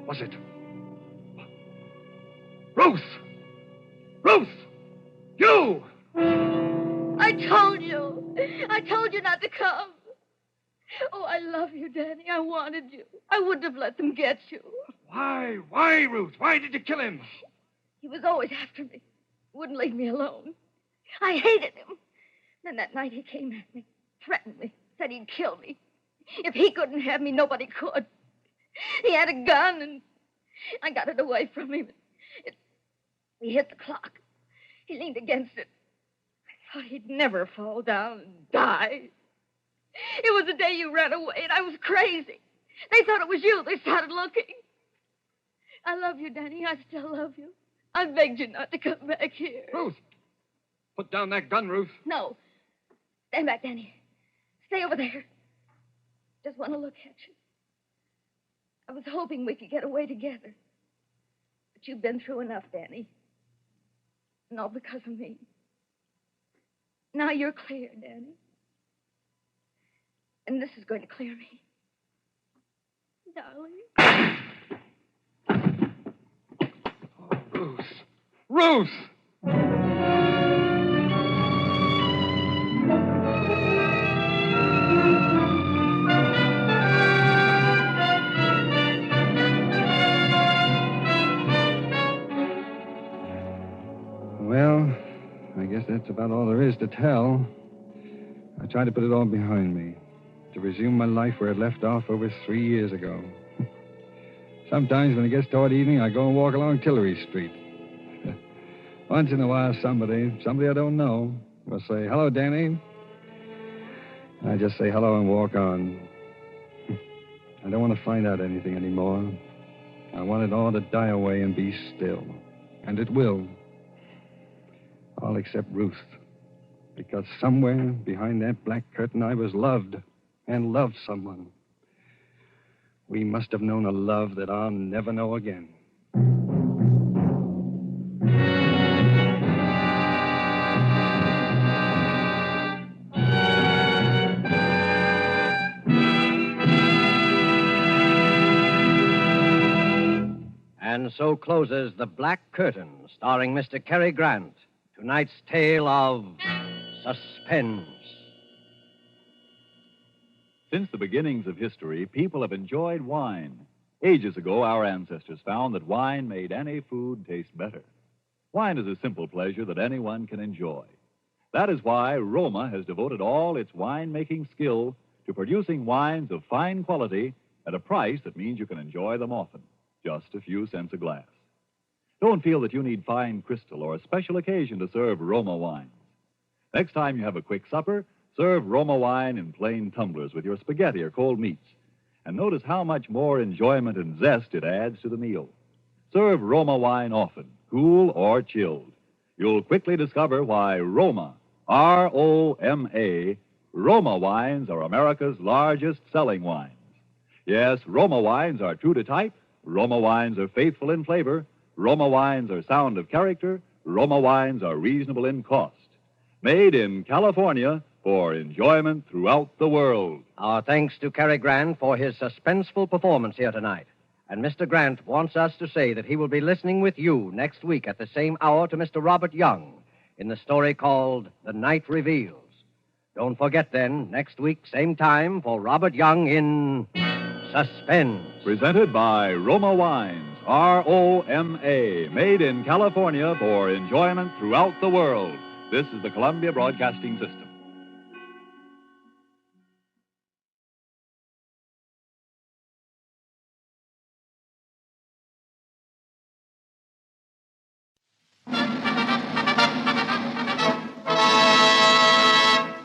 Was it? Ruth! Ruth! You! I told you. I told you not to come. Oh, I love you, Danny. I wanted you. I wouldn't have let them get you. Why? Why, Ruth? Why did you kill him? He was always after me. Wouldn't leave me alone. I hated him. Then that night he came at me, threatened me, said he'd kill me. If he couldn't have me, nobody could. He had a gun, and I got it away from him. We hit the clock. He leaned against it. I thought he'd never fall down and die. It was the day you ran away, and I was crazy. They thought it was you. They started looking. I love you, Danny. I still love you. I begged you not to come back here. Ruth! Put down that gun, Ruth. No. Stand back, Danny. Stay over there. Just want to look at you. I was hoping we could get away together. But you've been through enough, Danny. And all because of me. Now you're clear, Danny. And this is going to clear me. Darling. Oh, Ruth. Ruth! Well, I guess that's about all there is to tell. I tried to put it all behind me, to resume my life where it left off over 3 years ago. Sometimes when it gets toward evening, I go and walk along Tillery Street, Once in a while, somebody I don't know, will say, "Hello, Danny." I just say hello and walk on. I don't want to find out anything anymore. I want it all to die away and be still. And it will. All except Ruth. Because somewhere behind that black curtain I was loved and loved someone. We must have known a love that I'll never know again. And so closes The Black Curtain, starring Mr. Cary Grant. Tonight's tale of suspense. Since the beginnings of history, people have enjoyed wine. Ages ago, our ancestors found that wine made any food taste better. Wine is a simple pleasure that anyone can enjoy. That is why Roma has devoted all its wine-making skill to producing wines of fine quality at a price that means you can enjoy them often. Just a few cents a glass. Don't feel that you need fine crystal or a special occasion to serve Roma wines. Next time you have a quick supper, serve Roma wine in plain tumblers with your spaghetti or cold meats. And notice how much more enjoyment and zest it adds to the meal. Serve Roma wine often, cool or chilled. You'll quickly discover why Roma, R-O-M-A, Roma wines are America's largest selling wines. Yes, Roma wines are true to type. Roma wines are faithful in flavor. Roma wines are sound of character. Roma wines are reasonable in cost. Made in California for enjoyment throughout the world. Our thanks to Cary Grant for his suspenseful performance here tonight. And Mr. Grant wants us to say that he will be listening with you next week at the same hour to Mr. Robert Young in the story called The Night Reveals. Don't forget then, next week, same time, for Robert Young in Suspense. Presented by Roma Wines, R-O-M-A, made in California for enjoyment throughout the world. This is the Columbia Broadcasting System.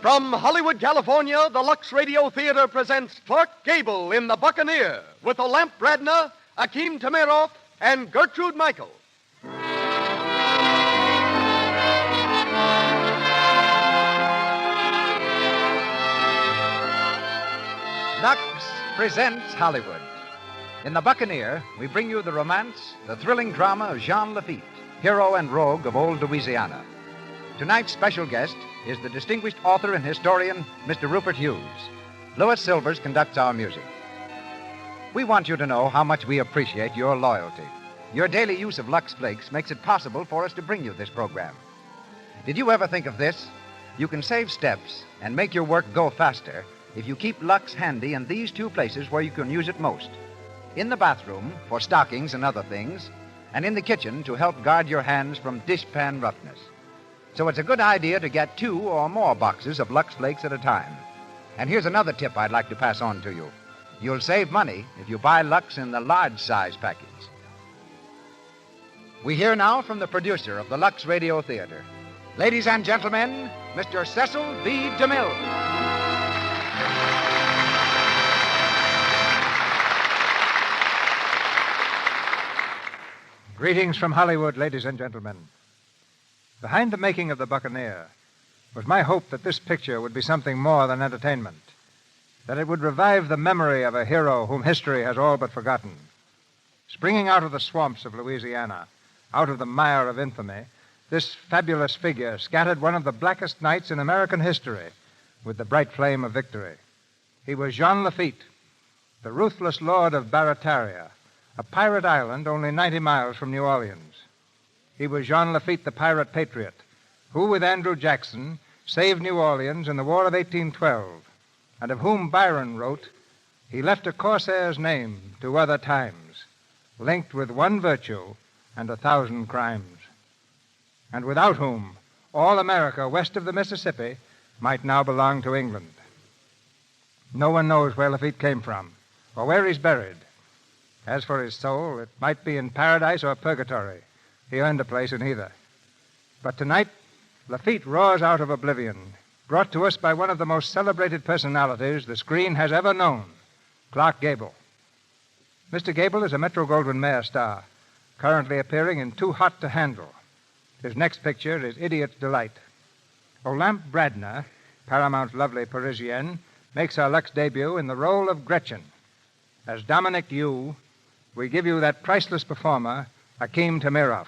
From Hollywood, California, the Lux Radio Theater presents Clark Gable in The Buccaneer with Olamp Radna, Akim Tamirov, and Gertrude Michael. Lux presents Hollywood. In The Buccaneer, we bring you the romance, the thrilling drama of Jean Lafitte, hero and rogue of old Louisiana. Tonight's special guest is the distinguished author and historian, Mr. Rupert Hughes. Louis Silvers conducts our music. We want you to know how much we appreciate your loyalty. Your daily use of Lux Flakes makes it possible for us to bring you this program. Did you ever think of this? You can save steps and make your work go faster if you keep Lux handy in these two places where you can use it most. In the bathroom, for stockings and other things, and in the kitchen to help guard your hands from dishpan roughness. So it's a good idea to get 2 or more boxes of Lux Flakes at a time. And here's another tip I'd like to pass on to you. You'll save money if you buy Lux in the large size package. We hear now from the producer of the Lux Radio Theater. Ladies and gentlemen, Mr. Cecil B. DeMille. Greetings from Hollywood, ladies and gentlemen. Behind the making of The Buccaneer was my hope that this picture would be something more than entertainment, that it would revive the memory of a hero whom history has all but forgotten. Springing out of the swamps of Louisiana, out of the mire of infamy, this fabulous figure scattered one of the blackest nights in American history with the bright flame of victory. He was Jean Lafitte, the ruthless lord of Barataria, a pirate island only 90 miles from New Orleans. He was Jean Lafitte, the pirate patriot, who, with Andrew Jackson, saved New Orleans in the War of 1812, and of whom Byron wrote, "He left a corsair's name to other times, linked with one virtue and 1,000 crimes," and without whom all America west of the Mississippi might now belong to England. No one knows where Lafitte came from or where he's buried. As for his soul, it might be in paradise or purgatory. He earned a place in either. But tonight, Lafitte roars out of oblivion, brought to us by one of the most celebrated personalities the screen has ever known, Clark Gable. Mr. Gable is a Metro-Goldwyn-Mayer star, currently appearing in Too Hot to Handle. His next picture is Idiot's Delight. Olympe Bradner, Paramount's lovely Parisienne, makes her Lux debut in the role of Gretchen. As Dominic Yu, we give you that priceless performer, Akim Tamirov.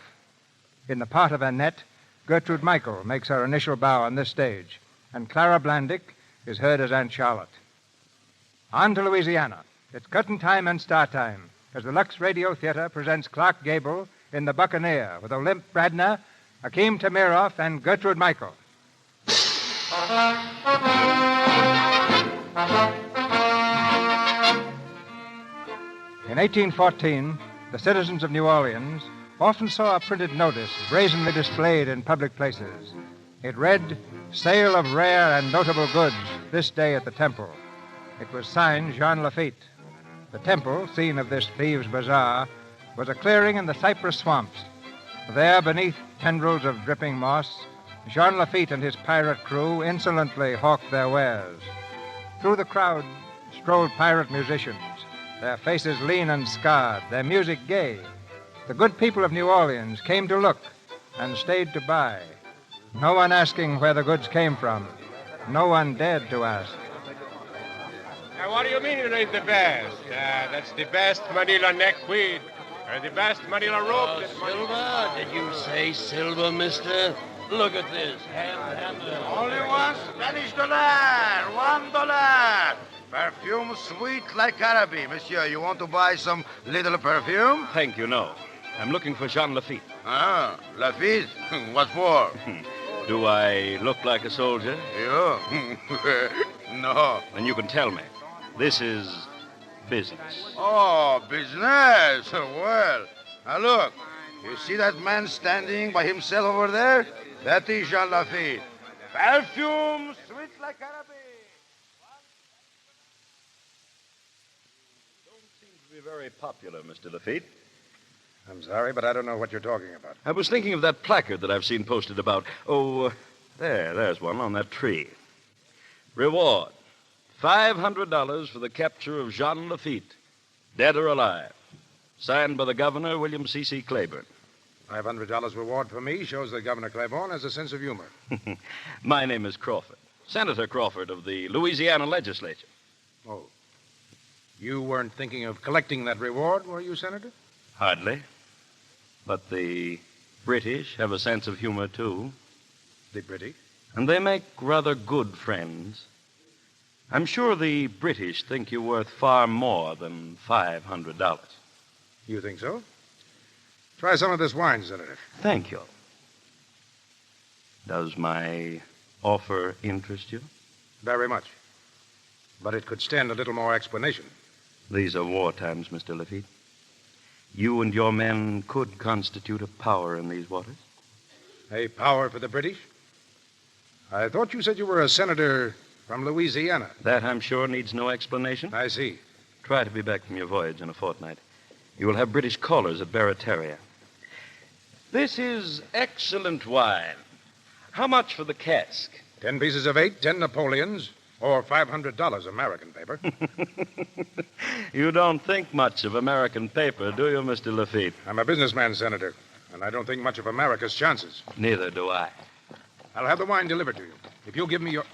In the part of Annette, Gertrude Michael makes her initial bow on this stage, and Clara Blandick is heard as Aunt Charlotte. On to Louisiana. It's curtain time and start time as the Lux Radio Theater presents Clark Gable in The Buccaneer with Olympe Bradner, Akim Tamirov, and Gertrude Michael. In 1814, the citizens of New Orleans often saw a printed notice brazenly displayed in public places. It read, "Sale of rare and notable goods this day at the Temple." It was signed Jean Lafitte. The Temple, scene of this thieves' bazaar, was a clearing in the cypress swamps. There, beneath tendrils of dripping moss, Jean Lafitte and his pirate crew insolently hawked their wares. Through the crowd strolled pirate musicians, their faces lean and scarred, their music gay. The good people of New Orleans came to look and stayed to buy. No one asking where the goods came from. No one dared to ask. Now, what do you mean it ain't the best? That's the best Manila neckweed. Or the best Manila rope. Silver? Did you say silver, mister? Look at this. Only one Spanish dollar. $1. Perfume sweet like Caribe. Monsieur, you want to buy some little perfume? Thank you, no. I'm looking for Jean Lafitte. Ah, Lafitte? What for? Do I look like a soldier? You? No. Then you can tell me. This is business. Oh, business. Well, now look. You see that man standing by himself over there? That is Jean Lafitte. Perfume sweet like Caribe. Be very popular, Mr. Lafitte. I'm sorry, but I don't know what you're talking about. I was thinking of that placard that I've seen posted about. There's one on that tree. Reward, $500 for the capture of Jean Lafitte, dead or alive. Signed by the governor, William C.C. Claiborne. $500 reward for me shows that Governor Claiborne has a sense of humor. My name is Crawford, Senator Crawford of the Louisiana legislature. Oh. You weren't thinking of collecting that reward, were you, Senator? Hardly. But the British have a sense of humor, too. The British? And they make rather good friends. I'm sure the British think you're worth far more than $500. You think so? Try some of this wine, Senator. Thank you. Does my offer interest you? Very much. But it could stand a little more explanation. These are war times, Mr. Lafitte. You and your men could constitute a power in these waters. A power for the British? I thought you said you were a senator from Louisiana. That, I'm sure, needs no explanation. I see. Try to be back from your voyage in a fortnight. You will have British callers at Barataria. This is excellent wine. How much for the cask? 10 pieces of 8, 10 Napoleons, or $500 American paper. You don't think much of American paper, do you, Mr. Lafitte? I'm a businessman, Senator, and I don't think much of America's chances. Neither do I. I'll have the wine delivered to you. If you'll give me your...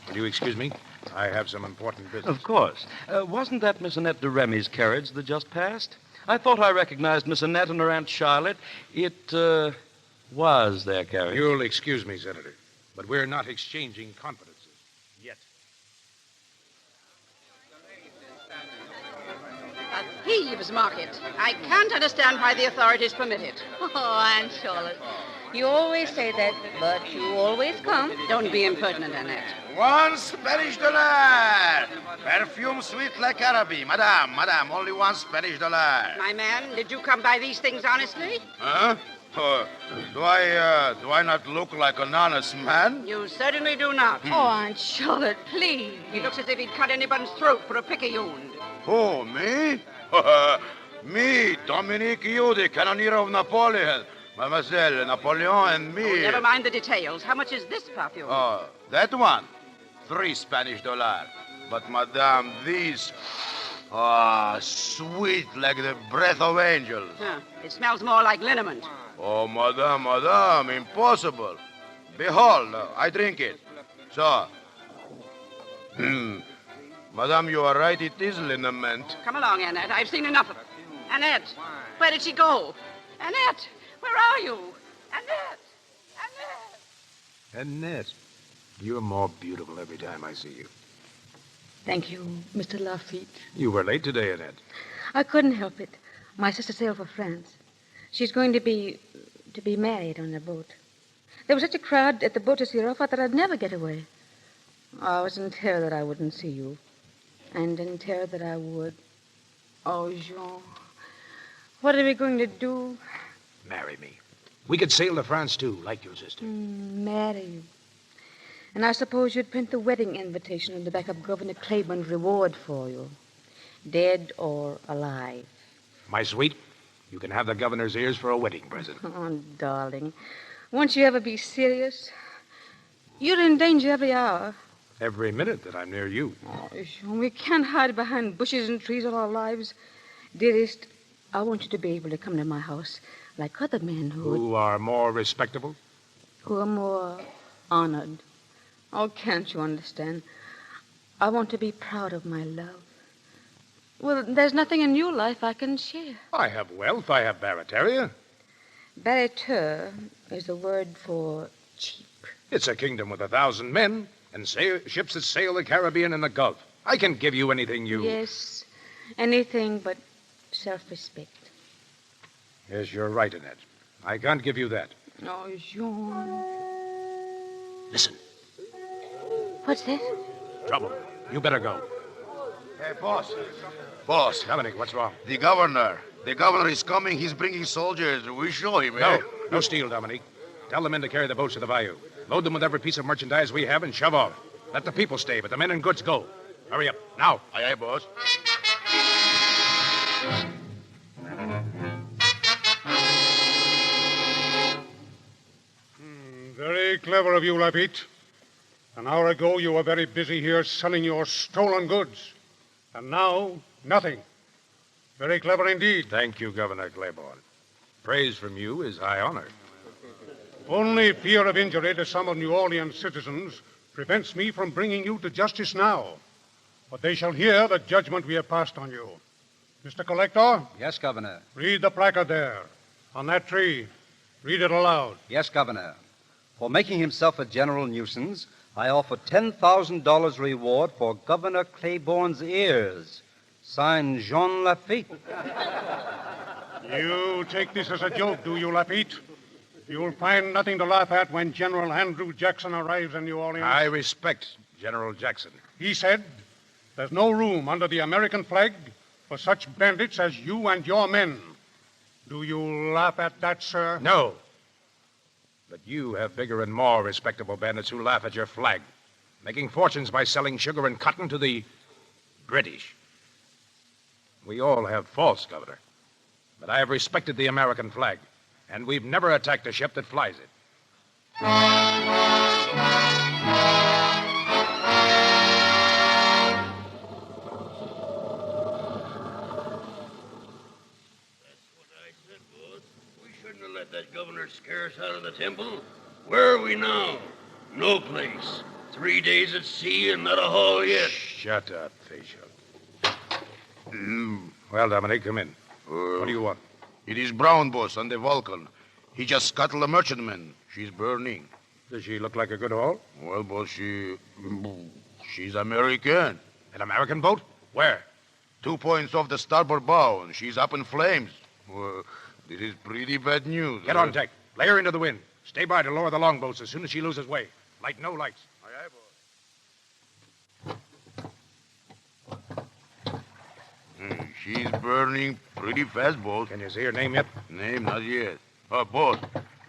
Will you excuse me? I have some important business. Of course. Wasn't that Miss Annette de Remy's carriage that just passed? I thought I recognized Miss Annette and her Aunt Charlotte. It was their carriage. You'll excuse me, Senator, but we're not exchanging confidences yet. A thieves' market. I can't understand why the authorities permit it. Oh, Aunt Charlotte, you always say that, but you always come. Don't be impertinent, Annette. $1 Spanish dollar. Perfume sweet like Caribe. Madame, only $1 Spanish dollar. My man, did you come by these things honestly? Huh? Do I not look like an honest man? You certainly do not. Oh, Aunt Charlotte, please. He looks as if he'd cut anybody's throat for a picayune. Who, me? Me, Dominique Yu, the cannoneer of Napoleon. Mademoiselle, Napoleon and me. Oh, never mind the details. How much is this perfume? Oh, that one. $3 Spanish. But, madame, these... Ah, sweet like the breath of angels. Huh. It smells more like liniment. Oh, madame, impossible. Behold, I drink it. So. Madame, you are right, it is liniment. Come along, Annette. I've seen enough of it. Annette, where did she go? Annette, where are you? Annette! Annette, you're more beautiful every time I see you. Thank you, Mr. Lafitte. You were late today, Annette. I couldn't help it. My sister sailed for France. She's going to be married on a boat. There was such a crowd at the boat to see her off, I thought I'd never get away. I was in terror that I wouldn't see you. And in terror that I would. Oh, Jean. What are we going to do? Marry me. We could sail to France, too, like your sister. Marry you. And I suppose you'd print the wedding invitation on the back of Governor Claiborne's reward for you. Dead or alive. My sweet, you can have the governor's ears for a wedding present. Oh, darling. Won't you ever be serious? You're in danger every hour. Every minute that I'm near you. Oh, Jean, we can't hide behind bushes and trees all our lives. Dearest, I want you to be able to come to my house like other men who are more respectable? Who are more honored. Oh, can't you understand? I want to be proud of my love. Well, there's nothing in your life I can share. I have wealth. I have barataria. Barateur is a word for cheap. It's a kingdom with 1,000 men and ships that sail the Caribbean and the Gulf. I can give you anything you... Yes, anything but self-respect. Yes, you're right, Annette. I can't give you that. Oh, Jean. Listen. What's that? Trouble. You better go. Hey, boss. Boss. Dominic, what's wrong? The governor. The governor is coming. He's bringing soldiers. We show him, eh? No steal, Dominic. Tell the men to carry the boats to the bayou. Load them with every piece of merchandise we have and shove off. Let the people stay, but the men and goods go. Hurry up. Now. Aye, boss. Very clever of you, Lafitte. An hour ago, you were very busy here selling your stolen goods. And now, nothing. Very clever indeed. Thank you, Governor Claiborne. Praise from you is high honor. Only fear of injury to some of New Orleans citizens prevents me from bringing you to justice now. But they shall hear the judgment we have passed on you. Mr. Collector? Yes, Governor. Read the placard there, on that tree. Read it aloud. Yes, Governor. For making himself a general nuisance, I offer $10,000 reward for Governor Claiborne's ears. Signed, Jean Lafitte. You take this as a joke, do you, Lafitte? You'll find nothing to laugh at when General Andrew Jackson arrives in New Orleans. I respect General Jackson. He said there's no room under the American flag for such bandits as you and your men. Do you laugh at that, sir? No. But you have bigger and more respectable bandits who laugh at your flag, making fortunes by selling sugar and cotton to the British. We all have faults, Governor. But I have respected the American flag, and we've never attacked a ship that flies it. Let that governor scare us out of the temple. Where are we now? No place. 3 days at sea and not a haul yet. Shut up, Facial. Well, Dominic, come in. What do you want? It is Brown, boss, on the Vulcan. He just scuttled a merchantman. She's burning. Does she look like a good haul? Well, boss, she's American. An American boat? Where? 2 points off the starboard bow, and she's up in flames. Well, this is pretty bad news. Get on deck. Lay her into the wind. Stay by to lower the longboats as soon as she loses way. Light no lights. Aye, boss. She's burning pretty fast, boss. Can you see her name yet? Name, not yet. Boss,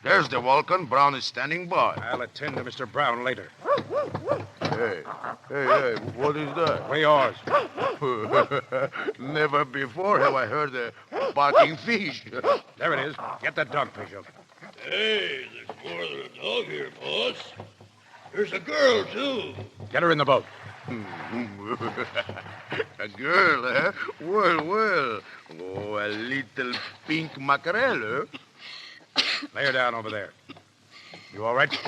there's the Vulcan. Brown is standing by. I'll attend to Mr. Brown later. Hey, what is that? 3 oars. Never before have I heard a barking fish. There it is. Get that dog, Facial. Hey, there's more than a dog here, boss. There's a girl, too. Get her in the boat. A girl, eh? Well, well. Oh, a little pink mackerel, eh? Lay her down over there. You all right?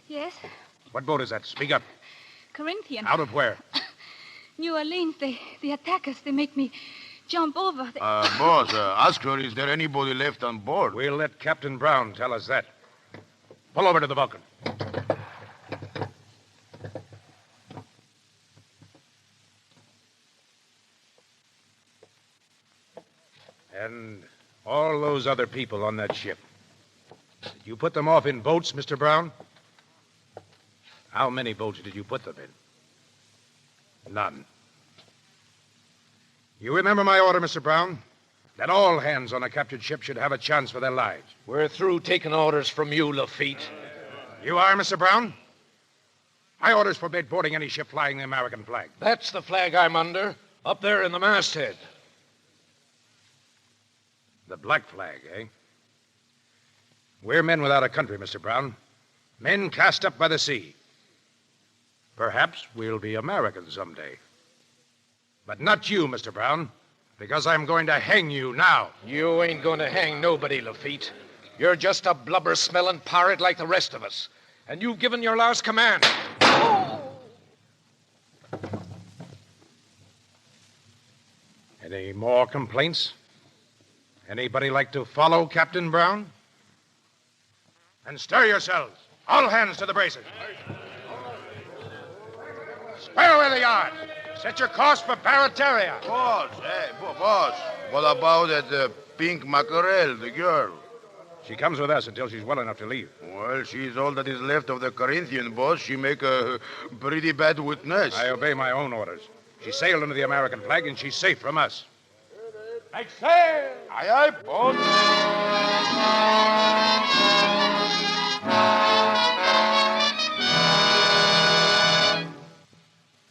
Yes, What boat is that? Speak up. Corinthian. Out of where? New Orleans, they attack us. They make me jump over. Boss, ask her, is there anybody left on board? We'll let Captain Brown tell us that. Pull over to the Vulcan. And all those other people on that ship. Did you put them off in boats, Mr. Brown? How many boats did you put them in? None. You remember my order, Mr. Brown? That all hands on a captured ship should have a chance for their lives. We're through taking orders from you, Lafitte. You are, Mr. Brown? My orders forbid boarding any ship flying the American flag. That's the flag I'm under, up there in the masthead. The black flag, eh? We're men without a country, Mr. Brown. Men cast up by the sea. Perhaps we'll be Americans someday. But not you, Mr. Brown, because I'm going to hang you now. You ain't going to hang nobody, Lafitte. You're just a blubber-smelling pirate like the rest of us. And you've given your last command. Any more complaints? Anybody like to follow Captain Brown? And stir yourselves. All hands to the braces. Square away the yard. Set your course for Barataria. Boss, boss. What about that pink mackerel, the girl? She comes with us until she's well enough to leave. Well, she's all that is left of the Corinthian, boss. She make a pretty bad witness. I obey my own orders. She sailed under the American flag, and she's safe from us. Make sail! Aye, aye, boss.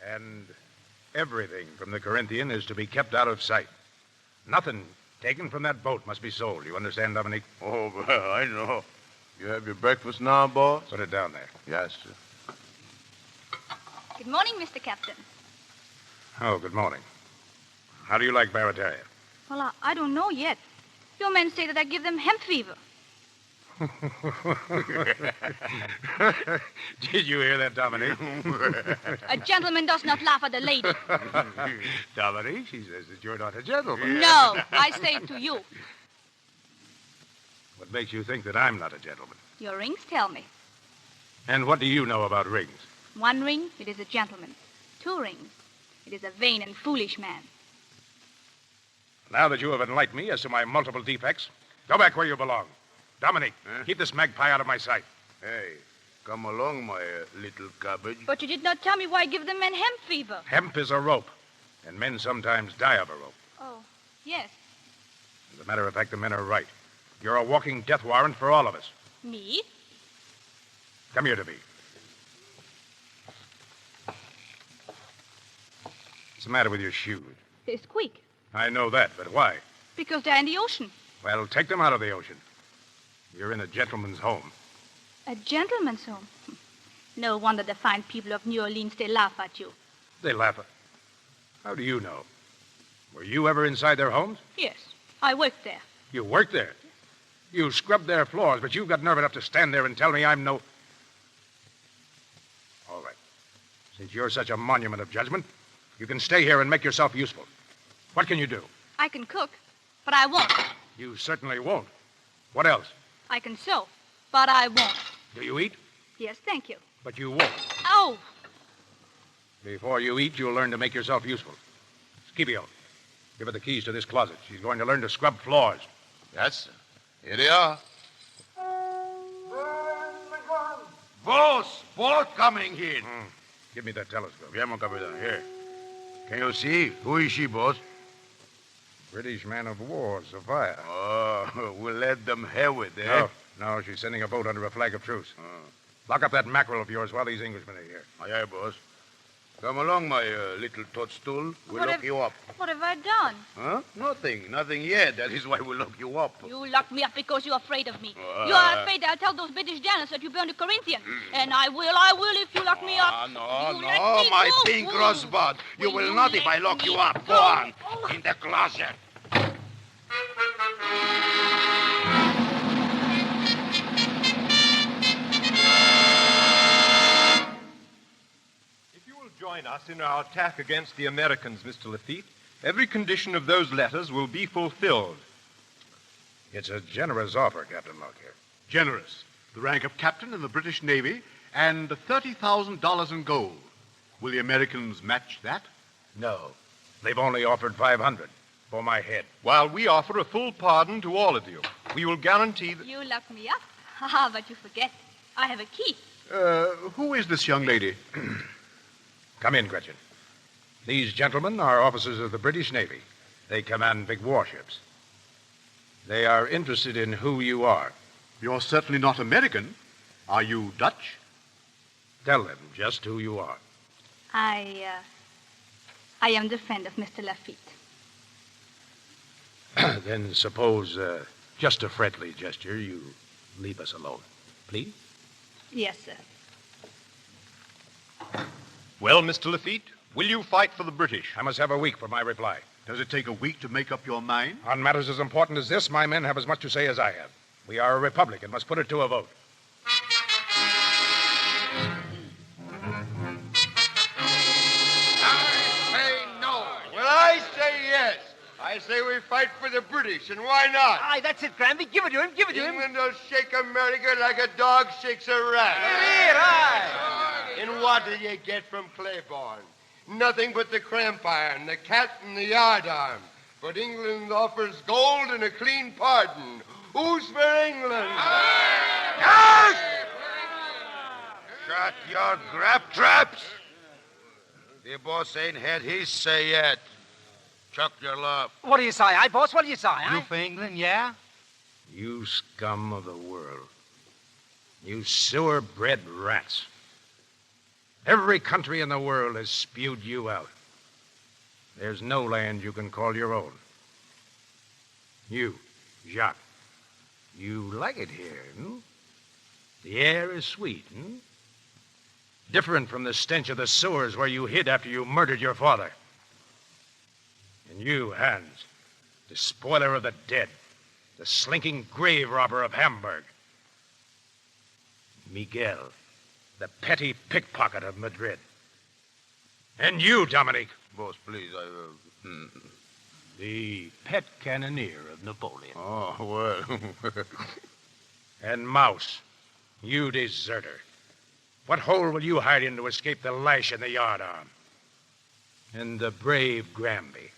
And everything from the Corinthian is to be kept out of sight. Nothing taken from that boat must be sold. You understand, Dominique? Oh, well, I know. You have your breakfast now, boss? Put it down there. Yes, sir. Good morning, Mr. Captain. Oh, good morning. How do you like Barataria? Well, I don't know yet. Your men say that I give them hemp fever. Did you hear that, Dominique? A gentleman does not laugh at a lady. Dominique, she says that you're not a gentleman. No, I say it to you. What makes you think that I'm not a gentleman? Your rings tell me. And what do you know about rings? 1 ring, it is a gentleman. 2 rings, it is a vain and foolish man. Now that you have enlightened me as to my multiple defects, go back where you belong. Dominique, keep this magpie out of my sight. Hey, come along, my little cabbage. But you did not tell me why I give the men hemp fever. Hemp is a rope, and men sometimes die of a rope. Oh, yes. As a matter of fact, the men are right. You're a walking death warrant for all of us. Me? Come here to me. What's the matter with your shoes? They squeak. I know that, but why? Because they're in the ocean. Well, take them out of the ocean. You're in a gentleman's home. A gentleman's home? No wonder the fine people of New Orleans, they laugh at you. They laugh at... How do you know? Were you ever inside their homes? Yes, I worked there. You worked there? You scrubbed their floors, but you've got nerve enough to stand there and tell me I'm no... All right. Since you're such a monument of judgment, you can stay here and make yourself useful. What can you do? I can cook, but I won't. You certainly won't. What else? I can sew, but I won't. Do you eat? Yes, thank you. But you won't. Oh! Before you eat, you'll learn to make yourself useful. Scipio, give her the keys to this closet. She's going to learn to scrub floors. Yes, sir. Here they are. Boss, boat coming in. Give me that telescope. Yeah, mon capitaine. Here. Can you see? Who is she, boss? British man of war, Sophia. Oh, we'll let them have it, eh? No, she's sending a boat under a flag of truce. Lock up that mackerel of yours while these Englishmen are here. Aye, aye, boss. Come along, my little toadstool. We'll lock you up. What have I done? Huh? Nothing. Nothing yet. That is why we'll lock you up. You locked me up because you're afraid of me. You are afraid I'll tell those British Janus that you burned a Corinthian. And I will if you lock me up. No, my pink rosebud. You will not if I lock you up. Go on. In the closet. Join us in our attack against the Americans, Mr. Lafitte. Every condition of those letters will be fulfilled. It's a generous offer, Captain Lockyer. Generous. The rank of captain in the British Navy and $30,000 in gold. Will the Americans match that? No. They've only offered $500 for my head. While we offer a full pardon to all of you. We will guarantee that... You locked me up? Ah, but you forget. I have a key. Who is this young lady? Come in, Gretchen. These gentlemen are officers of the British Navy. They command big warships. They are interested in who you are. You're certainly not American. Are you Dutch? Tell them just who you are. I am the friend of Mr. Lafitte. Then suppose, just a friendly gesture, you leave us alone. Please? Yes, sir. Well, Mr. Lafitte, will you fight for the British? I must have a week for my reply. Does it take a week to make up your mind? On matters as important as this, my men have as much to say as I have. We are a republic and must put it to a vote. I say no. Well, I say yes. I say we fight for the British, and why not? Aye, that's it, Granby. Give it to him. Give it to him. England will shake America like a dog shakes a rat. Here, aye. And what do you get from Claiborne? Nothing but the cramp iron, the cat and the yardarm. But England offers gold and a clean pardon. Who's for England? Yes! Shut your grab traps. The boss ain't had his say yet. Chuck your love. What do you say, aye, boss? What do you say, aye? You for England, yeah? You scum of the world. You sewer-bred rats. Every country in the world has spewed you out. There's no land you can call your own. You, Jacques, you like it here, hmm? The air is sweet, hmm? Different from the stench of the sewers where you hid after you murdered your father. And you, Hans, the spoiler of the dead, the slinking grave robber of Hamburg. Miguel, the petty pickpocket of Madrid. And you, Dominique. Boss, please, The pet cannoneer of Napoleon. Oh, well. And Mouse, you deserter. What hole will you hide in to escape the lash in the yardarm? And the brave Granby.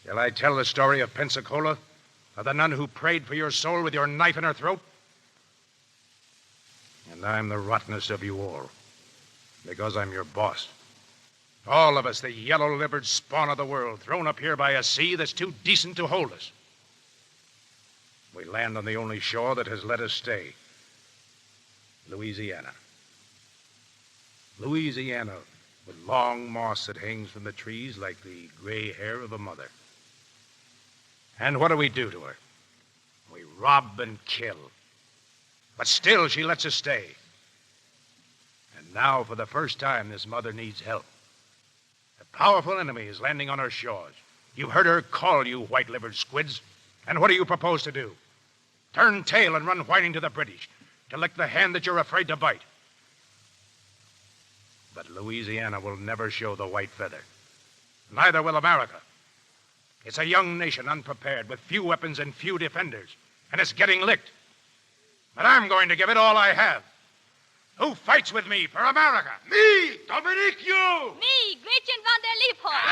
Shall I tell the story of Pensacola? Of the nun who prayed for your soul with your knife in her throat? And I'm the rottenest of you all. Because I'm your boss. All of us, the yellow-livered spawn of the world, thrown up here by a sea that's too decent to hold us. We land on the only shore that has let us stay. Louisiana. Louisiana, with long moss that hangs from the trees like the gray hair of a mother. And what do we do to her? We rob and kill. But still, she lets us stay. And now, for the first time, this mother needs help. A powerful enemy is landing on her shores. You heard her call, you white-livered squids. And what do you propose to do? Turn tail and run whining to the British, to lick the hand that you're afraid to bite. But Louisiana will never show the white feather. Neither will America. It's a young nation unprepared, with few weapons and few defenders. And it's getting licked. But I'm going to give it all I have. Who fights with me for America? Me, Dominique, you! Me, Gretchen van der Liefhoff.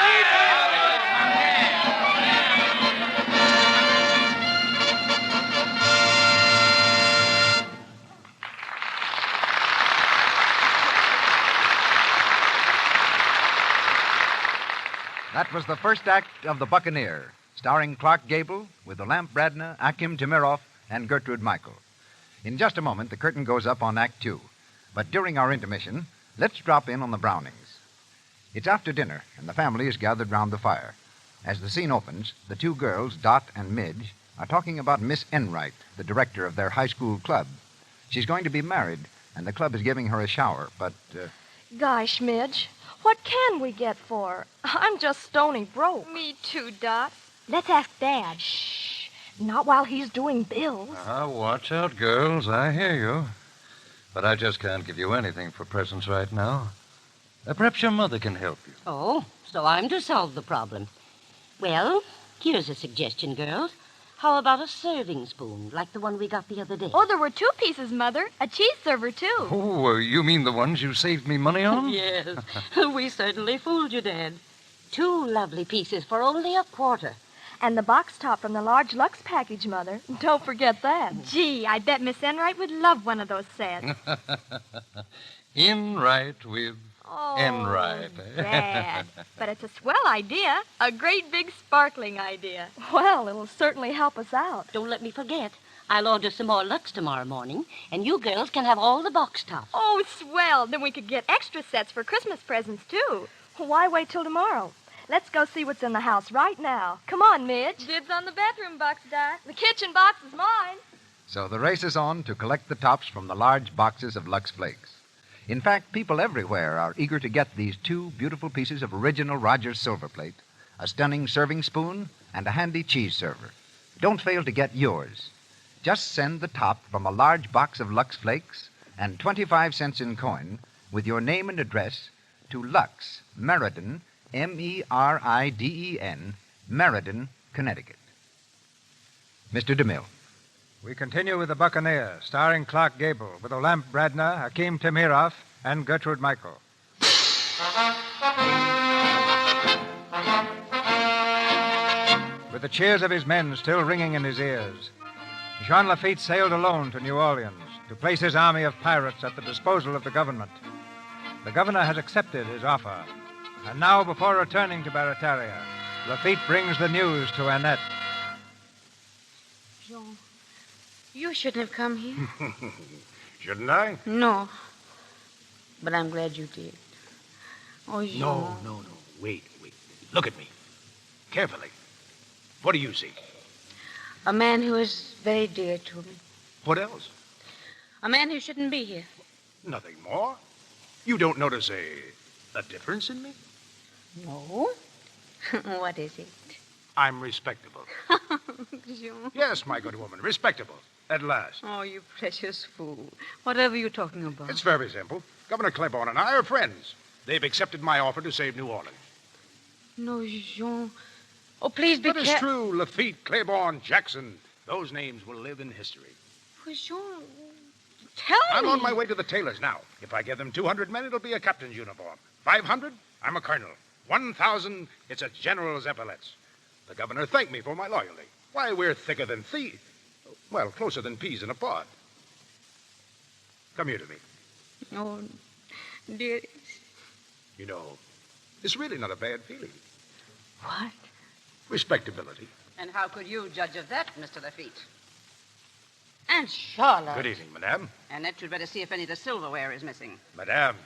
That was the first act of The Buccaneer, starring Clark Gable with the Lamp Bradna, Akim Timiroff, and Gertrude Michael. In just a moment, the curtain goes up on Act Two. But during our intermission, let's drop in on the Brownings. It's after dinner, and the family is gathered round the fire. As the scene opens, the two girls, Dot and Midge, are talking about Miss Enright, the director of their high school club. She's going to be married, and the club is giving her a shower, but... Gosh, Midge, what can we get for her? I'm just stony broke. Me too, Dot. Let's ask Dad. Shh. Not while he's doing bills. Watch out, girls. I hear you. But I just can't give you anything for presents right now. Perhaps your mother can help you. Oh, so I'm to solve the problem. Well, here's a suggestion, girls. How about a serving spoon, like the one we got the other day? Oh, there were 2 pieces, Mother. A cheese server, too. Oh, you mean the ones you saved me money on? Yes. We certainly fooled you, Dad. 2 lovely pieces for only a quarter. And the box top from the large Lux package, Mother. Don't forget that. Gee, I bet Miss Enright would love one of those sets. Enright with Enright. Dad. But it's a swell idea. A great big sparkling idea. Well, it'll certainly help us out. Don't let me forget. I'll order some more Lux tomorrow morning, and you girls can have all the box tops. Oh, swell. Then we could get extra sets for Christmas presents, too. Why wait till tomorrow? Let's go see what's in the house right now. Come on, Midge. Dibs on the bedroom box, Dot. The kitchen box is mine. So the race is on to collect the tops from the large boxes of Lux Flakes. In fact, people everywhere are eager to get these 2 beautiful pieces of original Rogers silver plate, a stunning serving spoon, and a handy cheese server. Don't fail to get yours. Just send the top from a large box of Lux Flakes and 25 cents in coin with your name and address to Lux, Meriden, Meriden, Meriden, Connecticut. Mr. DeMille. We continue with The Buccaneer, starring Clark Gable, with Olamp Bradner, Hakeem Temiroff, and Gertrude Michael. With the cheers of his men still ringing in his ears, Jean Lafitte sailed alone to New Orleans to place his army of pirates at the disposal of the government. The governor has accepted his offer, and now, before returning to Barataria, Lafitte brings the news to Annette. Jean, you shouldn't have come here. Shouldn't I? No. But I'm glad you did. Oh, Jean. No. Wait. Look at me. Carefully. What do you see? A man who is very dear to me. What else? A man who shouldn't be here. Nothing more. You don't notice a difference in me? No. What is it? I'm respectable. Jean. Yes, my good woman, respectable. At last. Oh, you precious fool. Whatever you're talking about. It's very simple. Governor Claiborne and I are friends. They've accepted my offer to save New Orleans. No, Jean. Oh, please be careful. But it's true. Lafitte, Claiborne, Jackson. Those names will live in history. Oh, Jean, tell me. I'm on my way to the tailors now. If I give them 200 men, it'll be a captain's uniform. 500, I'm a colonel. 1,000, it's a general's epaulets. The governor thanked me for my loyalty. Why, we're thicker than thieves. Well, closer than peas in a pod. Come here to me. Oh, dearest. You know, it's really not a bad feeling. What? Respectability. And how could you judge of that, Mr. Lafitte? Aunt Charlotte. Good evening, madame. Annette, you'd better see if any of the silverware is missing. Madame,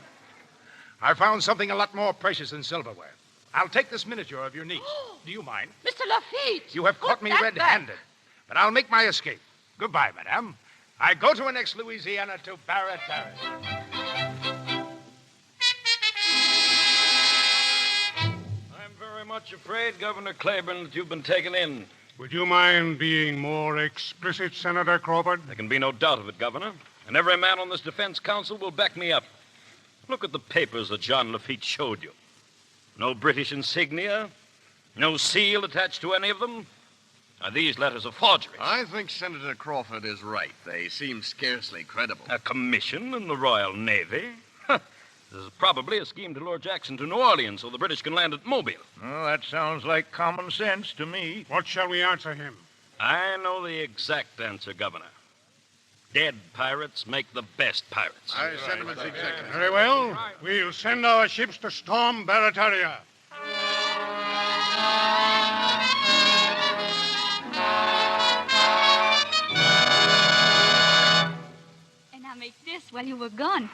I found something a lot more precious than silverware. I'll take this miniature of your niece. Do you mind? Mr. Lafitte! You have caught me red-handed, but I'll make my escape. Goodbye, madame. I go to annex Louisiana to Barataria. I'm very much afraid, Governor Claiborne, that you've been taken in. Would you mind being more explicit, Senator Crawford? There can be no doubt of it, Governor. And every man on this defense council will back me up. Look at the papers that John Lafitte showed you. No British insignia, no seal attached to any of them. Now, these letters are forgeries. I think Senator Crawford is right. They seem scarcely credible. A commission in the Royal Navy? This is probably a scheme to lure Jackson to New Orleans so the British can land at Mobile. Oh, that sounds like common sense to me. What shall we answer him? I know the exact answer, Governor. Dead pirates make the best pirates. Our sentiments exactly. Very well. We'll send our ships to storm Barataria. And I make this while you were gone.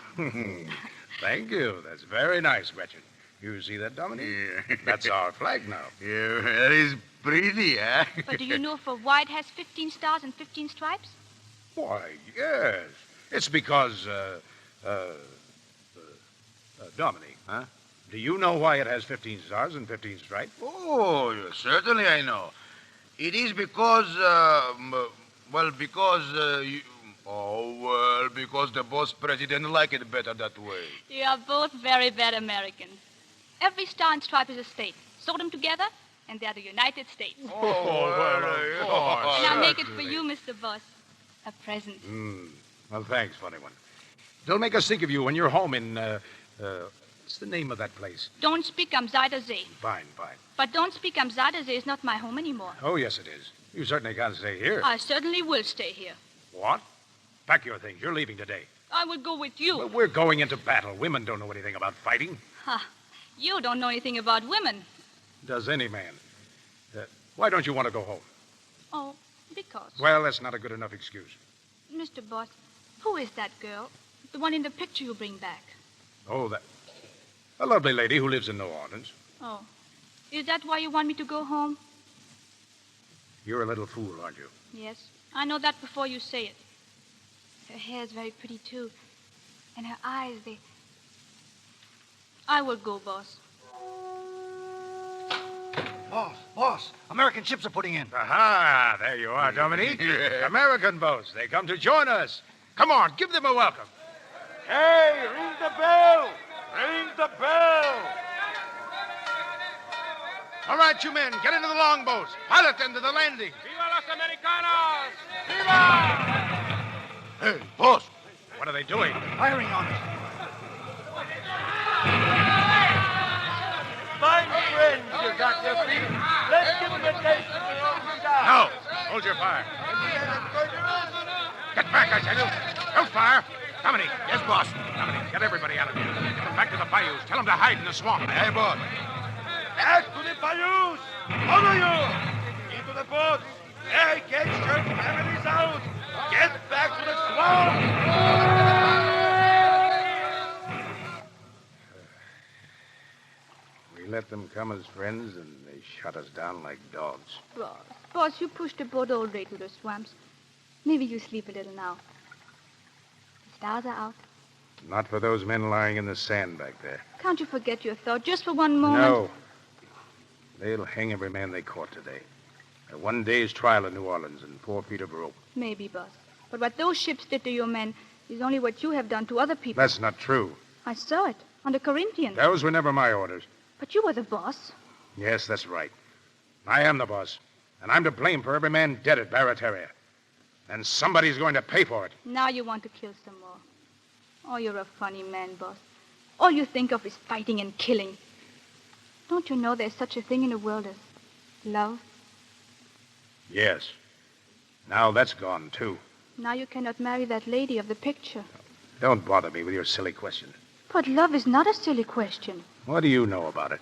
Thank you. That's very nice, Gretchen. You see that, Dominic? Yeah. That's our flag now. Yeah, that is pretty, huh? But do you know for why it has 15 stars and 15 stripes? Why, yes. It's because, Dominic, huh? Do you know why it has 15 stars and 15 stripes? Oh, certainly I know. It is because, because the boss president like it better that way. You are both very bad Americans. Every star and stripe is a state. Sew them together, and they are the United States. Oh, well, of course. And I'll make it for you, Mr. Boss. A present. Well, thanks, funny one. It'll make us think of you when you're home in, what's the name of that place? Don't speak am Zuiderzee. Fine. But don't speak am Zuiderzee is not my home anymore. Oh, yes, it is. You certainly can't stay here. I certainly will stay here. What? Pack your things. You're leaving today. I will go with you. Well, we're going into battle. Women don't know anything about fighting. You don't know anything about women. Does any man? Why don't you want to go home? Oh, because. Well, that's not a good enough excuse. Mr. Boss, who is that girl? The one in the picture you bring back. Oh, a lovely lady who lives in New Orleans. Oh. Is that why you want me to go home? You're a little fool, aren't you? Yes. I know that before you say it. Her hair is very pretty, too. And her eyes, I will go, Boss. Boss, American ships are putting in. Aha, there you are, Dominique. American boats. They come to join us. Come on, give them a welcome. Hey, ring the bell! Ring the bell! All right, you men, get into the longboats. Pilot them to the landing. Viva los Americanos! Hey, boss. What are they doing? Firing on us. Fine friends you got your feet. Let's give them a taste of their own style. No, hold your fire. Get back, I tell you. Don't fire. Dominique. Yes, boss. Dominique, get everybody out of here. Get them back to the bayous. Tell them to hide in the swamp. Hey, boss. Back to the bayous. All of you. Into the boats. Hey, get your families out. Get back to the swamp. We let them come as friends, and they shut us down like dogs. Boss, you pushed the boat all the way to the swamps. Maybe you sleep a little now. The stars are out. Not for those men lying in the sand back there. Can't you forget your thought just for one moment? No. They'll hang every man they caught today. A 1 day's trial in New Orleans and 4 feet of rope. Maybe, Boss. But what those ships did to your men is only what you have done to other people. That's not true. I saw it on the Corinthians. Those were never my orders. But you were the boss. Yes, that's right. I am the boss. And I'm to blame for every man dead at Barataria. And somebody's going to pay for it. Now you want to kill some more. Oh, you're a funny man, Boss. All you think of is fighting and killing. Don't you know there's such a thing in the world as love? Yes. Now that's gone, too. Now you cannot marry that lady of the picture. Don't bother me with your silly question. But love is not a silly question. What do you know about it?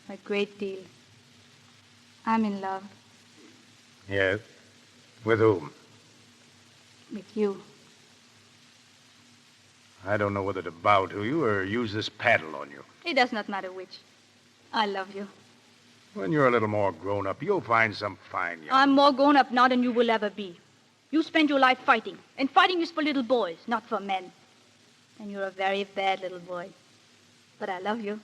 A great deal. I'm in love Yes. With whom? with you. I don't know whether to bow to you or use this paddle on you. It does not matter which. I love you. When you're a little more grown up, you'll find some fine young... I'm more grown up now than you will ever be. You spend your life fighting, and fighting is for little boys, not for men. And you're a very bad little boy. But I love you.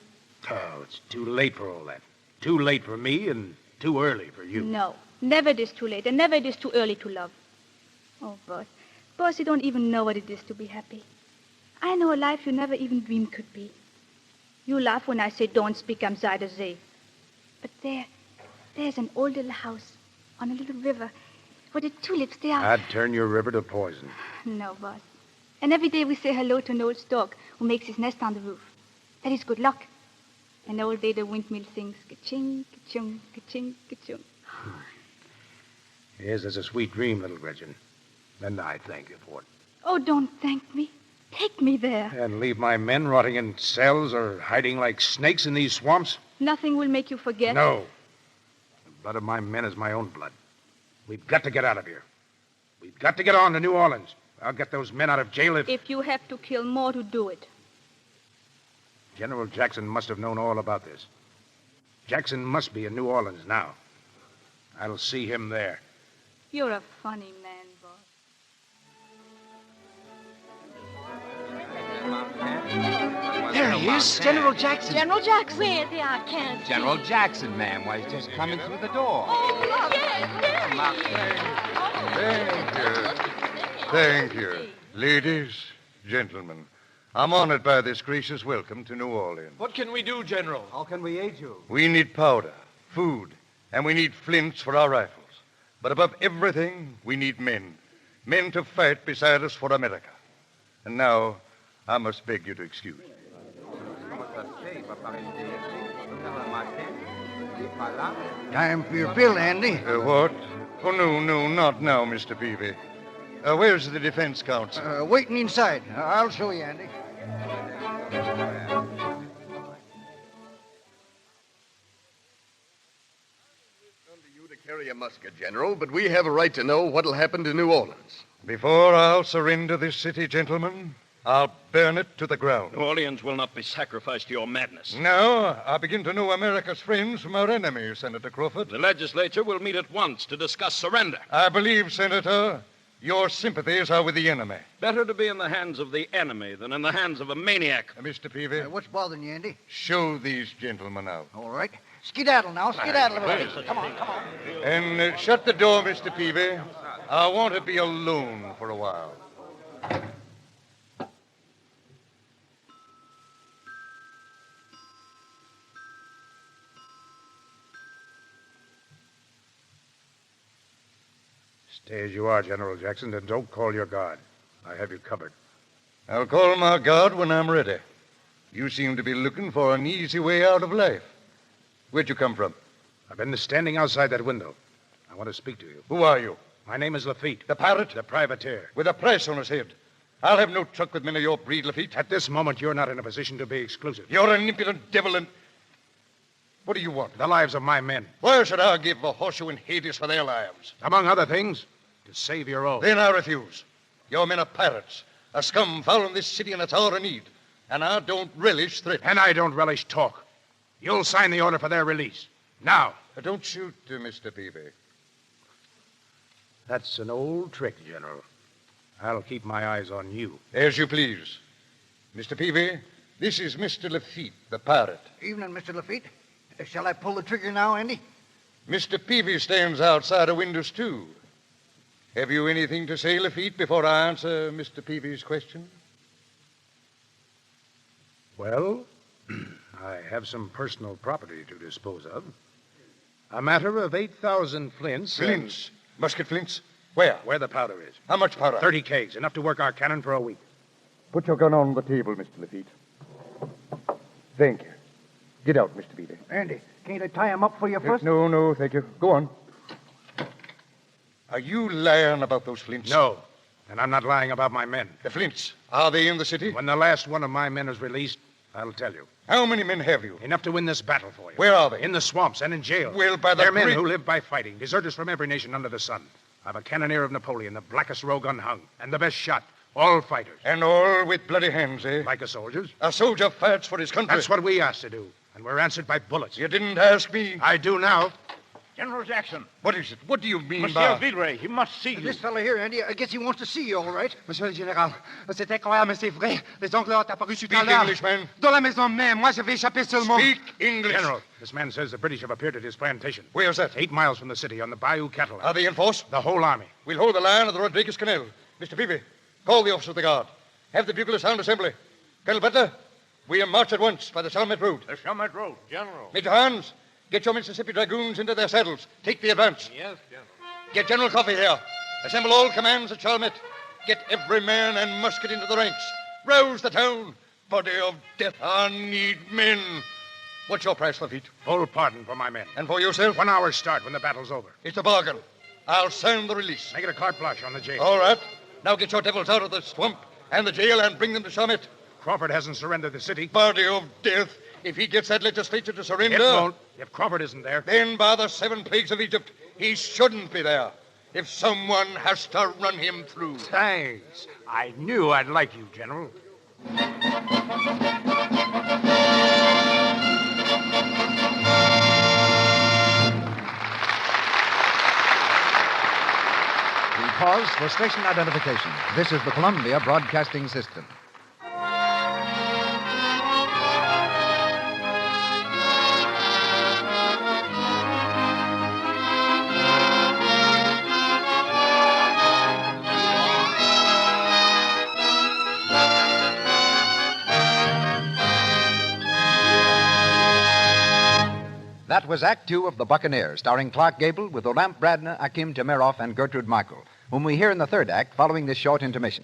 Oh, it's too late for all that. Too late for me and too early for you. No, never it is too late, and never it is too early to love. Oh, Boss. Boss, you don't even know what it is to be happy. I know a life you never even dreamed could be. You laugh when I say don't speak am Zuiderzee. But there's an old little house on a little river where the tulips, they are... I'd turn your river to poison. No, Boss. And every day we say hello to an old stork who makes his nest on the roof. That is good luck. And all day the windmill sings ka-ching, ka-chung, ka-ching, ka-chung. Yes, that's a sweet dream, little Gretchen. And I thank you for it. Oh, don't thank me. Take me there. And leave my men rotting in cells or hiding like snakes in these swamps? Nothing will make you forget. No. The blood of my men is my own blood. We've got to get out of here. We've got to get on to New Orleans. I'll get those men out of jail if... If you have to kill more to do it. General Jackson must have known all about this. Jackson must be in New Orleans now. I'll see him there. You're a funny man, boss. There he is, General Jackson. General Jackson. Where the I can't see. General Jackson, ma'am, was just coming through the door. Oh, yes, Thank you. Ladies, gentlemen, I'm honored by this gracious welcome to New Orleans. What can we do, General? How can we aid you? We need powder, food, and we need flints for our rifles. But above everything, we need men. Men to fight beside us for America. And now, I must beg you to excuse me. Time for your bill, Andy. What? Oh, no, not now, Mr. Peavy. Where's the defense counsel? Waiting inside. I'll show you, Andy. Carry a musket, General, but we have a right to know what'll happen to New Orleans. Before I'll surrender this city, gentlemen, I'll burn it to the ground. New Orleans will not be sacrificed to your madness. Now, I begin to know America's friends from our enemies, Senator Crawford. The legislature will meet at once to discuss surrender. I believe, Senator, your sympathies are with the enemy. Better to be in the hands of the enemy than in the hands of a maniac. Mr. Peavy. What's bothering you, Andy? Show these gentlemen out. All right. Skedaddle now. Skedaddle. Come on. And shut the door, Mr. Peavy. I want to be alone for a while. Stay as you are, General Jackson, and don't call your guard. I have you covered. I'll call my guard when I'm ready. You seem to be looking for an easy way out of life. Where'd you come from? I've been standing outside that window. I want to speak to you. Who are you? My name is Lafitte. The pirate? The privateer. With a price on his head. I'll have no truck with men of your breed, Lafitte. At this moment, you're not in a position to be exclusive. You're an impudent devil and... What do you want? The lives of my men. Why should I give a horseshoe in Hades for their lives? Among other things, to save your own. Then I refuse. Your men are pirates. A scum fouling this city in its hour of need. And I don't relish threats. And I don't relish talk. You'll sign the order for their release. Now. Don't shoot, Mr. Peavy. That's an old trick, General. I'll keep my eyes on you. As you please. Mr. Peavy, this is Mr. Lafitte, the pirate. Evening, Mr. Lafitte. Shall I pull the trigger now, Andy? Mr. Peavy stands outside of windows, too. Have you anything to say, Lafitte, before I answer Mr. Peavy's question? Well, I have some personal property to dispose of. A matter of 8,000 flints. Flints? Musket flints? Where? Where the powder is. How much powder? 30 kegs, enough to work our cannon for a week. Put your gun on the table, Mr. Lafitte. Thank you. Get out, Mr. Peavy. Andy, can't I tie him up for you first? No, thank you. Go on. Are you lying about those flints? No, and I'm not lying about my men. The flints, are they in the city? When the last one of my men is released, I'll tell you. How many men have you? Enough to win this battle for you. Where are they? In the swamps and in jail. Well, by the They're men great... who live by fighting, deserters from every nation under the sun. I've a cannoneer of Napoleon, the blackest rogue unhung, and the best shot. All fighters. And all with bloody hands, eh? Like a soldier's. A soldier fights for his country. That's what we asked to do, and we're answered by bullets. You didn't ask me. I do now. General Jackson. What is it? What do you mean Monsieur by... Villeray, he must see you. This fella here, Andy, I guess he wants to see you, all right. Monsieur le Général, c'est incroyable, mais c'est vrai. Les Anglais ont apparu tout à Speak l'heure. English, man. Dans la maison même. Moi, je vais échapper seulement. Speak English. General, this man says the British have appeared at his plantation. Where's that? 8 miles from the city, on the Bayou Cattle. Are they in force? The whole army. We'll hold the line of the Rodriguez Canal. Mr. Peavy, call the officer of the guard. Have the buglers sound assembly. Colonel Butler, we'll march at once by the Chalmette Road. The Chalmette Road, General. Major Hans, get your Mississippi Dragoons into their saddles. Take the advance. Yes, General. Get General Coffee here. Assemble all commands at Chalmette. Get every man and musket into the ranks. Rouse the town. Body of death, I need men. What's your price, Lafitte? Full pardon for my men. And for yourself? 1 hour's start when the battle's over. It's a bargain. I'll sign the release. Make it a carte blanche on the jail. All right. Now get your devils out of the swamp and the jail and bring them to Chalmette. Crawford hasn't surrendered the city. Body of death. If he gets that legislature to surrender... It won't. If Crawford isn't there... Then by the 7 plagues of Egypt, he shouldn't be there. If someone has to run him through. Thanks. I knew I'd like you, General. We pause for station identification. This is the Columbia Broadcasting System. That was Act Two of The Buccaneer, starring Clark Gable with Olamp Bradner, Akim Tamiroff, and Gertrude Michael, whom we hear in the third act following this short intermission.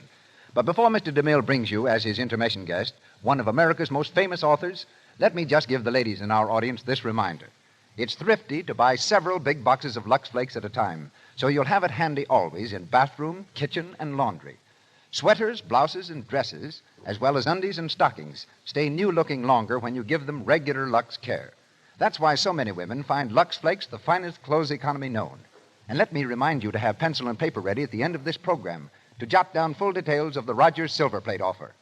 But before Mr. DeMille brings you, as his intermission guest, one of America's most famous authors, let me just give the ladies in our audience this reminder. It's thrifty to buy several big boxes of Lux Flakes at a time, so you'll have it handy always in bathroom, kitchen, and laundry. Sweaters, blouses, and dresses, as well as undies and stockings, stay new-looking longer when you give them regular Lux care. That's why so many women find Lux Flakes the finest clothes economy known. And let me remind you to have pencil and paper ready at the end of this program to jot down full details of the Rogers Silver Plate offer.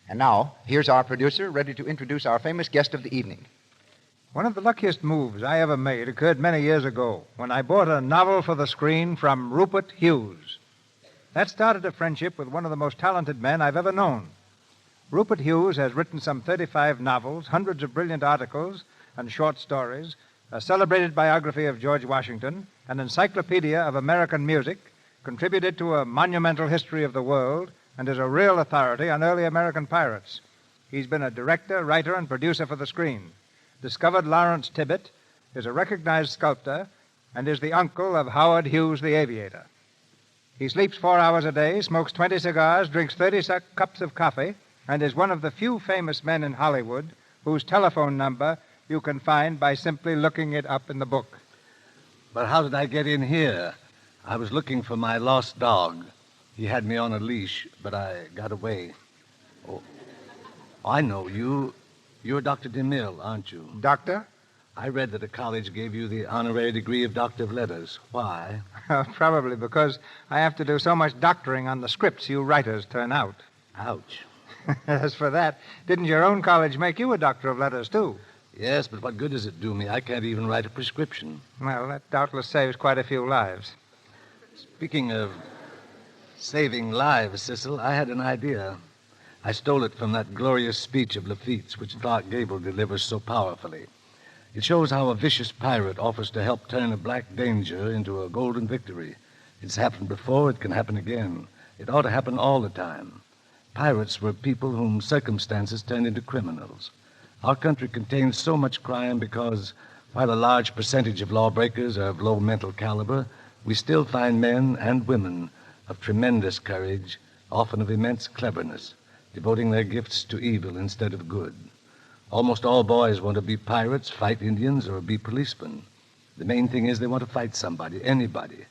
And now, here's our producer ready to introduce our famous guest of the evening. One of the luckiest moves I ever made occurred many years ago when I bought a novel for the screen from Rupert Hughes. That started a friendship with one of the most talented men I've ever known. Rupert Hughes has written some 35 novels, hundreds of brilliant articles, and short stories, a celebrated biography of George Washington, an encyclopedia of American music, contributed to a monumental history of the world, and is a real authority on early American pirates. He's been a director, writer, and producer for the screen, discovered Lawrence Tibbett, is a recognized sculptor, and is the uncle of Howard Hughes the aviator. He sleeps 4 hours a day, smokes 20 cigars, drinks 30 cups of coffee, and is one of the few famous men in Hollywood whose telephone number you can find by simply looking it up in the book. But how did I get in here? I was looking for my lost dog. He had me on a leash, but I got away. Oh, I know you. You're Dr. DeMille, aren't you? Doctor? I read that a college gave you the honorary degree of Doctor of Letters. Why? Probably because I have to do so much doctoring on the scripts you writers turn out. Ouch. As for that, didn't your own college make you a Doctor of Letters, too? Yes, but what good does it do me? I can't even write a prescription. Well, that doubtless saves quite a few lives. Speaking of saving lives, Cecil, I had an idea. I stole it from that glorious speech of Lafitte's, which Clark Gable delivers so powerfully. It shows how a vicious pirate offers to help turn a black danger into a golden victory. It's happened before, it can happen again. It ought to happen all the time. Pirates were people whom circumstances turned into criminals. Our country contains so much crime because, while a large percentage of lawbreakers are of low mental caliber, we still find men and women of tremendous courage, often of immense cleverness, devoting their gifts to evil instead of good. Almost all boys want to be pirates, fight Indians, or be policemen. The main thing is they want to fight somebody, anybody.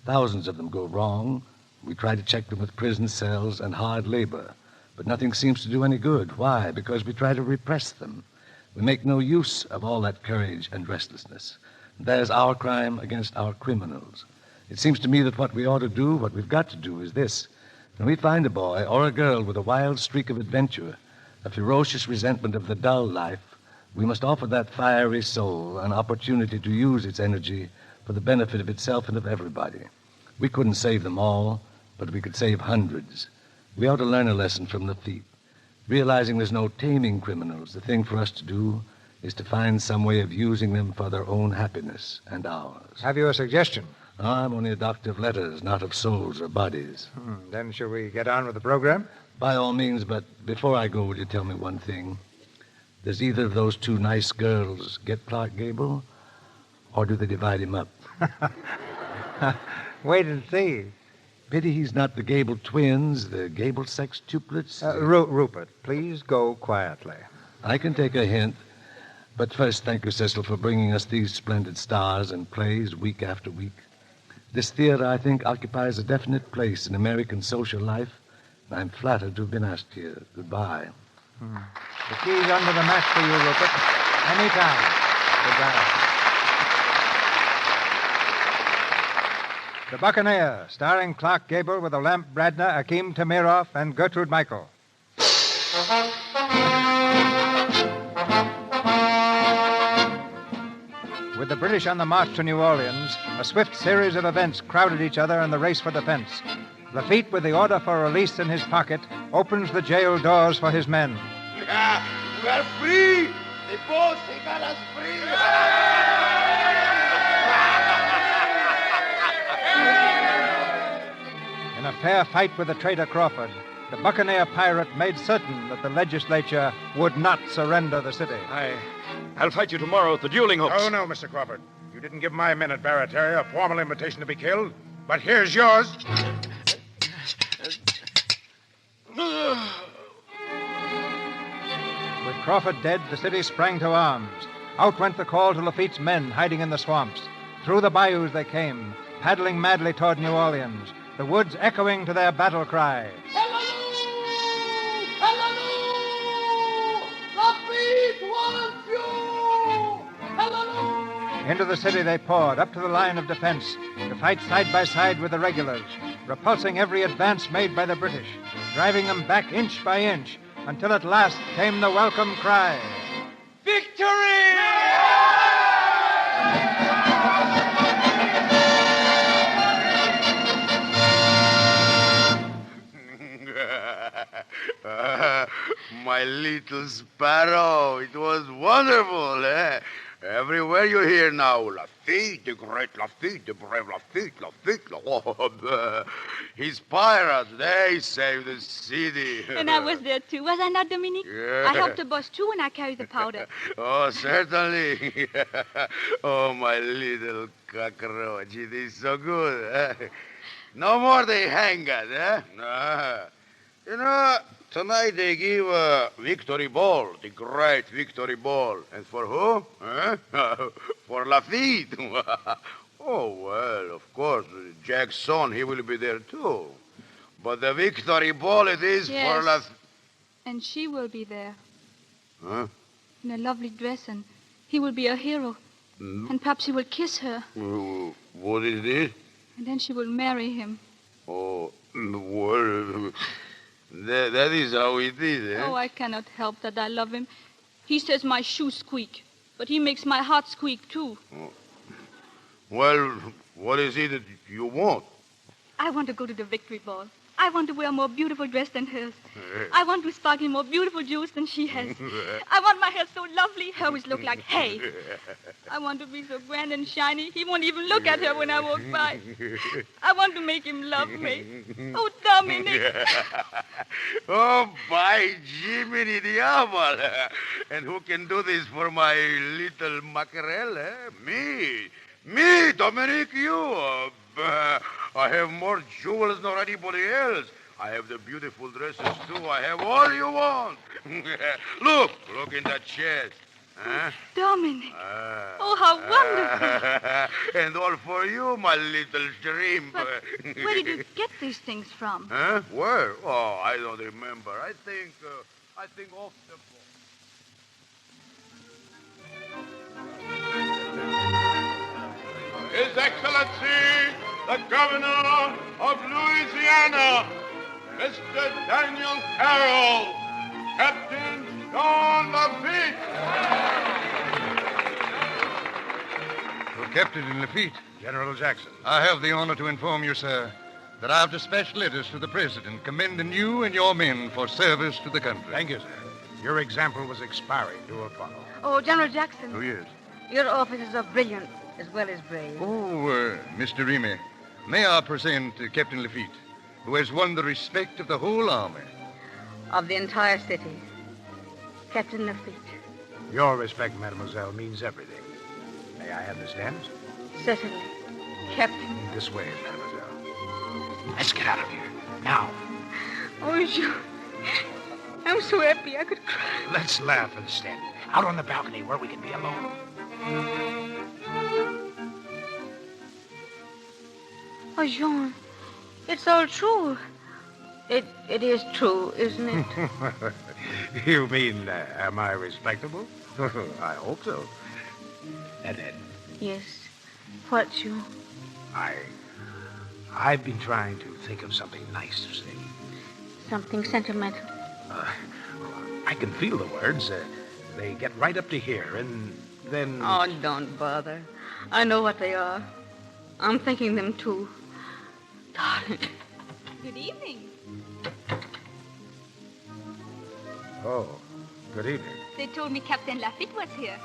Thousands of them go wrong. We try to check them with prison cells and hard labor. But nothing seems to do any good. Why? Because we try to repress them. We make no use of all that courage and restlessness. There's our crime against our criminals. It seems to me that what we ought to do, what we've got to do, is this. When we find a boy or a girl with a wild streak of adventure, a ferocious resentment of the dull life, we must offer that fiery soul an opportunity to use its energy for the benefit of itself and of everybody. We couldn't save them all, but we could save hundreds. We ought to learn a lesson from Lafitte. Realizing there's no taming criminals, the thing for us to do is to find some way of using them for their own happiness and ours. Have you a suggestion? I'm only a doctor of letters, not of souls or bodies. Then shall we get on with the program? By all means, but before I go, will you tell me one thing? Does either of those two nice girls get Clark Gable, or do they divide him up? Wait and see. Pity he's not the Gable twins, the Gable sextuplets. Rupert, please go quietly. I can take a hint. But first, thank you, Cecil, for bringing us these splendid stars and plays week after week. This theater, I think, occupies a definite place in American social life, and I'm flattered to have been asked here. Goodbye. The key's under the mat for you, Rupert. Anytime. Goodbye. The Buccaneer, starring Clark Gable with Olamp Bradner, Akim Tamiroff, and Gertrude Michael. With the British on the march to New Orleans, a swift series of events crowded each other in the race for the fence. Lafitte, with the order for release in his pocket, opens the jail doors for his men. We are free! The boss, he got us free! In a fair fight with the traitor Crawford, the buccaneer pirate made certain that the legislature would not surrender the city. I'll fight you tomorrow at the dueling hooks. Oh, no, Mr. Crawford. You didn't give my men at Barataria a formal invitation to be killed, but here's yours. With Crawford dead, the city sprang to arms. Out went the call to Lafitte's men hiding in the swamps. Through the bayous they came, paddling madly toward New Orleans, the woods echoing to their battle cry. Into the city they poured, up to the line of defense, to fight side by side with the regulars, repulsing every advance made by the British, driving them back inch by inch, until at last came the welcome cry. Victory! My little sparrow, it was wonderful, eh? Everywhere you hear now, Lafitte, the great Lafitte, the brave Lafitte, Lafitte. Oh, his pirates, they saved the city. And I was there too, was I not, Dominique? Yeah. I helped the boss too when I carried the powder. Oh, certainly. Oh, my little cockroach, it is so good. Eh? No more they hang us, eh? You know, tonight they give a victory ball, the great victory ball. And for who? For Lafitte. Oh, well, of course, Jack's son, he will be there too. But the victory ball, it is for Lafitte. And she will be there. Huh? In a lovely dress, and he will be a hero. And perhaps he will kiss her. What is this? And then she will marry him. Oh, well, that is how it is, eh? Oh, I cannot help that I love him. He says my shoes squeak, but he makes my heart squeak, too. Oh. Well, what is it that you want? I want to go to the victory ball. I want to wear a more beautiful dress than hers. I want to sparkle in more beautiful jewels than she has. I want my hair so lovely, hers look like hay. I want to be so grand and shiny, he won't even look at her when I walk by. I want to make him love me. Oh, Dominic. Oh, by Jiminy Diablo. And who can do this for my little mackerel, eh? Me, Dominic, you. I have more jewels than anybody else. I have the beautiful dresses, too. I have all you want. Look in that chest. Huh? Dominic. Oh, how wonderful. And all for you, my little shrimp. But where did you get these things from? Huh? Where? Oh, I don't remember. I think off the boat. His Excellency, the Governor of Louisiana, Mr. Daniel Carroll, Captain John Lafitte. Captain Lafitte. General Jackson. I have the honor to inform you, sir, that I have dispatched letters to the President commending you and your men for service to the country. Thank you, sir. Your example was expiring. Do follow. Oh, General Jackson. Oh, yes. Your officers are brilliant as well as brave. Oh, Mr. Remy, may I present Captain Lafitte, who has won the respect of the whole army. Of the entire city. Captain Lafitte. Your respect, mademoiselle, means everything. May I have the stamps? Certainly. Captain. This way, mademoiselle. Let's get out of here. Now. Oh, Jean. I'm so happy I could cry. Let's laugh instead. Out on the balcony where we can be alone. Oh, Jean, it's all true. It is true, isn't it? You mean, am I respectable? I hope so. Annette. Yes. What, Jean? I've been trying to think of something nice to say. Something sentimental. I can feel the words. They get right up to here, and then... Oh, don't bother. I know what they are. I'm thinking them, too. Darling. Good evening. Oh, good evening. They told me Captain Lafitte was here.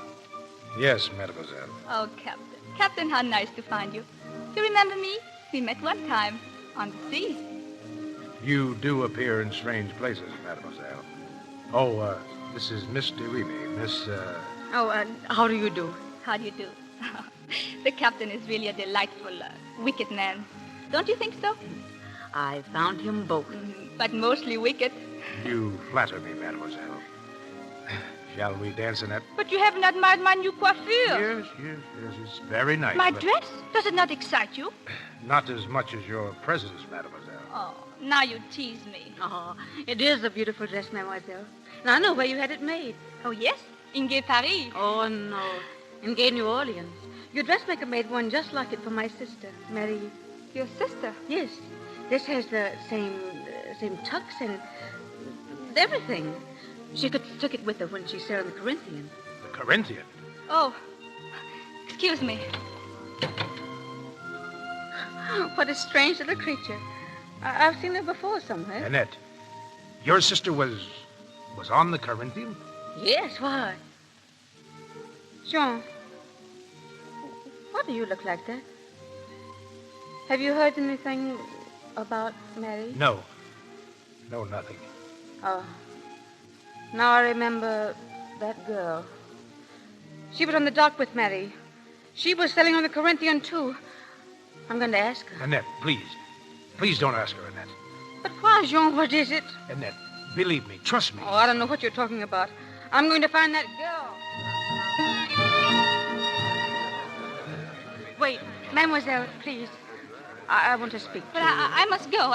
Yes, mademoiselle. Oh, Captain. Captain, how nice to find you. You remember me? We met one time on the sea. You do appear in strange places, mademoiselle. Oh, this is Miss DeRemy. Miss, how do you do? How do you do? The captain is really a delightful, wicked man. Don't you think so? I found him both. But mostly wicked. You flatter me, mademoiselle. Shall we dance, Annette? But you haven't admired my new coiffure. Yes, it's very nice. My but dress? Does it not excite you? Not as much as your presence, mademoiselle. Oh, now you tease me. Oh, it is a beautiful dress, mademoiselle. And I know where you had it made. Oh, yes? In Gay Paris. Oh, no. In Gay New Orleans. Your dressmaker made one just like it for my sister, Mary. Your sister? Yes. This has the same tucks and everything. She took it with her when she sailed on the Corinthian. The Corinthian? Oh, excuse me. What a strange little creature. I've seen her before somewhere. Annette, your sister was on the Corinthian? Yes, why? Jean, why do you look like that? Have you heard anything about Mary? No, nothing. Oh. Now I remember that girl. She was on the dock with Mary. She was sailing on the Corinthian, too. I'm going to ask her. Annette, please. Please don't ask her, Annette. But why, Jean? What is it? Annette, believe me. Trust me. Oh, I don't know what you're talking about. I'm going to find that girl. Wait, mademoiselle, please. I want to speak to But you. I must go.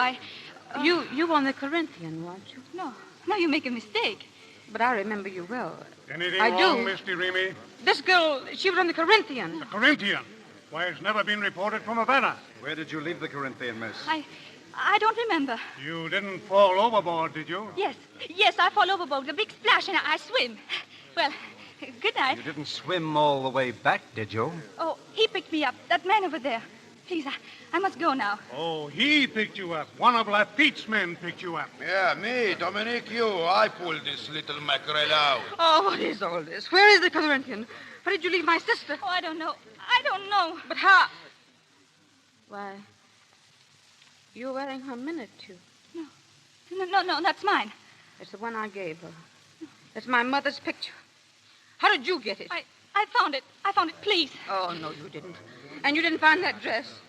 You were on the Corinthian, weren't you? No, you make a mistake. But I remember you well. Anything I wrong, do. Miss DeRemy? This girl, she was on the Corinthian. The Corinthian? Why, it's never been reported from Havana. Where did you leave the Corinthian, miss? I don't remember. You didn't fall overboard, did you? Yes, I fall overboard. A big splash, and I swim. Well, good night. You didn't swim all the way back, did you? Oh, he picked me up. That man over there. Please, I must go now. Oh, he picked you up. One of Lafitte's men picked you up. Yeah, me, Dominique, you. I pulled this little mackerel out. Oh, what is all this? Where is the Corinthian? Where did you leave my sister? Oh, I don't know. But how? Why, you're wearing her minute, too. No, that's mine. It's the one I gave her. It's my mother's picture. How did you get it? I found it. Please. Oh, no, you didn't. And you didn't find that dress.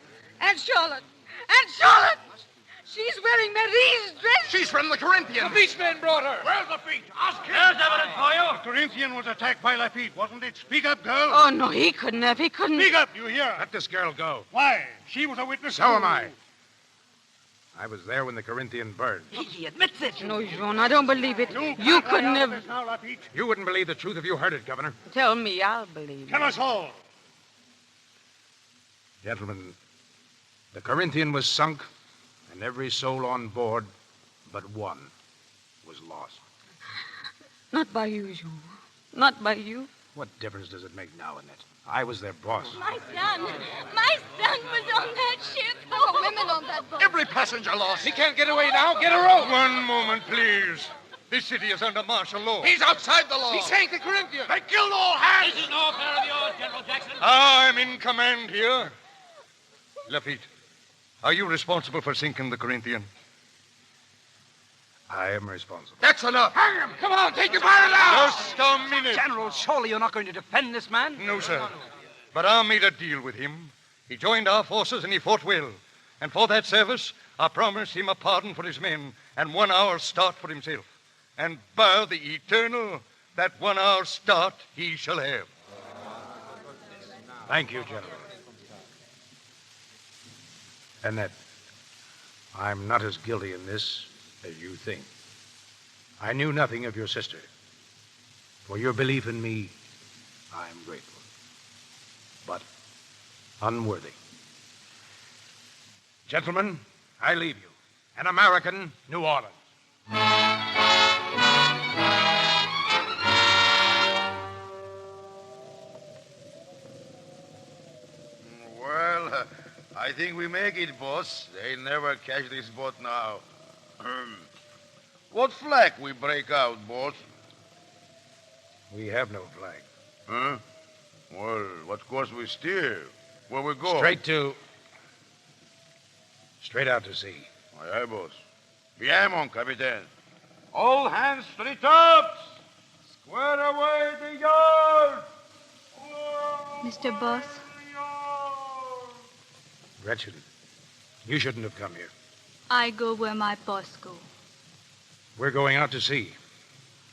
Aunt Charlotte! She's wearing Marie's dress. She's from the Corinthian. The beach man brought her. Where's the beach? Ask him. There's evidence for you. The Corinthian was attacked by Lafitte, wasn't it? Speak up, girl. Oh, no, he couldn't have. He couldn't. Speak up, you hear? Let this girl go. Why? She was a witness. So am I. I was there when the Corinthian burned. He admits it. No, Jean, I don't believe it. You couldn't have. You wouldn't believe the truth if you heard it, Governor. Tell me, I'll believe. Tell us all. Gentlemen, the Corinthian was sunk, and every soul on board but one was lost. Not by you, Jean. Not by you. What difference does it make now, Annette? I was their boss. My son was on that ship. There were women on that boat. Every passenger lost. He can't get away now. Get a rope. One moment, please. This city is under martial law. He's outside the law. He sank the Corinthian. They killed all hands. This is no affair of yours, General Jackson. I'm in command here. Lafitte, are you responsible for sinking the Corinthian? I am responsible. That's enough. Hang him. Come on, take your barrel out. Just a minute. General, surely you're not going to defend this man? No, sir. But I made a deal with him. He joined our forces and he fought well. And for that service, I promised him a pardon for his men and 1 hour's start for himself. And by the eternal, that 1 hour's start he shall have. Thank you, General. Annette, I'm not as guilty in this as you think. I knew nothing of your sister. For your belief in me, I am grateful. But unworthy. Gentlemen, I leave you. An American, New Orleans. I think we make it, boss. They never catch this boat now. What flag we break out, boss? We have no flag. Huh? Well, what course we steer? Where we go? Straight out to sea. Aye, aye, boss. Bien, mon capitaine. All hands to the tops! Square away the yards! Mr. Boss, Gretchen, you shouldn't have come here. I go where my boss go. We're going out to sea.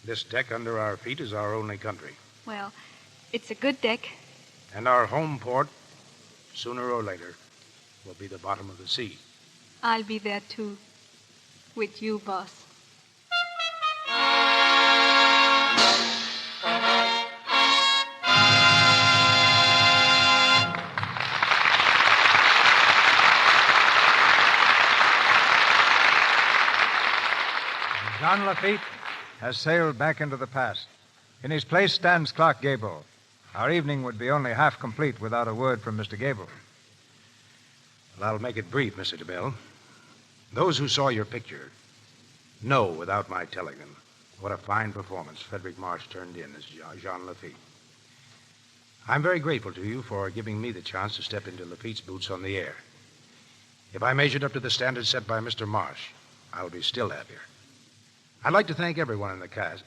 This deck under our feet is our only country. Well, it's a good deck. And our home port, sooner or later, will be the bottom of the sea. I'll be there too. With you, boss. John Lafitte has sailed back into the past. In his place stands Clark Gable. Our evening would be only half complete without a word from Mr. Gable. Well, I'll make it brief, Mr. DeMille. Those who saw your picture know, without my telling them, what a fine performance Frederick Marsh turned in as Jean Lafitte. I'm very grateful to you for giving me the chance to step into Lafitte's boots on the air. If I measured up to the standards set by Mr. Marsh, I would be still happier. I'd like to thank everyone in the cast.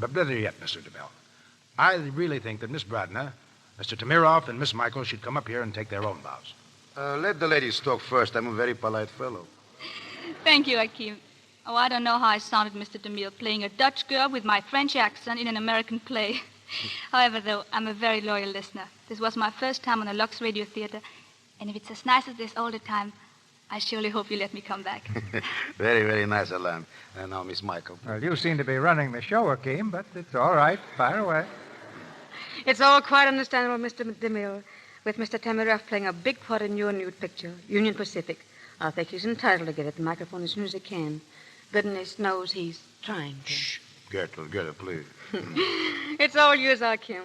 But better yet, Mr. DeMille, I really think that Miss Bradner, Mr. Tamiroff, and Miss Michael should come up here and take their own bows. Let the ladies talk first. I'm a very polite fellow. Thank you, Akeem. Oh, I don't know how I sounded, Mr. DeMille, playing a Dutch girl with my French accent in an American play. However, though, I'm a very loyal listener. This was my first time on a Lux Radio Theater, and if it's as nice as this all the time, I surely hope you let me come back. Very, very nice, Alan. And now, Miss Michael. Well, you seem to be running the show, Akeem, but it's all right. Fire away. It's all quite understandable, Mr. DeMille, with Mr. Tamiroff playing a big part in your new picture, Union Pacific. I think he's entitled to get at the microphone as soon as he can. Goodness knows he's trying to. Shh. Gertrude, please. It's all yours, Akeem.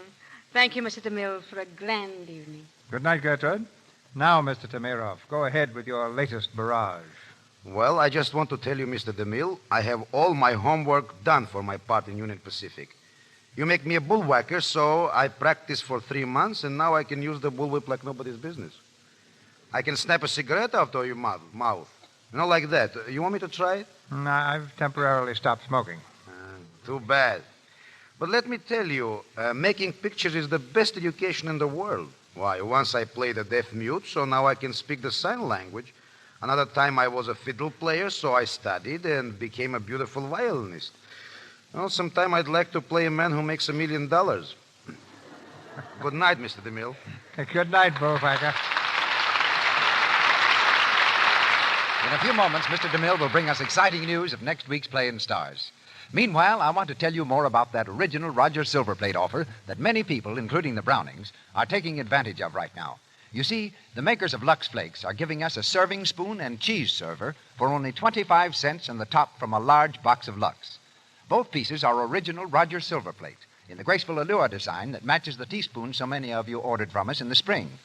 Thank you, Mr. DeMille, for a grand evening. Good night, Gertrude. Now, Mr. Tamiroff, go ahead with your latest barrage. Well, I just want to tell you, Mr. DeMille, I have all my homework done for my part in Union Pacific. You make me a bullwhacker, so I practiced for 3 months, and now I can use the bullwhip like nobody's business. I can snap a cigarette out of your mouth. You know, like that. You want me to try it? I've temporarily stopped smoking. Too bad. But let me tell you, making pictures is the best education in the world. Why, once I played a deaf mute, so now I can speak the sign language. Another time I was a fiddle player, so I studied and became a beautiful violinist. Well, sometime I'd like to play a man who makes $1 million. Good night, Mr. DeMille. Good night, bullwhacker. In a few moments, Mr. DeMille will bring us exciting news of next week's play in Stars. Meanwhile, I want to tell you more about that original Roger Silverplate offer that many people, including the Brownings, are taking advantage of right now. You see, the makers of Lux Flakes are giving us a serving spoon and cheese server for only 25 cents on the top from a large box of Lux. Both pieces are original Roger Silverplate in the graceful allure design that matches the teaspoon so many of you ordered from us in the spring.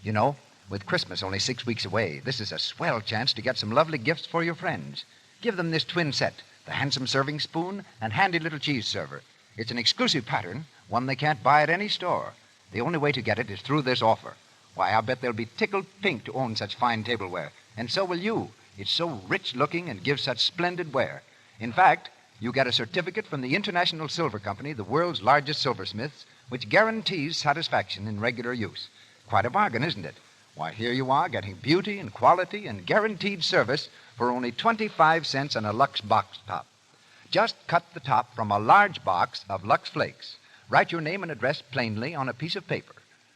You know, with Christmas only 6 weeks away, this is a swell chance to get some lovely gifts for your friends. Give them this twin set, the handsome serving spoon and handy little cheese server. It's an exclusive pattern, one they can't buy at any store. The only way to get it is through this offer. Why, I'll bet they'll be tickled pink to own such fine tableware. And so will you. It's so rich-looking and gives such splendid wear. In fact, you get a certificate from the International Silver Company, the world's largest silversmiths, which guarantees satisfaction in regular use. Quite a bargain, isn't it? Why, here you are getting beauty and quality and guaranteed service for only 25 cents on a Lux box top. Just cut the top from a large box of Lux Flakes. Write your name and address plainly on a piece of paper.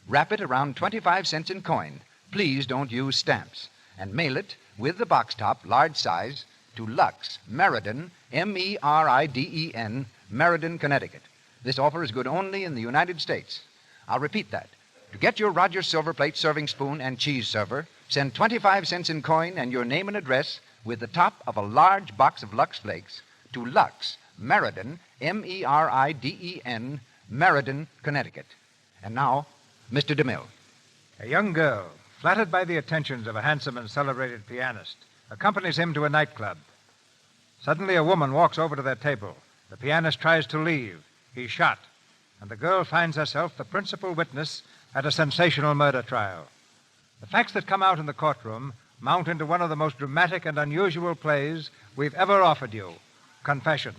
Wrap it around 25 cents in coin. Please don't use stamps. And mail it with the box top, large size, to Lux, Meriden, M-E-R-I-D-E-N, Meriden, Connecticut. This offer is good only in the United States. I'll repeat that. To get your Roger Silverplate serving spoon and cheese server, send 25 cents in coin and your name and address with the top of a large box of Lux Flakes to Lux, Meriden, M-E-R-I-D-E-N, Meriden, Connecticut. And now, Mr. DeMille. A young girl flattered by the attentions of a handsome and celebrated pianist, accompanies him to a nightclub. Suddenly, a woman walks over to their table. The pianist tries to leave. He's shot, and the girl finds herself the principal witness at a sensational murder trial. The facts that come out in the courtroom mount into one of the most dramatic and unusual plays we've ever offered you, Confession.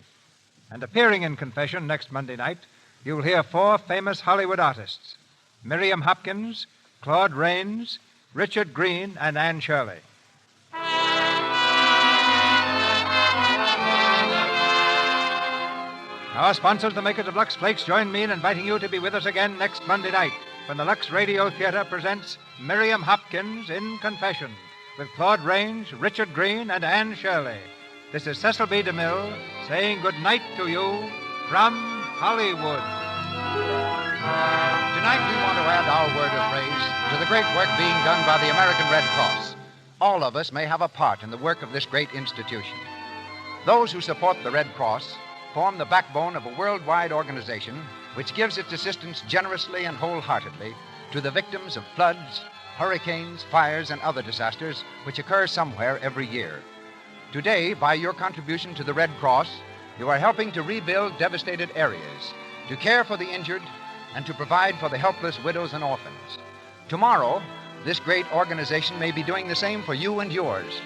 And appearing in Confession next Monday night, you'll hear 4 famous Hollywood artists: Miriam Hopkins, Claude Rains, Richard Green, and Anne Shirley. Our sponsors, the makers of Lux Flakes, join me in inviting you to be with us again next Monday night when the Lux Radio Theater presents Miriam Hopkins in Confession with Claude Rains, Richard Green, and Anne Shirley. This is Cecil B. DeMille saying good night to you from Hollywood. Tonight we want to add our word of praise to the great work being done by the American Red Cross. All of us may have a part in the work of this great institution. Those who support the Red Cross form the backbone of a worldwide organization which gives its assistance generously and wholeheartedly to the victims of floods, hurricanes, fires, and other disasters which occur somewhere every year. Today, by your contribution to the Red Cross, you are helping to rebuild devastated areas, to care for the injured, and to provide for the helpless widows and orphans. Tomorrow, this great organization may be doing the same for you and yours.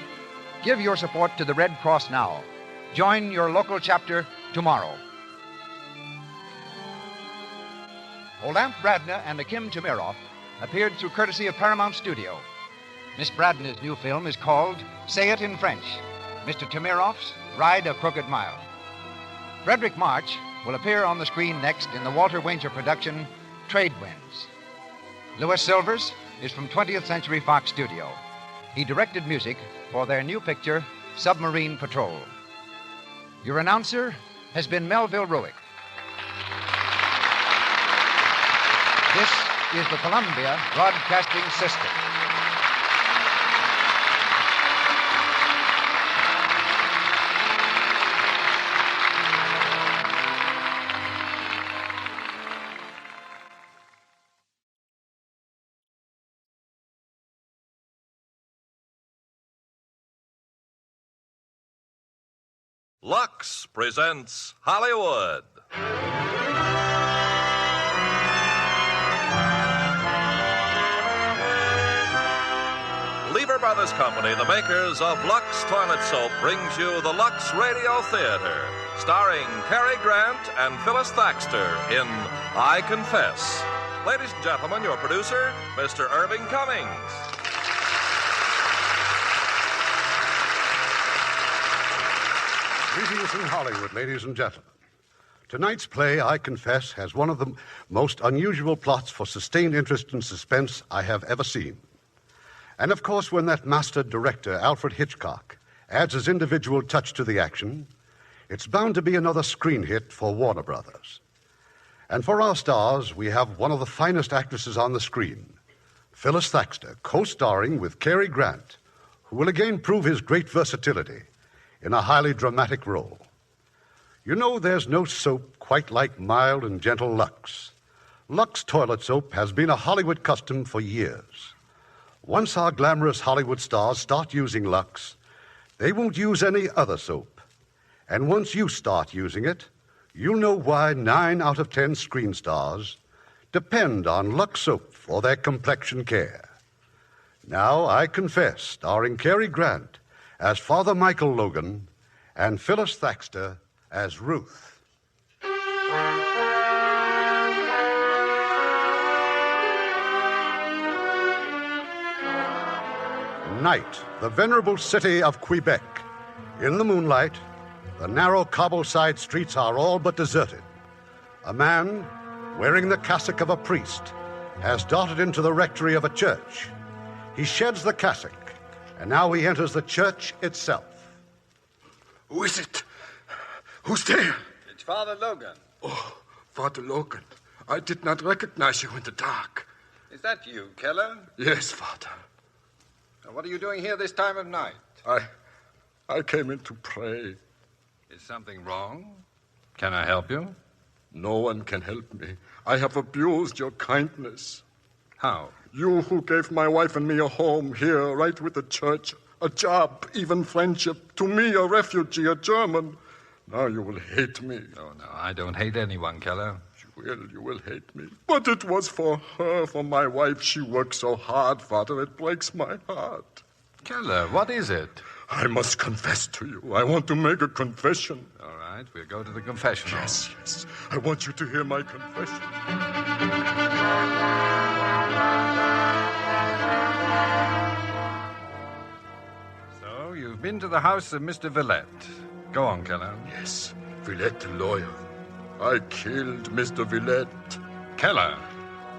Give your support to the Red Cross now. Join your local chapter tomorrow. Olamp Bradner and Akim Tamiroff appeared through courtesy of Paramount Studio. Miss Bradner's new film is called Say It in French. Mr. Tamiroff's Ride a Crooked Mile. Frederick March will appear on the screen next in the Walter Wanger production Trade Winds. Louis Silvers is from 20th Century Fox Studio. He directed music for their new picture Submarine Patrol. Your announcer has been Melville Ruick. This is the Columbia Broadcasting System. Lux presents Hollywood. Lever Brothers Company, the makers of Lux Toilet Soap, brings you the Lux Radio Theater, starring Cary Grant and Phyllis Thaxter in I Confess. Ladies and gentlemen, your producer, Mr. Irving Cummings. Greetings from Hollywood, ladies and gentlemen. Tonight's play, I Confess, has one of the most unusual plots for sustained interest and suspense I have ever seen. And of course, when that master director, Alfred Hitchcock, adds his individual touch to the action, it's bound to be another screen hit for Warner Brothers. And for our stars, we have one of the finest actresses on the screen, Phyllis Thaxter, co-starring with Cary Grant, who will again prove his great versatility in a highly dramatic role. You know, there's no soap quite like mild and gentle Lux. Lux toilet soap has been a Hollywood custom for years. Once our glamorous Hollywood stars start using Lux, they won't use any other soap. And once you start using it, you'll know why 9 out of 10 screen stars depend on Lux soap for their complexion care. Now, I Confess, starring Cary Grant as Father Michael Logan and Phyllis Thaxter as Ruth. Night, the venerable city of Quebec. In the moonlight, the narrow cobble-side streets are all but deserted. A man, wearing the cassock of a priest, has darted into the rectory of a church. He sheds the cassock, and now he enters the church itself. Who is it? Who's there? It's Father Logan. Oh, Father Logan. I did not recognize you in the dark. Is that you, Keller? Yes, Father. Now, what are you doing here this time of night? I came in to pray. Is something wrong? Can I help you? No one can help me. I have abused your kindness. How? You who gave my wife and me a home here, right with the church, a job, even friendship. To me, a refugee, a German. Now you will hate me. Oh, no, I don't hate anyone, Keller. You will hate me. But it was for her, for my wife. She worked so hard, Father. It breaks my heart. Keller, what is it? I must confess to you. I want to make a confession. All right, we'll go to the confessional. Yes. I want you to hear my confession. So, you've been to the house of Mr. Villette. Go on, Keller. Yes, Villette, the lawyer. I killed Mr. Villette. Keller.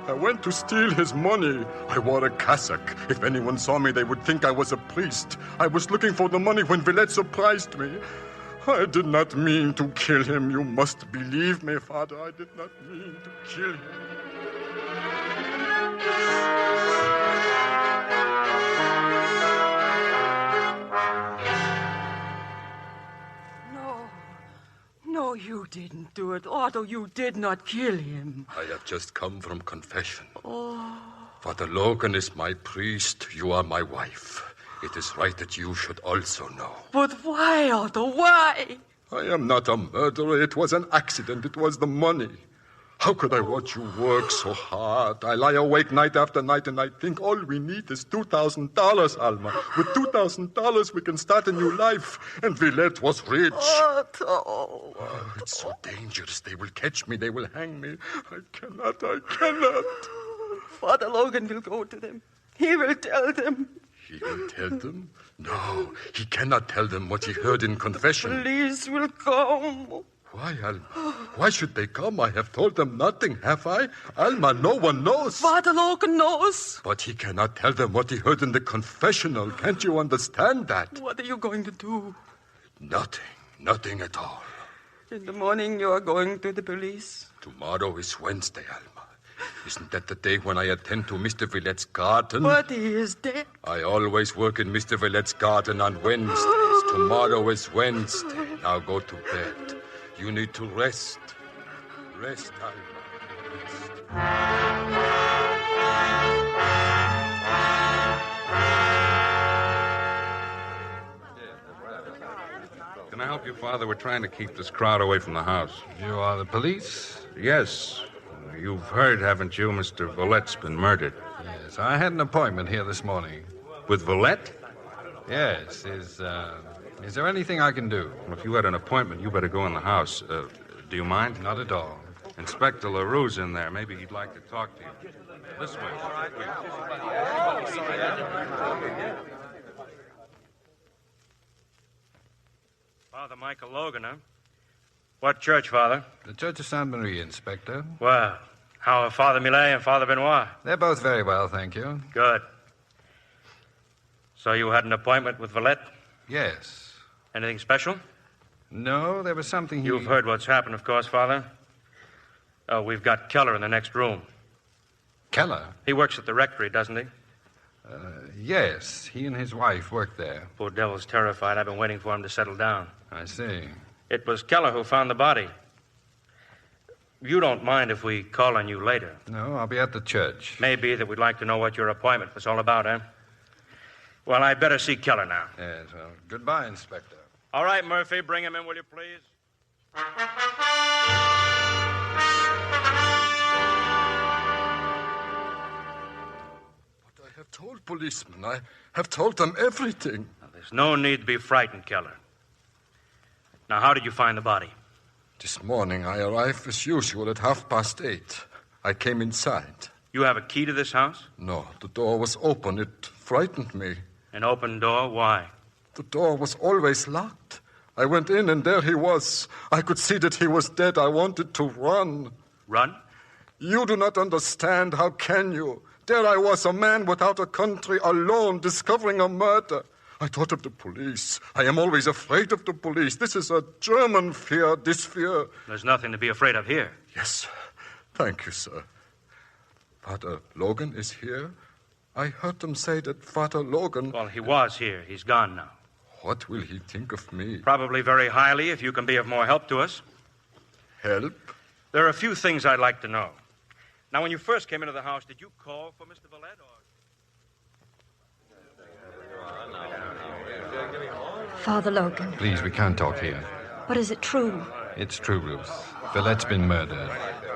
I went to steal his money. I wore a cassock. If anyone saw me, they would think I was a priest. I was looking for the money when Villette surprised me. I did not mean to kill him. You must believe me, Father. I did not mean to kill him. No, you didn't do it. Otto, you did not kill him. I have just come from confession. Oh. Father Logan is my priest. You are my wife. It is right that you should also know. But why, Otto? Why? I am not a murderer. It was an accident. It was the money. How could I watch you work so hard? I lie awake night after night, and I think all we need is $2,000, Alma. With $2,000, we can start a new life. And Villette was rich. Otto. Oh, it's so dangerous. They will catch me. They will hang me. I cannot. Father Logan will go to them. He will tell them. He will tell them? No, he cannot tell them what he heard in confession. Police will come. Why, Alma? Why should they come? I have told them nothing, have I? Alma, no one knows. Father Logan knows. But he cannot tell them what he heard in the confessional. Can't you understand that? What are you going to do? Nothing at all. In the morning you are going to the police? Tomorrow is Wednesday, Alma. Isn't that the day when I attend to Mr. Villette's garden? But he is dead. I always work in Mr. Villette's garden on Wednesdays. Tomorrow is Wednesday. Now go to bed. You need to rest. Rest, Alma. Rest. Can I help you, Father? We're trying to keep this crowd away from the house. You are the police? Yes. You've heard, haven't you, Mr. Villette's been murdered? Yes, I had an appointment here this morning. With Villette? Yes. Is there anything I can do? Well, if you had an appointment, you better go in the house. Do you mind? Not at all. Inspector LaRue's in there. Maybe he'd like to talk to you. This way. Father Michael Logan, huh? What church, Father? The Church of Sainte Marie, Inspector. Well, how are Father Millet and Father Benoit? They're both very well, thank you. Good. So you had an appointment with Villette? Yes. Anything special? No, there was something You've heard what's happened, of course, Father. Oh, we've got Keller in the next room. Keller? He works at the rectory, doesn't he? Yes. He and his wife work there. Poor devil's terrified. I've been waiting for him to settle down. I see. It was Keller who found the body. You don't mind if we call on you later? No, I'll be at the church. Maybe that we'd like to know what your appointment was all about, eh? Well, I'd better see Keller now. Yes, well, goodbye, Inspector. All right, Murphy, bring him in, will you, please? I have told policemen. I have told them everything. Now, there's no need to be frightened, Keller. Now, how did you find the body? This morning, I arrived as usual at 8:30. I came inside. You have a key to this house? No, the door was open. It frightened me. An open door? Why? The door was always locked. I went in, and there he was. I could see that he was dead. I wanted to run. Run? You do not understand. How can you? There I was, a man without a country, alone, discovering a murder. I thought of the police. I am always afraid of the police. This is a German fear, this fear. There's nothing to be afraid of here. Yes. Thank you, sir. Father Logan is here. I heard them say that Father Logan... Well, he was here. He's gone now. What will he think of me? Probably very highly, if you can be of more help to us. Help? There are a few things I'd like to know. Now, when you first came into the house, did you call for Mr. Villette, or... Father Logan. Please, we can't talk here. But is it true? It's true, Ruth. Villette's been murdered.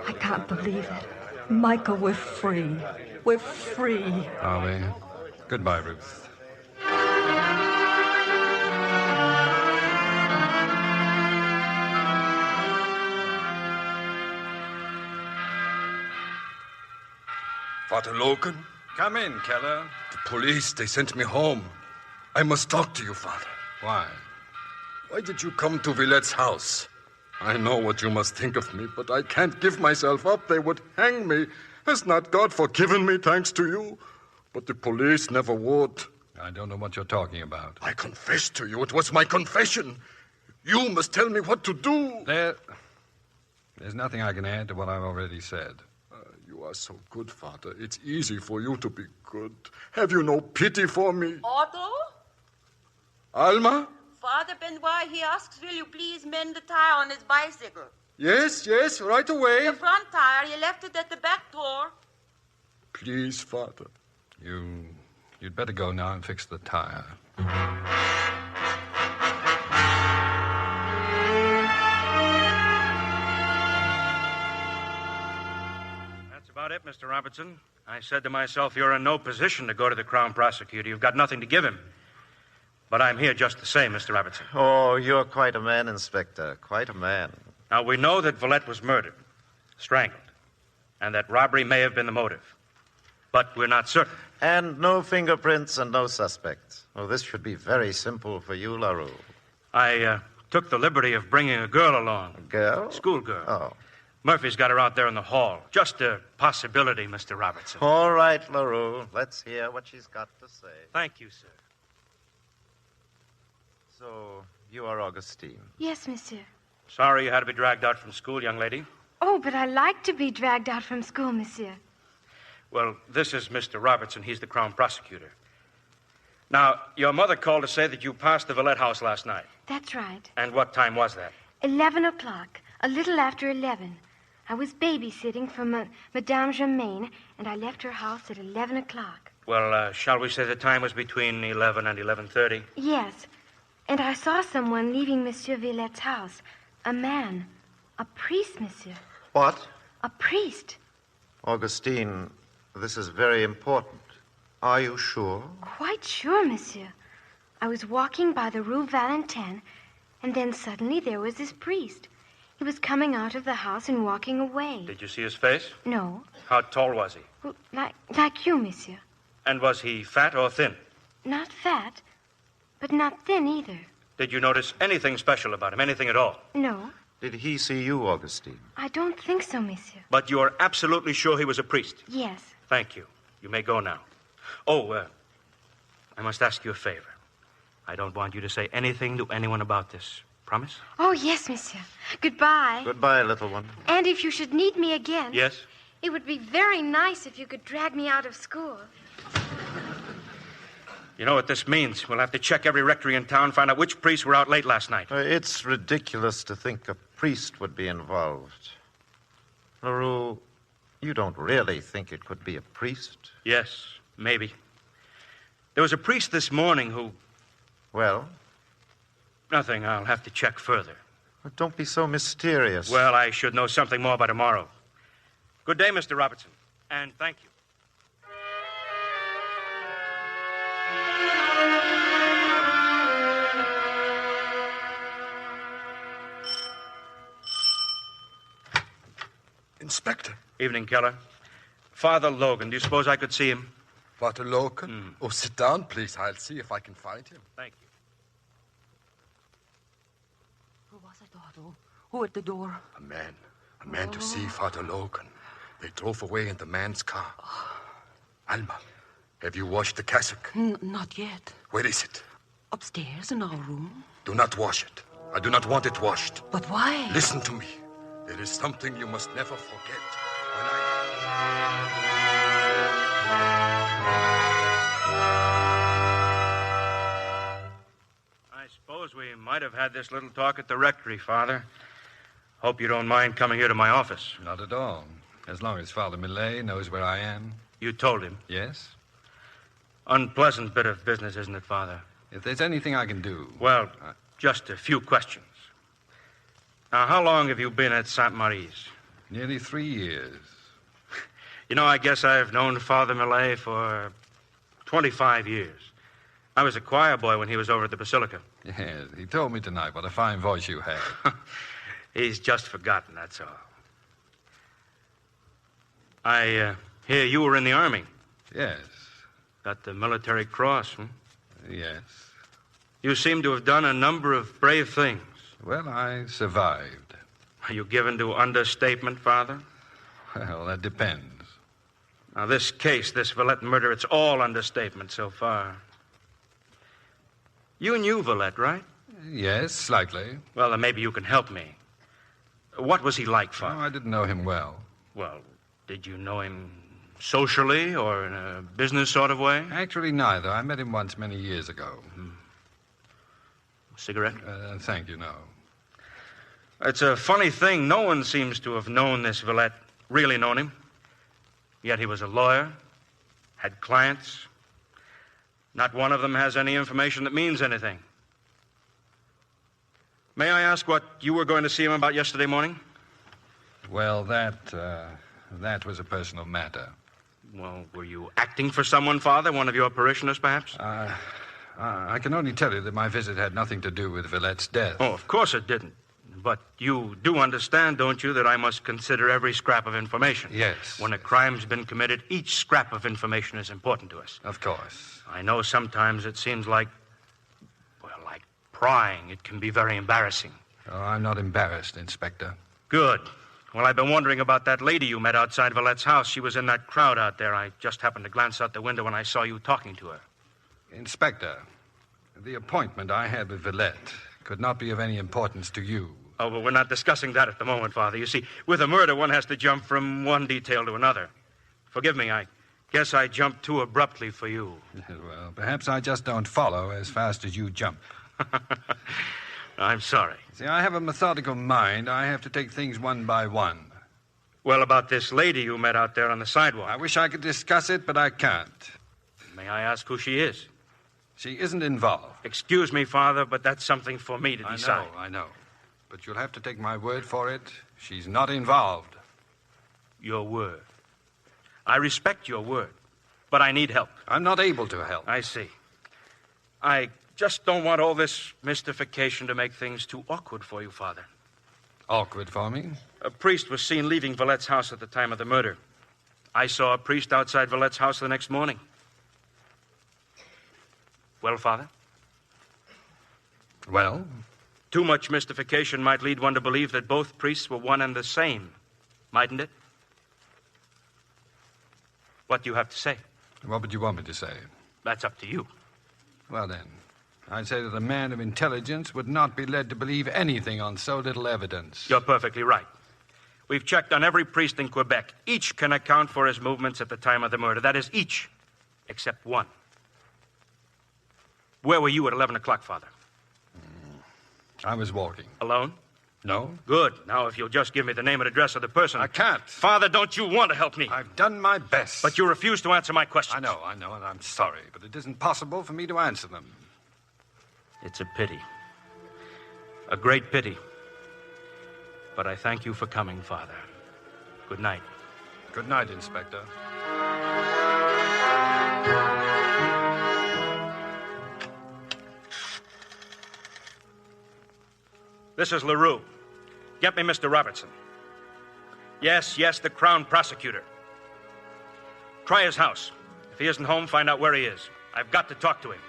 I can't believe it. Michael, we're free. We're free. Are we? Goodbye, Ruth. Father Logan? Come in, Keller. The police, they sent me home. I must talk to you, Father. Why? Why did you come to Villette's house? I know what you must think of me, but I can't give myself up. They would hang me. Has not God forgiven me, thanks to you? But the police never would. I don't know what you're talking about. I confess to you. It was my confession. You must tell me what to do. There's nothing I can add to what I've already said. You are so good, Father. It's easy for you to be good. Have you no pity for me? Otto? Alma? Father Benoit, he asks, will you please mend the tire on his bicycle? Yes, right away. The front tire, he left it at the back door. Please, Father. You'd better go now and fix the tire. That's about it, Mr. Robertson. I said to myself, you're in no position to go to the Crown Prosecutor. You've got nothing to give him. But I'm here just the same, Mr. Robertson. Oh, you're quite a man, Inspector. Quite a man. Now, we know that Villette was murdered, strangled, and that robbery may have been the motive. But we're not certain. And no fingerprints and no suspects. Oh, this should be very simple for you, LaRue. I took the liberty of bringing a girl along. A girl? Schoolgirl. Oh. Murphy's got her out there in the hall. Just a possibility, Mr. Robertson. All right, LaRue. Let's hear what she's got to say. Thank you, sir. So, you are Augustine. Yes, monsieur. Sorry you had to be dragged out from school, young lady. Oh, but I like to be dragged out from school, monsieur. Well, this is Mr. Robertson. He's the Crown Prosecutor. Now, your mother called to say that you passed the Villette house last night. That's right. And what time was that? 11 o'clock. A little after 11. I was babysitting for Madame Germaine, and I left her house at 11 o'clock. Well, shall we say the time was between 11 and 11:30? Yes. And I saw someone leaving Monsieur Villette's house. A man. A priest, monsieur. What? A priest. Augustine, this is very important. Are you sure? Quite sure, monsieur. I was walking by the Rue Valentin, and then suddenly there was this priest. He was coming out of the house and walking away. Did you see his face? No. How tall was he? Well, like you, monsieur. And was he fat or thin? Not fat, but not thin either. Did you notice anything special about him, anything at all? No. Did he see you, Augustine? I don't think so, monsieur. But you're absolutely sure he was a priest? Yes. Thank you. You may go now. Oh, I must ask you a favor. I don't want you to say anything to anyone about this. Promise? Oh, yes, monsieur. Goodbye. Goodbye, little one. And if you should need me again... Yes? It would be very nice if you could drag me out of school. You know what this means? We'll have to check every rectory in town, find out which priests were out late last night. It's ridiculous to think a priest would be involved. LaRue, you don't really think it could be a priest? Yes, maybe. There was a priest this morning who... Well? Nothing. I'll have to check further. Don't be so mysterious. Well, I should know something more by tomorrow. Good day, Mr. Robertson, and thank you. Inspector. Evening, Keller. Father Logan, do you suppose I could see him? Father Logan? Oh, sit down, please. I'll see if I can find him. Thank you. Who was it, Otto? Who at the door? A man to see Father Logan. They drove away in the man's car. Alma, have you washed the cassock? Not yet. Where is it? Upstairs in our room. Do not wash it. I do not want it washed. But why? Listen to me. There is something you must never forget. I suppose we might have had this little talk at the rectory, Father. Hope you don't mind coming here to my office. Not at all. As long as Father Millet knows where I am. You told him? Yes. Unpleasant bit of business, isn't it, Father? If there's anything I can do... Well, just a few questions. Now, how long have you been at St. Marie's? Nearly 3 years. You know, I guess I've known Father Millet for 25 years. I was a choir boy when he was over at the Basilica. Yes, he told me tonight what a fine voice you had. He's just forgotten, that's all. I hear you were in the Army. Yes. Got the military cross, Yes. You seem to have done a number of brave things. Well, I survived. Are you given to understatement, Father? Well, that depends. Now, this case, this Villette murder, it's all understatement so far. You knew Villette, right? Yes, slightly. Well, then maybe you can help me. What was he like, Father? Oh, I didn't know him well. Well, did you know him socially or in a business sort of way? Actually, neither. I met him once many years ago. Cigarette? Thank you, no. It's a funny thing. No one seems to have known this Villette, really known him. Yet he was a lawyer, had clients. Not one of them has any information that means anything. May I ask what you were going to see him about yesterday morning? Well, that was a personal matter. Well, were you acting for someone, Father? One of your parishioners, perhaps? I can only tell you that my visit had nothing to do with Villette's death. Oh, of course it didn't. But you do understand, don't you, that I must consider every scrap of information? Yes. When a crime's been committed, each scrap of information is important to us. Of course. I know sometimes it seems like prying. It can be very embarrassing. Oh, I'm not embarrassed, Inspector. Good. Well, I've been wondering about that lady you met outside Villette's house. She was in that crowd out there. I just happened to glance out the window when I saw you talking to her. Inspector, the appointment I had with Villette could not be of any importance to you. Oh, but we're not discussing that at the moment, Father. You see, with a murder, one has to jump from one detail to another. Forgive me, I guess I jumped too abruptly for you. Well, perhaps I just don't follow as fast as you jump. I'm sorry. See, I have a methodical mind. I have to take things one by one. Well, about this lady you met out there on the sidewalk. I wish I could discuss it, but I can't. May I ask who she is? She isn't involved. Excuse me, Father, but that's something for me to decide. I know. But you'll have to take my word for it. She's not involved. Your word. I respect your word, but I need help. I'm not able to help. I see. I just don't want all this mystification to make things too awkward for you, Father. Awkward for me? A priest was seen leaving Villette's house at the time of the murder. I saw a priest outside Villette's house the next morning. Well, Father? Well? Too much mystification might lead one to believe that both priests were one and the same, mightn't it? What do you have to say? What would you want me to say? That's up to you. Well, then, I'd say that a man of intelligence would not be led to believe anything on so little evidence. You're perfectly right. We've checked on every priest in Quebec. Each can account for his movements at the time of the murder. That is, each, except one. Where were you at 11 o'clock, Father? I was walking. Alone? No. Good. Now, if you'll just give me the name and address of the person. I can't. Father, don't you want to help me? I've done my best. But you refuse to answer my questions. I know, and I'm sorry, but it isn't possible for me to answer them. It's a pity. A great pity. But I thank you for coming, Father. Good night. Good night, Inspector. This is LaRue. Get me Mr. Robertson. Yes, the Crown Prosecutor. Try his house. If he isn't home, find out where he is. I've got to talk to him.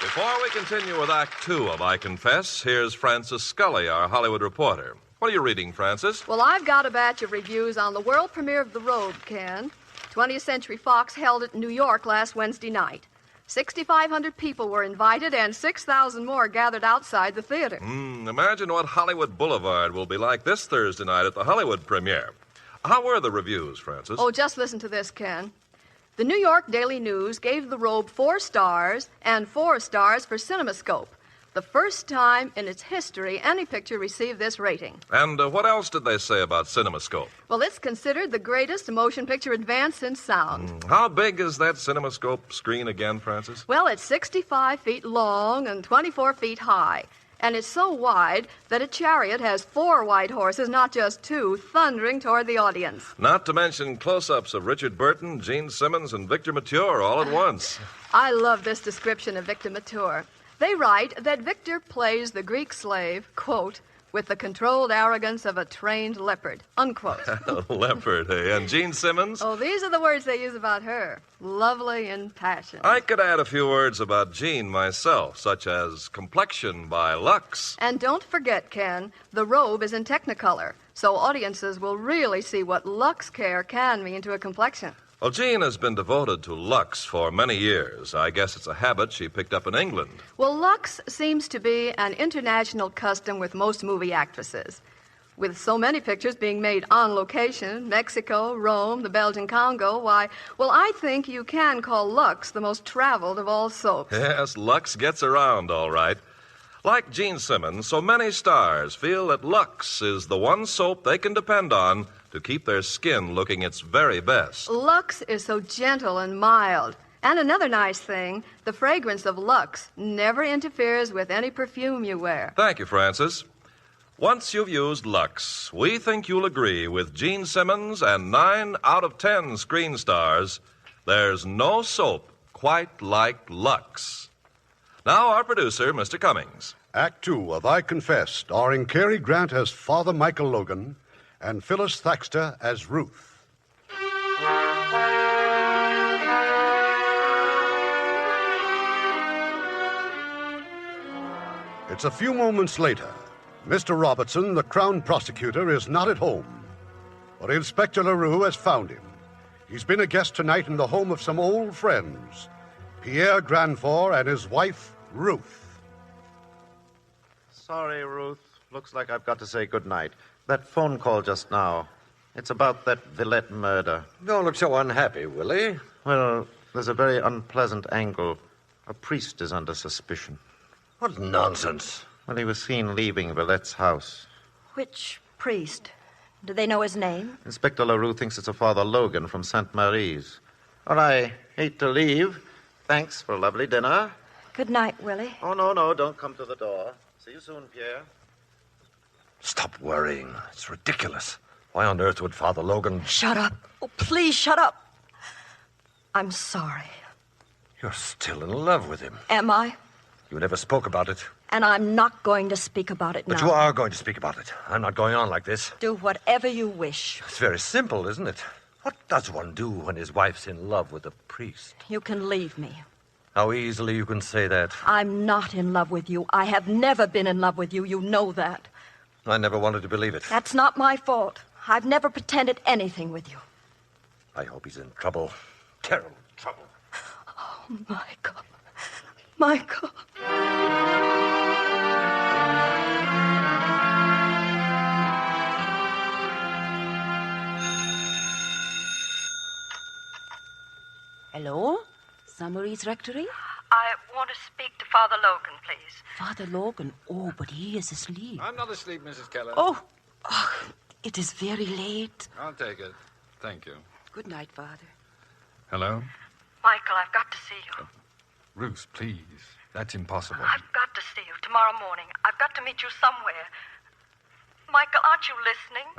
Before we continue with Act Two of I Confess, here's Frances Scully, our Hollywood reporter. What are you reading, Frances? Well, I've got a batch of reviews on the world premiere of The Road, Ken. 20th Century Fox held it in New York last Wednesday night. 6,500 people were invited, and 6,000 more gathered outside the theater. Imagine what Hollywood Boulevard will be like this Thursday night at the Hollywood premiere. How were the reviews, Francis? Oh, just listen to this, Ken. The New York Daily News gave the robe 4 stars and 4 stars for CinemaScope. The first time in its history any picture received this rating. And what else did they say about CinemaScope? Well, it's considered the greatest motion picture advance in sound. How big is that CinemaScope screen again, Francis? Well, it's 65 feet long and 24 feet high. And it's so wide that a chariot has 4 white horses, not just 2, thundering toward the audience. Not to mention close-ups of Richard Burton, Gene Simmons, and Victor Mature all at once. I love this description of Victor Mature. They write that Victor plays the Greek slave, quote, with the controlled arrogance of a trained leopard, unquote. Leopard, eh? And Gene Simmons? Oh, these are the words they use about her. Lovely and passionate. I could add a few words about Gene myself, such as complexion by Lux. And don't forget, Ken, the robe is in Technicolor, so audiences will really see what Lux care can mean to a complexion. Well, Jean has been devoted to Lux for many years. I guess it's a habit she picked up in England. Well, Lux seems to be an international custom with most movie actresses. With so many pictures being made on location, Mexico, Rome, the Belgian Congo, why, well, I think you can call Lux the most traveled of all soaps. Yes, Lux gets around all right. Like Gene Simmons, so many stars feel that Lux is the one soap they can depend on to keep their skin looking its very best. Lux is so gentle and mild. And another nice thing, the fragrance of Lux never interferes with any perfume you wear. Thank you, Francis. Once you've used Lux, we think you'll agree with Gene Simmons and 9 out of 10 screen stars. There's no soap quite like Lux. Now, our producer, Mr. Cummings. Act 2 of I Confess, starring Cary Grant as Father Michael Logan and Phyllis Thaxter as Ruth. It's a few moments later. Mr. Robertson, the Crown Prosecutor, is not at home. But Inspector LaRue has found him. He's been a guest tonight in the home of some old friends, Pierre Granfort and his wife, Ruth. Sorry, Ruth. Looks like I've got to say goodnight. That phone call just now, it's about that Villette murder. Don't look so unhappy, Willie. Well, there's a very unpleasant angle. A priest is under suspicion. What nonsense. Well, he was seen leaving Villette's house. Which priest? Do they know his name? Inspector LaRue thinks it's a Father Logan from St. Marie's. Or I hate to leave. Thanks for a lovely dinner. Good night, Willie. Oh, no, don't come to the door. See you soon, Pierre. Stop worrying. It's ridiculous. Why on earth would Father Logan... Shut up. Oh, please shut up. I'm sorry. You're still in love with him. Am I? You never spoke about it. And I'm not going to speak about it now. But you are going to speak about it. I'm not going on like this. Do whatever you wish. It's very simple, isn't it? What does one do when his wife's in love with a priest? You can leave me. How easily you can say that. I'm not in love with you. I have never been in love with you. You know that. I never wanted to believe it. That's not my fault. I've never pretended anything with you. I hope he's in trouble. Terrible trouble. Oh, Michael. Michael. Hello? Summary's Rectory? I want to speak to Father Logan, please. Father Logan? Oh, but he is asleep. I'm not asleep, Mrs. Keller. Oh, it is very late. I'll take it. Thank you. Good night, Father. Hello? Michael, I've got to see you. Ruth, please. That's impossible. I've got to see you tomorrow morning. I've got to meet you somewhere. Michael, aren't you listening?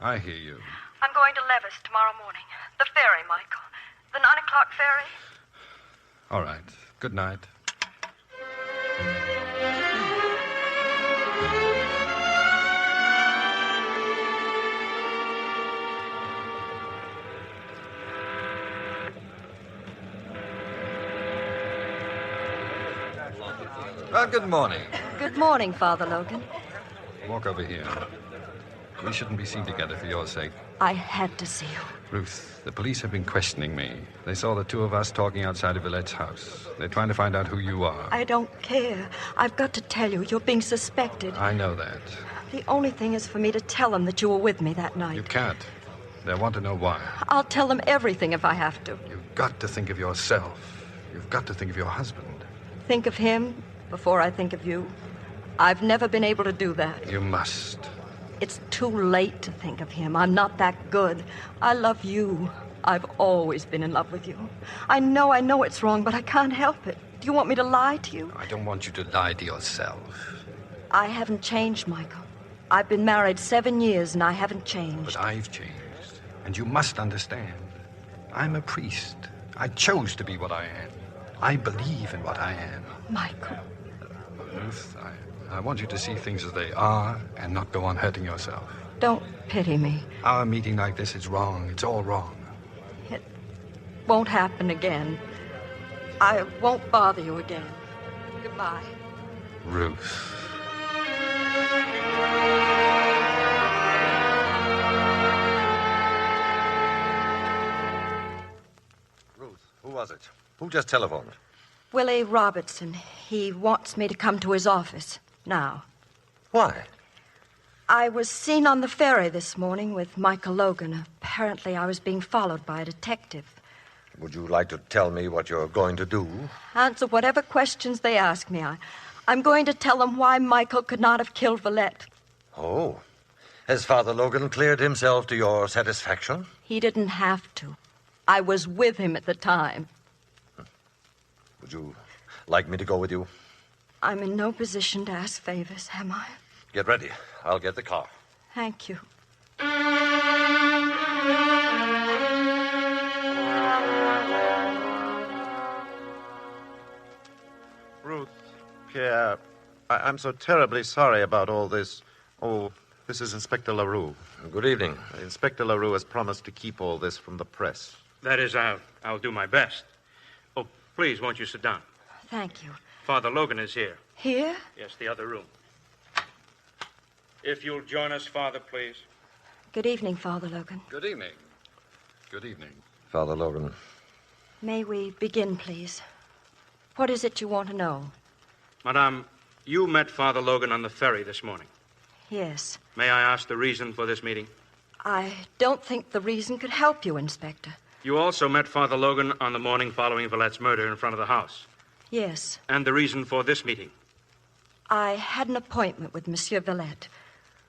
I hear you. I'm going to Levis tomorrow morning. The ferry, Michael. The 9 o'clock ferry. All right. Good night. Good morning. Good morning, Father Logan. Walk over here. We shouldn't be seen together for your sake. I had to see you. Ruth, the police have been questioning me. They saw the two of us talking outside of Villette's house. They're trying to find out who you are. I don't care. I've got to tell you, you're being suspected. I know that. The only thing is for me to tell them that you were with me that night. You can't. They want to know why. I'll tell them everything if I have to. You've got to think of yourself. You've got to think of your husband. Think of him before I think of you. I've never been able to do that. You must. It's too late to think of him. I'm not that good. I love you. I've always been in love with you. I know it's wrong, but I can't help it. Do you want me to lie to you? I don't want you to lie to yourself. I haven't changed, Michael. I've been married 7 years, and I haven't changed. But I've changed. And you must understand. I'm a priest. I chose to be what I am. I believe in what I am. Michael. Ruth, I want you to see things as they are and not go on hurting yourself. Don't pity me. Our meeting like this is wrong. It's all wrong. It won't happen again. I won't bother you again. Goodbye. Ruth. Who was it? Who just telephoned? Willie Robertson. He wants me to come to his office now. Why? I was seen on the ferry this morning with Michael Logan. Apparently, I was being followed by a detective. Would you like to tell me what you're going to do? Answer whatever questions they ask me. I'm going to tell them why Michael could not have killed Valette. Oh. Has Father Logan cleared himself to your satisfaction? He didn't have to. I was with him at the time. Would you like me to go with you? I'm in no position to ask favors, am I? Get ready. I'll get the car. Thank you. Ruth, Pierre, I'm so terribly sorry about all this. Oh, this is Inspector LaRue. Good evening. Inspector LaRue has promised to keep all this from the press. That is, I'll do my best. Oh, please, won't you sit down? Thank you. Father Logan is here. Here? Yes, the other room. If you'll join us, Father, please. Good evening, Father Logan. Good evening. Good evening. Father Logan. May we begin, please? What is it you want to know? Madame, you met Father Logan on the ferry this morning. Yes. May I ask the reason for this meeting? I don't think the reason could help you, Inspector. You also met Father Logan on the morning following Valette's murder in front of the house. Yes. And the reason for this meeting? I had an appointment with Monsieur Valette.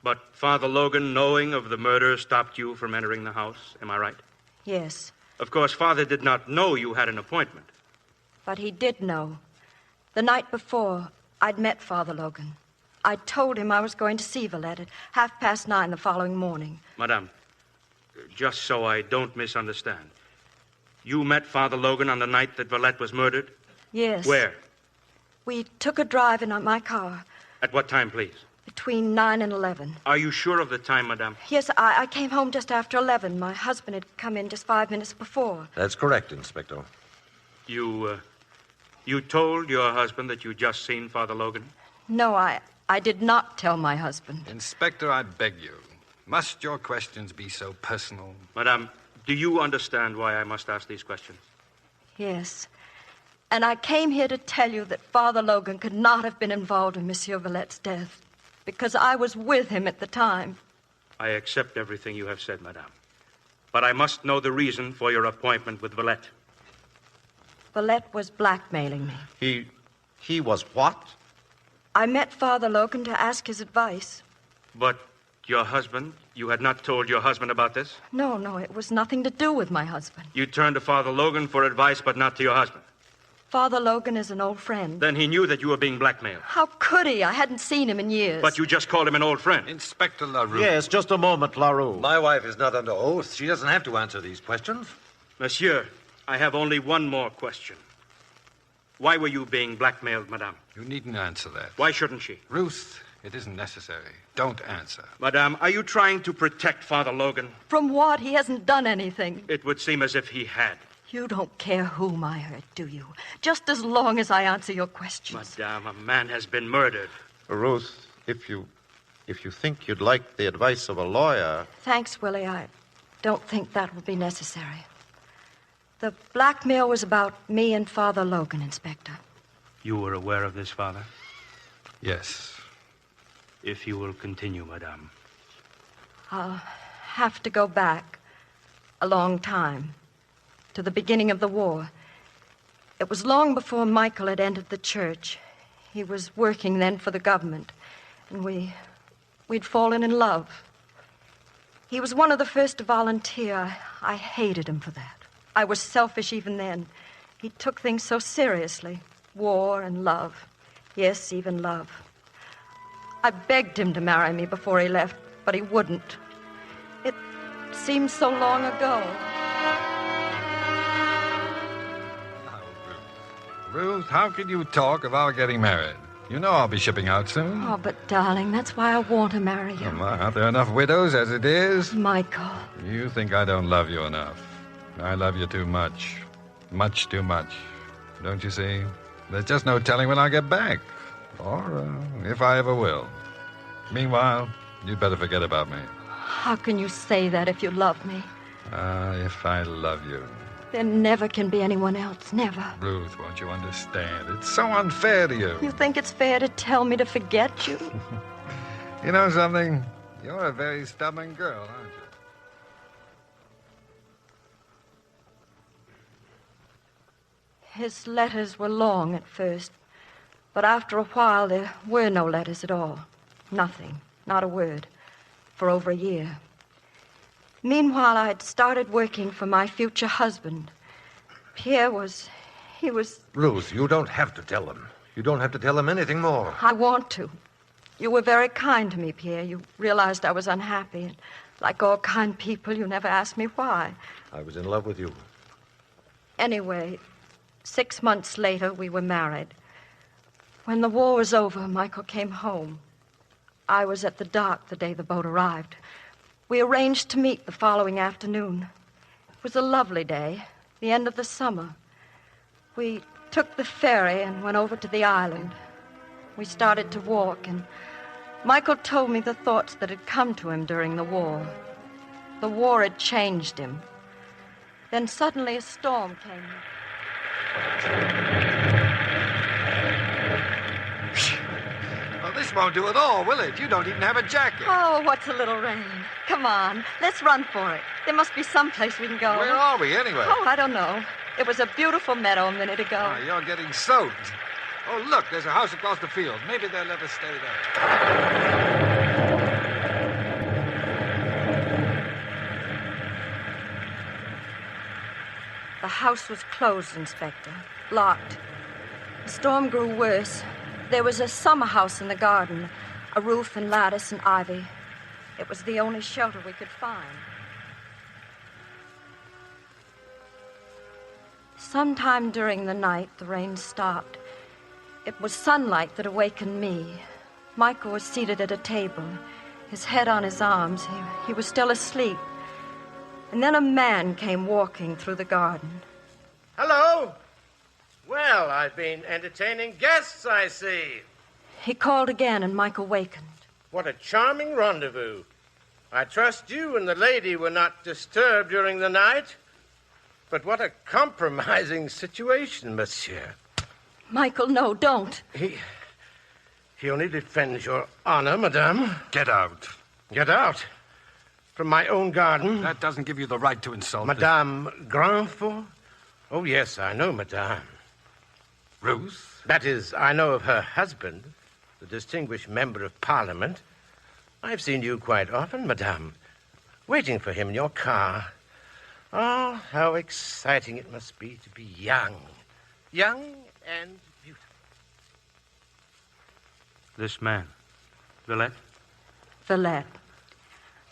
But Father Logan, knowing of the murder, stopped you from entering the house. Am I right? Yes. Of course, Father did not know you had an appointment. But he did know. The night before, I'd met Father Logan. I told him I was going to see Valette at 9:30 the following morning. Madame, just so I don't misunderstand. You met Father Logan on the night that Valette was murdered? Yes. Where? We took a drive in my car. At what time, please? Between 9 and 11. Are you sure of the time, Madame? Yes, I came home just after 11. My husband had come in just 5 minutes before. That's correct, Inspector. You told your husband that you'd just seen Father Logan? No, I did not tell my husband. Inspector, I beg you. Must your questions be so personal? Madame, do you understand why I must ask these questions? Yes. And I came here to tell you that Father Logan could not have been involved in Monsieur Valette's death, because I was with him at the time. I accept everything you have said, Madame. But I must know the reason for your appointment with Valette. Valette was blackmailing me. He was what? I met Father Logan to ask his advice. But your husband? You had not told your husband about this? No, it was nothing to do with my husband. You turned to Father Logan for advice, but not to your husband. Father Logan is an old friend. Then he knew that you were being blackmailed. How could he? I hadn't seen him in years. But you just called him an old friend. Inspector LaRue. Yes, just a moment, LaRue. My wife is not under oath. She doesn't have to answer these questions. Monsieur, I have only one more question. Why were you being blackmailed, Madame? You needn't answer that. Why shouldn't she? Ruth, it isn't necessary. Don't answer. Madame, are you trying to protect Father Logan? From what? He hasn't done anything. It would seem as if he had. You don't care whom I hurt, do you? Just as long as I answer your questions. Madame, a man has been murdered. Ruth, if you think you'd like the advice of a lawyer... Thanks, Willie. I don't think that will be necessary. The blackmail was about me and Father Logan, Inspector. You were aware of this, Father? Yes. If you will continue, Madame. I'll have to go back. a long time, to the beginning of the war. It was long before Michael had entered the church. He was working then for the government, and we'd fallen in love. He was one of the first to volunteer. I hated him for that. I was selfish even then. He took things so seriously. War and love. Yes, even love. I begged him to marry me before he left, but he wouldn't. It seems so long ago. Ruth, how can you talk of our getting married? You know I'll be shipping out soon. Oh, but darling, that's why I want to marry you. Aren't there enough widows as it is? Michael. You think I don't love you enough. I love you too much. Much too much. Don't you see? There's just no telling when I'll get back. Or if I ever will. Meanwhile, you'd better forget about me. How can you say that if you love me? If I love you. There never can be anyone else, never. Ruth, won't you understand? It's so unfair to you. You think it's fair to tell me to forget you? You know something? You're a very stubborn girl, aren't you? His letters were long at first, but after a while there were no letters at all. Nothing, not a word, for over a year. Meanwhile, I'd started working for my future husband. Pierre was... Ruth, you don't have to tell him. You don't have to tell him anything more. I want to. You were very kind to me, Pierre. You realized I was unhappy. And like all kind people, you never asked me why. I was in love with you. Anyway, 6 months later, we were married. When the war was over, Michael came home. I was at the dock the day the boat arrived. We arranged to meet the following afternoon. It was a lovely day, the end of the summer. We took the ferry and went over to the island. We started to walk, and Michael told me the thoughts that had come to him during the war. The war had changed him. Then suddenly a storm came. Well, this won't do at all, will it? You don't even have a jacket. Oh, what's a little rain? Come on, let's run for it. There must be some place we can go. Where are we, anyway? Oh, I don't know. It was a beautiful meadow a minute ago. Oh, you're getting soaked. Oh, look, there's a house across the field. Maybe they'll let us stay there. The house was closed, Inspector. Locked. The storm grew worse. There was a summer house in the garden, a roof and lattice and ivy. It was the only shelter we could find. Sometime during the night, the rain stopped. It was sunlight that awakened me. Michael was seated at a table, his head on his arms. He was still asleep. And then a man came walking through the garden. Hello. Well, I've been entertaining guests, I see. He called again, and Michael wakened. What a charming rendezvous. I trust you and the lady were not disturbed during the night. But what a compromising situation, monsieur. Michael, no, don't. He only defends your honor, madame. Get out. Get out? From my own garden? That doesn't give you the right to insult Madame Grandfort? Oh, yes, I know, madame. Ruth? That is, I know of her husband, the distinguished member of Parliament. I've seen you quite often, madame, waiting for him in your car. Oh, how exciting it must be to be young. Young and beautiful. This man, Villette? Villette.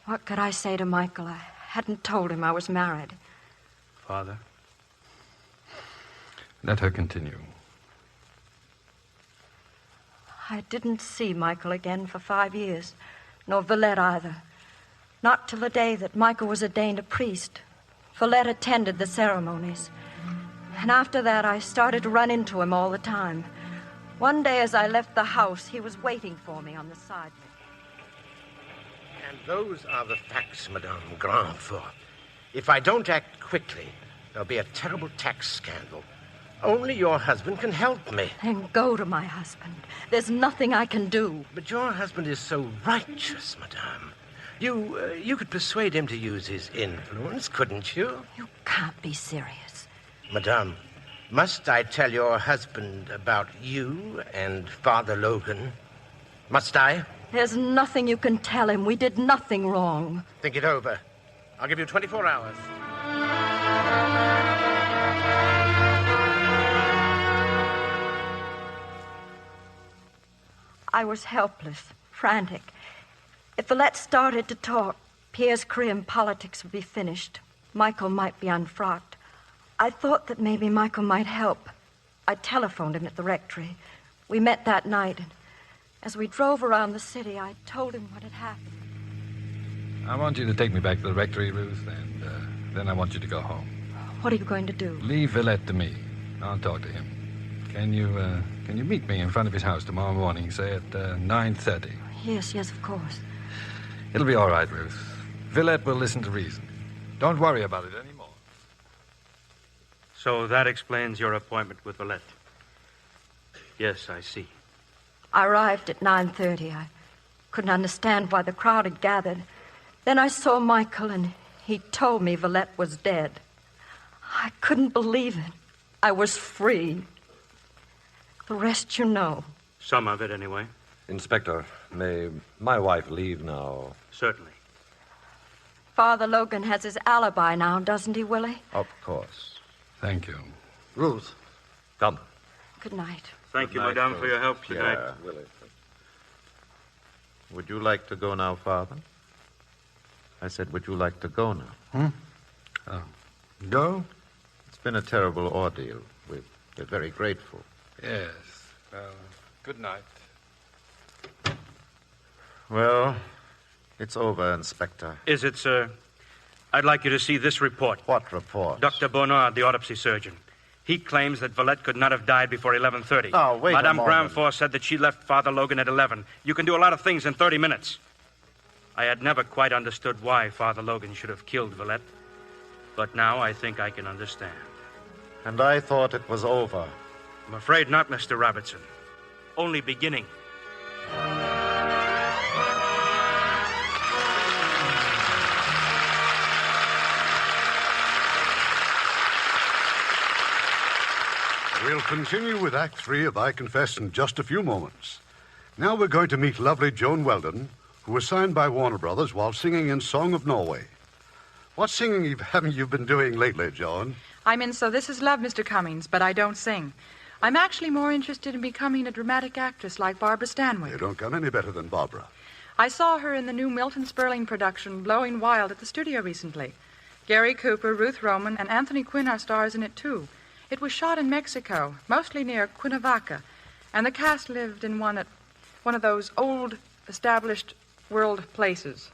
What could I say to Michael? I hadn't told him I was married. Father? Let her continue. I didn't see Michael again for 5 years, nor Villette either. Not till the day that Michael was ordained a priest. Villette attended the ceremonies. And after that, I started to run into him all the time. One day as I left the house, he was waiting for me on the sidewalk. And those are the facts, Madame Grandfort. If I don't act quickly, there'll be a terrible tax scandal. Only your husband can help me. Then go to my husband. There's nothing I can do. But your husband is so righteous, Madame. You could persuade him to use his influence, couldn't you? You can't be serious. Madame, must I tell your husband about you and Father Logan? Must I? There's nothing you can tell him. We did nothing wrong. Think it over. I'll give you 24 hours. I was helpless, frantic. If Villette started to talk, Pierre's career in politics would be finished. Michael might be unfrocked. I thought that maybe Michael might help. I telephoned him at the rectory. We met that night, and as we drove around the city, I told him what had happened. I want you to take me back to the rectory, Ruth, and then I want you to go home. What are you going to do? Leave Villette to me. I'll talk to him. Can you meet me in front of his house tomorrow morning, say at 9:30? Yes, of course. It'll be all right, Ruth. Villette will listen to reason. Don't worry about it anymore. So that explains your appointment with Villette. Yes, I see. I arrived at 9:30. I couldn't understand why the crowd had gathered. Then I saw Michael, and he told me Villette was dead. I couldn't believe it. I was free. The rest you know. Some of it, anyway. Inspector, may my wife leave now? Certainly. Father Logan has his alibi now, doesn't he, Willie? Of course. Thank you. Ruth, come. Good night. Thank you, Madame, for your help tonight. Yeah, Willie. Would you like to go now, Father? I said, would you like to go now? Go? It's been a terrible ordeal. We're very grateful. Yes. Good night. Well, it's over, Inspector. Is it, sir? I'd like you to see this report. What report? Dr. Bonnard, the autopsy surgeon. He claims that Villette could not have died before 11:30. Oh, wait Madame a moment. Gramfort said that she left Father Logan at 11. You can do a lot of things in 30 minutes. I had never quite understood why Father Logan should have killed Villette. But now I think I can understand. And I thought it was over. I'm afraid not, Mr. Robertson. Only beginning. We'll continue with Act 3 of I Confess in just a few moments. Now we're going to meet lovely Joan Weldon, who was signed by Warner Brothers while singing in Song of Norway. What singing haven't you been doing lately, Joan? I'm in So This Is Love, Mr. Cummings, but I don't sing. I'm actually more interested in becoming a dramatic actress like Barbara Stanwyck. You don't come any better than Barbara. I saw her in the new Milton Sperling production, Blowing Wild, at the studio recently. Gary Cooper, Ruth Roman, and Anthony Quinn are stars in it, too. It was shot in Mexico, mostly near Cuernavaca, and the cast lived in one of those old, established world places.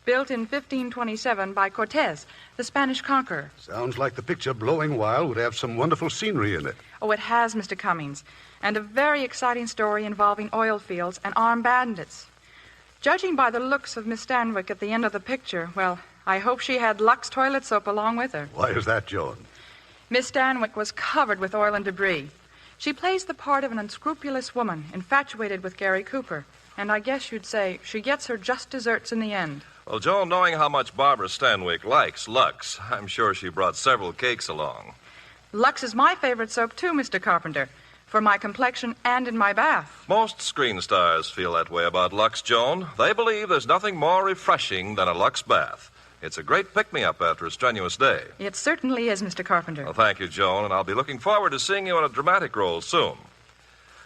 Built in 1527 by Cortez, the Spanish conqueror. Sounds like the picture Blowing Wild would have some wonderful scenery in it. Oh, it has, Mr. Cummings, and a very exciting story involving oil fields and armed bandits. Judging by the looks of Miss Stanwyck at the end of the picture, well, I hope she had Lux toilet soap along with her. Why is that, Joan? Miss Stanwyck was covered with oil and debris. She plays the part of an unscrupulous woman, infatuated with Gary Cooper, and I guess you'd say she gets her just desserts in the end. Well, Joan, knowing how much Barbara Stanwyck likes Lux, I'm sure she brought several cakes along. Lux is my favorite soap, too, Mr. Carpenter, for my complexion and in my bath. Most screen stars feel that way about Lux, Joan. They believe there's nothing more refreshing than a Lux bath. It's a great pick-me-up after a strenuous day. It certainly is, Mr. Carpenter. Well, thank you, Joan, and I'll be looking forward to seeing you in a dramatic role soon.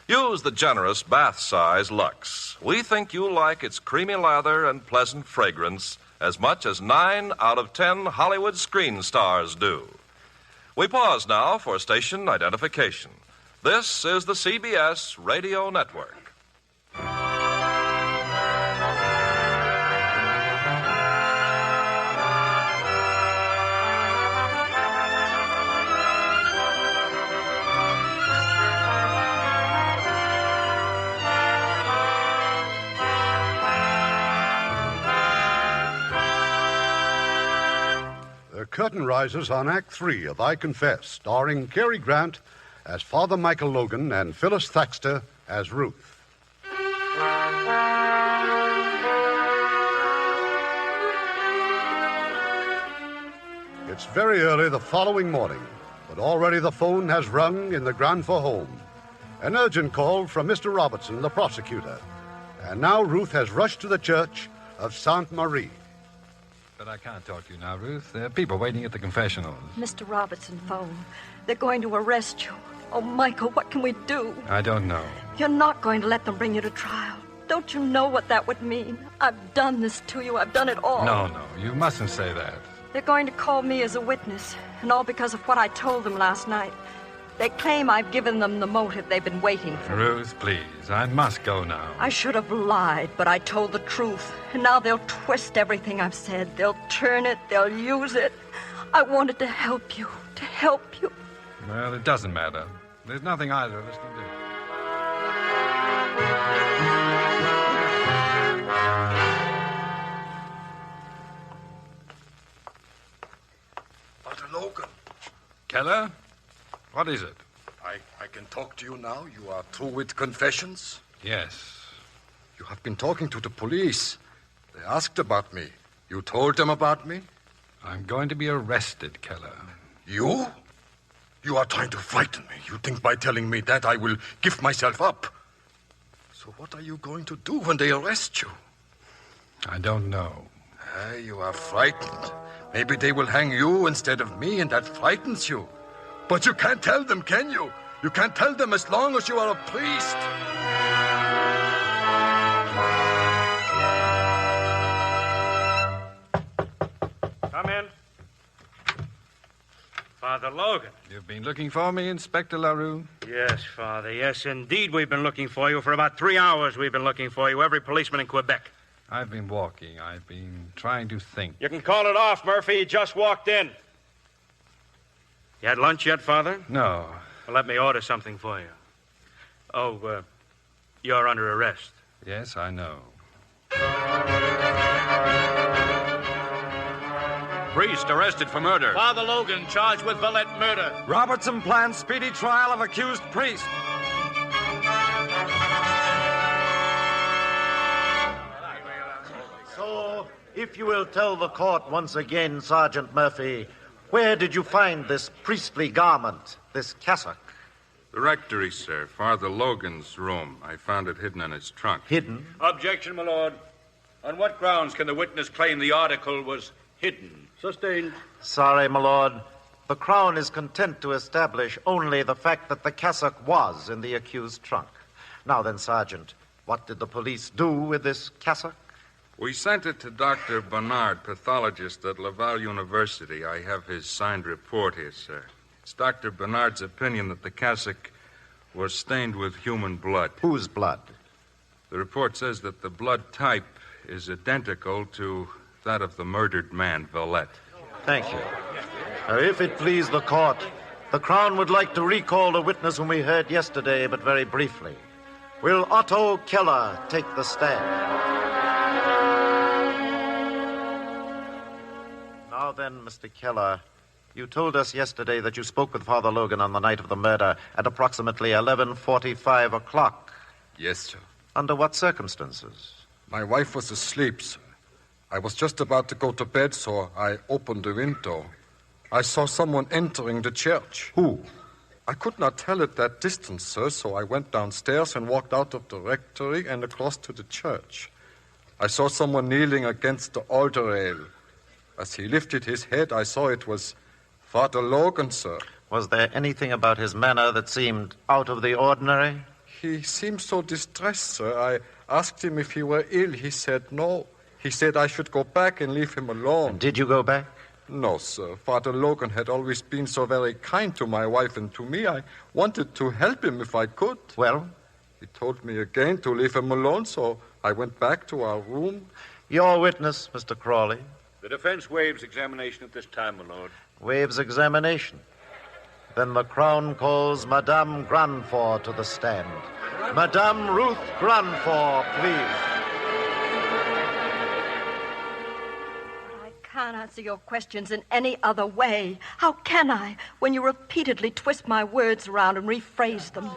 Use the generous bath-size Lux. We think you'll like its creamy lather and pleasant fragrance as much as 9 out of 10 Hollywood screen stars do. We pause now for station identification. This is the CBS Radio Network. The curtain rises on Act 3 of I Confess, starring Cary Grant as Father Michael Logan and Phyllis Thaxter as Ruth. It's very early the following morning, but already the phone has rung in the Granfor home. An urgent call from Mr. Robertson, the prosecutor. And now Ruth has rushed to the church of Sainte Marie. But I can't talk to you now, Ruth. There are people waiting at the confessional. Mr. Robertson phone. They're going to arrest you. Oh, Michael, what can we do? I don't know. You're not going to let them bring you to trial. Don't you know what that would mean? I've done this to you. I've done it all. No, you mustn't say that. They're going to call me as a witness, and all because of what I told them last night. They claim I've given them the motive they've been waiting for. Ruth, please. I must go now. I should have lied, but I told the truth. And now they'll twist everything I've said. They'll turn it. They'll use it. I wanted to help you. To help you. Well, it doesn't matter. There's nothing either of us can do. Father Logan. Keller? What is it? I can talk to you now. You are through with confessions? Yes. You have been talking to the police. They asked about me. You told them about me? I'm going to be arrested, Keller. You? You are trying to frighten me. You think by telling me that I will give myself up. So what are you going to do when they arrest you? I don't know. You are frightened. Maybe they will hang you instead of me, and that frightens you. But you can't tell them, can you? You can't tell them as long as you are a priest. Come in. Father Logan. You've been looking for me, Inspector LaRue? Yes, Father. Yes, indeed, we've been looking for you. For about 3 hours, we've been looking for you. Every policeman in Quebec. I've been walking. I've been trying to think. You can call it off, Murphy. You just walked in. You had lunch yet, Father? No. Well, let me order something for you. Oh, you're under arrest. Yes, I know. Priest arrested for murder. Father Logan charged with Valette murder. Robertson plans speedy trial of accused priest. So, if you will tell the court once again, Sergeant Murphy, where did you find this priestly garment, this cassock? The rectory, sir. Father Logan's room. I found it hidden in his trunk. Hidden? Objection, my lord. On what grounds can the witness claim the article was hidden? Sustained. Sorry, my lord. The Crown is content to establish only the fact that the cassock was in the accused's trunk. Now then, Sergeant, what did the police do with this cassock? We sent it to Dr. Bernard, pathologist at Laval University. I have his signed report here, sir. It's Dr. Bernard's opinion that the cassock was stained with human blood. Whose blood? The report says that the blood type is identical to that of the murdered man, Valette. Thank you. If it please the court, the Crown would like to recall the witness whom we heard yesterday, but very briefly. Will Otto Keller take the stand? Now then, Mr. Keller, you told us yesterday that you spoke with Father Logan on the night of the murder at approximately 11:45 o'clock. Yes, sir. Under what circumstances? My wife was asleep, sir. I was just about to go to bed, so I opened the window. I saw someone entering the church. Who? I could not tell at that distance, sir, so I went downstairs and walked out of the rectory and across to the church. I saw someone kneeling against the altar rail. As he lifted his head, I saw it was Father Logan, sir. Was there anything about his manner that seemed out of the ordinary? He seemed so distressed, sir. I asked him if he were ill. He said no. He said I should go back and leave him alone. Did you go back? No, sir. Father Logan had always been so very kind to my wife and to me. I wanted to help him if I could. Well? He told me again to leave him alone, so I went back to our room. Your witness, Mr. Crawley. The defense waives examination at this time, my lord. Waives examination. Then the Crown calls Madame Granfor to the stand. Madame Ruth Granfor, please. I can't answer your questions in any other way. How can I, when you repeatedly twist my words around and rephrase them?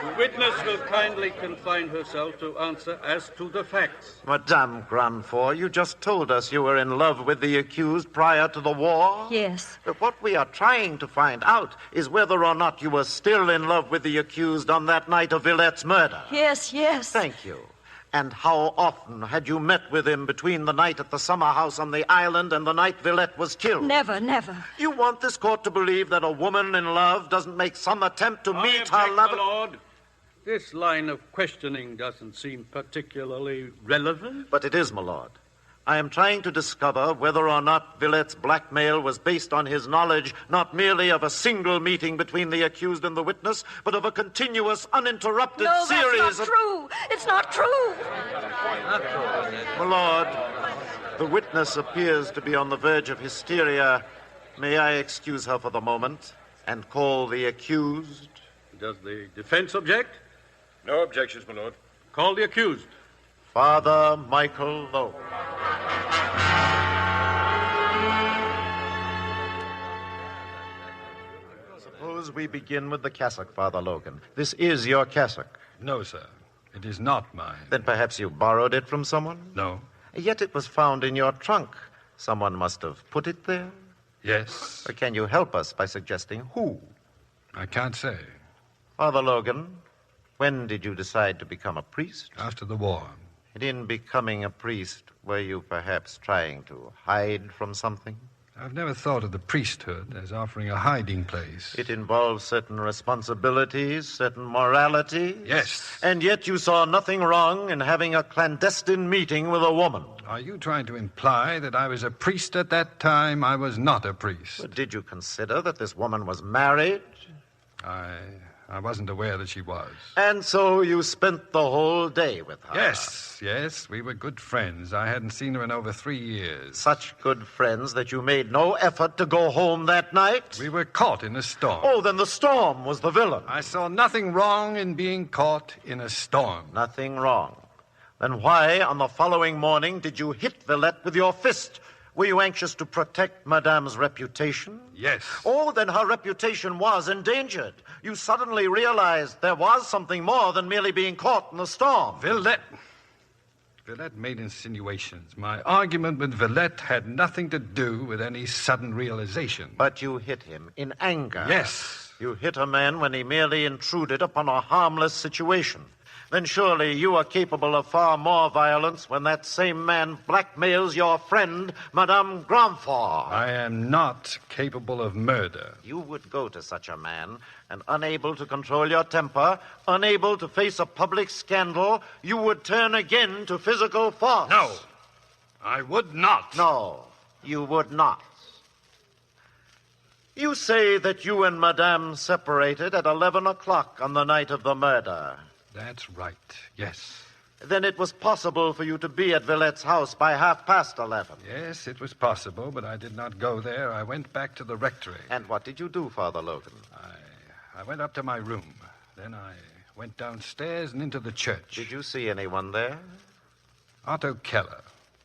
The witness will kindly confine herself to answer as to the facts. Madame Grandfort, you just told us you were in love with the accused prior to the war. Yes. But what we are trying to find out is whether or not you were still in love with the accused on that night of Villette's murder. Yes, yes. Thank you. And how often had you met with him between the night at the summer house on the island and the night Villette was killed? Never, never. You want this court to believe that a woman in love doesn't make some attempt to meet her lover? My lord. This line of questioning doesn't seem particularly relevant. But it is, my lord. I am trying to discover whether or not Villette's blackmail was based on his knowledge not merely of a single meeting between the accused and the witness, but of a continuous, uninterrupted series that's not true. It's not true. My lord, the witness appears to be on the verge of hysteria. May I excuse her for the moment and call the accused? Does the defense object? No objections, my lord. Call the accused. Father Michael Lowe. Suppose we begin with the cassock, Father Logan. This is your cassock. No, sir. It is not mine. Then perhaps you borrowed it from someone? No. Yet it was found in your trunk. Someone must have put it there? Yes. Or can you help us by suggesting who? I can't say. Father Logan, when did you decide to become a priest? After the war. And in becoming a priest, were you perhaps trying to hide from something? I've never thought of the priesthood as offering a hiding place. It involves certain responsibilities, certain morality. Yes. And yet you saw nothing wrong in having a clandestine meeting with a woman. Are you trying to imply that I was a priest at that time? I was not a priest. But did you consider that this woman was married? I wasn't aware that she was. And so you spent the whole day with her? Yes. We were good friends. I hadn't seen her in over 3 years. Such good friends that you made no effort to go home that night? We were caught in a storm. Oh, then the storm was the villain. I saw nothing wrong in being caught in a storm. Nothing wrong. Then why, on the following morning, did you hit Villette with your fist? Were you anxious to protect Madame's reputation? Yes. Oh, then her reputation was endangered. You suddenly realized there was something more than merely being caught in the storm. Villette made insinuations. My argument with Villette had nothing to do with any sudden realization. But you hit him in anger. Yes. You hit a man when he merely intruded upon a harmless situation. Then surely you are capable of far more violence when that same man blackmails your friend, Madame Grandfort. I am not capable of murder. You would go to such a man, and unable to control your temper, unable to face a public scandal, you would turn again to physical force. No, I would not. No, you would not. You say that you and Madame separated at 11 o'clock on the night of the murder. That's right, yes. Then it was possible for you to be at Villette's house by 11:30. Yes, it was possible, but I did not go there. I went back to the rectory. And what did you do, Father Logan? I went up to my room. Then I went downstairs and into the church. Did you see anyone there? Otto Keller.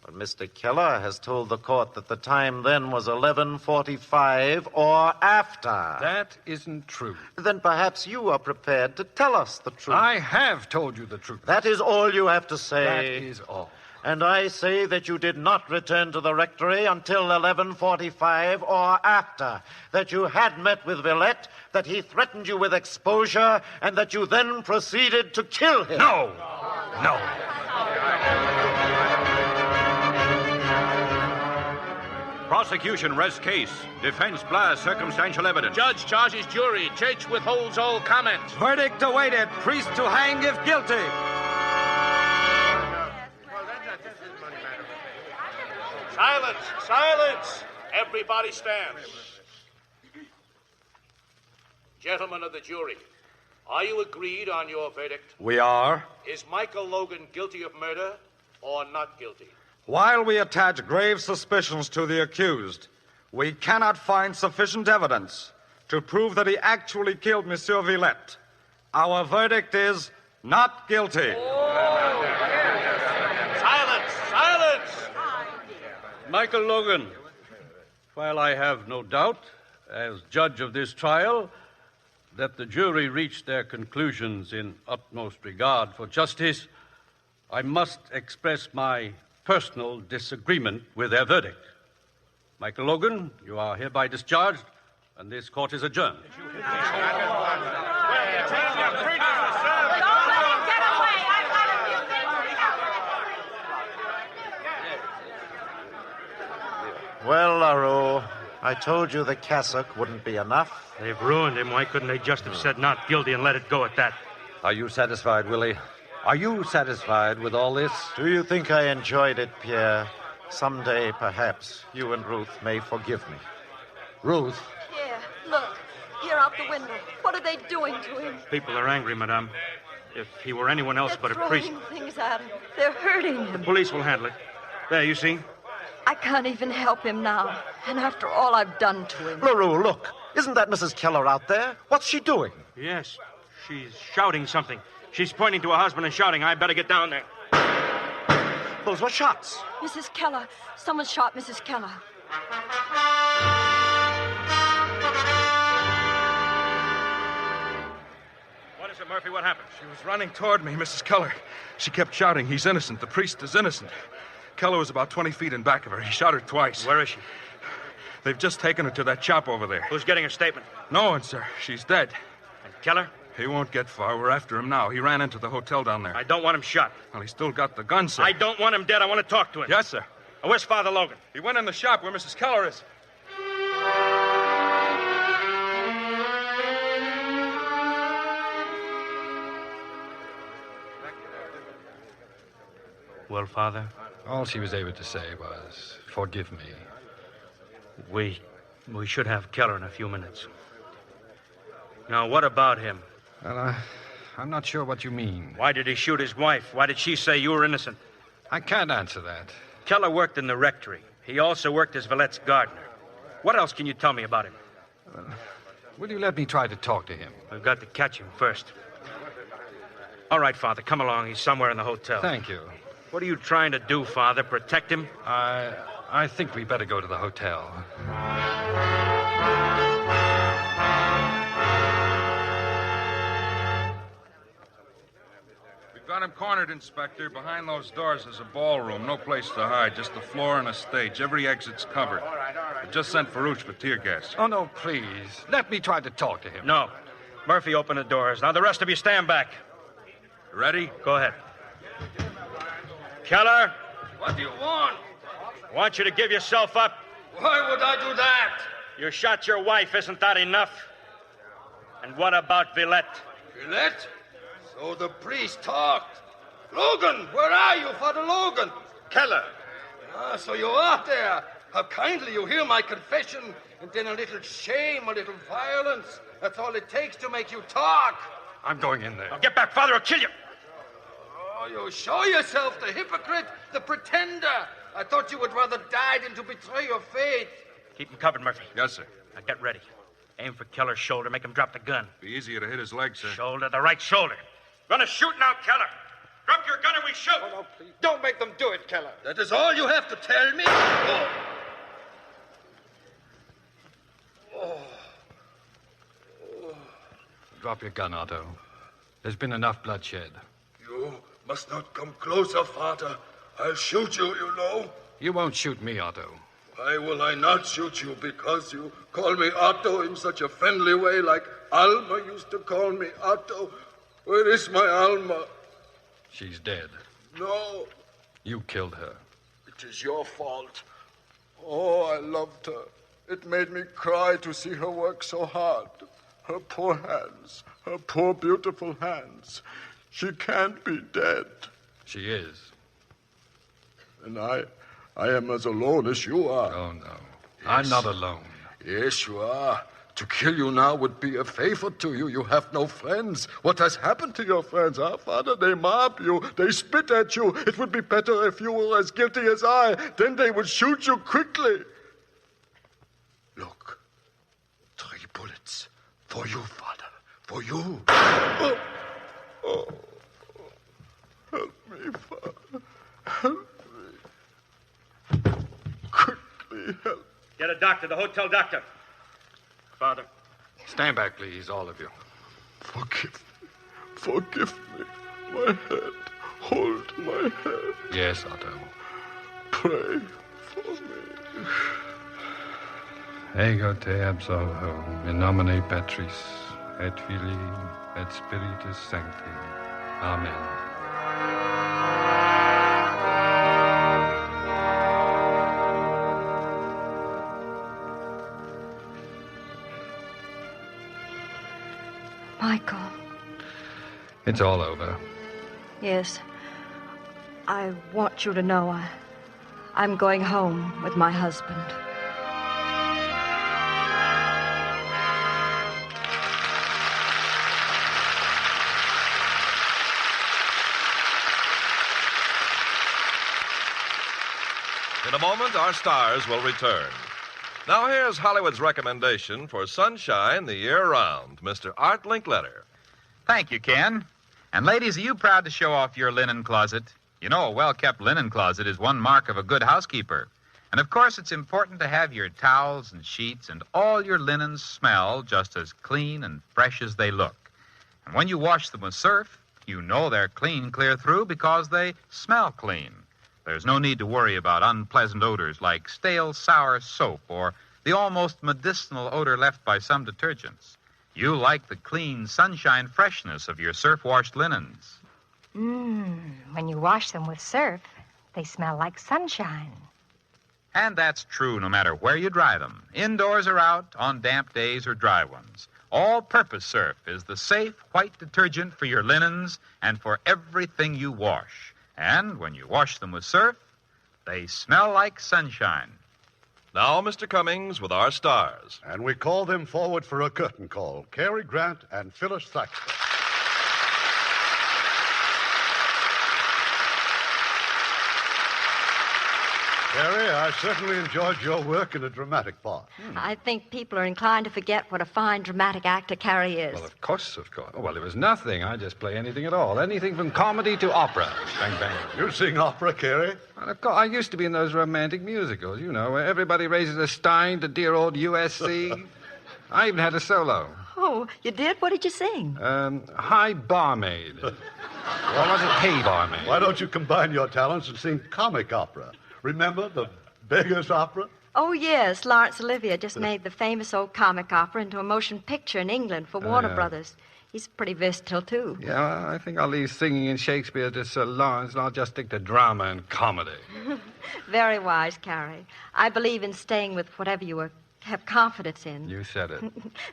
But Mr. Keller has told the court that the time then was 11:45 or after. That isn't true. Then perhaps you are prepared to tell us the truth. I have told you the truth. That is all you have to say. That is all. And I say that you did not return to the rectory until 11:45 or after, that you had met with Villette, that he threatened you with exposure, and that you then proceeded to kill him. No. Prosecution rests case. Defense blasts circumstantial evidence. Judge charges jury. Church withholds all comment. Verdict awaited. Priest to hang if guilty. Silence! Everybody stands. Gentlemen of the jury, are you agreed on your verdict? We are. Is Michael Logan guilty of murder or not guilty? While we attach grave suspicions to the accused, we cannot find sufficient evidence to prove that he actually killed Monsieur Villette. Our verdict is not guilty. Silence! Michael Logan, while I have no doubt, as judge of this trial, that the jury reached their conclusions in utmost regard for justice, I must express my personal disagreement with their verdict. Michael Logan, you are hereby discharged, and this court is adjourned. Well, LaRue, I told you the cassock wouldn't be enough. They've ruined him. Why couldn't they just have said not guilty and let it go at that? Are you satisfied, Willie? Are you satisfied with all this? Do you think I enjoyed it, Pierre? Someday, perhaps, you and Ruth may forgive me. Ruth? Pierre, look. Here out the window. What are they doing to him? People are angry, Madame. If he were anyone else but a priest. They're throwing things at him. They're hurting The him. police will handle it. There, you see? I can't even help him now. And after all I've done to him. LaRue, look. Isn't that Mrs. Keller out there? What's she doing? Yes. She's shouting something. She's pointing to her husband and shouting, I better get down there. Those were shots. Mrs. Keller. Someone shot Mrs. Keller. What is it, Murphy? What happened? She was running toward me, Mrs. Keller. She kept shouting, he's innocent. The priest is innocent. Keller was about 20 feet in back of her. He shot her twice. Where is she? They've just taken her to that shop over there. Who's getting her statement? No one, sir. She's dead. And Keller? He won't get far. We're after him now. He ran into the hotel down there. I don't want him shot. Well, he's still got the gun, sir. I don't want him dead. I want to talk to him. Yes, sir. Where's Father Logan? He went in the shop where Mrs. Keller is. Well, Father? All she was able to say was, forgive me. We should have Keller in a few minutes. Now, what about him? Well, I'm not sure what you mean. Why did he shoot his wife? Why did she say you were innocent? I can't answer that. Keller worked in the rectory. He also worked as Villette's gardener. What else can you tell me about him? Will you let me try to talk to him? We've got to catch him first. All right, Father, come along. He's somewhere in the hotel. Thank you. What are you trying to do, Father? Protect him? I think we better go to the hotel. We've got him cornered, Inspector. Behind those doors is a ballroom. No place to hide. Just the floor and a stage. Every exit's covered. All right. I just sent Farouche for tear gas. Oh, no, please. Let me try to talk to him. No. Murphy, open the doors. Now, the rest of you stand back. Ready? Go ahead. Keller? What do you want? I want you to give yourself up. Why would I do that? You shot your wife. Isn't that enough? And what about Villette? Villette? So the priest talked. Logan, where are you, Father Logan? Keller. Ah, so you are there. How kindly you hear my confession, and then a little shame, a little violence. That's all it takes to make you talk. I'm going in there. Now get back, Father, or kill you. Oh, you show yourself the hypocrite, the pretender. I thought you would rather die than to betray your faith. Keep him covered, Murphy. Yes, sir. Now get ready. Aim for Keller's shoulder. Make him drop the gun. Be easier to hit his leg, sir. Shoulder, the right shoulder. Gonna shoot now, Keller. Drop your gun and we shoot. Oh, no, please. Don't make them do it, Keller. That is all you have to tell me? Oh. Oh. Drop your gun, Otto. There's been enough bloodshed. You must not come closer, Father. I'll shoot you, you know. You won't shoot me, Otto. Why will I not shoot you? Because you call me Otto in such a friendly way, like Alma used to call me Otto. Where is my Alma? She's dead. No, You killed her. it is your fault. Oh, I loved her. It made me cry to see her work so hard. Her poor hands, her poor beautiful hands. She can't be dead. She is. And I am as alone as you are. Oh, no. Yes. I'm not alone. Yes, you are. To kill you now would be a favor to you. You have no friends. What has happened to your friends, huh, Father? They mob you. They spit at you. It would be better if you were as guilty as I. Then they would shoot you quickly. Look. 3 bullets. For you, Father. For you. Oh. Oh. Help me, Father. Help me. Quickly, help. Get a doctor, the hotel doctor. Father. Stand back, please, all of you. Forgive me. My head. Hold my head. Yes, Otto. Pray for me. Ego te absolvo, in nomine Patris, et Filii, et Spiritus Sancti. Amen. Michael. It's all over. Yes. I want you to know I'm going home with my husband. In a moment, our stars will return. Now, here's Hollywood's recommendation for sunshine the year round, Mr. Art Linkletter. Thank you, Ken. And ladies, are you proud to show off your linen closet? You know, a well-kept linen closet is one mark of a good housekeeper. And of course, it's important to have your towels and sheets and all your linens smell just as clean and fresh as they look. And when you wash them with surf, you know they're clean clear through because they smell clean. There's no need to worry about unpleasant odors like stale, sour soap or the almost medicinal odor left by some detergents. You like the clean, sunshine freshness of your surf-washed linens. When you wash them with surf, they smell like sunshine. And that's true no matter where you dry them, indoors or out, on damp days or dry ones. All-purpose surf is the safe, white detergent for your linens and for everything you wash. And when you wash them with surf, they smell like sunshine. Now, Mr. Cummings with our stars. And we call them forward for a curtain call, Cary Grant and Phyllis Thaxter. Cary, I certainly enjoyed your work in a dramatic part. I think people are inclined to forget what a fine dramatic actor Cary is. Well, of course. Oh, well, it was nothing. I just play anything at all. Anything from comedy to opera. Bang, bang. You sing opera, Cary? Well, of course. I used to be in those romantic musicals, you know, where everybody raises a stein to dear old USC. I even had a solo. Oh, you did? What did you sing? High Barmaid. Or was it Hey Barmaid? Why don't you combine your talents and sing comic opera? Remember the Beggar's Opera? Oh, yes. Laurence Olivier just made the famous old comic opera into a motion picture in England for Warner Brothers. He's pretty versatile, too. Yeah, well, I think I'll leave singing in Shakespeare to Sir Lawrence, and I'll just stick to drama and comedy. Very wise, Cary. I believe in staying with whatever you have confidence in. You said it.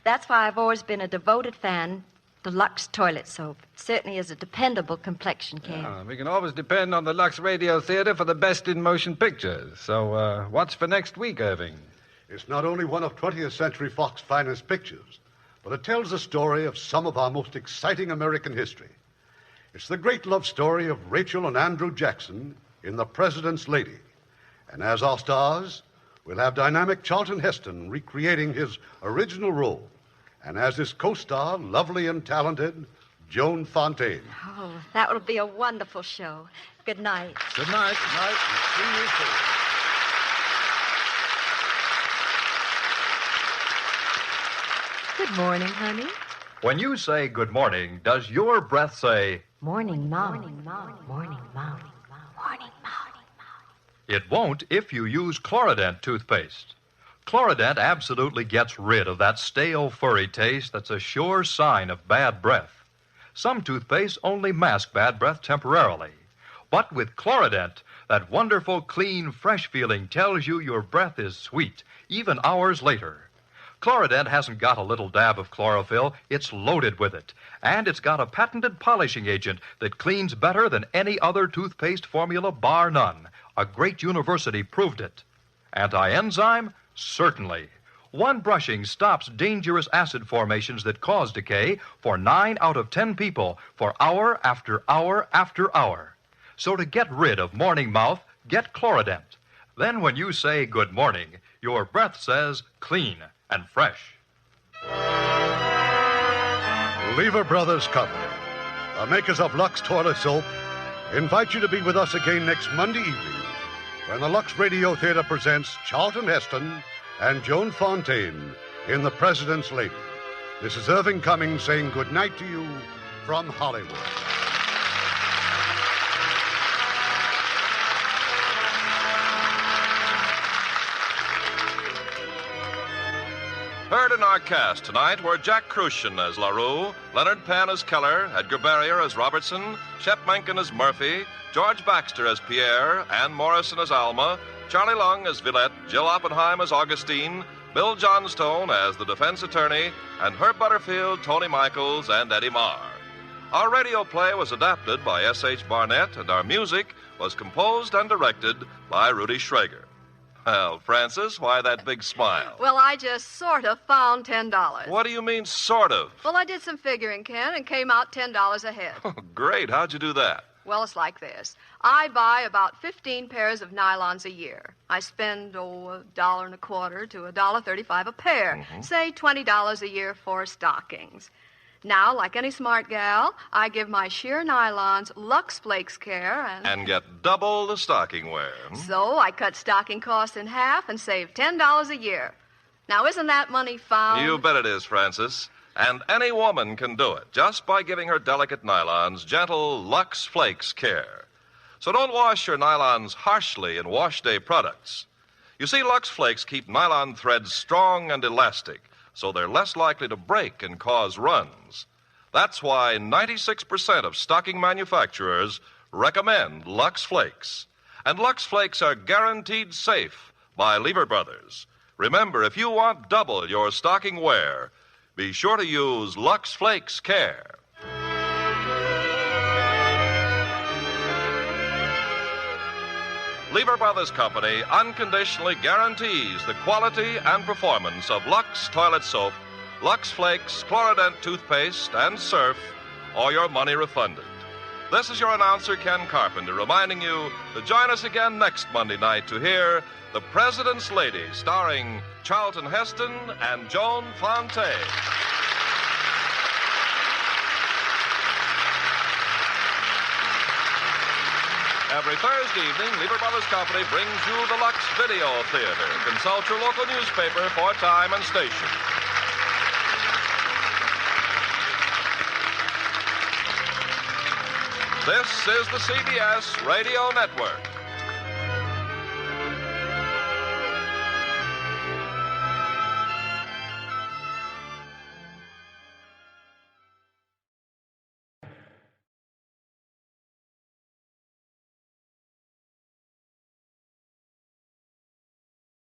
That's why I've always been a devoted fan to Lux toilet soap. Certainly is a dependable complexion, Ken. Yeah, we can always depend on the Lux Radio Theater for the best in motion pictures. So, what's for next week, Irving? It's not only one of 20th Century Fox's finest pictures, but it tells the story of some of our most exciting American history. It's the great love story of Rachel and Andrew Jackson in The President's Lady. And as our stars, we'll have dynamic Charlton Heston recreating his original role. And as his co-star, lovely and talented, Joan Fontaine. Oh, that will be a wonderful show. Good night. Good night. Good night. See you soon. Good morning, honey. When you say good morning, does your breath say... Morning, Mom. Morning, Mom. Morning, Mom. Morning, Mom. It won't if you use Chlorident toothpaste. Chlorident absolutely gets rid of that stale, furry taste that's a sure sign of bad breath. Some toothpastes only mask bad breath temporarily. But with Chlorident, that wonderful, clean, fresh feeling tells you your breath is sweet, even hours later. Chlorident hasn't got a little dab of chlorophyll, it's loaded with it. And it's got a patented polishing agent that cleans better than any other toothpaste formula, bar none. A great university proved it. Anti-enzyme? Certainly. One brushing stops dangerous acid formations that cause decay for 9 out of 10 people for hour after hour after hour. So to get rid of morning mouth, get Chlorident. Then when you say good morning, your breath says clean and fresh. Lever Brothers Company, the makers of Lux Toilet Soap, invite you to be with us again next Monday evening when the Lux Radio Theater presents Charlton Heston and Joan Fontaine in The President's Lady. This is Irving Cummings saying good night to you from Hollywood. Heard in our cast tonight were Jack Crucian as LaRue, Leonard Penn as Keller, Edgar Barrier as Robertson, Shep Menken as Murphy, George Baxter as Pierre, Ann Morrison as Alma, Charlie Lung as Villette, Jill Oppenheim as Augustine, Bill Johnstone as the defense attorney, and Herb Butterfield, Tony Michaels, and Eddie Marr. Our radio play was adapted by S.H. Barnett, and our music was composed and directed by Rudy Schrager. Well, Francis, why that big smile? Well, I just sort of found $10. What do you mean, sort of? Well, I did some figuring, Ken, and came out $10 ahead. Oh, great. How'd you do that? Well, it's like this. I buy about 15 pairs of nylons a year. I spend, $1.25 to $1.35 a pair. Say $20 a year for stockings. Now, like any smart gal, I give my sheer nylons Lux Flakes care and get double the stocking wear. So I cut stocking costs in half and save $10 a year. Now, isn't that money found? You bet it is, Francis. And any woman can do it just by giving her delicate nylons gentle Lux Flakes care. So don't wash your nylons harshly in wash day products. You see, Lux Flakes keep nylon threads strong and elastic, so they're less likely to break and cause runs. That's why 96% of stocking manufacturers recommend Lux Flakes. And Lux Flakes are guaranteed safe by Lever Brothers. Remember, if you want double your stocking wear, be sure to use Lux Flakes Care. Lever Brothers Company unconditionally guarantees the quality and performance of Lux Toilet Soap, Lux Flakes, Chlorodent Toothpaste, and Surf, or your money refunded. This is your announcer, Ken Carpenter, reminding you to join us again next Monday night to hear The President's Lady, starring Charlton Heston and Joan Fonte. Every Thursday evening, Lever Brothers Company brings you the Lux Video Theater. Consult your local newspaper for time and station. This is the CBS Radio Network.